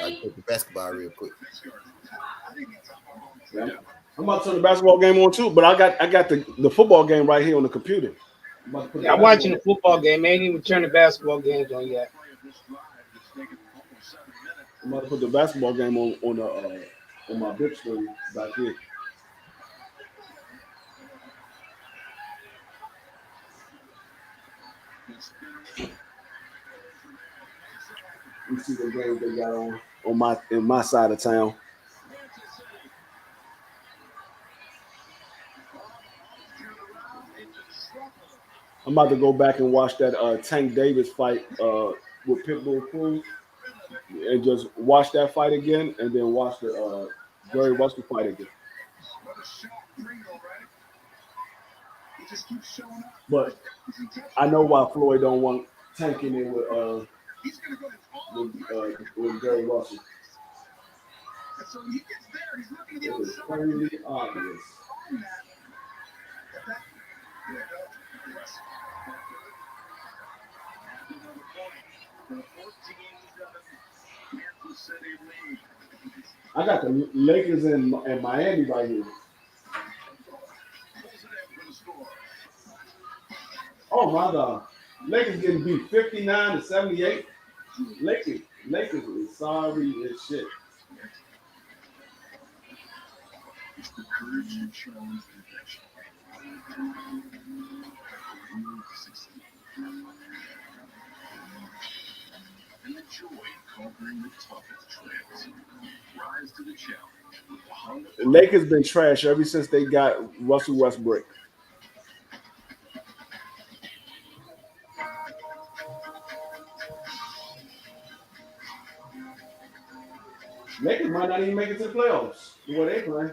G: I take the basketball real quick.
D: I'm about to turn the basketball game on too, but I got the football game right here on the computer.
L: I'm watching the football game. I ain't even turn the basketball games on yet.
D: I'm about to put the basketball game on my big screen back here. Let me see the games they got in my side of town. I'm about to go back and watch that Tank Davis fight with Pitbull Cruz, and just watch that fight again, and then watch the Gary Russell fight again. But I know why Floyd don't want Tank in there with Gary Russell. It is fairly obvious. I got the Lakers and Miami right here. Oh my God. Lakers getting beat 59-78. Lakers is sorry as shit.
M: And the joy conquering the toughest trails. Rise to the challenge.
D: The Lakers been trash ever since they got Russell Westbrook. Lakers might not even make it to the playoffs. The way they play.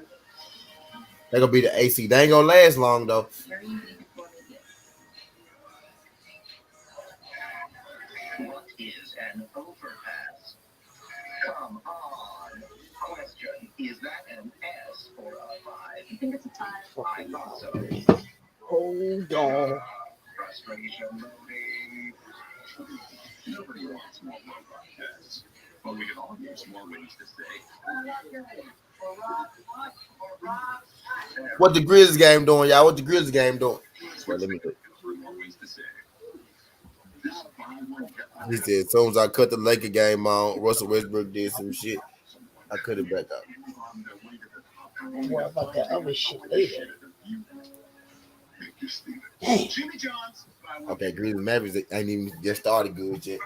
G: They're gonna be the AC. They ain't gonna last long though.
L: Hold on.
M: Nobody wants more podcasts, but we can all use more ways to say.
G: What the Grizzlies game doing, y'all? What the Grizzlies game doing? Well, let me look. He said, as soon as I cut the Laker game on, Russell Westbrook did some shit. I cut it back out.
L: What about that other shit later? Hey.
G: Okay, Grizzlies Mavericks ain't even just started good yet.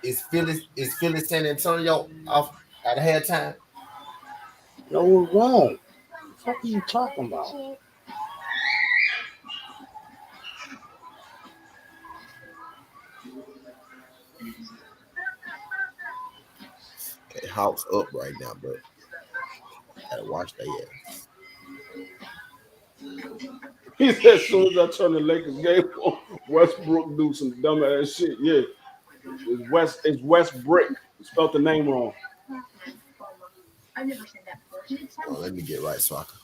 G: It's Philly San Antonio off at halftime.
L: No, it won't. What are you talking about?
G: Okay, Hawks up right now, but gotta watch that.
D: He said, as soon as I turn the Lakers game on, Westbrook do some dumb ass shit. Yeah, it's Westbrook. You spelled the name wrong.
G: Oh, let me get right so I can.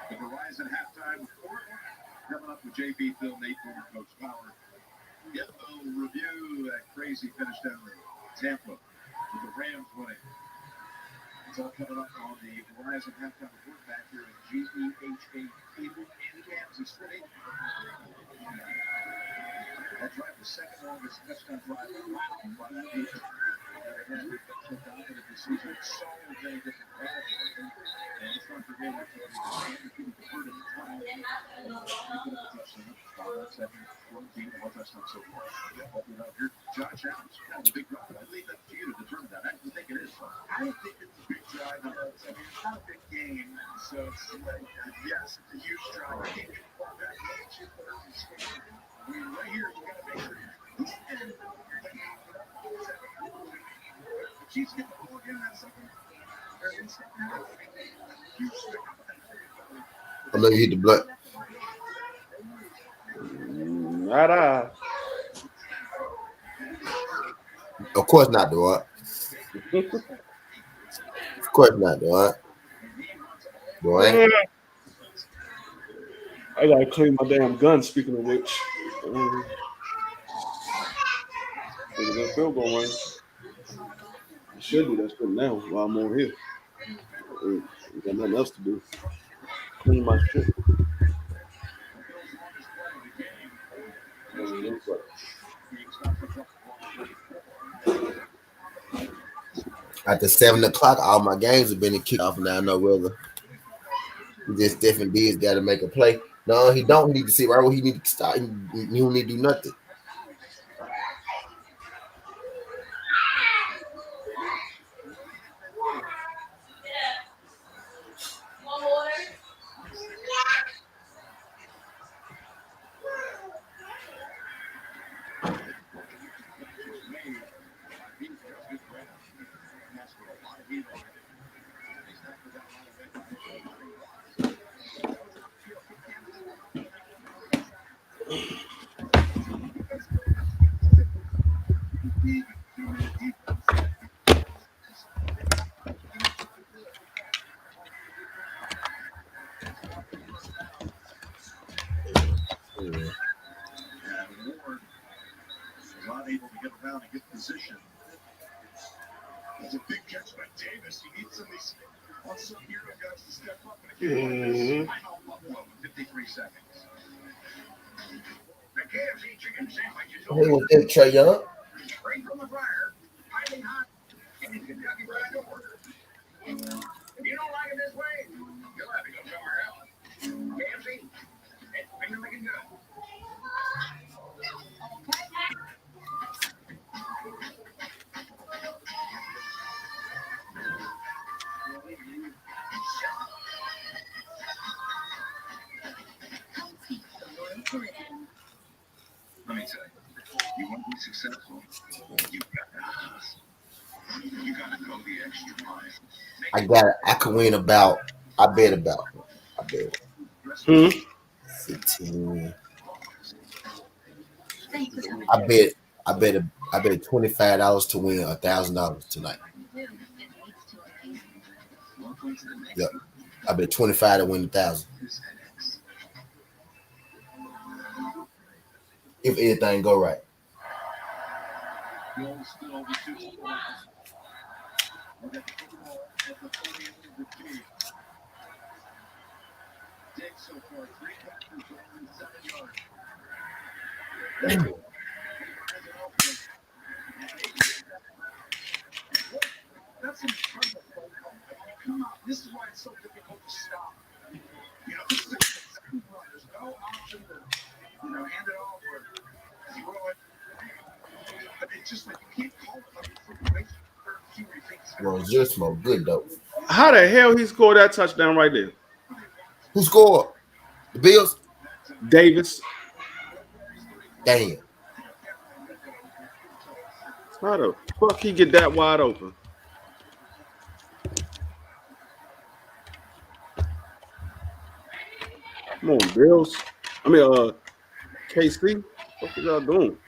M: The Verizon halftime report coming up with JP Phil, Nate Porter, Coach Power. Info review that crazy finish down in Tampa with the Rams winning. It's all coming up on the Verizon halftime report back here at GEHA Cable in Kansas City. That drive, the second longest touchdown drive around by that defense. They had so dominant this season, so many different passes. And let's not forget that people converted the try. They put up a touchdown. That second 14, one touchdown so far. Open up here, Josh Allen. Kind of a big drive. I leave that to you to determine that. I don't think it is. I don't think it's a big drive. It's not a big game. So it's like, yes, it's a huge drive. I can't get the ball back. I mean, right here, you got to make sure the Chiefs get the ball again in that second.
G: I'm gonna hit the blunt.
D: Nada.
G: Of course not, though. Of course not, though. Boy.
D: I gotta clean my damn gun. Speaking of which, that field goal range. I should do that shit now while I'm on here. I got nothing else to do. Clean my shit.
G: After 7 o'clock, all my games have been in kickoff now. No whether just Stephen Diggs got to make a play. No, he don't. He need to sit right where he need to start. He don't need to do nothing.
M: Not able to get around and get position. It's a big catch by Davis. He needs some of these unsung hero guys to step up in a game like this. Final Buffalo in 53 seconds. The KFC chicken sandwich is
G: Hey, what's that, Trey Young?
M: straight from the fryer, piping hot, and Kentucky Fried Order. If you don't like it this way, you'll have to go somewhere else. KFC, it's finger looking good. Let me tell you, you want to be successful, you got to hustle. You got to go the extra mile.
G: I got it. I could win about, I bet about bet. 15. I bet $25 to win $1,000 tonight. Yep. I bet 25 to win 1,000. If anything go right.
M: This is why it's so difficult to stop. You know, this is a second run. There's no option to, hand it off or throw it. But it's just like you can't call it like a
G: Well, just smoke good though.
D: How the hell he scored that touchdown right there?
G: Who scored? The Bills?
D: Davis.
G: Damn.
D: How the fuck he get that wide open? Come on, Bills. I mean, KC. What y'all doing?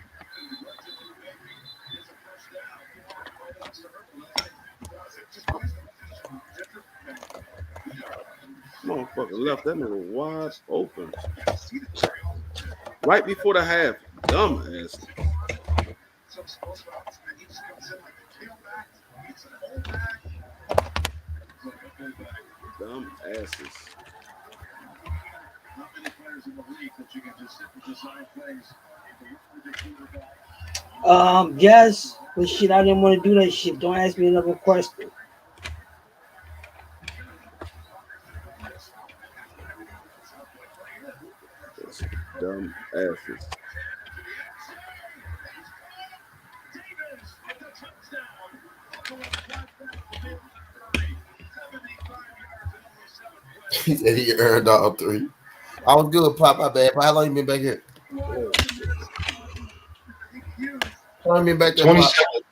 D: Motherfucker left that nigga wide open. Right before the half. Dumbass. Dumb asses.
L: Yes, but shit, I didn't want to do that shit. Don't ask me another question.
D: Dumb asses.
G: He said he earned all 3. I was good, Pop. My bad. How long you been back here? How long you been back there?
B: 20 seconds.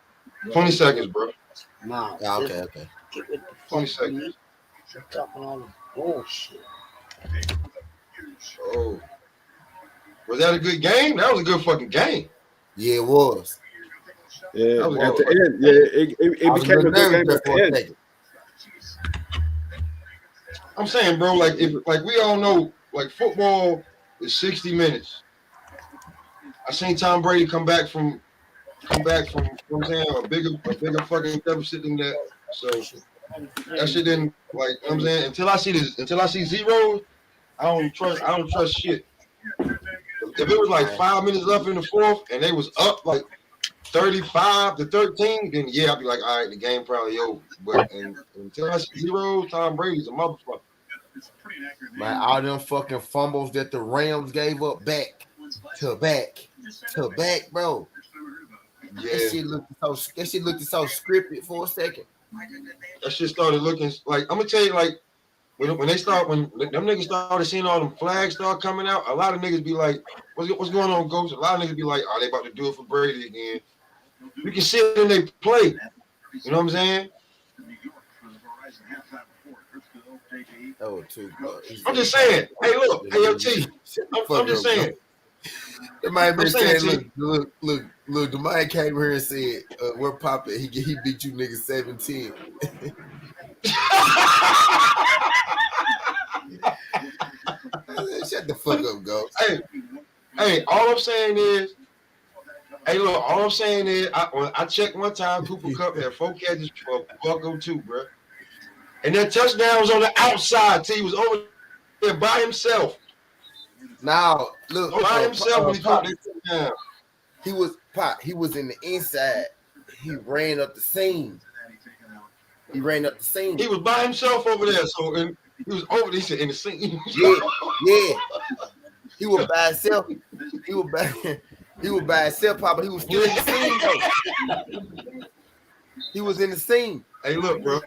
B: 20 seconds, bro.
L: Nah.
G: Okay.
B: 20 seconds.
L: You're talking all the bullshit.
B: Oh. Was that a good game? That was a good fucking game.
G: Yeah, it was.
D: Yeah, at the end, it became a good game at the end.
B: I'm saying, bro, like we all know, like football is 60 minutes. I seen Tom Brady come back from you know what I'm saying, a bigger fucking deficit than that. So that shit didn't, like, you know what I'm saying, until I see zeros, I don't trust shit. If it was like 5 minutes left in the fourth and they was up like 35-13, then yeah, I'd be like, all right, the game probably over. But until I see zeros, Tom Brady's a motherfucker.
G: Man, all them fucking fumbles that the Rams gave up back to back, bro.
B: Yeah.
G: That shit looked so scripted for a second.
B: That shit started looking like, I'm gonna tell you, like, when them niggas started seeing all them flags start coming out, a lot of niggas be like, what's going on, Ghost? A lot of niggas be like, oh, they about to do it for Brady again. You can see it when they play. You know what I'm saying?
G: Oh, too.
B: I'm just saying. Hey, look, AOT. I'm just saying.
G: The man been saying, look, the man came here and said, we're popping. He beat you niggas 17. Shut the fuck up, Ghost.
B: Hey, all I'm saying is, I checked one time, Cooper Kupp had 4 catches for $102, bro. And that touchdown was on the outside. He was over there by himself.
G: Now, look,
B: by himself when he caught that touchdown.
G: He was in the inside. He ran up the seam. He
B: was by himself over there. So he was over there. He said in the seam.
G: Yeah. He was by himself. He was by himself, Papa. He was still in the scene, though. He was in the scene.
B: Hey, look, bro.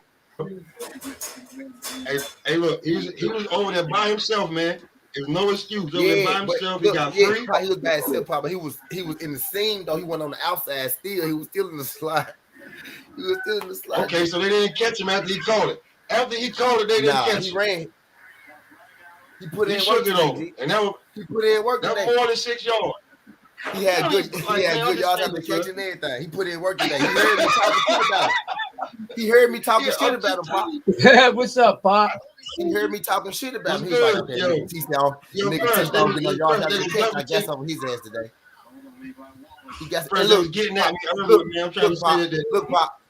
B: Hey, look. He was over there by himself, man. There's no excuse. Over there by himself. He got free.
G: He was by himself, Papa. He was in the scene, though. He went on the outside still. He was still in the slide.
B: Okay, so they didn't catch him after he called it. After he called it, they didn't catch him.
G: He ran. He put
B: He
G: in
B: shook
G: work
B: it
G: today,
B: on
G: G.
B: and that was
G: He put in work today.
B: more than 6 yards.
G: He had good yards after catch and everything. He put in work today. He heard me talking shit about him. He heard me talking shit about him, Pop.
L: What's up, Pop?
G: He heard me talking shit about him.
B: What's
G: He's like,
B: good,
G: okay,
B: yo?
G: nigga, nigga
B: first,
G: T-Down getting no yards after
B: they
G: the
B: was
G: catch.
B: double
G: I guess
B: team.
G: over his ass today. He got
B: First,
G: and
B: they
G: look,
B: was getting at me earlier,
G: look,
B: man. I'm trying to
G: Pop,
B: say that.
G: look, Pop,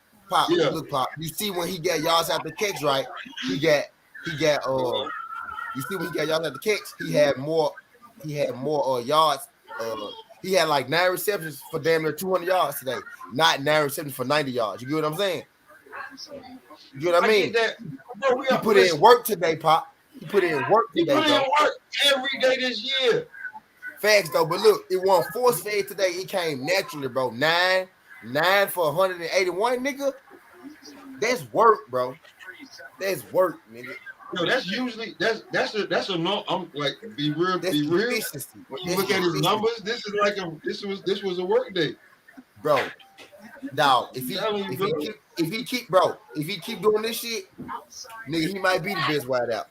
B: Yeah.
G: look, Pop. You see when he got yards after the catch, right? He got you see when he got yards after the catch, he had more yards. He had like 9 receptions for damn near 200 yards today, not 9 receptions for 90 yards. You get what I'm saying? You get what I mean?
B: Bro,
G: he put in work today, Pop. He put in work today,
B: He put in
G: bro.
B: work every day this year.
G: Facts though, but look, it wasn't force fed today. It came naturally, bro. 9 for 181, nigga. That's work, bro. That's work, nigga.
B: Yo, that's usually that's a no. I'm like be real. When you look at his numbers, this was a work day,
G: bro. Dog, if he keep doing this shit, nigga, he might be the best wide out.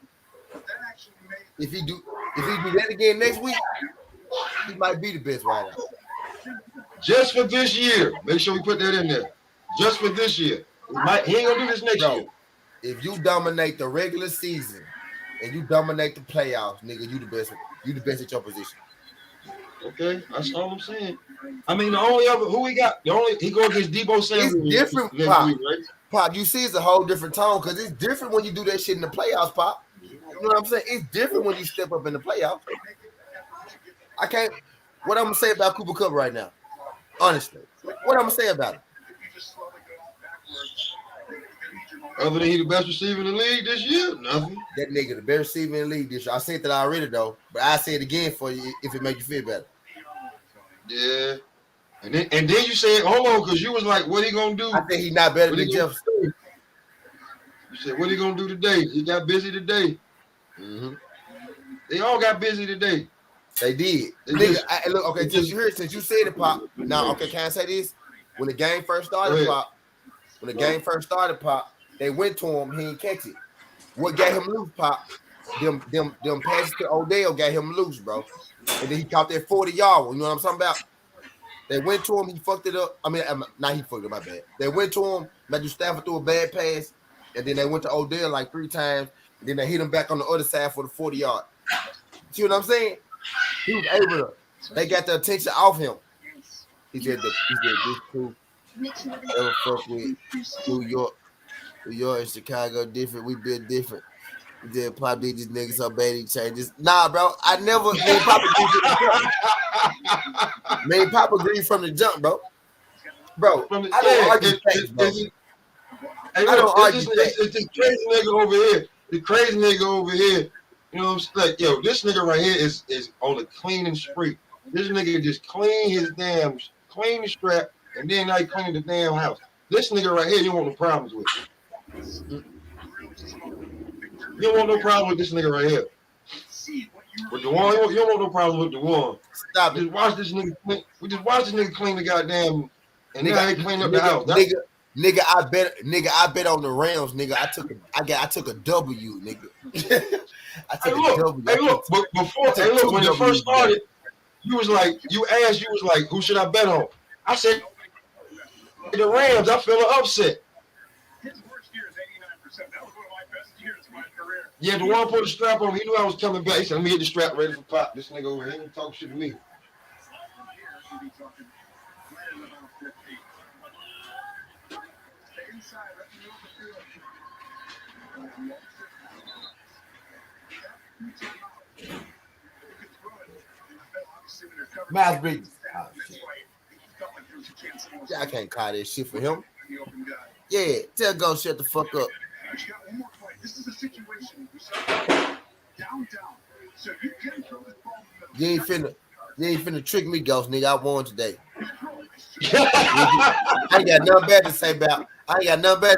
G: If he do that again next week, he might be the best wide out.
B: Just for this year, make sure we put that in there. Just for this year, he ain't gonna do this next year.
G: If you dominate the regular season and you dominate the playoffs, nigga, you the best. You the best at your position.
B: Okay, that's all I'm saying. I mean, the only other who we got, he go against Debo Samuel.
G: It's different, Pop. Week, right? Pop, you see, it's a whole different tone because it's different when you do that shit in the playoffs, Pop. You know what I'm saying? It's different when you step up in the playoffs. I can't. What I'm gonna say about Cooper Kupp right now? Honestly, what I'm gonna say about it?
B: Other than he the best receiver in the league this year, nothing.
G: That nigga the best receiver in the league this year. I said that already though, but I say it again for you if it make you feel better.
B: Yeah. And then you said, hold on, because you was like, what he gonna do?
G: I think he's not better than Jefferson.
B: You said, what he gonna do today? He got busy today.
G: Mm-hmm.
B: They all got busy today.
G: They did. Nigga, look, okay, since you said it, Pop. Now, okay, can I say this? When the game first started, Pop. They went to him, he didn't catch it. What got him loose, Pop? Them passes to Odell got him loose, bro. And then he caught that 40-yard one. You know what I'm talking about? They went to him, he fucked it up. I mean, not he fucked it, my bad. They went to him, Matthew Stafford threw a bad pass, and then they went to Odell like 3 times, and then they hit him back on the other side for the 40-yard. See what I'm saying? He was able to. They got the attention off him. He said, this crew ever fuck with New York and Chicago different. We built different. Then Pop did these niggas so bad he changes. Nah, bro. I never made Pop agree from the jump, bro. Bro, I don't argue facts, bro.
B: I don't argue facts. It's this crazy nigga over here. The crazy nigga over here. You know what I'm saying? Like, yo, this nigga right here is on the cleaning spree. This nigga just clean the strap, and then now he clean the damn house. This nigga right here, you want no problems with. You don't want no problem with this nigga right here. With the one, you don't want no problem with the one.
G: Stop it.
B: Just watch this nigga clean. We just watch this nigga clean the goddamn, and now he clean up the house.
G: Nigga, I bet on the Rams, nigga. I took a W, nigga.
B: Hey, look, but before, when it first started, you was like, who should I bet on? I said the Rams. I feel an upset. Yeah, the one put the strap on. He knew I was coming back. He said, "Let me hit the strap ready for Pop." This nigga over here talk shit to me.
G: Miles Bridges. Oh, yeah, I can't call that shit for him. Yeah, tell go shut the fuck up. You ain't finna trick me, Ghost, nigga. I won today. I ain't got nothing bad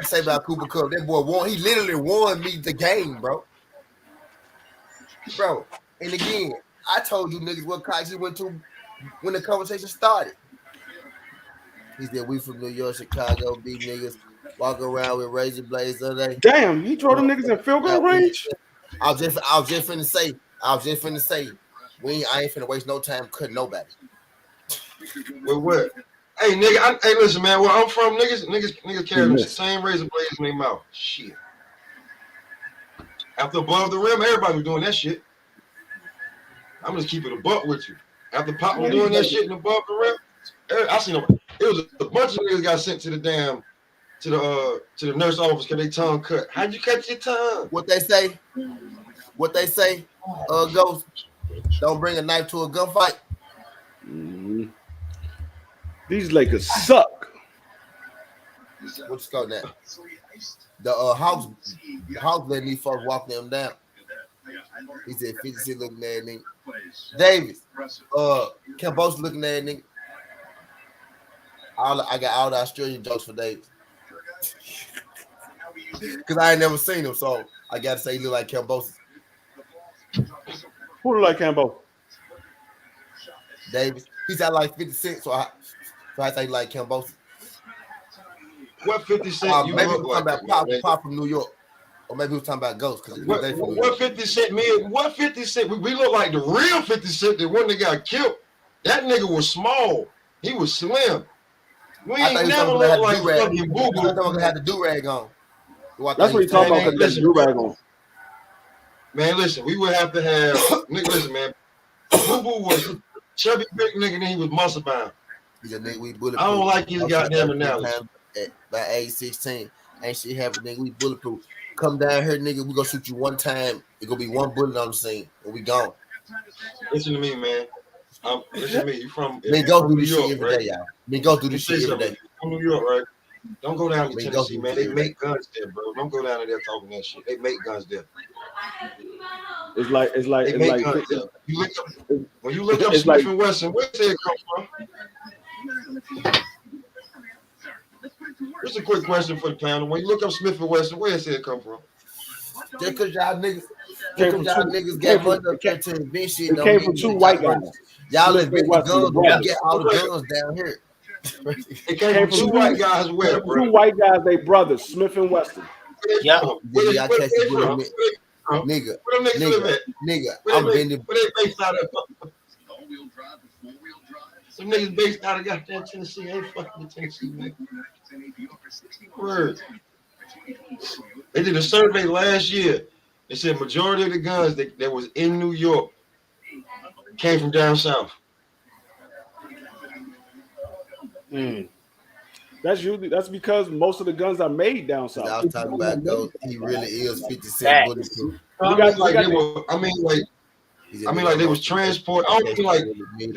G: to say about Cooper Kupp. That boy won. He literally won me the game, bro. Bro, and again, I told you niggas what college he went to when the conversation started. He said, we from New York, Chicago, big niggas walk around with razor blades today.
D: Damn, he drove them niggas in field goal range?
G: I was just finna say, I was just finna say, I ain't finna waste no time cutting nobody.
B: With what? Hey, nigga, hey, listen, man. Where I'm from, niggas carry the same razor blades in their mouth. Shit. After above the rim, everybody was doing that shit. I'm just keeping a buck with you. After Pop was doing that shit and above the rim, I seen them. It was a bunch of niggas got sent to the nurse office because they tongue cut. How'd you cut your tongue?
G: What they say? Ghost. Don't bring a knife to a gunfight.
D: Mm-hmm. These Lakers suck.
G: What's called that? The Hawks letting these folks walk them down. He said 56 looking at nigga. Davis, Cambosa looking at nigga. I got all the Australian jokes for Davis. Because I ain't never seen him, so I got to say he look like Cambosa.
D: Who look like Cambo?
G: Davis. He sound like 50 Cent, so I say like Cambosa.
B: What 50 Cent you
G: maybe
B: look like?
G: Maybe he was talking about Pop from New York. Or maybe he was talking about Ghost.
B: What 50 Cent mean? What 50 Cent? We look like the real 50 Cent, the one that got killed. That nigga was small. He was slim. We ain't never look like fucking Boo Boo.
G: I thought we had the do-rag on.
D: That's what he's talking about, because there's do-rag on.
B: Man, listen, we would have to have, nigga, listen, man. Boo Boo was chubby big nigga, and he was muscle bound.
G: He's a nigga, we bulletproof.
B: I don't like his goddamn analogy.
G: By age 16, ain't shit happening, nigga, we bulletproof. Come down here, nigga, we gonna shoot you one time. It gonna be one bullet on the scene, and we gone.
B: Listen to me, man. Listen to me. You from
G: New York, every day, y'all. Go through this shit every day.
B: From New York, right? Don't go down to Tennessee, man. They make guns there, bro. Don't go down there talking that shit. They make guns there.
D: It's like
B: when you look up Smith and Wesson, where did it come from? Here's a quick question for the panel. When you look up Smith and Wesson, where did it come from?
G: Just because y'all niggas got money up here to invent shit.
D: It came from two white guys.
G: Y'all invent the guns, we get all the guns down here.
B: It came from two white guys. Where, bro?
D: Two white guys, they brothers, Smith and Wesson.
G: Yeah, y'all catch the nigga. I'm bending.
B: Where they based out of? Some niggas based out of goddamn Tennessee. I ain't fucking with Tennessee, man. Word. They did a survey last year. They said majority of the guns that was in New York came from down south.
D: That's because most of the guns are made down south.
G: I was talking about those. He really is 50 Cent bulletproof.
B: I mean, like they was transport. I don't mean like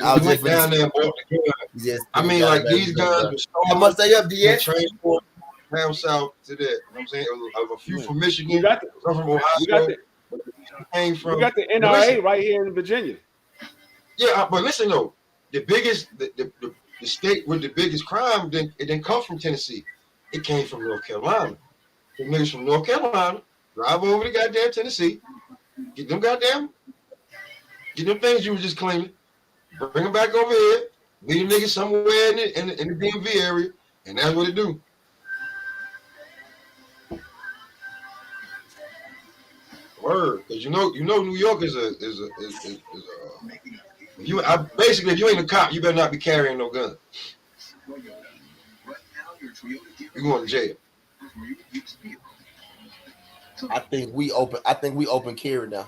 B: I was just down there and bought the gun. I mean, like these guns were stolen.
G: How much they up, DS?
B: Transport down south to that. You know what I'm saying? It was a few from Michigan, some from Ohio.
D: We got the NRA right here in Virginia.
B: Yeah, but listen though, the biggest, the state with the biggest crime, it didn't come from Tennessee. It came from North Carolina. The niggas from North Carolina drive over to goddamn Tennessee, get them things you was just claiming, bring them back over here, meet a nigga somewhere in the DMV area, and that's what it do. Word, because you know New York is basically if you ain't a cop, you better not be carrying no gun. You going to jail.
G: I think we open carry now.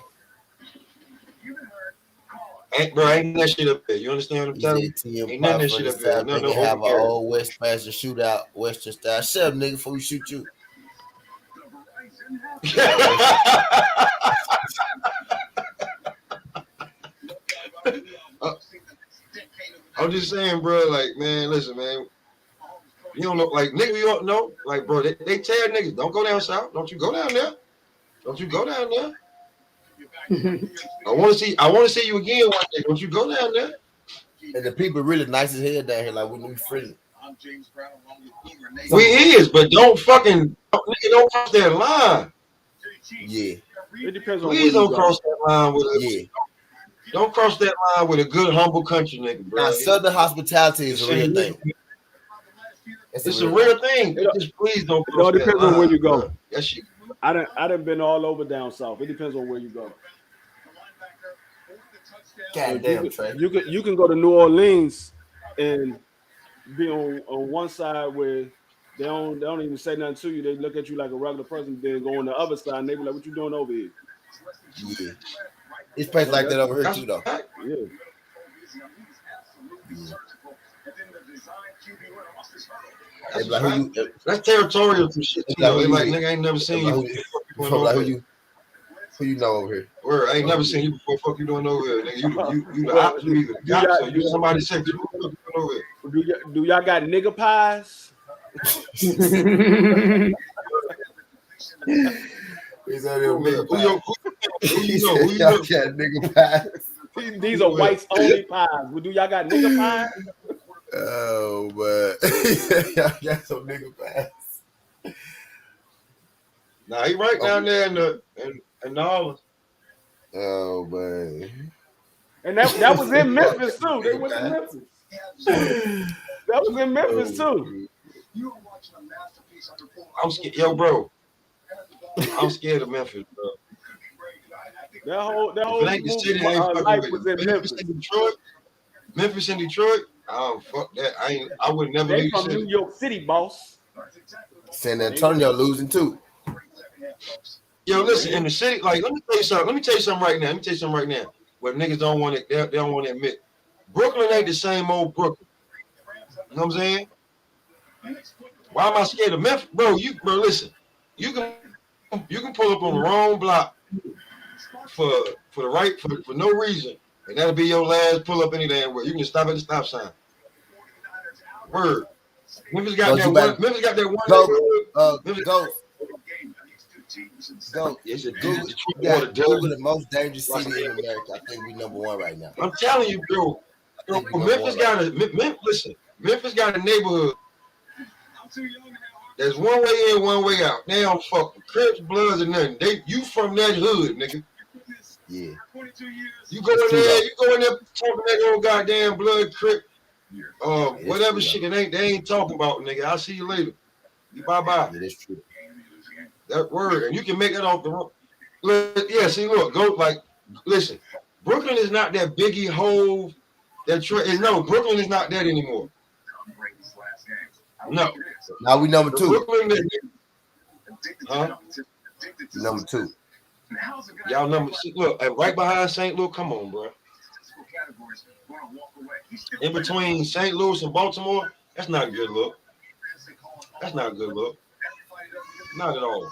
B: Ain't that shit up there. You understand what I'm telling you? Ain't none of that shit up there.
G: No, have an old West Passion shootout, Western style. Shut up, nigga, before we shoot you.
B: I'm just saying, bro. Like, man, listen, man. You don't know, like, nigga, you don't know, like, bro. They tell niggas, don't go down south. Don't you go down there. Don't you go down there. I want to see you again one day. Don't you go down there?
G: And the people really nice as hell down here, like we friendly.
B: We is, but don't cross that line.
G: Yeah.
D: It depends on.
B: Please don't cross that line with a. Don't cross that line with a good, humble country nigga, bro.
G: Now, Southern hospitality is a real thing.
B: It's a real thing. Just please don't cross
D: that line. It depends on where you go.
B: That shit.
D: I done been all over down south. It depends on where you go.
G: Goddamn, Trey.
H: You can go to New Orleans and be on one side where they don't even say nothing to you. They look at you like a regular person. Then go on the other side and they be like, "What you doing over here?"
G: Yeah, it's places like that over here too, though.
H: Yeah.
B: That's territorial some shit. You know, like nigga ain't never seen you.
G: Who you know over here?
B: Word, I ain't never seen you before. Fuck you doing over here, nigga. You the opposite. You either got so you somebody said you doing over here.
H: Do y'all got nigga pies?
G: These are them nigga pies.
B: Who you know? Who you know?
G: Nigga pies.
H: These are whites only pies. Well, do y'all got nigga pies?
G: Oh, but y'all got some nigga pies.
B: Nah, he right down there in the Orleans.
G: Oh man.
H: And that was in Memphis too. They went to Memphis. That was in Memphis too.
B: I'm scared, yo, bro. I'm scared of Memphis, bro.
H: That whole
B: life
H: was in Memphis.
B: Memphis and Detroit. Oh fuck that! I would never.
H: They from New York City, boss.
G: San Antonio losing too.
B: Yo, listen, in the city, like let me tell you something right now. What niggas don't want to, they don't want to admit. Brooklyn ain't the same old Brooklyn. You know what I'm saying? Why am I scared of Memphis, bro? Listen, you can pull up on the wrong block for no reason, and that'll be your last pull up any damn way. You can stop at the stop sign. Word. Memphis got that one. Memphis got that one.
G: Go. Google the most dangerous city in America. I think we number one right now.
B: I'm telling you, bro. Memphis got a neighborhood. There's one way in, one way out. They don't fuck with Crips, Bloods, and nothing. You from that hood, nigga.
G: Yeah.
B: You go in there talking that old goddamn Blood, Crip, whatever shit they ain't talking about, nigga. I'll see you later. You bye-bye.
G: Yeah, that's true.
B: That word, and you can make it off the road. Yeah, see, look, listen. Brooklyn is not that Biggie Hove. No, Brooklyn is not that anymore. No.
G: Now we number two.
B: Brooklyn is,
G: number two.
B: Y'all number. Look, right behind St. Louis. Come on, bro. In between St. Louis and Baltimore, that's not a good look. That's not a good look. Not at all.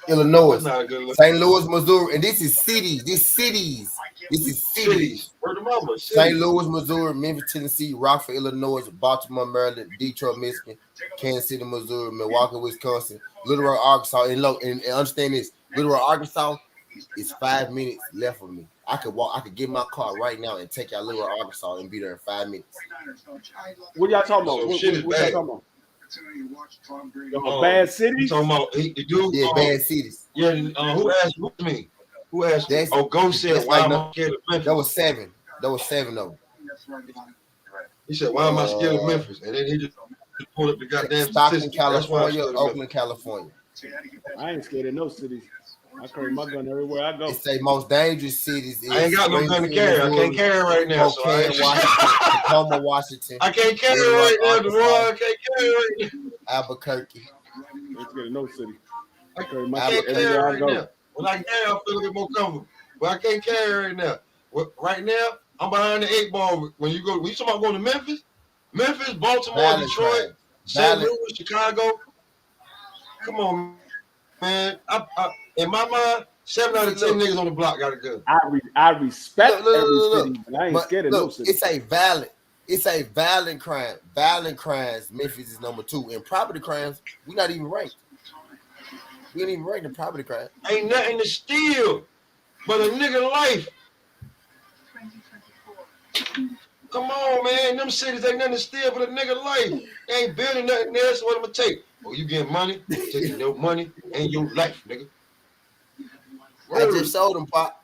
G: Illinois,
B: St.
G: Louis, Missouri, and this is cities. This is cities.
B: Where the mama?
G: St. Louis, Missouri, Memphis, Tennessee, Rockford, Illinois, Baltimore, Maryland, Detroit, Michigan, Kansas City, Missouri, Milwaukee, Wisconsin, Little Rock, Arkansas. And understand this: Little Rock, Arkansas is 5 minutes left from me. I could walk. I could get my car right now and take out Little Rock, Arkansas, and be there in 5 minutes.
H: What y'all talking about? What y'all talking about? Bad cities?
B: Talking about the dude.
G: Yeah, bad cities.
B: Yeah, who asked me? Who asked me? Go said, why am I scared of Memphis?
G: That was 7. That was 7 of them.
B: He said, why am I scared of Memphis? And then he just pulled up the goddamn
G: Stockton, California, Oakland, California.
H: I ain't scared of no cities. I carry my gun everywhere I go.
G: It's the most dangerous cities.
B: I ain't got no gun to carry. I can't carry right now.
G: Tacoma, Washington.
B: I can't carry right now. The world, I can't carry right now.
G: Albuquerque.
H: I ain't scared of no city. I carry my
B: gun everywhere I go. When I carry, I feel a bit more comfortable. But I can't carry right now. Right now, I'm behind the 8 ball. When you talking about going to Memphis, Baltimore, Detroit, St. Louis, Chicago. Come on, man. In my mind, 7 out of 10 niggas on the block got a gun.
H: I respect every city, but I ain't scared of no city.
G: It's a violent crime. Violent crimes, Memphis is number 2. In property crimes, we're not even ranked. We ain't even ranked in property crime.
B: Ain't nothing to steal but a nigga life. Come on, man. Them cities ain't nothing to steal but a nigga life. They ain't building nothing there, so what I'm gonna take? Oh, you getting money? Taking your money and your life, nigga.
G: I just sold them, Pop.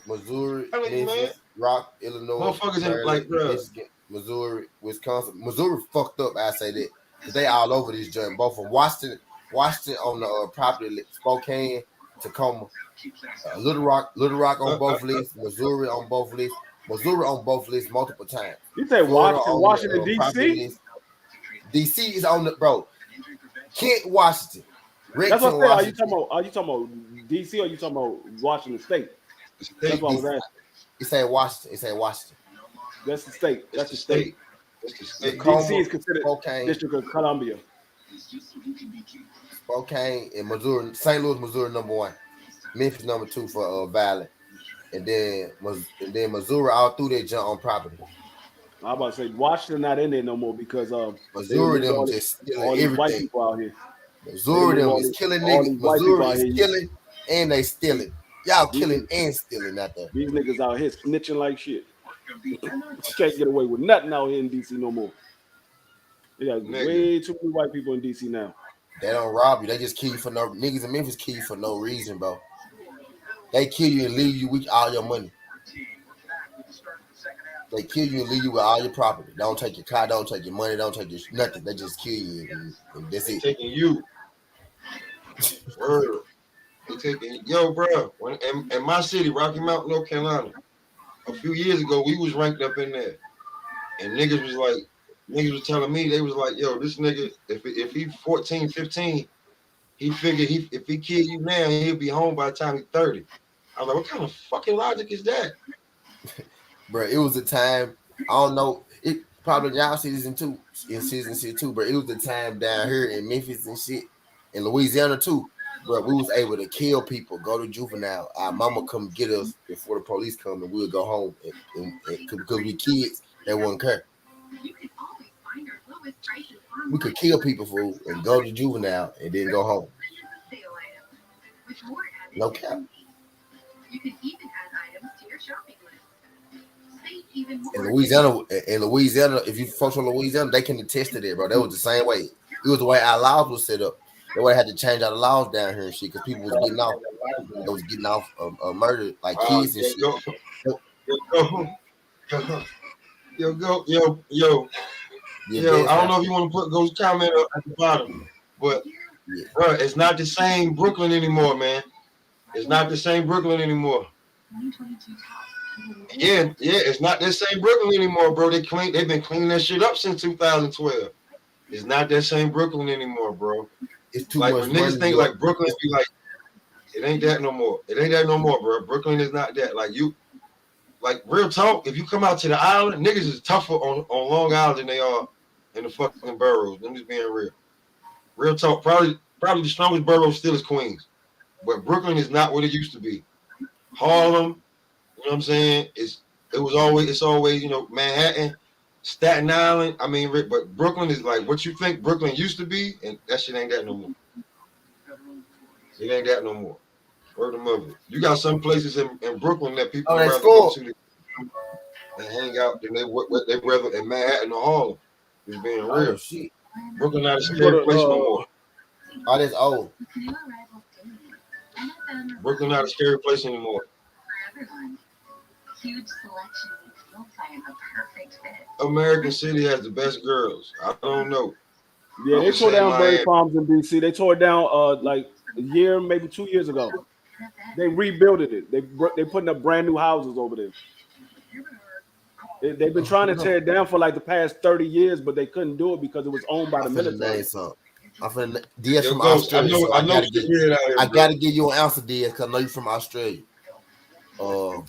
G: Missouri, Memphis, Rock, Illinois,
B: motherfuckers in like, bro.
G: Michigan, Missouri, Wisconsin. Missouri fucked up, I say that. Because they all over this joint. Both from Washington on the property, Spokane, Tacoma, Little Rock on both lists, Missouri on both lists, multiple times.
H: You say
G: Florida
H: Washington
G: on the
H: D.C.?
G: list. DC is on the bro. Kent, Washington.
H: That's what
G: Redton,
H: I say.
G: Washington.
H: Are you talking about DC or are you talking about Washington State? That's what I was asking.
G: It's saying Washington.
H: That's the state. That's the state.
G: Tacoma,
H: DC is considered
G: Spokane,
H: District of Columbia.
G: Spokane and Missouri. St. Louis, Missouri, number 1. Memphis, number 2 for Valley. And then Missouri all through there jump on property.
H: I'm about to say Washington not in there no more because
G: Missouri them just stealing everything.
H: White people out here.
G: Missouri them is killing niggas. Missouri is killing and they stealing. Y'all killing and stealing out there.
H: These niggas out here snitching like shit. You can't get away with nothing out here in DC no more. They got way too many white people in DC now.
G: They don't rob you. They just kill you for no niggas in Memphis kill you for no reason, bro. They kill you and leave you with all your money. They kill you and leave you with all your property. Don't take your car, don't take your money, don't take your nothing. They just kill you and that's it.
B: Taking you. Word. They taking bro. In my city, Rocky Mount, North Carolina, a few years ago, we was ranked up in there, and niggas was telling me, they was like, yo, this nigga, if he 14, 15, he figured if he kill you now, he'll be home by the time he's 30. I was like, what kind of fucking logic is that?
G: Bro, it was a time, I don't know, it probably y'all see this in season 6 too, but it was the time down here in Memphis and shit, in Louisiana too, bro, we was able to kill people, go to juvenile. Our mama come get us before the police come and we'll go home and because we kids, they wouldn't care. We could kill people fool and go to juvenile and then go home. No cap.
O: You can even add items to your shopping list.
G: In Louisiana, if you folks from Louisiana, they can attest to that, bro. That was the same way. It was the way our laws was set up. They would have had to change our laws down here and shit because people was getting off. They was getting off of murder, like kids and shit.
B: Yo, I don't know if you want to put those comments up at the bottom, but bro, it's not the same Brooklyn anymore, man. It's not the same Brooklyn anymore. Yeah, it's not that same Brooklyn anymore, bro. They've been cleaning that shit up since 2012. It's not that same Brooklyn anymore, bro.
G: It's too
B: like
G: much
B: when niggas think like Brooklyn be like, it ain't that no more. It ain't that no more, bro. Brooklyn is not that. Like real talk, if you come out to the island, niggas is tougher on Long Island than they are in the fucking boroughs. I'm just being real. Real talk, probably the strongest borough still is Queens. But Brooklyn is not what it used to be. Harlem, you know what I'm saying? It's always, Manhattan, Staten Island. I mean, but Brooklyn is like what you think Brooklyn used to be, and that shit ain't that no more. It ain't that no more. Word of mother. You got some places in Brooklyn that people rather go to and hang out than they rather in Manhattan or Harlem. It's being real.
G: Oh, shit.
B: Brooklyn not a scary place no more.
G: Oh, that's old.
B: Brooklyn not a scary place anymore.
O: Huge selection. You'll find the perfect fit.
B: American City has the best girls. I don't know.
H: Yeah, they tore down Berry Farms in DC. They tore it down like a year, maybe 2 years ago. They rebuilt it. They putting up brand new houses over there. They've been trying to tear it down for like the past 30 years, but they couldn't do it because it was owned by the military.
G: I'm finna Diaz from Australia. I gotta give you an answer, Diaz, because I know you're from Australia. I'm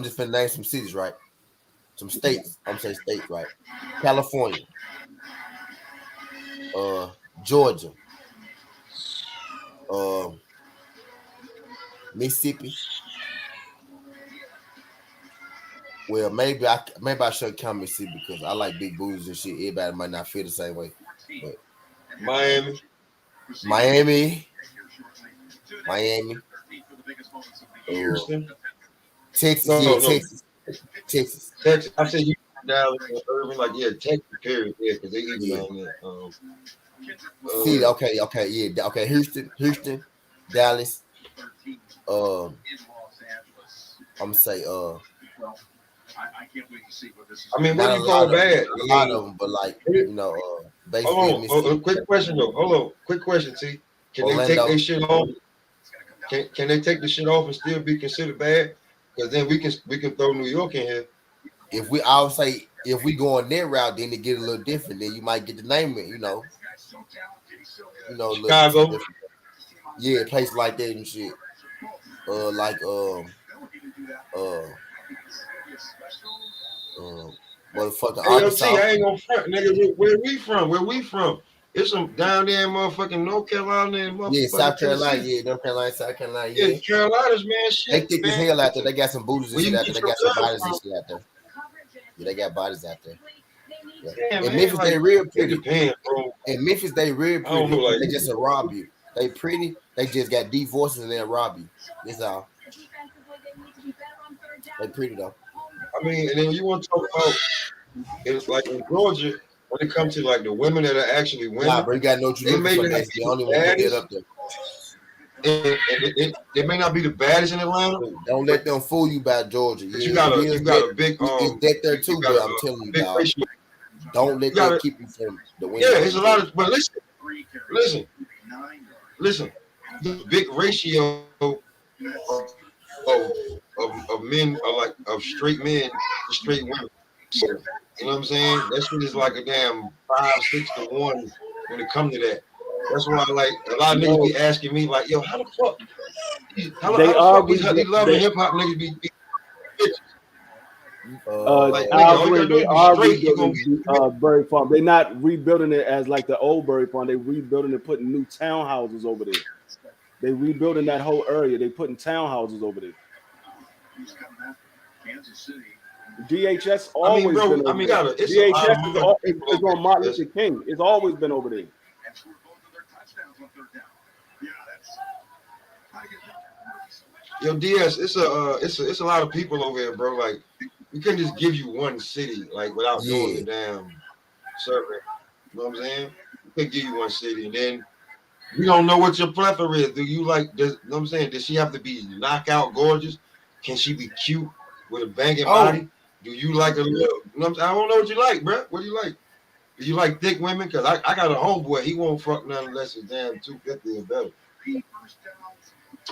G: just finna name some cities, right? Some states. I'm saying states, right? California, Georgia, Mississippi. Well, maybe I should count Mississippi because I like big booties and shit. Everybody might not feel the same way, but Miami,
B: Houston,
G: Texas.
B: Texas. I said you Dallas, Irving, like Texas. Period. Yeah, because they even on there.
G: Okay. Houston, Dallas. I'm gonna say
B: I mean, what do you call bad?
G: A lot of them, but like basically.
B: Hold on. Quick question though. Hold on. Quick question. See, can Orlando, they take their shit home? Can they take the shit off and still be considered bad? Because then we can throw New York in here.
G: If we, I would say, if we go on that route, then it get a little different. Then you might get the name it, you know,
B: Chicago.
G: Yeah, places like that and shit. Motherfucking
B: Arkansas.
G: Arkansas.
B: I ain't gonna front, nigga. Where we from? It's some down there in motherfucking North Carolina and motherfucking
G: South Carolina.
B: Tennessee.
G: Yeah, North Carolina, South Carolina.
B: Yeah, Carolinas, man. Shit,
G: they thick as hell out there. They got some booties and shit out there. They got some bodies
B: from?
G: and shit out there. Yeah, they got bodies out there.
B: Yeah,
G: in
B: man,
G: Memphis,
B: like,
G: they real pretty.
B: It depends, bro.
G: In Memphis, they real pretty.
B: Know, like,
G: they just rob you. They pretty. They just got deep voices and they'll rob you. That's all. They pretty though.
B: I mean, and then you want to talk about it's like in Georgia when it comes to like the women that are actually women.
G: Nah, bro, you got no what you're looking for. That's the only one put that up there.
B: And they may not be the baddest in Atlanta.
G: Don't let them fool you about Georgia.
B: But you got a big
G: it's that there too, but I'm telling you, dog. Don't let that keep you from the win.
B: Yeah, it's a lot of. But listen. The big ratio of men of straight men to straight women. So, you know what I'm saying? That shit is like a damn 5-6 to 1 when it comes to that. That's why like a lot of niggas be asking me like, yo, how the fuck? How the fuck these loving hip hop niggas be
D: Berry Farm. They're not rebuilding it as like the old Berry Farm. They rebuilding it, putting new townhouses over there. They rebuilding that whole area. They putting townhouses over there. DHS always been over there. DHS is on Martin Luther King. It's always been over there.
B: Yo, DS, it's a lot of people over here, bro. Like, we couldn't just give you one city, like, without doing the damn survey. You know what I'm saying? We could give you one city, and then we don't know what your plethora is. Do you like? You know what I'm saying? Does she have to be knockout gorgeous? Can she be cute with a banging body? Do you like a little? You know what I'm saying? I don't know what you like, bro. What do you like? Do you like thick women? Because I got a homeboy. He won't fuck none unless it's damn 250 or better.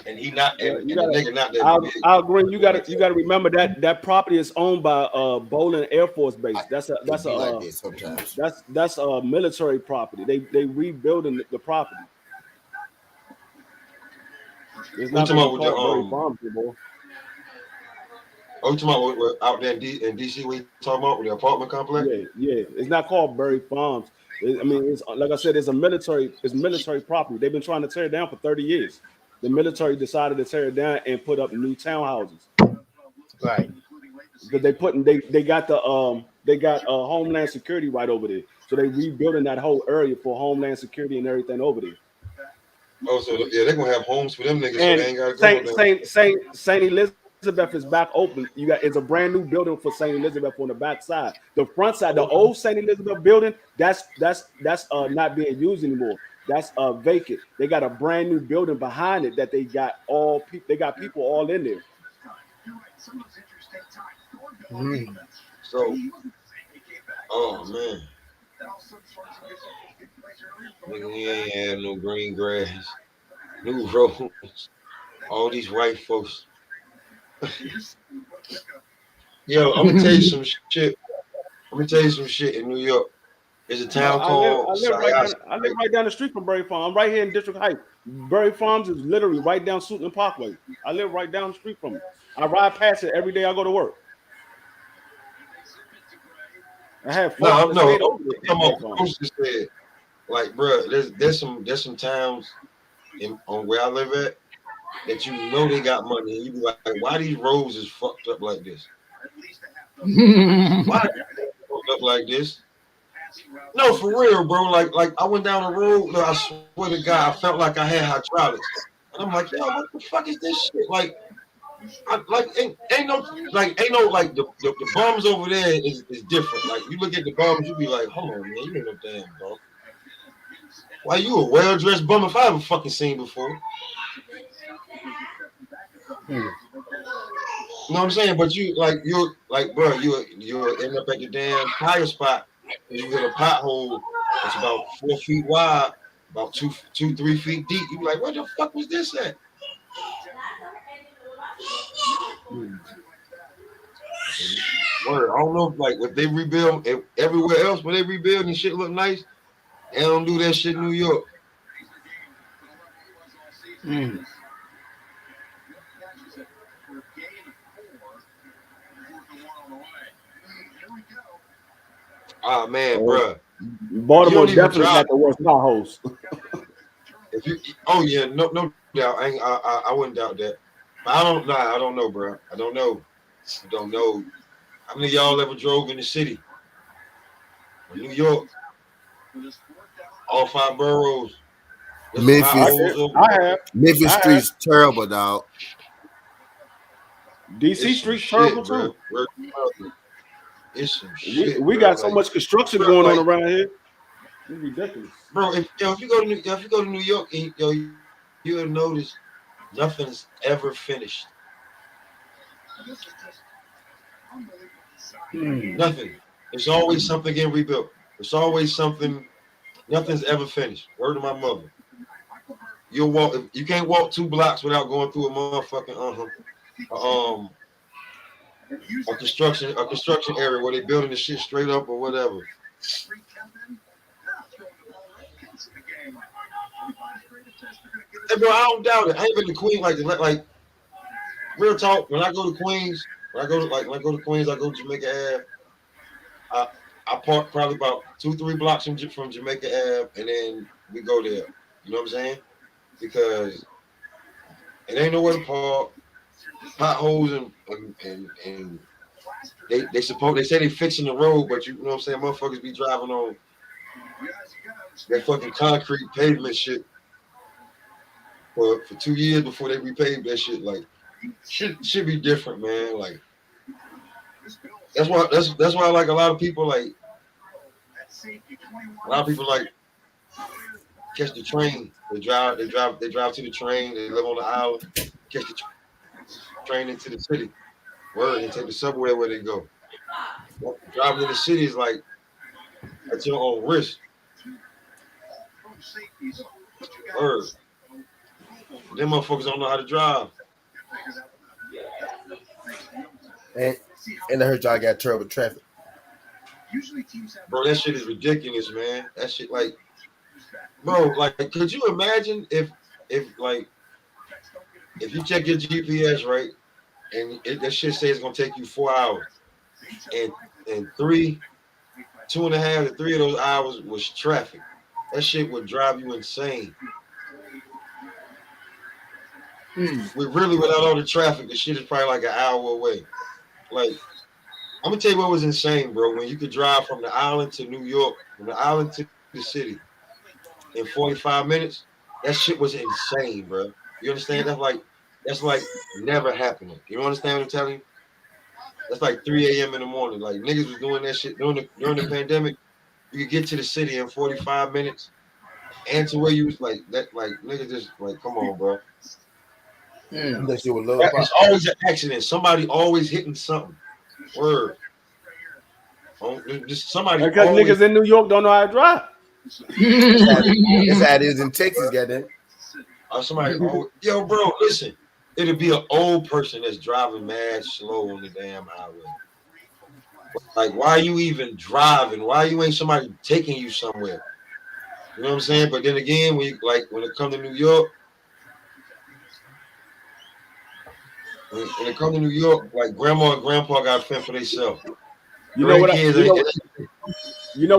B: And he not. And the nigga not that big.
D: I'll agree. You got to remember that property is owned by Bolin Air Force Base. That's a military property. They rebuilding the property. It's not
B: about with
D: farms, boy.
B: Oh, you talking about out there in DC? What you talking about with the apartment complex?
D: Yeah. It's not called Berry Farms. It's like I said, it's military property. They've been trying to tear it down for 30 years. The military decided to tear it down and put up new townhouses.
L: Right.
D: Because they got Homeland Security right over there. So they rebuilding that whole area for Homeland Security and everything over there.
B: Oh, so yeah, they're gonna have homes for them niggas. And so they ain't gotta go
D: Saint Elizabeth is back open. It's a brand new building for Saint Elizabeth on the back side. The front side, the old Saint Elizabeth building, that's not being used anymore. That's vacant. They got a brand new building behind it that they got people all in there.
B: So, oh man, nigga, we ain't had no green grass, new roads, all these white folks. Yo, I'm gonna tell you some shit. In New York. There's a town called.
D: I live right down the street from Berry Farm. I'm right here in District Heights. Berry Farms is literally right down Suitland Parkway. I live right down the street from it. I ride past it every day I go to work. I have
B: come on. Said, like, bro, there's some towns on where I live at that you know they got money, and you be like, why these roads is fucked up like this? Why they fucked up like this? No, for real, bro. Like I went down the road. I swear to God, I felt like I had hydraulics, and I'm like, yo, what the fuck is this shit? Like, ain't no the bums over there is different. Like, you look at the bums, you be like, hold on, man, you ain't no damn bum. Why, you a well dressed bum if I ever fucking seen before? You know what I'm saying? But you're bro, you'll end up at the damn tire spot. You hit a pothole that's about 4 feet wide, about 2-3 feet deep. You be like, where the fuck was this at? Word, I don't know if, like, if they rebuild everywhere else, when they rebuild and shit look nice, they don't do that shit in New York. Ah man, bruh.
H: Baltimore definitely got the worst potholes.
B: If you, no doubt. I wouldn't doubt that. But I don't know, bro. I don't know. How many of y'all ever drove in the city? Or New York? All 5 boroughs.
G: Memphis streets terrible, dog.
H: DC streets terrible too.
B: It's some shit.
H: We got so much construction going on around here. It's ridiculous,
B: bro. If you go to New York, you'll notice nothing's ever finished. Nothing. There's always something getting rebuilt. There's always something. Nothing's ever finished. Word to my mother. You'll walk. You can't walk 2 blocks without going through a motherfucking a construction area where they building the shit straight up or whatever. Hey, bro, I don't doubt it. I ain't been to Queens like real talk. When I go to Queens, I go to Jamaica Ave. I park probably about 2-3 blocks from Jamaica Ave, and then we go there. You know what I'm saying? Because it ain't nowhere to park. Potholes and they say they fixing the road, but you know what I'm saying? Motherfuckers be driving on that fucking concrete pavement shit for 2 years before they repave that shit. Like should be different, man. Like that's why like a lot of people like catch the train. They drive to the train. They live on the island. Catch the train into the city. Word, and take the subway where they go. Driving in the city is like at your own risk. Word. Them motherfuckers don't know how to drive.
G: And I heard y'all got terrible traffic.
B: Bro, that shit is ridiculous, man. That shit, like, bro, like, could you imagine if you check your GPS, right, and that shit says it's gonna take you 4 hours, and 2.5 to 3 of those hours was traffic. That shit would drive you insane. We really, without all the traffic, the shit is probably like an hour away. Like, I'm gonna tell you what was insane, bro. When you could drive from the island to New York, from the island to the city in 45 minutes, that shit was insane, bro. You understand? That's like never happening. You understand what I'm telling you? That's like 3 a.m. in the morning. Like niggas was doing that shit during the pandemic. You could get to the city in 45 minutes, and to where you was like that. Like niggas just like, come on, bro. It's always an accident. Somebody always hitting something. Word. Just somebody.
H: Because niggas in New York don't know how to drive.
G: That's how it is in Texas, goddamn.
B: Somebody. Yo, bro, listen. It'll be an old person that's driving mad slow on the damn highway. Like, why are you even driving? Why you ain't somebody taking you somewhere? You know what I'm saying? But then again, when it comes to New York, when it comes to New York, like grandma and grandpa got fend for themselves.
H: You know what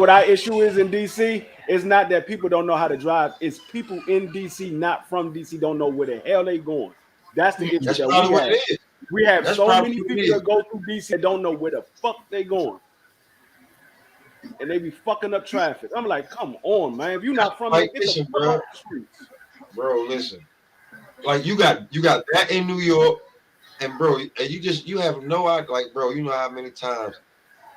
H: our issue is in DC? It's not that people don't know how to drive. It's people in DC, not from DC, don't know where the hell they going. That's the issue that we have. We have so many people that go through DC that don't know where the fuck they going. And they be fucking up traffic. I'm like, come on, man. If you're not from here, get the fuck off the streets.
B: Bro, listen. Like you got that in New York, and bro, and you have no idea, like, bro, you know how many times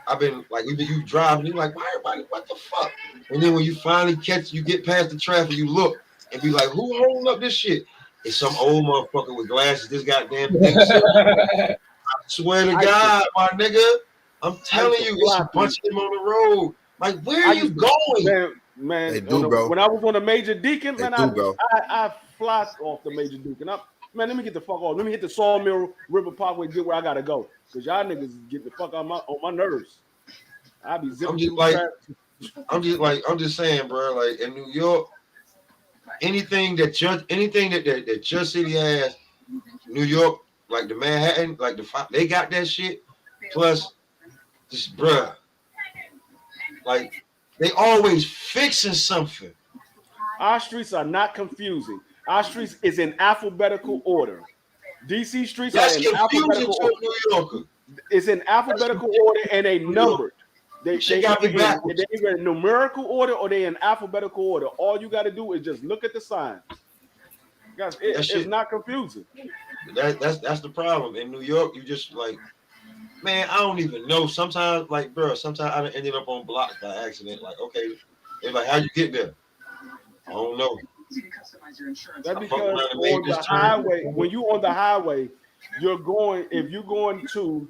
B: I've been like, you driving, you're like, why everybody, what the fuck? And then when you finally get past the traffic, you look and be like, who holding up this shit? It's some old motherfucker with glasses. This goddamn thing. I swear to God, my nigga, I'm telling you, it's a bunch of them on the road. Like, where are you going?
H: Man,
G: they do, bro.
H: When I was on the Major Deacon, man, I fly off the Major Deacon. Man, let me get the fuck off. Let me hit the Sawmill River Parkway, get where I gotta go. Cause y'all niggas get the fuck on my nerves. I be zipping through traffic.
B: I'm just saying, bro. Like in New York, anything that Judge City has, New York, like the Manhattan, like they got that shit. Plus, just bruh, like they always fixing something.
H: Our streets are not confusing. Our streets is in alphabetical order. DC streets are in alphabetical order.
B: New Yorker.
H: It's in alphabetical order and they numbered. They either in numerical order or they in alphabetical order. All you got to do is just look at the signs. Guys, it's not confusing.
B: That's the problem. In New York, you just like, man, I don't even know. Sometimes, like, bro, sometimes I ended up on blocks by accident. Like, okay, they're like, how'd you get there? I don't know.
H: That's because on the highway, when you on the highway, you're going. If you're going to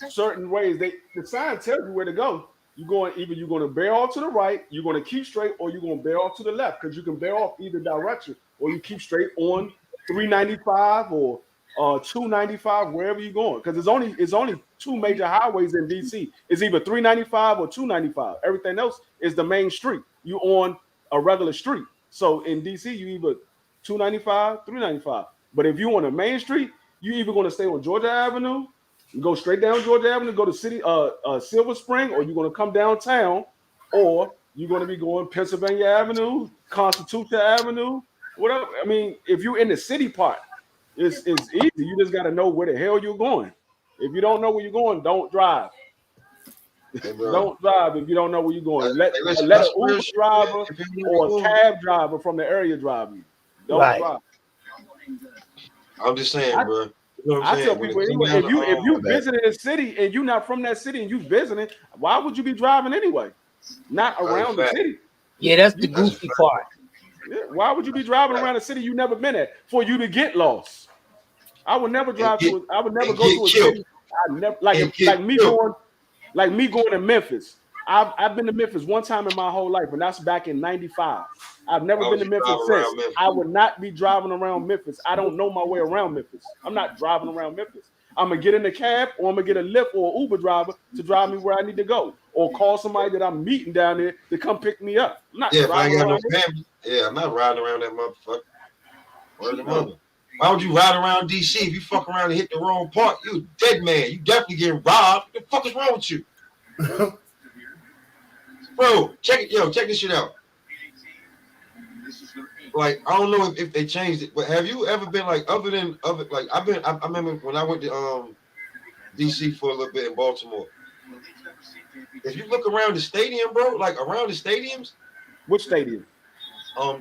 H: certain ways, the sign tells you where to go. You're going to bear off to the right, you're going to keep straight, or you're going to bear off to the left because you can bear off either direction, or you keep straight on 395 or 295 wherever you're going. Because it's only two major highways in DC. It's either 395 or 295. Everything else is the main street. You on a regular street. So in DC, you either 295, 395. But if you're on a main street, you either going to stay on Georgia Avenue, you go straight down Georgia Avenue, go to Silver Spring, or you're going to come downtown, or you're going to be going Pennsylvania Avenue, Constitution Avenue, whatever. I mean, if you're in the city part, it's easy. You just got to know where the hell you're going. If you don't know where you're going, don't drive. Don't drive if you don't know where you're going. Let an Uber driver or a cab driver from the area drive you. Don't drive.
B: I'm just saying, bro. You know what
H: I tell people anyway, if you visiting a city and you're not from that city and you visiting, why would you be driving anyway? Not around the city.
L: Yeah, that's the goofy part.
H: Yeah, why would you be driving around a city you never been at for you to get lost? I would never drive to. I would never go to a city. I never like me going to Memphis. I've been to Memphis one time in my whole life, and that's back in '95. I've never been to Memphis since. I would not be driving around Memphis. I don't know my way around Memphis. I'm not driving around Memphis. I'm gonna get in the cab, or I'm gonna get a Lyft or Uber driver to drive me where I need to go, or call somebody that I'm meeting down there to come pick me up. I'm not driving around.
B: I'm not riding around that motherfucker. Where's the mother? Why would you ride around DC if you fuck around and hit the wrong part? You a dead man. You definitely getting robbed. What the fuck is wrong with you? Bro, check this shit out. Like, I don't know if they changed it, but have you ever been like I remember when I went to DC for a little bit in Baltimore. If you look around the stadium, bro, like around the stadiums.
H: Which stadium?
B: I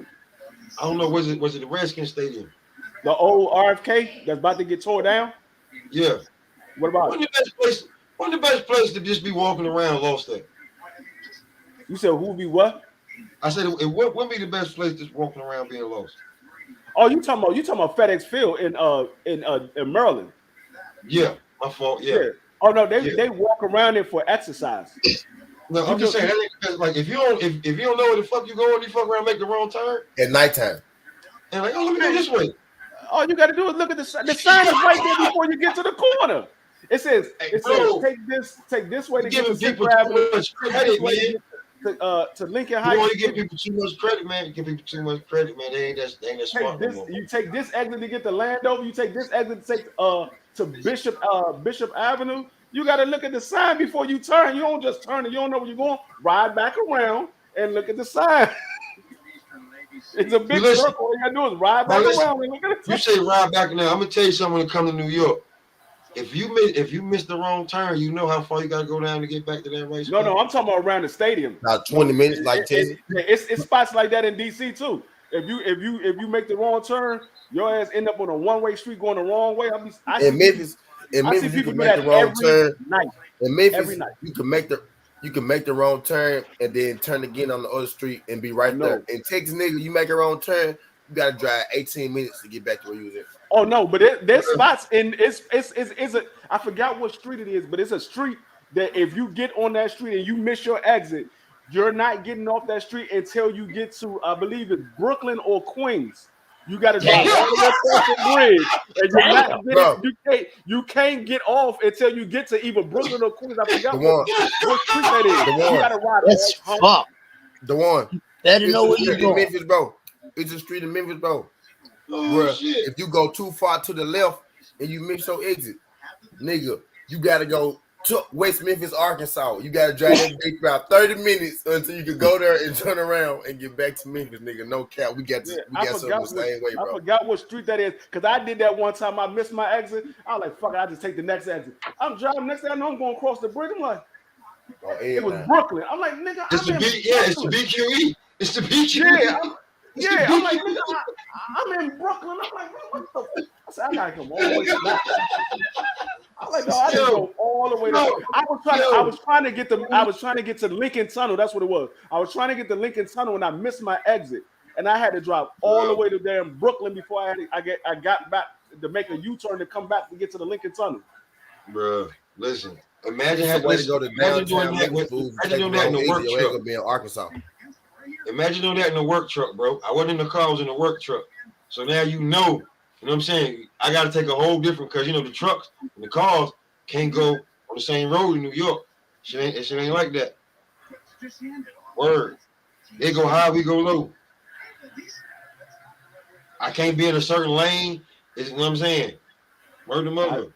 B: don't know, was it the Redskins stadium?
H: The old RFK that's about to get tore down?
B: Yeah.
H: What about
B: One of the best places to just be walking around lost at?
H: You said who be what?
B: I said it wouldn't be the best place just walking around being lost.
H: Oh, you talking about FedEx Field in Maryland?
B: Yeah, my fault. Yeah.
H: Oh no, they walk around there for exercise.
B: No, I'm just saying that like if you don't know where the fuck you going, you fuck around and make the wrong turn
G: at nighttime.
B: And like, oh, let me go this way.
H: All you got to do is look at the sign is right there before you get to the corner. It says take this way to get to
B: people too much credit, man.
H: To Lincoln Heights.
B: You want to give people too much credit, man. You give people too much credit, man. They ain't that smart anymore.
H: You take this exit to get to Landover. You take this exit to take to Bishop Avenue. You got to look at the sign before you turn. You don't just turn and you don't know where you're going. Ride back around and look at the sign. It's a big circle. All you got to do is ride back around and look at the sign.
B: You say ride back now. I'm gonna tell you something when it comes to New York. If you miss the wrong turn, you know how far you gotta go down to get back to that race.
H: No, I'm talking about around the stadium.
G: About 20 minutes, like 10.
H: It's spots like that in DC too. If you make the wrong turn, your ass end up on a one-way street going the wrong way.
G: In Memphis, you can make the wrong turn. In Memphis,
H: every night.
G: you can make the wrong turn and then turn again on the other street and be right there. In Texas, nigga, you make a wrong turn, you gotta drive 18 minutes to get back to where you was at.
H: Oh no, but there's spots in it's a I forgot what street it is, but it's a street that if you get on that street and you miss your exit, you're not getting off that street until you get to I believe it's Brooklyn or Queens. You got to drive all the way across the bridge, and you're not getting, you can't get off until you get to either Brooklyn or Queens. I forgot what street that is. You got to ride
L: That's fuck.
G: The one.
L: Better know where you going.
G: Memphis, bro. It's a street in Memphis, bro.
B: Oh, shit.
G: If you go too far to the left and you miss your exit, nigga, you got to go to West Memphis, Arkansas. You got to drive that bitch about 30 minutes until you can go there and turn around and get back to Memphis, nigga. No cap. We got something the same way, bro.
H: I forgot what street that is because I did that one time. I missed my exit. I was like, fuck it, I just take the next exit. I'm driving next thing I know I'm going across the bridge. I'm like, it was Brooklyn. I'm like, nigga,
B: it's the BQE. It's the BQE.
H: I'm like, nigga, I'm in Brooklyn. I'm like, what the fuck? I said, I gotta come all the way back. I'm like, no, I didn't go all the way. I was trying to get to Lincoln Tunnel. That's what it was. I was trying to get to Lincoln Tunnel and I missed my exit, and I had to drive all the way to damn Brooklyn before I got back to make a U-turn to come back to get to the Lincoln Tunnel.
B: Bro, listen. Imagine having to go to downtown Memphis. Imagine doing that in the work truck.
G: Be in Arkansas.
B: Imagine doing that in the work truck, bro. I wasn't in the car, I was in the work truck. So now you know what I'm saying? I got to take a whole different, because, the trucks and the cars can't go on the same road in New York. Shit ain't like that. Word. They go high, we go low. I can't be in a certain lane. You know what I'm saying? Word to mother.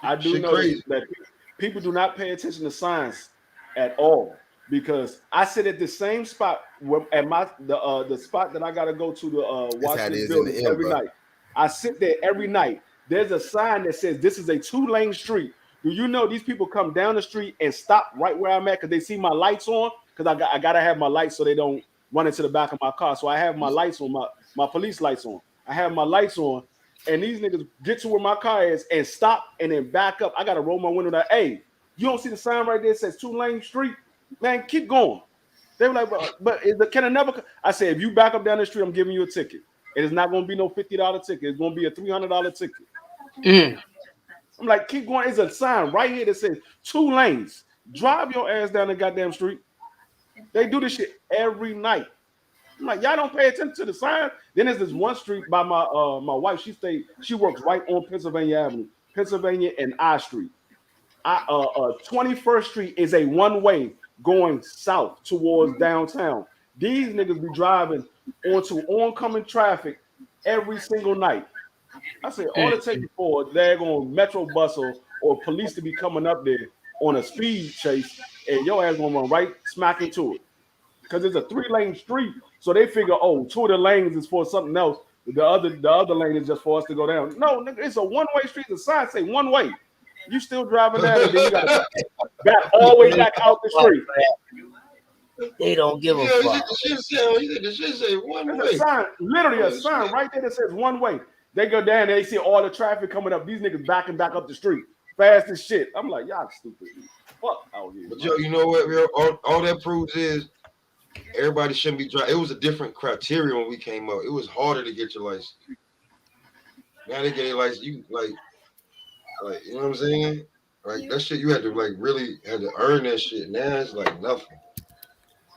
H: I do know that people do not pay attention to signs at all. Because I sit at the same spot at the spot that I gotta go to the Washington building every night. I sit there every night. There's a sign that says this is a 2-lane street. Do you know these people come down the street and stop right where I'm at because they see my lights on? Because I gotta have my lights so they don't run into the back of my car. So I have my lights on, my police lights on. I have my lights on, and these niggas get to where my car is and stop and then back up. I gotta roll my window down. Hey, you don't see the sign right there that says 2-lane street? Man, keep going. They were like, but can I never? I said, if you back up down the street, I'm giving you a ticket. It is not going to be no $50 ticket. It's going to be a $300 ticket. I'm like, keep going. It's a sign right here that says 2 lanes. Drive your ass down the goddamn street. They do this shit every night. I'm like, y'all don't pay attention to the sign. Then there's this one street by my wife. She works right on Pennsylvania Avenue, Pennsylvania and I Street. 21st Street is a one-way going south towards downtown. These niggas be driving onto oncoming traffic every single night. I said, all it takes for a daggone metro bus or police to be coming up there on a speed chase, and your ass gonna run right smack into it. Because it's a 3-lane street, so they figure, 2 of the lanes is for something else. The other lane is just for us to go down. No, nigga, it's a one-way street. The sign say one way. You still driving down, and then you gotta back all the way back out the street.
L: They don't give a fuck.
B: The shit say one way.
H: A sign, literally a sign right there that says one way. They go down, they see all the traffic coming up. These niggas backing back up the street fast as shit. I'm like, y'all stupid. Fuck out here.
B: But yo, you know what, real? All that proves is everybody shouldn't be driving. It was a different criteria when we came up. It was harder to get your license. Now they get your license. You like, you know what I'm saying? Like that shit, you had to really had to earn that shit. Now it's like nothing.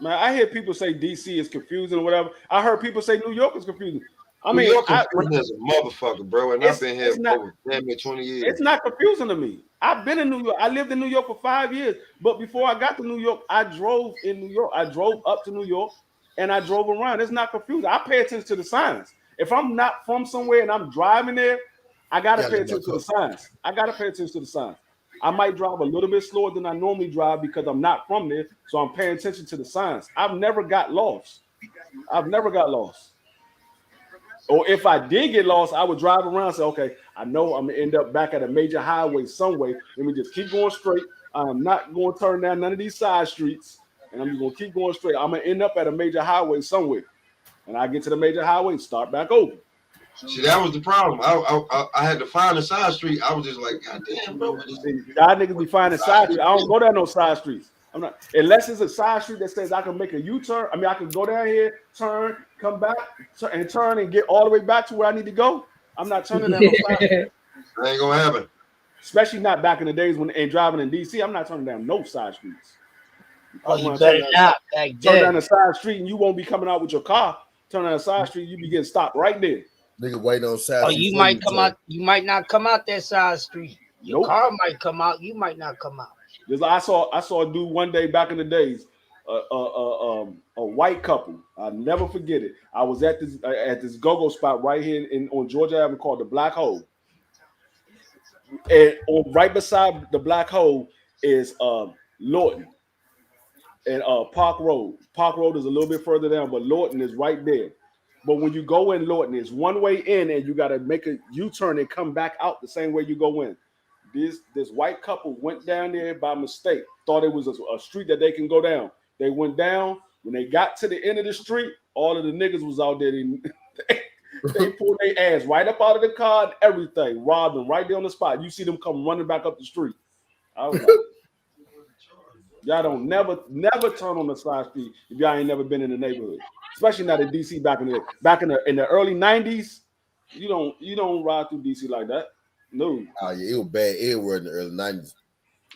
H: Man, I hear people say DC is confusing or whatever. I heard people say New York is confusing.
B: New York confusing as a motherfucker, bro. And I've been here for over 20 years.
H: It's not confusing to me. I've been in New York. I lived in New York for 5 years. But before I got to New York, I drove in New York. I drove up to New York and I drove around. It's not confusing. I pay attention to the signs. If I'm not from somewhere and I'm driving there, I gotta pay attention to the signs. I might drive a little bit slower than I normally drive because I'm not from there, so I'm paying attention to the signs. I've never got lost. Or if I did get lost, I would drive around and say, okay, I know I'm gonna end up back at a major highway somewhere. Let me just keep going straight. I'm not going to turn down none of these side streets, and I'm just gonna keep going straight. I'm gonna end up at a major highway somewhere, and I get to the major highway and start back over.
B: See, that was the problem. I had to find a side street. I was just like, God damn, bro.
H: Y'all niggas be finding side streets. I don't go down no side streets. I'm not, unless it's a side street that says I can make a U-turn. I mean, I can go down here, turn, come back, and turn and get all the way back to where I need to go. I'm not turning down no side street.
B: That ain't gonna happen.
H: Especially not back in the days when and driving in DC. I'm not turning down no side streets.
L: Oh, you better not back then.
H: Turn down the side street and you won't be coming out with your car. Turn down the side street, you be getting stopped right there.
G: Nigga waiting on side.
L: Oh, you might come out. You might not come out that side street. Your car might come out. You might not come out.
D: Just I saw a dude one day back in the days, a white couple. I'll never forget it. I was at this go-go spot right here on Georgia Avenue called the Black Hole, and right beside the Black Hole is Lawton and Park Road. Park Road is a little bit further down, but Lawton is right there. But when you go in Lawton, it's one way in, and you got to make a U-turn and come back out the same way you go in. This white couple went down there by mistake, thought it was a street that they can go down. They went down. When they got to the end of the street, all of the niggas was out there. They pulled their ass right up out of the car and everything, robbed them right there on the spot. You see them come running back up the street. I was like, y'all don't never turn on the side street if y'all ain't never been in the neighborhood, especially not in DC back in the early 90s. You don't ride through DC like that. No.
G: Oh yeah, it was bad everywhere in the early 90s.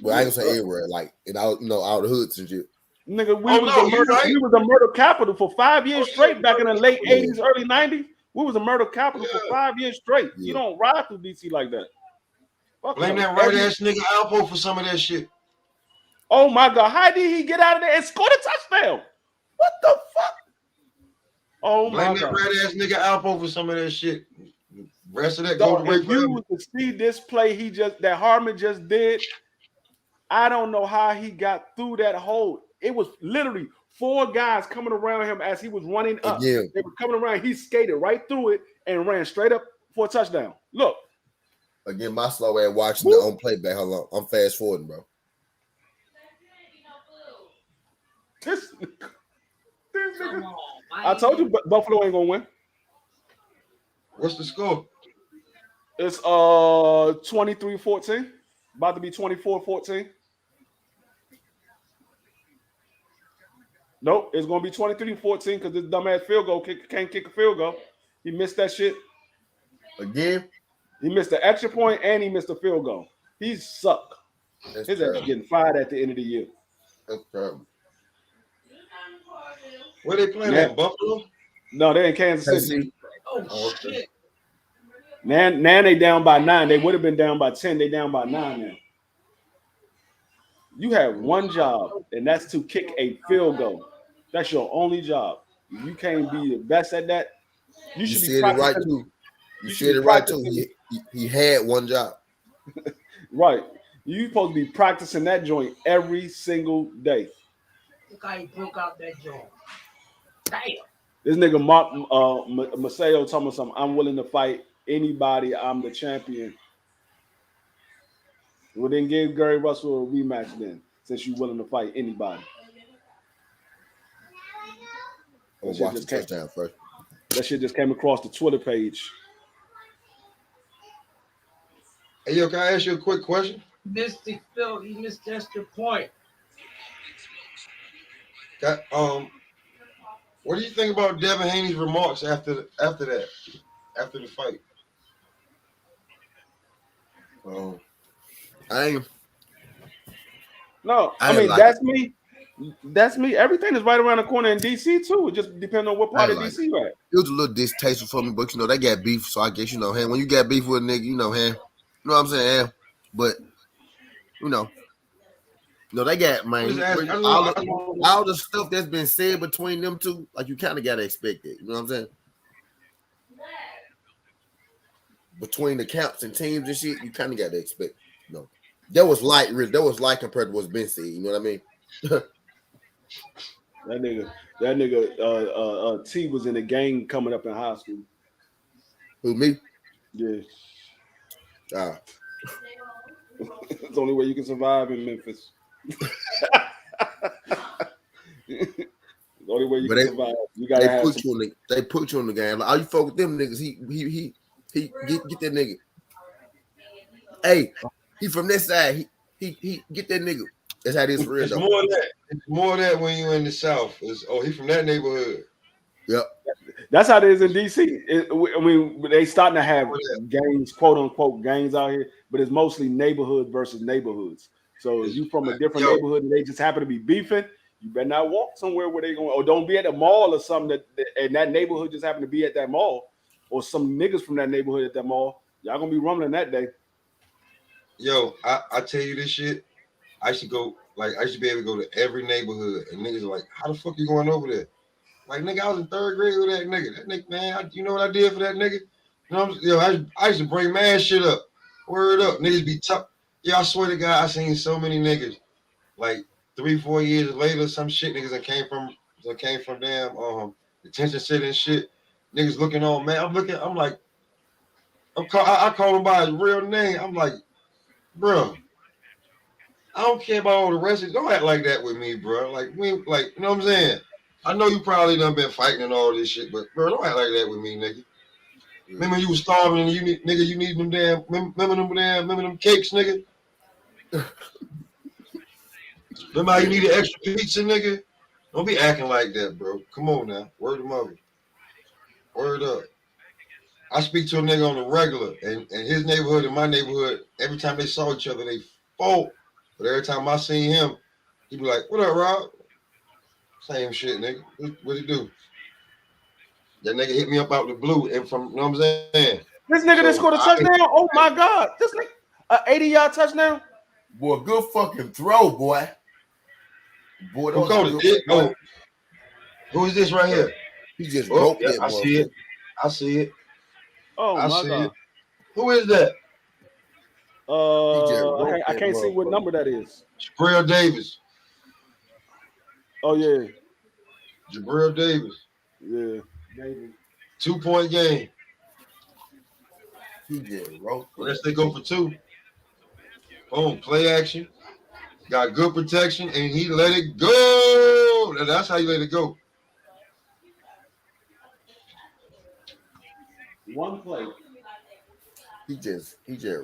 G: Well, I ain't gonna say everywhere, like all the hoods and shit.
D: Nigga, we was a murder capital for 5 years straight back in the late 80s, early 90s. We was a murder capital for 5 years straight. Yeah. You don't ride through DC like that.
B: Blame that right ass nigga Alpo for some of that shit.
D: Oh my God, how did he get out of there and score the touchdown? What the fuck? Oh my God.
B: Blame that right ass nigga Alpo for some of that shit. Rest of that
D: go to if you was to see this play that Harmon just did, I don't know how he got through that hole. It was literally 4 guys coming around him as he was running up. Yeah. They were coming around. He skated right through it and ran straight up for a touchdown. Look.
G: Again, my slow ass watching the on playback. Hold on. I'm fast forwarding, bro.
D: This nigga. I told you Buffalo ain't gonna win.
B: What's the score?
D: It's 23-14. About to be 24-14. Nope, it's gonna be 23-14 because this dumbass field goal can't kick a field goal. He missed that shit.
G: Again?
D: He missed the extra point and he missed the field goal. He suck. His ass getting fired at the end of the year.
G: That's terrible.
B: Where they playing at? Buffalo?
D: No, they're in Kansas City.
L: Oh shit.
D: Now they down by 9. They would have been down by 10. They down by 9 now. You have one job, and that's to kick a field goal. That's your only job. If you can't be the best at that, you should be
G: practicing. Right too. You said it right too. He had one job.
D: Right. You supposed to be practicing that joint every single day.
L: Look how he broke out that joint. Damn.
D: This nigga Mark Maseo told me something. I'm willing to fight anybody. I'm the champion. Well, then give Gary Russell a rematch then, since you're willing to fight anybody.
G: Watch the touchdown first.
D: That shit just came across the Twitter page.
B: Hey, yo, can I ask you a quick question?
L: Mystic Phil, he missed just your point.
B: What do you think about Devin Haney's remarks after the fight?
D: I mean, that's me. That's me. Everything is right around the corner in DC too. It just depends on what part of DC you're at.
G: It was a little distasteful for me, but they got beef, so I guess when you got beef with a nigga, you know what I'm saying? But they got all the stuff that's been said between them two, like you kind of gotta expect it. You know what I'm saying? Between the camps and teams and shit, you kind of gotta expect. That was light compared to what's been said. You know what I mean?
D: That nigga T was in a gang coming up in high school.
G: Who, me?
D: Yeah. It's the only way you can survive in Memphis. The only way you can survive. You gotta have
G: they put you on the game. Like, all you fuck with them niggas, he get that nigga. Hey, he from this side. He get that nigga. That's how it is for real.
B: It's more of that. It's more of that when you're in the South. He from that neighborhood.
G: Yep.
D: That's how it is in DC. They starting to have gangs, quote unquote gangs out here, but it's mostly neighborhood versus neighborhoods. So if you from a different neighborhood and they just happen to be beefing, you better not walk somewhere where they going, or don't be at a mall or something and that neighborhood just happen to be at that mall. or some niggas from that neighborhood at that mall, y'all gonna be rumbling that day.
B: Yo, I tell you this shit. I used to be able to go to every neighborhood, and niggas are like, "How the fuck you going over there?" Like, nigga, I was in 3rd grade with that nigga. That nigga, man, you know what I did for that nigga? You know, I used to bring mad shit up. Word up, niggas be tough. Yeah, I swear to God, I seen so many niggas. Like 3-4 years later, some shit niggas that came from damn detention center and shit. Niggas looking on, man. I'm like, I call him by his real name. I'm like, bro, I don't care about all the rest of it. Don't act like that with me, bro. Like, you know what I'm saying? I know you probably done been fighting and all this shit, but bro, don't act like that with me, nigga. Remember you was starving and you need them damn, remember them cakes, nigga? Remember how you needed extra pizza, nigga? Don't be acting like that, bro. Come on now. Word of mother. Word up. I speak to a nigga on the regular, and his neighborhood and my neighborhood, every time they saw each other, they fought. But every time I seen him, he'd be like, "What up, Rob?" Same shit, nigga. What he do? That nigga hit me up out the blue, and from, you know what I'm saying?
D: This nigga just scored a touchdown? Oh my God. This nigga, an 80-yard touchdown?
G: Boy, good fucking throw, boy. Boy,
B: who called it? Oh, who is this right here?
G: He just roped
B: yeah,
G: that
B: I see it. I see it.
D: Oh
B: I
D: my
B: see
D: God.
B: it. Who is that?
D: I can't see what number that is.
B: Jabril Davis.
D: Oh yeah.
B: Jabril Davis.
D: Yeah. Maybe.
B: 2-point game.
G: He just roped it.
B: Unless they go for 2. Boom, play action. Got good protection, and he let it go. That's how you let it go.
D: One play.
G: He just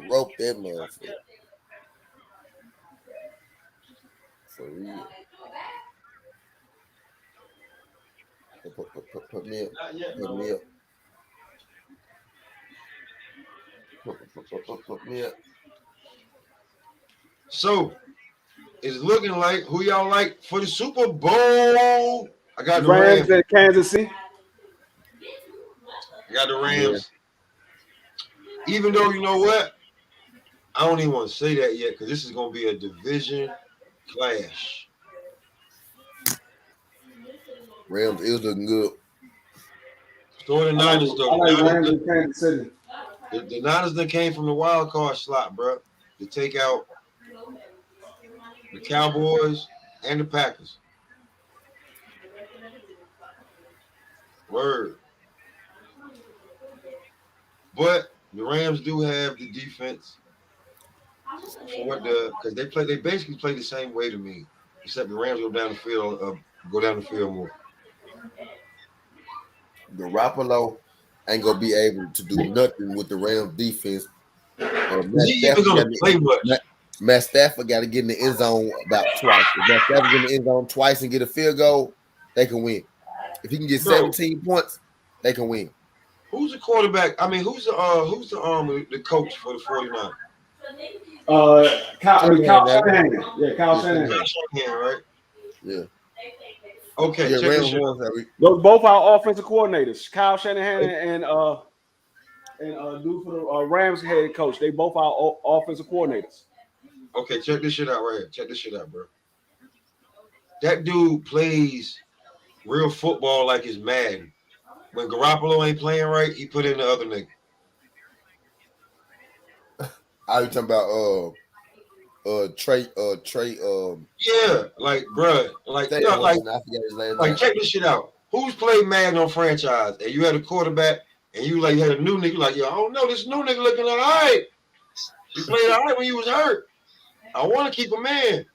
G: roped that motherfucker. For real. Put me up. Put me up. Put me up.
B: So, it's looking like who y'all like for the Super Bowl. I got the
D: Rams at Kansas City.
B: I got the Rams. Yeah. Even though, you know what? I don't even want to say that yet because this is going to be a division clash.
G: Rams is looking good.
B: Store the Niners, though.
D: I like Rams in Kansas City.
B: The Niners that came from the wild card slot, bro, to take out the Cowboys and the Packers. Word. But the Rams do have the defense for what because they basically play the same way to me, except the Rams go down the field more.
G: Garoppolo ain't gonna be able to do nothing with the Rams defense. Matt Stafford got to get in the end zone about twice. If Matt Stafford get in the end zone twice and get a field goal, they can win. If he can get 17 points, they can win.
B: Who's the quarterback? I mean, who's the coach for the 49ers?
D: Kyle Shanahan. Yeah, Kyle Shanahan.
B: Kyle Shanahan, right?
G: Yeah.
B: Okay.
G: Yeah,
B: check this shit out.
D: Those both our offensive coordinators, Kyle Shanahan and dude for the Rams head coach. They both our offensive coordinators.
B: Okay, check this shit out right here. Check this shit out, bro. That dude plays real football like it's Madden. When Garoppolo ain't playing right, he put in the other nigga.
G: Are you talking about Trey?
B: Yeah, like bruh, like
G: I forget his last name.
B: Check this shit out. Who's played Madden on franchise? And you had a quarterback, and you had a new nigga. Like, yo, I don't know, this new nigga looking all right. He played all right when he was hurt. I want to keep him in.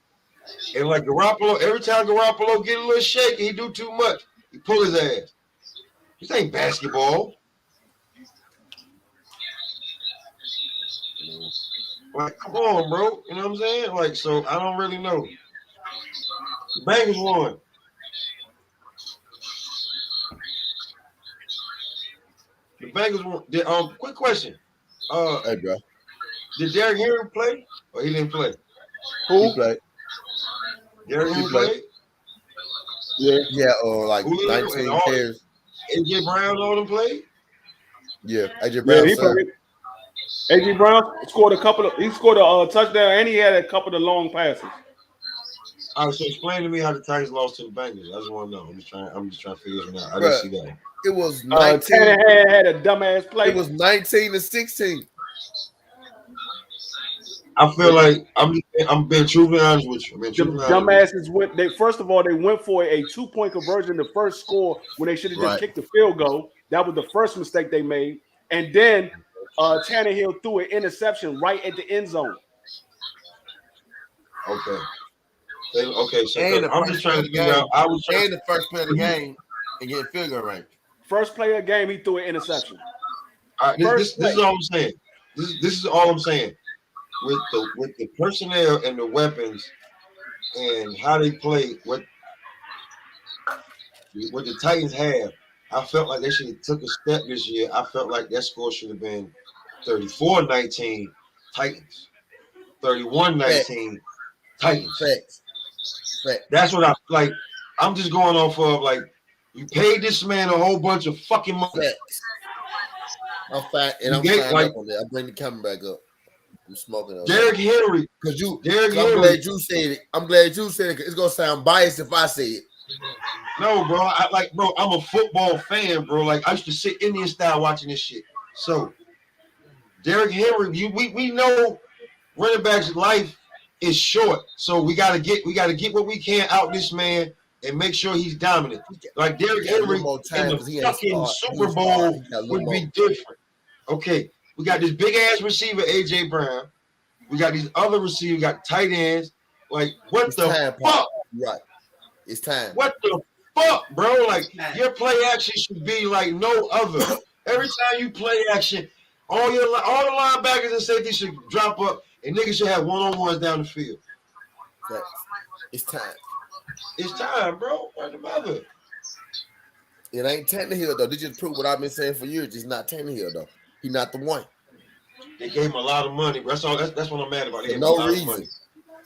B: And like Garoppolo, every time Garoppolo get a little shaky, he do too much. He pull his ass. This ain't basketball. Like, come on, bro. You know what I'm saying? Like, so I don't really know. The Bengals won. The Bengals won. Quick question.
G: Hey, bro.
B: Did Derrick Henry play or he didn't play?
G: Who? He played.
B: Derrick Henry played?
G: Yeah. Yeah, like 19 pairs.
B: AJ Brown all them played?
G: Yeah, AJ
D: Yeah,
G: Brown.
D: he played. AJ Brown scored a couple of. He scored a touchdown, and he had a couple of long passes.
B: All right, so explain to me how the Titans lost to the Bengals. I just want to know. I'm just trying to figure this out. I
G: Bruh,
B: didn't see that.
G: It was 19.
D: Tannehill had a dumbass play.
G: It was 19-16.
B: I feel like I'm being truthfully honest with you.
D: Dumbasses went. They first of all they went for a 2-point conversion. The first score when they should have just kicked the field goal. That was the first mistake they made. And then Tannehill threw an interception right at the end zone.
B: Okay. Okay, so
G: And
B: I'm just trying to figure out.
G: And the first play of the game and get field goal rank.
D: First play of the game, he threw an interception.
B: This is all I'm saying. This is all I'm saying. With the personnel and the weapons and how they play, what the Titans have, I felt like they should have took a step this year. I felt like that score should have been 34-19 Titans, 31-19 Titans.
G: Facts.
B: That's what I like. I'm just going off of like you paid this man a whole bunch of fucking money.
G: Facts. I'm fat and I'm flying up on that. I bring the camera back up. I'm smoking.
B: Derrick Henry,
G: because I'm
B: Henry.
G: glad you said it. I'm glad you said it. It's gonna sound biased if I say it.
B: No, bro. I'm a football fan, bro. Like I used to sit Indian style watching this shit. So, Derrick Henry, we know running back's life is short. So we gotta get what we can out this man and make sure he's dominant. Like Derrick Henry in the fucking Super Bowl would be different. Okay, we got this big ass receiver, AJ Brown. We got these other receivers, we got tight ends. Like, what the fuck?
G: Right. It's time.
B: What the fuck, bro? Like, your play action should be like no other. Every time you play action, all the linebackers and safeties should drop up, and niggas should have one-on-ones down the field.
G: Right. It's time.
B: It's time, bro. What the mother?
G: It ain't Tannehill, though. They just prove what I've been saying for years. It's not Tannehill, though. He's not the one.
B: They gave him a lot of money. That's all. That's what I'm mad about. They
G: For
B: gave
G: no
B: him a lot
G: reason.
B: of money.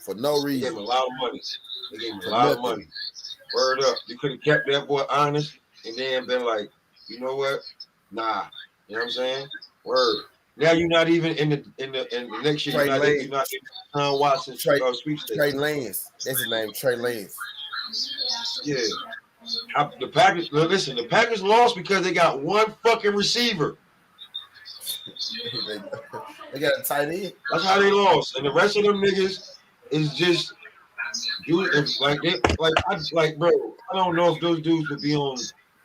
G: For no reason.
B: They gave him a lot of money. They gave him a lot of money. Word up. You could have kept that boy honest and then been like, you know what? Nah. You know what I'm saying? Word. Now you're not even in the next year. You're not in Tom Watson's sweepstakes.
G: Trey Lance. That's his name, Trey Lance.
B: Yeah. The Packers, listen, the Packers lost because they got one fucking receiver.
G: They got a tight end.
B: That's how they lost. And the rest of them niggas is just bro. I don't know if those dudes would be on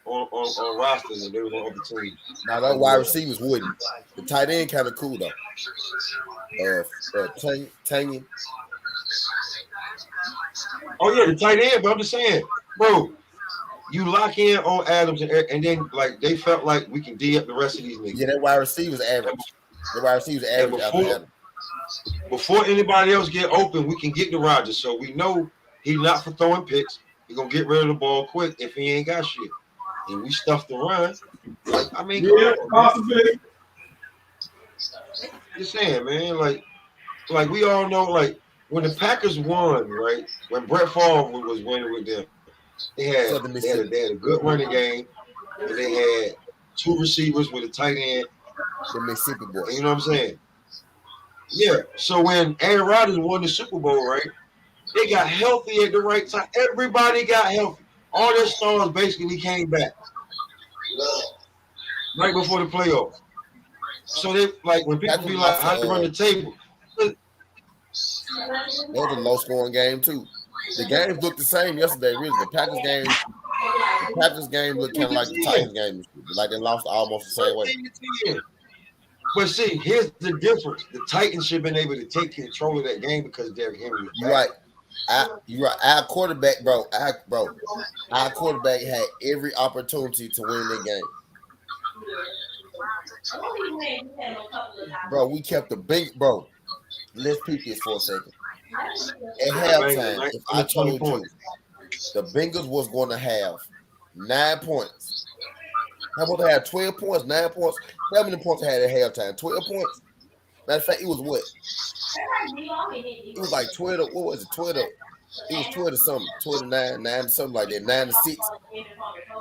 B: rosters if they were on other teams.
G: Now that wide receivers wouldn't. The tight end kind of cool though. Tangy.
B: Oh yeah, the tight end. But I'm just saying, bro, you lock in on Adams and then like they felt like we can D up the rest of these niggas.
G: Yeah, that wide receiver's average. The wide receiver's average.
B: Before anybody else get open, we can get to Rodgers. So we know he's not for throwing picks. He's gonna get rid of the ball quick if he ain't got shit. And we stuff the run. Like, I mean,
D: yeah, possibly.
B: Just saying, man. Like we all know, like when the Packers won, right? When Brett Favre was winning with them, they had a good running game, and they had two receivers with a tight end.
G: The Mississippi boy.
B: You know what I'm saying? Yeah. So when Aaron Rodgers won the Super Bowl, right? They got healthy at the right time. Everybody got healthy. All their stars basically came back right before the playoffs. So they like when people be like, "How to run the table?"
G: That was a low-scoring game too. The games looked the same yesterday. Really, the Packers game looked kind of like the Titans game, like they lost almost the same way.
B: But see, here's the difference: the Titans should have been able to take control of that game because Derrick Henry was back.
G: You're right. Our quarterback, our quarterback had every opportunity to win that game. Bro, we kept the big bro. Let's peep this for a second. At halftime, if I told you the Bengals was going to have 9 points, how about they had 12 points, 9 points? How many points they had at halftime? 12 points. Matter of fact, it was what? It was like 12. What was it? 12. It was 12 to something. 12 to 9, 9 to something like that. 9 to 6.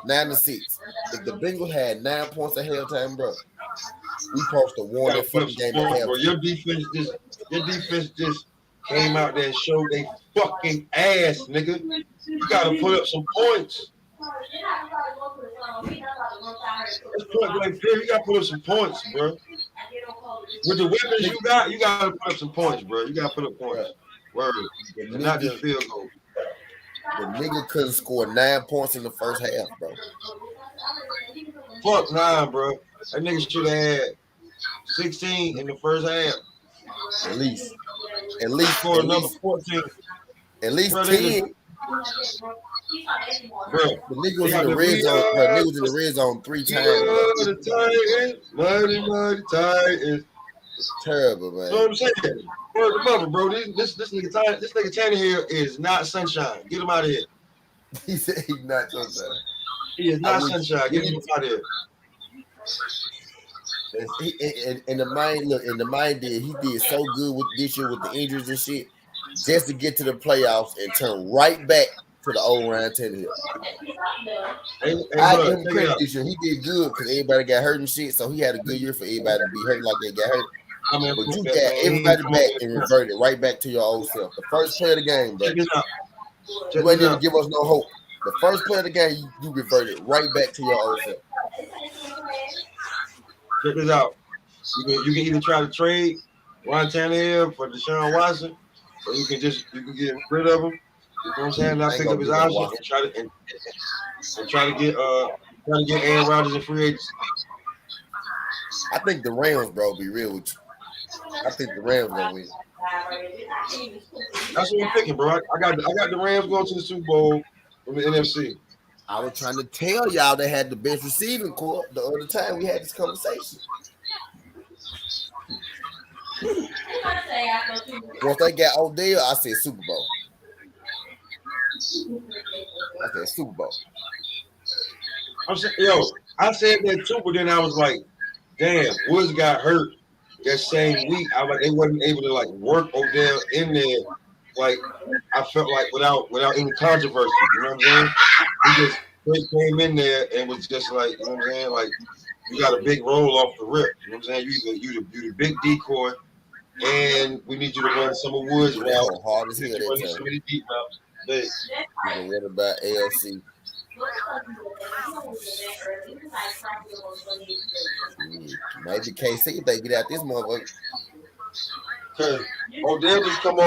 G: 9 to 6. If the Bengals had 9 points at halftime, bro, We supposed to won that fucking game at half.
B: Bro. Your defense just came out there and showed they fucking ass, nigga. You gotta put up some points. It's point blank period. You gotta put up some points, bro. With the weapons you gotta put up some points, bro. You gotta put up points. Word. And not just field goal.
G: The nigga couldn't score 9 points in the first half, bro.
B: Fuck 9, bro. That nigga should have had 16 in the first half.
G: At least
B: for another 14.
G: At least
B: bro,
G: 10.
B: Bro,
G: the nigga was in the red zone. The nigga was in the red zone 3 times.
B: The Titans, mighty Titans.
G: It's terrible, man.
B: You know what I'm saying? Word the mother, bro. This nigga Tannehill is not sunshine. Get him out of here.
G: He said he's not sunshine.
B: He is not sunshine. Get him out of here.
G: And the mind did so good with this year with the injuries and shit, just to get to the playoffs and turn right back to the old Ryan Tannehill. I give him credit this year. He did good because everybody got hurt and shit, so he had a good year for everybody to be hurt like they got hurt. But you got everybody back and reverted right back to your old self. The first play of the game, bro. You ain't even give us no hope. The first play of the game, you reverted right back to your old self.
B: Check this out. You can either try to trade Ryan Tannehill for Deshaun Watson, or you can get rid of him. You know what I'm saying? Not pick up his option and try to get Aaron Rodgers in free agency.
G: I think the Rams, bro, be real with you. I think the Rams gonna win.
B: That's what I'm thinking, bro. I got the Rams going to the Super Bowl from the NFC.
G: I was trying to tell y'all they had the best receiving core the other time we had this conversation. Once they got Odell, I said Super Bowl. I said Super Bowl.
B: I said that too, but then I was like, damn, Woods got hurt that same week. I was like, they wasn't able to like work Odell in there. Like I felt like without any controversy. You know what I'm saying? He just came in there and was just like, you know what I'm saying? Like you got a big roll off the rip. You know what I'm saying? You the big decoy, and we need you to run some of Woods route.
G: Hard as hell that time.
B: Some of the deep routes.
G: What about ALC? Maybe KC if they get out this motherfucker.
B: Cause Odell just come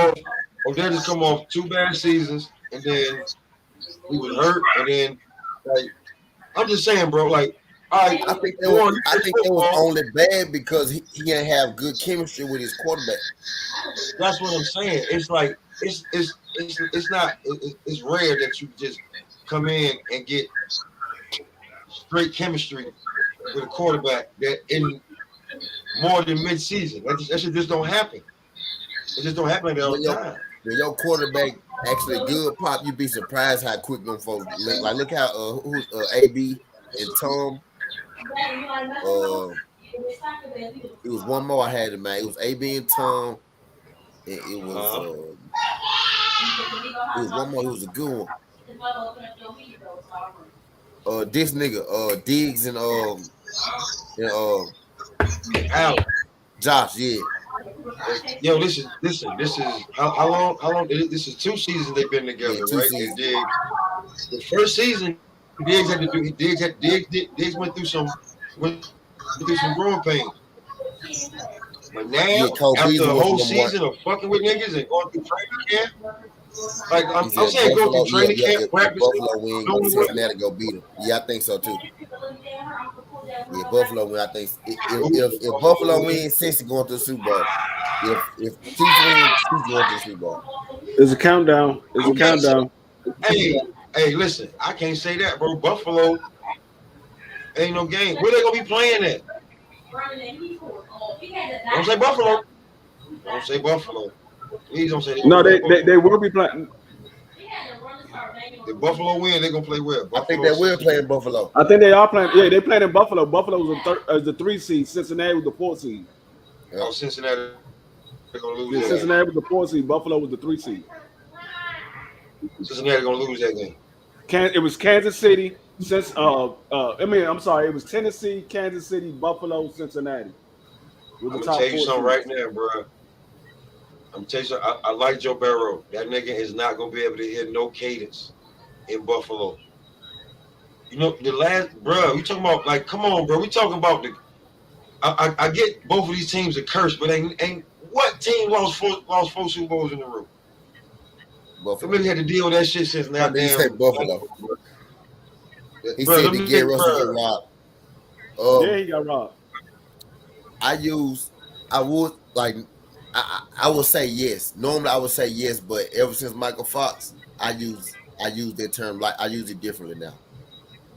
B: off 2 bad seasons, and then he was hurt, and then like I'm just saying, bro. Like I think it
G: was only bad because he didn't have good chemistry with his quarterback.
B: That's what I'm saying. It's like it's rare that you just come in and get straight chemistry with a quarterback that in more than mid-season. That shit just don't happen. It just don't happen like that all the time.
G: When your quarterback actually good, Pop, you'd be surprised how quick them folks look. Like look how who's AB and Tom. It was one more I had in mind. It was AB and Tom. And it was one more. It was a good one. This nigga, Diggs and Josh, yeah.
B: Yo, listen. This is how long? This is 2 seasons they've been together, right? And Diggs, the first season, Diggs had to do. Diggs went through some growing pain. But now, after the whole season of fucking with niggas and going through training camp, like I'm saying, go through training camp, practice.
G: Buffalo win, Cincinnati go beat them. Yeah, I think so too. Yeah, Buffalo win. I think if Buffalo wins, Cincy going to the Super Bowl. If Chiefs win, Chiefs going to the Super Bowl.
D: It's a countdown.
B: Hey, listen, I can't say that, bro. Buffalo ain't no game. Where they gonna be playing at? Don't say Buffalo. Don't say Buffalo. Please don't say.
D: No, they will be playing.
B: If Buffalo win, they're gonna play where?
G: I think they will play in Buffalo.
D: I think they are playing. Yeah, they playing in Buffalo. Buffalo was the 3 seed. Cincinnati was the 4 seed.
B: Oh, Cincinnati. They're gonna lose.
D: Yeah, Cincinnati was the 4 seed. Buffalo was the 3 seed.
B: Cincinnati gonna lose that game.
D: It was Kansas City,
H: Since I'm sorry, it was Tennessee, Kansas City, Buffalo, Cincinnati.
B: I'm gonna tell you something right now, bro. I'm telling you, I like Joe Burrow. That nigga is not gonna be able to hit no cadence in Buffalo. You know, the last, bro. We talking about like, come on, bro. We talking about the. I get both of these teams a curse, but ain't what team lost four Super Bowls in a row? Buffalo. They had to deal with that shit since that damn.
G: Say Buffalo. He
B: bro,
G: said the Gary Russell get robbed.
H: Yeah, he got robbed.
G: I would say yes. Normally I would say yes, but ever since Michael Fox, I use that term like I use it differently now.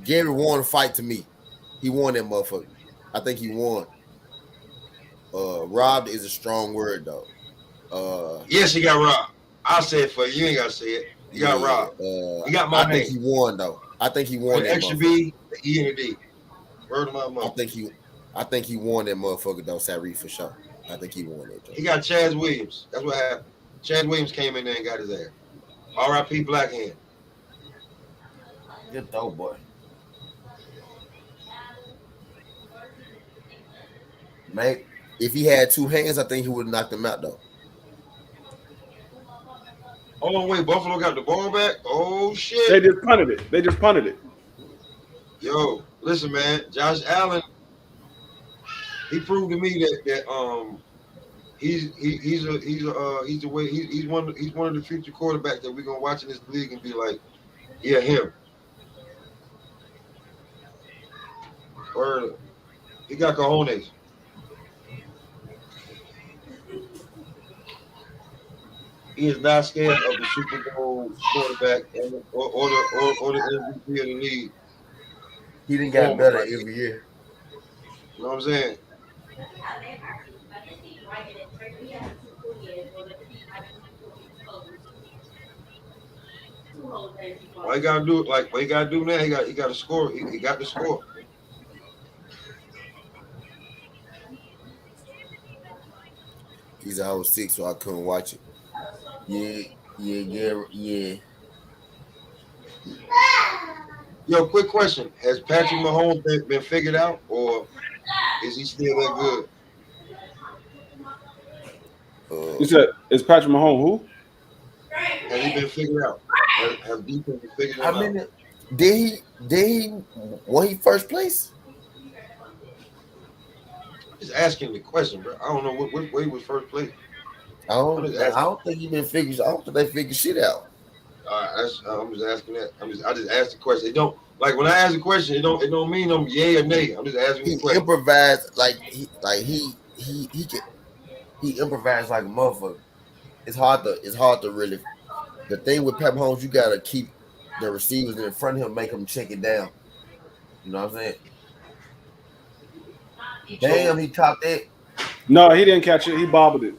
G: Gary won a fight to me. He won that motherfucker. I think he won. Robbed is a strong word though.
B: Yes, he got robbed. I'll say it for you. You ain't gotta say it. He got robbed. He got my name.
G: I think he won though. I think he won
B: that extra B, the E and the D. Word of my mouth.
G: I think he won that motherfucker though, Sari, for sure. I think he won that. Though.
B: He got Chaz Williams. That's what happened. Chaz Williams came in there and got his ass. R.I.P. Black Hand.
G: Good though, boy. Mate, if he had two hands, I think he would have knocked him out though.
B: Hold on, wait. Buffalo got the ball back? Oh shit.
H: They just punted it.
B: Yo, listen, man. Josh Allen, he proved to me that he's one of the future quarterbacks that we're gonna watch in this league and be like, yeah, him. Or he got cojones. He is not scared of the Super Bowl quarterback or the MVP of the league.
G: He didn't get better every year.
B: You know what I'm saying? All he gotta do, like what he gotta do now, he got to score. He got to score.
G: He's I was sick, so I couldn't watch it. Yeah.
B: Yo, quick question: has Patrick Mahomes been figured out, or is he still that
H: good? You said is Patrick Mahomes who?
B: Has he been figured out? Has defense been figured out?
G: I mean, did he won he first place?
B: Just asking the question, bro. I don't know what he was first place.
G: I don't think he been figured. I don't think they figured shit out.
B: I'm just asking that. I just asked the question. It don't like when I ask a question. It don't mean I'm yay or nay. I'm just asking.
G: He improvised he improvised like a motherfucker. It's hard to really. The thing with Pat Mahomes, you gotta keep the receivers in front of him, make them check it down. You know what I'm saying? Damn, he caught that.
H: No, he didn't catch it. He bobbled it.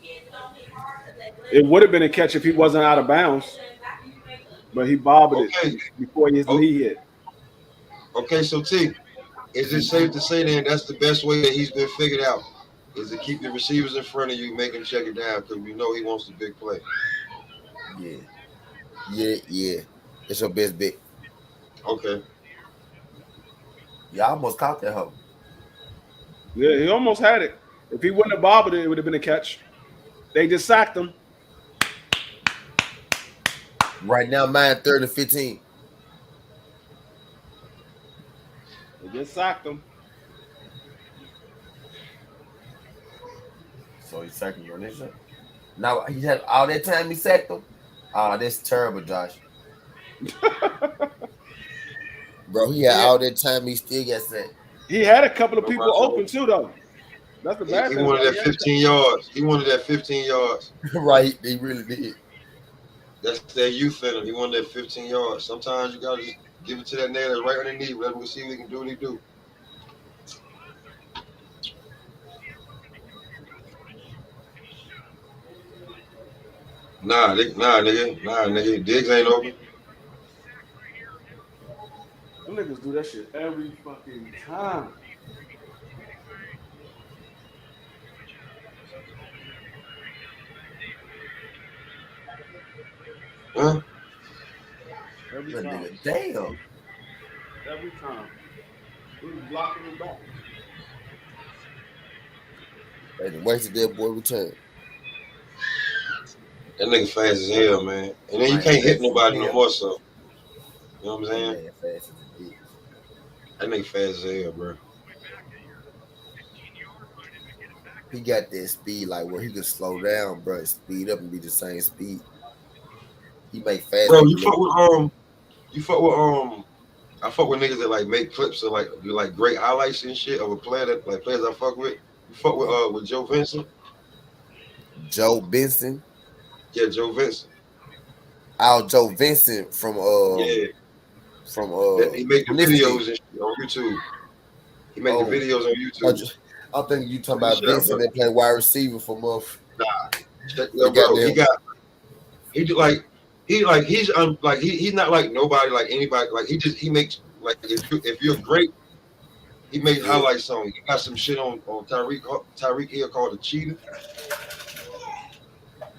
H: It would have been a catch if he wasn't out of bounds. But he bobbled it before his knee hit.
B: Okay, so T, is it safe to say then that's the best way that he's been figured out? Is to keep the receivers in front of you, make him check it down because we know he wants the big play.
G: Yeah. It's your best bet.
B: Okay.
G: Yeah, I almost caught that hoe.
H: Yeah, he almost had it. If he wouldn't have bobbled it, it would have been a catch. They just sacked him.
G: Right now, mine 3rd and 15.
H: They just sacked him.
G: So he sacked him on this shit. Now he had all that time he sacked him. That's terrible, Josh. Bro, he had all that time he still got sacked.
H: He had a couple of people open too, though. That's the bad thing.
B: He wanted that 15 yards. He wanted that 15 yards.
G: Right, he really did.
B: That's that youth in him. He wanted that 15 yards. Sometimes you gotta just give it to that nigga right underneath. Let him see what he can do. What he do. Nah, nigga. Diggs ain't open.
H: Them niggas do that shit every fucking time.
B: Huh?
H: Every time.
G: Damn.
H: Every time. time. He was blocking him back.
G: They done wasted that boy return.
B: That nigga fast as hell, man. And then you can't hit nobody no more, so. You know what I'm saying?
G: Man, fast as a bitch.
B: That nigga fast as hell, bro.
G: He got that speed like where he can slow down, bro, and speed up and be the same speed. He make fast.
B: Bro, you fuck with I fuck with niggas that like make clips of like do like great highlights and shit of a player that like players I fuck with. You fuck with Joe Vincent?
G: Joe Benson?
B: Yeah, Joe Vincent.
G: Joe Vincent from
B: he make the videos and shit on YouTube. He make the videos on YouTube.
G: I'm thinking you talking about Vincent that play wide receiver for Muff.
B: Nah, bro, he's not like nobody, like anybody. Like he makes like if you're great, he makes highlights on. He got some shit on Tyreek Hill called the Cheetah.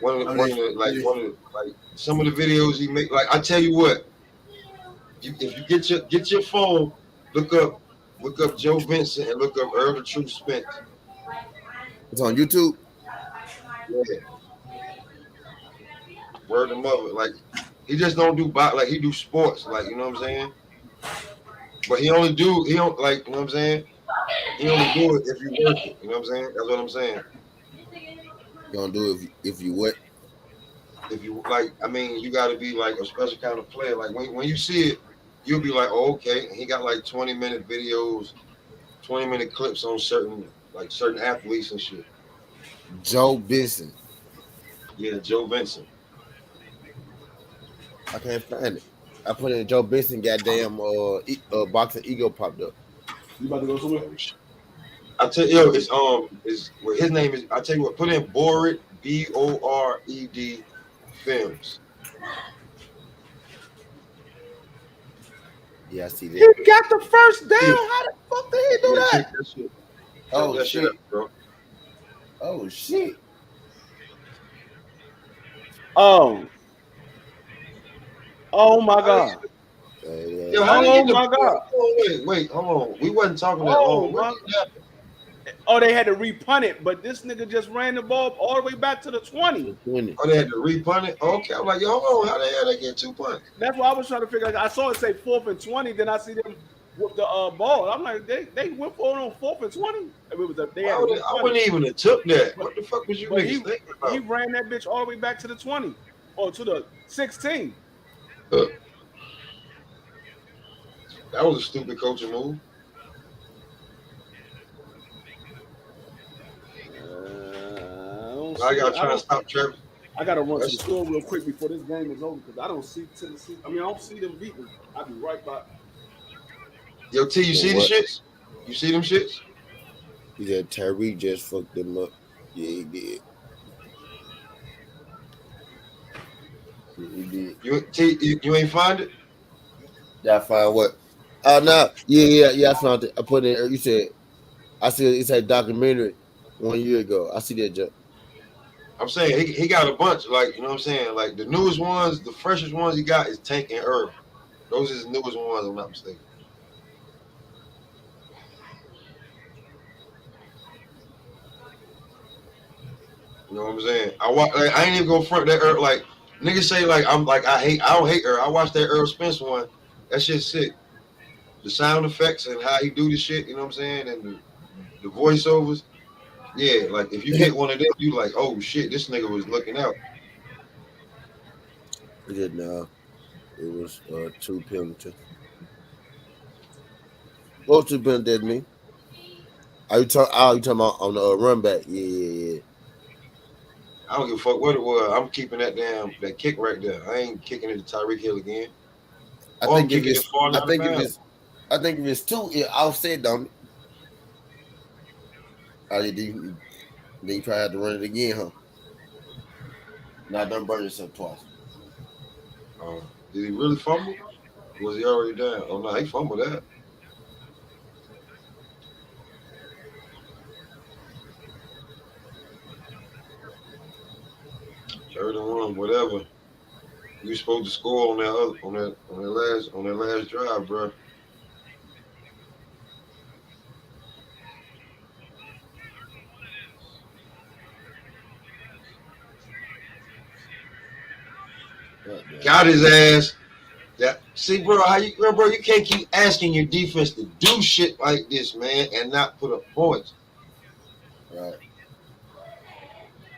B: One of the some of the videos he make. Like I tell you what, if you get your phone, look up Joe Vincent and look up Earl the Truth Spence.
G: It's on YouTube.
B: Yeah. Word of mother, like he just don't do like he do sports, like you know what I'm saying. But he don't like you know what I'm saying. He only do it if you work it. You know what I'm saying. That's what I'm saying.
G: You don't do it if you what?
B: If you like, I mean, you got to be like a special kind of player. Like when you see it, you'll be like, oh, okay. And he got like 20-minute videos, 20-minute clips on certain athletes and shit.
G: Joe Benson.
B: Yeah, Joe Vincent.
G: I can't find it. I put in Joe Benson. Goddamn, boxing ego popped up.
H: You about to go somewhere?
B: I tell you, it's his name is. I tell you what, put in Bored BORED Films.
G: Yeah, I see that.
H: He got the first down. How the fuck did he do that?
G: Oh
B: shit,
G: shit,
B: bro.
G: Oh shit.
H: Oh my god.
B: Yo, how
H: oh my god.
B: Wait, hold on. We wasn't talking that long.
H: Oh, they had to repunt it, but this nigga just ran the ball all the way back to the 20.
B: Oh, they had to repunt it? Okay, I'm like, yo, hold on. How the hell they get 2 punts?
H: That's what I was trying to figure out. I saw it say 4th and 20, then I see them with the ball. I'm like, they went for it on 4th and 20. I
B: wouldn't even have took that. What the fuck was you niggas thinking about?
H: He ran that bitch all the way back to the 20 or to the 16.
B: That was a stupid coaching move. I gotta try to stop Travis.
H: I gotta run to the store real quick before this game is over because I don't see Tennessee. I mean, I don't see them beating. I'll be right back.
B: Yo, T, you see the shits? You see them shits?
G: He said Tyreek just fucked them up. Yeah, he did. He did.
B: You ain't find it?
G: Yeah, I find what? Oh no, yeah. I found it. I put it in. You said I see it's a documentary 1 year ago. I see that jump.
B: I'm saying he got a bunch, like, you know what I'm saying? Like the newest ones, the freshest ones he got is Tank and Herb. Those are his newest ones, if I'm not mistaken. You know what I'm saying? I ain't even gonna front that Herb. Like niggas say, like I don't hate Herb. I watched that Earl Spence one. That shit's sick. The sound effects and how he do the shit, you know what I'm saying, and the voiceovers. Yeah, like if you get one of them, you like, oh shit, this nigga was looking out.
G: He did no. It was 2 penalty. What was 2 penalty mean? Are you talking about on the run back? Yeah.
B: I don't give a fuck what it was. I'm keeping that kick right there. I ain't kicking it to Tyreek Hill again.
G: I think if it's 2, I'll say it, don't it? Oh, then you probably have to run it again, huh? Not done burn yourself twice.
B: Did he really fumble? Or was he already down? Oh no, he fumbled that. Third and 1, whatever. You supposed to score on that last drive, bro. got his ass. Yeah, see, bro, bro, you can't keep asking your defense to do shit like this, man, and not put up points.
G: Right.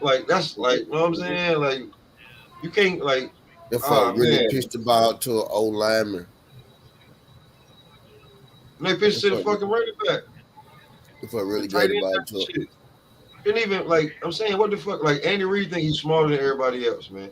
B: Like that's like, you know what I'm saying? Like you can't like.
G: If I really pitched the ball to an old lineman.
B: And they pitched to the fucking running back.
G: If I really got the ball to
B: shit. And even like I'm saying, what the fuck? Like Andy Reid think he's smarter than everybody else, man.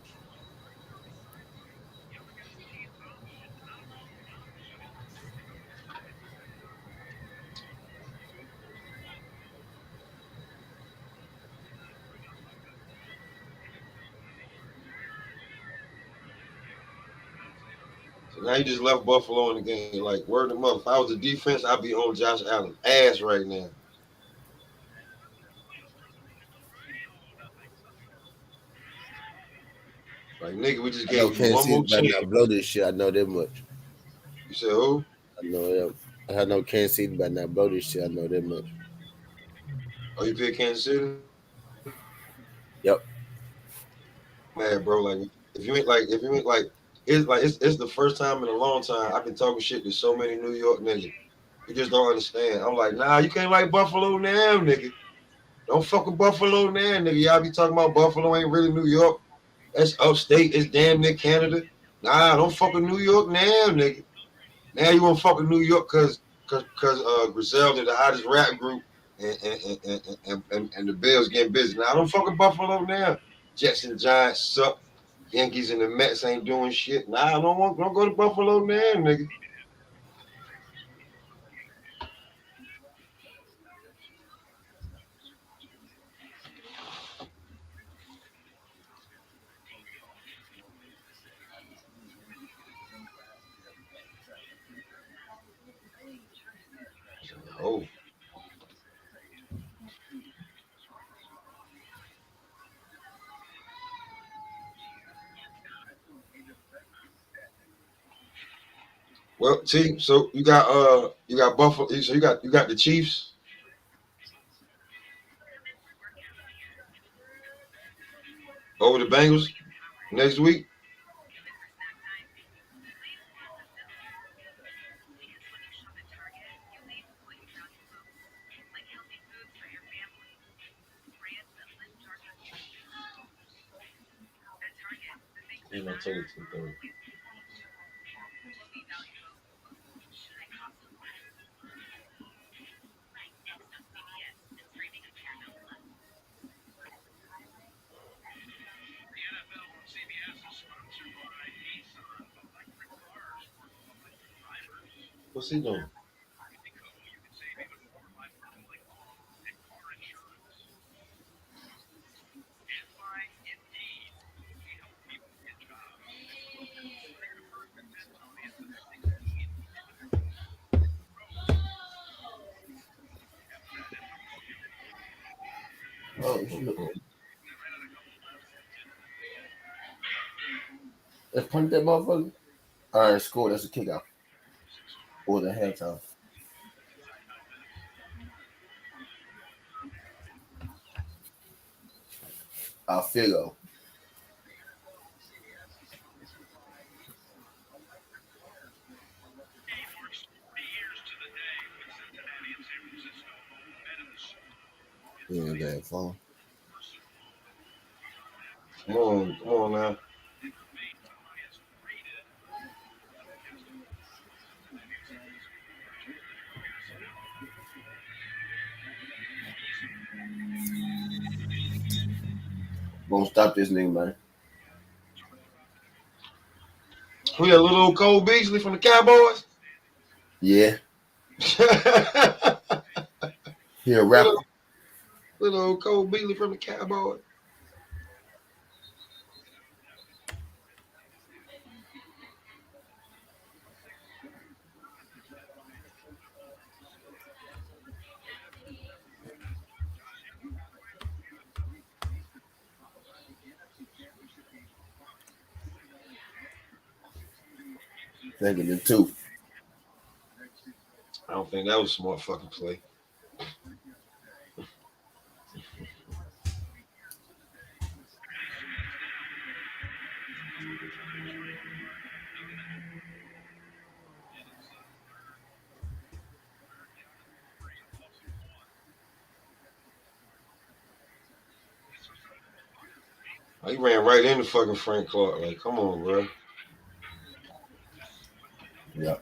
B: So now you just left Buffalo in the game. Like, word of mouth. If I was the defense, I'd be on Josh Allen's ass right now. Like, nigga, we just gave you one more chance.
G: Not blow this shit. I know that much.
B: You said who?
G: I know that. I know Kansas City better not blow this shit. I know that much.
B: Oh, you pick Kansas City?
G: Yep.
B: Man, bro, like if you ain't like, it's the first time in a long time I've been talking shit to so many New York niggas. You just don't understand. I'm like, nah, you can't like Buffalo now, nigga. Don't fuck with Buffalo now, nigga. Y'all be talking about Buffalo ain't really New York. That's upstate. It's damn near Canada. Nah, don't fuck with New York now, nigga. Now you want to fuck with New York cause Griselda, the hottest rap group, and the Bills getting busy. Now don't fuck with Buffalo now. Jets and Giants suck. Yankees and the Mets ain't doing shit. Nah, don't go to Buffalo now, nigga. Oh. Well, see, so you got Buffalo. So you got the Chiefs over the Bengals next week. And I told you to. What's he doing?
G: Oh, shit. Let's punt that motherfucker. All right, score. That's a kickoff. Or the halftime. I'll figure. Yeah, that phone.
B: Come on now.
G: Won't stop this nigga, man.
B: Who that little old Cole Beasley from the Cowboys?
G: Yeah. He a rapper.
B: Little old Cole Beasley from the Cowboys.
G: Thinking the two.
B: I don't think that was a smart fucking play. He ran right into fucking Frank Clark. Like, come on, bro.
G: Yeah.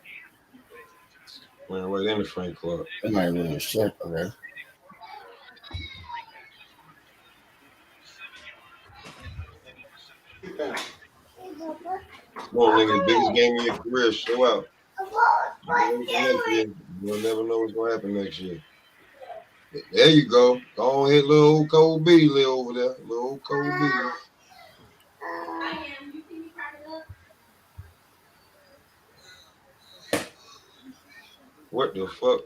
B: Ran right into Frank Clark.
G: That might have been a shit, okay.
B: Come on, nigga. Biggest game of your career. Show out. You'll never know what's going to happen next year. There you go. Go on, hit little old Cold B over there. Little old Cold B. What the fuck?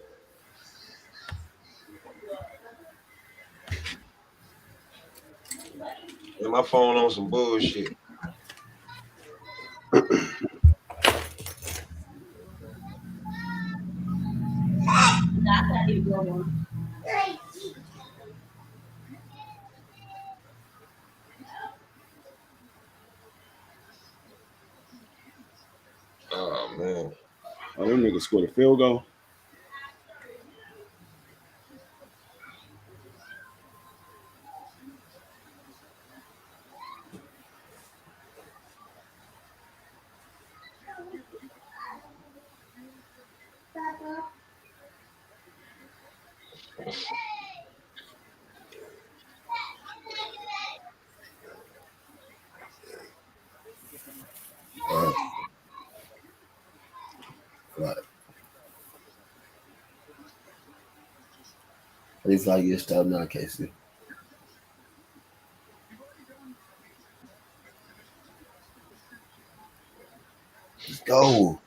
B: And my phone on some bullshit. Oh man.
D: Oh, them niggas scored a field goal.
G: Right. It's like you're starting now, Casey. Let's go.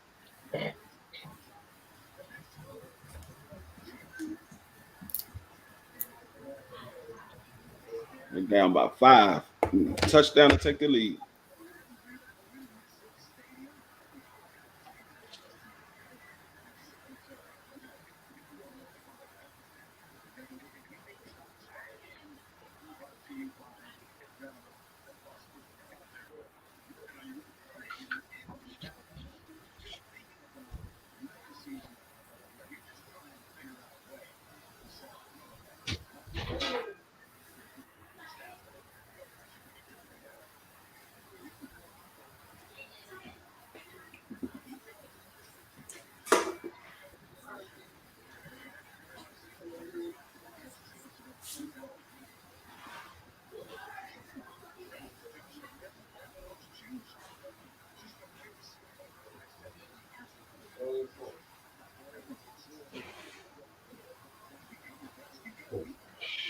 D: They're down by 5. Touchdown to take the lead.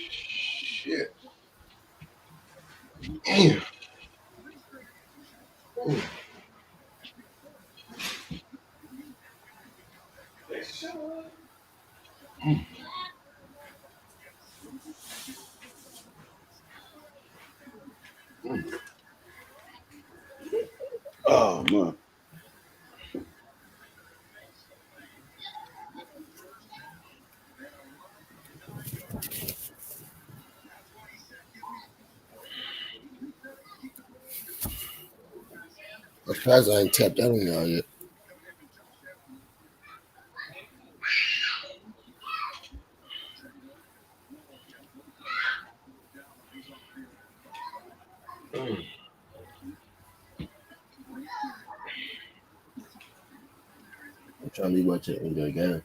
B: Shit. Damn.
D: Oh man.
G: I'm surprised I ain't tapped out on y'all yet. I'm trying to be watching enjoy the game.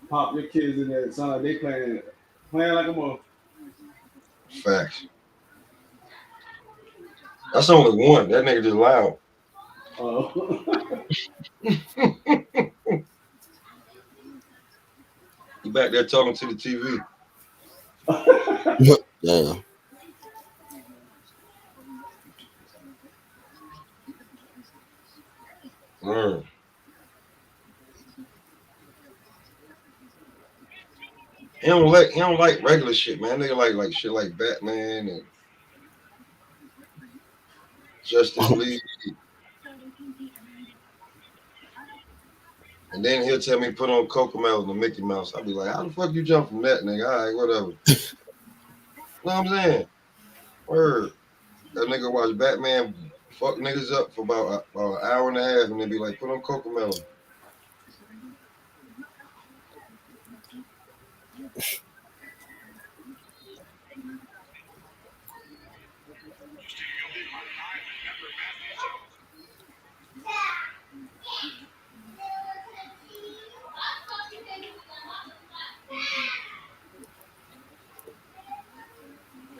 D: Pop your kids in there. Sound like they playing like a mother.
B: Facts. That's only one. That nigga just loud. You back there talking to the TV.
G: Damn.
B: He don't like regular shit, man. Nigga like shit like Batman and Justice League. And then he'll tell me put on Cocomelon and the Mickey Mouse. I'll be like, how the fuck you jump from that, nigga? All right, whatever. You know what I'm saying? Word. That nigga watch Batman fuck niggas up for about an hour and a half, and then be like, put on Cocomelon.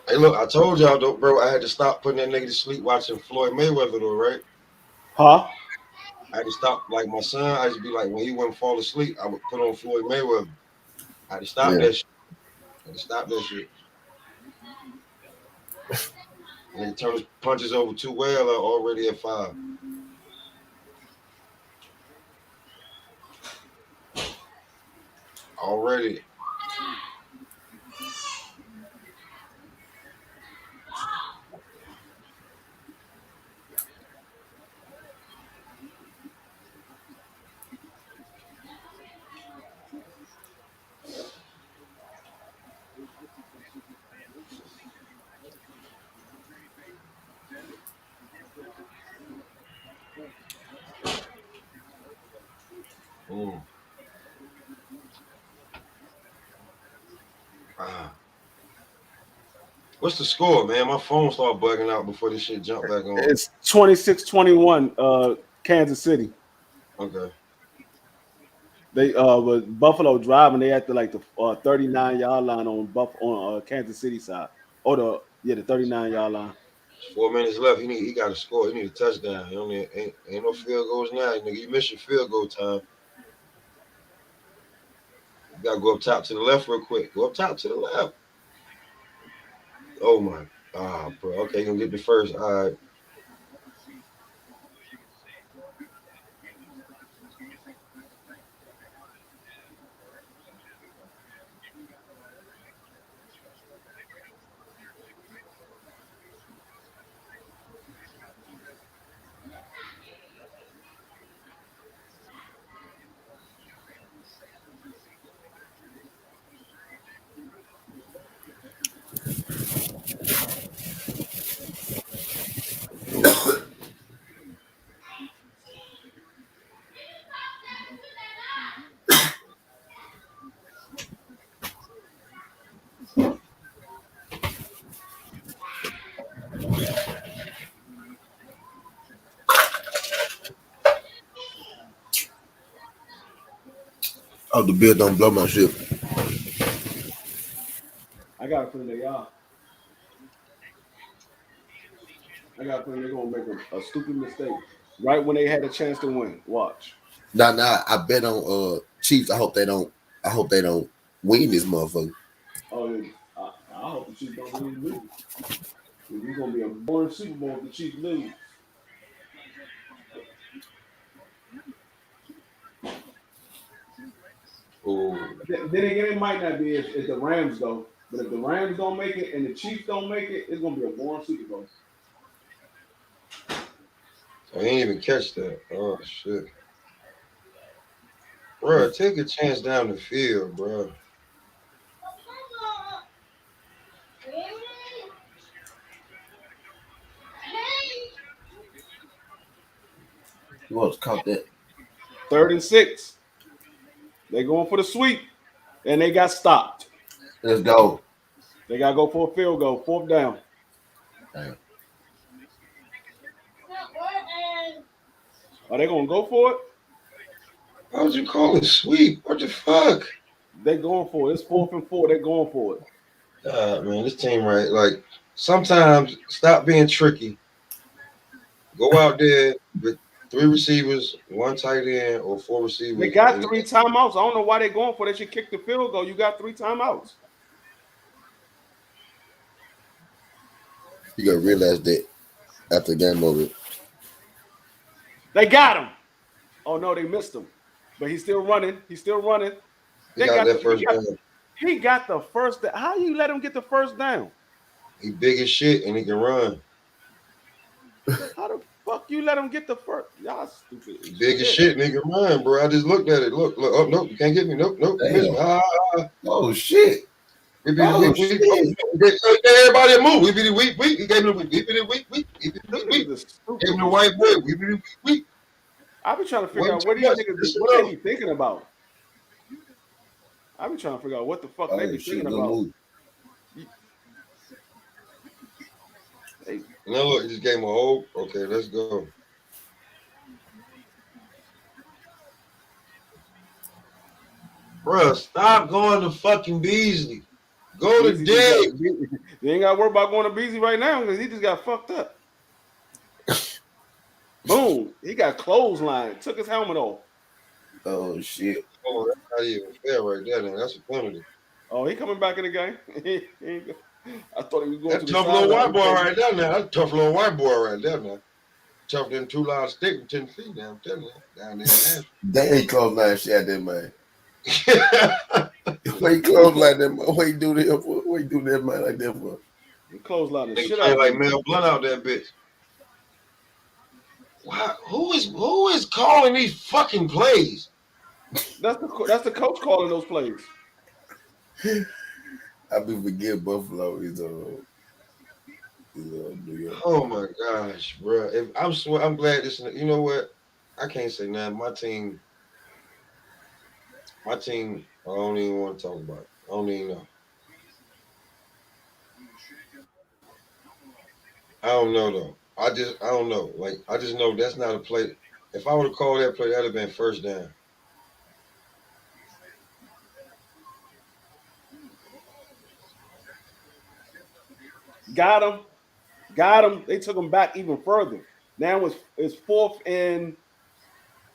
B: Hey, look, I told y'all, though, bro, I had to stop putting that nigga to sleep watching Floyd Mayweather, though, right?
D: Huh?
B: I had to stop. Like, my son, I used to be like, when he wouldn't fall asleep, I would put on Floyd Mayweather. I had to stop that shit. I had to stop that shit. And he turned his punches over too well, already at 5. Already. What's the score, man? My phone started bugging out before this shit jumped back on.
D: It's 26-21, Kansas City.
B: Okay.
D: They with Buffalo driving, they at the 39-yard line on Kansas City side. Or the 39-yard line.
B: 4 minutes left. He got to score. He need a touchdown. He only ain't no field goals now. Nigga, you miss your field goal time. You gotta go up top to the left real quick. Go up top to the left. Oh my. Bro. Okay, you gonna get the first. All right.
G: Oh, the bill don't blow my shit.
D: I got a feeling they are. I got a feeling they're gonna make a stupid mistake right when they had a chance to win. Watch.
G: Nah. I bet on Chiefs. I hope they don't win this motherfucker.
D: Oh, I hope the Chiefs don't really lose. It's gonna be a boring Super Bowl if the Chiefs lose. Then again, it might not be if the Rams go, but if the Rams don't make it and the Chiefs don't make it, it's gonna be a boring Super Bowl.
B: I didn't even catch that. Oh shit. Bro, take a chance down the field, bro.
G: You want to count that?
D: 3rd and 6. They going for the sweep, and they got stopped.
G: Let's go.
D: They got to go for a field goal, 4th down.
G: Damn.
D: Are they going to go for it?
B: How would you call it sweep? What the fuck?
D: They going for it. It's 4th and 4. They going for it.
B: Man, this team, right? Like, sometimes stop being tricky. Go out there with 3 receivers, 1 tight end, or 4 receivers.
D: They got 3 timeouts. I don't know why they're going for it. They should kick the field goal. You got 3 timeouts.
G: You gotta realize that after the game over.
D: They got him. Oh no, they missed him. But he's still running. He's still running.
B: He got that first down.
D: He got the first down. How you let him get the first down?
B: He big as shit and he can run.
D: How the fuck you let him get the first? Y'all stupid.
B: He big as shit and he can run, bro. I just looked at it. Look. Oh, nope, you can't get me. Nope. You missed me.
G: Oh shit.
B: We beat the week. Everybody move. We beat the week. He gave me the week. We beat the week. In the white boy, we.
H: I've been trying to figure out what these niggas, what they be thinking about. I've been trying to figure out what the fuck they be thinking about.
B: Now look, this game a whole. Okay, let's go. Bruh, stop going to fucking Beasley. Go to Diggs.
H: You ain't got to worry about going to Beasley right now because he just got fucked up. Boom. He got clothesline. Took his helmet off.
A: Oh, shit.
B: Oh, that's not even fair right there, man. That's a penalty.
H: Oh, he coming back in the game? I thought he was going
B: that
H: to the
B: tough little white boy right there now. That's a tough little white boy right there now. Tougher than 2 loud stick in Tennessee now. I'm telling you. Down there in Nashville.
A: They ain't clothesline shit at that, man. Why you clothesline that, man? Why you do that for? Why you do that, man, like that for?
H: You clothesline the shit
B: out.
H: out
B: Like Mel Blunt out that bitch. Wow, who is calling these fucking plays?
H: That's the coach calling those plays.
A: I be forgetting Buffalo is New York.
B: Oh my gosh, bro! I'm glad this. You know what? I can't say nothing. My team. I don't even want to talk about it. I don't even know. I don't know though. I don't know. Like I just know that's not a play. If I would have called that play, that'd have been first down.
H: Got him. They took him back even further. Now it's fourth and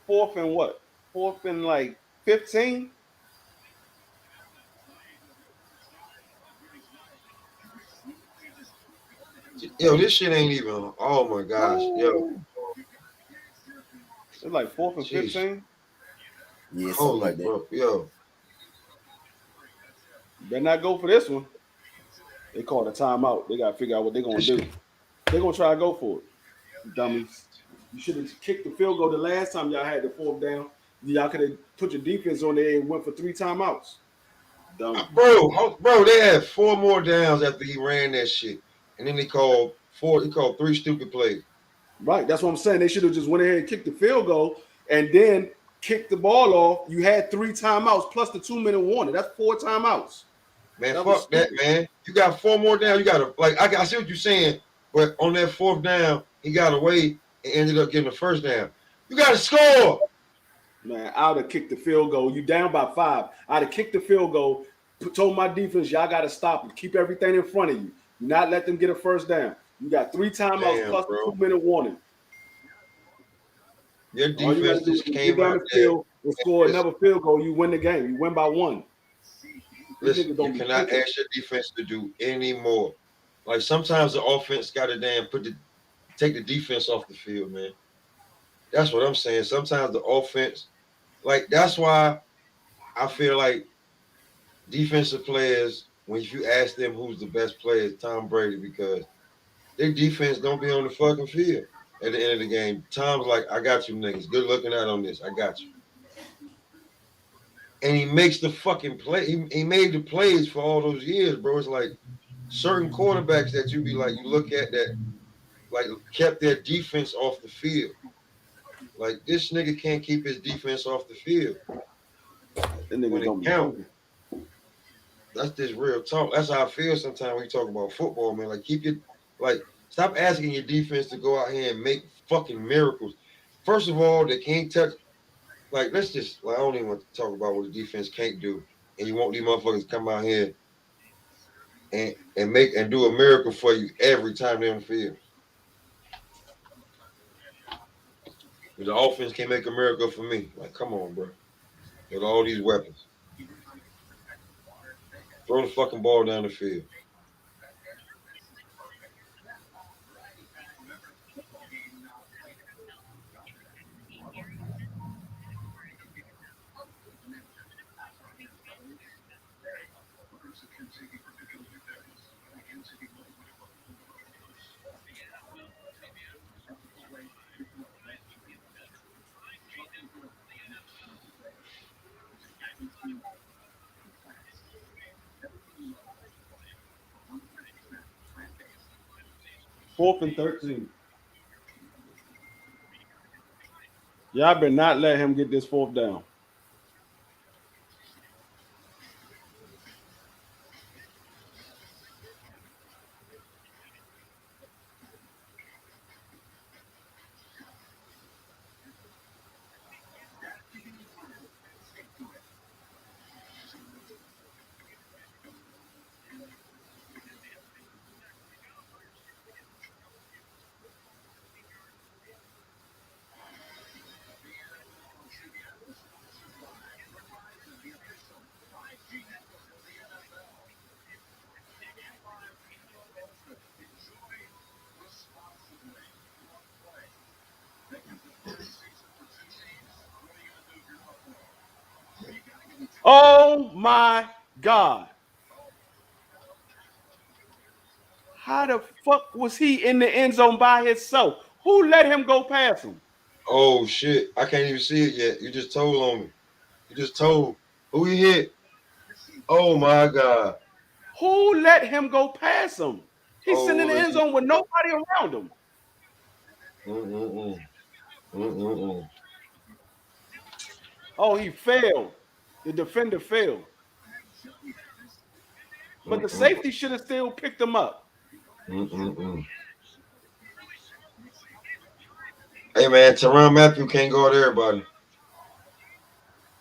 H: what? Fourth and like 15.
B: Yo, this shit ain't even. Oh my gosh, yo.
H: It's like 4th and 15.
A: Yeah, something like that.
B: Bro, yo.
H: Better not go for this one. They called a timeout. They gotta figure out what they're gonna do. They're gonna try to go for it. Dummies. You should have kicked the field goal the last time y'all had the 4th down. Y'all could have put your defense on there and went for 3 timeouts. Dumb.
B: Bro, they had 4 more downs after he ran that shit. And then he called 3 stupid plays.
H: Right. That's what I'm saying. They should have just went ahead and kicked the field goal and then kicked the ball off. You had 3 timeouts plus the 2-minute warning. That's 4 timeouts.
B: Man, fuck that, man. You got 4 more down. You got to, like, I see what you're saying, but on that 4th down, he got away and ended up getting the first down. You got to score.
H: Man, I would have kicked the field goal. You down by 5. I'd have kicked the field goal, told my defense, y'all got to stop and keep everything in front of you. Do not let them get a first down. You got 3 timeouts plus the 2-minute warning.
B: Your defense just came out
H: the field and score another field goal. You win the game. You win by 1.
B: Listen, you cannot ask your defense to do any more. Like sometimes the offense got to take the defense off the field, man. That's what I'm saying. Sometimes the offense, like that's why I feel like defensive players, when you ask them who's the best player, it's Tom Brady, because their defense don't be on the fucking field at the end of the game. Tom's like, I got you niggas. Good looking out on this. I got you. And he makes the fucking play. He made the plays for all those years, bro. It's like certain quarterbacks that you be like, you look at that, like kept their defense off the field. Like this nigga can't keep his defense off the field. When it count. That's just real talk. That's how I feel sometimes when you talk about football, man. Like stop asking your defense to go out here and make fucking miracles. First of all, they can't touch. Like, I don't even want to talk about what the defense can't do. And you want these motherfuckers to come out here and do a miracle for you every time they're on the field. The offense can't make a miracle for me. Like, come on, bro. With all these weapons. Throw the fucking ball down the field.
H: Fourth and 13.
D: Y'all better not let him get this fourth down. Oh my God. How the fuck was he in the end zone by himself? Who let him go past him?
B: Oh shit. I can't even see it yet. You just told on me. You just told who he hit. Oh my God.
D: Who let him go past him? He's sitting in the end
B: Holy.
D: zone with nobody around him. Oh, he failed. The defender failed. But the safety should have still picked him up.
B: Hey man, Tyrann Mathieu can't guard everybody.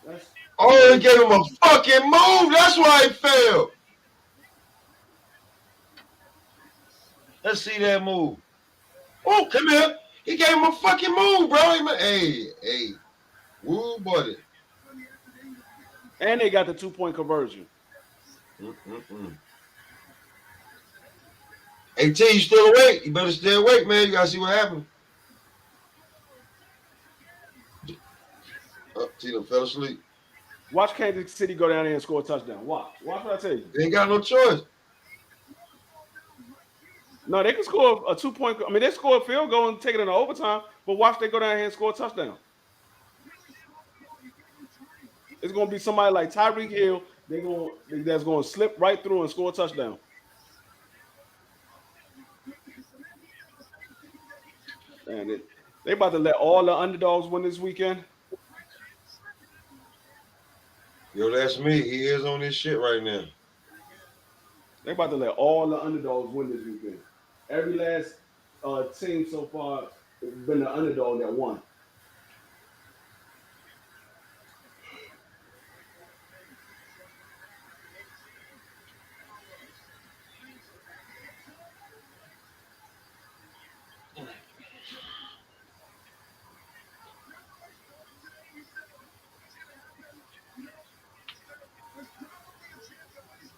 D: That's,
B: he gave him a fucking move. That's why he failed. Let's see that move. Oh, come here. He gave him a fucking move, bro. Hey. Woo, buddy.
D: And they got the 2-point conversion.
B: Hey, T, you still awake? You better stay awake, man. You gotta see what happened. T done fell asleep.
D: Watch Kansas City go down there and score a touchdown. Watch what I tell you.
B: They ain't got no choice.
D: No, they can score a 2-point. I mean, they score a field goal and take it into overtime. But watch they go down here and score a touchdown. It's gonna be somebody like Tyreek Hill. That's gonna slip right through and score a touchdown. And they about to let all the underdogs win this weekend.
B: Yo, that's me. He is on this shit right now.
D: They about to let all the underdogs win this weekend. Every last team so far has been the underdog that won.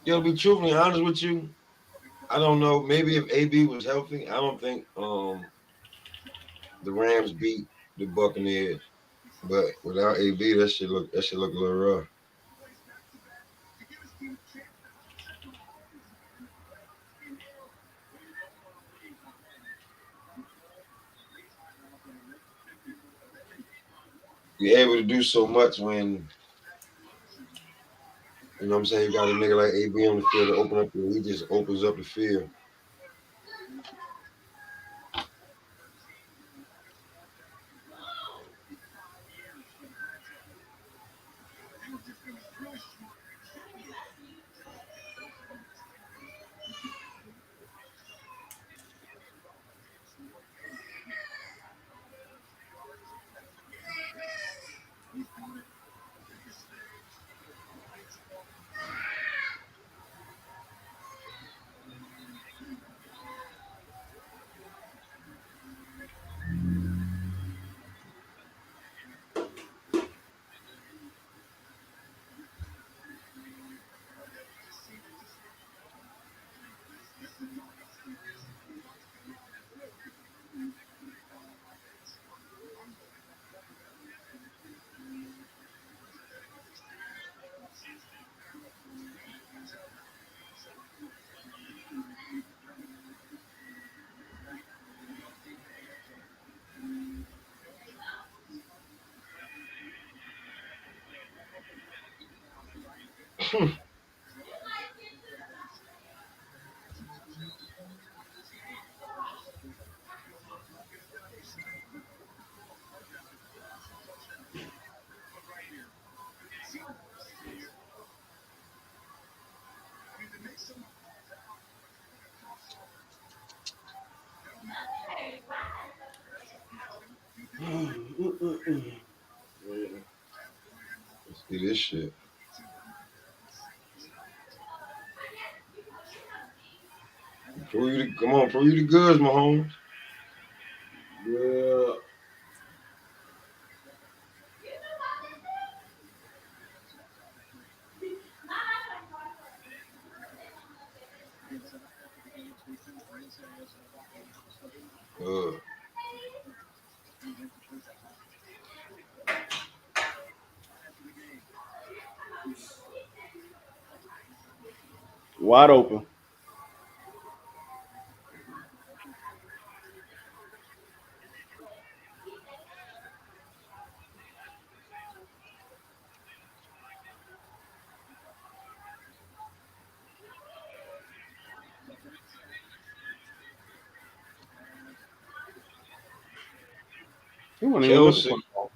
B: Yo, to be truthfully honest with you, I don't know. Maybe if AB was healthy, I don't think the Rams beat the Buccaneers. But without AB, that shit look a little rough. You're able to do so much when, you know what I'm saying, you got a nigga like AB on the field to open up, he just opens up the field. Let's see this shit. Come on, prove you the goods, Mahomes.
D: Yeah. Wide open. He wasn't even looking for the ball.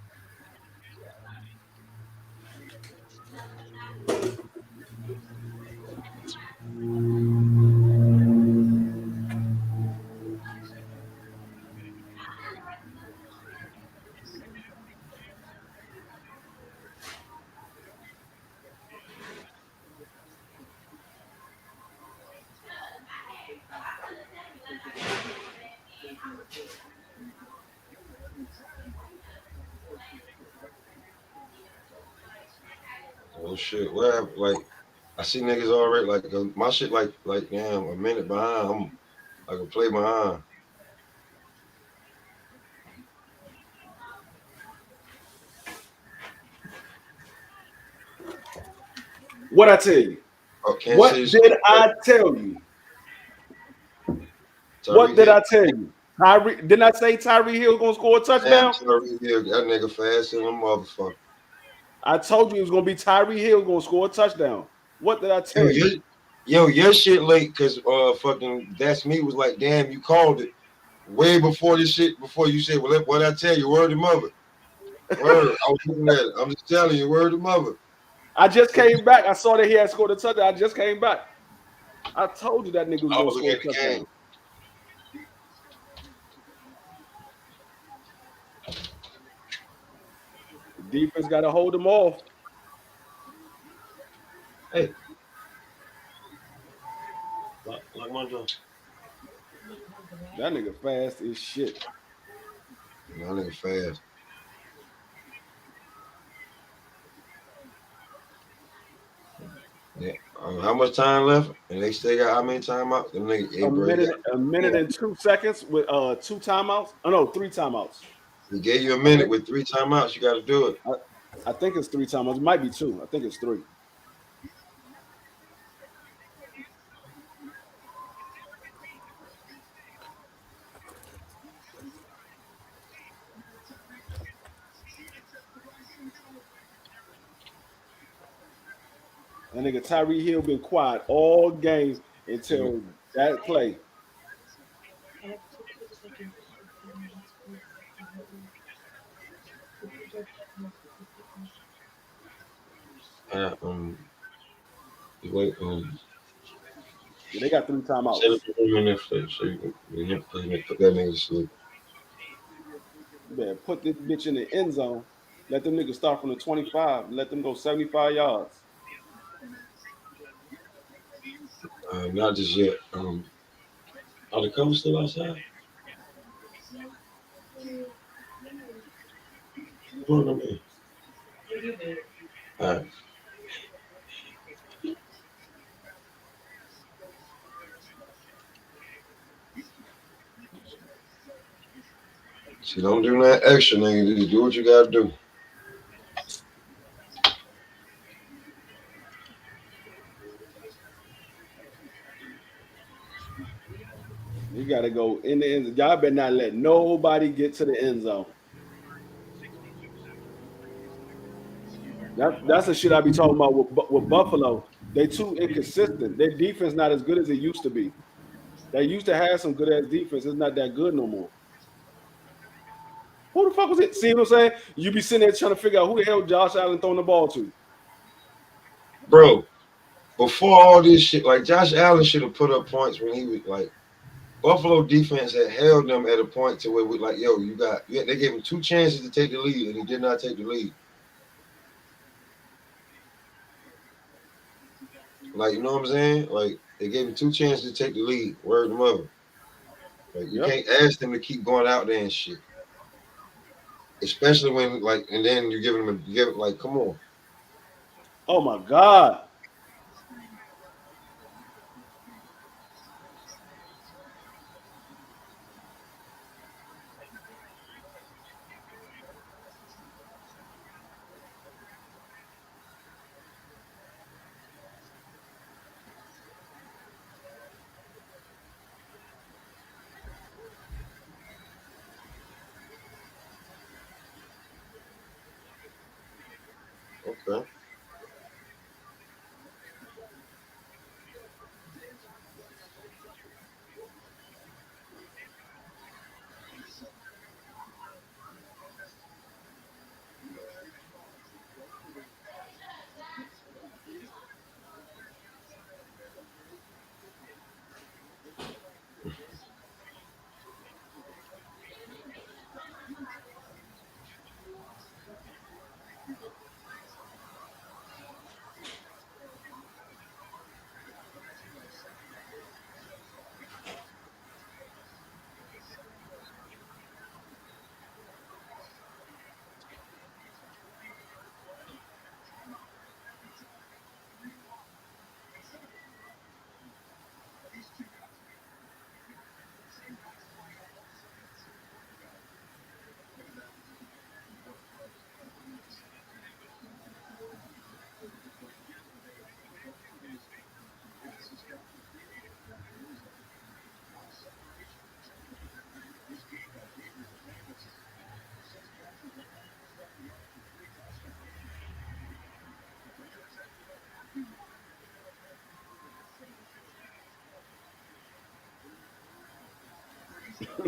B: Oh shit! Well, like I see niggas already like my shit like damn a minute behind. I'm like a play behind.
D: What I tell you? What did I tell you? What did I tell you? Didn't I say Tyree Hill gonna score a touchdown?
B: Tyree Hill, that nigga fast in a motherfucker.
D: I told you it was gonna be Tyree Hill gonna score a touchdown. What did I tell you?
B: Yo, your shit late because fucking That's Me was like, damn, you called it way before this shit. Before you said, well, what I tell you, word to mother. Word, I was looking at it. I'm just telling you, word to mother.
D: I just came back. I saw that he had scored a touchdown. I just came back. I told you that nigga was gonna score a touchdown. The defense got to hold them off.
B: Hey, like my dog.
D: That nigga fast as shit.
B: That nigga fast. Yeah. How much time left? And they still got how many timeouts? Them nigga,
D: a minute and 2 seconds with 2 timeouts. Oh no, 3 timeouts.
B: He gave you a minute with 3 timeouts. You got to do it.
D: I think it's 3 timeouts. It might be 2. I think it's 3. That nigga Tyree Hill been quiet all game until that play.
B: Wait,
D: Yeah, they got 3 timeouts.
B: So you can put that nigga to sleep.
D: You better put this bitch in the end zone. Let them niggas start from the 25. Let them go 75 yards.
B: Not just yet. Are the Cubs still outside? Put them in. All right. See, don't do that extra, nigga. Just do what you gotta do.
D: You gotta go in the end. Y'all better not let nobody get to the end zone. That's the shit I be talking about with Buffalo. They too inconsistent. Their defense not as good as it used to be. They used to have some good ass defense. It's not that good no more. Who the fuck was it? See what I'm saying? You be sitting there trying to figure out who the hell Josh Allen throwing the ball to.
B: Bro, before all this shit, like Josh Allen should have put up points when he was like Buffalo defense had held them at a point to where we like, yo, they gave him 2 chances to take the lead, and he did not take the lead. Like, you know what I'm saying? Like, they gave him 2 chances to take the lead. Word to mother. Like, you can't ask them to keep going out there and shit. Especially when, like, and then you're giving them like, come on.
D: Oh my God.
B: Okay.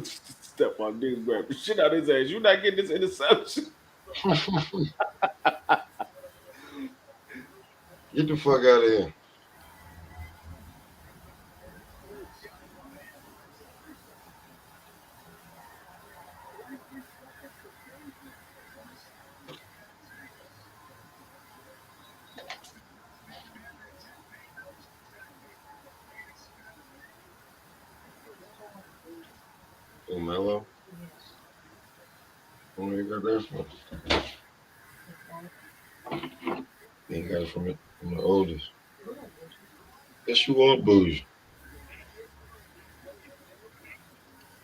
D: Stephon Diggs grabbed the shit out of his ass. You're not getting this interception.
B: Get the fuck out of here. Oh, Mello. Where you got that from? You got it from the oldest. Yes, you are bougie.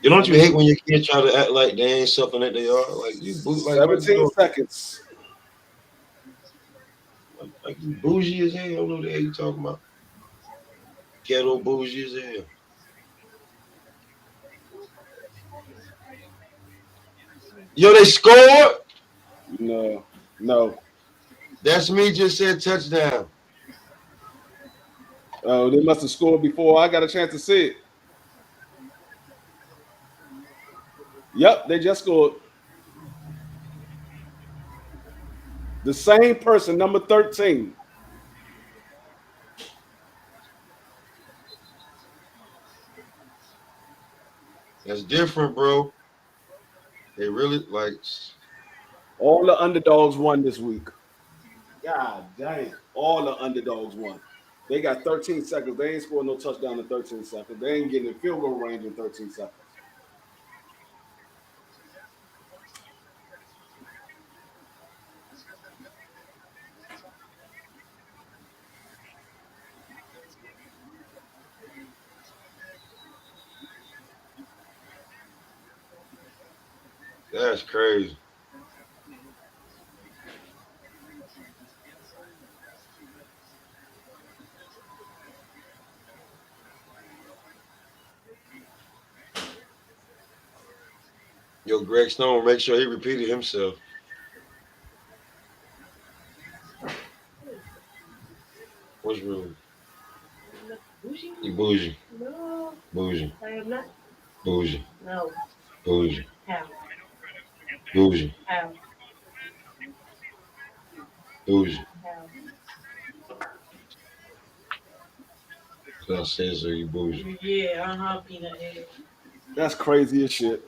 B: Don't you hate when your kids try to act like they ain't something that they are? Like you, like
D: 17 seconds.
B: Like you bougie as hell. I don't know what the hell you talking about. Ghetto bougie as hell. Yo, they scored.
D: No.
B: That's me. Just said touchdown.
D: Oh, they must have scored before I got a chance to see it. Yep, they just scored. The same person, number 13.
B: That's different, bro. They really like.
D: All the underdogs won this week. God damn. All the underdogs won. They got 13 seconds. They ain't scored no touchdown in 13 seconds. They ain't getting in field goal range in 13 seconds.
B: That's crazy. Yo, Greg Stone, make sure he repeated himself. What's wrong? You bougie.
J: No.
B: Bougie.
J: I am not.
B: Bougie.
J: No.
B: Bougie.
J: How?
B: Bougie.
J: How?
B: Bougie.
J: How?
B: I said so, you bougie.
H: Yeah, peanut head. That's crazy as shit.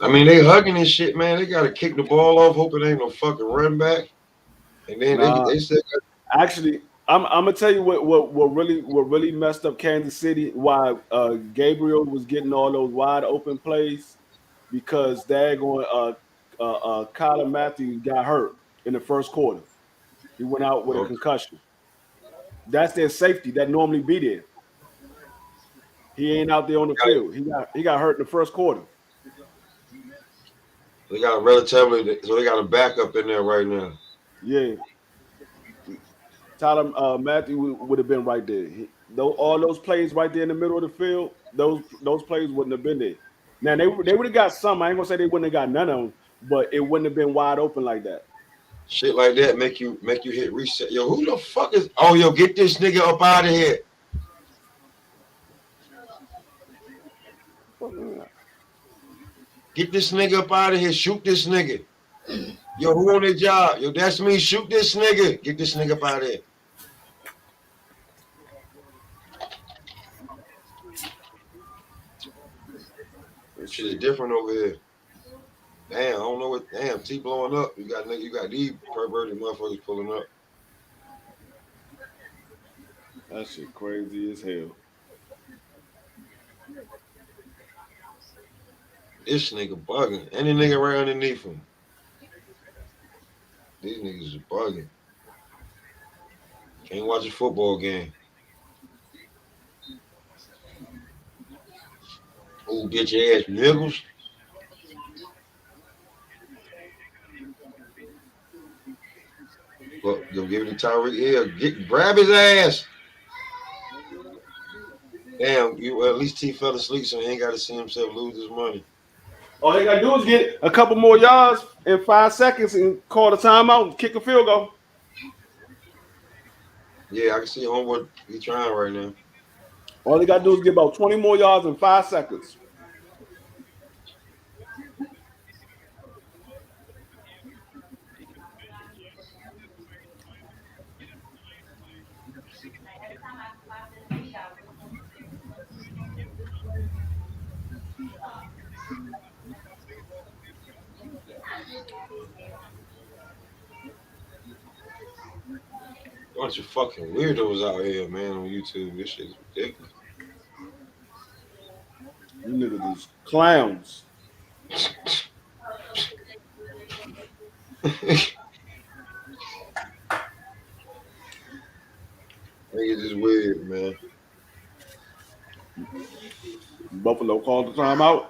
B: I mean, they hugging this shit, man. They gotta kick the ball off, hoping it ain't no fucking run back. And then they said,
H: actually, I'm gonna tell you what really messed up Kansas City. Why Gabriel was getting all those wide open plays because Kyler Matthews got hurt in the first quarter. He went out with a concussion. That's their safety that normally be there. He ain't out there on the field. He got hurt in the first quarter.
B: They got a backup in there right now.
H: Yeah. Tyler Matthew would have been right there. All those plays right there in the middle of the field, those plays wouldn't have been there. Now they would have got some. I ain't gonna say they wouldn't have got none of them, but it wouldn't have been wide open like that.
B: Shit like that make you hit reset. Yo, who the fuck is? Oh, yo, get this nigga up out of here. Get this nigga up out of here. Shoot this nigga. Yo, who on their job? Yo, that's me. Shoot this nigga. Get this nigga up out of here. Shit is different over here. Damn, I don't know what. Damn, T blowing up. You got these perverted motherfuckers pulling up.
H: That shit crazy as hell.
B: This nigga bugging. Any nigga right underneath him. These niggas is bugging. Can't watch a football game. Oh, get your ass niggas. Well, yo, give it to Tyreek Hill. Grab his ass. Damn, at least T fell asleep, so he ain't got to see himself lose his money.
H: All they gotta do is get a couple more yards in 5 seconds and call the timeout and kick a field goal.
B: Yeah, I can see Homewood. He's trying right now.
H: All they gotta do is get about 20 more yards in 5 seconds.
B: Bunch of fucking weirdos out here, man, on YouTube. This shit is ridiculous.
H: You niggas is clowns.
B: Niggas is weird, man.
H: Buffalo called the timeout.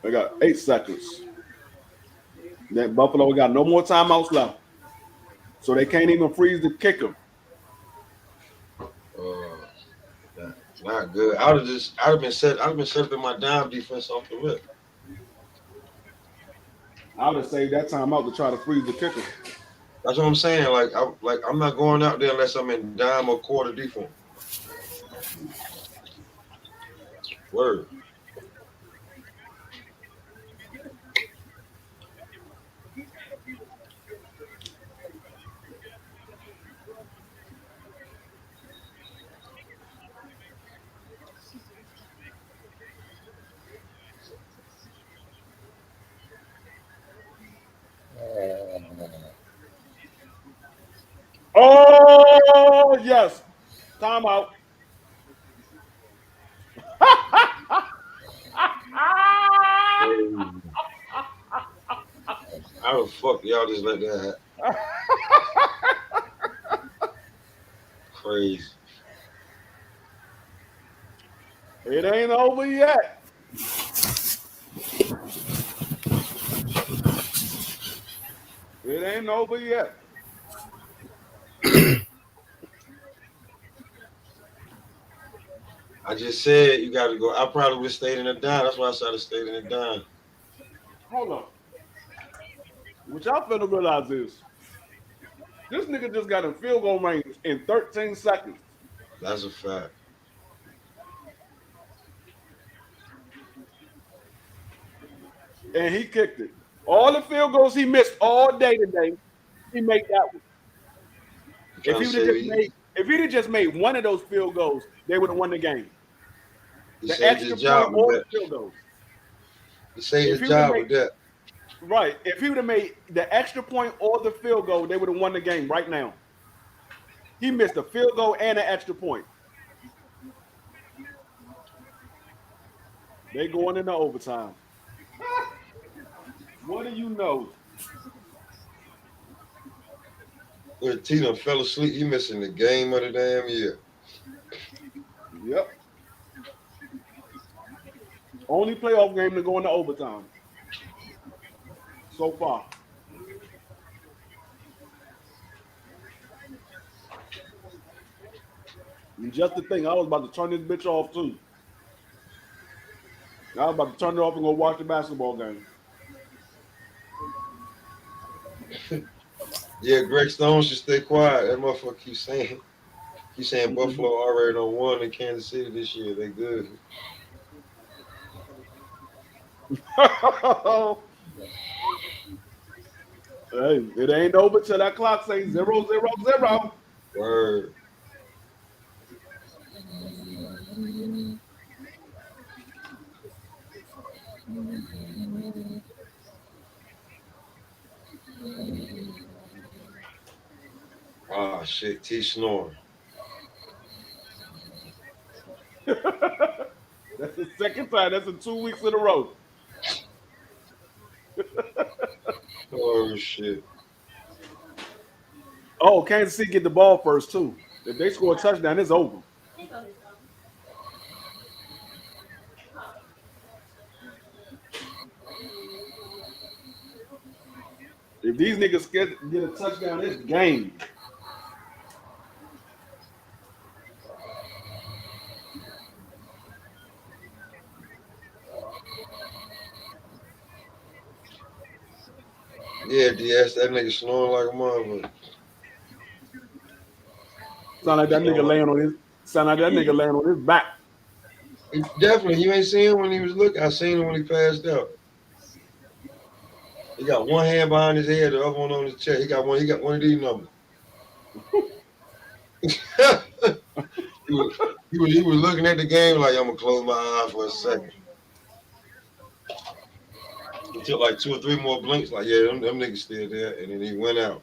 H: They got 8 seconds. That Buffalo got no more timeouts left. So they can't even freeze the kicker.
B: Not good. I'd have been set up in my dime defense off the rip.
H: I would have saved that timeout to try to freeze the kicker.
B: That's what I'm saying. I'm not going out there unless I'm in dime or quarter defense. Word.
H: Oh, yes. Timeout.
B: How the fuck y'all just let that happen? Crazy.
H: It ain't over yet. It ain't over yet.
B: I just said you got to go. I probably would have stayed in the dime. That's why I started staying in the dime.
H: Hold on. What y'all finna realize is this nigga just got in field goal range in 13 seconds.
B: That's a fact.
H: and he kicked it. All the field goals he missed all day today, he made that one. If he'd have just made one of those field goals, they would have won the game. The extra point or the field goals.
B: He saved his job with that.
H: Right. If he would have made the extra point or the field goal, they would have won the game right now. He missed a field goal and an extra point. They going into overtime. What do you know?
B: Look, Tina fell asleep. He missing the game of the damn year.
H: Yep. Only playoff game to go into overtime so far. And just to think, I was about to turn this bitch off too. I was about to turn it off and go watch the basketball game.
B: Yeah, Greg Stone should stay quiet. That motherfucker keeps saying Buffalo already done won in Kansas City this year. They good.
H: Hey, it ain't over till that clock says 0-0-0.
B: Word. Ah, shit. T snoring.
H: That's the second time. That's in 2 weeks in a row.
B: Oh, shit.
H: Oh, Kansas City get the ball first, too. If they score a touchdown, it's over. If these niggas get a touchdown, it's game.
B: Yeah, DS, that nigga snoring like a motherfucker.
H: Sound like that nigga laying on his back.
B: Definitely, you ain't seen him when he was looking. I seen him when he passed out. He got one hand behind his head, the other one on his chest. He got one of these numbers. he was looking at the game like, I'm gonna close my eyes for a second. It took like 2 or 3 more blinks, like, yeah, them niggas still there, and then he went out.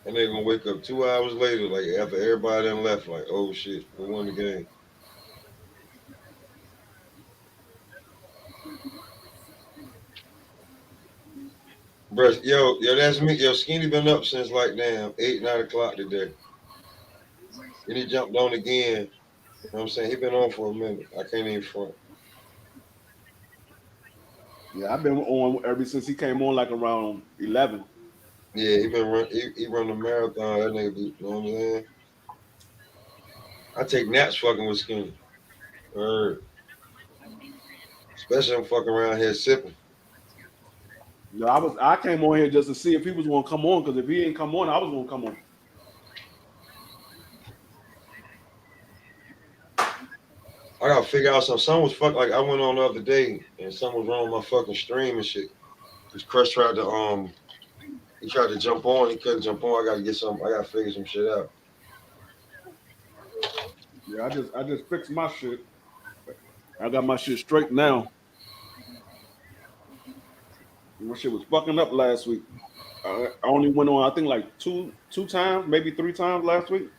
B: And they're gonna wake up 2 hours later, like after everybody done left, like, oh shit, we won the game. Bro, yo, that's me. Yo, Skinny been up since like damn 8, 9 o'clock today. And he jumped on again. You know what I'm saying? He been on for a minute. I can't even front.
H: Yeah, I've been on ever since he came on like around 11.
B: Yeah, he run the marathon. That nigga be, you know what I'm saying? I take naps fucking with Skinny. Especially I'm fucking around here sipping.
H: No, I came on here just to see if he was gonna come on, because if he ain't come on, I was gonna come on.
B: I gotta figure out something. Something was fuck, like I went on the other day and something was wrong with my fucking stream and shit. Cause Crush tried to he tried to jump on, he couldn't jump on. I gotta figure some shit out.
H: Yeah, I just fixed my shit. I got my shit straight now. My shit was fucking up last week. I only went on, I think, like two times, maybe 3 times last week.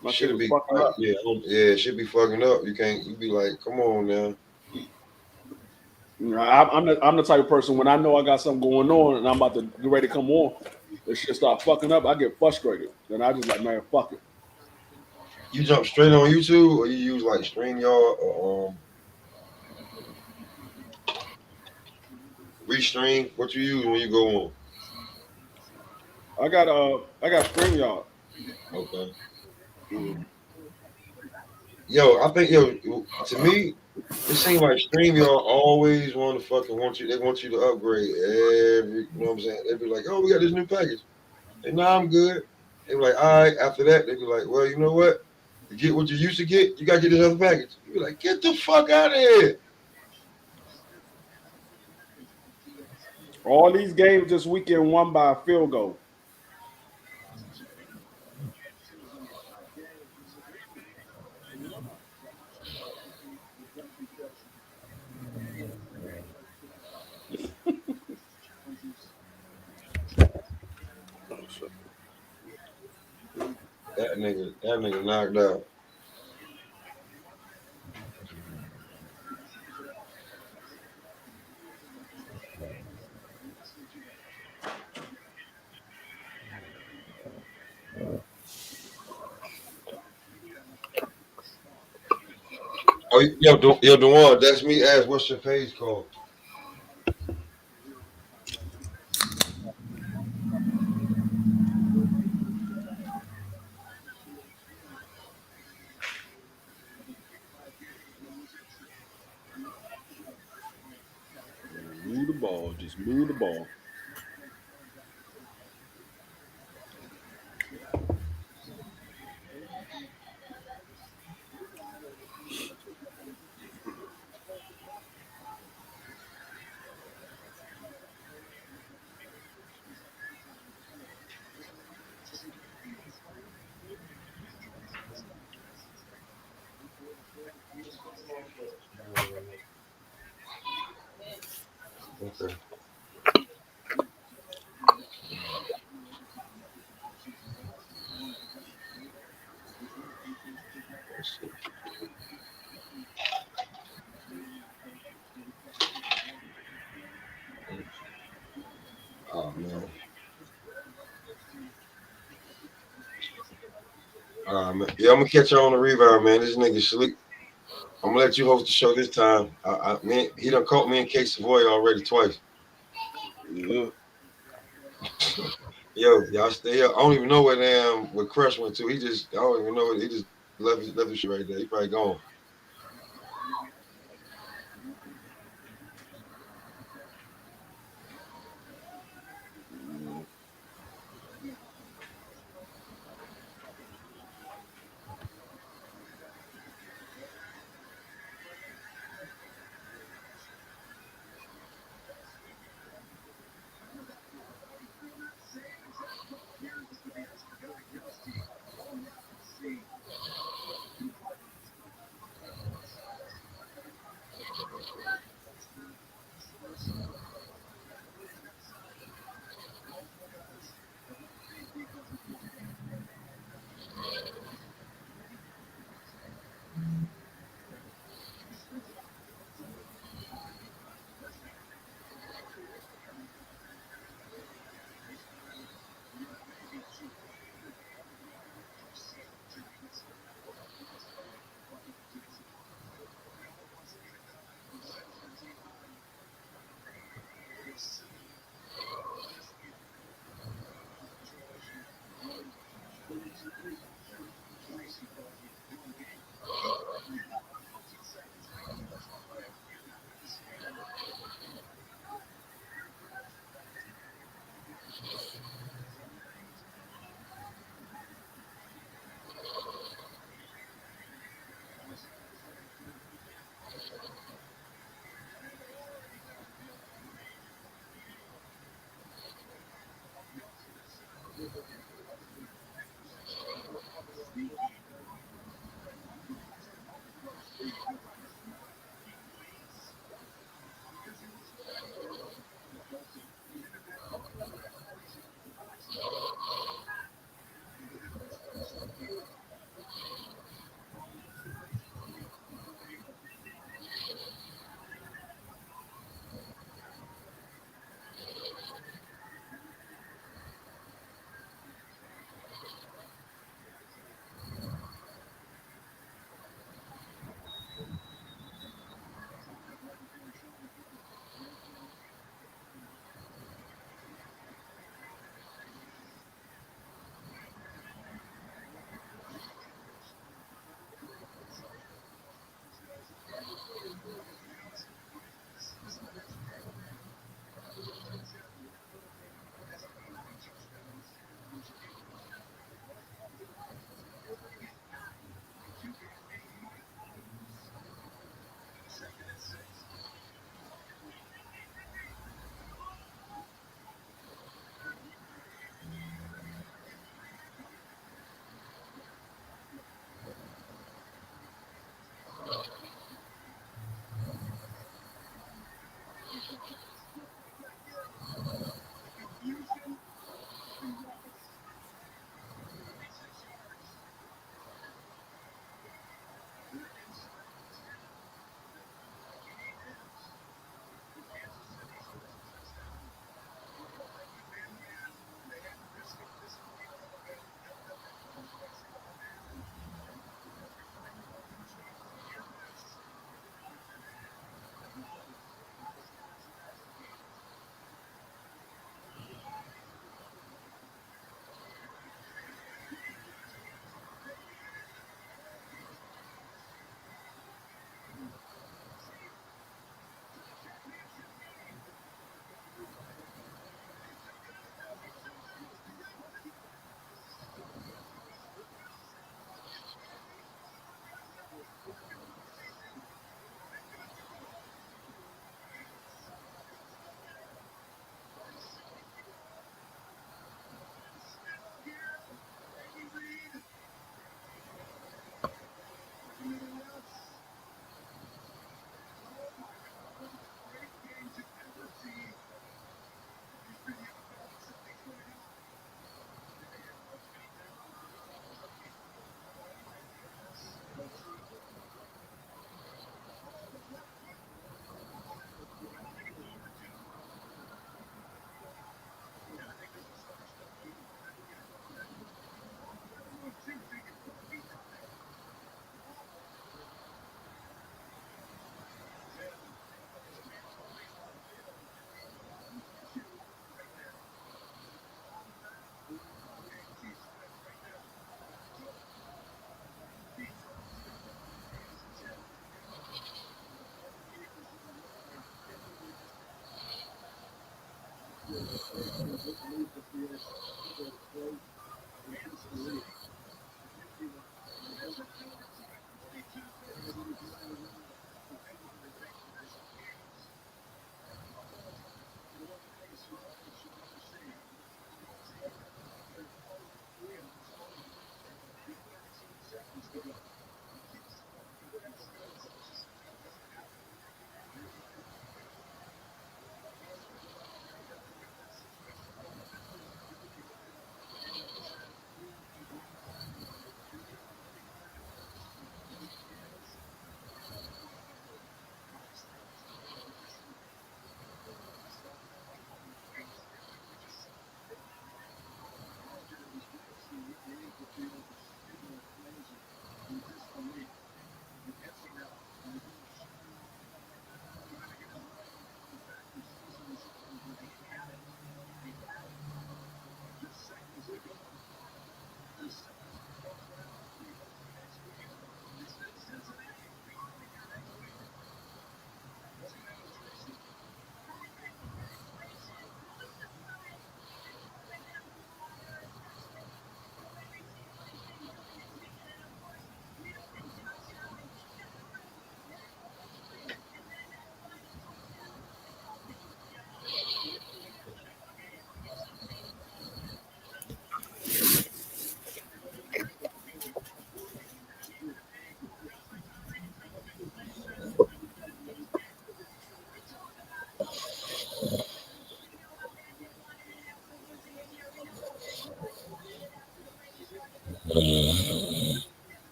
H: My shit was fucking up.
B: Yeah, it should be fucking up. You be like, come on now.
H: I'm the type of person, when I know I got something going on and I'm about to get ready to come on, this shit start fucking up, I get frustrated. Then I just like, man, fuck it.
B: You jump straight on YouTube, or you use like StreamYard or Restream? What you use when you go on?
H: I got StreamYard.
B: Okay. Yo, I think to me, it seems like StreamYard always want you. They want you to upgrade every. You know what I'm saying? They be like, oh, we got this new package, and now I'm good. They were like, all right. After that, they be like, well, you know what? To get what you used to get, you got to get this other package. You be like, get the fuck out of here.
D: All these games this weekend won by a field goal.
B: That nigga knocked out. Oh, yo, Dewan, that's me. Ask, what's your page called?
D: Move the ball. Just move the ball.
B: Okay. Let's see. Oh man. Man. Yeah, I'm gonna catch you on the rebound, man. This nigga sleep. I'm gonna let you host the show this time. He done caught me in Case Savoy already twice.
D: Yeah.
B: Yo, y'all stay up. I don't even know where Crush went to. I don't even know. He just left his shit right there. He probably gone.